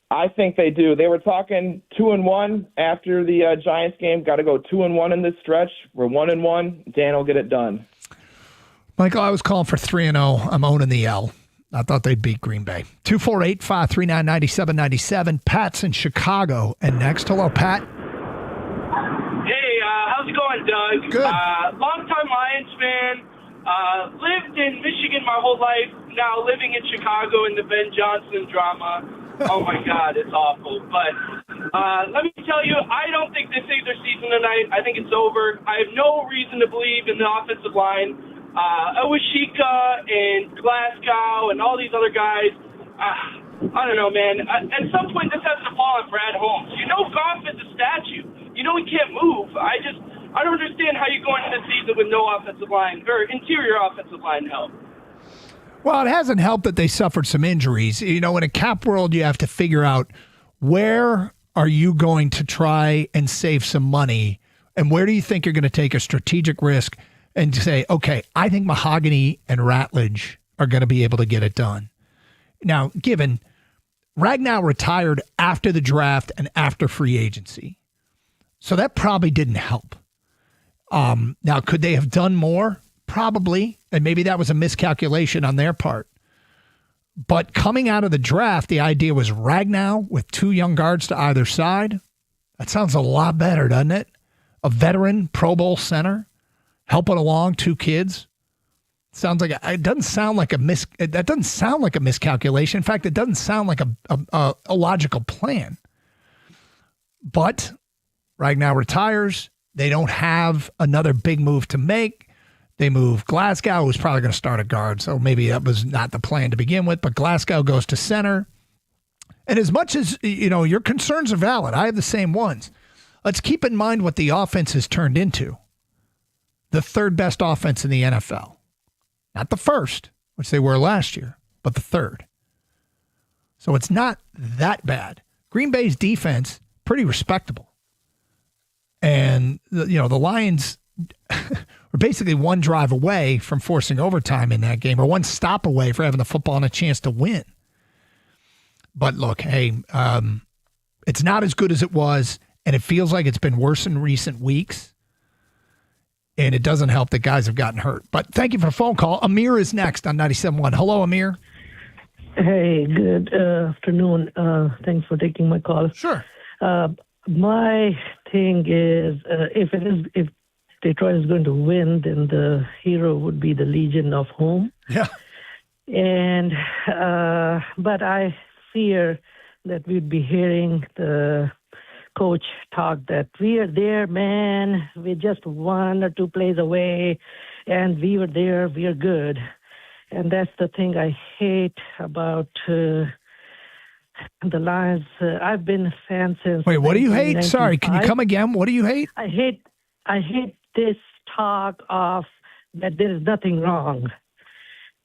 I think they do. They were talking 2-1 after the Giants game. Got to go 2-1 in this stretch. We're 1-1. Dan will get it done. Michael, I was calling for 3-0. I'm owning the L. I thought they'd beat Green Bay. 248-539-9797. Pat's in Chicago. And next, hello, Pat. How's it going, Doug? Good. Long-time Lions fan. Lived in Michigan my whole life. Now living in Chicago in the Ben Johnson drama. Oh, my God, it's awful. But let me tell you, I don't think they saved their season tonight. I think it's over. I have no reason to believe in the offensive line. Owashika and Glasgow and all these other guys. I don't know, man. At some point, this has to fall on Brad Holmes. You know Goff is a statue. You know he can't move. I don't understand how you go into the season with no offensive line or interior offensive line help. Well, it hasn't helped that they suffered some injuries. You know, in a cap world, you have to figure out where are you going to try and save some money and where do you think you're going to take a strategic risk and say, okay, I think Mahogany and Ratledge are going to be able to get it done. Now, given Ragnow retired after the draft and after free agency, so that probably didn't help. Now, could they have done more? Probably, and maybe that was a miscalculation on their part. But coming out of the draft, the idea was Ragnow with 2 young guards to either side. That sounds a lot better, doesn't it? A veteran Pro Bowl center helping along 2 kids. Sounds like it doesn't sound like that doesn't sound like a miscalculation. In fact, it doesn't sound like a logical plan. But Ragnow retires. They don't have another big move to make. They move Glasgow, who's probably going to start at guard, so maybe that was not the plan to begin with, but Glasgow goes to center. And as much as, your concerns are valid, I have the same ones. Let's keep in mind what the offense has turned into. The 3rd best offense in the NFL. Not the 1st, which they were last year, but the 3rd. So it's not that bad. Green Bay's defense, pretty respectable. And, the Lions were basically 1 drive away from forcing overtime in that game, or 1 stop away for having the football and a chance to win. But look, hey, it's not as good as it was, and it feels like it's been worse in recent weeks. And it doesn't help that guys have gotten hurt. But thank you for the phone call. Amir is next on 97.1. Hello, Amir. Hey, good afternoon. Thanks for taking my call. Sure. My thing is, if Detroit is going to win, then the hero would be the Legion of Home. Yeah. And but I fear that we'd be hearing the coach talk that we are there, man. We're just 1 or 2 plays away, and we were there. We are good. And that's the thing I hate about the Lions. I've been a fan since. Wait, what do you hate? Sorry, can you come again? What do you hate? I hate this talk of that there is nothing wrong.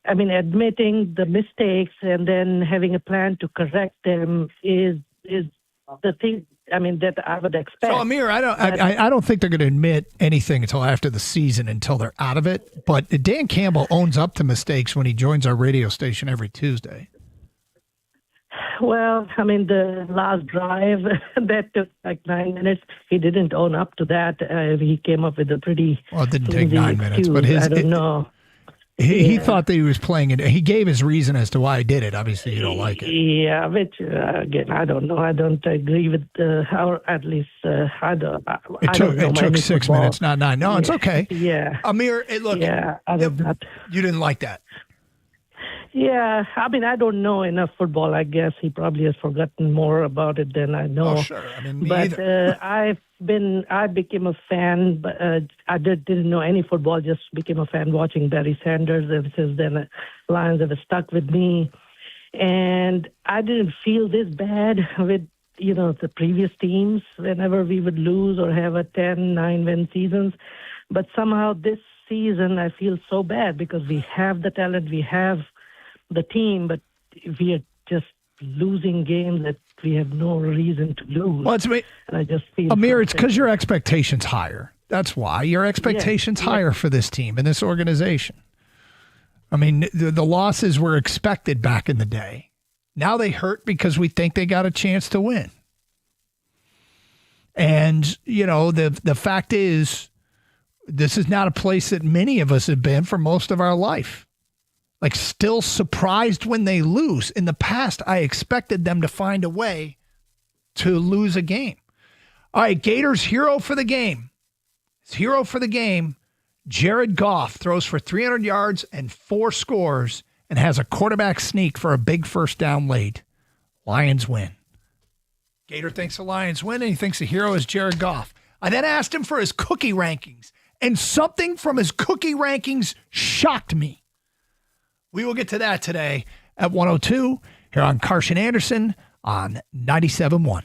I mean, admitting the mistakes and then having a plan to correct them is the thing. I mean, that I would expect. So, Amir, I don't think they're going to admit anything until after the season, until they're out of it. But Dan Campbell owns up to mistakes when he joins our radio station every Tuesday. Well, I mean, the last drive that took like 9 minutes, he didn't own up to that. He came up with a pretty. Well, it didn't take 9 minutes, but I don't know. He thought that he was playing it. He gave his reason as to why he did it. Obviously, you don't like it. Yeah, which again, I don't know. I don't agree with or at least I don't. It took 6 minutes, not 9. No, it's okay. Yeah, Amir, look. Yeah, you didn't like that. Yeah, I mean, I don't know enough football. I guess he probably has forgotten more about it than I know. Oh, sure. I mean, me but either. I became a fan, but I didn't know any football. Just became a fan watching Barry Sanders, and since then, Lions have stuck with me. And I didn't feel this bad with the previous teams whenever we would lose or have a 10-9 win seasons. But somehow this season, I feel so bad because we have the talent, we have the team, but we are just losing games that we have no reason to lose. Well, and I just feel Amir, it's because your expectations higher. That's why your expectations higher for this team and this organization. I mean, the losses were expected back in the day. Now they hurt because we think they got a chance to win. And the fact is, this is not a place that many of us have been for most of our life. Like, still surprised when they lose. In the past, I expected them to find a way to lose a game. All right, Gators hero for the game. His hero for the game, Jared Goff, throws for 300 yards and 4 scores and has a quarterback sneak for a big first down late. Lions win. Gator thinks the Lions win, and he thinks the hero is Jared Goff. I then asked him for his cookie rankings, and something from his cookie rankings shocked me. We will get to that today at 102 here on Karsch and Anderson on 97.1.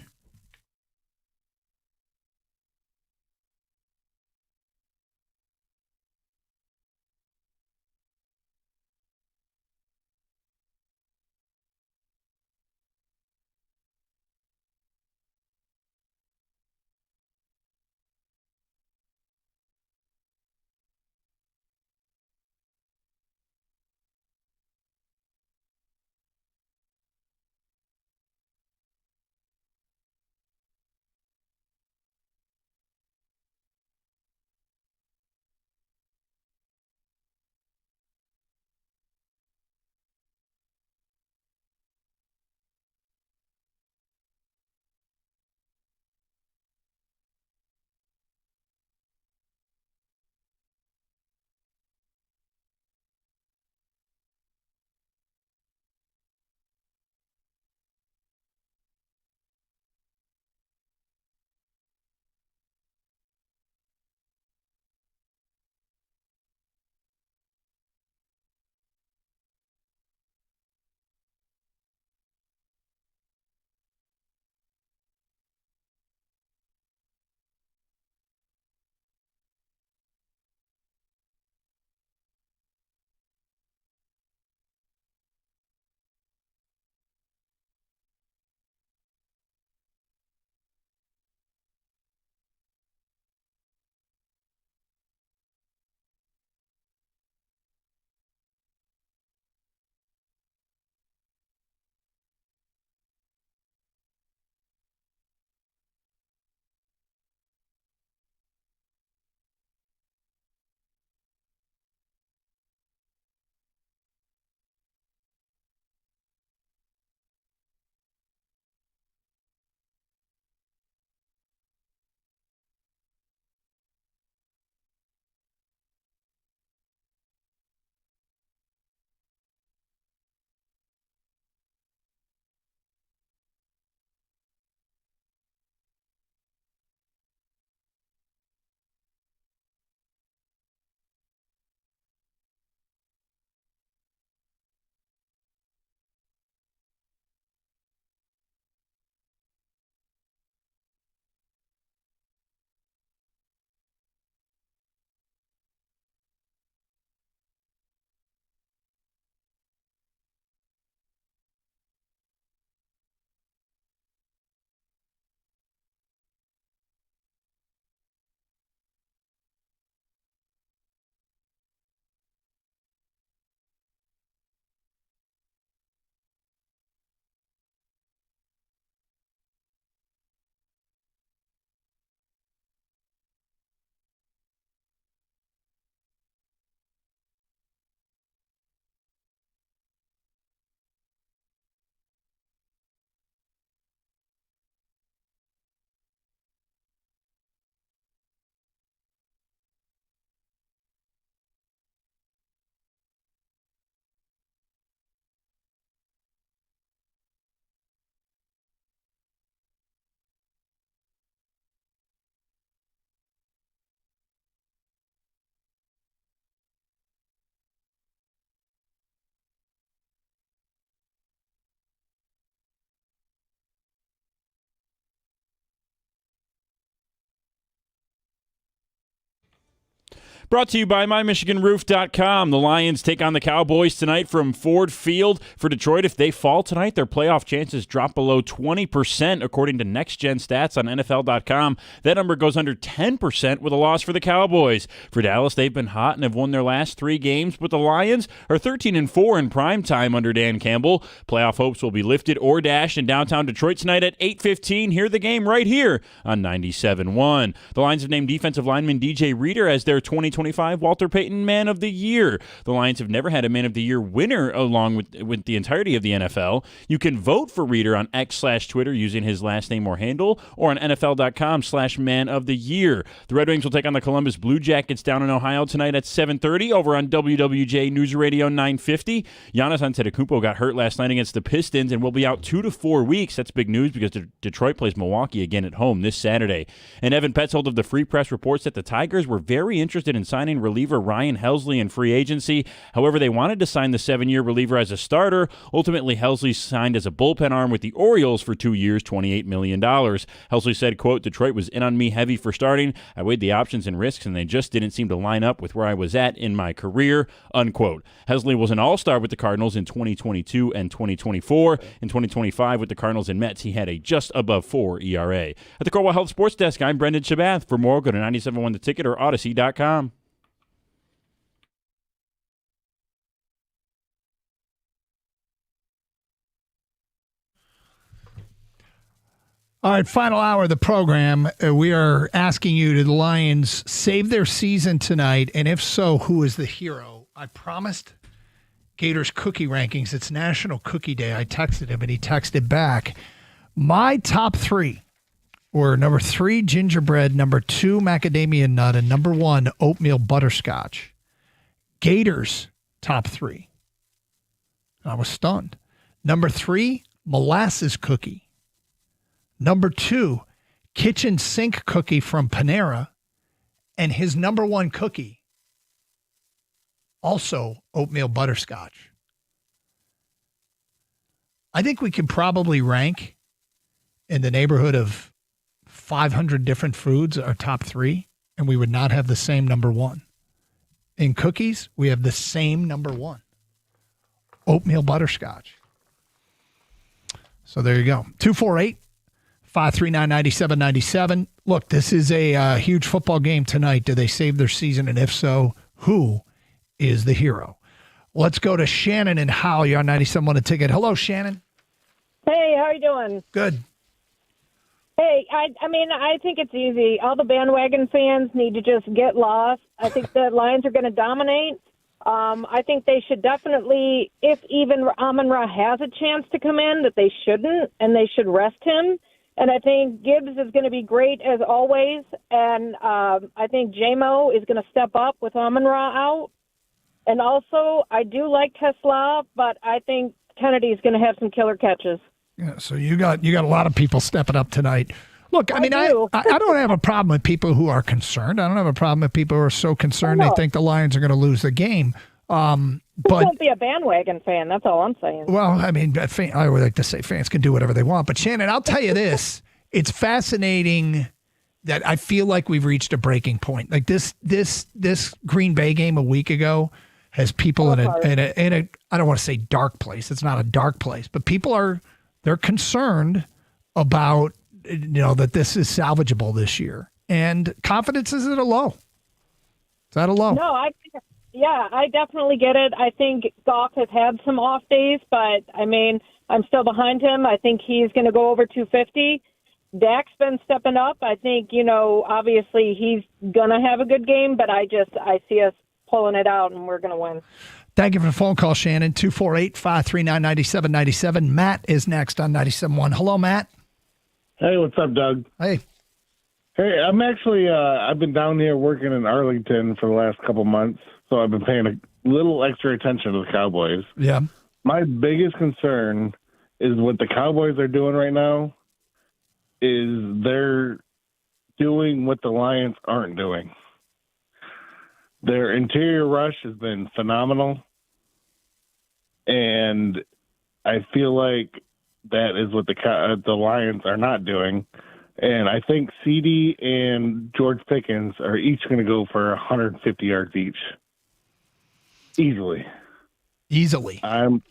Brought to you by MyMichiganRoof.com. The Lions take on the Cowboys tonight from Ford Field. For Detroit, if they fall tonight, their playoff chances drop below 20%, according to Next Gen Stats on NFL.com. That number goes under 10% with a loss for the Cowboys. For Dallas, they've been hot and have won their last 3 games, but the Lions are 13-4 in prime time under Dan Campbell. Playoff hopes will be lifted or dashed in downtown Detroit tonight at 8:15. Hear the game right here on 97.1. The Lions have named defensive lineman DJ Reader as their 2025 Walter Payton Man of the Year. The Lions have never had a Man of the Year winner along with the entirety of the NFL. You can vote for Reader on X/Twitter using his last name or handle, or on NFL.com/Man of the Year. The Red Wings will take on the Columbus Blue Jackets down in Ohio tonight at 7:30 over on WWJ News Radio 950. Giannis Antetokounmpo got hurt last night against the Pistons and will be out 2 to 4 weeks. That's big news because Detroit plays Milwaukee again at home this Saturday. And Evan Petzold of the Free Press reports that the Tigers were very interested in signing reliever Ryan Helsley in free agency. However, they wanted to sign the 7-year reliever as a starter. Ultimately, Helsley signed as a bullpen arm with the Orioles for 2 years, $28 million. Helsley said, quote, "Detroit was in on me heavy for starting. I weighed the options and risks, and they just didn't seem to line up with where I was at in my career," unquote. Helsley was an all-star with the Cardinals in 2022 and 2024. In 2025 with the Cardinals and Mets, he had a just above 4 ERA. At the Cornwall Health Sports Desk, I'm Brendan Shabath. For more, go to 97.1 The Ticket or Odyssey.com. All right, final hour of the program. We are asking you, did the Lions save their season tonight? And if so, who is the hero? I promised Gators cookie rankings. It's National Cookie Day. I texted him, and he texted back. My top 3 were number 3, gingerbread, number 2, macadamia nut, and number 1, oatmeal butterscotch. Gators top 3. I was stunned. Number 3, molasses cookie. Number 2, kitchen sink cookie from Panera. And his number 1 cookie, also oatmeal butterscotch. I think we could probably rank in the neighborhood of 500 different foods, our top 3, and we would not have the same number 1. In cookies, we have the same number 1, oatmeal butterscotch. So there you go. 248-539-9797. Look, this is a huge football game tonight. Do they save their season? And if so, who is the hero? Let's go to Shannon and Howell. You're on 97.1 The Ticket. Hello, Shannon. Hey, how are you doing? Good. Hey, I mean, I think it's easy. All the bandwagon fans need to just get lost. I think the Lions are going to dominate. I think they should definitely, if even Amon-Ra has a chance to come in, that they shouldn't, and they should rest him. And I think Gibbs is going to be great as always. And I think J-Mo is going to step up with Amon-Ra out. And also, I do like Tesla, but I think Kennedy is going to have some killer catches. Yeah, so you got a lot of people stepping up tonight. Look, I mean, I don't have a problem with people who are concerned. I don't have a problem with people who are so concerned they think the Lions are going to lose the game. But don't be a bandwagon fan. That's all I'm saying. Well, I mean, I would like to say fans can do whatever they want. But Shannon, I'll tell you this: it's fascinating that I feel like we've reached a breaking point. Like this Green Bay game a week ago has people in a I don't want to say dark place. It's not a dark place, but people they're concerned about that this is salvageable this year, and confidence is at a low. It's at a low. No, I definitely get it. I think Goff has had some off days, but I mean, I'm still behind him. I think he's going to go over 250. Dak's been stepping up. I think, obviously he's going to have a good game, but I see us pulling it out and we're going to win. Thank you for the phone call, Shannon. 248-539-9797. Matt is next on 97.1. Hello, Matt. Hey, what's up, Doug? Hey. Hey, I'm actually, I've been down here working in Arlington for the last couple months, so I've been paying a little extra attention to the Cowboys. Yeah. My biggest concern is what the Cowboys are doing right now is they're doing what the Lions aren't doing. Their interior rush has been phenomenal, and I feel like that is what the Lions are not doing. And I think CD and George Pickens are each going to go for 150 yards each. Easily. I'm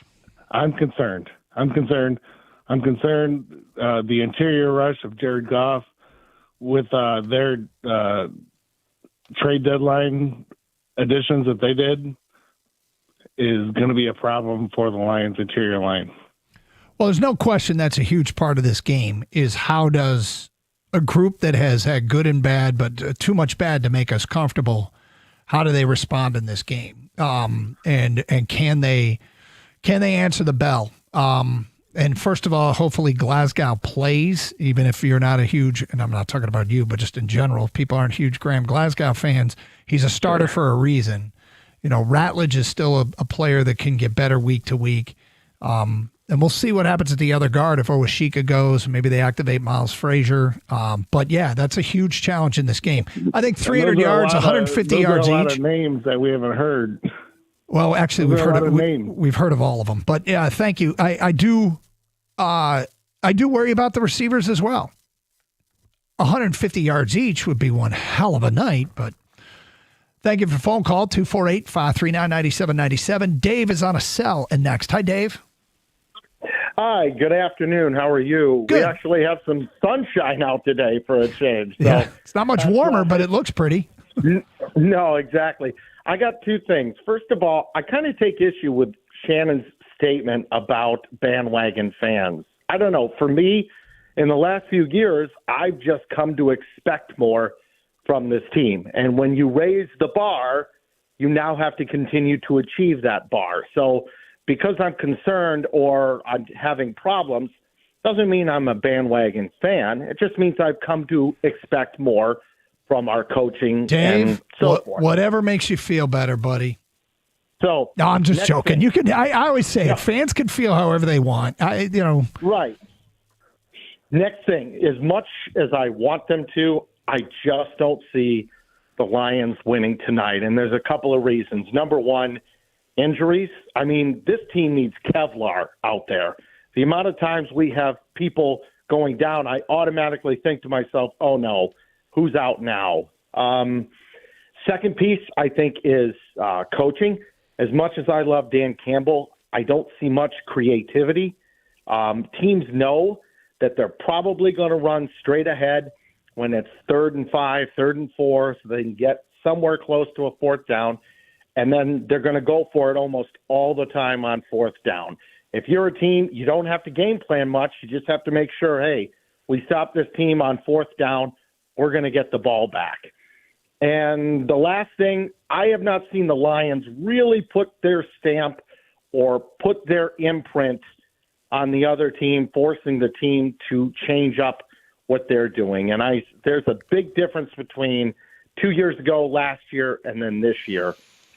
concerned. The interior rush of Jared Goff with their trade deadline additions that they did is going to be a problem for the Lions' interior line. Well, there's no question that's a huge part of this game is how does a group that has had good and bad, but too much bad to make us comfortable, how do they respond in this game? And can they answer the bell? And first of all, hopefully Glasgow plays, even if you're not a huge, and I'm not talking about you, but just in general, if people aren't huge Graham Glasgow fans, he's a starter for a reason. You know, Ratledge is still a player that can get better week to week. And we'll see what happens at the other guard if Owashika goes. Maybe they activate Miles Frazier. But, yeah, that's a huge challenge in this game. I think 300 yards, 150 yards each. Those are a lot of names that we haven't heard. Well, actually, we've heard of all of them. But, yeah, thank you. I do worry about the receivers as well. 150 yards each would be one hell of a night, but thank you for the phone call, 248-539-9797. Dave is on a cell and next. Hi, Dave. Hi, good afternoon. How are you? Good. We actually have some sunshine out today for a change. So. Yeah, it's not much warmer, but it looks pretty. No, exactly. I got two things. First of all, I kind of take issue with Shannon's statement about bandwagon fans. I don't know. For me, in the last few years, I've just come to expect more from this team. And when you raise the bar, you now have to continue to achieve that bar. So because I'm concerned or I'm having problems doesn't mean I'm a bandwagon fan. It just means I've come to expect more from our coaching Dave, and so forth. Whatever makes you feel better, buddy. So no, I'm just joking. You can. I always say it. Fans can feel however they want. Right. Next thing, as much as I want them to, I just don't see the Lions winning tonight, and there's a couple of reasons. Number one, injuries. I mean, this team needs Kevlar out there. The amount of times we have people going down, I automatically think to myself, oh, no, who's out now? Second piece, I think, is coaching. As much as I love Dan Campbell, I don't see much creativity. Teams know that they're probably going to run straight ahead when it's 3rd and 5, 3rd and 4, so they can get somewhere close to a 4th down. And then they're going to go for it almost all the time on 4th down. If you're a team, you don't have to game plan much. You just have to make sure, hey, we stop this team on 4th down. We're going to get the ball back. And the last thing, I have not seen the Lions really put their stamp or put their imprint on the other team, forcing the team to change up what they're doing. And there's a big difference between 2 years ago, last year, and then this year.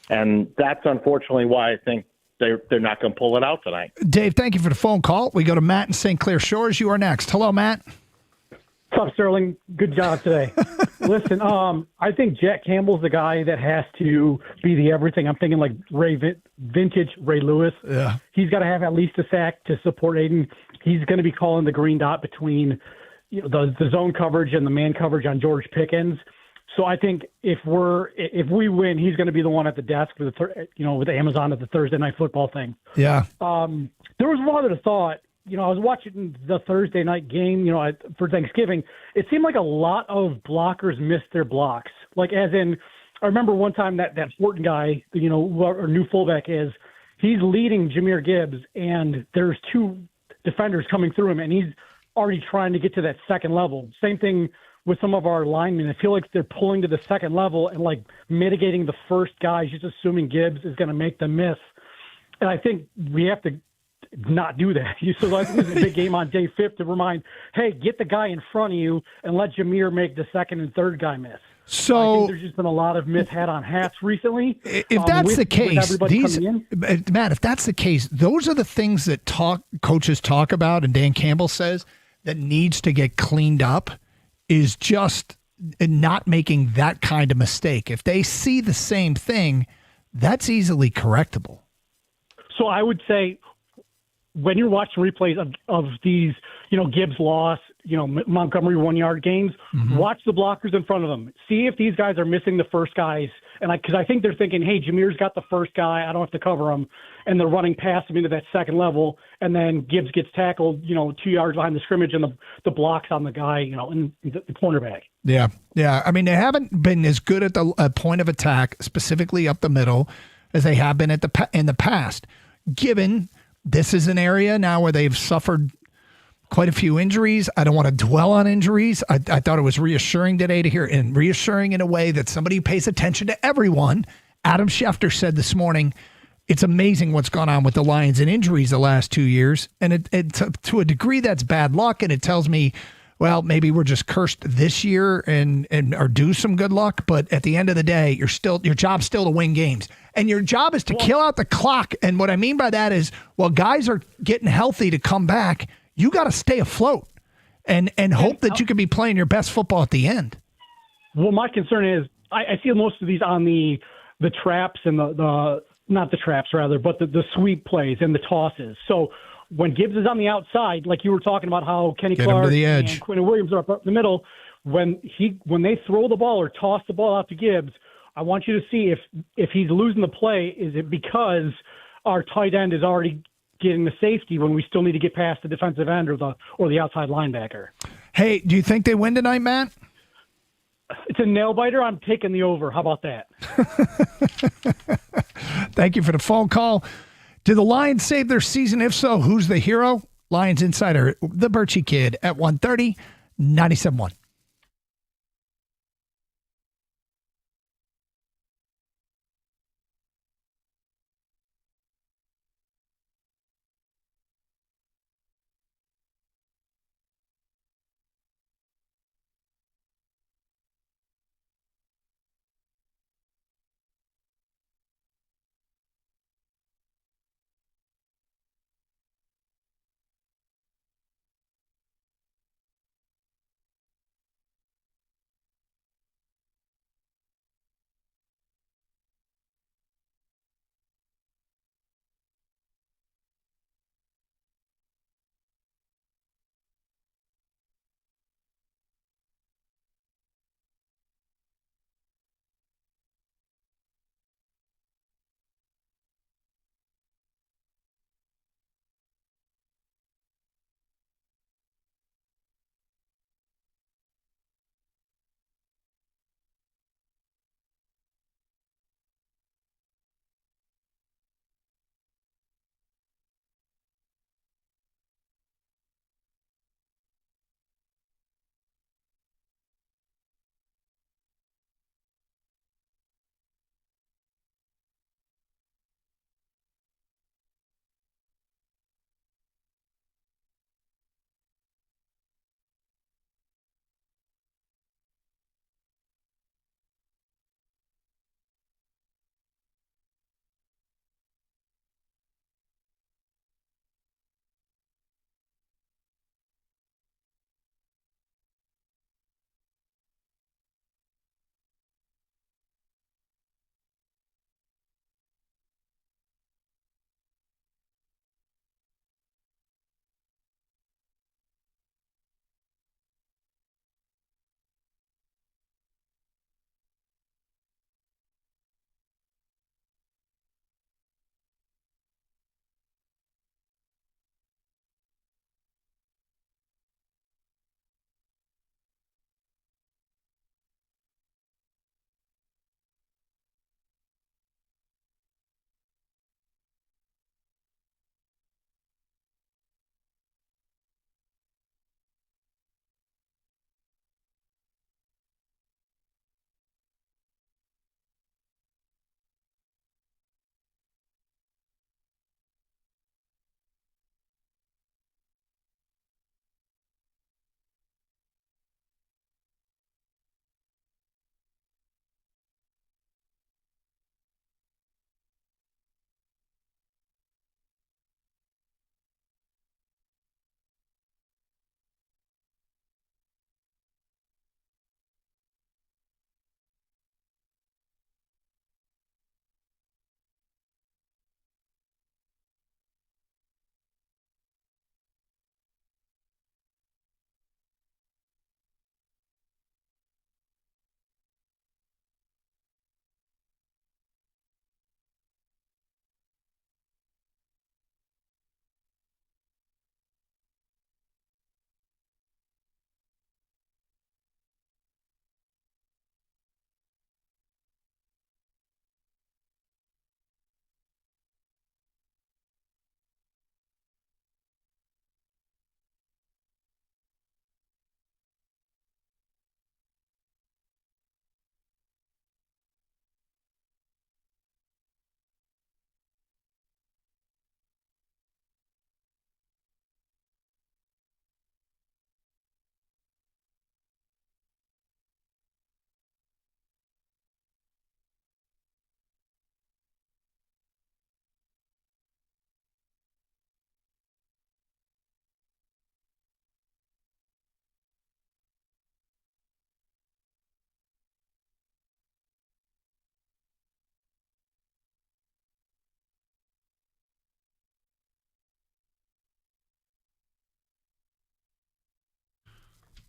And that's unfortunately why I think they're not going to pull it out tonight. Dave, thank you for the phone call. We go to Matt in St. Clair Shores. You are next. Hello, Matt. What's up, Sterling? Good job today. Listen, I think Jack Campbell's the guy that has to be the everything. I'm thinking like vintage Ray Lewis. Yeah. He's got to have at least a sack to support Aiden. He's going to be calling the green dot between the zone coverage and the man coverage on George Pickens. So I think if we win, he's going to be the one at the desk with with Amazon at the Thursday Night Football thing. Yeah. There was one other thought. I was watching the Thursday night game, for Thanksgiving. It seemed like a lot of blockers missed their blocks. Like, as in, I remember one time that Horton guy, who our new fullback is, he's leading Jahmyr Gibbs, and there's two defenders coming through him, and he's already trying to get to that second level. Same thing with some of our linemen. I feel like they're pulling to the second level and, like, mitigating the first guy, just assuming Gibbs is going to make them miss. And I think we have to not do that. So I think this is a big game on day 5 to remind, hey, get the guy in front of you and let Jahmyr make the second and third guy miss. So I think there's just been a lot of miss hat on hats recently. If that's the case, Matt, if that's the case, those are the things that coaches talk about, and Dan Campbell says that needs to get cleaned up is just not making that kind of mistake. If they see the same thing, that's easily correctable. So I would say when you're watching replays of these, Gibbs loss, Montgomery 1-yard games, watch the blockers in front of them. See if these guys are missing the first guys. And because I think they're thinking, hey, Jameer's got the first guy, I don't have to cover him. And they're running past him into that second level. And then Gibbs gets tackled, 2 yards behind the scrimmage, and the blocks on the guy, in the cornerback. Yeah. I mean, they haven't been as good at the point of attack, specifically up the middle, as they have been in the past. Given this is an area now where they've suffered quite a few injuries. I don't want to dwell on injuries. I thought it was reassuring today to hear, and reassuring in a way that somebody who pays attention to everyone. Adam Schefter said this morning, it's amazing what's gone on with the Lions and injuries the last 2 years. And to a degree, that's bad luck. And it tells me, well, maybe we're just cursed this year and are due some good luck. But at the end of the day, your job's still to win games. And your job is to kill out the clock. And what I mean by that is, while guys are getting healthy to come back, you got to stay afloat and hope that you can be playing your best football at the end. Well, my concern is I see most of these on the traps and the not the traps rather, but the sweep plays and the tosses. So when Gibbs is on the outside, like you were talking about how Kenny Clark and Quinn Williams are up in the middle, when they throw the ball or toss the ball out to Gibbs, I want you to see if he's losing the play, is it because our tight end is already getting the safety when we still need to get past the defensive end or the outside linebacker? Hey, do you think they win tonight, Matt? It's a nail biter. I'm taking the over. How about that? Thank you for the phone call. Did the Lions save their season? If so, who's the hero? Lions Insider, the Birchie Kid at 1:30, 97.1.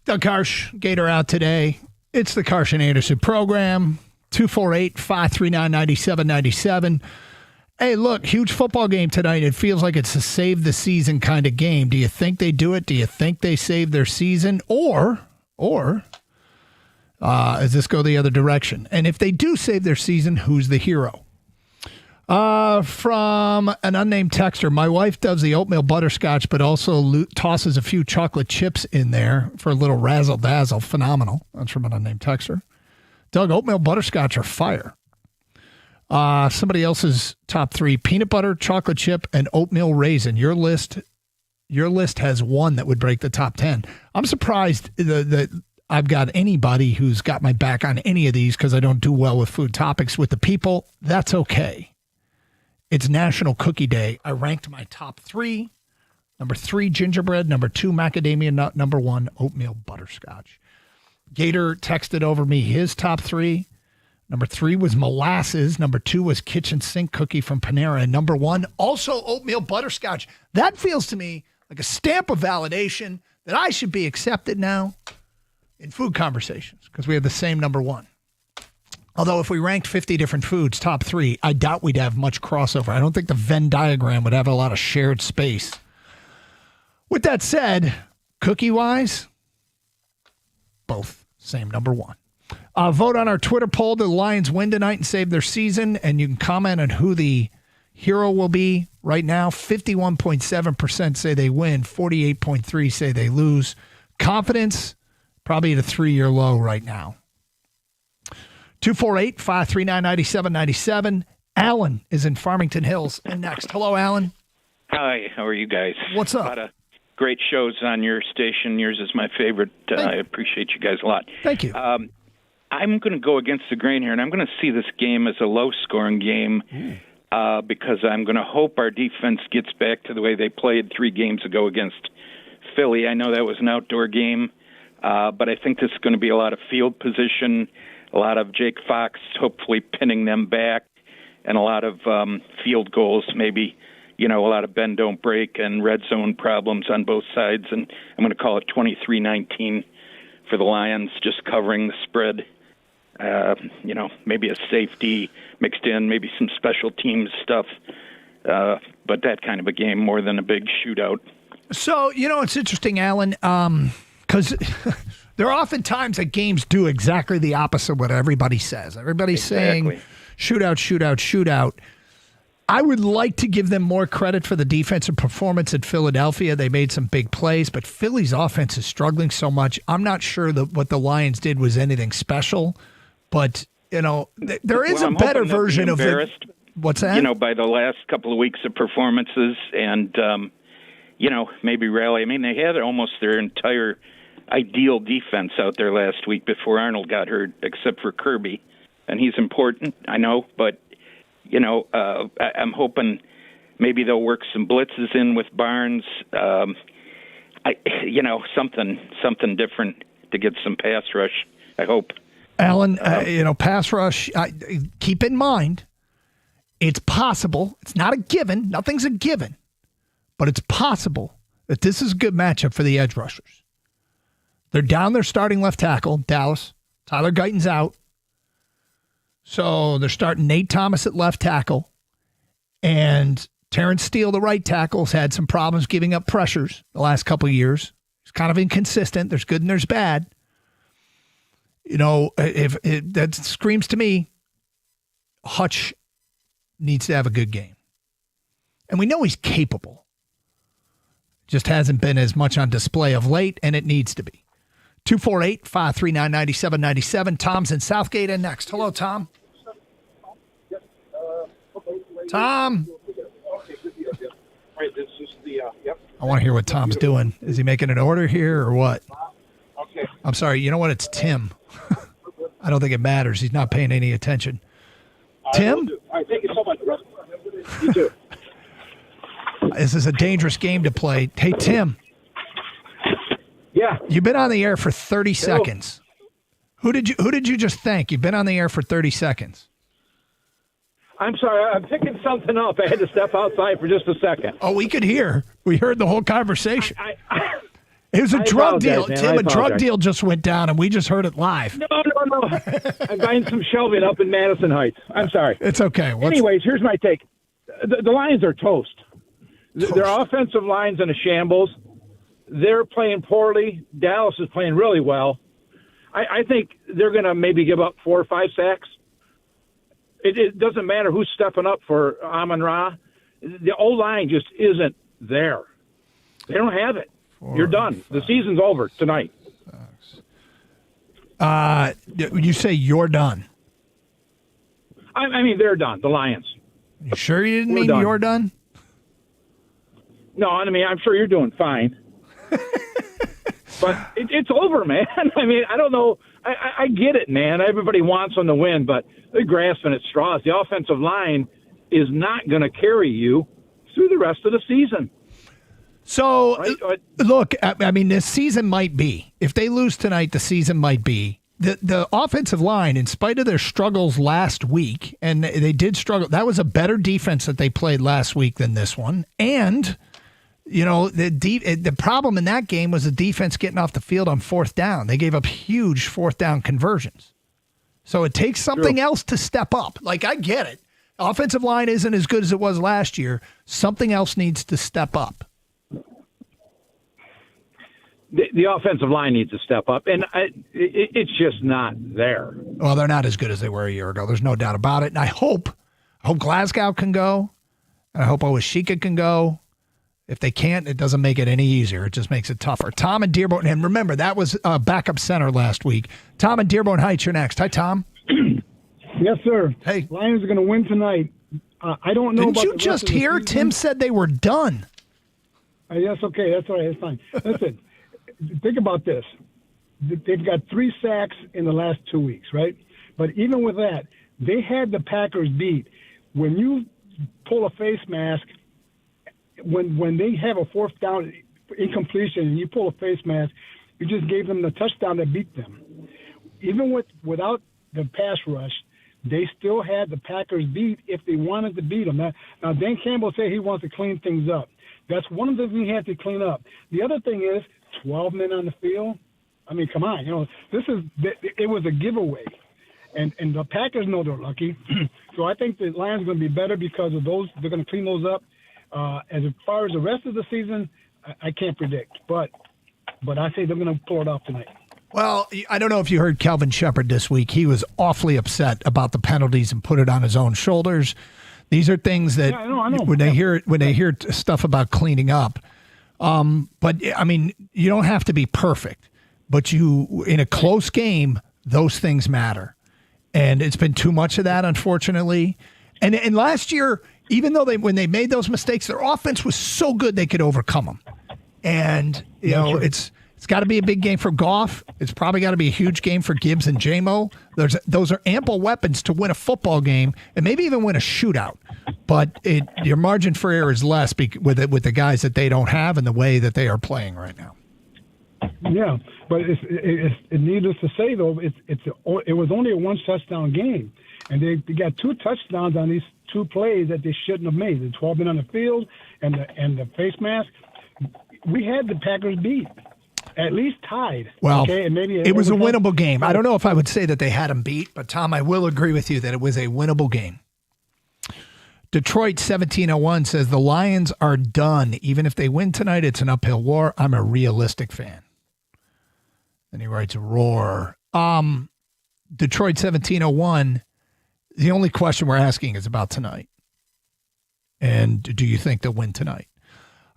Doug Karsch, Gator out today. It's the Karsch and Anderson program. 248-539-9797. Hey, look, huge football game tonight. It feels like it's a save the season kind of game. Do you think they do it? Do you think they save their season? Or does this go the other direction? And if they do save their season, who's the hero? From an unnamed texter, my wife does the oatmeal butterscotch, but also tosses a few chocolate chips in there for a little razzle-dazzle. Phenomenal. That's from an unnamed texter. Doug, oatmeal butterscotch are fire. Somebody else's top 3, peanut butter, chocolate chip, and oatmeal raisin. Your list has one that would break the top 10. I'm surprised that I've got anybody who's got my back on any of these because I don't do well with food topics with the people. That's okay. It's National Cookie Day. I ranked my top 3. Number 3, gingerbread. Number 2, macadamia nut. Number 1, oatmeal butterscotch. Gator texted over me his top 3. Number 3 was molasses. Number 2 was kitchen sink cookie from Panera. And number 1, also oatmeal butterscotch. That feels to me like a stamp of validation that I should be accepted now in food conversations because we have the same number 1. Although if we ranked 50 different foods, top 3, I doubt we'd have much crossover. I don't think the Venn diagram would have a lot of shared space. With that said, cookie-wise, both same number 1. Vote on our Twitter poll. Do the Lions win tonight and save their season? And you can comment on who the hero will be. Right now, 51.7% say they win. 48.3% say they lose. Confidence, probably at a 3-year low right now. 248-539-9797. Alan is in Farmington Hills. And next. Hello, Alan. Hi, how are you guys? What's up? A lot of great shows on your station. Yours is my favorite. I appreciate you guys a lot. Thank you. I'm going to go against the grain here, and I'm going to see this game as a low-scoring game because I'm going to hope our defense gets back to the way they played 3 games ago against Philly. I know that was an outdoor game, but I think this is going to be a lot of field position, a lot of Jake Fox hopefully pinning them back, and a lot of field goals, maybe, a lot of bend, don't break, and red zone problems on both sides. And I'm going to call it 23-19 for the Lions, just covering the spread. Maybe a safety mixed in, maybe some special teams stuff. But that kind of a game more than a big shootout. So, it's interesting, Alan, because there are often times that games do exactly the opposite of what everybody says. Everybody's saying shootout, shootout, shootout. I would like to give them more credit for the defensive performance at Philadelphia. They made some big plays, but Philly's offense is struggling so much. I'm not sure that what the Lions did was anything special, but, there is a better version of it. What's that? By the last couple of weeks of performances and, maybe rally. I mean, they had almost their entire ideal defense out there last week before Arnold got hurt, except for Kirby. And he's important, I know, but I'm hoping maybe they'll work some blitzes in with Barnes. Something different to get some pass rush, I hope. Alan, pass rush, keep in mind, it's possible. It's not a given. Nothing's a given. But it's possible that this is a good matchup for the edge rushers. They're down their starting left tackle, Dallas. Tyler Guyton's out. So they're starting Nate Thomas at left tackle. And Terrence Steele, the right tackle, has had some problems giving up pressures the last couple of years. He's kind of inconsistent. There's good and there's bad. That screams to me, Hutch needs to have a good game. And we know he's capable. Just hasn't been as much on display of late, and it needs to be. 248-539-9797. Tom's in Southgate and next. Hello, Tom. Tom. I want to hear what Tom's doing. Is he making an order here or what? I'm sorry. You know what? It's Tim. I don't think it matters. He's not paying any attention. Tim? All right, thank you so much, brother. You too. This is a dangerous game to play. Hey, Tim. Yeah. You've been on the air for 30 seconds. Who did you just thank? You've been on the air for 30 seconds. I'm sorry. I'm picking something up. I had to step outside for just a second. Oh, we could hear. We heard the whole conversation. It was a I drug deal, apologize, man. Tim. I A drug apologize. deal just went down, and we just heard it live. No. I'm buying some shelving up in Madison Heights. I'm sorry. It's okay. Anyways, here's my take. The Lions are toast. Their offensive line's in a shambles. They're playing poorly. Dallas is playing really well. I think they're going to maybe give up 4 or 5 sacks. It doesn't matter who's stepping up for Amon-Ra. The O-line just isn't there. They don't have it. You're done. The season's over tonight. You say you're done. I mean, they're done. The Lions. You sure you didn't We're mean done. you're done? No, I mean, I'm sure you're doing fine. But it's over, man. I mean, I don't know. I get it, man. Everybody wants them to win, but they're grasping at straws. The offensive line is not going to carry you through the rest of the season. So, look, I mean, this season might be. If they lose tonight, the season might be. The offensive line, in spite of their struggles last week, and they did struggle, that was a better defense that they played last week than this one. And, you know, the problem in that game was the defense getting off the field on 4th down. They gave up huge 4th down conversions. So it takes something else to step up. Like, I get it. Offensive line isn't as good as it was last year. Something else needs to step up. The offensive line needs to step up, and it's just not there. Well, they're not as good as they were a year ago. There's no doubt about it. And I hope Glasgow can go. And I hope Owashika can go. If they can't, it doesn't make it any easier. It just makes it tougher. Tom and Dearborn, and remember, that was backup center last week. Tom and Dearborn Heights, you're next. Hi, Tom. Yes, sir. Hey. Lions are going to win tonight. I don't know Didn't about you the rest just of the hear season. Tim said they were done? Yes, okay. That's all right. That's fine. Listen, think about this. They've got 3 sacks in the last 2 weeks, right? But even with that, they had the Packers beat. When you pull a face mask, when they have a 4th down incompletion and you pull a face mask, you just gave them the touchdown that beat them. Even without the pass rush, they still had the Packers beat if they wanted to beat them. Now Dan Campbell said he wants to clean things up. That's one of the things he had to clean up. The other thing is 12 men on the field. I mean, come on, it was a giveaway. And the Packers know they're lucky. So I think the Lions are going to be better because of those. They're going to clean those up. As far as the rest of the season, I can't predict. But I say they're going to pull it off tonight. Well, I don't know if you heard Kelvin Shepard this week. He was awfully upset about the penalties and put it on his own shoulders. These are things that I know. when they hear stuff about cleaning up. But I mean, you don't have to be perfect, but in a close game, those things matter. And it's been too much of that, unfortunately. And last year, even though when they made those mistakes, their offense was so good they could overcome them. And it's got to be a big game for Goff. It's probably got to be a huge game for Gibbs and J-Mo. Those are ample weapons to win a football game and maybe even win a shootout. But your margin for error is less with the guys that they don't have and the way that they are playing right now. Yeah, but it's needless to say though, it was only a 1 touchdown game, and they got 2 touchdowns on these 2 plays that they shouldn't have made. The 12 men on the field and the face mask. We had the Packers beat, at least tied. Well, okay? And maybe it was a winnable game. I don't know if I would say that they had them beat, but Tom, I will agree with you that it was a winnable game. Detroit 1701 says the Lions are done. Even if they win tonight, it's an uphill war. I'm a realistic fan. And he writes, roar. Detroit 1701, the only question we're asking is about tonight. And do you think they'll win tonight?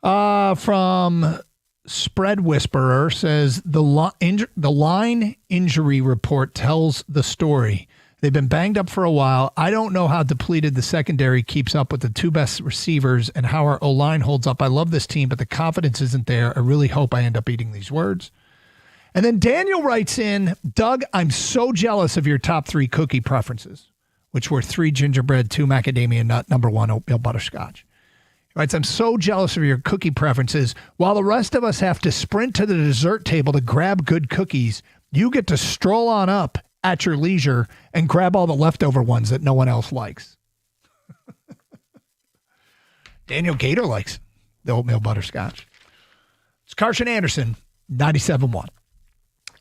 From Spread Whisperer says the line injury report tells the story. They've been banged up for a while. I don't know how depleted the secondary keeps up with the 2 best receivers and how our O-line holds up. I love this team, but the confidence isn't there. I really hope I end up eating these words. And then Daniel writes in, Doug, I'm so jealous of your top 3 cookie preferences, which were 3 gingerbread, 2 macadamia nut, number 1 oatmeal butterscotch. He writes, I'm so jealous of your cookie preferences. While the rest of us have to sprint to the dessert table to grab good cookies, you get to stroll on up at your leisure and grab all the leftover ones that no one else likes. Daniel Gator likes the oatmeal butterscotch. It's Carson Anderson 97.1.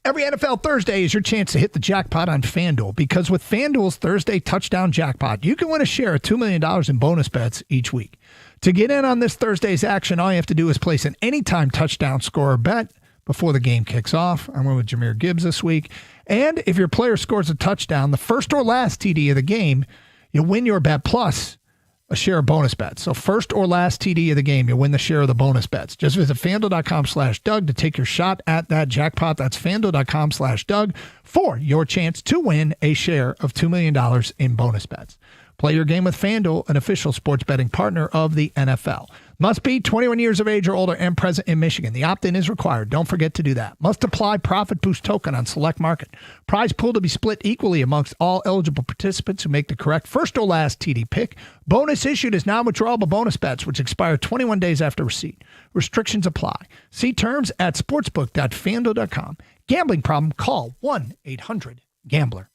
Every NFL Thursday is your chance to hit the jackpot on FanDuel, because with FanDuel's Thursday touchdown jackpot, you can win a share of $2 million in bonus bets each week. To get in on this Thursday's action, all you have to do is place an anytime touchdown scorer bet before the game kicks off. I went with Jahmyr Gibbs this week. And if your player scores a touchdown, the first or last TD of the game, you'll win your bet plus a share of bonus bets. So first or last TD of the game, you'll win the share of the bonus bets. Just visit FanDuel.com/Doug to take your shot at that jackpot. That's FanDuel.com/Doug for your chance to win a share of $2 million in bonus bets. Play your game with FanDuel, an official sports betting partner of the NFL. Must be 21 years of age or older and present in Michigan. The opt-in is required. Don't forget to do that. Must apply Profit Boost token on select market. Prize pool to be split equally amongst all eligible participants who make the correct first or last TD pick. Bonus issued is non-withdrawable bonus bets, which expire 21 days after receipt. Restrictions apply. See terms at sportsbook.fanduel.com. Gambling problem? Call 1-800-GAMBLER.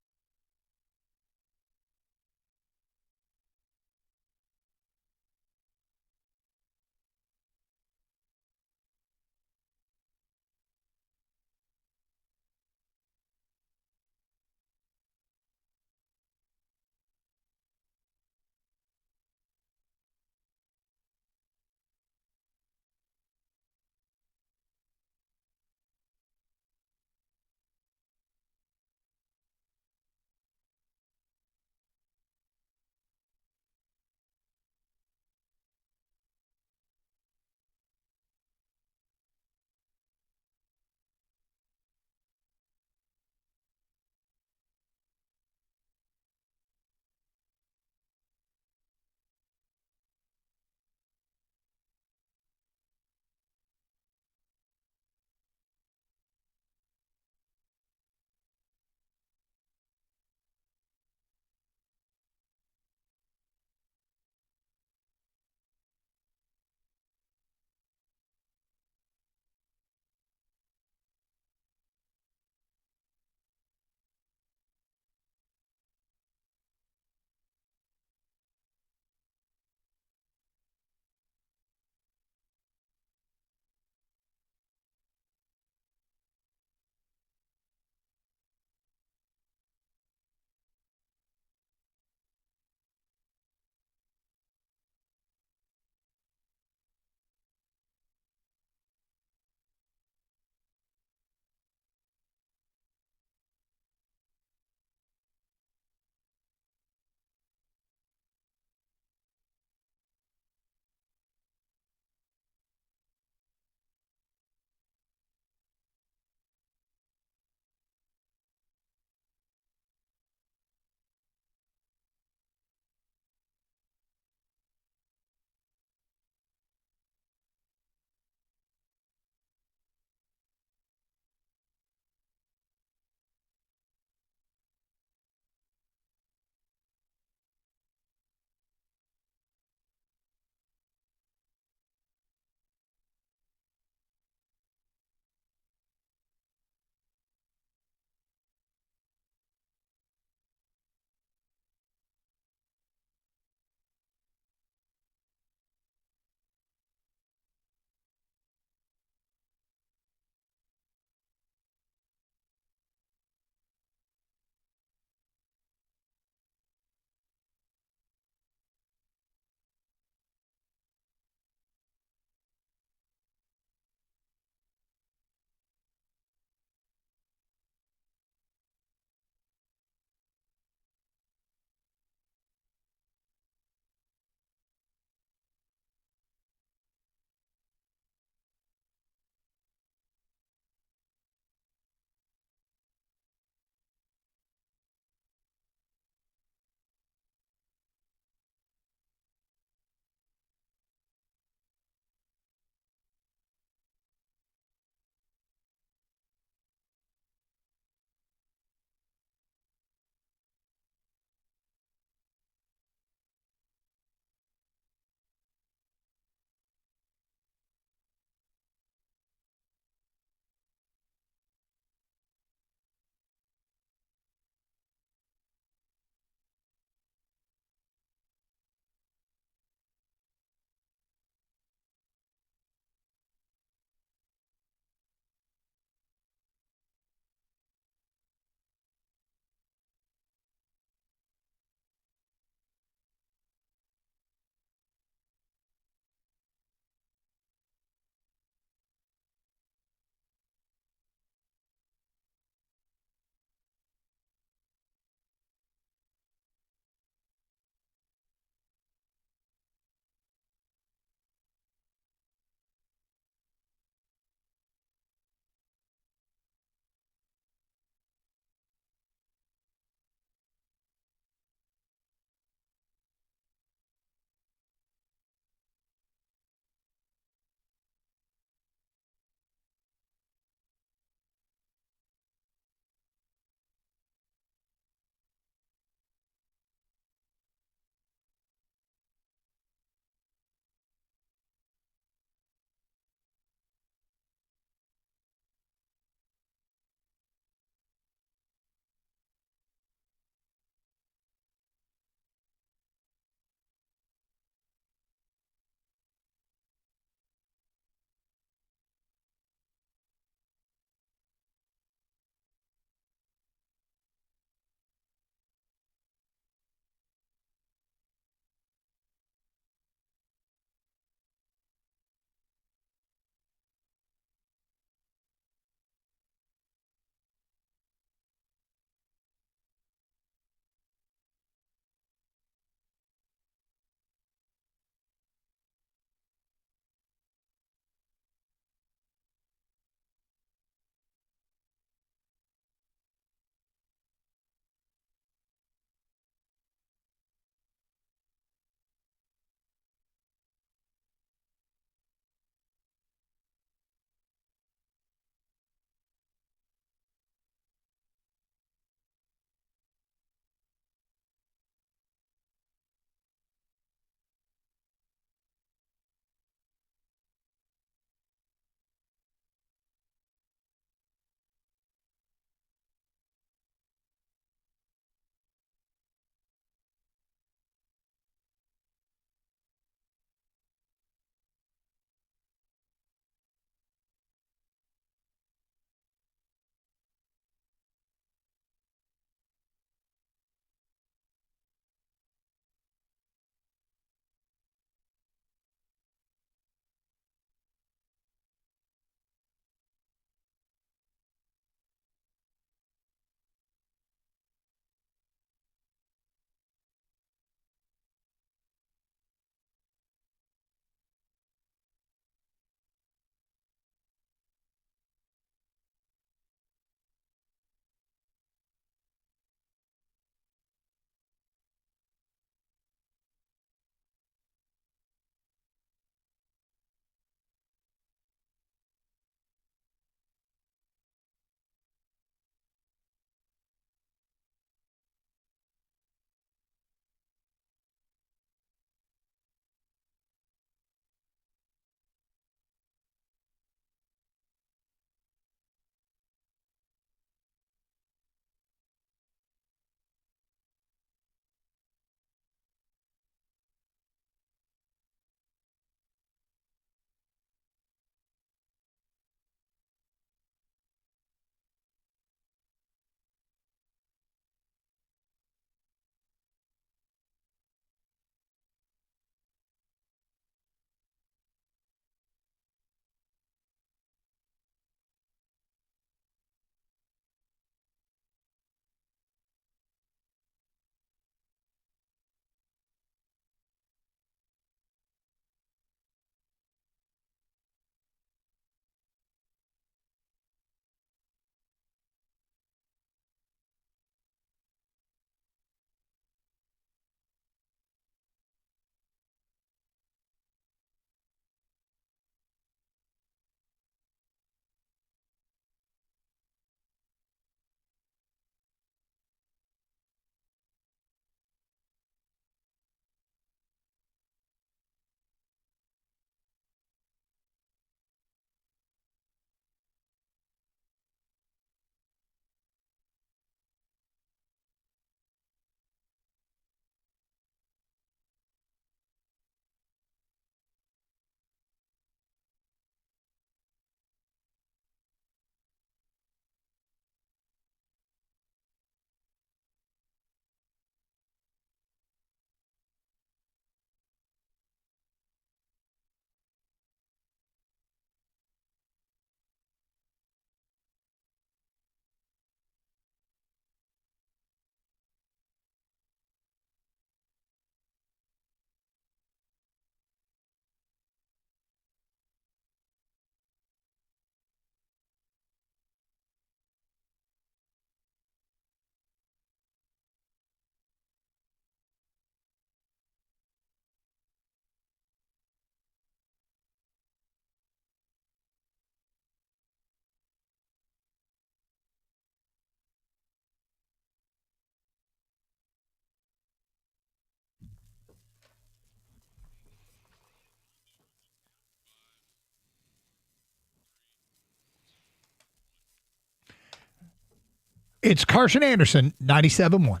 It's Carson Anderson, 97.1.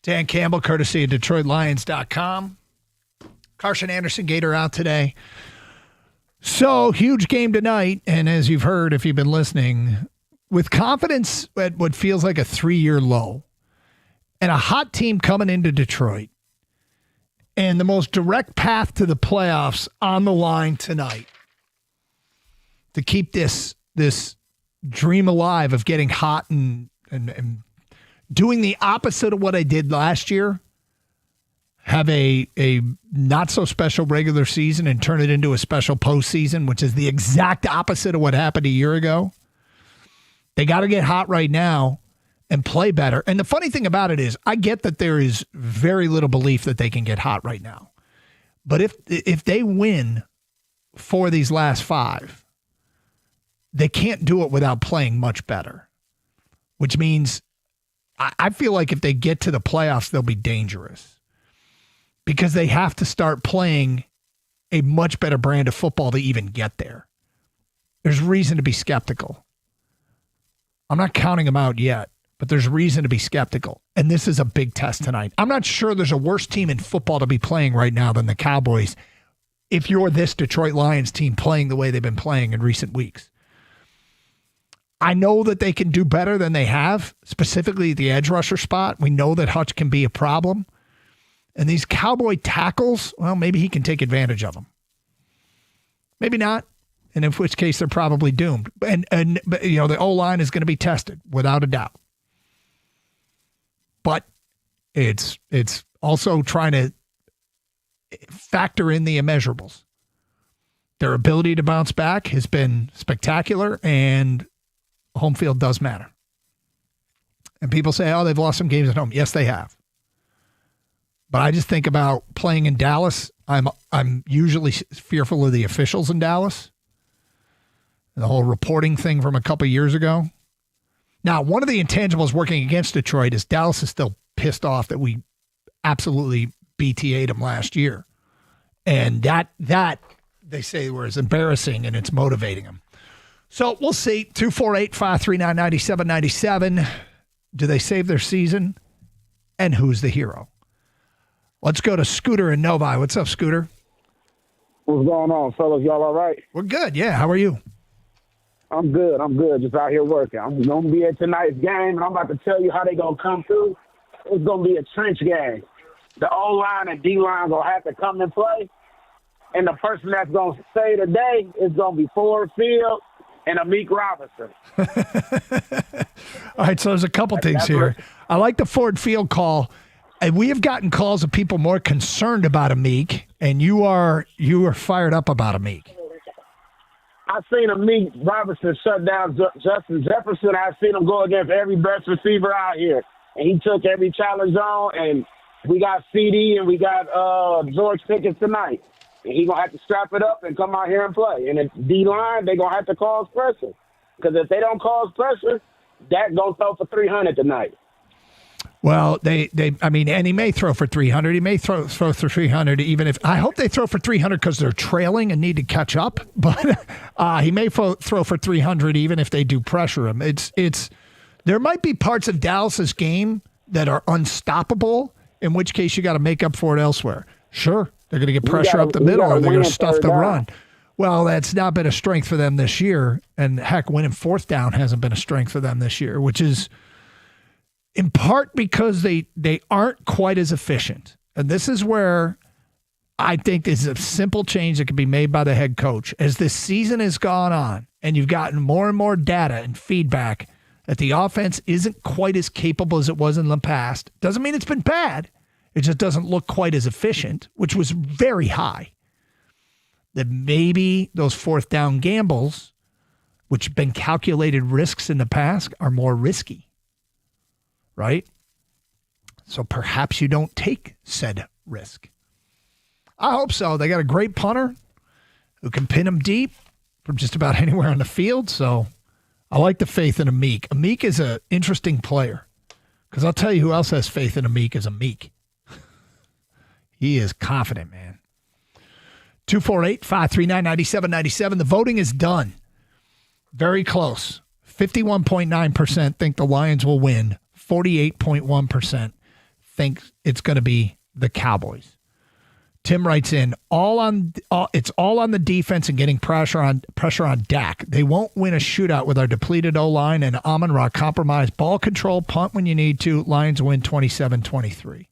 Dan Campbell, courtesy of DetroitLions.com. Carson Anderson, Gator out today. So, huge game tonight. And as you've heard, if you've been listening, with confidence at what feels like a 3-year low and a hot team coming into Detroit and the most direct path to the playoffs on the line tonight to keep this dream alive of getting hot and doing the opposite of what I did last year. Have a not so special regular season and turn it into a special postseason, which is the exact opposite of what happened a year ago. They got to get hot right now and play better. And the funny thing about it is, I get that there is very little belief that they can get hot right now. But if they win 4 of these last 5, they can't do it without playing much better, which means I feel like if they get to the playoffs, they'll be dangerous because they have to start playing a much better brand of football to even get there. There's reason to be skeptical. I'm not counting them out yet, but there's reason to be skeptical. And this is a big test tonight. I'm not sure there's a worse team in football to be playing right now than the Cowboys if you're this Detroit Lions team playing the way they've been playing in recent weeks. I know that they can do better than they have, specifically the edge rusher spot. We know that Hutch can be a problem. And these Cowboy tackles, well, maybe he can take advantage of them. Maybe not. And in which case they're probably doomed. And you know, the O-line is going to be tested without a doubt. But it's also trying to factor in the immeasurables. Their ability to bounce back has been spectacular, and home field does matter. And people say, oh, they've lost some games at home. Yes, they have. But I just think about playing in Dallas. I'm usually fearful of the officials in Dallas. The whole reporting thing from a couple years ago. Now, one of the intangibles working against Detroit is Dallas is still pissed off that we absolutely BTA'd them last year. And that they say was embarrassing, and it's motivating them. So we'll see. 248-539-9797. Do they save their season? And who's the hero? Let's go to Scooter in Novi. What's up, Scooter? What's going on, fellas? Y'all all right? We're good. Yeah. How are you? I'm good. Just out here working. I'm going to be at tonight's game, and I'm about to tell you how they going to come through. It's going to be a trench game. The O-line and D-line going to have to come and play, and the person that's going to say today is going to be Ford Field and Amik Robinson. All right, so there's a couple things here. I like the Ford Field call. And we have gotten calls of people more concerned about Amik, and you are fired up about Amik. I've seen Amik Robinson shut down Justin Jefferson. I've seen him go against every best receiver out here, and he took every challenge on. And we got CD and we got George Pickens tonight, and he's gonna have to strap it up and come out here and play. And at D-line, they're gonna have to cause pressure, because if they don't cause pressure, Dak gonna throw for 300 tonight. Well, and he may throw for 300. He may throw for 300, even if I hope they throw for 300 because they're trailing and need to catch up. But he may throw for 300 even if they do pressure him. There might be parts of Dallas's game that are unstoppable, in which case you got to make up for it elsewhere. Sure, they're going to get pressure up the middle, or they're going to stuff the run. Well, that's not been a strength for them this year, and heck, winning fourth down hasn't been a strength for them this year, which is in part because they aren't quite as efficient. And this is where I think there's a simple change that can be made by the head coach. As this season has gone on and you've gotten more and more data and feedback that the offense isn't quite as capable as it was in the past, doesn't mean it's been bad. It just doesn't look quite as efficient, which was very high. That maybe those fourth down gambles, which have been calculated risks in the past, are more risky. Right? So perhaps you don't take said risk. I hope so. They got a great punter who can pin them deep from just about anywhere on the field. So I like the faith in Amik. Amik is an interesting player, because I'll tell you who else has faith in Amik is Amik. He is confident, man. 248-539-9797. The voting is done. Very close. 51.9% think the Lions will win. 48.1% think it's going to be the Cowboys. Tim writes in, it's all on the defense and getting pressure on Dak. They won't win a shootout with our depleted O-line and Amon-Ra compromised ball control, punt when you need to. Lions win 27-23.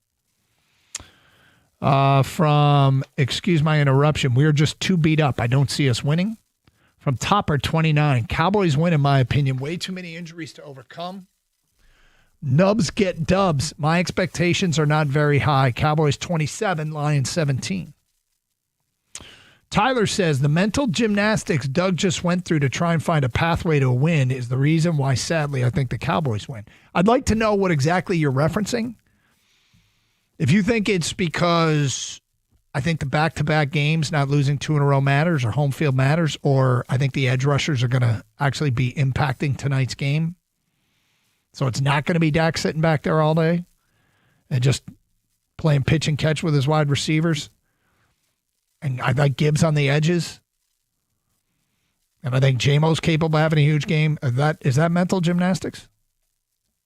Excuse my interruption, we're just too beat up. I don't see us winning. From Topper 29. Cowboys win, in my opinion. Way too many injuries to overcome. Nubs get dubs. My expectations are not very high. Cowboys 27, Lions 17. Tyler says the mental gymnastics Doug just went through to try and find a pathway to a win is the reason why, sadly, I think the Cowboys win. I'd like to know what exactly you're referencing. If you think it's because I think the back-to-back games, not losing 2 in a row matters, or home field matters, or I think the edge rushers are going to actually be impacting tonight's game. So it's not going to be Dak sitting back there all day and just playing pitch and catch with his wide receivers. And I like Gibbs on the edges. And I think J-Mo's capable of having a huge game. Is that mental gymnastics?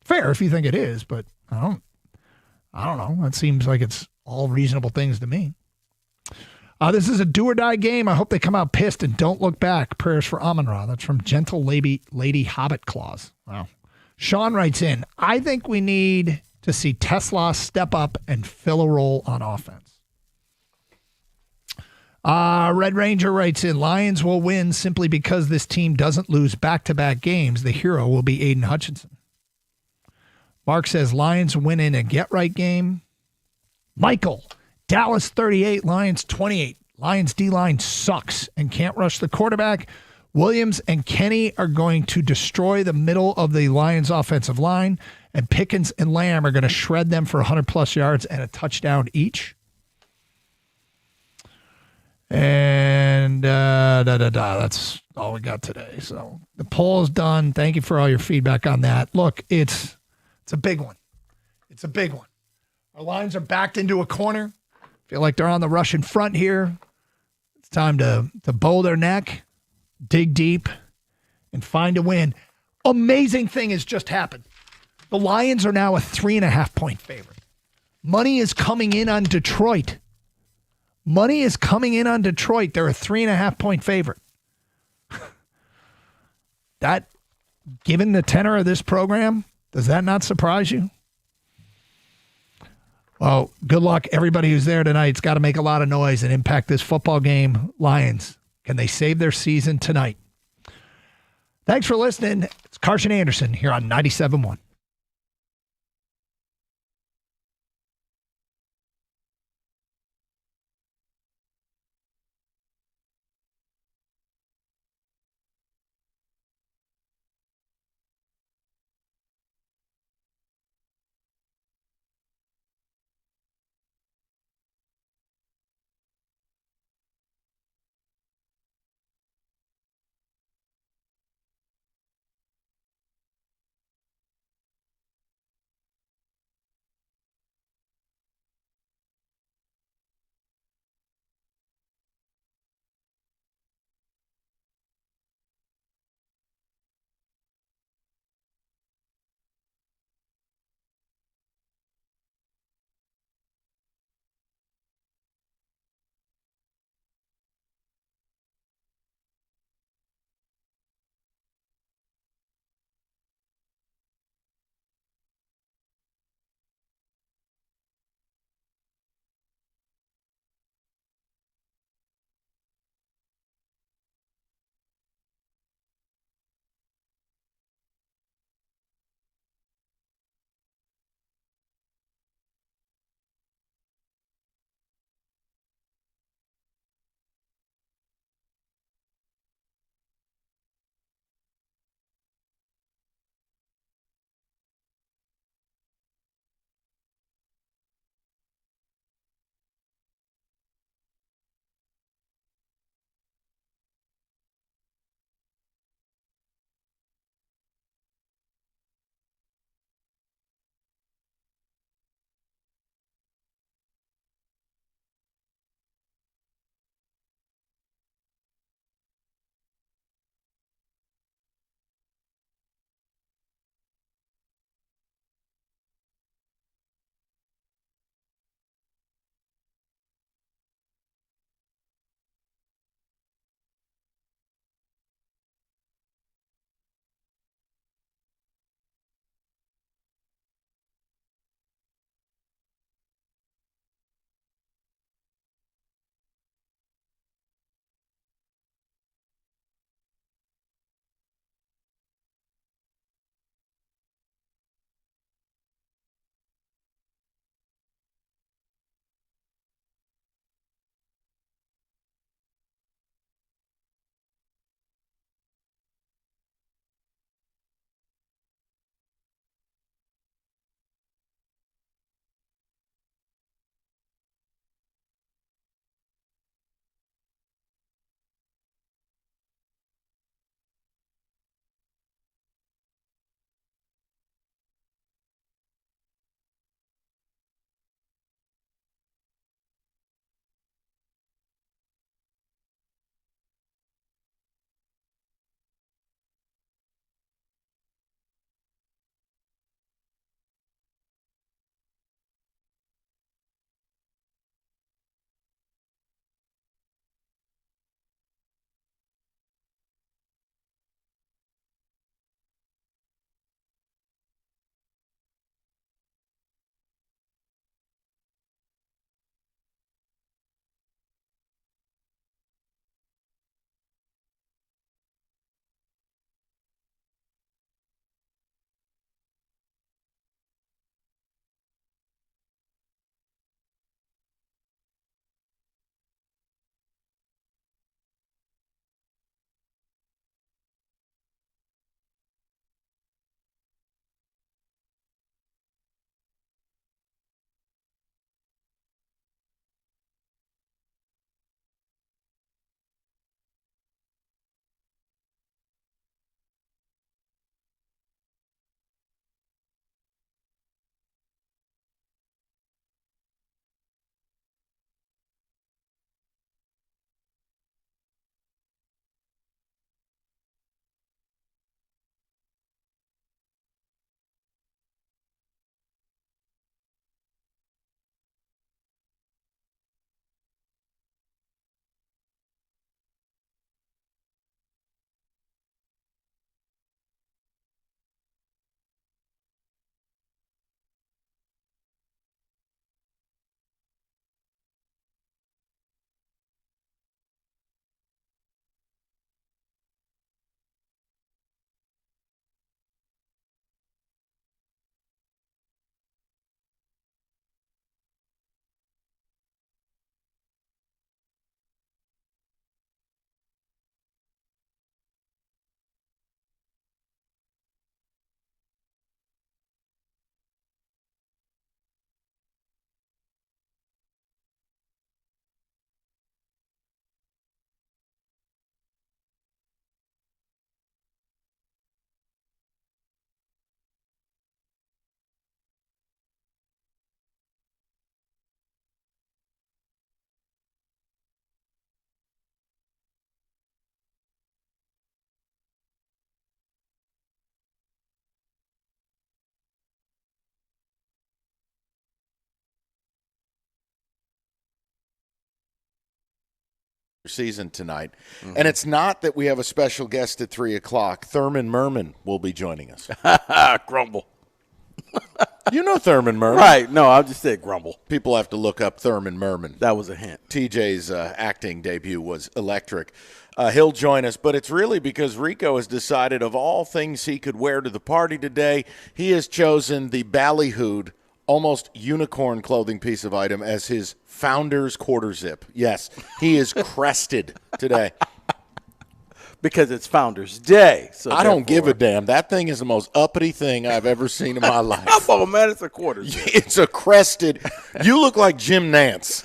Fair if you think it is, but I don't know. It seems like it's all reasonable things to me. This is a do-or-die game. I hope they come out pissed and don't look back. Prayers for Amon-Ra. That's from Gentle Lady Hobbit Claus. Wow. Sean writes in, I think we need to see Tesla step up and fill a role on offense. Red Ranger writes in, Lions will win simply because this team doesn't lose back-to-back games. The hero will be Aiden Hutchinson. Mark says Lions win in a get-right game. Michael, Dallas 38, Lions 28. Lions D-line sucks and can't rush the quarterback. Williams and Kenny are going to destroy the middle of the Lions offensive line, and Pickens and Lamb are going to shred them for 100-plus yards and a touchdown each. And that's all we got today. So the poll is done. Thank you for all your feedback on that. Look, it's a big one. It's a big one. Our Lions are backed into a corner. Feel like they're on the Russian front here. It's time to bow their neck, dig deep, and find a win. Amazing thing has just happened. The Lions are now a 3.5-point favorite. Money is coming in on Detroit. They're a 3.5-point favorite. That, given the tenor of this program, does that not surprise you? Well, good luck. Everybody who's there tonight's got to make a lot of noise and impact this football game. Lions, can they save their season tonight? Thanks for listening. It's Carson Anderson here on 97.1. season tonight. And it's not that we have a special guest at 3 o'clock. Thurman Merman will be joining us. Grumble. You know Thurman Merman. Right. No, I just said grumble. People have to look up Thurman Merman. That was a hint. TJ's acting debut was electric. He'll join us, but it's really because Rico has decided of all things he could wear to the party today, he has chosen the ballyhooed, almost unicorn clothing piece of item as his founder's quarter zip. Yes, he is crested today. Because it's Founders Day. So I don't give a damn. That thing is the most uppity thing I've ever seen in my life. Oh, man, it's a quarter zip. It's a crested. You look like Jim Nance.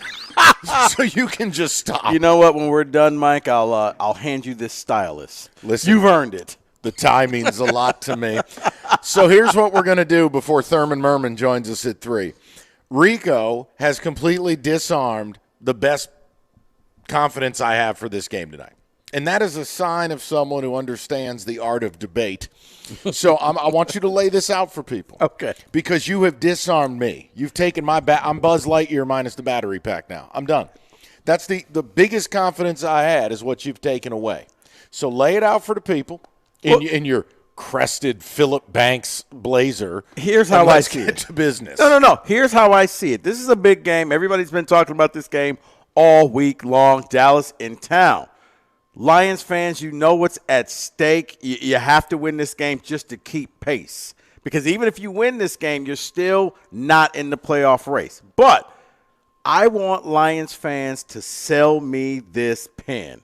So you can just stop. You know what? When we're done, Mike, I'll hand you this stylus. Listen, you've earned it. The tie means a lot to me. So here's what we're going to do before Thurman Merman joins us at 3. Rico has completely disarmed the best confidence I have for this game tonight. And that is a sign of someone who understands the art of debate. So I want you to lay this out for people. Okay. Because you have disarmed me. You've taken my I'm Buzz Lightyear minus the battery pack now. I'm done. That's the biggest confidence I had is what you've taken away. So lay it out for the people in your crested Philip Banks blazer. Here's how I see it. Let's get to business. No. Here's how I see it. This is a big game. Everybody's been talking about this game all week long. Dallas in town. Lions fans, you know what's at stake. You have to win this game just to keep pace. Because even if you win this game, you're still not in the playoff race. But I want Lions fans to sell me this pen.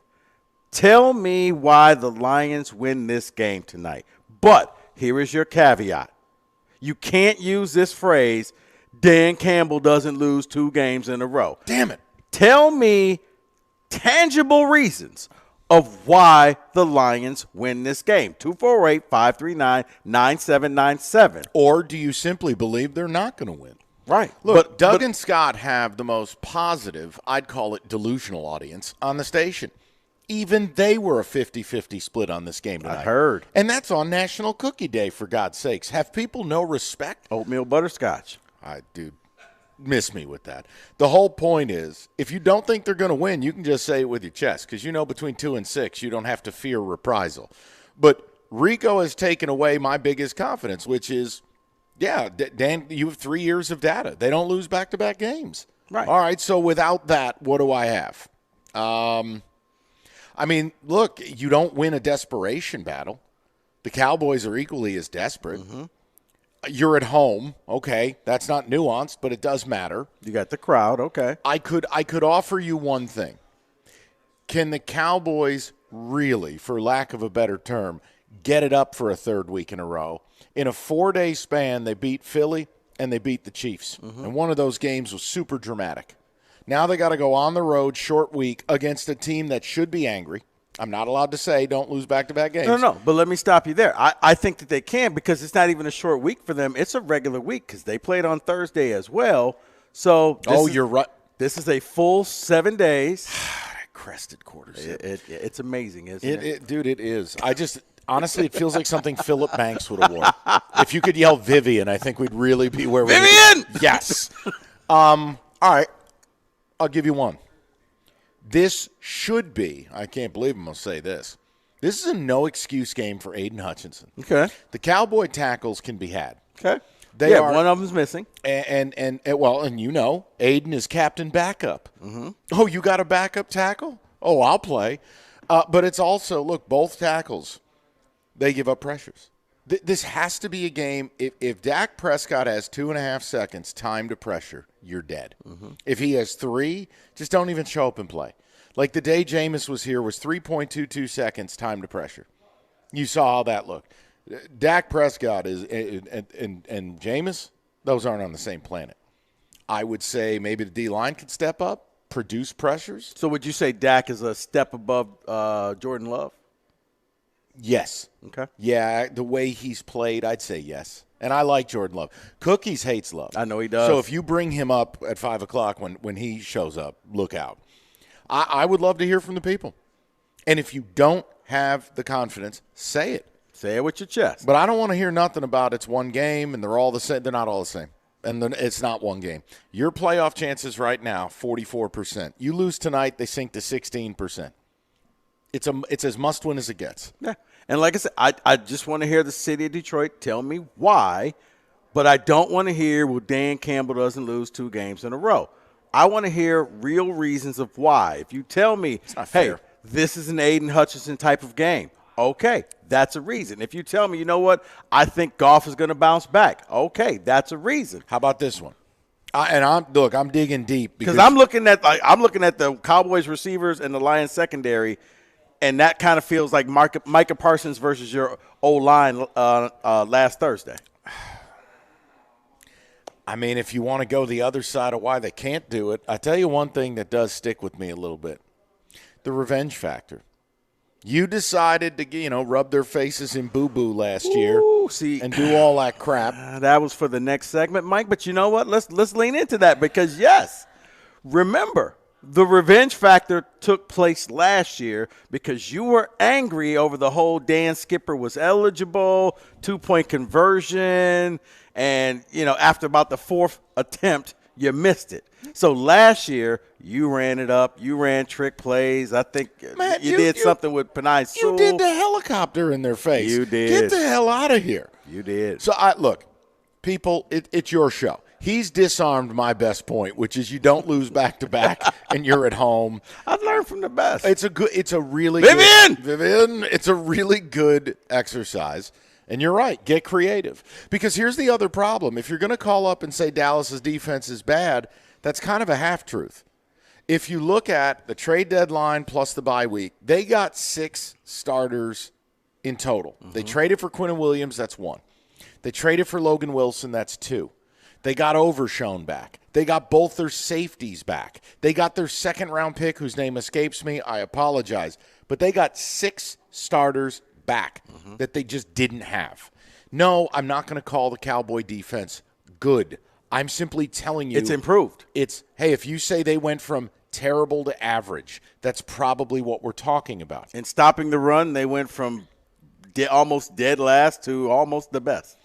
Tell me why the Lions win this game tonight. But here is your caveat. You can't use this phrase, Dan Campbell doesn't lose 2 games in a row. Damn it. Tell me tangible reasons of why the Lions win this game. 248-539-9797. Or do you simply believe they're not going to win? Right. Look, Doug and Scott have the most positive, I'd call it delusional audience on the station. Even they were a 50-50 split on this game tonight. I heard. And that's on National Cookie Day, for God's sakes. Have people no respect? Oatmeal butterscotch. Dude, miss me with that. The whole point is, if you don't think they're going to win, you can just say it with your chest, because you know between 2 and 6, you don't have to fear reprisal. But Rico has taken away my biggest confidence, which is, Dan, you have 3 years of data. They don't lose back-to-back games. Right. All right, so without that, what do I have? I mean, look, you don't win a desperation battle. The Cowboys are equally as desperate. Mm-hmm. You're at home. Okay, that's not nuanced, but it does matter. You got the crowd. Okay. I could offer you one thing. Can the Cowboys really, for lack of a better term, get it up for a 3rd week in a row? In a 4-day span, they beat Philly and they beat the Chiefs. Mm-hmm. And one of those games was super dramatic. Now they got to go on the road, short week, against a team that should be angry. I'm not allowed to say don't lose back-to-back games. No, but let me stop you there. I think that they can, because it's not even a short week for them. It's a regular week because they played on Thursday as well. So you're right. This is a full 7 days. That crested quarters. It's amazing, isn't it? Dude, it is. Honestly, it feels like something Philip Banks would have worn. If you could yell Vivian, I think we'd really be where we're Vivian! Yes. All right. I'll give you one. This should be, I can't believe I'm going to say this. This is a no-excuse game for Aiden Hutchinson. Okay. The Cowboy tackles can be had. Okay. They are, one of them's missing. And you know, Aiden is captain backup. Mm-hmm. Oh, you got a backup tackle? Oh, I'll play. But it's also, look, both tackles, they give up pressures. This has to be a game. If Dak Prescott has 2.5 seconds time to pressure, you're dead. Mm-hmm. If he has 3, just don't even show up and play. Like the day Jameis was here was 3.22 seconds time to pressure. You saw how that looked. Dak Prescott and Jameis, those aren't on the same planet. I would say maybe the D-line could step up, produce pressures. So would you say Dak is a step above Jordan Love? Yes. Okay. Yeah, the way he's played, I'd say yes. And I like Jordan Love. Cookies hates Love. I know he does. So if you bring him up at 5 o'clock when he shows up, look out. I would love to hear from the people. And if you don't have the confidence, say it. Say it with your chest. But I don't want to hear nothing about it's one game and they're all the same. They're not all the same. and it's not one game. Your playoff chances right now, 44%. You lose tonight, they sink to 16%. It's as must-win as it gets. Yeah. And like I said, I just want to hear the city of Detroit tell me why, but I don't want to hear, well, Dan Campbell doesn't lose 2 games in a row. I want to hear real reasons of why. If you tell me, hey, this is an Aiden Hutchinson type of game, okay, that's a reason. If you tell me, you know what, I think Goff is going to bounce back, okay, that's a reason. How about this one? I'm digging deep because I'm looking at the Cowboys receivers and the Lions secondary, and that kind of feels like Micah Parsons versus your O-line last Thursday. I mean, if you want to go the other side of why they can't do it, I tell you one thing that does stick with me a little bit: the revenge factor. You decided to, rub their faces in boo-boo last year and do all that crap. That was for the next segment, Mike. But you know what? Let's lean into that because, yes, remember, the revenge factor took place last year because you were angry over the whole Dan Skipper was eligible, 2-point conversion, and, after about the 4th attempt, you missed it. So last year, you ran it up. You ran trick plays. I think you did something with Penei Sewell. You did the helicopter in their face. You did. Get the hell out of here. You did. So, look, people, it's your show. He's disarmed my best point, which is you don't lose back-to-back and you're at home. I've learned from the best. It's a really Vivian! It's a really good exercise. And you're right, get creative. Because here's the other problem. If you're going to call up and say Dallas's defense is bad, that's kind of a half-truth. If you look at the trade deadline plus the bye week, they got 6 starters in total. Mm-hmm. They traded for Quinnen Williams, that's 1. They traded for Logan Wilson, that's 2. They got Overshown back. They got both their safeties back. They got their second-round pick, whose name escapes me. I apologize. But they got 6 starters back that they just didn't have. No, I'm not going to call the Cowboy defense good. I'm simply telling you. It's improved. Hey, if you say they went from terrible to average, that's probably what we're talking about. And stopping the run, they went from almost dead last to almost the best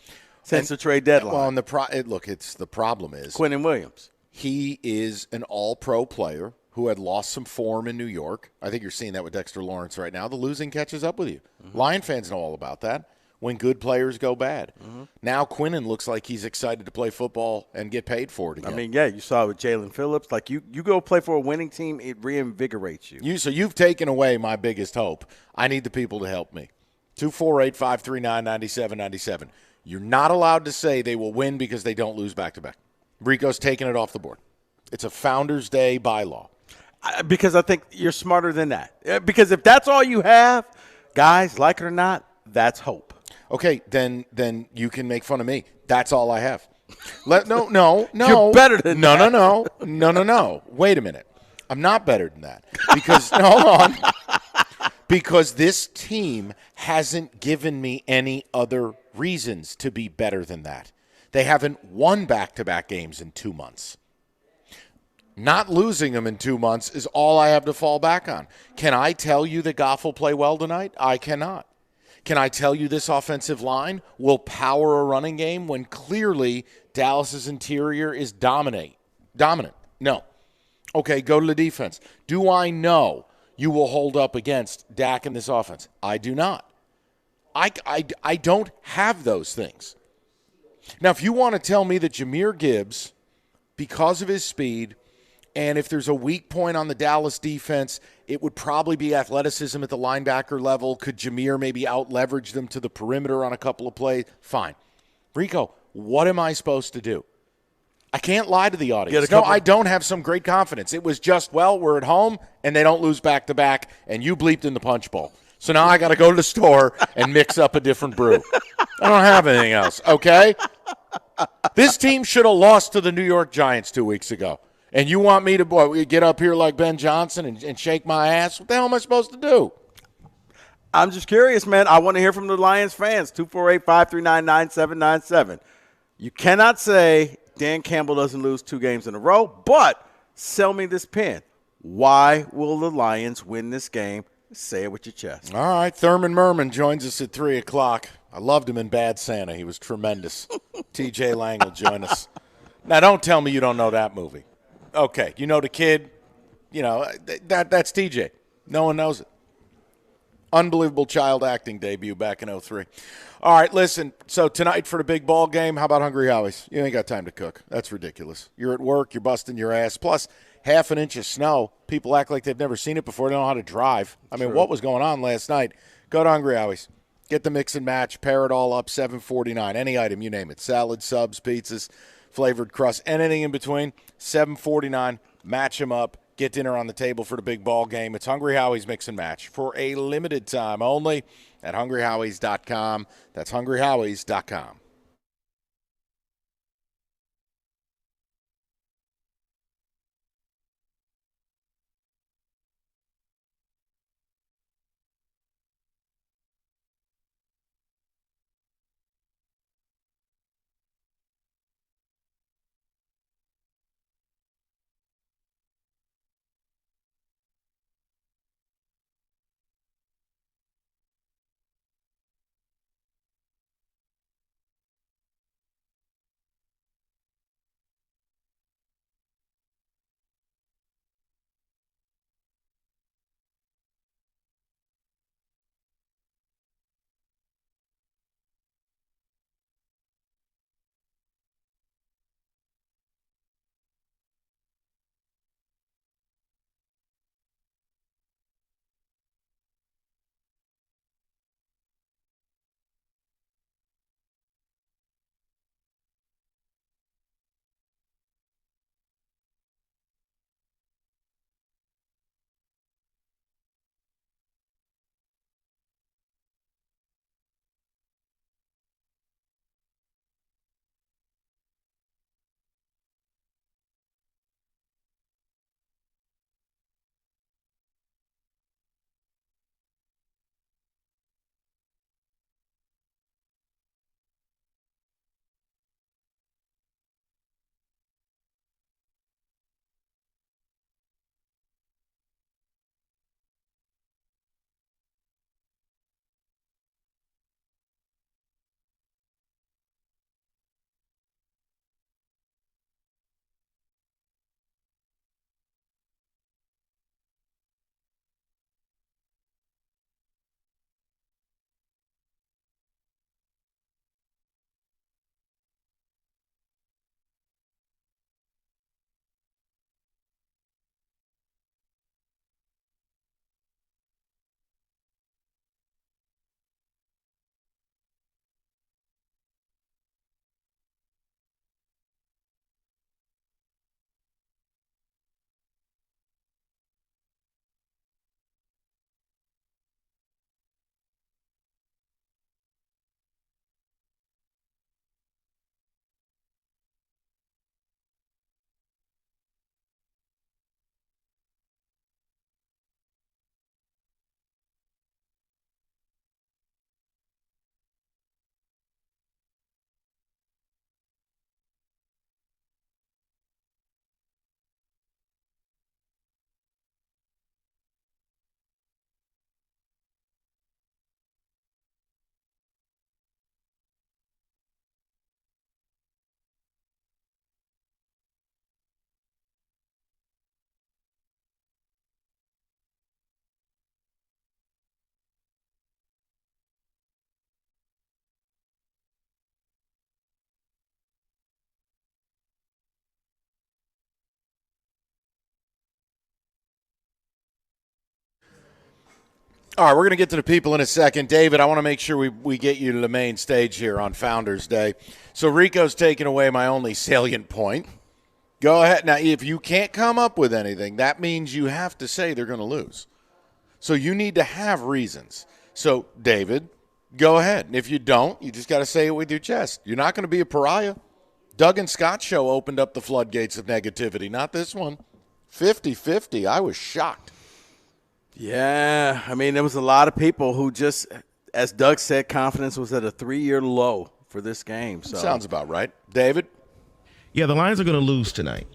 since the trade deadline. Well, and the problem is Quinnen Williams. He is an all-pro player who had lost some form in New York. I think you're seeing that with Dexter Lawrence right now. The losing catches up with you. Lion fans know all about that. When good players go bad. Now Quinnen looks like he's excited to play football and get paid for it again. I mean, yeah, you saw it with Jalen Phillips. Like, you go play for a winning team, it reinvigorates you. So you've taken away my biggest hope. I need the people to help me. 248-539-9797. You're not allowed to say they will win because they don't lose back-to-back. Rico's taking it off the board. It's a Founders Day bylaw. Because I think you're smarter than that. Because if that's all you have, guys, like it or not, that's hope. Okay, then you can make fun of me. That's all I have. No. You're better than that. No. Wait a minute. I'm not better than that. Because hold on. Because this team hasn't given me any other reasons to be better than that. They haven't won back-to-back games in 2 months. Not losing them in 2 months is all I have to fall back on. Can I tell you that Goff will play well tonight? I cannot. Can I tell you this offensive line will power a running game when clearly Dallas's interior is dominant? No. Okay, go to the defense. Do I know you will hold up against Dak in this offense? I do not. I don't have those things. Now, if you want to tell me that Jahmyr Gibbs, because of his speed, and if there's a weak point on the Dallas defense, it would probably be athleticism at the linebacker level. Could Jahmyr maybe out-leverage them to the perimeter on a couple of plays? Fine. Rico, what am I supposed to do? I can't lie to the audience. No, I don't have some great confidence. It was just, we're at home, and they don't lose back-to-back, and you bleeped in the punch bowl. So now I got to go to the store and mix up a different brew. I don't have anything else, okay? This team should have lost to the New York Giants 2 weeks ago. And you want me to get up here like Ben Johnson and shake my ass? What the hell am I supposed to do? I'm just curious, man. I want to hear from the Lions fans. 248-539-9797. You cannot say Dan Campbell doesn't lose 2 games in a row, but sell me this pen. Why will the Lions win this game? Say it with your chest. All right. Thurman Merman joins us at 3 o'clock. I loved him in Bad Santa. He was tremendous. TJ Lang will join us Now, don't tell me you don't know that movie. Okay, you know the kid. You know, that's TJ. No one knows it. Unbelievable child acting debut back in 03. All right, listen, so tonight for the big ball game, how about Hungry Howie's? You ain't got time to cook. That's ridiculous. You're at work, you're busting your ass. Plus, half an inch of snow. People act like they've never seen it before. They don't know how to drive. I mean, what was going on last night? Go to Hungry Howie's. Get the mix and match. Pair it all up, $7.49. Any item, you name it. Salad, subs, pizzas, flavored crust, anything in between, $7.49. Match them up. Get dinner on the table for the big ball game. It's Hungry Howie's Mix and Match for a limited time only at hungryhowies.com. That's hungryhowies.com. All right, we're going to get to the people in a second. David, I want to make sure we get you to the main stage here on Founders Day. So Rico's taking away my only salient point. Go ahead. Now, if you can't come up with anything, that means you have to say they're going to lose. So you need to have reasons. So, David, go ahead. And if you don't, you just got to say it with your chest. You're not going to be a pariah. Doug and Scott show opened up the floodgates of negativity, not this one. 50-50. I was shocked. Yeah, I mean, there was a lot of people who just, as Doug said, confidence was at a 3-year low for this game. So sounds about right. David? Yeah, the Lions are going to lose tonight.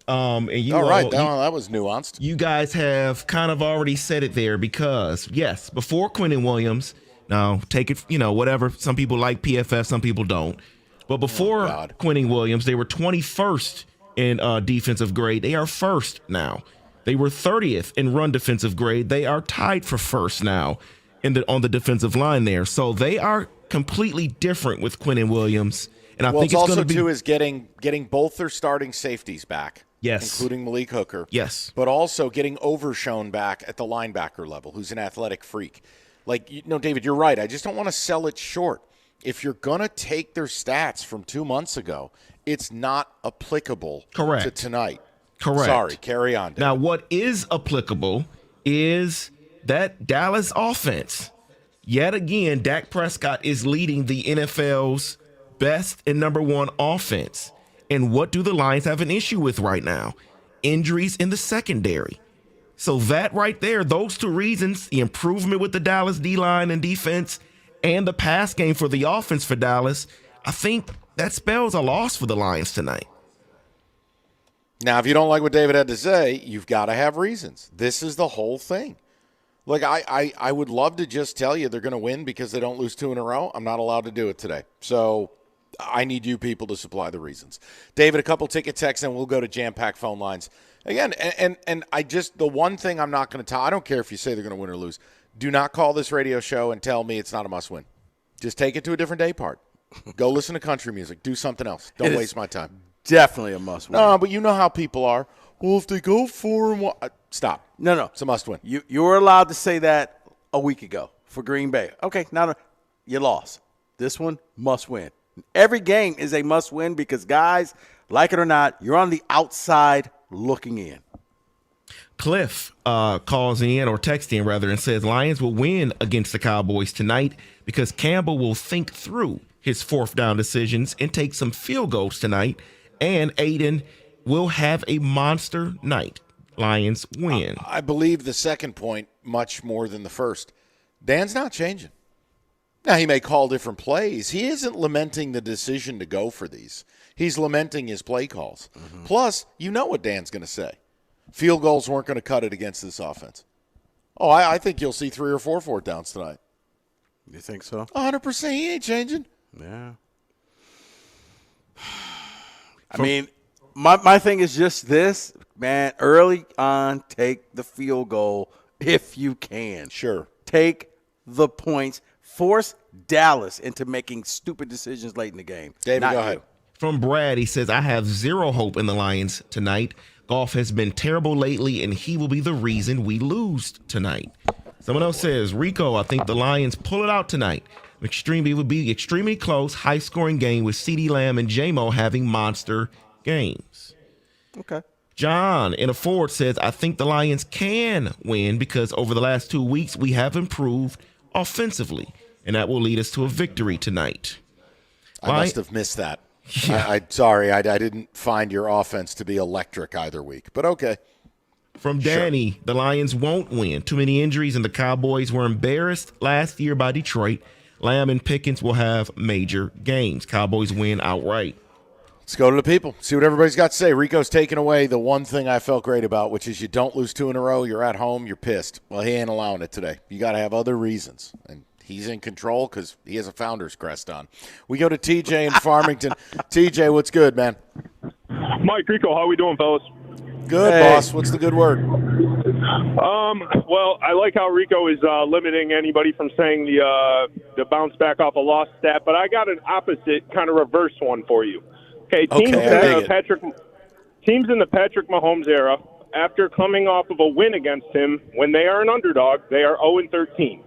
And you all right, that was nuanced. You guys have kind of already said it there because, yes, before Quinnen Williams, now take it, whatever. Some people like PFF, some people don't. But before Quinnen Williams, they were 21st in defensive grade. They are first now. They were 30th in run defensive grade. They are tied for first now on the defensive line there. So they are completely different with Quinnen Williams. And I think it's also going to be too is getting both their starting safeties back. Yes. Including Malik Hooker. Yes. But also getting Overshown back at the linebacker level, who's an athletic freak. Like, David, you're right. I just don't want to sell it short. If you're going to take their stats from 2 months ago, it's not applicable to tonight. Correct. Sorry, carry on, David. Now, what is applicable is that Dallas offense. Yet again, Dak Prescott is leading the NFL's best and number one offense. And what do the Lions have an issue with right now? Injuries in the secondary. So that right there, those two reasons, the improvement with the Dallas D-line and defense and the pass game for the offense for Dallas, I think that spells a loss for the Lions tonight. Now, if you don't like what David had to say, you've got to have reasons. This is the whole thing. Like, I would love to just tell you they're going to win because they don't lose 2 in a row. I'm not allowed to do it today. So I need you people to supply the reasons. David, a couple ticket texts, and we'll go to jam-packed phone lines. Again, and I just – the one thing I'm not going to tell – I don't care if you say they're going to win or lose. Do not call this radio show and tell me it's not a must-win. Just take it to a different day part. Go listen to country music. Do something else. Don't waste my time. Definitely a must-win. No, but you know how people are. Well, if they go 4-1 – stop. No. It's a must-win. You were allowed to say that a week ago for Green Bay. Okay, now you lost. This one, must-win. Every game is a must-win because, guys, like it or not, you're on the outside looking in. Cliff calls in, or texts in rather, and says Lions will win against the Cowboys tonight because Campbell will think through his fourth down decisions and take some field goals tonight, and Aiden will have a monster night. Lions win. I believe the second point much more than the first. Dan's not changing. Now, he may call different plays. He isn't lamenting the decision to go for these. He's lamenting his play calls. Mm-hmm. Plus, you know what Dan's going to say. Field goals weren't going to cut it against this offense. Oh, I think you'll see 3 or 4 fourth downs tonight. You think so? 100%. He ain't changing. Yeah. I mean, my thing is just this, man. Early on, take the field goal if you can. Sure. Take the points. Force Dallas into making stupid decisions late in the game. David, go ahead. From Brad, he says, I have zero hope in the Lions tonight. Goff has been terrible lately, and he will be the reason we lose tonight. Someone else says, Rico, I think the Lions pull it out tonight. It would be extremely close, high-scoring game with CeeDee Lamb and J-Mo having monster games. Okay. John in a Ford says, I think the Lions can win because over the last 2 weeks we have improved offensively, and that will lead us to a victory tonight. I must have missed that. Yeah. Sorry, I didn't find your offense to be electric either week, but okay. From Danny, the Lions won't win. Too many injuries, and the Cowboys were embarrassed last year by Detroit. Lamb and Pickens will have major games. Cowboys win outright. Let's go to the people. See what everybody's got to say. Rico's taking away the one thing I felt great about, which is you don't lose 2 in a row. You're at home. You're pissed. Well, he ain't allowing it today. You got to have other reasons. And he's in control because he has a Founder's crest on. We go to TJ in Farmington. TJ, what's good, man? Mike, Rico, how we doing, fellas? Good, boss. What's the good word? Well, I like how Rico is limiting anybody from saying the bounce back off a loss stat, but I got an opposite kind of reverse one for you. Okay, teams in the Patrick Mahomes era, after coming off of a win against him, when they are an underdog, they are 0-13.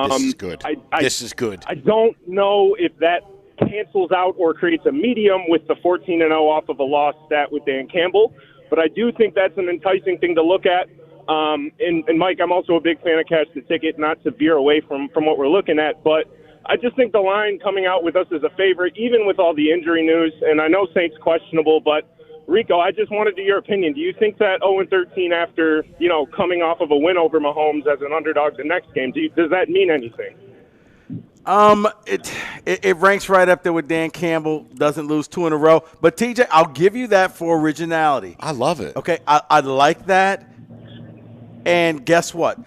This is good. This is good. I don't know if that cancels out or creates a medium with the 14-0 off of a loss stat with Dan Campbell, but I do think that's an enticing thing to look at. And Mike, I'm also a big fan of Cash the Ticket, not to veer away from what we're looking at, but I just think the line coming out with us as a favorite, even with all the injury news, and I know Saints questionable, but Rico, I just wanted your opinion. Do you think that 0-13 after, coming off of a win over Mahomes as an underdog the next game, does that mean anything? It ranks right up there with Dan Campbell, doesn't lose 2 in a row. But, TJ, I'll give you that for originality. I love it. Okay, I like that. And guess what?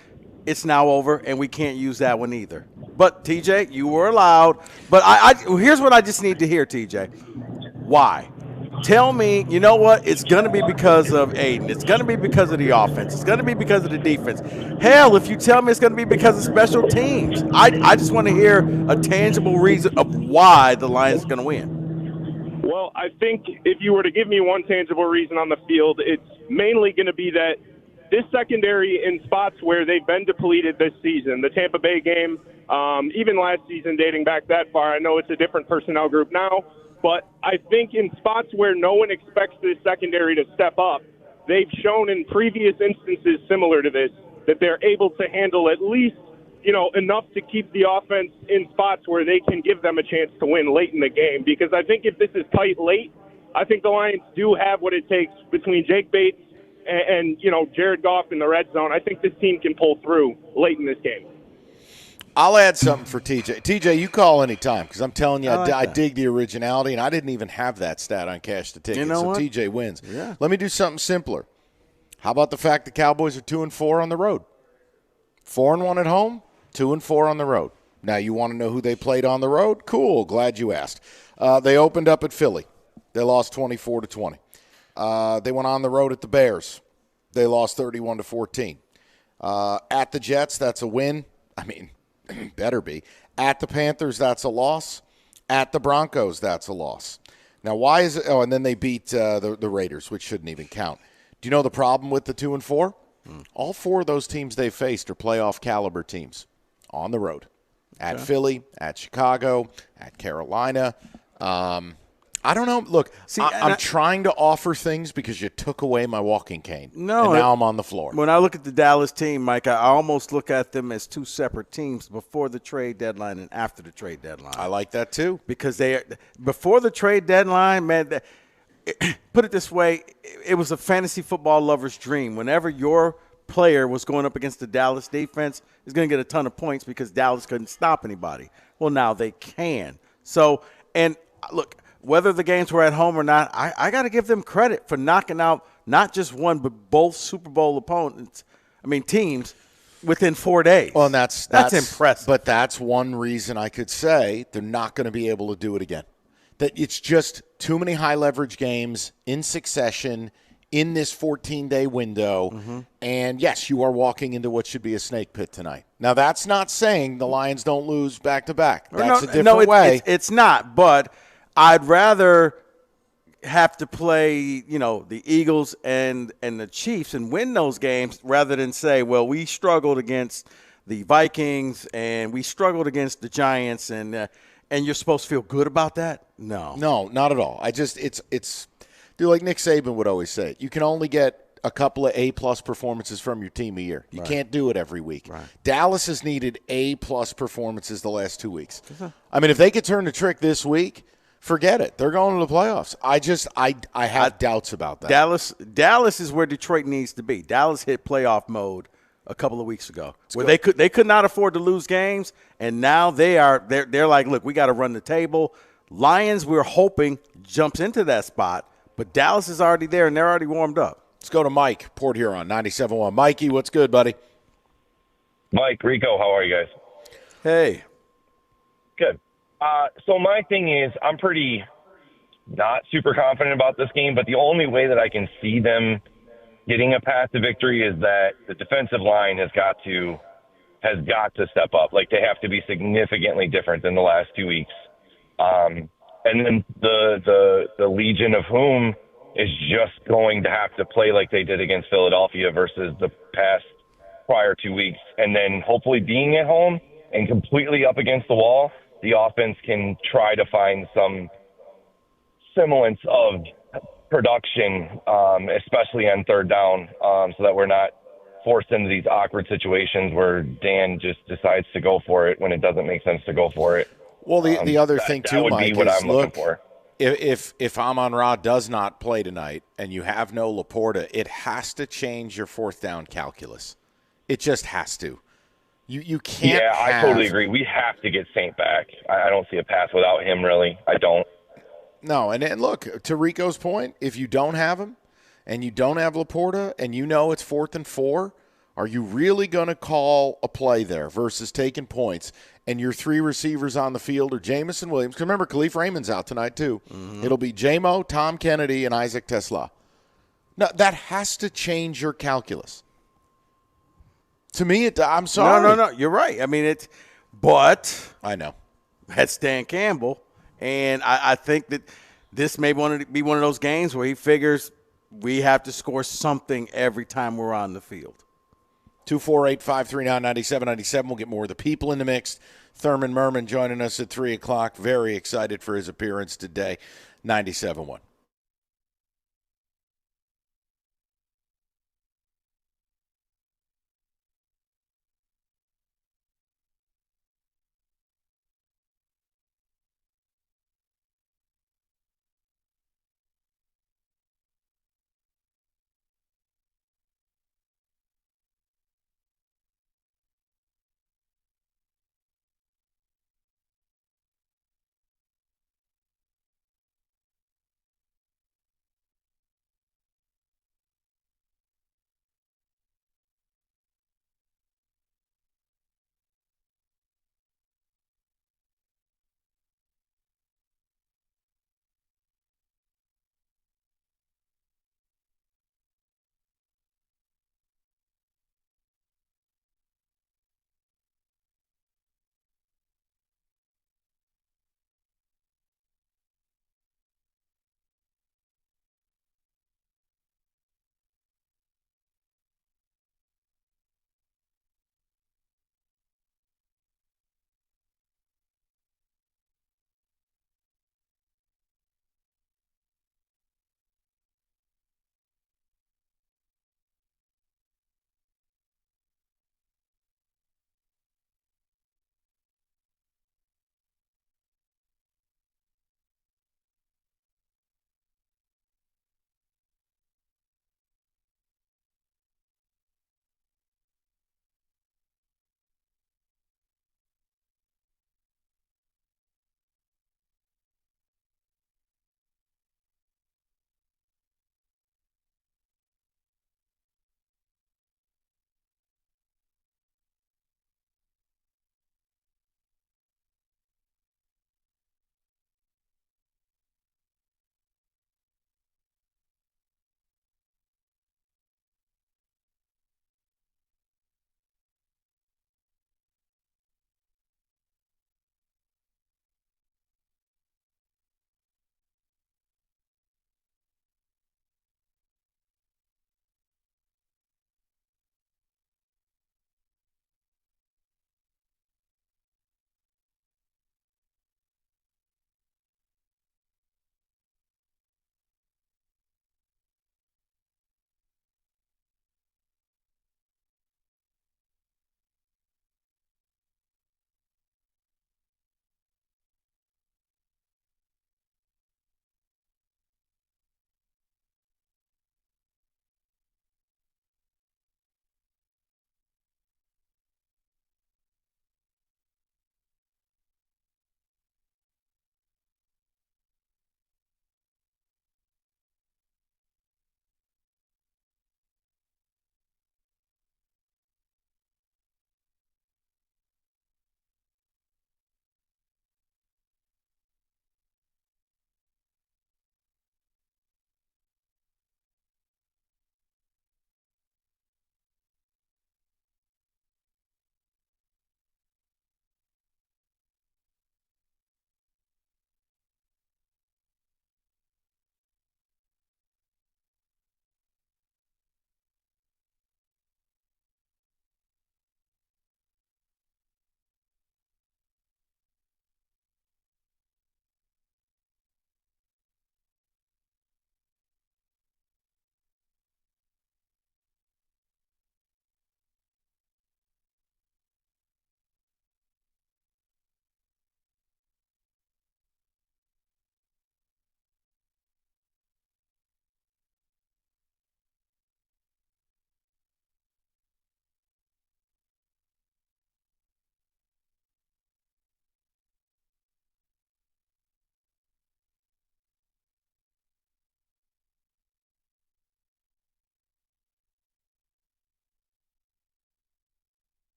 it's now over, and we can't use that one either. But, TJ, you were allowed. But here's what I just need to hear, TJ. Why? Tell me, you know what? It's going to be because of Aiden. It's going to be because of the offense. It's going to be because of the defense. Hell, if you tell me it's going to be because of special teams. I just want to hear a tangible reason of why the Lions are going to win. Well, I think if you were to give me one tangible reason on the field, it's mainly going to be that this secondary in spots where they've been depleted this season, the Tampa Bay game, even last season dating back that far, I know it's a different personnel group now, but I think in spots where no one expects this secondary to step up, they've shown in previous instances similar to this that they're able to handle at least, enough to keep the offense in spots where they can give them a chance to win late in the game. Because I think if this is tight late, I think the Lions do have what it takes between Jake Bates and Jared Goff in the red zone. I think this team can pull through late in this game. I'll add something for TJ. TJ, you call anytime because I'm telling you, I dig the originality, and I didn't even have that stat on Cash the Ticket. You know so what? TJ wins. Yeah. Let me do something simpler. How about the fact the Cowboys are 2-4 on the road? 4-1 at home, 2-4 on the road. Now you want to know who they played on the road? Cool. Glad you asked. They opened up at Philly. They lost 24-20. They went on the road at the Bears. They lost 31-14. At the Jets, that's a win. I mean, better be. At the Panthers, that's a loss. At the Broncos, that's a loss. Now, why is it? Oh, and then they beat the Raiders, which shouldn't even count. Do you know the problem with the 2-4? All four of those teams they faced are playoff caliber teams on the road. At Philly, at Chicago, at Carolina. I don't know. Look, I'm trying to offer things because you took away my walking cane. No, and now I'm on the floor. When I look at the Dallas team, Mike, I almost look at them as two separate teams before the trade deadline and after the trade deadline. I like that too. Because before the trade deadline, man, put it this way, it was a fantasy football lover's dream. Whenever your player was going up against the Dallas defense, he's going to get a ton of points because Dallas couldn't stop anybody. Well, now they can. So, and look, whether the games were at home or not, I got to give them credit for knocking out not just one but both Super Bowl opponents, teams, within 4 days. Well, and that's impressive. But that's one reason I could say they're not going to be able to do it again. That it's just too many high-leverage games in succession in this 14-day window. Mm-hmm. And, yes, you are walking into what should be a snake pit tonight. Now, that's not saying the Lions don't lose back-to-back. That's a different way. It's not, but – I'd rather have to play, the Eagles and the Chiefs and win those games rather than say, well, we struggled against the Vikings and we struggled against the Giants and you're supposed to feel good about that? No. No, not at all. It's like Nick Saban would always say, you can only get a couple of A-plus performances from your team a year. You can't do it every week. Right. Dallas has needed A-plus performances the last 2 weeks. If they could turn the trick this week, forget it. They're going to the playoffs. I have doubts about that. Dallas is where Detroit needs to be. Dallas hit playoff mode a couple of weeks ago, where they could not afford to lose games, and now they're like, look, we got to run the table. Lions, we're hoping, jumps into that spot, but Dallas is already there and they're already warmed up. Let's go to Mike, Port Huron, 97.1. Mikey, what's good, buddy? Mike, Rico, how are you guys? Hey. Good. So my thing is, I'm pretty not super confident about this game, but the only way that I can see them getting a path to victory is that the defensive line has got to step up. Like, they have to be significantly different than the last 2 weeks. And then the Legion of whom is just going to have to play like they did against Philadelphia versus the past prior 2 weeks. And then hopefully being at home and completely up against the wall, the offense can try to find some semblance of production, especially on third down, so that we're not forced into these awkward situations where Dan just decides to go for it when it doesn't make sense to go for it. Well, the other thing, too, that would Mike, be what is, I'm looking for. If Amon-Ra does not play tonight and you have no Laporta, it has to change your fourth down calculus. It just has to. You can't. Yeah, I totally agree. We have to get Saint back. I don't see a path without him, really. I don't. No, and look, to Rico's point, if you don't have him and you don't have Laporta and you know it's 4th and 4, Are you really going to call a play there versus taking points and your 3 receivers on the field are Jamison Williams? 'Cause remember, Khalif Raymond's out tonight too. It'll be J-Mo, Tom Kennedy, and Isaac Tesla. Now, that has to change your calculus. To me, I'm sorry. No. You're right. I mean, but I know. That's Dan Campbell. And I think that this may want to be one of those games where he figures we have to score something every time we're on the field. 248-539-9797. We'll get more of the people in the mix. Thurman Merman joining us at 3 o'clock. Very excited for his appearance today. 97.1.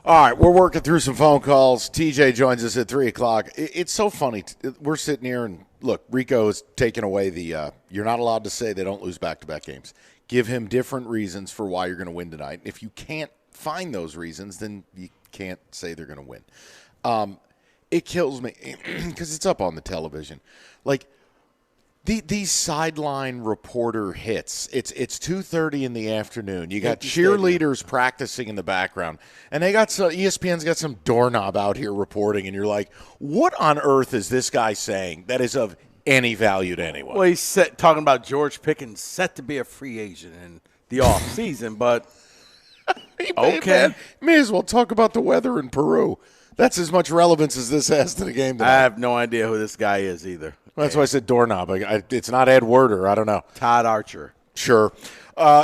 All right, we're working through some phone calls. TJ joins us at 3 o'clock. It's so funny. We're sitting here, and look, Rico is taking away the you're not allowed to say they don't lose back-to-back games. Give him different reasons for why you're going to win tonight. If you can't find those reasons, then you can't say they're going to win. It kills me because it's up on the television. Like, these sideline reporter hits. It's 2:30 in the afternoon. You got cheerleaders practicing in the background, and ESPN's got some doorknob out here reporting, and you're like, what on earth is this guy saying that is of any value to anyone? Well, he's talking about George Pickens set to be a free agent in the offseason, but okay. Man, may as well talk about the weather in Peru. That's as much relevance as this has to the game tonight. I have no idea who this guy is either. Well, that's why I said doorknob. It's not Ed Werder. I don't know. Todd Archer. Sure.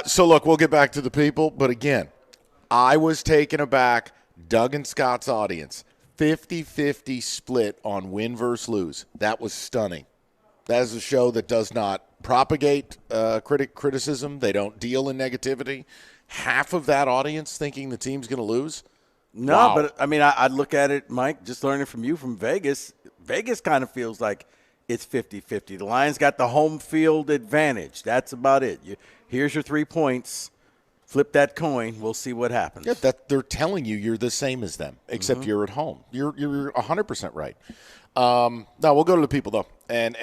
So, look, we'll get back to the people. But, again, I was taken aback. Doug and Scott's audience, 50-50 split on win versus lose. That was stunning. That is a show that does not propagate criticism. They don't deal in negativity. Half of that audience thinking the team's going to lose. No, Wow. but, I mean, I'd look at it, Mike, just learning from you from Vegas. Vegas kind of feels like it's 50-50. The Lions got the home field advantage. That's about it. Here's your 3 points. Flip that coin. We'll see what happens. Yeah, that they're telling you you're the same as them, except you're at home. You're 100% right. Now, we'll go to the people, though. And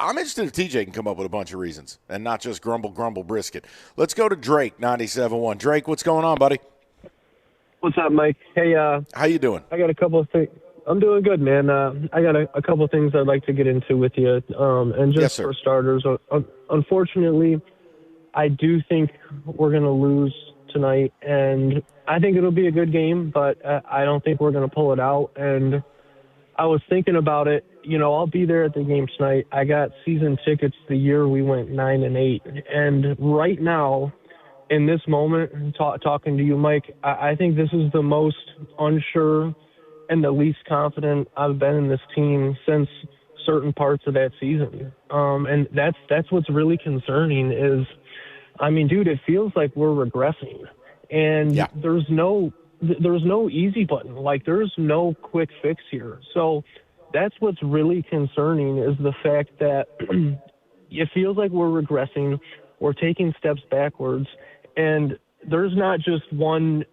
I'm interested if TJ can come up with a bunch of reasons and not just grumble brisket. Let's go to Drake, 97.1. Drake, what's going on, buddy? What's up, Mike? Hey, how you doing? I got a couple of things. I'm doing good, man. I got a couple of things I'd like to get into with you. And just Yes, sir. for starters, unfortunately, I do think we're going to lose tonight. And I think it'll be a good game, but I don't think we're going to pull it out. And I was thinking about it. You know, I'll be there at the game tonight. I got season tickets the year we went 9-8. And right now, in this moment, talking to you, Mike, I think this is the most unsure and the least confident I've been in this team since certain parts of that season. And that's what's really concerning is, I mean, dude, it feels like we're regressing. And there's no easy button. Like, there's no quick fix here. So that's what's really concerning is the fact that it feels like we're regressing. We're taking steps backwards. And there's not just one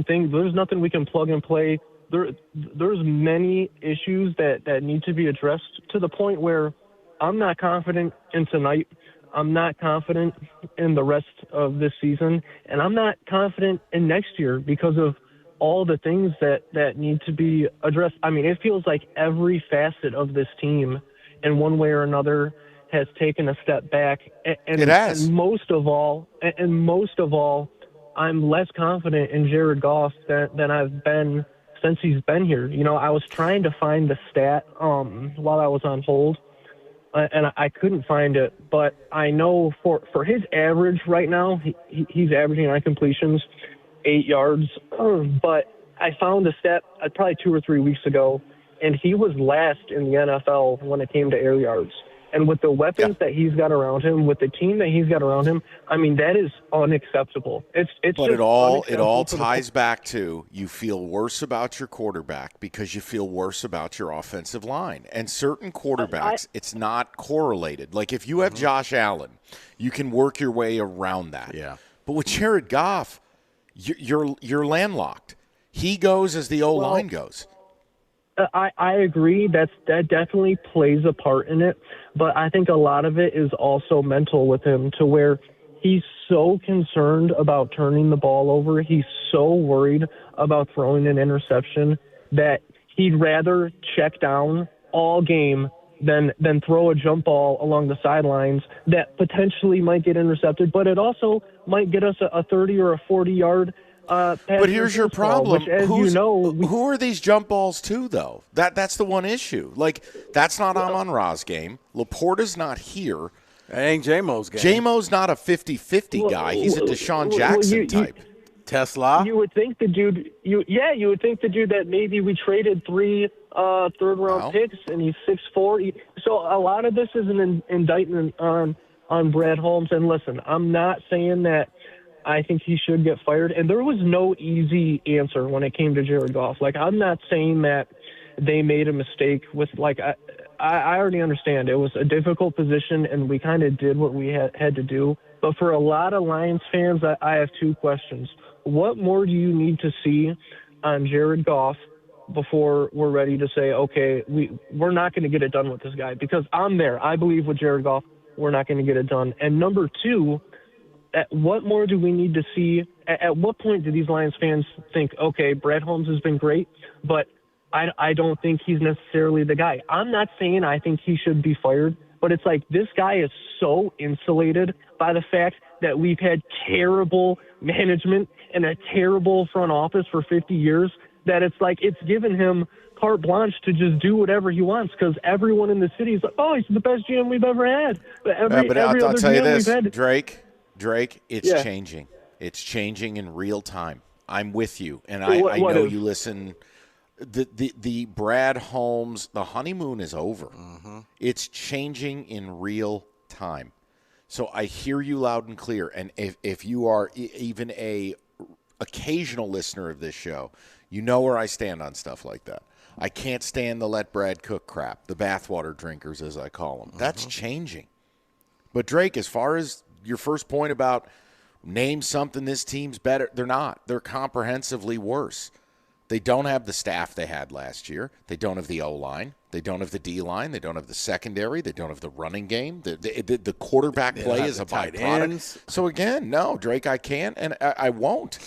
thing. There's nothing we can plug and play. There's many issues that need to be addressed to the point where I'm not confident in tonight. I'm not confident in the rest of this season. And I'm not confident in next year because of all the things that need to be addressed. I mean, it feels like every facet of this team in one way or another has taken a step back. And, it has. And most of all, I'm less confident in Jared Goff than I've been since he's been here. You know, I was trying to find the stat while I was on hold, and I couldn't find it. But I know for his average right now, he's averaging on completions 8 yards. But I found the stat probably 2 or 3 weeks ago, and he was last in the NFL when it came to air yards. And with the weapons that he's got around him, with the team that he's got around him, I mean, that is unacceptable. But it all ties back to you feel worse about your quarterback because you feel worse about your offensive line. And certain quarterbacks, it's not correlated. Like if you have Josh Allen, you can work your way around that. Yeah. But with Jared Goff, you're landlocked. He goes as the O-line goes. I agree. That definitely plays a part in it. But I think a lot of it is also mental with him to where he's so concerned about turning the ball over. He's so worried about throwing an interception that he'd rather check down all game than throw a jump ball along the sidelines that potentially might get intercepted, but it also might get us a 30 or a 40-yard but here's your problem. Which, as you know, who are these jump balls to, though? That's the one issue. Like, that's not Amon-Ra's game. Laporta's not here. That ain't J-Mo's game. J-Mo's not a 50-50 guy. He's a Deshaun Jackson type. Tesla? You would think the dude you would think the dude that maybe we traded 3 third-round picks, and he's 6'4". So a lot of this is an indictment on Brad Holmes. And listen, I'm not saying that I think he should get fired. And there was no easy answer when it came to Jared Goff. Like, I'm not saying that they made a mistake with, like, I already understand it was a difficult position and we kind of did what we had to do. But for a lot of Lions fans, I have two questions. What more do you need to see on Jared Goff before we're ready to say, okay, we're not going to get it done with this guy? Because I'm there. I believe with Jared Goff, we're not going to get it done. And number two, what more do we need to see? At what point do these Lions fans think, okay, Brad Holmes has been great, but I don't think he's necessarily the guy? I'm not saying I think he should be fired, but it's like this guy is so insulated by the fact that we've had terrible management and a terrible front office for 50 years that it's like it's given him carte blanche to just do whatever he wants because everyone in the city is like, oh, he's the best GM we've ever had. But I'll tell you this, we've had, Drake, it's changing. It's changing in real time. I'm with you, and I know you listen. The Brad Holmes, the honeymoon is over. Mm-hmm. It's changing in real time. So I hear you loud and clear. And if you are even a occasional listener of this show, you know where I stand on stuff like that. I can't stand the let Brad cook crap, the bathwater drinkers, as I call them. Mm-hmm. That's changing. But, Drake, as far as your first point about name something this team's better, they're not. They're comprehensively worse. They don't have the staff they had last year. They don't have the O-line. They don't have the D-line. They don't have the secondary. They don't have the running game. The quarterback play is a byproduct. So, again, no, Drake, I can't and I won't.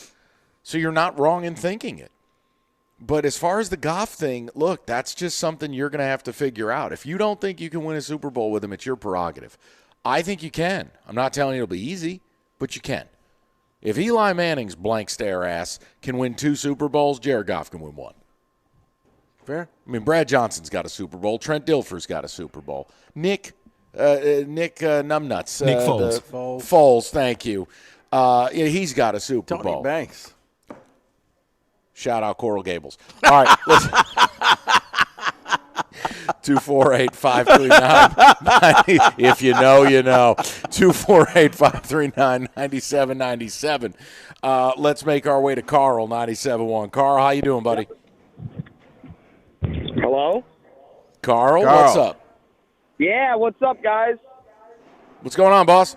So you're not wrong in thinking it. But as far as the Goff thing, look, that's just something you're going to have to figure out. If you don't think you can win a Super Bowl with him, it's your prerogative. I think you can. I'm not telling you it'll be easy, but you can. If Eli Manning's blank stare ass can win 2 Super Bowls, Jared Goff can win 1. Fair. I mean, Brad Johnson's got a Super Bowl. Trent Dilfer's got a Super Bowl. Nick Numbnuts. Nick Foles. Foles, thank you. He's got a Super Bowl. Tony Banks. Shout out Coral Gables. All right, listen. 248-539. If you know, you know. 248-539-9797. Let's make our way to Carl, 97.1. Carl, how you doing, buddy? Hello? Carl, what's up? Yeah, what's up, guys? What's going on, boss?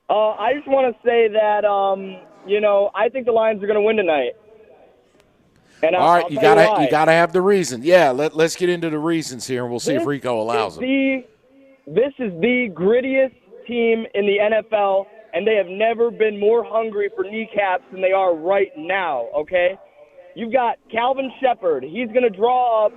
I just want to say that, I think the Lions are going to win tonight. And all right, you gotta have the reason. Yeah, let's get into the reasons here, and we'll see if Rico allows it. This is the grittiest team in the NFL, and they have never been more hungry for kneecaps than they are right now, okay? You've got Calvin Shepard. He's going to draw up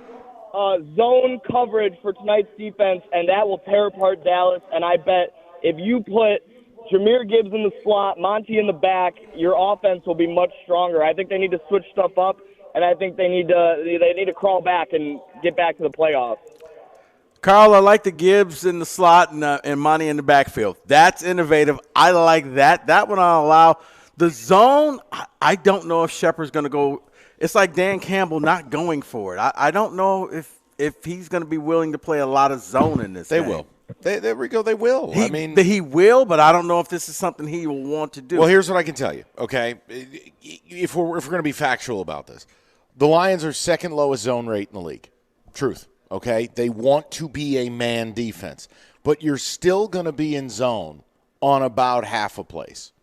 zone coverage for tonight's defense, and that will tear apart Dallas. And I bet if you put Jahmyr Gibbs in the slot, Monty in the back, your offense will be much stronger. I think they need to switch stuff up. And I think they need to crawl back and get back to the playoffs. Carl, I like the Gibbs in the slot and Monty in the backfield. That's innovative. I like that. That one I'll allow. The zone, I don't know if Shepard's going to go. It's like Dan Campbell not going for it. I don't know if he's going to be willing to play a lot of zone in this game. They will. There we go. They will. He will, but I don't know if this is something he will want to do. Well, here's what I can tell you, okay? If we're going to be factual about this. The Lions are second lowest zone rate in the league. Truth, okay? They want to be a man defense. But you're still going to be in zone on about half a place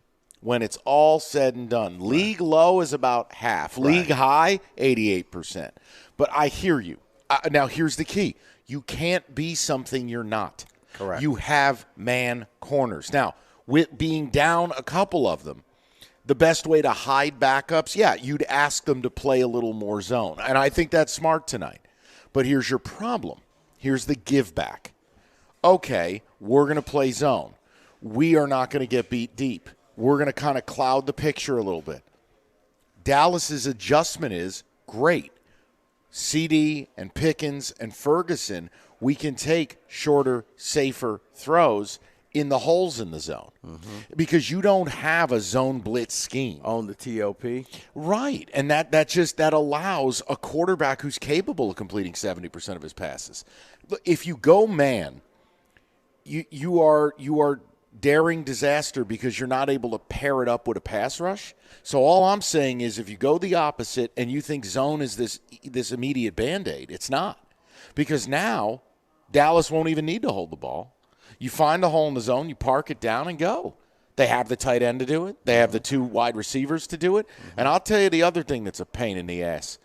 when it's all said and done. Right. League low is about half. Right. League high, 88%. But I hear you. Now, here's the key. You can't be something you're not. Correct. You have man corners. Now, with being down a couple of them, the best way to hide backups, you'd ask them to play a little more zone. And I think that's smart tonight. But here's your problem. Here's the give back. Okay, we're going to play zone. We are not going to get beat deep. We're going to kind of cloud the picture a little bit. Dallas's adjustment is great. CD and Pickens and Ferguson, we can take shorter, safer throws in the holes in the zone because you don't have a zone blitz scheme on the TOP, right? And that allows a quarterback who's capable of completing 70% of his passes. If you go man, you are daring disaster because you're not able to pair it up with a pass rush. So all I'm saying is if you go the opposite and you think zone is this immediate Band-Aid, it's not. Because now Dallas won't even need to hold the ball. You find a hole in the zone, you park it down and go. They have the tight end to do it. They have the 2 wide receivers to do it. And I'll tell you the other thing that's a pain in the ass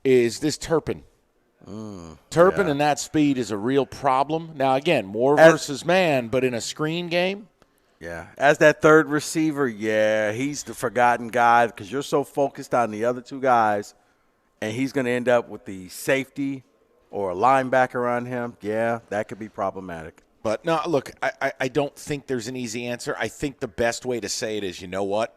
is this Turpin. Turpin and that speed is a real problem. Now, again, more versus man, but in a screen game. Yeah, as that third receiver, he's the forgotten guy because you're so focused on the other 2 guys, and he's going to end up with the safety or a linebacker on him. Yeah, that could be problematic. But, no, look, I don't think there's an easy answer. I think the best way to say it is, you know what?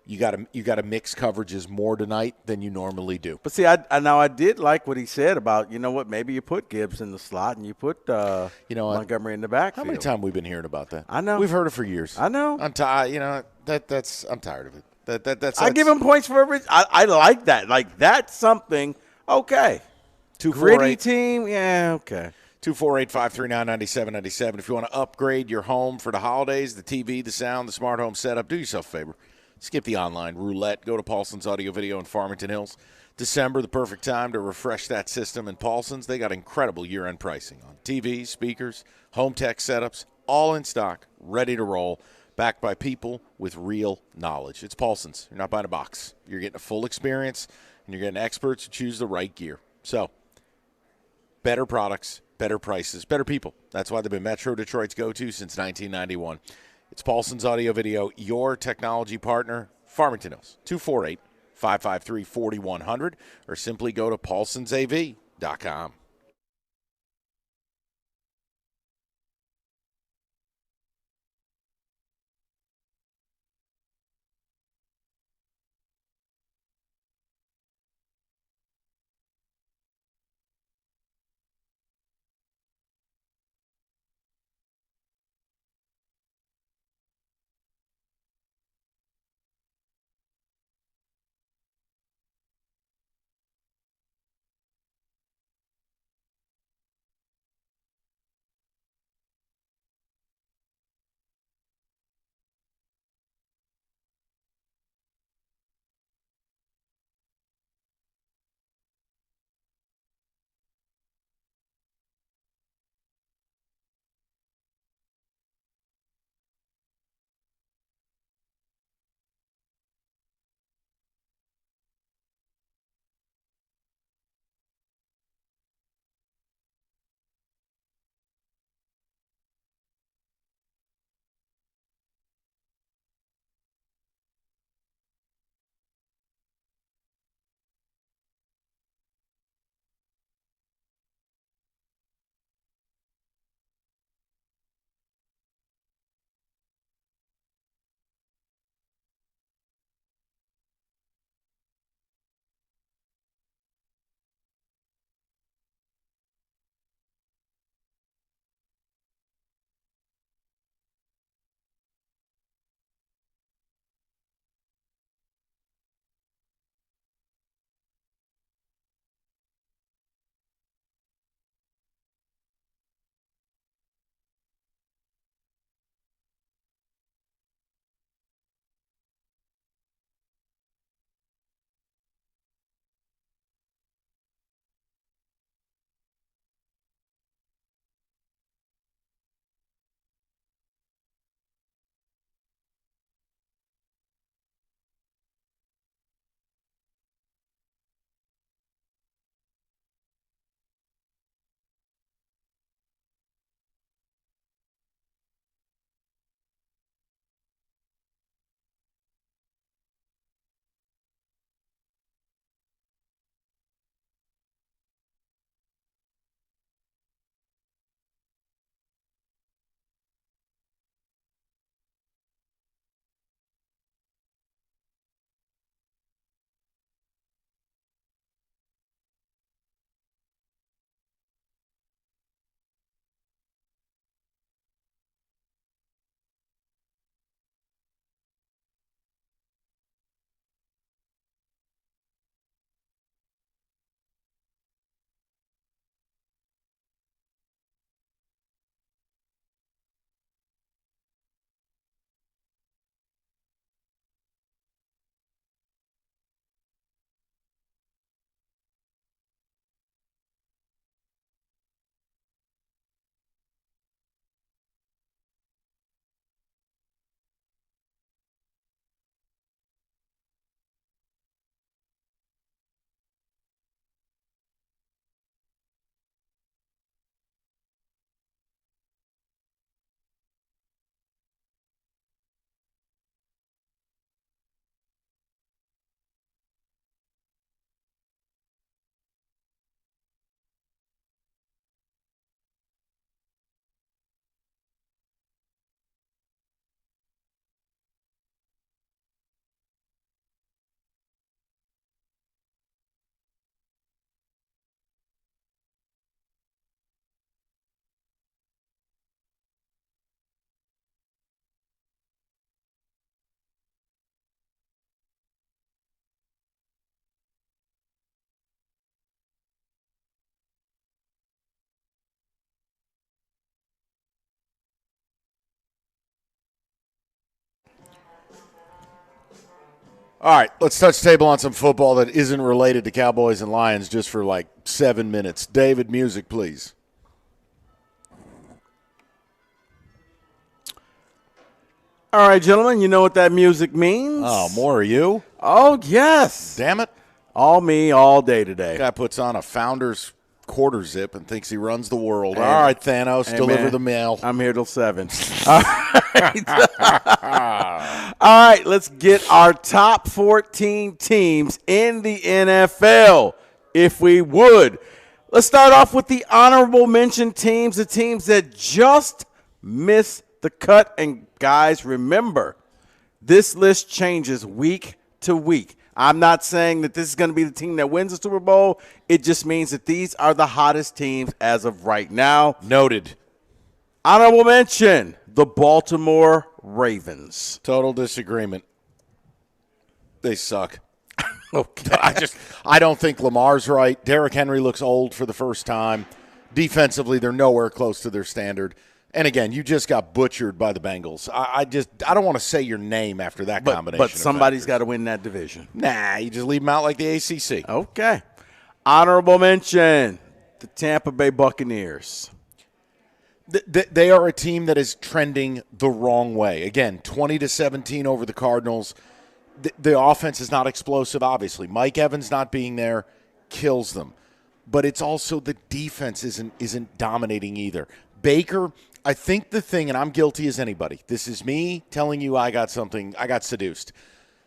You got to mix coverages more tonight than you normally do. But see, I did like what he said about, you know what, maybe you put Gibbs in the slot and you put Montgomery in the backfield. How many times we've been hearing about that? I know. We've heard it for years. I know. I'm tired. I'm tired of it. That's I give him points for every. I like that. Like that's something. Okay. Gritty team. Yeah. Okay. 248-539-9797. If you want to upgrade your home for the holidays, the TV, the sound, the smart home setup, do yourself a favor. Skip the online roulette. Go to Paulson's Audio Video in Farmington Hills. December, the perfect time to refresh that system. And Paulson's, they got incredible year-end pricing on TVs, speakers, home tech setups, all in stock, ready to roll, backed by people with real knowledge. It's Paulson's. You're not buying a box. You're getting a full experience, and you're getting experts who choose the right gear. So, better products, better prices, better people. That's why they've been Metro Detroit's go-to since 1991. It's Paulson's Audio Video, your technology partner, Farmington Hills, 248-553-4100, or simply go to paulsonsav.com. All right, let's touch table on some football that isn't related to Cowboys and Lions just for like 7 minutes. David, music, please. All right, gentlemen, you know what that music means? Oh, more are you? Oh, yes. Damn it. All me, all day today. Guy puts on a Founder's quarter zip and thinks he runs the world. Hey, all right, Thanos, hey, deliver man, the mail. I'm here till 7. All right. All right, let's get our top 14 teams in the NFL, if we would. Let's start off with the honorable mention teams, the teams that just missed the cut. And guys, remember, this list changes week to week. I'm not saying that this is going to be the team that wins the Super Bowl. It just means that these are the hottest teams as of right now. Noted. Honorable mention, the Baltimore Ravens. Total disagreement. They suck. Okay. I don't think Lamar's right. Derrick Henry looks old for the first time. Defensively, they're nowhere close to their standard. And again, you just got butchered by the Bengals. I don't want to say your name after that combination. But somebody's got to win that division. Nah, you just leave them out like the ACC. Okay. Honorable mention, the Tampa Bay Buccaneers. They are a team that is trending the wrong way. Again, 20-17 over the Cardinals. The offense is not explosive, obviously. Mike Evans not being there kills them. But it's also the defense isn't dominating either. Baker, I think the thing, and I'm guilty as anybody, this is me telling you I got seduced.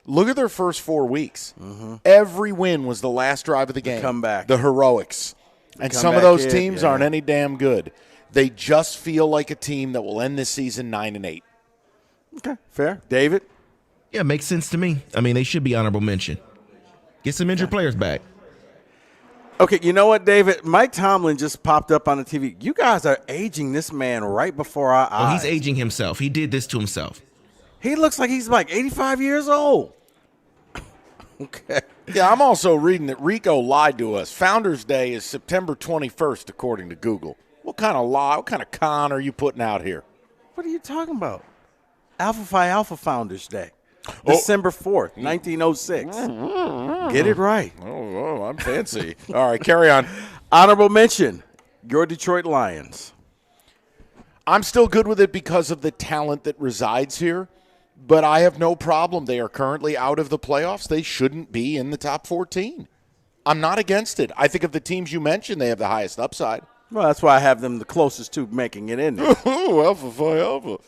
Look at their first 4 weeks. Mm-hmm. Every win was the last drive of the game. Comeback. The heroics. And some of those teams aren't any damn good. They just feel like a team that will end this season 9-8. Okay, fair. David? Yeah, makes sense to me. I mean, they should be honorable mention. Get some injured players back. Okay, you know what, David? Mike Tomlin just popped up on the TV. You guys are aging this man right before our eyes. Oh, he's aging himself. He did this to himself. He looks like he's like 85 years old. Okay. Yeah, I'm also reading that Rico lied to us. Founders Day is September 21st, according to Google. What kind of lie, what kind of con are you putting out here? What are you talking about? Alpha Phi Alpha Founders Day. December 4th, 1906. Get it right. Oh, I'm fancy. All right, carry on. Honorable mention, your Detroit Lions. I'm still good with it because of the talent that resides here, but I have no problem. They are currently out of the playoffs. They shouldn't be in the top 14. I'm not against it. I think of the teams you mentioned, they have the highest upside. Well, that's why I have them the closest to making it in there. Alpha Phi Alpha.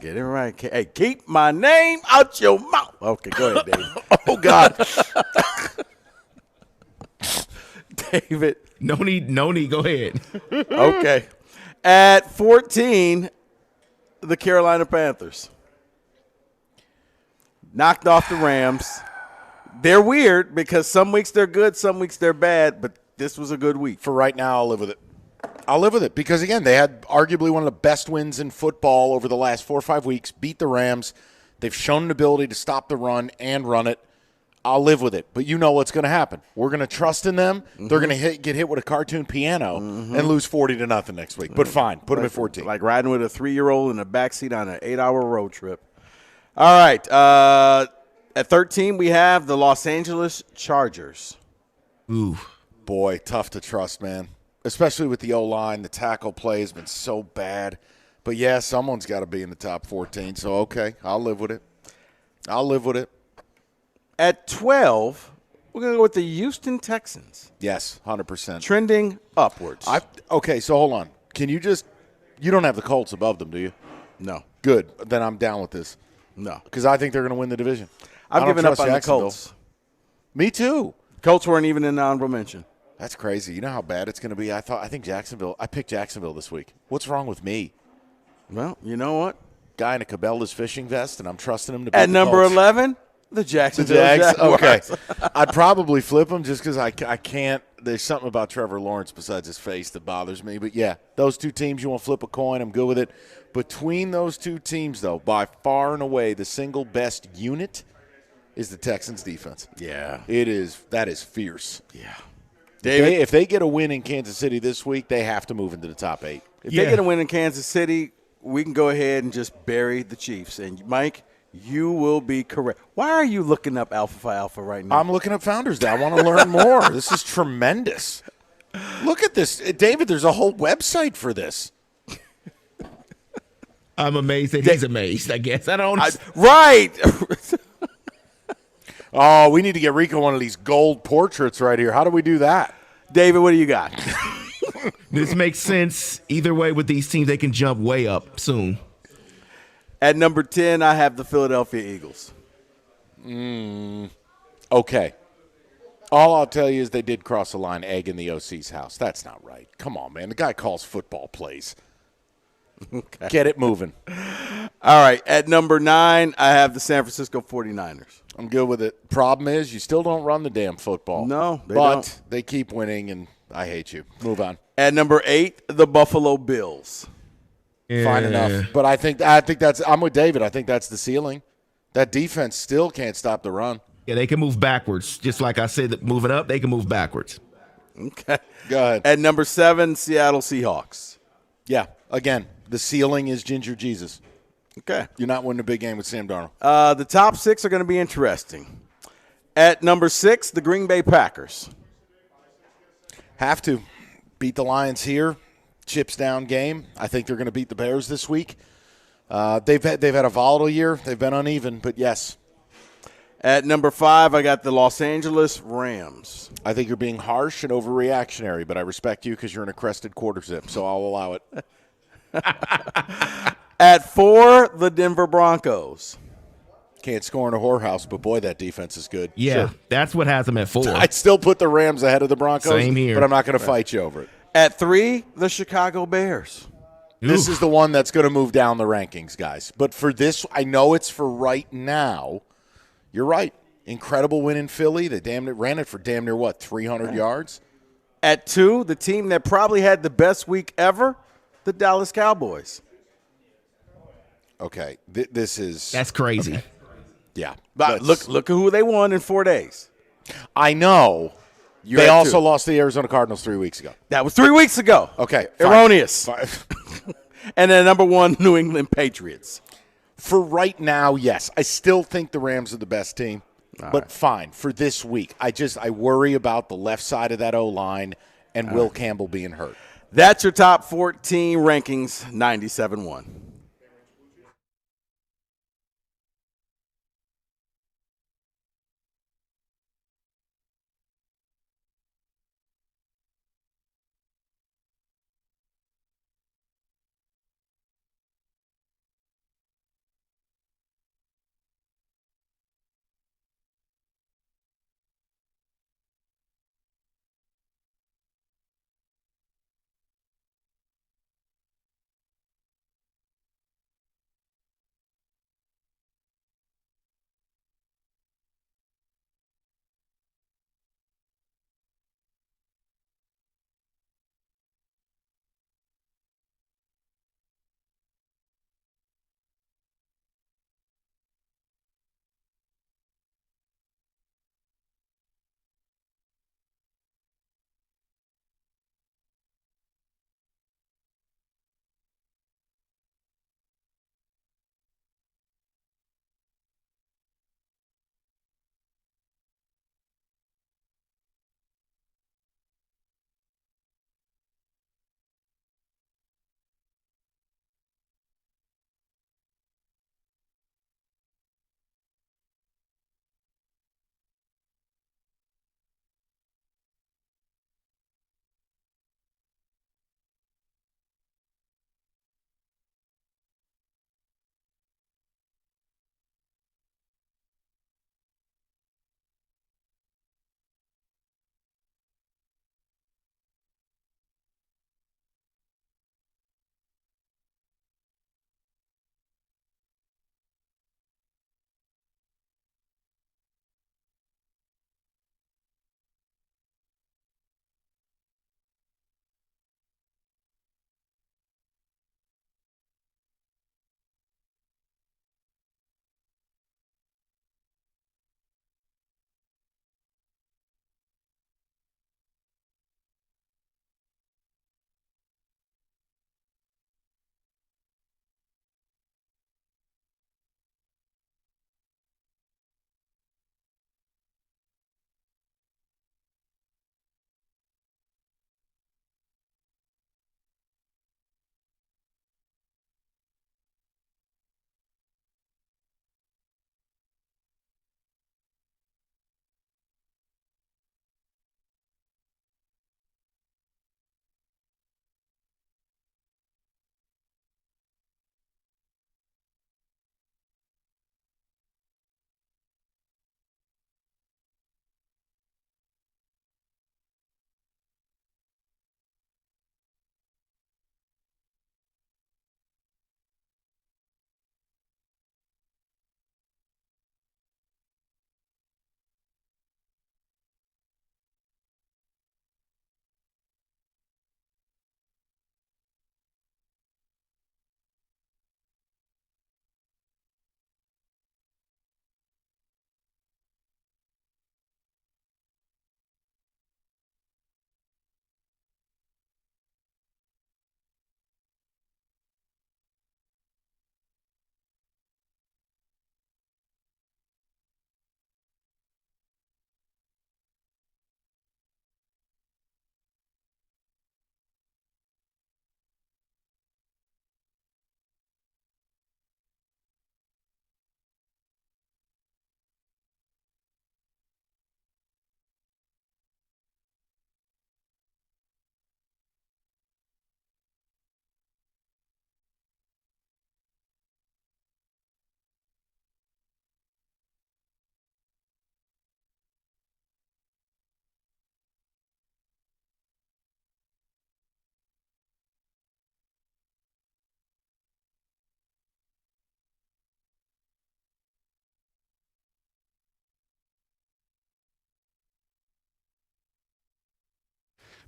Get it right. Hey, keep my name out your mouth. Okay, go ahead, David. Oh, God. David. No need. Go ahead. Okay. At 14, the Carolina Panthers. Knocked off the Rams. They're weird because some weeks they're good, some weeks they're bad, but this was a good week. For right now, I'll live with it. I'll live with it because, again, they had arguably one of the best wins in football over the last 4 or 5 weeks, beat the Rams. They've shown an ability to stop the run and run it. I'll live with it. But you know what's going to happen. We're going to trust in them. Mm-hmm. They're going to get hit with a cartoon piano and lose 40-0 next week. But fine, put them at 14. Like riding with a 3-year-old in the backseat on an 8-hour road trip. All right. At 13, we have the Los Angeles Chargers. Ooh. Boy, tough to trust, man. Especially with the O-line. The tackle play has been so bad. But, yeah, someone's got to be in the top 14. So, okay, I'll live with it. At 12, we're going to go with the Houston Texans. Yes, 100%. Trending upwards. Okay, so hold on. Can you just – you don't have the Colts above them, do you? No. Good. Then I'm down with this. No. Because I think they're going to win the division. I've given up on the Colts. Me too. Colts weren't even in the honorable mention. That's crazy. You know how bad it's going to be? I picked Jacksonville this week. What's wrong with me? Well, you know what? Guy in a Cabela's fishing vest, and I'm trusting him to beat At the number Colts. 11, the Jacksonville Jags. Jaguars. Okay. I'd probably flip him just because I can't. There's something about Trevor Lawrence besides his face that bothers me. But, yeah, those two teams, you want to flip a coin, I'm good with it. Between those two teams, though, by far and away, the single best unit is the Texans' defense. Yeah. That is fierce. Yeah. David, if they get a win in Kansas City this week, they have to move into the top 8. If they get a win in Kansas City, we can go ahead and just bury the Chiefs. And, Mike, You will be correct. Why are you looking up Alpha Phi Alpha right now? I'm looking up Founders Day. I want to learn more. This is tremendous. Look at this. David, there's a whole website for this. I'm amazed that he's amazed, I guess. I don't Right. Oh, we need to get Rico one of these gold portraits right here. How do we do that? David, what do you got? This makes sense. Either way, with these teams, they can jump way up soon. At number 10, I have the Philadelphia Eagles. Okay. All I'll tell you is they did cross the line, egg in the OC's house. That's not right. Come on, man. The guy calls football plays. Okay. Get it moving. All right. At number 9, I have the San Francisco 49ers. I'm good with it. Problem is, you still don't run the damn football. No, they but don't. They keep winning, and I hate you. Move on. At number 8, the Buffalo Bills. Fine enough. But I think that's – I'm with David. I think that's the ceiling. That defense still can't stop the run. Yeah, they can move backwards. Just like I said, moving up, they can move backwards. Okay. Go ahead. At number 7, Seattle Seahawks. Yeah. Again, the ceiling is Ginger Jesus. Okay. You're not winning a big game with Sam Darnold. The top 6 are going to be interesting. At number 6, the Green Bay Packers. Have to. Beat the Lions here. Chips down game. I think they're going to beat the Bears this week. They've had a volatile year. They've been uneven, but yes. At number 5, I got the Los Angeles Rams. I think you're being harsh and overreactionary, but I respect you because you're in a crested quarter zip, so I'll allow it. At 4, the Denver Broncos. Can't score in a whorehouse, but boy, that defense is good. Yeah, that's what has them at 4. I'd still put the Rams ahead of the Broncos. Same here. But I'm not going to fight you over it. At 3, the Chicago Bears. This is the one that's going to move down the rankings, guys. But for this, I know it's for right now. You're right. Incredible win in Philly. They ran it for damn near, 300 yards? At 2, the team that probably had the best week ever, the Dallas Cowboys. Okay. This is – That's crazy. Okay. Yeah. But look at who they won in 4 days. I know. They also lost to the Arizona Cardinals 3 weeks ago. That was 3 weeks ago. Okay. Fine. Erroneous. Fine. And then number 1, New England Patriots. For right now, yes. I still think the Rams are the best team. All but right. fine. For this week, I worry about the left side of that O-line and Will Campbell being hurt. That's your top 14 rankings, 97-1.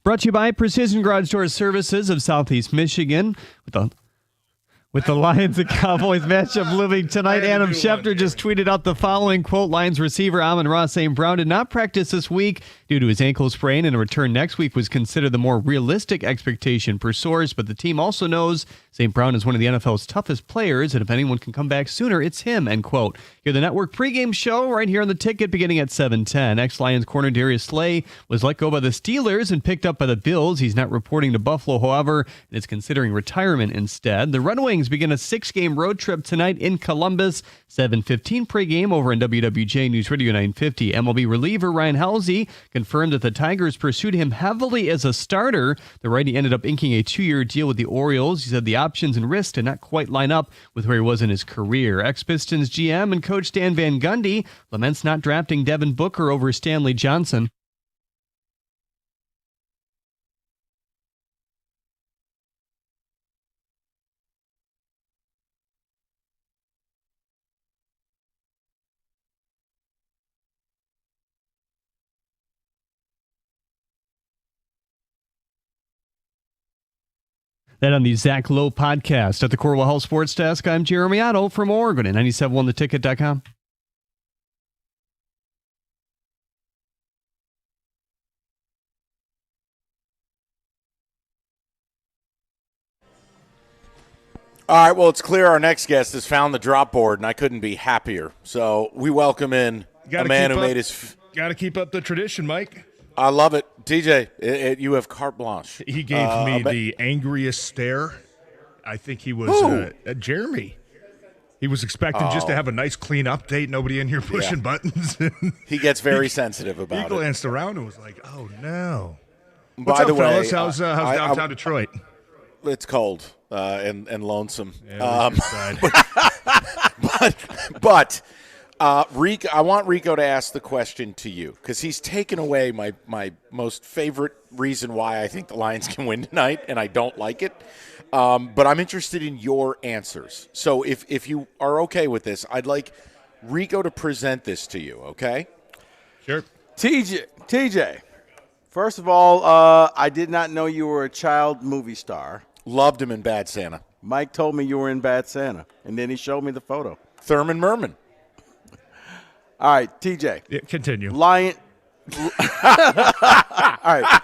Brought to you by Precision Garage Door Services of Southeast Michigan. With the Lions and Cowboys matchup looming tonight, Adam Schefter just tweeted out the following quote: Lions receiver Amon-Ra St. Brown did not practice this week due to his ankle sprain, and a return next week was considered the more realistic expectation per source. But the team also knows St. Brown is one of the NFL's toughest players, and if anyone can come back sooner, it's him, end quote. Hear the network pregame show right here on the ticket beginning at 7:10. Ex-Lions corner Darius Slay was let go by the Steelers and picked up by the Bills. He's not reporting to Buffalo, however, and is considering retirement instead. The Red Wings begin a 6-game road trip tonight in Columbus. 7:15 pregame over on WWJ News Radio 950. MLB reliever Ryan Halsey confirmed that the Tigers pursued him heavily as a starter. The righty ended up inking a 2-year deal with the Orioles. He said the options and risks did not quite line up with where he was in his career. Ex-Pistons GM and coach Dan Van Gundy laments not drafting Devin Booker over Stanley Johnson. That on the Zach Lowe podcast at the Corwell Health Sports Desk. I'm Jeremy Otto from Oregon at 971theticket.com. All right, well, it's clear our next guest has found the drop board, and I couldn't be happier. So we welcome in a man who made his... Got to keep up the tradition, Mike. I love it. TJ, you have carte blanche. He gave me the angriest stare. I think he was Jeremy. He was expecting just to have a nice, clean update. Nobody in here pushing buttons. He gets very sensitive about it. He glanced around and was like, oh, no. By the way, fellas? How's downtown Detroit? It's cold and lonesome. Yeah, but Rico, I want Rico to ask the question to you because he's taken away my most favorite reason why I think the Lions can win tonight, and I don't like it. But I'm interested in your answers. So if you are okay with this, I'd like Rico to present this to you, okay? Sure. TJ, first of all, I did not know you were a child movie star. Loved him in Bad Santa. Mike told me you were in Bad Santa, and then he showed me the photo. Thurman Merman. All right, TJ. Yeah, continue. All right.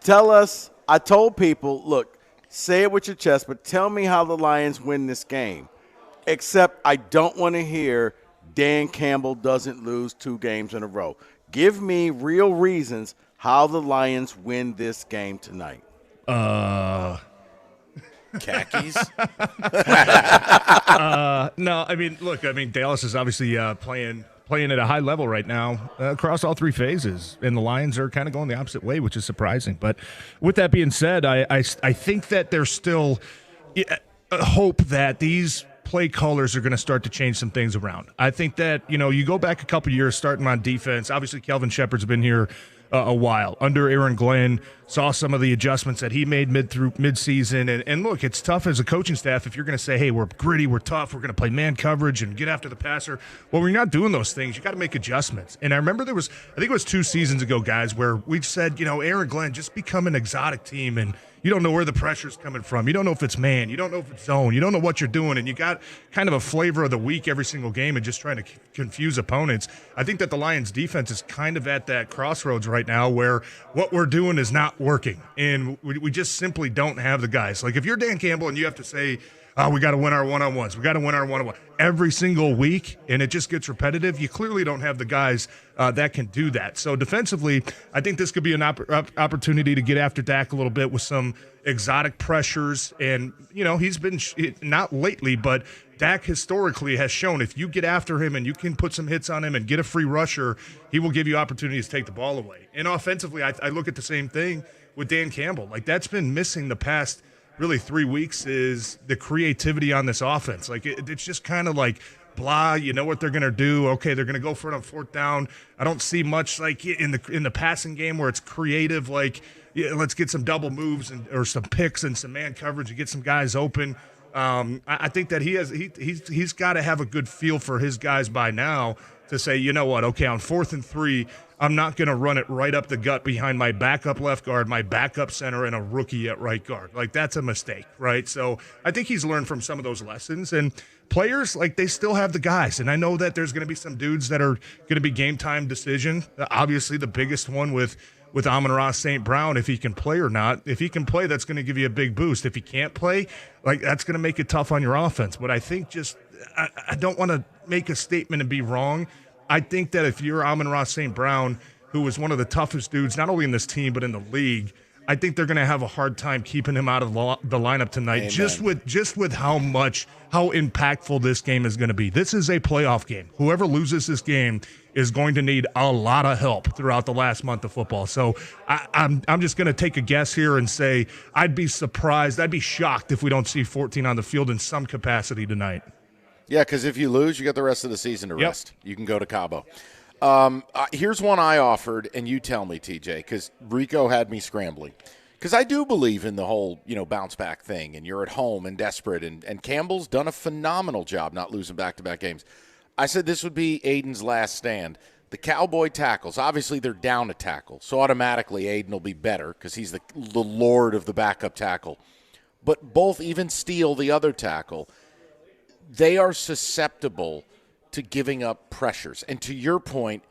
Tell us, I told people, look, say it with your chest, but tell me how the Lions win this game. Except I don't want to hear Dan Campbell doesn't lose 2 games in a row. Give me real reasons how the Lions win this game tonight. Khakis? No, I mean, look, Dallas is obviously playing at a high level right now across all 3 phases, and the Lions are kind of going the opposite way, which is surprising. But with that being said, I think that there's still a hope that these play callers are going to start to change some things around. I think that, you go back a couple years starting on defense. Obviously, Kelvin Shepard's been here a while. Under Aaron Glenn, saw some of the adjustments that he made mid-season. And look, it's tough as a coaching staff if you're going to say, hey, we're gritty, we're tough, we're going to play man coverage and get after the passer. Well, when you're not doing those things, you got to make adjustments. And I remember I think it was 2 seasons ago, guys, where we said, Aaron Glenn, just become an exotic team, and you don't know where the pressure's coming from. You don't know if it's man. You don't know if it's zone. You don't know what you're doing, and you got kind of a flavor of the week every single game and just trying to confuse opponents. I think that the Lions' defense is kind of at that crossroads right now where what we're doing is not working, and we just simply don't have the guys. Like if you're Dan Campbell and you have to say, we got to win our one-on-ones. We got to win our one-on-one every single week, and it just gets repetitive. You clearly don't have the guys that can do that. So defensively, I think this could be an opportunity to get after Dak a little bit with some exotic pressures. And, he's been not lately, but Dak historically has shown if you get after him and you can put some hits on him and get a free rusher, he will give you opportunities to take the ball away. And offensively, I look at the same thing with Dan Campbell. Like that's been missing the past really 3 weeks is the creativity on this offense. Like it's just kind of like blah, you know what they're going to do. Okay, they're going to go for it on 4th down. I don't see much like in the passing game where it's creative, like let's get some double moves or some picks and some man coverage and get some guys open. I think that he's got to have a good feel for his guys by now to say, you know what, okay, on 4th and 3, I'm not going to run it right up the gut behind my backup left guard, my backup center, and a rookie at right guard. Like, that's a mistake, right? So I think he's learned from some of those lessons. And players, like, they still have the guys. And I know that there's going to be some dudes that are going to be game time decision. Obviously, the biggest one with Amon-Ra St. Brown, if he can play or not. If he can play, that's going to give you a big boost. If he can't play, like, that's going to make it tough on your offense. But I think I don't want to make a statement and be wrong. I think that if you're Amon-Ra St. Brown, who is one of the toughest dudes, not only in this team but in the league, I think they're going to have a hard time keeping him out of the lineup tonight. Amen. Just with how impactful this game is going to be. This is a playoff game. Whoever loses this game is going to need a lot of help throughout the last month of football. So I'm just going to take a guess here and say I'd be surprised, I'd be shocked if we don't see 14 on the field in some capacity tonight. Yeah, because if you lose, you got the rest of the season to rest. You can go to Cabo. Here's one I offered, and you tell me, TJ, because Rico had me scrambling. Because I do believe in the whole, bounce back thing, and you're at home and desperate, and Campbell's done a phenomenal job not losing back-to-back games. I said this would be Aiden's last stand. The Cowboy tackles, obviously they're down a tackle, so automatically Aiden will be better because he's the lord of the backup tackle. But both, even Steele, the other tackle, they are susceptible to giving up pressures. And to your point,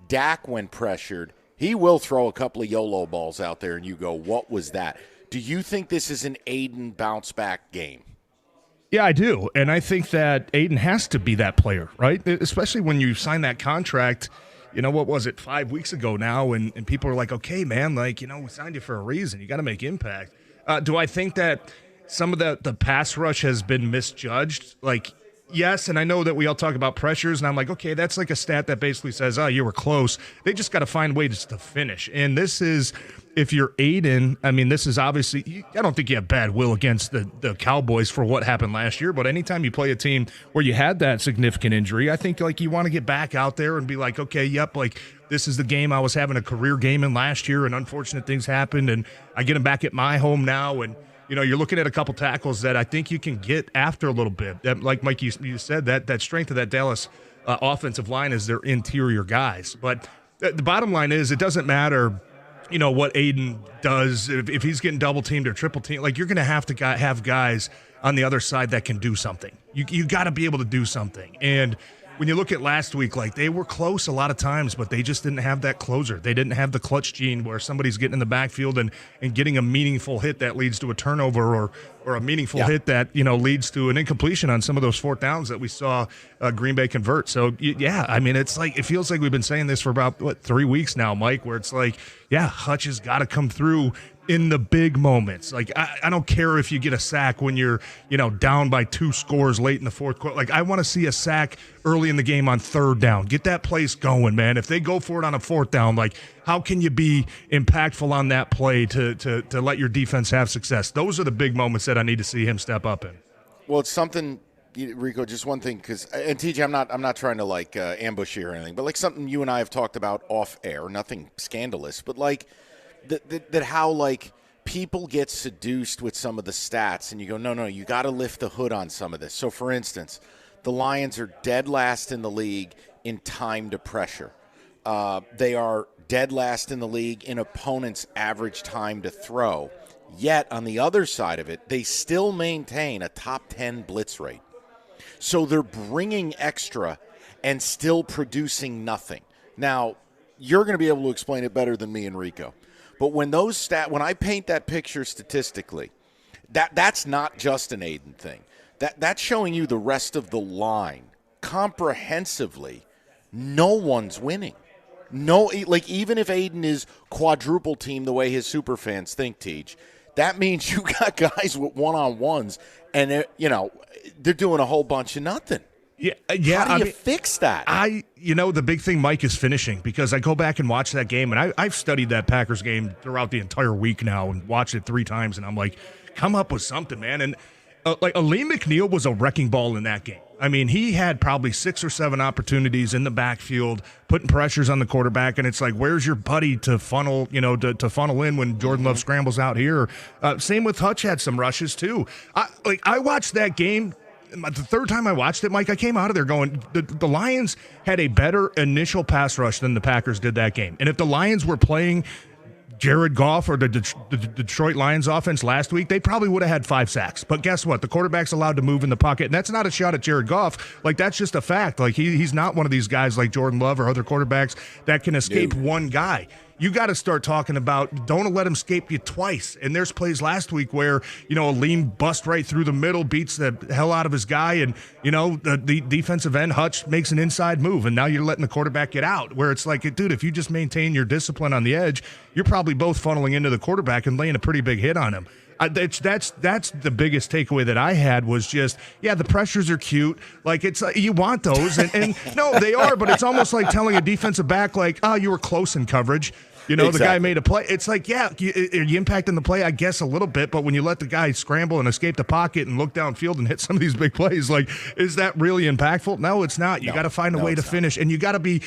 Dak, when pressured, he will throw a couple of YOLO balls out there and you go, what was that? Do you think this is an Aiden bounce-back game? Yeah, I do. And I think that Aiden has to be that player, right? Especially when you sign that contract, what was it, 5 weeks ago now, and people are like, okay, man, we signed you for a reason. You got to make impact. Do I think that some of the pass rush has been misjudged? Yes, and I know that we all talk about pressures, and I'm like, okay, that's like a stat that basically says, oh, you were close. They just got to find ways to finish. And this is, if you're Aiden, this is obviously, I don't think you have bad will against the Cowboys for what happened last year, but anytime you play a team where you had that significant injury, I think, you want to get back out there and be like, okay, yep, this is the game I was having a career game in last year, and unfortunate things happened, and I get them back at my home now, and you're looking at a couple tackles that I think you can get after a little bit. That, like Mike, you said, that strength of that Dallas offensive line is their interior guys. But the bottom line is it doesn't matter, what Aiden does. If he's getting double teamed or triple teamed, you're going to have guys on the other side that can do something. You got to be able to do something. And when you look at last week, they were close a lot of times, but they just didn't have that closer. They didn't have the clutch gene where somebody's getting in the backfield and getting a meaningful hit that leads to a turnover or a meaningful hit that, leads to an incompletion on some of those fourth downs that we saw Green Bay convert. So, it feels like we've been saying this for about, 3 weeks now, Mike, where it's Hutch has got to come through in the big moments. I don't care if you get a sack when you're, down by 2 scores late in the fourth quarter. I want to see a sack early in the game on third down. Get that place going, man. If they go for it on a fourth down, how can you be impactful on that play to let your defense have success? Those are the big moments that I need to see him step up in. Well, it's something, Rico, just one thing, and TJ, I'm not trying to ambush you or anything, but something you and I have talked about off air, nothing scandalous, but that how people get seduced with some of the stats and you go, no, you got to lift the hood on some of this. So, for instance, the Lions are dead last in the league in time to pressure. They are dead last in the league in opponents' average time to throw. Yet, on the other side of it, they still maintain a top 10 blitz rate. So they're bringing extra and still producing nothing. Now, you're going to be able to explain it better than me and Rico. But when when I paint that picture statistically, that's not just an Aiden thing. That's showing you the rest of the line comprehensively. No one's winning. No, even if Aiden is quadruple team the way his super fans think, Teach, that means you got guys with one-on-ones and they're doing a whole bunch of nothing. Yeah. How do you fix that? The big thing, Mike, is finishing, because I go back and watch that game, and I've studied that Packers game throughout the entire week now and watched it 3 times, and I'm like, come up with something, man. And Aleem McNeil was a wrecking ball in that game. He had probably 6 or 7 opportunities in the backfield, putting pressures on the quarterback, and it's where's your buddy to funnel, to funnel in when Jordan Love scrambles out here? Same with Hutch, had some rushes too. I watched that game. the third time I watched it, Mike, I came out of there going, the Lions had a better initial pass rush than the Packers did that game. And if the Lions were playing Jared Goff or the Detroit Lions offense last week, they probably would have had 5 sacks. But guess what? The quarterback's allowed to move in the pocket, and that's not a shot at Jared Goff. Like, that's just a fact. Like, he's not one of these guys like Jordan Love or other quarterbacks that can escape one guy. You got to start talking about don't let him escape you twice. And there's plays last week where, a lean bust right through the middle, beats the hell out of his guy, and, the defensive end, Hutch, makes an inside move, and now you're letting the quarterback get out, where it's like, dude, if you just maintain your discipline on the edge, you're probably both funneling into the quarterback and laying a pretty big hit on him. That's the biggest takeaway that I had was just, the pressures are cute. Like, it's you want those, and no, they are, but it's almost like telling a defensive back, like, oh, you were close in coverage. The guy made a play. It's like, are you impacting the play? I guess a little bit, but when you let the guy scramble and escape the pocket and look downfield and hit some of these big plays, like, is that really impactful? No, it's not. You got to find a way to finish, and you got to be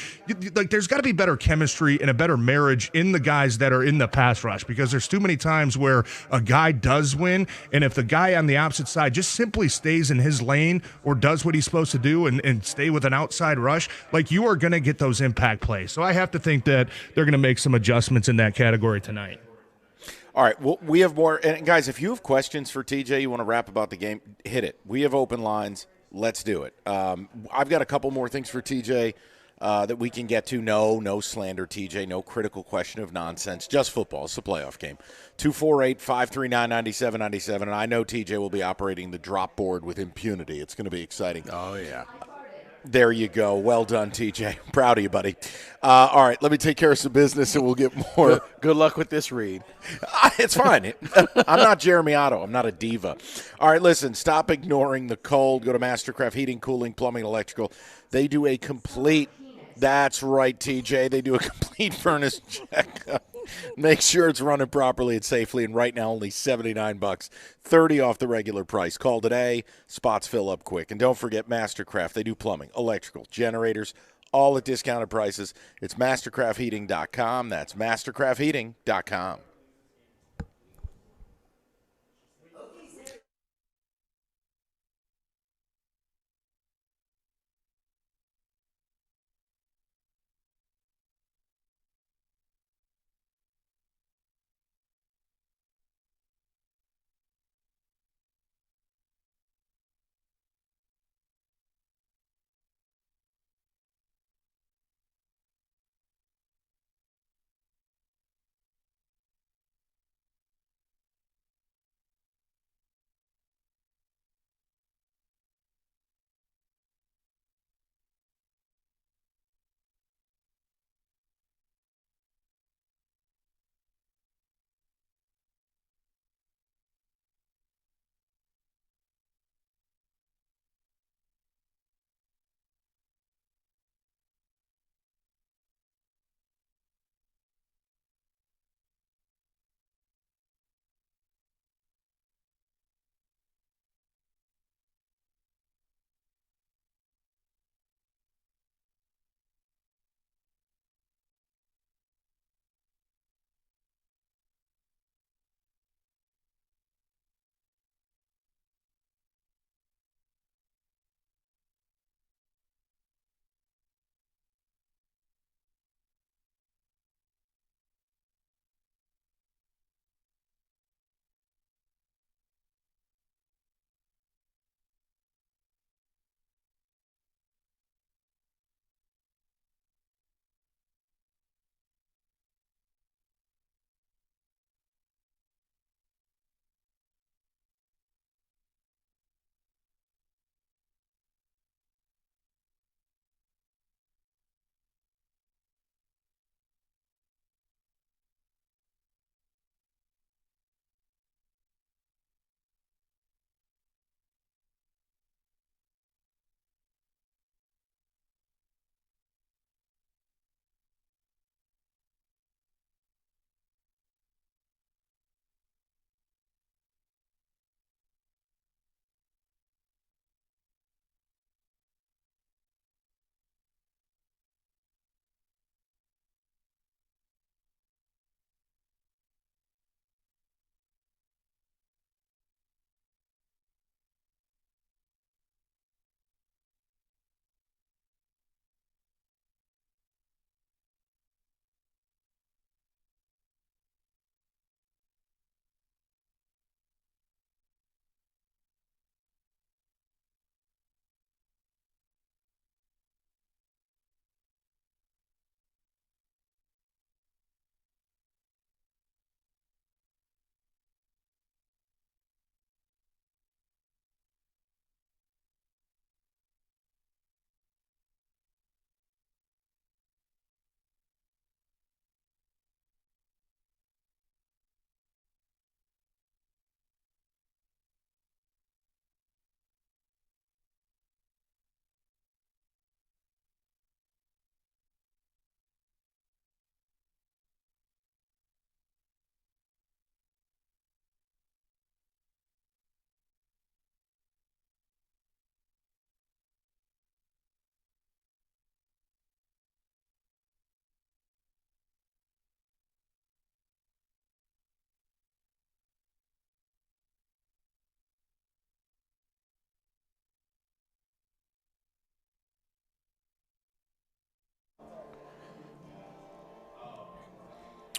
like, there's got to be better chemistry and a better marriage in the guys that are in the pass rush, because there's too many times where a guy does win, and if the guy on the opposite side just simply stays in his lane or does what he's supposed to do and stay with an outside rush, like, you are going to get those impact plays. So I have to think that they're going to make some adjustments in that category tonight. All right, well, we have more. And guys, if you have questions for TJ, you want to rap about the game, hit it. We have open lines. Let's do it. I've got a couple more things for TJ that we can get to. No slander, TJ. No critical question of nonsense. Just football. It's a playoff game. 248-539-9797. And I know TJ will be operating the drop board with impunity. It's going to be exciting. Oh, yeah. There you go. Well done, TJ. Proud of you, buddy. All right, let me take care of some business, and we'll get more. Good luck with this read. It's fine. I'm not Jeremy Otto. I'm not a diva. All right, listen, stop ignoring the cold. Go to Mastercraft Heating, Cooling, Plumbing, Electrical. They do a complete – that's right, TJ. They do a complete furnace checkup. Make sure it's running properly and safely, and right now only $79, $30 off the regular price. Call today. Spots fill up quick. And don't forget Mastercraft. They do plumbing, electrical, generators, all at discounted prices. It's mastercraftheating.com. That's mastercraftheating.com.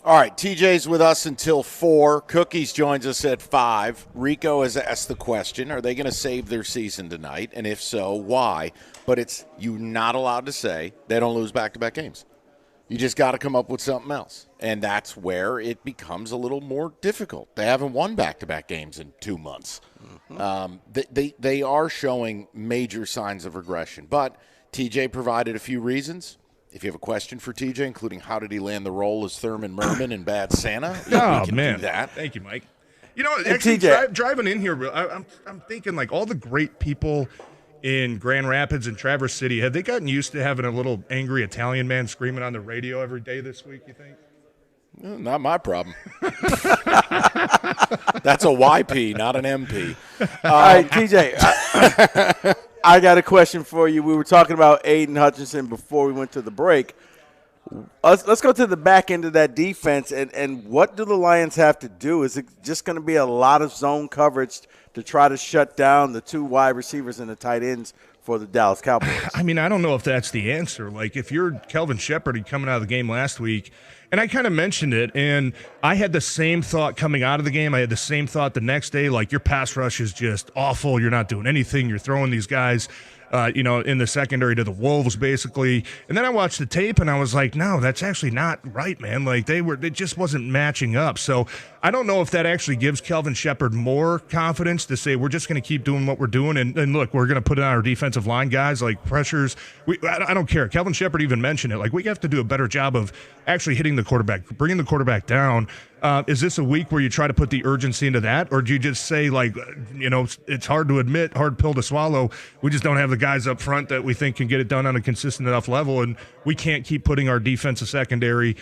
All right, TJ's with us until 4. Cookies joins us at 5. Rico has asked the question, are they going to save their season tonight? And if so, why? But you're not allowed to say they don't lose back-to-back games. You just got to come up with something else. And that's where it becomes a little more difficult. They haven't won back-to-back games in 2 months. They are showing major signs of regression. But TJ provided a few reasons. If you have a question for TJ, including how did he land the role as Thurman Merman in Bad Santa, we can do that. Thank you, Mike. You know, actually, driving in here, I'm thinking like all the great people in Grand Rapids and Traverse City, have they gotten used to having a little angry Italian man screaming on the radio every day this week, you think? Not my problem. That's a YP, not an MP. All right, TJ, I got a question for you. We were talking about Aiden Hutchinson before we went to the break. Let's go to the back end of that defense, and what do the Lions have to do? Is it just going to be a lot of zone coverage to try to shut down the 2 wide receivers and the tight ends for the Dallas Cowboys? I mean, I don't know if that's the answer. Like, if you're Kelvin Shepherd coming out of the game last week, and I kind of mentioned it, and I had the same thought coming out of the game. I had the same thought the next day, like, your pass rush is just awful. You're not doing anything. You're throwing these guys in the secondary to the Wolves, basically. And then I watched the tape, and I was like, no, that's actually not right, man. Like, it just wasn't matching up. So I don't know if that actually gives Kelvin Shepherd more confidence to say we're just going to keep doing what we're doing. And look, we're going to put in our defensive line guys, like pressures. I don't care. Kelvin Shepherd even mentioned it. Like, we have to do a better job of actually hitting the quarterback, bringing the quarterback down. Is this a week where you try to put the urgency into that? Or do you just say, like, it's hard to admit, hard pill to swallow. We just don't have the guys up front that we think can get it done on a consistent enough level, and we can't keep putting our defensive secondary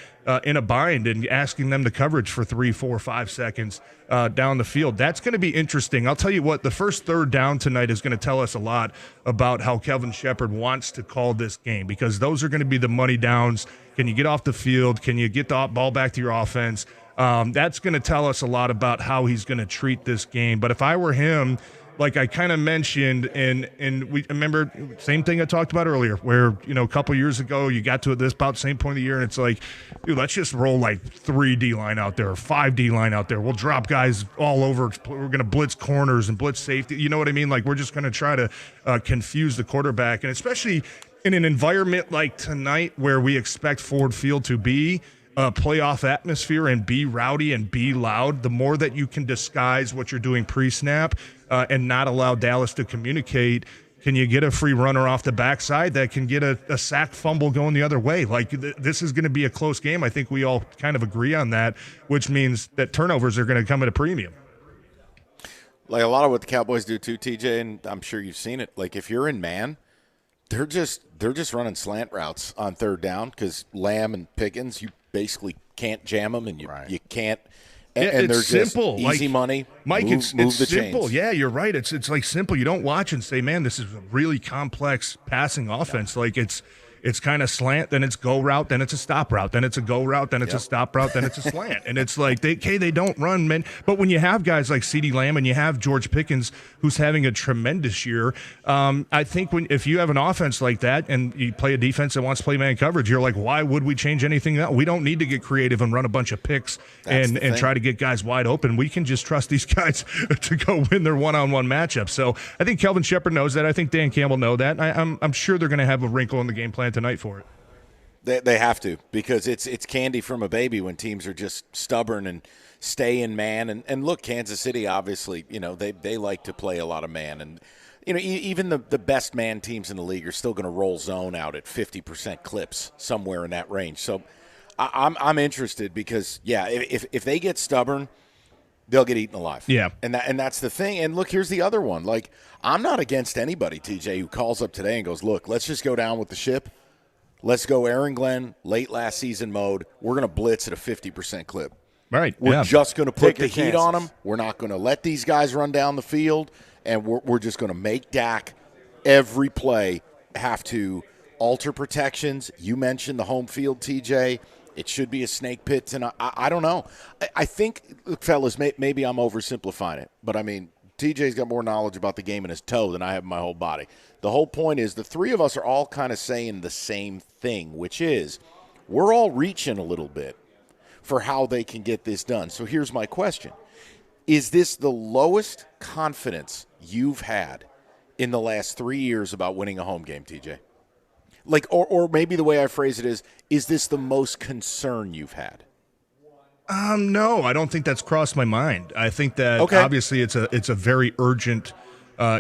in a bind and asking them to coverage for 3, 4, 5 seconds down the field. That's going to be interesting. I'll tell you what, the first third down tonight is going to tell us a lot about how Kelvin Shepherd wants to call this game, because those are going to be the money downs. Can you get off the field? Can you get the ball back to your offense? That's going to tell us a lot about how he's going to treat this game. But if I were him, like I kind of mentioned, and we remember same thing I talked about earlier, where a couple years ago you got to this about the same point of the year, and it's like, dude, let's just roll like 3 D-line out there, 5 D-line out there. We'll drop guys all over. We're going to blitz corners and blitz safety. You know what I mean? Like, we're just going to try to confuse the quarterback, and especially in an environment like tonight where we expect Ford Field to be a playoff atmosphere and be rowdy and be loud, the more that you can disguise what you're doing pre-snap and not allow Dallas to communicate. Can you get a free runner off the backside that can get a sack fumble going the other way? Like, this is going to be a close game. I think we all kind of agree on that, which means that turnovers are going to come at a premium. Like a lot of what the Cowboys do too, TJ, and I'm sure you've seen it. Like, if you're in man, they're just running slant routes on third down because Lamb and Pickens, you basically can't jam them, and you can't. And they're simple, just easy money. Mike, move it's the simple. chains. Yeah, you're right. It's like simple. You don't watch and say, man, this is a really complex passing offense. Like, it's kind of slant, then it's go route, then it's a stop route, then it's a go route, then it's a stop route, then it's a slant. And it's like, they don't run, man. But when you have guys like CeeDee Lamb and you have George Pickens, who's having a tremendous year, I think if you have an offense like that and you play a defense that wants to play man coverage, you're like, why would we change anything else? We don't need to get creative and run a bunch of picks and try to get guys wide open. We can just trust these guys to go win their one-on-one matchup. So I think Kelvin Shepherd knows that. I think Dan Campbell knows that. I'm sure they're going to have a wrinkle in the game plan tonight for it. They have to, because it's candy from a baby when teams are just stubborn and stay in man. And look, Kansas City, obviously, they like to play a lot of man. And, even the best man teams in the league are still going to roll zone out at 50% clips, somewhere in that range. So I'm interested because, if they get stubborn, they'll get eaten alive. Yeah. And that's the thing. And look, here's the other one. Like, I'm not against anybody, TJ, who calls up today and goes, look, let's just go down with the ship. Let's go Aaron Glenn, late last season mode. We're going to blitz at a 50% clip. Right. We're just going to put the heat on them. We're not going to let these guys run down the field, and we're just going to make Dak every play have to alter protections. You mentioned the home field, TJ. It should be a snake pit tonight. I don't know. I think, fellas, maybe I'm oversimplifying it, but I mean, TJ's got more knowledge about the game in his toe than I have in my whole body. The whole point is the three of us are all kind of saying the same thing, which is we're all reaching a little bit for how they can get this done. So here's my question. Is this the lowest confidence you've had in the last 3 years about winning a home game, TJ? Like, or maybe the way I phrase it is this the most concern you've had? No, I don't think that's crossed my mind. I think that obviously it's a very urgent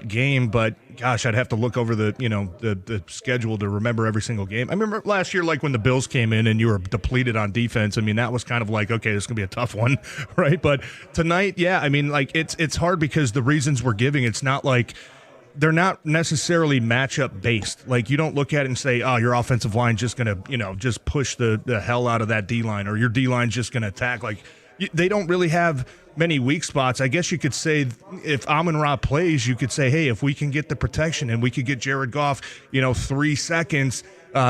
game, but gosh, I'd have to look over the schedule to remember every single game. I remember last year, like when the Bills came in and you were depleted on defense. I mean, that was kind of like, okay, this is gonna be a tough one, right? But tonight, yeah, I mean, like it's hard because the reasons we're giving, it's not like they're not necessarily matchup based. Like you don't look at it and say, oh, your offensive line just going to, just push the hell out of that D-line, or your D-line's just going to attack. Like they don't really have many weak spots. I guess you could say if Amon-Ra plays, you could say, hey, if we can get the protection and we could get Jared Goff, 3 seconds,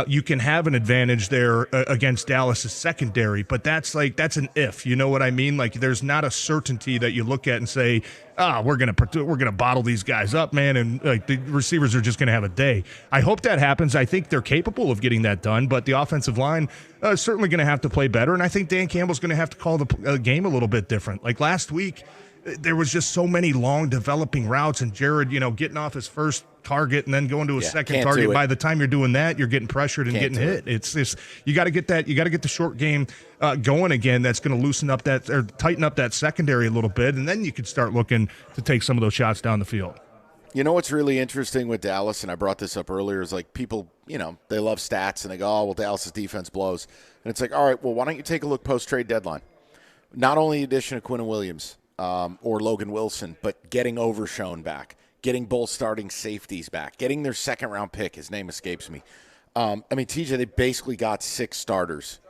you can have an advantage there against Dallas's secondary. But that's an if, you know what I mean? Like there's not a certainty that you look at and say, we're gonna bottle these guys up, man, and like the receivers are just gonna have a day. I hope that happens. I think they're capable of getting that done, but the offensive line is certainly gonna have to play better, and I think Dan Campbell's gonna have to call the game a little bit different. Like last week, there was just so many long developing routes, and Jared, getting off his first target and then going to a second target. By the time you're doing that, you're getting pressured and getting hit. It's just you got to get the short game going again. That's going to loosen up or tighten up that secondary a little bit, and then you could start looking to take some of those shots down the field. You know what's really interesting with Dallas, and I brought this up earlier, is like people, they love stats and they go, oh, well, Dallas's defense blows. And it's like, all right, well, why don't you take a look post-trade deadline? Not only the addition of Quinnen Williams or Logan Wilson, but getting Overshown back, getting both starting safeties back, getting their second-round pick. His name escapes me. TJ, they basically got 6 starters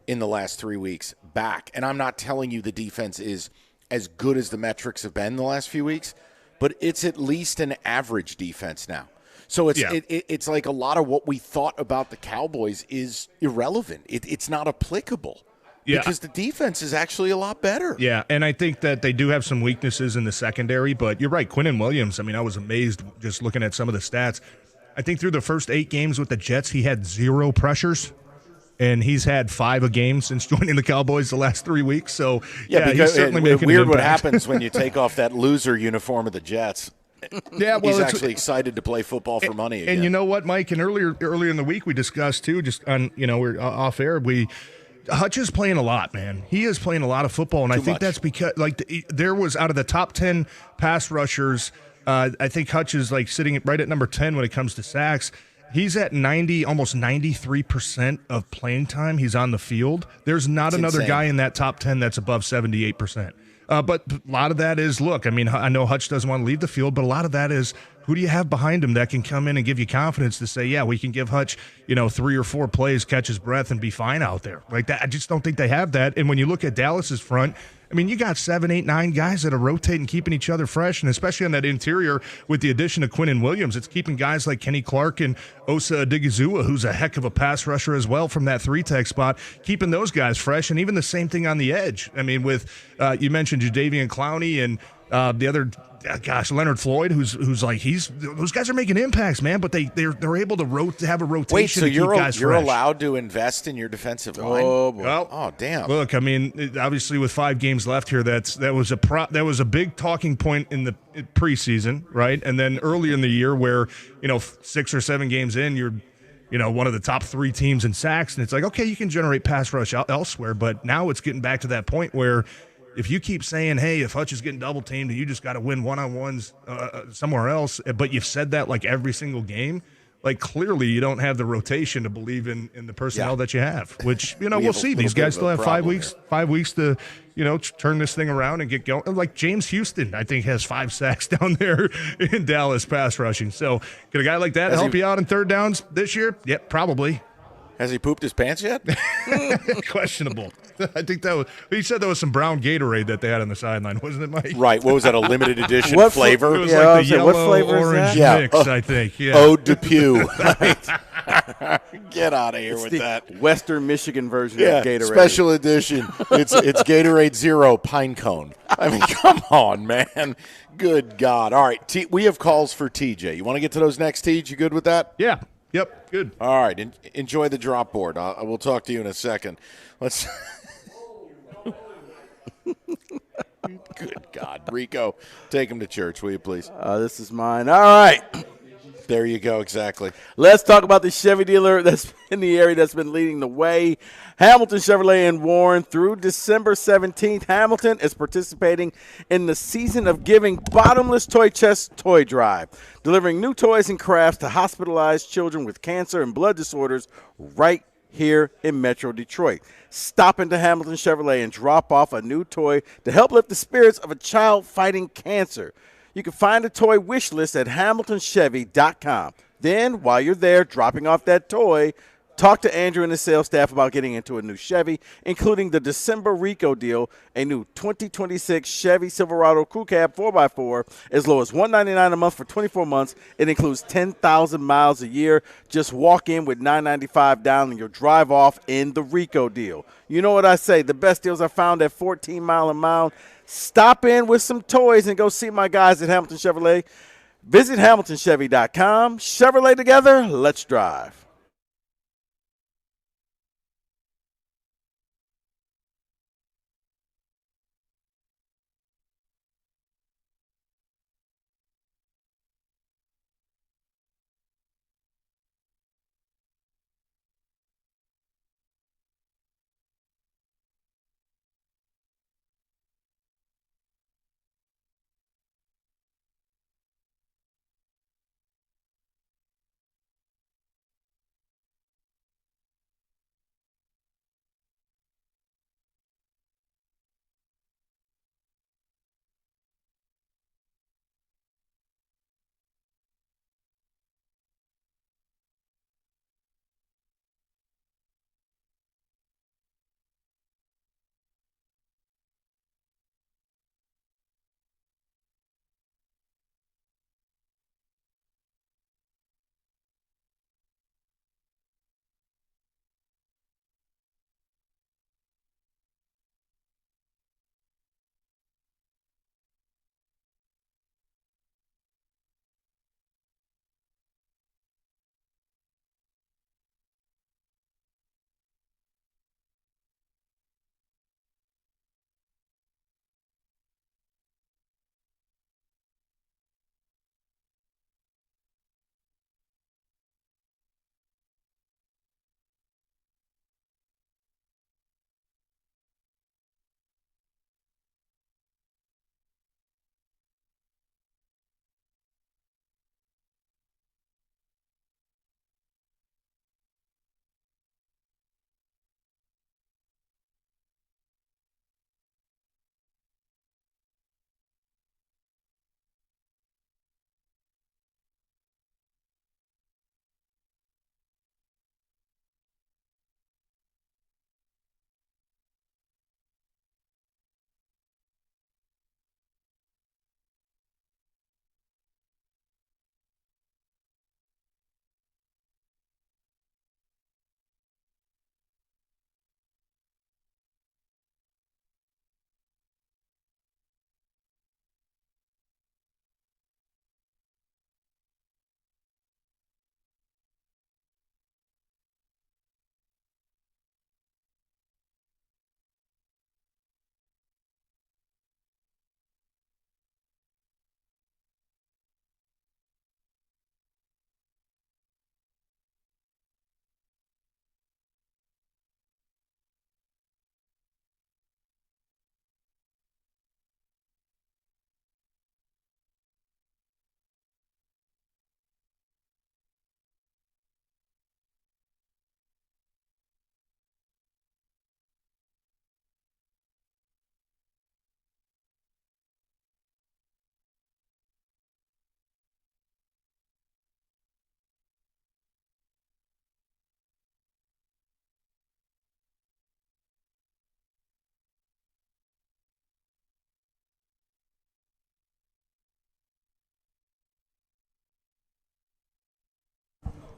in the last 3 weeks back. And I'm not telling you the defense is as good as the metrics have been the last few weeks, but it's at least an average defense now. So it's like a lot of what we thought about the Cowboys is irrelevant. It's not applicable. Yeah. Because the defense is actually a lot better. Yeah, and I think that they do have some weaknesses in the secondary, but you're right, Quinnen Williams, I was amazed just looking at some of the stats. I think through the first 8 games with the Jets, he had 0 pressures, and he's had 5 a game since joining the Cowboys the last 3 weeks. So, because he's certainly making weird an what impact. happens when you take off that loser uniform of the Jets. Yeah, well, he's actually excited to play football for money again. And you know what, Mike? And earlier in the week we discussed, too, just on, we're off air, Hutch is playing a lot, man. He is playing a lot of football, and I think that's because, there was out of the top 10 pass rushers, I think Hutch is sitting right at number 10 when it comes to sacks. He's at 90, almost 93% of playing time. He's on the field. There's not another guy in that top 10 that's above 78%. But a lot of that is, I know Hutch doesn't want to leave the field, but a lot of that is who do you have behind him that can come in and give you confidence to say, yeah, we can give Hutch, 3 or 4 plays, catch his breath, and be fine out there. Like that, I just don't think they have that. And when you look at Dallas's front, you got 7, 8, 9 guys that are rotating, keeping each other fresh, and especially on that interior with the addition of Quinnen Williams, it's keeping guys like Kenny Clark and Osa Odigizua, who's a heck of a pass rusher as well from that 3-tech spot, keeping those guys fresh, and even the same thing on the edge. With you mentioned Jadeveon Clowney and the other. Leonard Floyd, who's those guys are making impacts, man. But they're able to have a rotation. Wait, so to keep guys you're fresh. allowed to invest in your defensive line? Oh, boy. Well, oh, damn. Look, obviously with 5 games left here, that was a big talking point in the preseason, right? And then earlier in the year, where 6 or 7 games in, you're one of the top 3 teams in sacks, and it's like, okay, you can generate pass rush elsewhere, but now it's getting back to that point where. If you keep saying, hey, if Hutch is getting double teamed and you just got to win one-on-ones somewhere else, but you've said that every single game, clearly you don't have the rotation to believe in the personnel that you have, which, we'll see. These guys still have 5 weeks to, turn this thing around and get going. Like James Houston, I think, has 5 sacks down there in Dallas pass rushing. So could a guy like that help you out in third downs this year? Yep, probably. Has he pooped his pants yet? Questionable. I think he said there was some brown Gatorade that they had on the sideline, wasn't it, Mike? Right. What was that, a limited edition flavor? It was the yellow-orange mix, I think. Yeah. Ode to Pew. Get out of here with that. Western Michigan version of Gatorade. Special edition. It's Gatorade Zero Pine Cone. Come on, man. Good God. All right, we have calls for TJ. You want to get to those next, TJ? You good with that? Yeah. Yep, good. All right, enjoy the drop board. We'll talk to you in a second. Good God. Rico, take him to church, will you please? This is mine. All right. There you go, exactly. Let's talk about the Chevy dealer that's in the area that's been leading the way. Hamilton Chevrolet in Warren through December 17th. Hamilton is participating in the Season of Giving Bottomless Toy Chest Toy Drive, delivering new toys and crafts to hospitalized children with cancer and blood disorders right here in Metro Detroit. Stop into Hamilton Chevrolet and drop off a new toy to help lift the spirits of a child fighting cancer. You can find a toy wish list at hamiltonchevy.com. Then, while you're there dropping off that toy, talk to Andrew and his sales staff about getting into a new Chevy, including the December Rico deal, a new 2026 Chevy Silverado Crew Cab 4x4, as low as $199 a month for 24 months. It includes 10,000 miles a year. Just walk in with $995 down and you'll drive off in the Rico deal. You know what I say, the best deals are found at 14 Mile and Mound. Stop in with some toys and go see my guys at Hamilton Chevrolet. Visit hamiltonchevy.com. Chevrolet together, let's drive.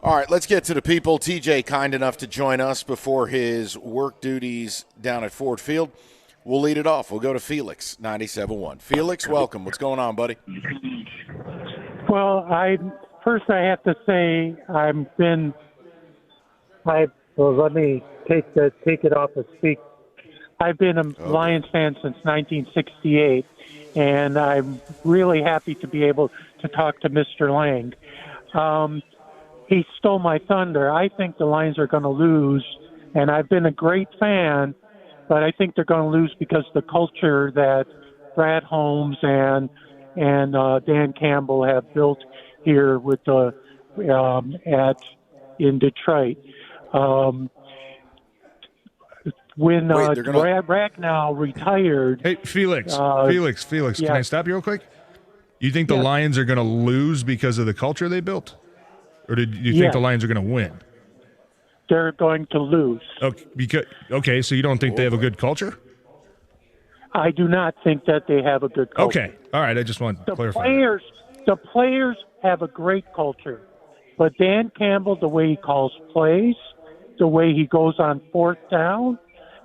All right, let's get to the people. TJ, kind enough to join us before his work duties down at Ford Field. We'll lead it off. We'll go to Felix, 97.1. Felix, welcome. What's going on, buddy? Well, I have to say let me take it off the speak. I've been a Lions fan since 1968, and I'm really happy to be able to talk to Mr. Lang. He stole my thunder. I think the Lions are going to lose, and I've been a great fan, but I think they're going to lose because the culture that Brad Holmes and Dan Campbell have built here with in Detroit. When Brad Ragnow retired. Hey, Felix, Felix, yeah. Can I stop you real quick? You think the Lions are going to lose because of the culture they built? Or do you think the Lions are going to win? They're going to lose. Okay, so you don't think they have a good culture? I do not think that they have a good culture. Okay, all right, I just want to clarify. The players have a great culture, but Dan Campbell, the way he calls plays, the way he goes on fourth down,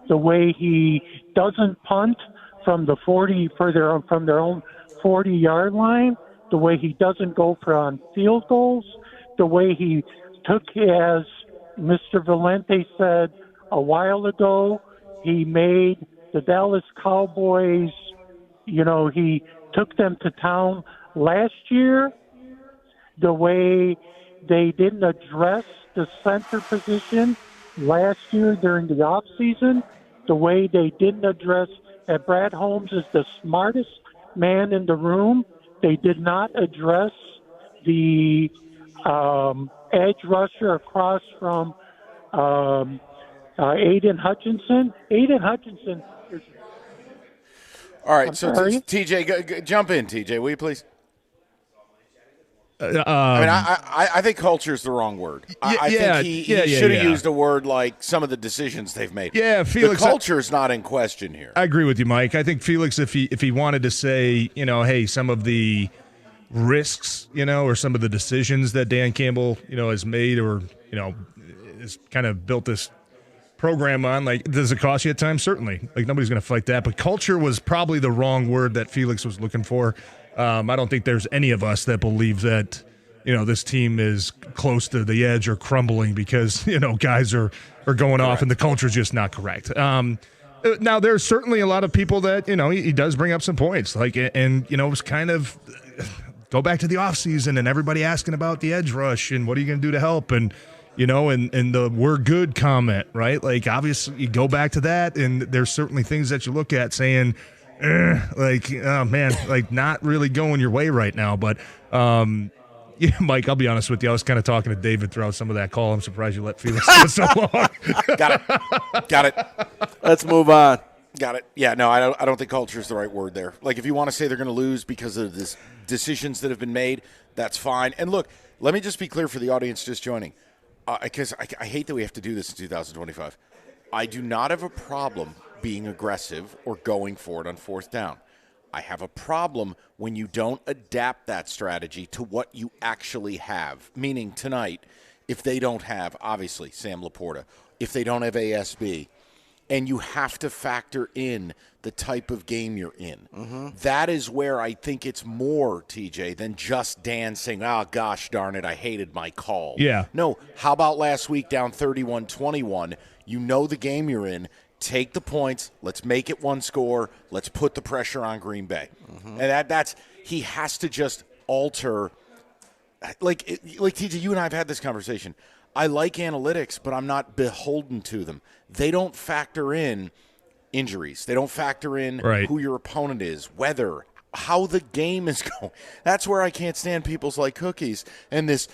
the way he doesn't punt from the 40 from their own 40-yard line, the way he doesn't go for on field goals, the way he took, as Mr. Valente said a while ago, he made the Dallas Cowboys, he took them to town last year, the way they didn't address the center position last year during the offseason, the way they didn't address that Brad Holmes is the smartest man in the room. They did not address the edge rusher across from Aiden Hutchinson. Aiden Hutchinson is... All right, so TJ, jump in, TJ, will you please? I think culture is the wrong word. I think he should have used a word like some of the decisions they've made. Yeah, Felix, the culture is not in question here. I agree with you, Mike. I think Felix, if he wanted to say, hey, some of the risks, or some of the decisions that Dan Campbell, has made, or has kind of built this program on, like, does it cost you at times? Certainly. Like, nobody's going to fight that. But culture was probably the wrong word that Felix was looking for. I don't think there's any of us that believe that, this team is close to the edge or crumbling because, guys are going off and the culture is just not correct. Now, there's certainly a lot of people that, he does bring up some points. Like, and it was kind of go back to the offseason and everybody asking about the edge rush and what are you going to do to help? And, and the we're good comment, right? Like, obviously, you go back to that, and there's certainly things that you look at saying, oh man, like not really going your way right now. But Mike, I'll be honest with you. I was kind of talking to David throughout some of that call. I'm surprised you let Felix go so long. Got it. Let's move on. Got it. Yeah, no, I don't think culture is the right word there. Like, if you want to say they're going to lose because of this decisions that have been made, that's fine. And look, let me just be clear for the audience just joining, because I hate that we have to do this in 2025. I do not have a problem being aggressive or going for it on fourth down. I have a problem when you don't adapt that strategy to what you actually have. Meaning tonight, if they don't have, obviously, Sam Laporta, if they don't have ASB, and you have to factor in the type of game you're in. Mm-hmm. That is where I think it's more, TJ, than just Dan saying, oh, gosh darn it, I hated my call. Yeah. No, how about last week down 31-21? You know the game you're in. Take the points. Let's make it one score. Let's put the pressure on Green Bay. Mm-hmm. And that's he has to just alter. Like TJ, you and I have had this conversation. I like analytics, but I'm not beholden to them. They don't factor in injuries. They don't factor in who your opponent is, weather, how the game is going. That's where I can't stand people's like cookies and this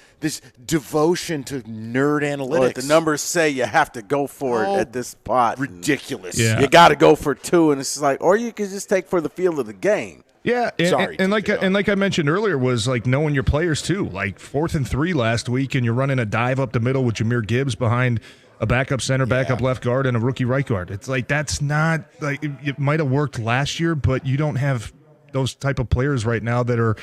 devotion to nerd analytics. Well, the numbers say you have to go for it at this spot. Ridiculous. Yeah. You got to go for 2, and it's like, or you can just take for the feel of the game. Yeah, and like I mentioned earlier, was like knowing your players too. Like 4th and 3 last week, and you're running a dive up the middle with Jahmyr Gibbs behind a backup center, backup left guard, and a rookie right guard. It's like that's not like it might have worked last year, but you don't have those type of players right now that are,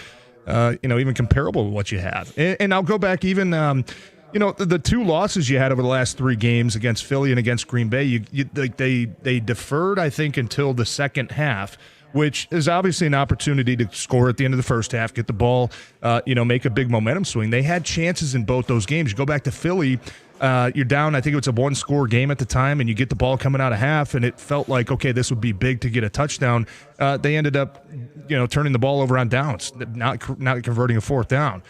even comparable to what you have. And I'll go back even. The 2 losses you had over the last 3 games against Philly and against Green Bay, they deferred, I think, until the second half, which is obviously an opportunity to score at the end of the first half, get the ball, make a big momentum swing. They had chances in both those games. You go back to Philly, you're down, I think it was a one-score game at the time, and you get the ball coming out of half, and it felt like, okay, this would be big to get a touchdown. They ended up, turning the ball over on downs, not converting a fourth down.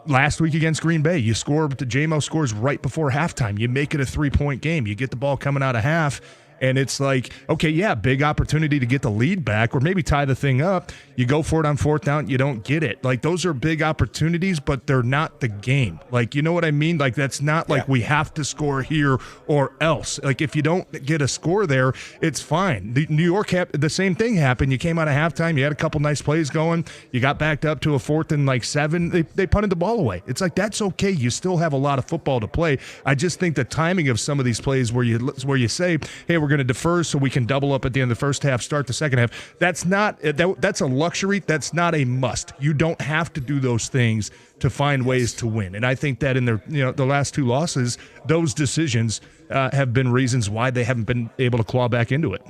Last week against Green Bay, J-Mo scores right before halftime. You make it a 3-point game. You get the ball coming out of half, and it's like, okay, yeah, big opportunity to get the lead back or maybe tie the thing up. You go for it on fourth down, you don't get it. Like, those are big opportunities, but they're not the game. Like, you know what I mean? Like, that's not like we have to score here or else. Like, if you don't get a score there, it's fine. The New York, the same thing happened. You came out of halftime, you had a couple nice plays going, you got backed up to a 4th and 7. They punted the ball away. It's like, that's okay. You still have a lot of football to play. I just think the timing of some of these plays where you say, hey, we're going to defer so we can double up at the end of the first half, start the second half. That's a luxury. That's not a must. You don't have to do those things to find ways to win. And I think that in the last 2 losses, those decisions have been reasons why they haven't been able to claw back into it.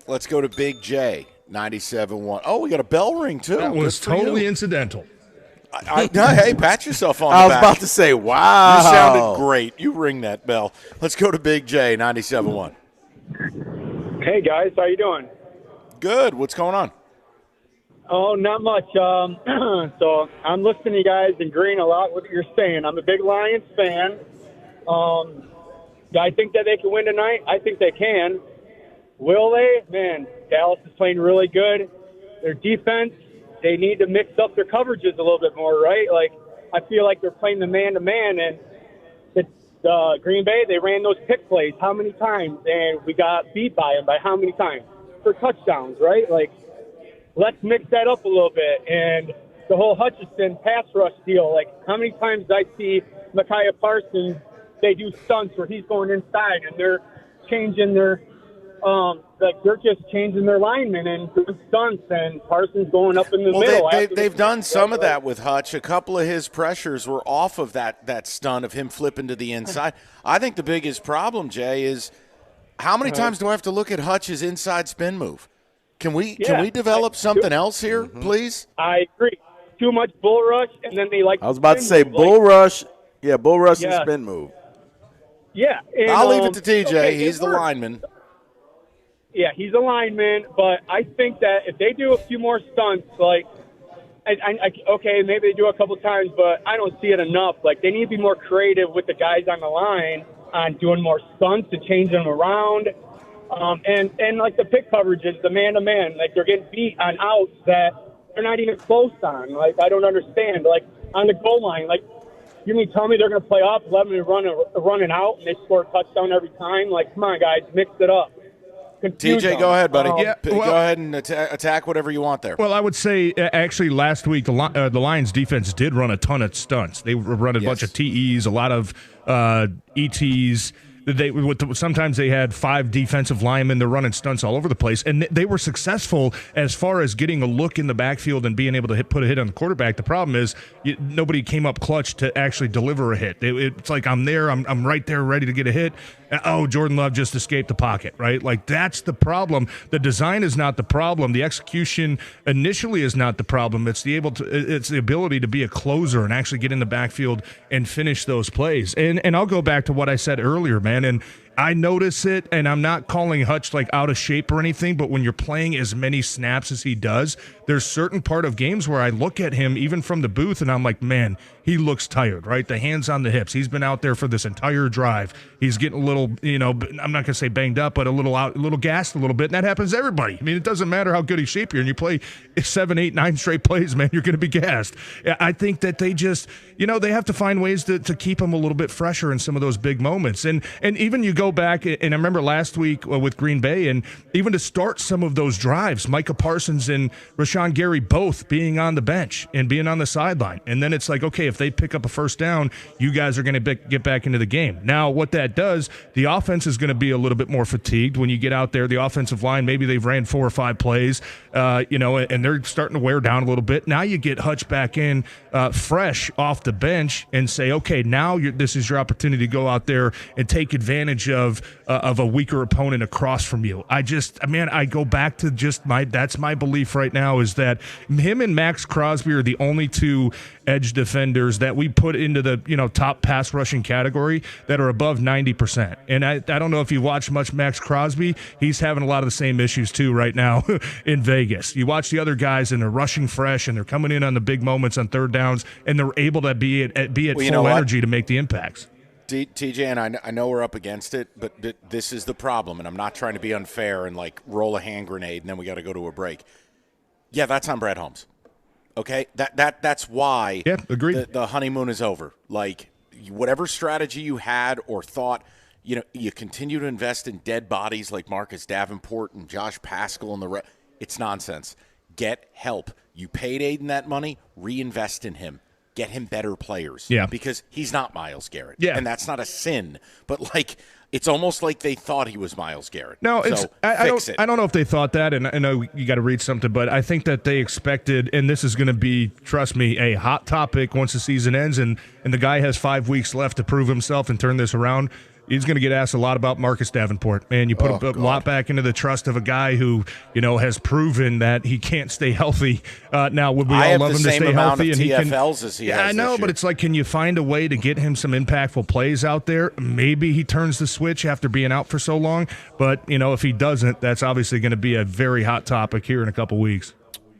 Let's go to Big J, 97.1. Oh, we got a bell ring too. That was totally incidental. Hey, pat yourself on the back. I was about to say, wow. You sounded great. You ring that bell. Let's go to Big J, 97.1. Hey, guys. How you doing? Good. What's going on? Oh, not much. So I'm listening to you guys and agreeing a lot with what you're saying. I'm a big Lions fan. Do I think that they can win tonight? I think they can. Will they? Man, Dallas is playing really good. Their defense, they need to mix up their coverages a little bit more, right? Like, I feel like they're playing the man-to-man, and Green Bay, they ran those pick plays how many times, and we got beat by them by how many times? For touchdowns, right? Like, let's mix that up a little bit. And the whole Hutchinson pass rush deal, like, how many times I see Micaiah Parsons, they do stunts where he's going inside, and they're changing their they're just changing their linemen and doing stunts, and Parsons going up in the middle. They've done some of that with Hutch. A couple of his pressures were off of that stunt of him flipping to the inside. I think the biggest problem, Jay, is how many times do I have to look at Hutch's inside spin move? Can we develop something else here, please? I agree. Too much bull rush, and then they I was about to say bull rush. Yeah, bull rush and spin move. Yeah. And, I'll leave it to TJ. Okay, he's the lineman. Yeah, he's a lineman, but I think that if they do a few more stunts, like, okay, maybe they do a couple times, but I don't see it enough. Like, they need to be more creative with the guys on the line on doing more stunts and changing them around. And like the pick coverages, the man-to-man, like they're getting beat on outs that they're not even close on. Like, I don't understand. Like, on the goal line, like, you mean tell me they're going to play off 11 and running out and they score a touchdown every time? Like, come on, guys, mix it up. TJ, go ahead, buddy. Go ahead and attack whatever you want there. Well, I would say actually last week the Lions defense did run a ton of stunts. They were running a bunch of TEs, a lot of ETs. Sometimes they had 5 defensive linemen. They're running stunts all over the place, and they were successful as far as getting a look in the backfield and being able to put a hit on the quarterback. The problem is nobody came up clutch to actually deliver a hit. It's like I'm there, I'm right there, ready to get a hit. Oh, Jordan Love just escaped the pocket, right? Like, that's the problem. The design is not the problem. The execution initially is not the problem. It's the ability to be a closer and actually get in the backfield and finish those plays. And I'll go back to what I said earlier, man. And I notice it, and I'm not calling Hutch like out of shape or anything, but when you're playing as many snaps as he does, there's certain part of games where I look at him even from the booth and I'm like, man, he looks tired, right? The hands on the hips. He's been out there for this entire drive. He's getting a little, I'm not going to say banged up, but a little gassed a little bit, and that happens to everybody. I mean, it doesn't matter how good a shape you're in. You play 7, 8, 9 straight plays, man, you're going to be gassed. I think that they just, they have to find ways to keep him a little bit fresher in some of those big moments. And even you go back, and I remember last week with Green Bay, and even to start some of those drives, Micah Parsons and Rashawn Gary both being on the bench and being on the sideline. And then it's like, okay, if they pick up a first down, you guys are going to get back into the game. Now, what that does, the offense is going to be a little bit more fatigued when you get out there. The offensive line, maybe they've ran 4 or 5 plays, and they're starting to wear down a little bit. Now you get Hutch back in fresh off the bench and say, okay, now this is your opportunity to go out there and take advantage of a weaker opponent across from you. I go back to that's my belief right now is that him and Max Crosby are the only two edge defenders that we put into the top pass rushing category that are above 90%. And I don't know if you watch much Max Crosby. He's having a lot of the same issues too right now in Vegas. You watch the other guys and they're rushing fresh and they're coming in on the big moments on third downs and they're able to be at full energy to make the impacts. TJ, and I know we're up against it, but this is the problem, and I'm not trying to be unfair and like roll a hand grenade and then we got to go to a break. Yeah, that's on Brett Holmes. Okay, that's why. Yeah, agreed. The honeymoon is over. Like whatever strategy you had or thought, you continue to invest in dead bodies like Marcus Davenport and Josh Paschal and the rest. It's nonsense. Get help. You paid Aiden that money. Reinvest in him. Get him better players. Yeah, because he's not Myles Garrett. Yeah, and that's not a sin. But it's almost like they thought he was Myles Garrett. No, I don't know if they thought that, and I know you got to read something, but I think that they expected, and this is going to be, trust me, a hot topic once the season ends, and the guy has 5 weeks left to prove himself and turn this around. He's going to get asked a lot about Marcus Davenport, and you put a lot back into the trust of a guy who has proven that he can't stay healthy. Now, would we all love him to stay healthy? And TFLs as he has I know, this but year. it's like, can you find a way to get him some impactful plays out there? Maybe he turns the switch after being out for so long, but if he doesn't, that's obviously going to be a very hot topic here in a couple weeks.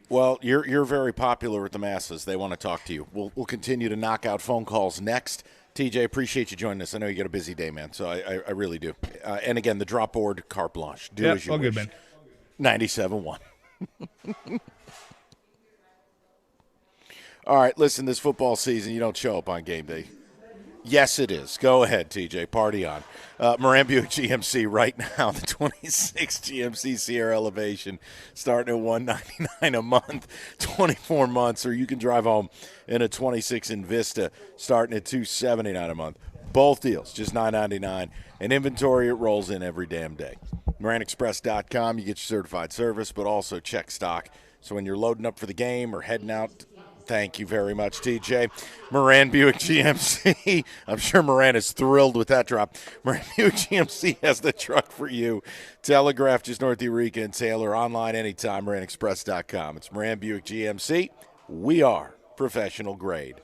Well, you're very popular with the masses. They want to talk to you. We'll continue to knock out phone calls next. TJ, appreciate you joining us. I know you got a busy day, man, so I really do. And again, the drop board, carte blanche. Do as you all wish. Good, man. 97-1. All right, listen, this football season, you don't show up on game day. Yes, it is. Go ahead, TJ. Party on. Moran Buick GMC right now, the 26 GMC Sierra Elevation, starting at $199 a month, 24 months, or you can drive home in a 26 Invista, starting at $279 a month. Both deals, just $999. And inventory, it rolls in every damn day. MoranExpress.com, you get your certified service, but also check stock. So when you're loading up for the game or heading out, thank you very much, TJ. Moran Buick GMC. I'm sure Moran is thrilled with that drop. Moran Buick GMC has the truck for you. Telegraph just north of Eureka and Taylor. Online anytime, MoranExpress.com. It's Moran Buick GMC. We are professional grade.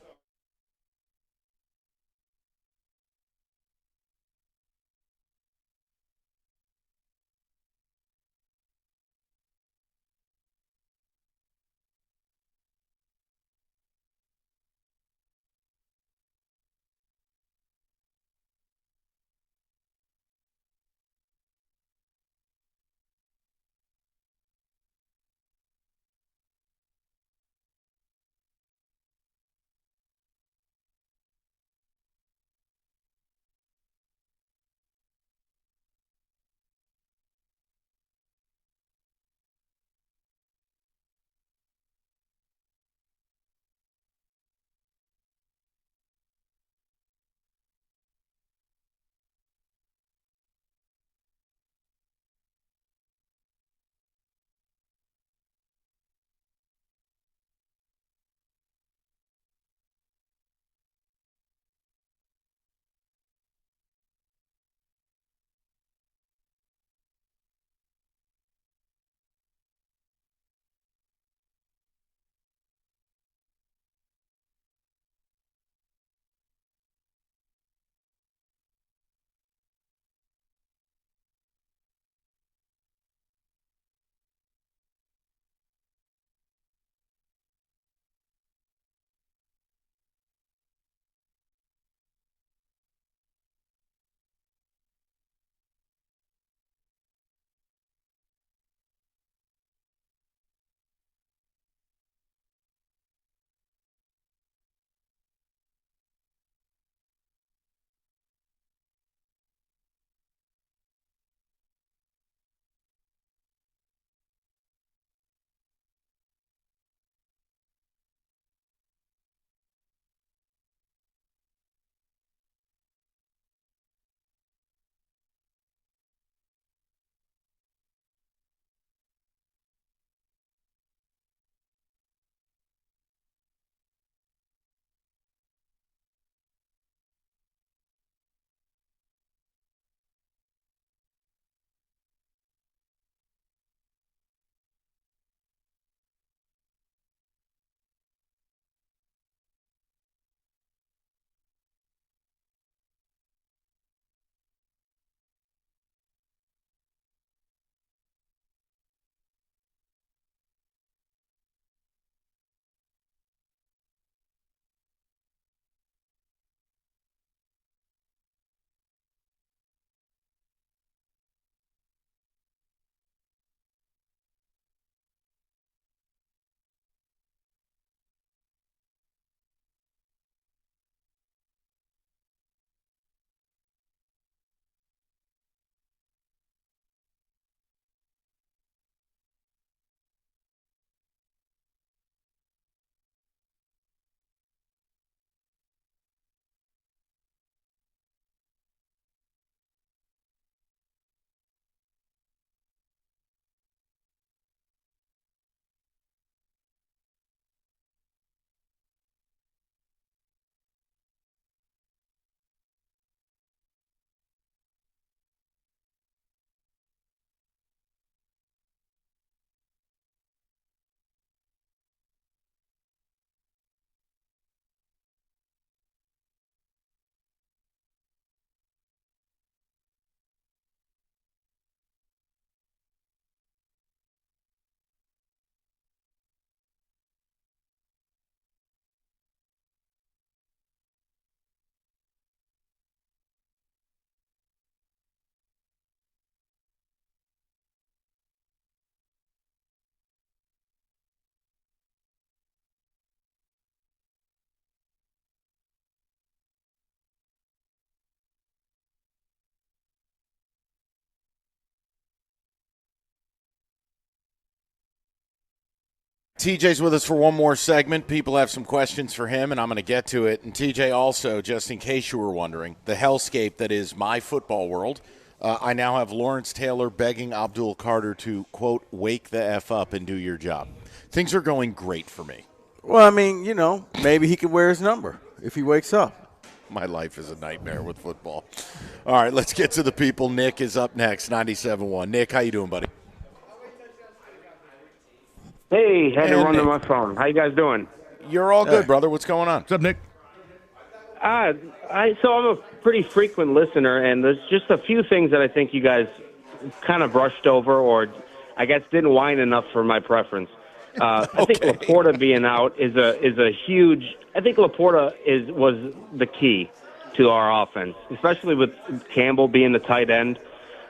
TJ's with us for one more segment. People have some questions for him, and I'm going to get to it. And TJ also, just in case you were wondering, the hellscape that is my football world, I now have Lawrence Taylor begging Abdul Carter to, quote, wake the F up and do your job. Things are going great for me. Well, I mean, maybe he could wear his number if he wakes up. My life is a nightmare with football. All right, let's get to the people. Nick is up next, 97.1. Nick, how you doing, buddy? Hey, had to run to my phone. How you guys doing? You're all good, brother. What's going on? What's up, Nick? So I'm a pretty frequent listener, and there's just a few things that I think you guys kind of brushed over, or I guess didn't whine enough for my preference. I think Laporta being out is a huge. I think Laporta was the key to our offense, especially with Campbell being the tight end.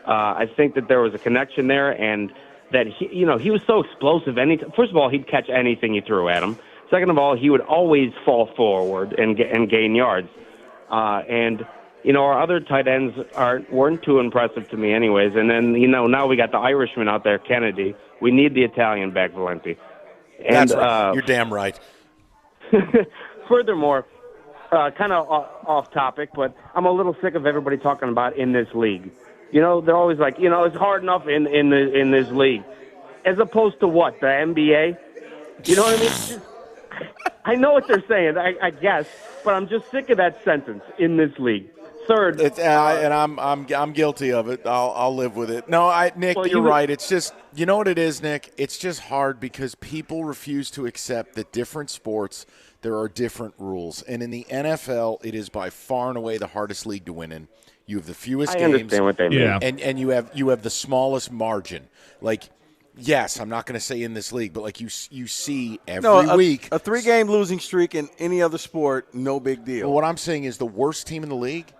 I think that there was a connection there, and that he was so explosive. First of all, he'd catch anything you threw at him. Second of all, he would always fall forward and gain yards. Our other tight ends weren't too impressive to me, anyways. And then now we got the Irishman out there, Kennedy. We need the Italian back, Valenti. And, that's right. You're damn right. Furthermore, kind of off topic, but I'm a little sick of everybody talking about in this league. They're always like, it's hard enough in this league, as opposed to what, the NBA? You know what I mean? I know what they're saying, I guess, but I'm just sick of that sentence. In this league, third, and I'm guilty of it. I'll live with it. No, Nick, you're right. It's just, you know what it is, Nick. It's just hard because people refuse to accept that different sports there are different rules, and in the NFL, it is by far and away the hardest league to win in. You have the fewest games. I understand what they mean. Yeah. And you have the smallest margin. Like, yes, I'm not going to say in this league, but like you see every week. A 3-game losing streak in any other sport, no big deal. Well, what I'm saying is the worst team in the league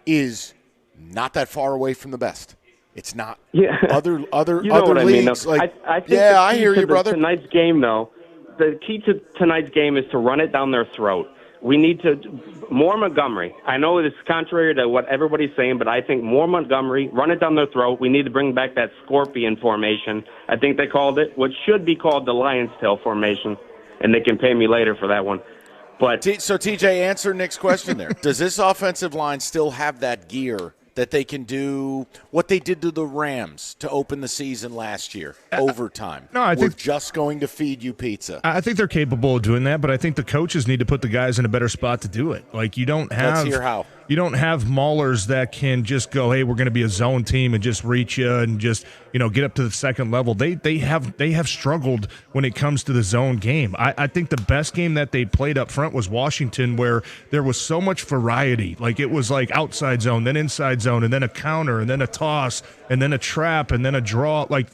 is not that far away from the best. It's not. Yeah. Other you know other what leagues. I mean, like, I think yeah, I hear you, brother. Tonight's game, though, the key to tonight's game is to run it down their throat. We need more Montgomery. I know it's contrary to what everybody's saying, but I think more Montgomery, run it down their throat. We need to bring back that scorpion formation. I think they called it, what should be called the lion's tail formation, and they can pay me later for that one. But so, TJ, answer Nick's question there. Does this offensive line still have that gear that they can do what they did to the Rams to open the season last year, overtime? No, I think we're just going to feed you pizza. I think they're capable of doing that, but I think the coaches need to put the guys in a better spot to do it. Like, you don't have. Let's hear how. You don't have maulers that can just go, hey, we're going to be a zone team and just reach you and just, get up to the second level. They have struggled when it comes to the zone game. I think the best game that they played up front was Washington, where there was so much variety. Like, it was like outside zone, then inside zone, and then a counter, and then a toss, and then a trap, and then a draw. Like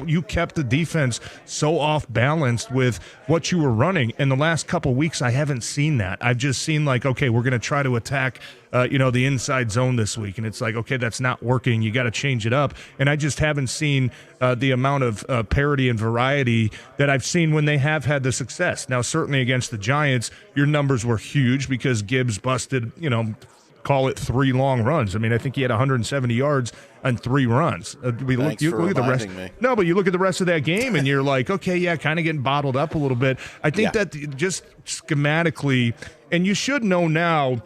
you kept the defense so off balanced with what you were running. In the last couple of weeks, I haven't seen that. I've just seen like, okay, we're going to try to attack the inside zone this week. And it's like, okay, that's not working. You got to change it up. And I just haven't seen the amount of parity and variety that I've seen when they have had the success. Now, certainly against the Giants, your numbers were huge because Gibbs busted, call it 3 long runs. I mean, I think he had 170 yards on 3 runs. Thanks for look at the rest. me. No, but you look at the rest of that game and you're like, okay, yeah, kind of getting bottled up a little bit. I think that just schematically, and you should know now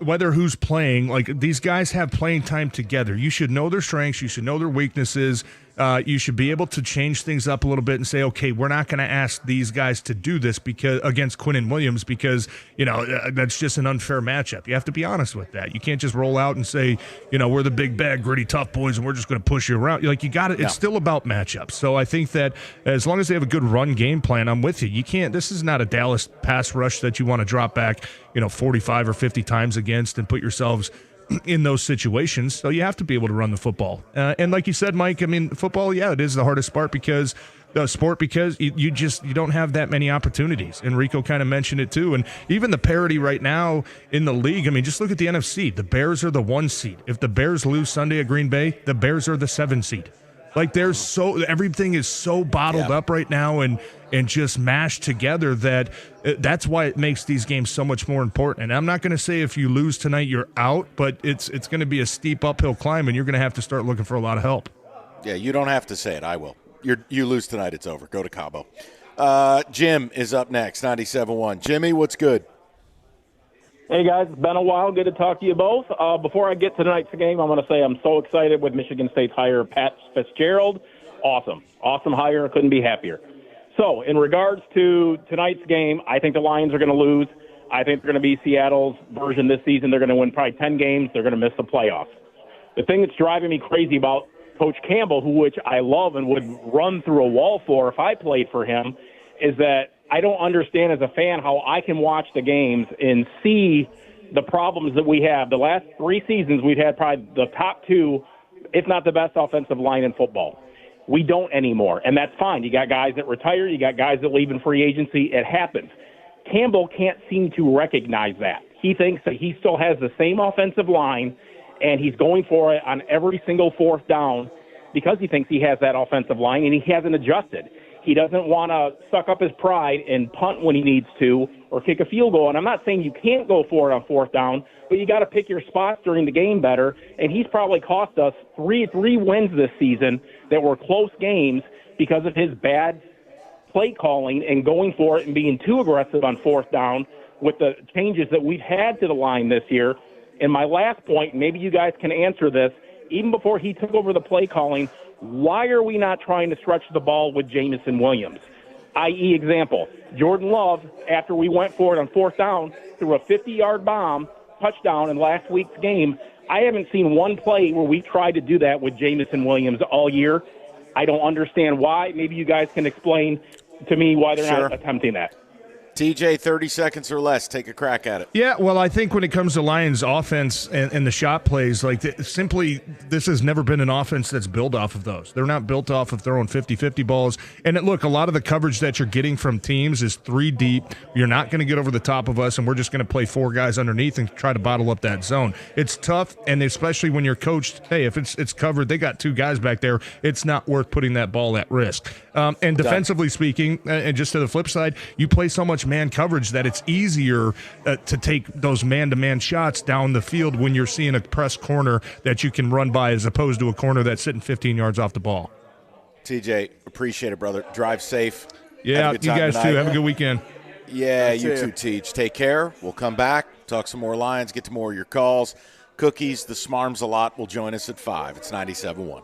whether who's playing, like these guys have playing time together. You should know their strengths. You should know their weaknesses. You should be able to change things up a little bit and say, okay, we're not going to ask these guys to do this because against Quinnen Williams because, that's just an unfair matchup. You have to be honest with that. You can't just roll out and say, we're the big, bad, gritty, tough boys and we're just going to push you around. Like, you got it. It's still about matchups. So I think that as long as they have a good run game plan, I'm with you. You can't, this is not a Dallas pass rush that you want to drop back, 45 or 50 times against and put yourselves in those situations. So you have to be able to run the football. And like you said, Mike, I mean, football, it is the hardest part because you don't have that many opportunities. And Rico kind of mentioned it too. And even the parity right now in the league, I mean, just look at the NFC. The Bears are the 1 seed. If the Bears lose Sunday at Green Bay, the Bears are the 7 seed. Like, everything is so bottled up right now and just mashed together that's why it makes these games so much more important. And I'm not going to say if you lose tonight, you're out, but it's going to be a steep uphill climb, and you're going to have to start looking for a lot of help. Yeah, you don't have to say it. I will. You lose tonight, it's over. Go to Cabo. Jim is up next, 97.1. Jimmy, what's good? Hey, guys. It's been a while. Good to talk to you both. Before I get to tonight's game, I'm going to say I'm so excited with Michigan State's hire, Pat Fitzgerald. Awesome. Awesome hire. Couldn't be happier. So, in regards to tonight's game, I think the Lions are going to lose. I think they're going to be Seattle's version this season. They're going to win probably 10 games. They're going to miss the playoffs. The thing that's driving me crazy about Coach Campbell, which I love and would run through a wall for if I played for him, is that I don't understand as a fan how I can watch the games and see the problems that we have. The last 3 seasons, we've had probably the top 2, if not the best offensive line in football. We don't anymore, and that's fine. You got guys that retire. You got guys that leave in free agency. It happens. Campbell can't seem to recognize that. He thinks that he still has the same offensive line, and he's going for it on every single 4th down because he thinks he has that offensive line, and he hasn't adjusted. He doesn't want to suck up his pride and punt when he needs to or kick a field goal. And I'm not saying you can't go for it on 4th down, but you got to pick your spots during the game better. And he's probably cost us three wins this season that were close games because of his bad play calling and going for it and being too aggressive on 4th down with the changes that we've had to the line this year. And my last point, maybe you guys can answer this, even before he took over the play calling, why are we not trying to stretch the ball with Jamison Williams? I.e., example, Jordan Love, after we went for it on 4th down, threw a 50-yard bomb, touchdown in last week's game. I haven't seen one play where we tried to do that with Jamison Williams all year. I don't understand why. Maybe you guys can explain to me why they're not attempting that. TJ, 30 seconds or less. Take a crack at it. Yeah, well, I think when it comes to Lions offense and the shot plays, like this has never been an offense that's built off of those. They're not built off of throwing 50-50 balls. And look, a lot of the coverage that you're getting from teams is 3 deep. You're not going to get over the top of us, and we're just going to play 4 guys underneath and try to bottle up that zone. It's tough, and especially when you're coached, hey, if it's covered, they got 2 guys back there, it's not worth putting that ball at risk. And defensively speaking, and just to the flip side, you play so much man coverage that it's easier to take those man-to-man shots down the field when you're seeing a press corner that you can run by as opposed to a corner that's sitting 15 yards off the ball. TJ, appreciate it, brother. Drive safe. Yeah, you guys tonight. Too. Have a good weekend. Yeah, you too, Teach. Take care. We'll come back, talk some more Lions, get to more of your calls. Cookies, the Smarms a lot will join us at 5. It's 97.1.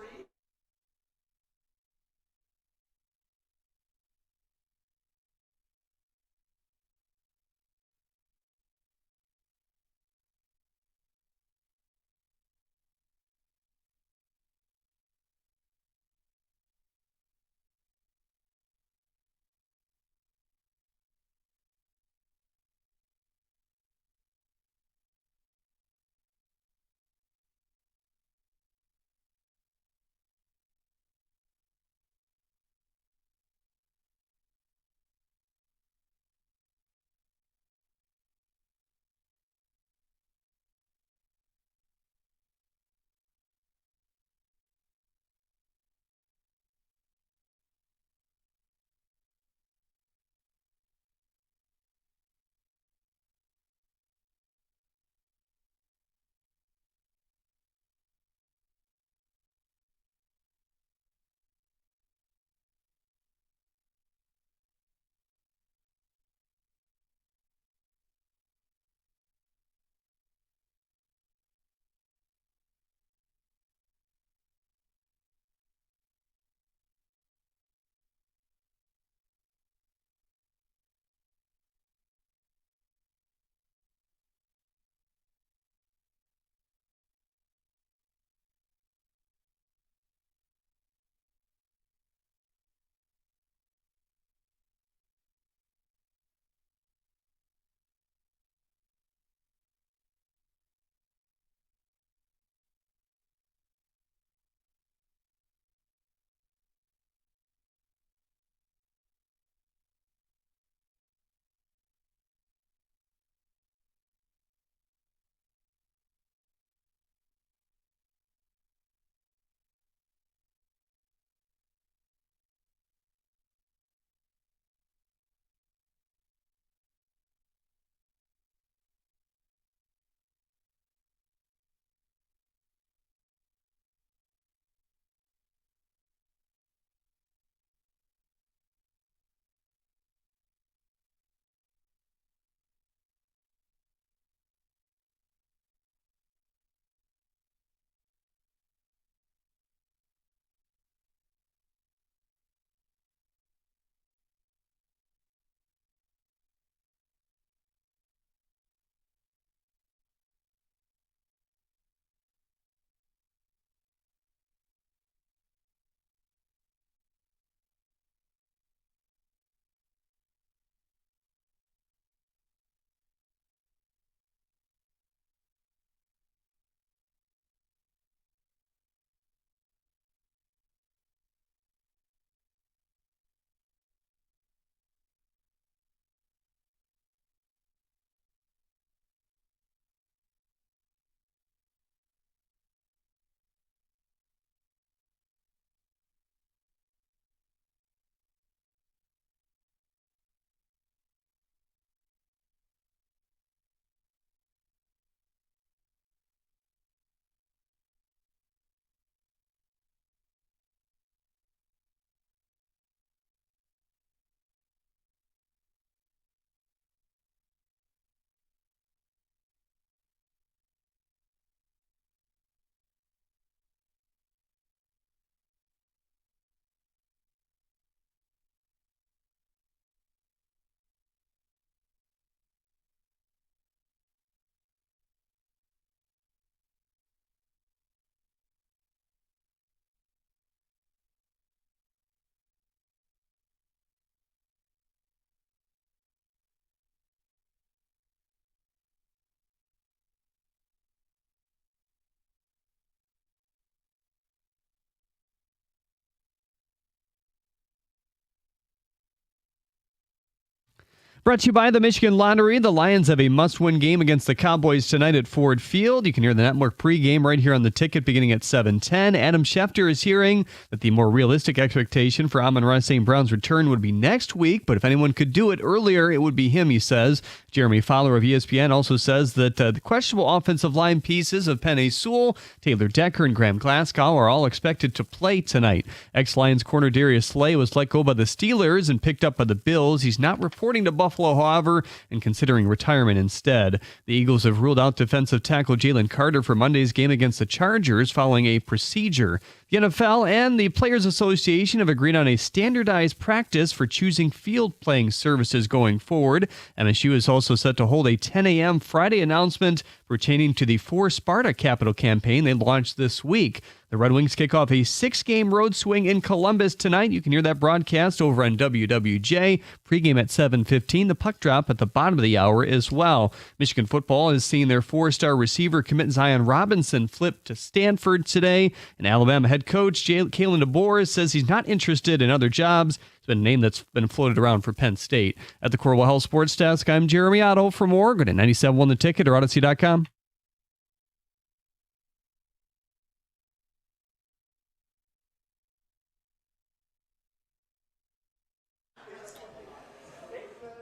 Brought to you by the Michigan Lottery. The Lions have a must-win game against the Cowboys tonight at Ford Field. You can hear the network pregame right here on the ticket beginning at 7:10. Adam Schefter is hearing that the more realistic expectation for Amon-Ra St. Brown's return would be next week, but if anyone could do it earlier, it would be him, he says. Jeremy Fowler of ESPN also says that the questionable offensive line pieces of Penei Sewell, Taylor Decker, and Graham Glasgow are all expected to play tonight. Ex-Lions corner Darius Slay was let go by the Steelers and picked up by the Bills. He's not reporting to Buffalo, however, and considering retirement instead. The Eagles have ruled out defensive tackle Jalen Carter for Monday's game against the Chargers following a procedure. The NFL and the Players Association have agreed on a standardized practice for choosing field playing services going forward. MSU is also set to hold a 10 a.m. Friday announcement pertaining to the For Sparta Capital campaign they launched this week. The Red Wings kick off a 6-game road swing in Columbus tonight. You can hear that broadcast over on WWJ. Pregame at 7:15. The puck drop at the bottom of the hour as well. Michigan football has seen their 4-star receiver commit Zion Robinson flip to Stanford today. And Alabama head coach Kalen DeBoer says he's not interested in other jobs. It's been a name that's been floated around for Penn State. At the Corwell Health Sports Desk, I'm Jeremy Otto. For more, go to 97.1 The Ticket or Odyssey.com.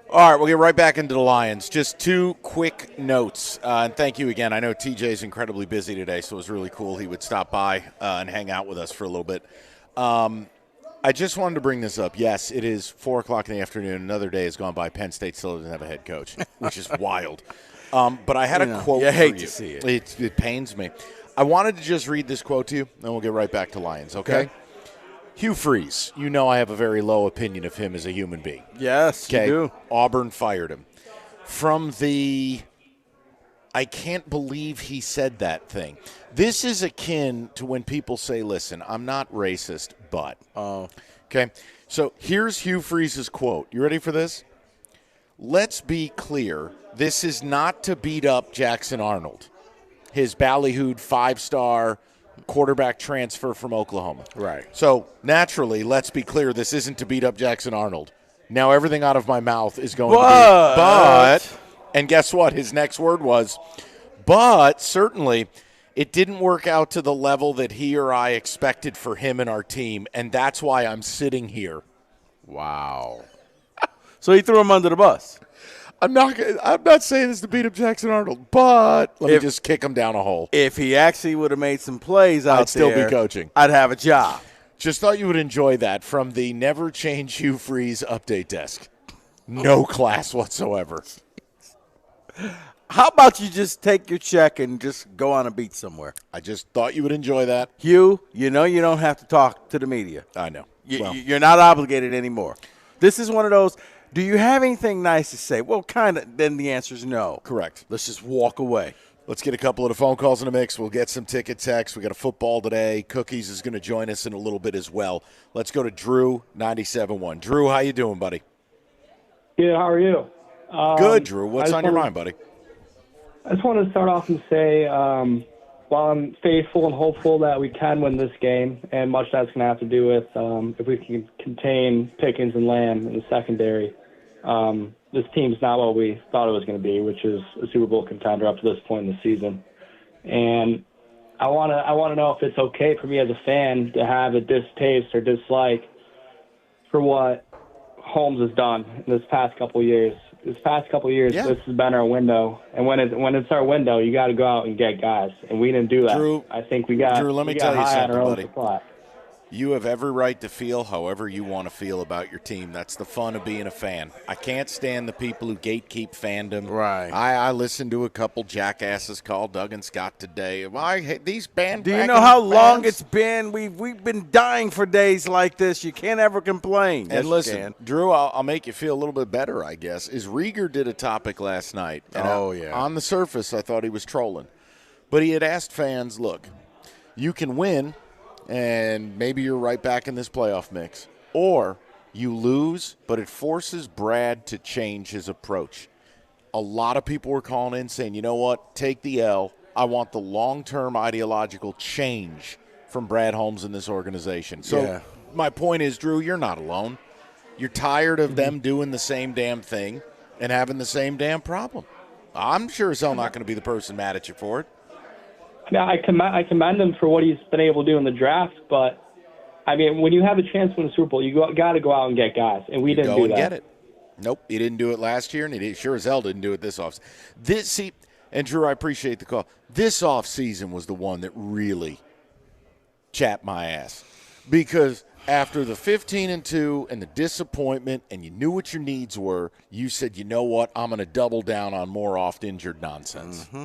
All right, we'll get right back into the Lions. Just two quick notes, and thank you again. I know TJ's incredibly busy today, so it was really cool he would stop by and hang out with us for a little bit. I just wanted to bring this up. Yes, it is 4 o'clock in the afternoon. Another day has gone by. Penn State still doesn't have a head coach, which is wild. But I had a quote you hate for you. to see it. It pains me. I wanted to just read this quote to you, and we'll get right back to Lions, okay? Hugh Freeze, you know I have a very low opinion of him as a human being. Yes, you do. Auburn fired him. From the I can't believe he said that thing. This is akin to when people say, listen, I'm not racist, but. Okay, so here's Hugh Freeze's quote. You ready for this? Let's be clear. This is not to beat up Jackson Arnold, his ballyhooed 5-star quarterback transfer from Oklahoma. Right. So, naturally, let's be clear, this isn't to beat up Jackson Arnold. Now, everything out of my mouth is going to be, but, and guess what? His next word was, but certainly it didn't work out to the level that he or I expected for him and our team, and that's why I'm sitting here. Wow. So he threw him under the bus. I'm not saying this to beat up Jackson Arnold, but let me just kick him down a hole. If he actually would have made some plays out I'd still be coaching. I'd have a job. Just thought you would enjoy that from the Never Change Hugh Freeze update desk. No class whatsoever. How about you just take your check and just go on a beach somewhere? I just thought you would enjoy that. Hugh, you know you don't have to talk to the media. I know. You're not obligated anymore. This is one of those, do you have anything nice to say? Well, kind of. Then the answer is no. Correct. Let's just walk away. Let's get a couple of the phone calls in the mix. We'll get some ticket text. We got a football today. Cookies is going to join us in a little bit as well. Let's go to Drew, 97.1. Drew, how you doing, buddy? Good. How are you? Good, Drew. What's on your mind, buddy? I just want to start off and say, while I'm faithful and hopeful that we can win this game, and much that's going to have to do with if we can contain Pickens and Lamb in the secondary, this team's not what we thought it was going to be, which is a Super Bowl contender up to this point in the season. And I want to know if it's okay for me as a fan to have a distaste or dislike for what Holmes has done in this past couple of years. This past couple of years, This has been our window. And when it's our window, you got to go out and get guys. And we didn't do that. Drew, I think we got let me tell you high on something, our own buddy. supply. You have every right to feel however you want to feel about your team. That's the fun of being a fan. I can't stand the people who gatekeep fandom. Right. I listened to a couple jackasses call Doug and Scott today. Well, I hate these bandwagon Do you know how long fans. it's been? We've been dying for days like this. You can't ever complain. And listen, Drew, I'll make you feel a little bit better, I guess, is Rieger did a topic last night. And on the surface, I thought he was trolling. But he had asked fans, look, you can win, and maybe you're right back in this playoff mix. Or you lose, but it forces Brad to change his approach. A lot of people were calling in saying, you know what, take the L. I want the long-term ideological change from Brad Holmes in this organization. So my point is, Drew, you're not alone. You're tired of them doing the same damn thing. and having the same damn problem. I'm sure as hell not going to be the person mad at you for it. I mean, I commend him for what he's been able to do in the draft, but I mean, when you have a chance to win the Super Bowl, you got to go out and get guys, and we didn't do that. Get it. Nope, he didn't do it last year, and he sure as hell didn't do it this offseason. And Drew, I appreciate the call. This offseason was the one that really chapped my ass, because after the 15-2 and the disappointment, and you knew what your needs were, you said, you know what, I'm going to double down on more oft-injured nonsense. Mm-hmm.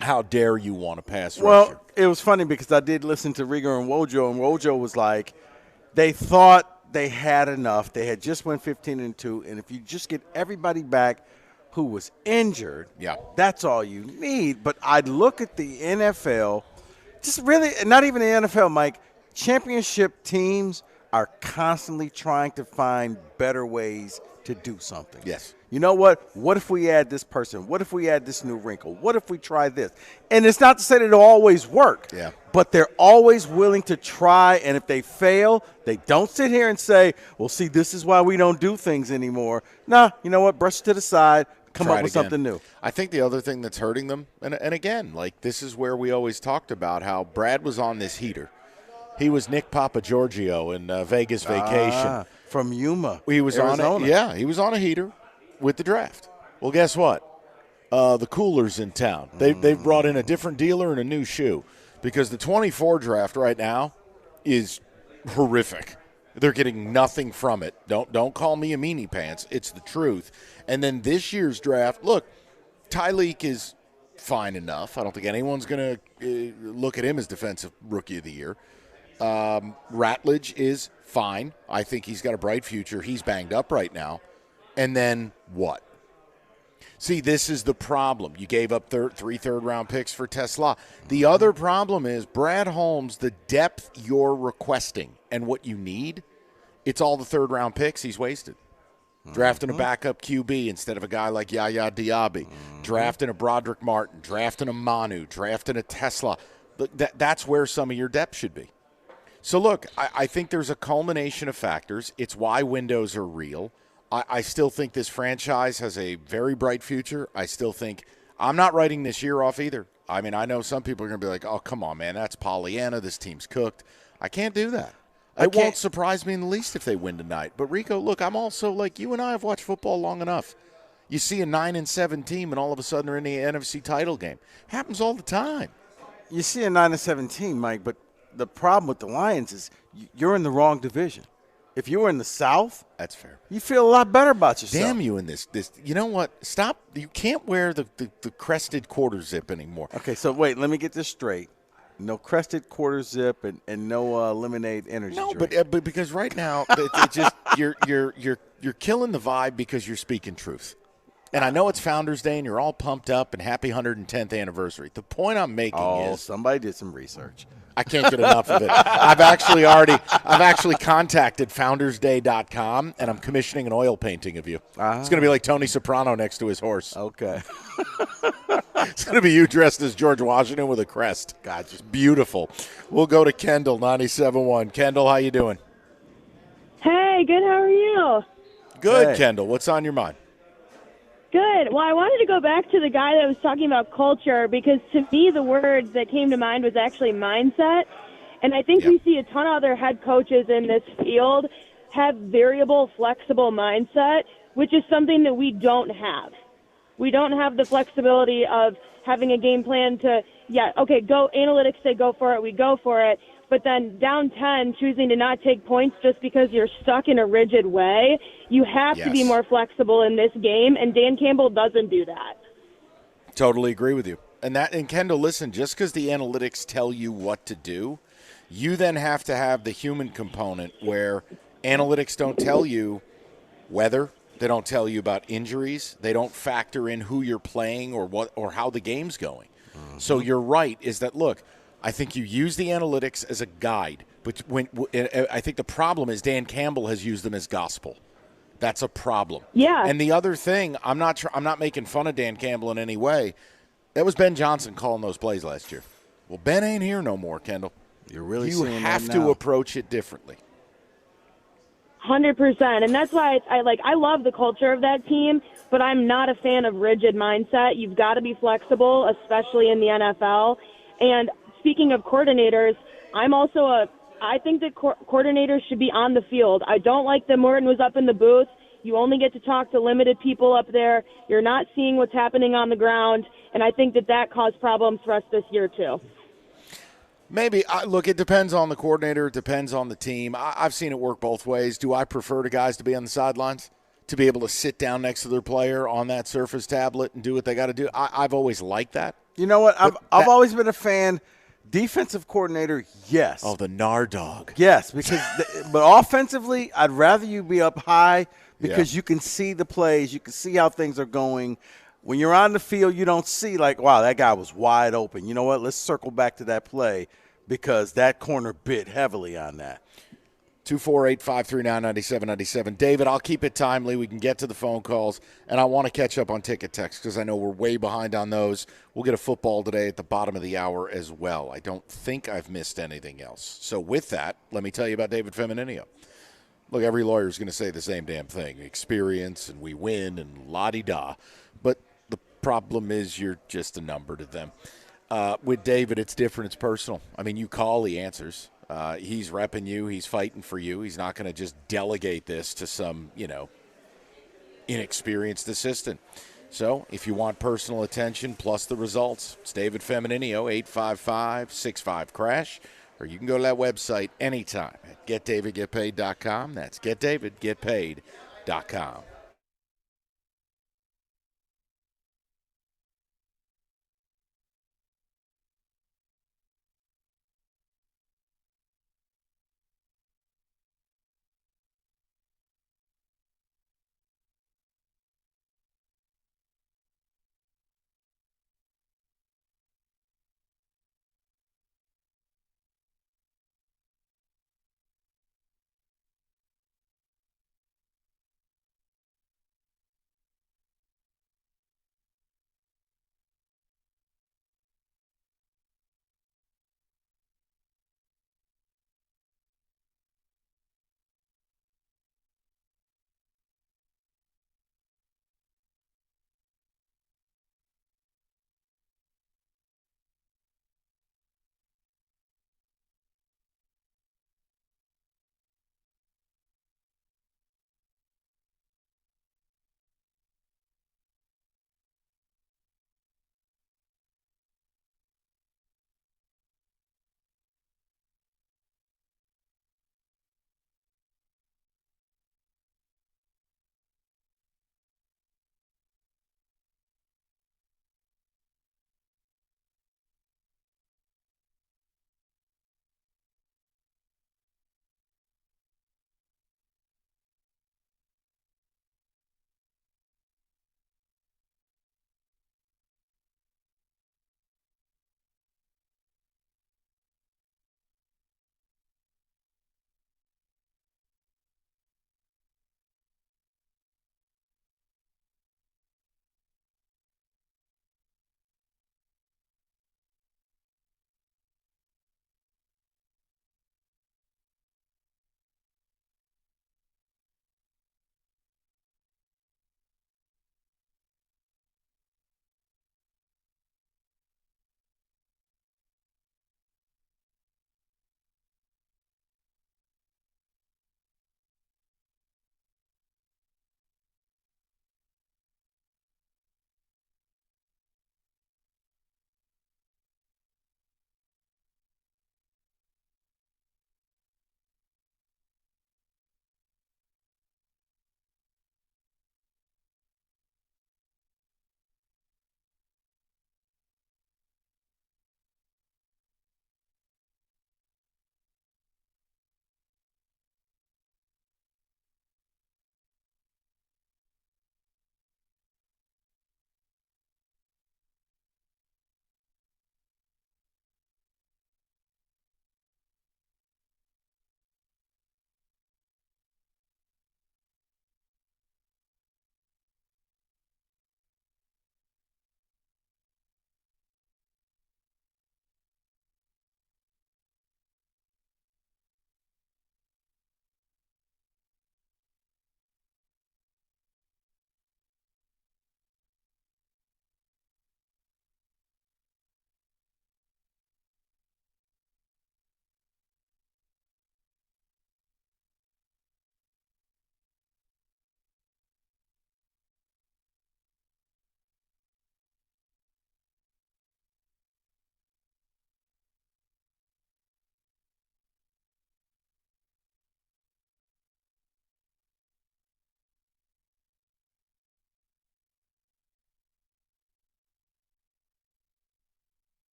How dare you want to pass rusher? Well, it was funny because I did listen to Rieger and Wojo was like, they thought they had enough. They had just went 15-2, and if you just get everybody back who was injured, that's all you need. But I'd look at the NFL, just really, not even the NFL, Mike, championship teams are constantly trying to find better ways to do something. Yes. You know what? What if we add this person? What if we add this new wrinkle? What if we try this? And it's not to say that it'll always work. Yeah. But they're always willing to try, and if they fail, they don't sit here and say, well, see, this is why we don't do things anymore. Nah, you know what? Brush it to the side, come up with something new. I think the other thing that's hurting them, and again, like this is where we always talked about how Brad was on this heater. He was Nick Papagiorgio in Vegas Vacation. From Yuma, he was Arizona. on it. Yeah, he was on a heater with the draft. Well, guess what? The Coolers in town. They've brought in a different dealer and a new shoe, because the 24 draft right now is horrific. They're getting nothing from it. Don't call me a meanie pants. It's the truth. And then this year's draft, look, Tyreek is fine enough. I don't think anyone's going to look at him as defensive rookie of the year. Ratledge is fine. I think he's got a bright future. He's banged up right now. And then what? See, this is the problem. You gave up three third-round picks for Tesla. The other problem is Brad Holmes, the depth you're requesting and what you need, it's all the third-round picks he's wasted. Drafting a backup QB instead of a guy like Yaya Diaby. Drafting a Broderick Martin. Drafting a Manu. Drafting a Tesla. That's where some of your depth should be. So, look, I think there's a culmination of factors. It's why windows are real. I still think this franchise has a very bright future. I still think I'm not writing this year off either. I mean, I know some people are going to be like, oh, come on, man, that's Pollyanna. This team's cooked. I can't do that. It won't surprise me in the least if they win tonight. But, Rico, look, I'm also like you and I have watched football long enough. You see a 9-7 team, and all of a sudden they're in the NFC title game. Happens all the time. You see a 9-7 team, Mike, but the problem with the Lions is you're in the wrong division. If you were in the South, that's fair. You feel a lot better about yourself. Damn you in this. You know what? Stop. You can't wear the crested quarter zip anymore. Okay, so wait. Let me get this straight. No crested quarter zip and no lemonade energy drink. But because right now it's just you're killing the vibe because you're speaking truth. And I know it's Founders Day and you're all pumped up and happy 110th anniversary. The point I'm making is somebody did some research. I can't get enough of it. I've actually contacted foundersday.com, and I'm commissioning an oil painting of you. It's going to be like Tony Soprano next to his horse. Okay. It's going to be you dressed as George Washington with a crest. God, just beautiful. We'll go to Kendall, 97.1. Kendall, how you doing? Hey, good. How are you? Good, Kendall. What's on your mind? Good. Well, I wanted to go back to the guy that was talking about culture, because to me the word that came to mind was actually mindset. And I think we see a ton of other head coaches in this field have variable, flexible mindset, which is something that we don't have. We don't have the flexibility of having a game plan to, go, analytics say go for it, we go for it. But then down 10, choosing to not take points just because you're stuck in a rigid way, you have to be more flexible in this game, and Dan Campbell doesn't do that. Totally agree with you. And Kendall, listen, just because the analytics tell you what to do, you then have to have the human component where analytics don't tell you weather, they don't tell you about injuries, they don't factor in who you're playing or how the game's going. So you're right, is that, look, I think you use the analytics as a guide, but I think the problem is Dan Campbell has used them as gospel. That's a problem. Yeah. And the other thing, I'm not making fun of Dan Campbell in any way. That was Ben Johnson calling those plays last year. Well, Ben ain't here no more, Kendall. You're really you seeing have that to now. approach it differently. 100%. And that's why I love the culture of that team. but I'm not a fan of rigid mindset. You've got to be flexible, especially in the NFL. And speaking of coordinators, I think that coordinators should be on the field. I don't like that Morton was up in the booth. You only get to talk to limited people up there. You're not seeing what's happening on the ground, and I think that caused problems for us this year too. Maybe. Look, it depends on the coordinator. It depends on the team. I've seen it work both ways. Do I prefer to guys to be on the sidelines, to be able to sit down next to their player on that Surface tablet and do what they got to do? I've always liked that. You know what? I've always been a fan. Defensive coordinator, yes. Oh, the Nardog. Yes, because but offensively, I'd rather you be up high because you can see the plays, you can see how things are going. When you're on the field, you don't see like, wow, that guy was wide open. You know what? Let's circle back to that play because that corner bit heavily on that. 248-539-9797. David, I'll keep it timely. We can get to the phone calls, and I want to catch up on ticket text because I know we're way behind on those. We'll get a football today at the bottom of the hour as well. I don't think I've missed anything else. So with that, let me tell you about David Femininio. Look, every lawyer is going to say the same damn thing, experience and we win and la-di-da. But the problem is you're just a number to them. With David, it's different. It's personal. I mean, you call, he answers. He's repping you. He's fighting for you. He's not going to just delegate this to some, inexperienced assistant. So if you want personal attention plus the results, it's David Femininio, 855-65-CRASH, or you can go to that website anytime at getdavidgetpaid.com. That's getdavidgetpaid.com.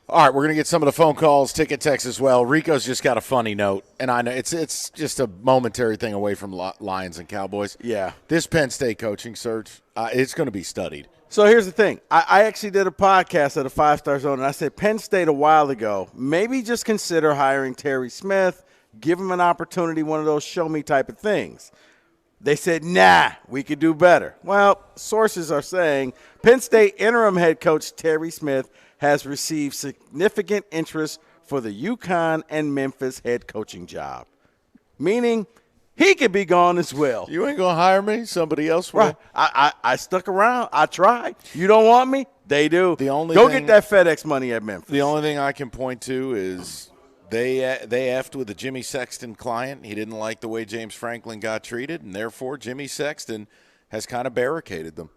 All right, we're going to get some of the phone calls, ticket text as well. Rico's just got a funny note, and I know it's just a momentary thing away from Lions and Cowboys. Yeah. This Penn State coaching search, it's going to be studied. So here's the thing. I actually did a podcast at a 5-Star Zone, and I said Penn State a while ago, maybe just consider hiring Terry Smith, give him an opportunity, one of those show-me type of things. They said, nah, we could do better. Well, sources are saying Penn State interim head coach Terry Smith has received significant interest for the UConn and Memphis head coaching job, meaning he could be gone as well. You ain't going to hire me? Somebody else will? Right. I stuck around. I tried. You don't want me? They do. Go get that FedEx money at Memphis. The only thing I can point to is they effed with a Jimmy Sexton client. He didn't like the way James Franklin got treated, and therefore Jimmy Sexton has kind of barricaded them.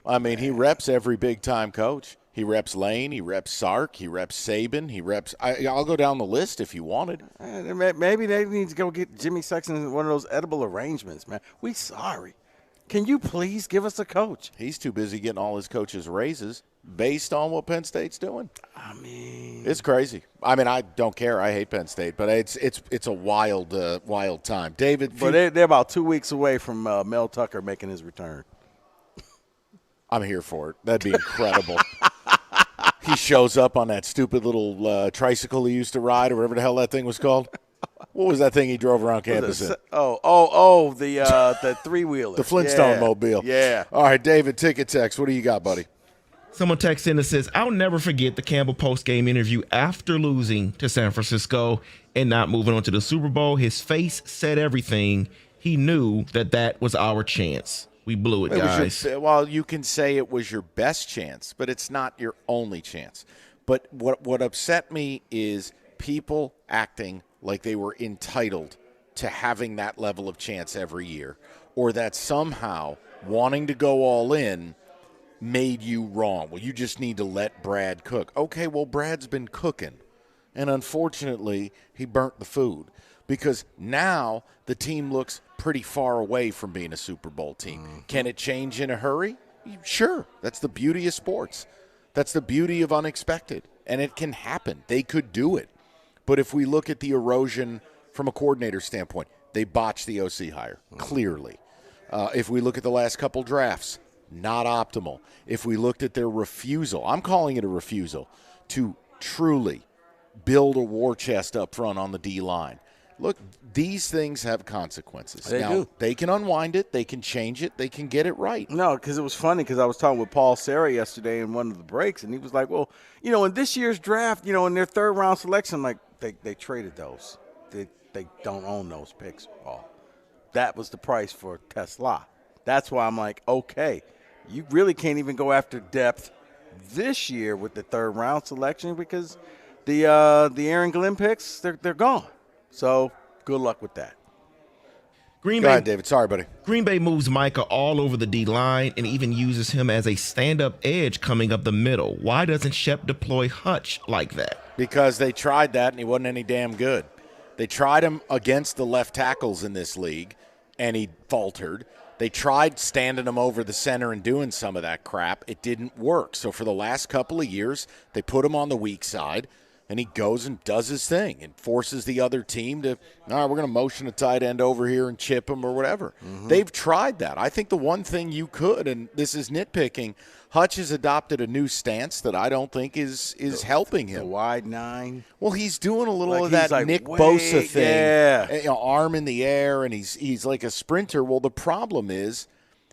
I mean, he reps every big-time coach. He reps Lane. He reps Sark. He reps Saban. He reps – I'll go down the list if you wanted. Maybe they need to go get Jimmy Sexton one of those edible arrangements, man. We sorry. Can you please give us a coach? He's too busy getting all his coaches raises based on what Penn State's doing. I mean – it's crazy. I mean, I don't care. I hate Penn State, but it's a wild time. David – But they're about 2 weeks away from Mel Tucker making his return. I'm here for it. That'd be incredible. He shows up on that stupid little tricycle he used to ride, or whatever the hell that thing was called. What was that thing he drove around campus in? The three-wheeler. The Flintstone mobile. Yeah. All right, David, ticket text. What do you got, buddy? Someone texts in and says, I'll never forget the Campbell post-game interview after losing to San Francisco and not moving on to the Super Bowl. His face said everything. He knew that was our chance. We blew it, guys. Well, you can say it was your best chance, but it's not your only chance. But what upset me is people acting like they were entitled to having that level of chance every year, or that somehow wanting to go all in made you wrong. Well, you just need to let Brad cook. Okay, well, Brad's been cooking, and unfortunately, he burnt the food. Because now the team looks pretty far away from being a Super Bowl team. Mm-hmm. Can it change in a hurry? Sure. That's the beauty of sports. That's the beauty of unexpected. And it can happen. They could do it. But if we look at the erosion from a coordinator standpoint, they botched the OC hire, clearly. If we look at the last couple drafts, not optimal. If we looked at their refusal, I'm calling it a refusal, to truly build a war chest up front on the D-line. Look, these things have consequences. They now, do. They can unwind it. They can change it. They can get it right. No, because it was funny because I was talking with Paul Serra yesterday in one of the breaks, and he was like, well, in this year's draft, in their third-round selection, like they traded those. They don't own those picks, Paul. That was the price for Tesla. That's why I'm like, okay, you really can't even go after depth this year with the third-round selection because the Aaron Glenn picks, they're gone. So, good luck with that. Go ahead, David. Sorry, buddy. Green Bay moves Micah all over the D-line and even uses him as a stand-up edge coming up the middle. Why doesn't Shep deploy Hutch like that? Because they tried that, and he wasn't any damn good. They tried him against the left tackles in this league, and he faltered. They tried standing him over the center and doing some of that crap. It didn't work. So for the last couple of years, they put him on the weak side, and he goes and does his thing and forces the other team to, all right, we're going to motion a tight end over here and chip him or whatever. Mm-hmm. They've tried that. I think the one thing you could, and this is nitpicking, Hutch has adopted a new stance that I don't think is helping him. The wide nine. Well, he's doing a little of that Nick Bosa thing. Yeah. Arm in the air, and he's like a sprinter. Well, the problem is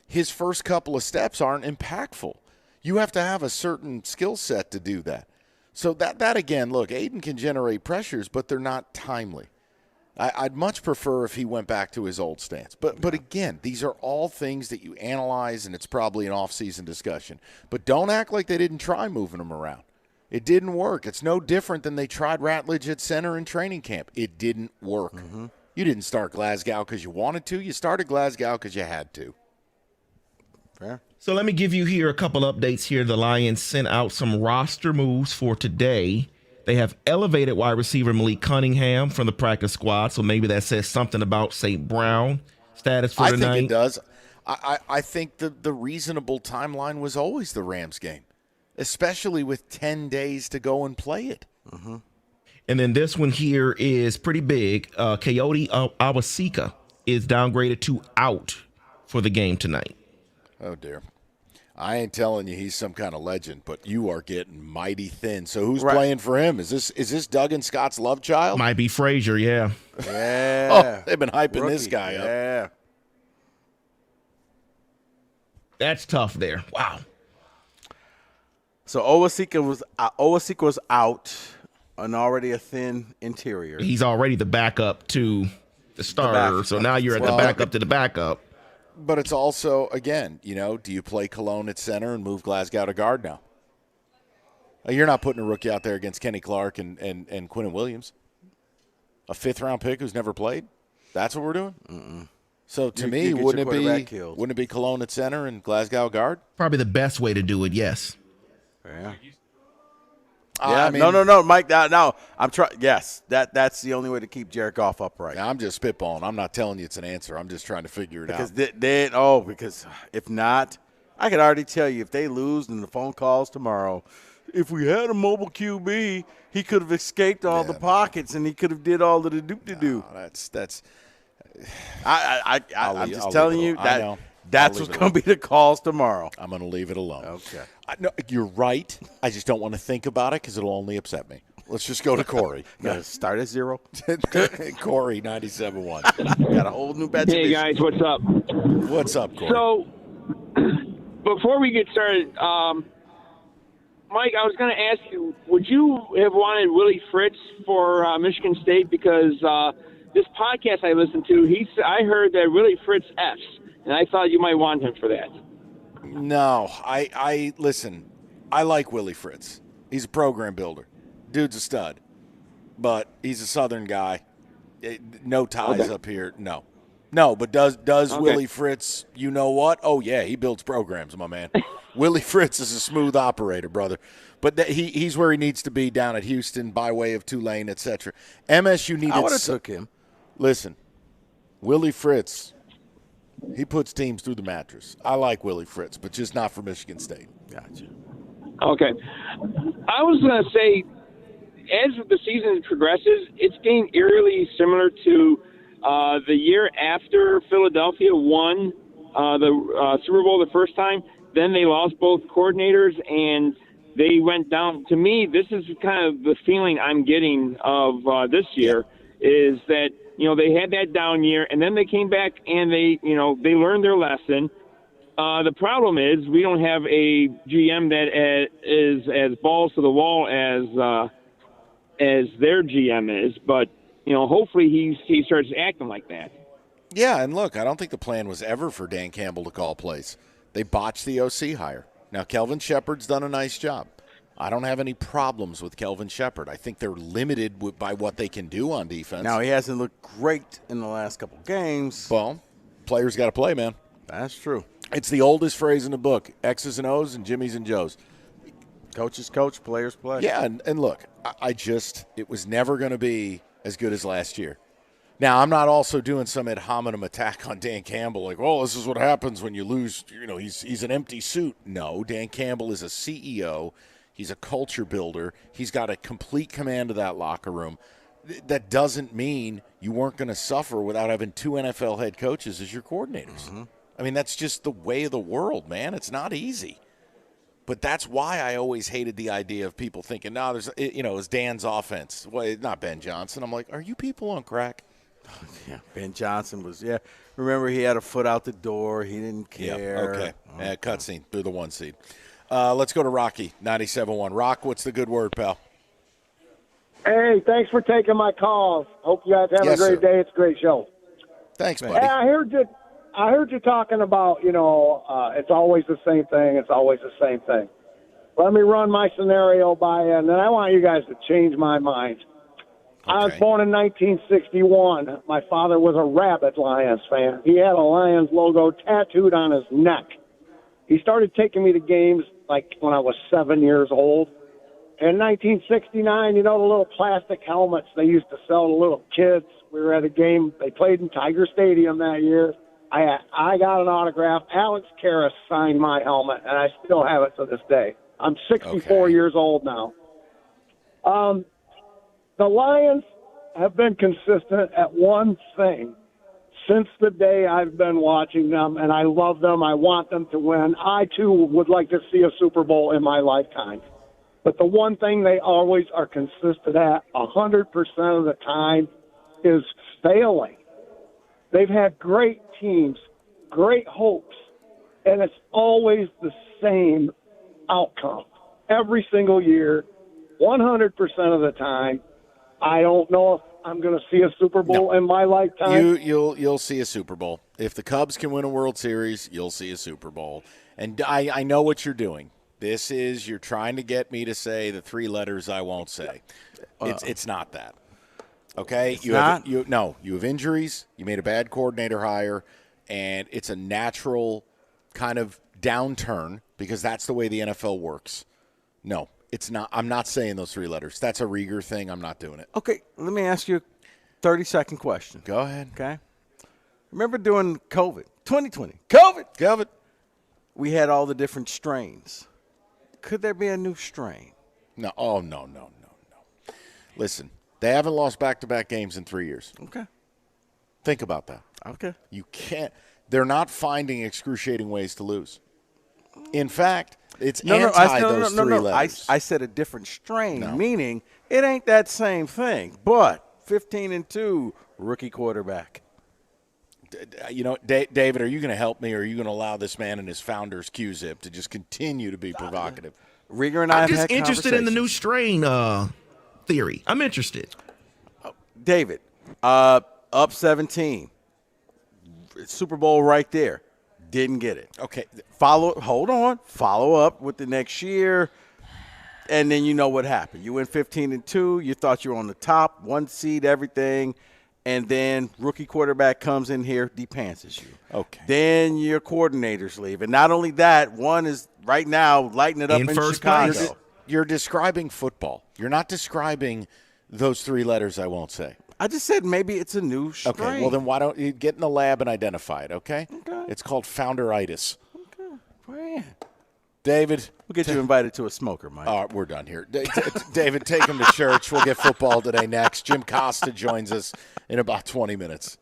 his first couple of steps aren't impactful. You have to have a certain skill set to do that. So that again, look, Aiden can generate pressures, but they're not timely. I'd much prefer if he went back to his old stance. But again, these are all things that you analyze, and it's probably an off-season discussion. But don't act like they didn't try moving him around. It didn't work. It's no different than they tried Ratledge at center in training camp. It didn't work. Mm-hmm. You didn't start Glasgow because you wanted to. You started Glasgow because you had to. Fair. So let me give you here a couple updates here. The Lions sent out some roster moves for today. They have elevated wide receiver Malik Cunningham from the practice squad, so maybe that says something about St. Brown status for tonight. I think it does. I think the reasonable timeline was always the Rams game. especially with 10 days to go and play it. Mm-hmm. And then this one here is pretty big. Coyote Awasika is downgraded to out for the game tonight. Oh, dear. I ain't telling you he's some kind of legend, but you are getting mighty thin. So who's playing for him? Is this Duggan Scott's love child? Might be Frazier, yeah. Yeah. Oh, they've been hyping Rookie. this guy up. Yeah. That's tough there. Wow. So Owasika was out and already a thin interior. He's already the backup to the starter, so now you're at the backup to the backup. But it's also, again, do you play Cologne at center and move Glasgow to guard now? You're not putting a rookie out there against Kenny Clark and Quinnen Williams. A fifth-round pick who's never played? That's what we're doing? Mm-mm. So to You me, get wouldn't your it be Cologne at center and Glasgow guard? Probably the best way to do it, yes. Yeah. I mean- No, Mike. No, I'm trying. Yes, that's the only way to keep Jared Goff upright. I'm just spitballing. I'm not telling you it's an answer. I'm just trying to figure it Because out. because if not, I could already tell you if they lose in the phone calls tomorrow, if we had a mobile QB, he could have escaped all the pockets and he could have did all of the do. That's. I'm just I'll telling leave it you alone. I know. that's I'll leave what's it going to be the calls tomorrow. I'm going to leave it alone. Okay. No, you're right. I just don't want to think about it because it'll only upset me. Let's just go to Corey. Start at 0. Corey, 97.1. Got a whole new batch. Hey, guys, what's up? What's up, Corey? So, before we get started, Mike, I was going to ask you, would you have wanted Willie Fritz for Michigan State? Because this podcast I listened to, I heard that Willie Fritz F's, and I thought you might want him for that. No, I listen. I like Willie Fritz. He's a program builder. Dude's a stud, but he's a Southern guy. No ties up here. No. But does Willie Fritz? You know what? Oh yeah, he builds programs, my man. Willie Fritz is a smooth operator, brother. But he's where he needs to be down at Houston by way of Tulane, etc. MSU needed. I would have took him. Listen, Willie Fritz. He puts teams through the mattress. I like Willie Fritz, but just not for Michigan State. Gotcha. Okay. I was going to say, as the season progresses, it's getting eerily similar to the year after Philadelphia won the Super Bowl the first time. Then they lost both coordinators, and they went down. To me, this is kind of the feeling I'm getting of this year is that, they had that down year, and then they came back and they learned their lesson. The problem is we don't have a GM that is as balls to the wall as their GM is, but hopefully he starts acting like that. Yeah, and look, I don't think the plan was ever for Dan Campbell to call plays. They botched the OC hire. Now Kelvin Shepard's done a nice job. I don't have any problems with Kelvin Shepard. I think they're limited by what they can do on defense. Now, he hasn't looked great in the last couple games. Well, players got to play, man. That's true. It's the oldest phrase in the book, X's and O's and Jimmy's and Joe's. Coaches coach, players play. Yeah, and look, it was never going to be as good as last year. Now, I'm not also doing some ad hominem attack on Dan Campbell, like, well, this is what happens when you lose. He's an empty suit. No, Dan Campbell is a CEO. He's a culture builder. He's got a complete command of that locker room. That doesn't mean you weren't going to suffer without having 2 NFL head coaches as your coordinators. Mm-hmm. I mean, that's just the way of the world, man. It's not easy. But that's why I always hated the idea of people thinking, it's Dan's offense. Well, not Ben Johnson. I'm like, are you people on crack? Yeah, Ben Johnson was, Remember, he had a foot out the door. He didn't care. Yeah, okay. Cutscene through the 1 seed. Let's go to Rocky, 97.1. Rock, what's the good word, pal? Hey, thanks for taking my call. Hope you guys have a great day. It's a great show. Thanks, buddy. Hey, I heard you talking about, it's always the same thing. It's always the same thing. Let me run my scenario by you, and then I want you guys to change my mind. Okay. I was born in 1961. My father was a rabid Lions fan. He had a Lions logo tattooed on his neck. He started taking me to games like when I was 7 years old. In 1969, the little plastic helmets they used to sell to little kids. We were at a game. They played in Tiger Stadium that year. I got an autograph. Alex Karras signed my helmet, and I still have it to this day. I'm 64 years old now. The Lions have been consistent at one thing since the day I've been watching them, and I love them. I want them to win. I, too, would like to see a Super Bowl in my lifetime. But the one thing they always are consistent at 100% of the time is failing. They've had great teams, great hopes, and it's always the same outcome. Every single year, 100% of the time. I don't know if I'm going to see a Super Bowl in my lifetime. You'll see a Super Bowl. If the Cubs can win a World Series, you'll see a Super Bowl. And I know what you're doing. This is you're trying to get me to say the three letters I won't say. It's not that. Okay? You have injuries. You made a bad coordinator hire, and it's a natural kind of downturn because that's the way the NFL works. No, it's not. I'm not saying those three letters. That's a Rieger thing. I'm not doing it. Okay, let me ask you a 30-second question. Go ahead. Okay. Remember during COVID, 2020, COVID. We had all the different strains. Could there be a new strain? No. Oh, no. Listen, they haven't lost back-to-back games in 3 years. Okay. Think about that. Okay. You can't. They're not finding excruciating ways to lose. In fact, it's those three letters. I said a different strain, meaning it ain't that same thing. But 15-2, rookie quarterback. David, are you going to help me, or are you going to allow this man and his founders Q-Zip to just continue to be provocative? Rieger and I I'm have just had interested in the new strain theory. I'm interested. David, up 17. Super Bowl right there. Didn't get it. Okay. Hold on. Follow up with the next year, and then you know what happened. You went 15-2. You thought you were on the top, one seed, everything, and then rookie quarterback comes in here, depantses you. Okay. Then your coordinators leave. And not only that, one is right now lighting it up in first Chicago. place. You're describing football. You're not describing those three letters I won't say. I just said maybe it's a new strain. Okay, well then why don't you get in the lab and identify it, okay? Okay. It's called founderitis. Okay. Man. David. We'll get you invited to a smoker, Mike. All right, we're done here. David, take him to church. We'll get football today next. Jim Costa joins us in about 20 minutes.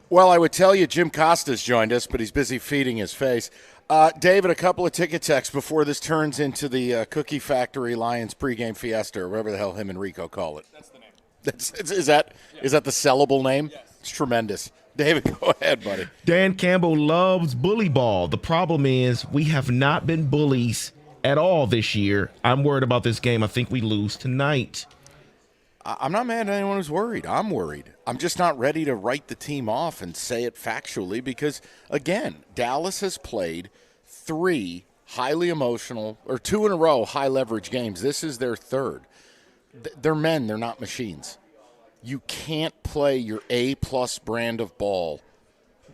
Well, I would tell you Jim Costa's joined us, but he's busy feeding his face. David, a couple of ticket texts before this turns into the Cookie Factory Lions pregame fiesta, or whatever the hell him and Rico call it. That's the name. Is that the sellable name? Yes. It's tremendous. David, go ahead, buddy. Dan Campbell loves bully ball. The problem is we have not been bullies at all this year. I'm worried about this game. I think we lose tonight. I'm not mad at anyone who's worried. I'm worried. I'm just not ready to write the team off and say it factually because, again, Dallas has played 3 highly emotional, or 2 in a row, high-leverage games. This is their third. They're men. They're not machines. You can't play your A-plus brand of ball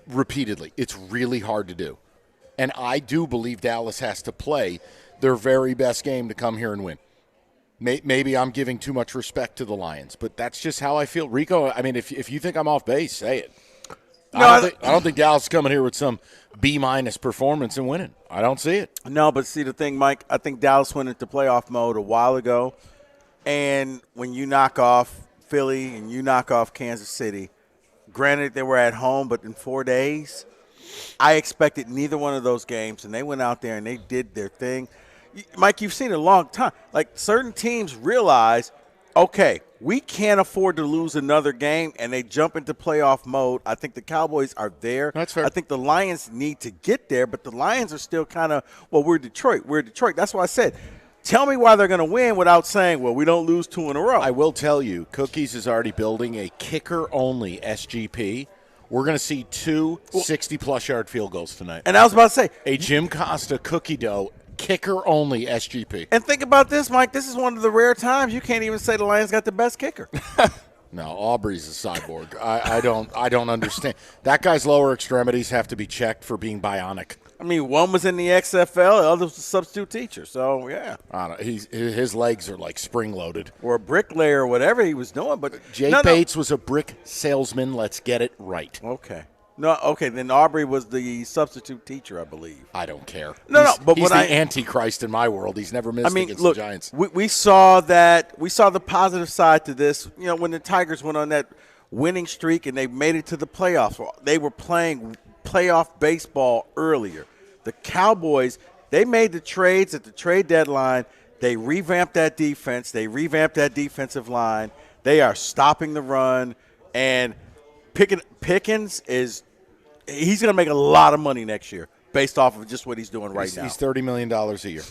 repeatedly. It's really hard to do. And I do believe Dallas has to play their very best game to come here and win. Maybe I'm giving too much respect to the Lions, but that's just how I feel. Rico, I mean, if you think I'm off base, say it. No, I don't think Dallas is coming here with some B- performance and winning. I don't see it. No, but see the thing, Mike, I think Dallas went into playoff mode a while ago, and when you knock off Philly and you knock off Kansas City, granted they were at home, but in 4 days, I expected neither one of those games, and they went out there and they did their thing. Mike, you've seen it a long time. Like, certain teams realize, okay, we can't afford to lose another game, and they jump into playoff mode. I think the Cowboys are there. That's fair. I think the Lions need to get there, but the Lions are still kind of, well, we're Detroit. We're Detroit. That's why I said, tell me why they're going to win without saying, well, we don't lose 2 in a row. I will tell you, Cookies is already building a kicker-only SGP. We're going to see 2 60-plus yard field goals tonight. And I was about to say, a Jim Costa cookie dough kicker-only SGP. And think about this, Mike. This is one of the rare times you can't even say the Lions got the best kicker. No, Aubrey's a cyborg. I don't understand. That guy's lower extremities have to be checked for being bionic. I mean, one was in the XFL, the other was a substitute teacher. So, yeah. I don't know. His legs are like spring-loaded. Or a bricklayer or whatever he was doing. But Jay Bates was a brick salesman. Let's get it right. Okay. No, okay, then Aubrey was the substitute teacher, I believe. I don't care. But he's the Antichrist in my world. He's never missed against the Giants. We saw that. We saw the positive side to this. You know, when the Tigers went on that winning streak and they made it to the playoffs, they were playing playoff baseball earlier. The Cowboys, they made the trades at the trade deadline. They revamped that defense. They revamped that defensive line. They are stopping the run. And Pickens he's going to make a lot of money next year based off of just what he's doing right now. He's $30 million a year.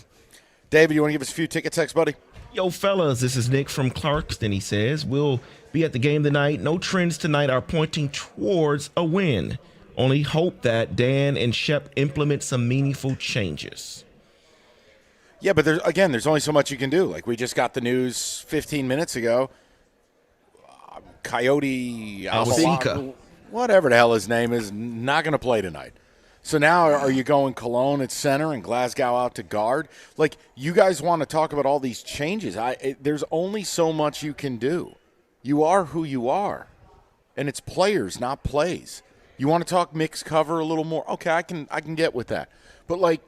David, you want to give us a few ticket texts, buddy? Yo, fellas, this is Nick from Clarkston. He says, we'll be at the game tonight. No trends tonight are pointing towards a win. Only hope that Dan and Shep implement some meaningful changes. Yeah, but there's only so much you can do. Like, we just got the news 15 minutes ago. Coyote Alcinca, whatever the hell his name is, not going to play tonight. So now are you going Cologne at center and Glasgow out to guard? Like, you guys want to talk about all these changes. There's only so much you can do. You are who you are. And it's players, not plays. You want to talk mixed cover a little more? Okay, I can get with that. But, like,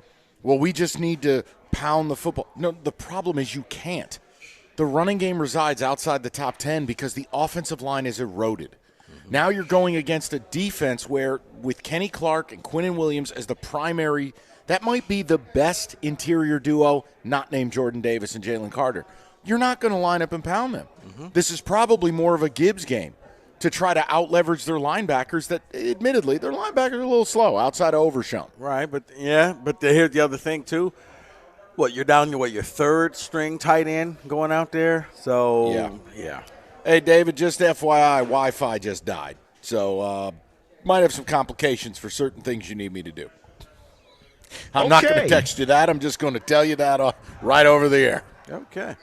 well, we just need to pound the football. No, the problem is you can't. The running game resides outside the top 10 because the offensive line is eroded. Now you're going against a defense where, with Kenny Clark and Quinnen Williams as the primary, that might be the best interior duo, not named Jordan Davis and Jalen Carter. You're not going to line up and pound them. Mm-hmm. This is probably more of a Gibbs game to try to out-leverage their linebackers that, admittedly, their linebackers are a little slow outside of Overshown. Right, but here's the other thing, too. You're down to your third string tight end going out there? So, yeah. Hey, David, just FYI, Wi-Fi just died. So, might have some complications for certain things you need me to do. I'm not going to text you that. I'm just going to tell you that right over the air. Okay.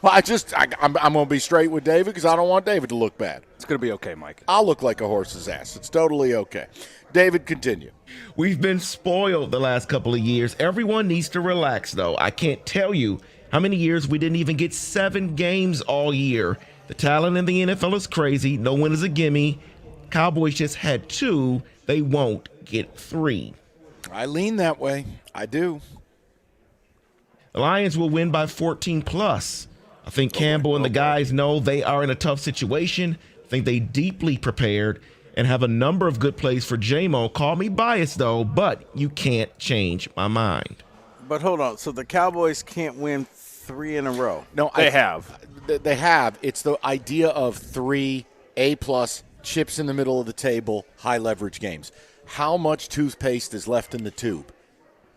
Well, I'm going to be straight with David because I don't want David to look bad. It's going to be okay, Mike. I'll look like a horse's ass. It's totally okay. David, continue. We've been spoiled the last couple of years. Everyone needs to relax, though. I can't tell you how many years we didn't even get 7 games all year. The talent in the NFL is crazy. No win is a gimme. Cowboys just had 2. They won't get 3. I lean that way. I do. The Lions will win by 14 plus. I think Campbell and the guys know they are in a tough situation. I think they deeply prepared. and have a number of good plays for J-Mo. Call me biased, though, but you can't change my mind. But hold on. So the Cowboys can't win 3 in a row. No, They have. They have. It's the idea of 3 A-plus chips in the middle of the table, high leverage games. How much toothpaste is left in the tube?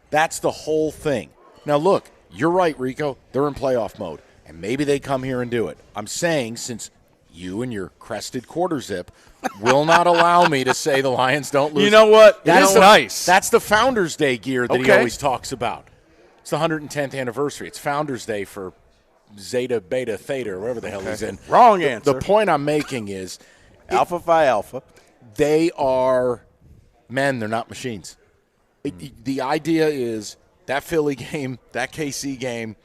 That's the whole thing. Now, look, you're right, Rico. They're in playoff mode, and maybe they come here and do it. I'm saying since you and your crested quarter zip will not allow me to say the Lions don't lose. You know what? That's nice. That's the Founders Day gear that he Okay. always talks about. It's the 110th anniversary. It's Founders Day for Zeta, Beta, Theta, or whatever the hell he's in. Wrong answer. The point I'm making is Alpha Phi Alpha. they are men. They're not machines. The idea is that Philly game, that KC game,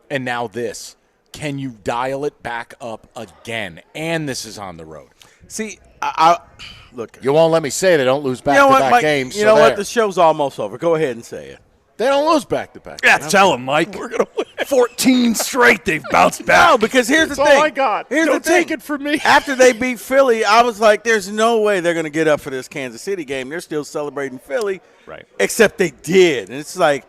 and now this. Can you dial it back up again? And this is on the road. See, I look. You won't let me say they don't lose You know what, back-to-back Mike? games. You know what? The show's almost over. Go ahead and say it. They don't lose back-to-back. Yeah, tell them, Mike. We're gonna win 14 straight. They've bounced back. No, because here's That's the thing. all I got. Here's Don't the thing. take it from me. After they beat Philly, I was like, "There's no way they're going to get up for this Kansas City game. They're still celebrating Philly, Right. Except they did, and it's like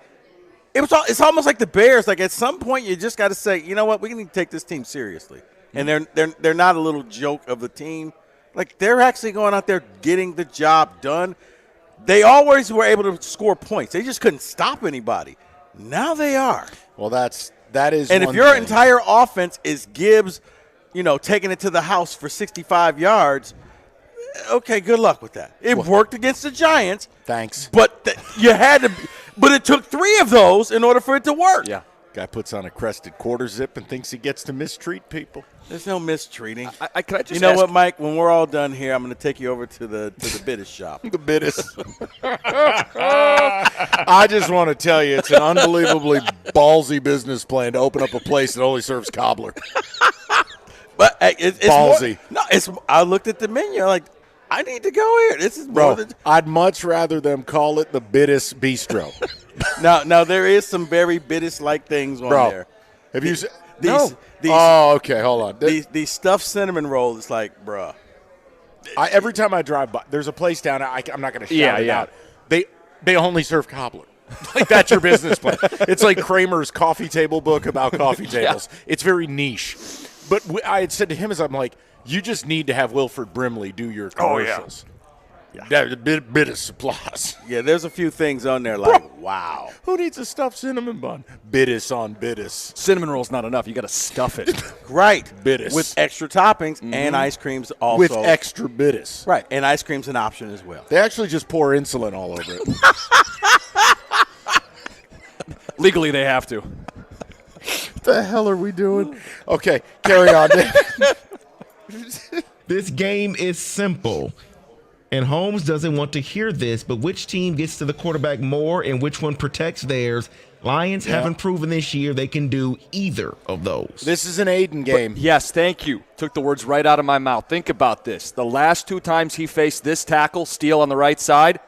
it's almost like the Bears. Like at some point, you just got to say, you know what, we need to take this team seriously, and they're not a little joke of the team. Like they're actually going out there getting the job done. They always were able to score points. They just couldn't stop anybody. Now they are. Well, that is. And if one your thing. entire offense is Gibbs, taking it to the house for 65 yards, okay, good luck with that. It worked against the Giants. Thanks. But you had to. But it took 3 of those in order for it to work. Yeah. Guy puts on a crested quarter zip and thinks he gets to mistreat people. There's no mistreating. Can I just you know ask- what, Mike? When we're all done here, I'm going to take you over to the Bittis shop. The Bittis. I just want to tell you, it's an unbelievably ballsy business plan to open up a place that only serves cobbler. But it's Ballsy. I looked at the menu like, I need to go here. This is more Bro, than. I'd much rather them call it the Bittis Bistro. Now there is some very Bittis-like things on Bro, there. have you? These, oh, okay. Hold on. These stuffed cinnamon rolls. It's like, bruh. Every time I drive by, there's a place down there. I'm not going to shout it out. They only serve cobbler. Like that's your business plan. It's like Kramer's coffee table book about coffee tables. It's very niche. But I had said to him, as I'm like, you just need to have Wilford Brimley do your commercials. Yeah, a bit of supplies. Yeah, there's a few things on there like, wow. Who needs a stuffed cinnamon bun? Bittis on Bittis. Cinnamon roll's not enough. You got to stuff it. Right. Bittis. With extra toppings and ice creams also. With extra Bittis. Right, and ice cream's an option as well. They actually just pour insulin all over it. Legally, they have to. What the hell are we doing? Okay, carry on. This game is simple. And Holmes doesn't want to hear this, but which team gets to the quarterback more and which one protects theirs? Lions haven't proven this year they can do either of those. This is an Aiden game. Yes, thank you. Took the words right out of my mouth. Think about this. The last 2 times he faced this tackle, Steele on the right side,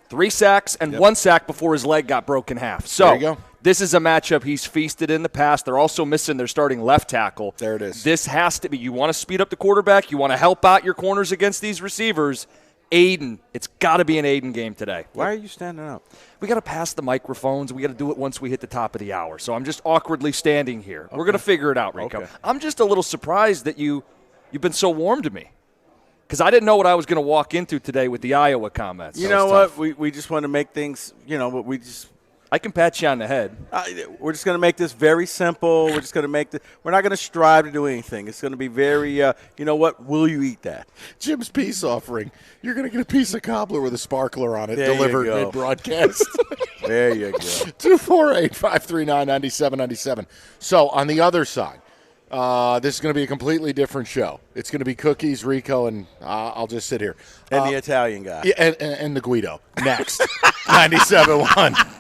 3 sacks and 1 sack before his leg got broken in half. So There you go. this is a matchup he's feasted in the past. They're also missing their starting left tackle. There it is. This has to be. You want to speed up the quarterback. You want to help out your corners against these receivers. Aiden. It's got to be an Aiden game today. Why are you standing up? We got to pass the microphones. We got to do it once we hit the top of the hour. So I'm just awkwardly standing here. We're going to figure it out, Rico. Okay. I'm just a little surprised that you've been so warm to me because I didn't know what I was going to walk into today with the Iowa comments. You That know was what? tough. We just want to make things, but we just. I can pat you on the head. We're just going to make this very simple. We're just going to we're not going to strive to do anything. It's going to be very, you know what? Will you eat that? Jim's peace offering. You're going to get a piece of cobbler with a sparkler on it There you delivered go. mid-broadcast. There you go. 248-539-9797. So on the other side, this is going to be a completely different show. It's going to be Cookies, Rico, and I'll just sit here. And the Italian guy. Yeah, and the Guido. Next. 97.1.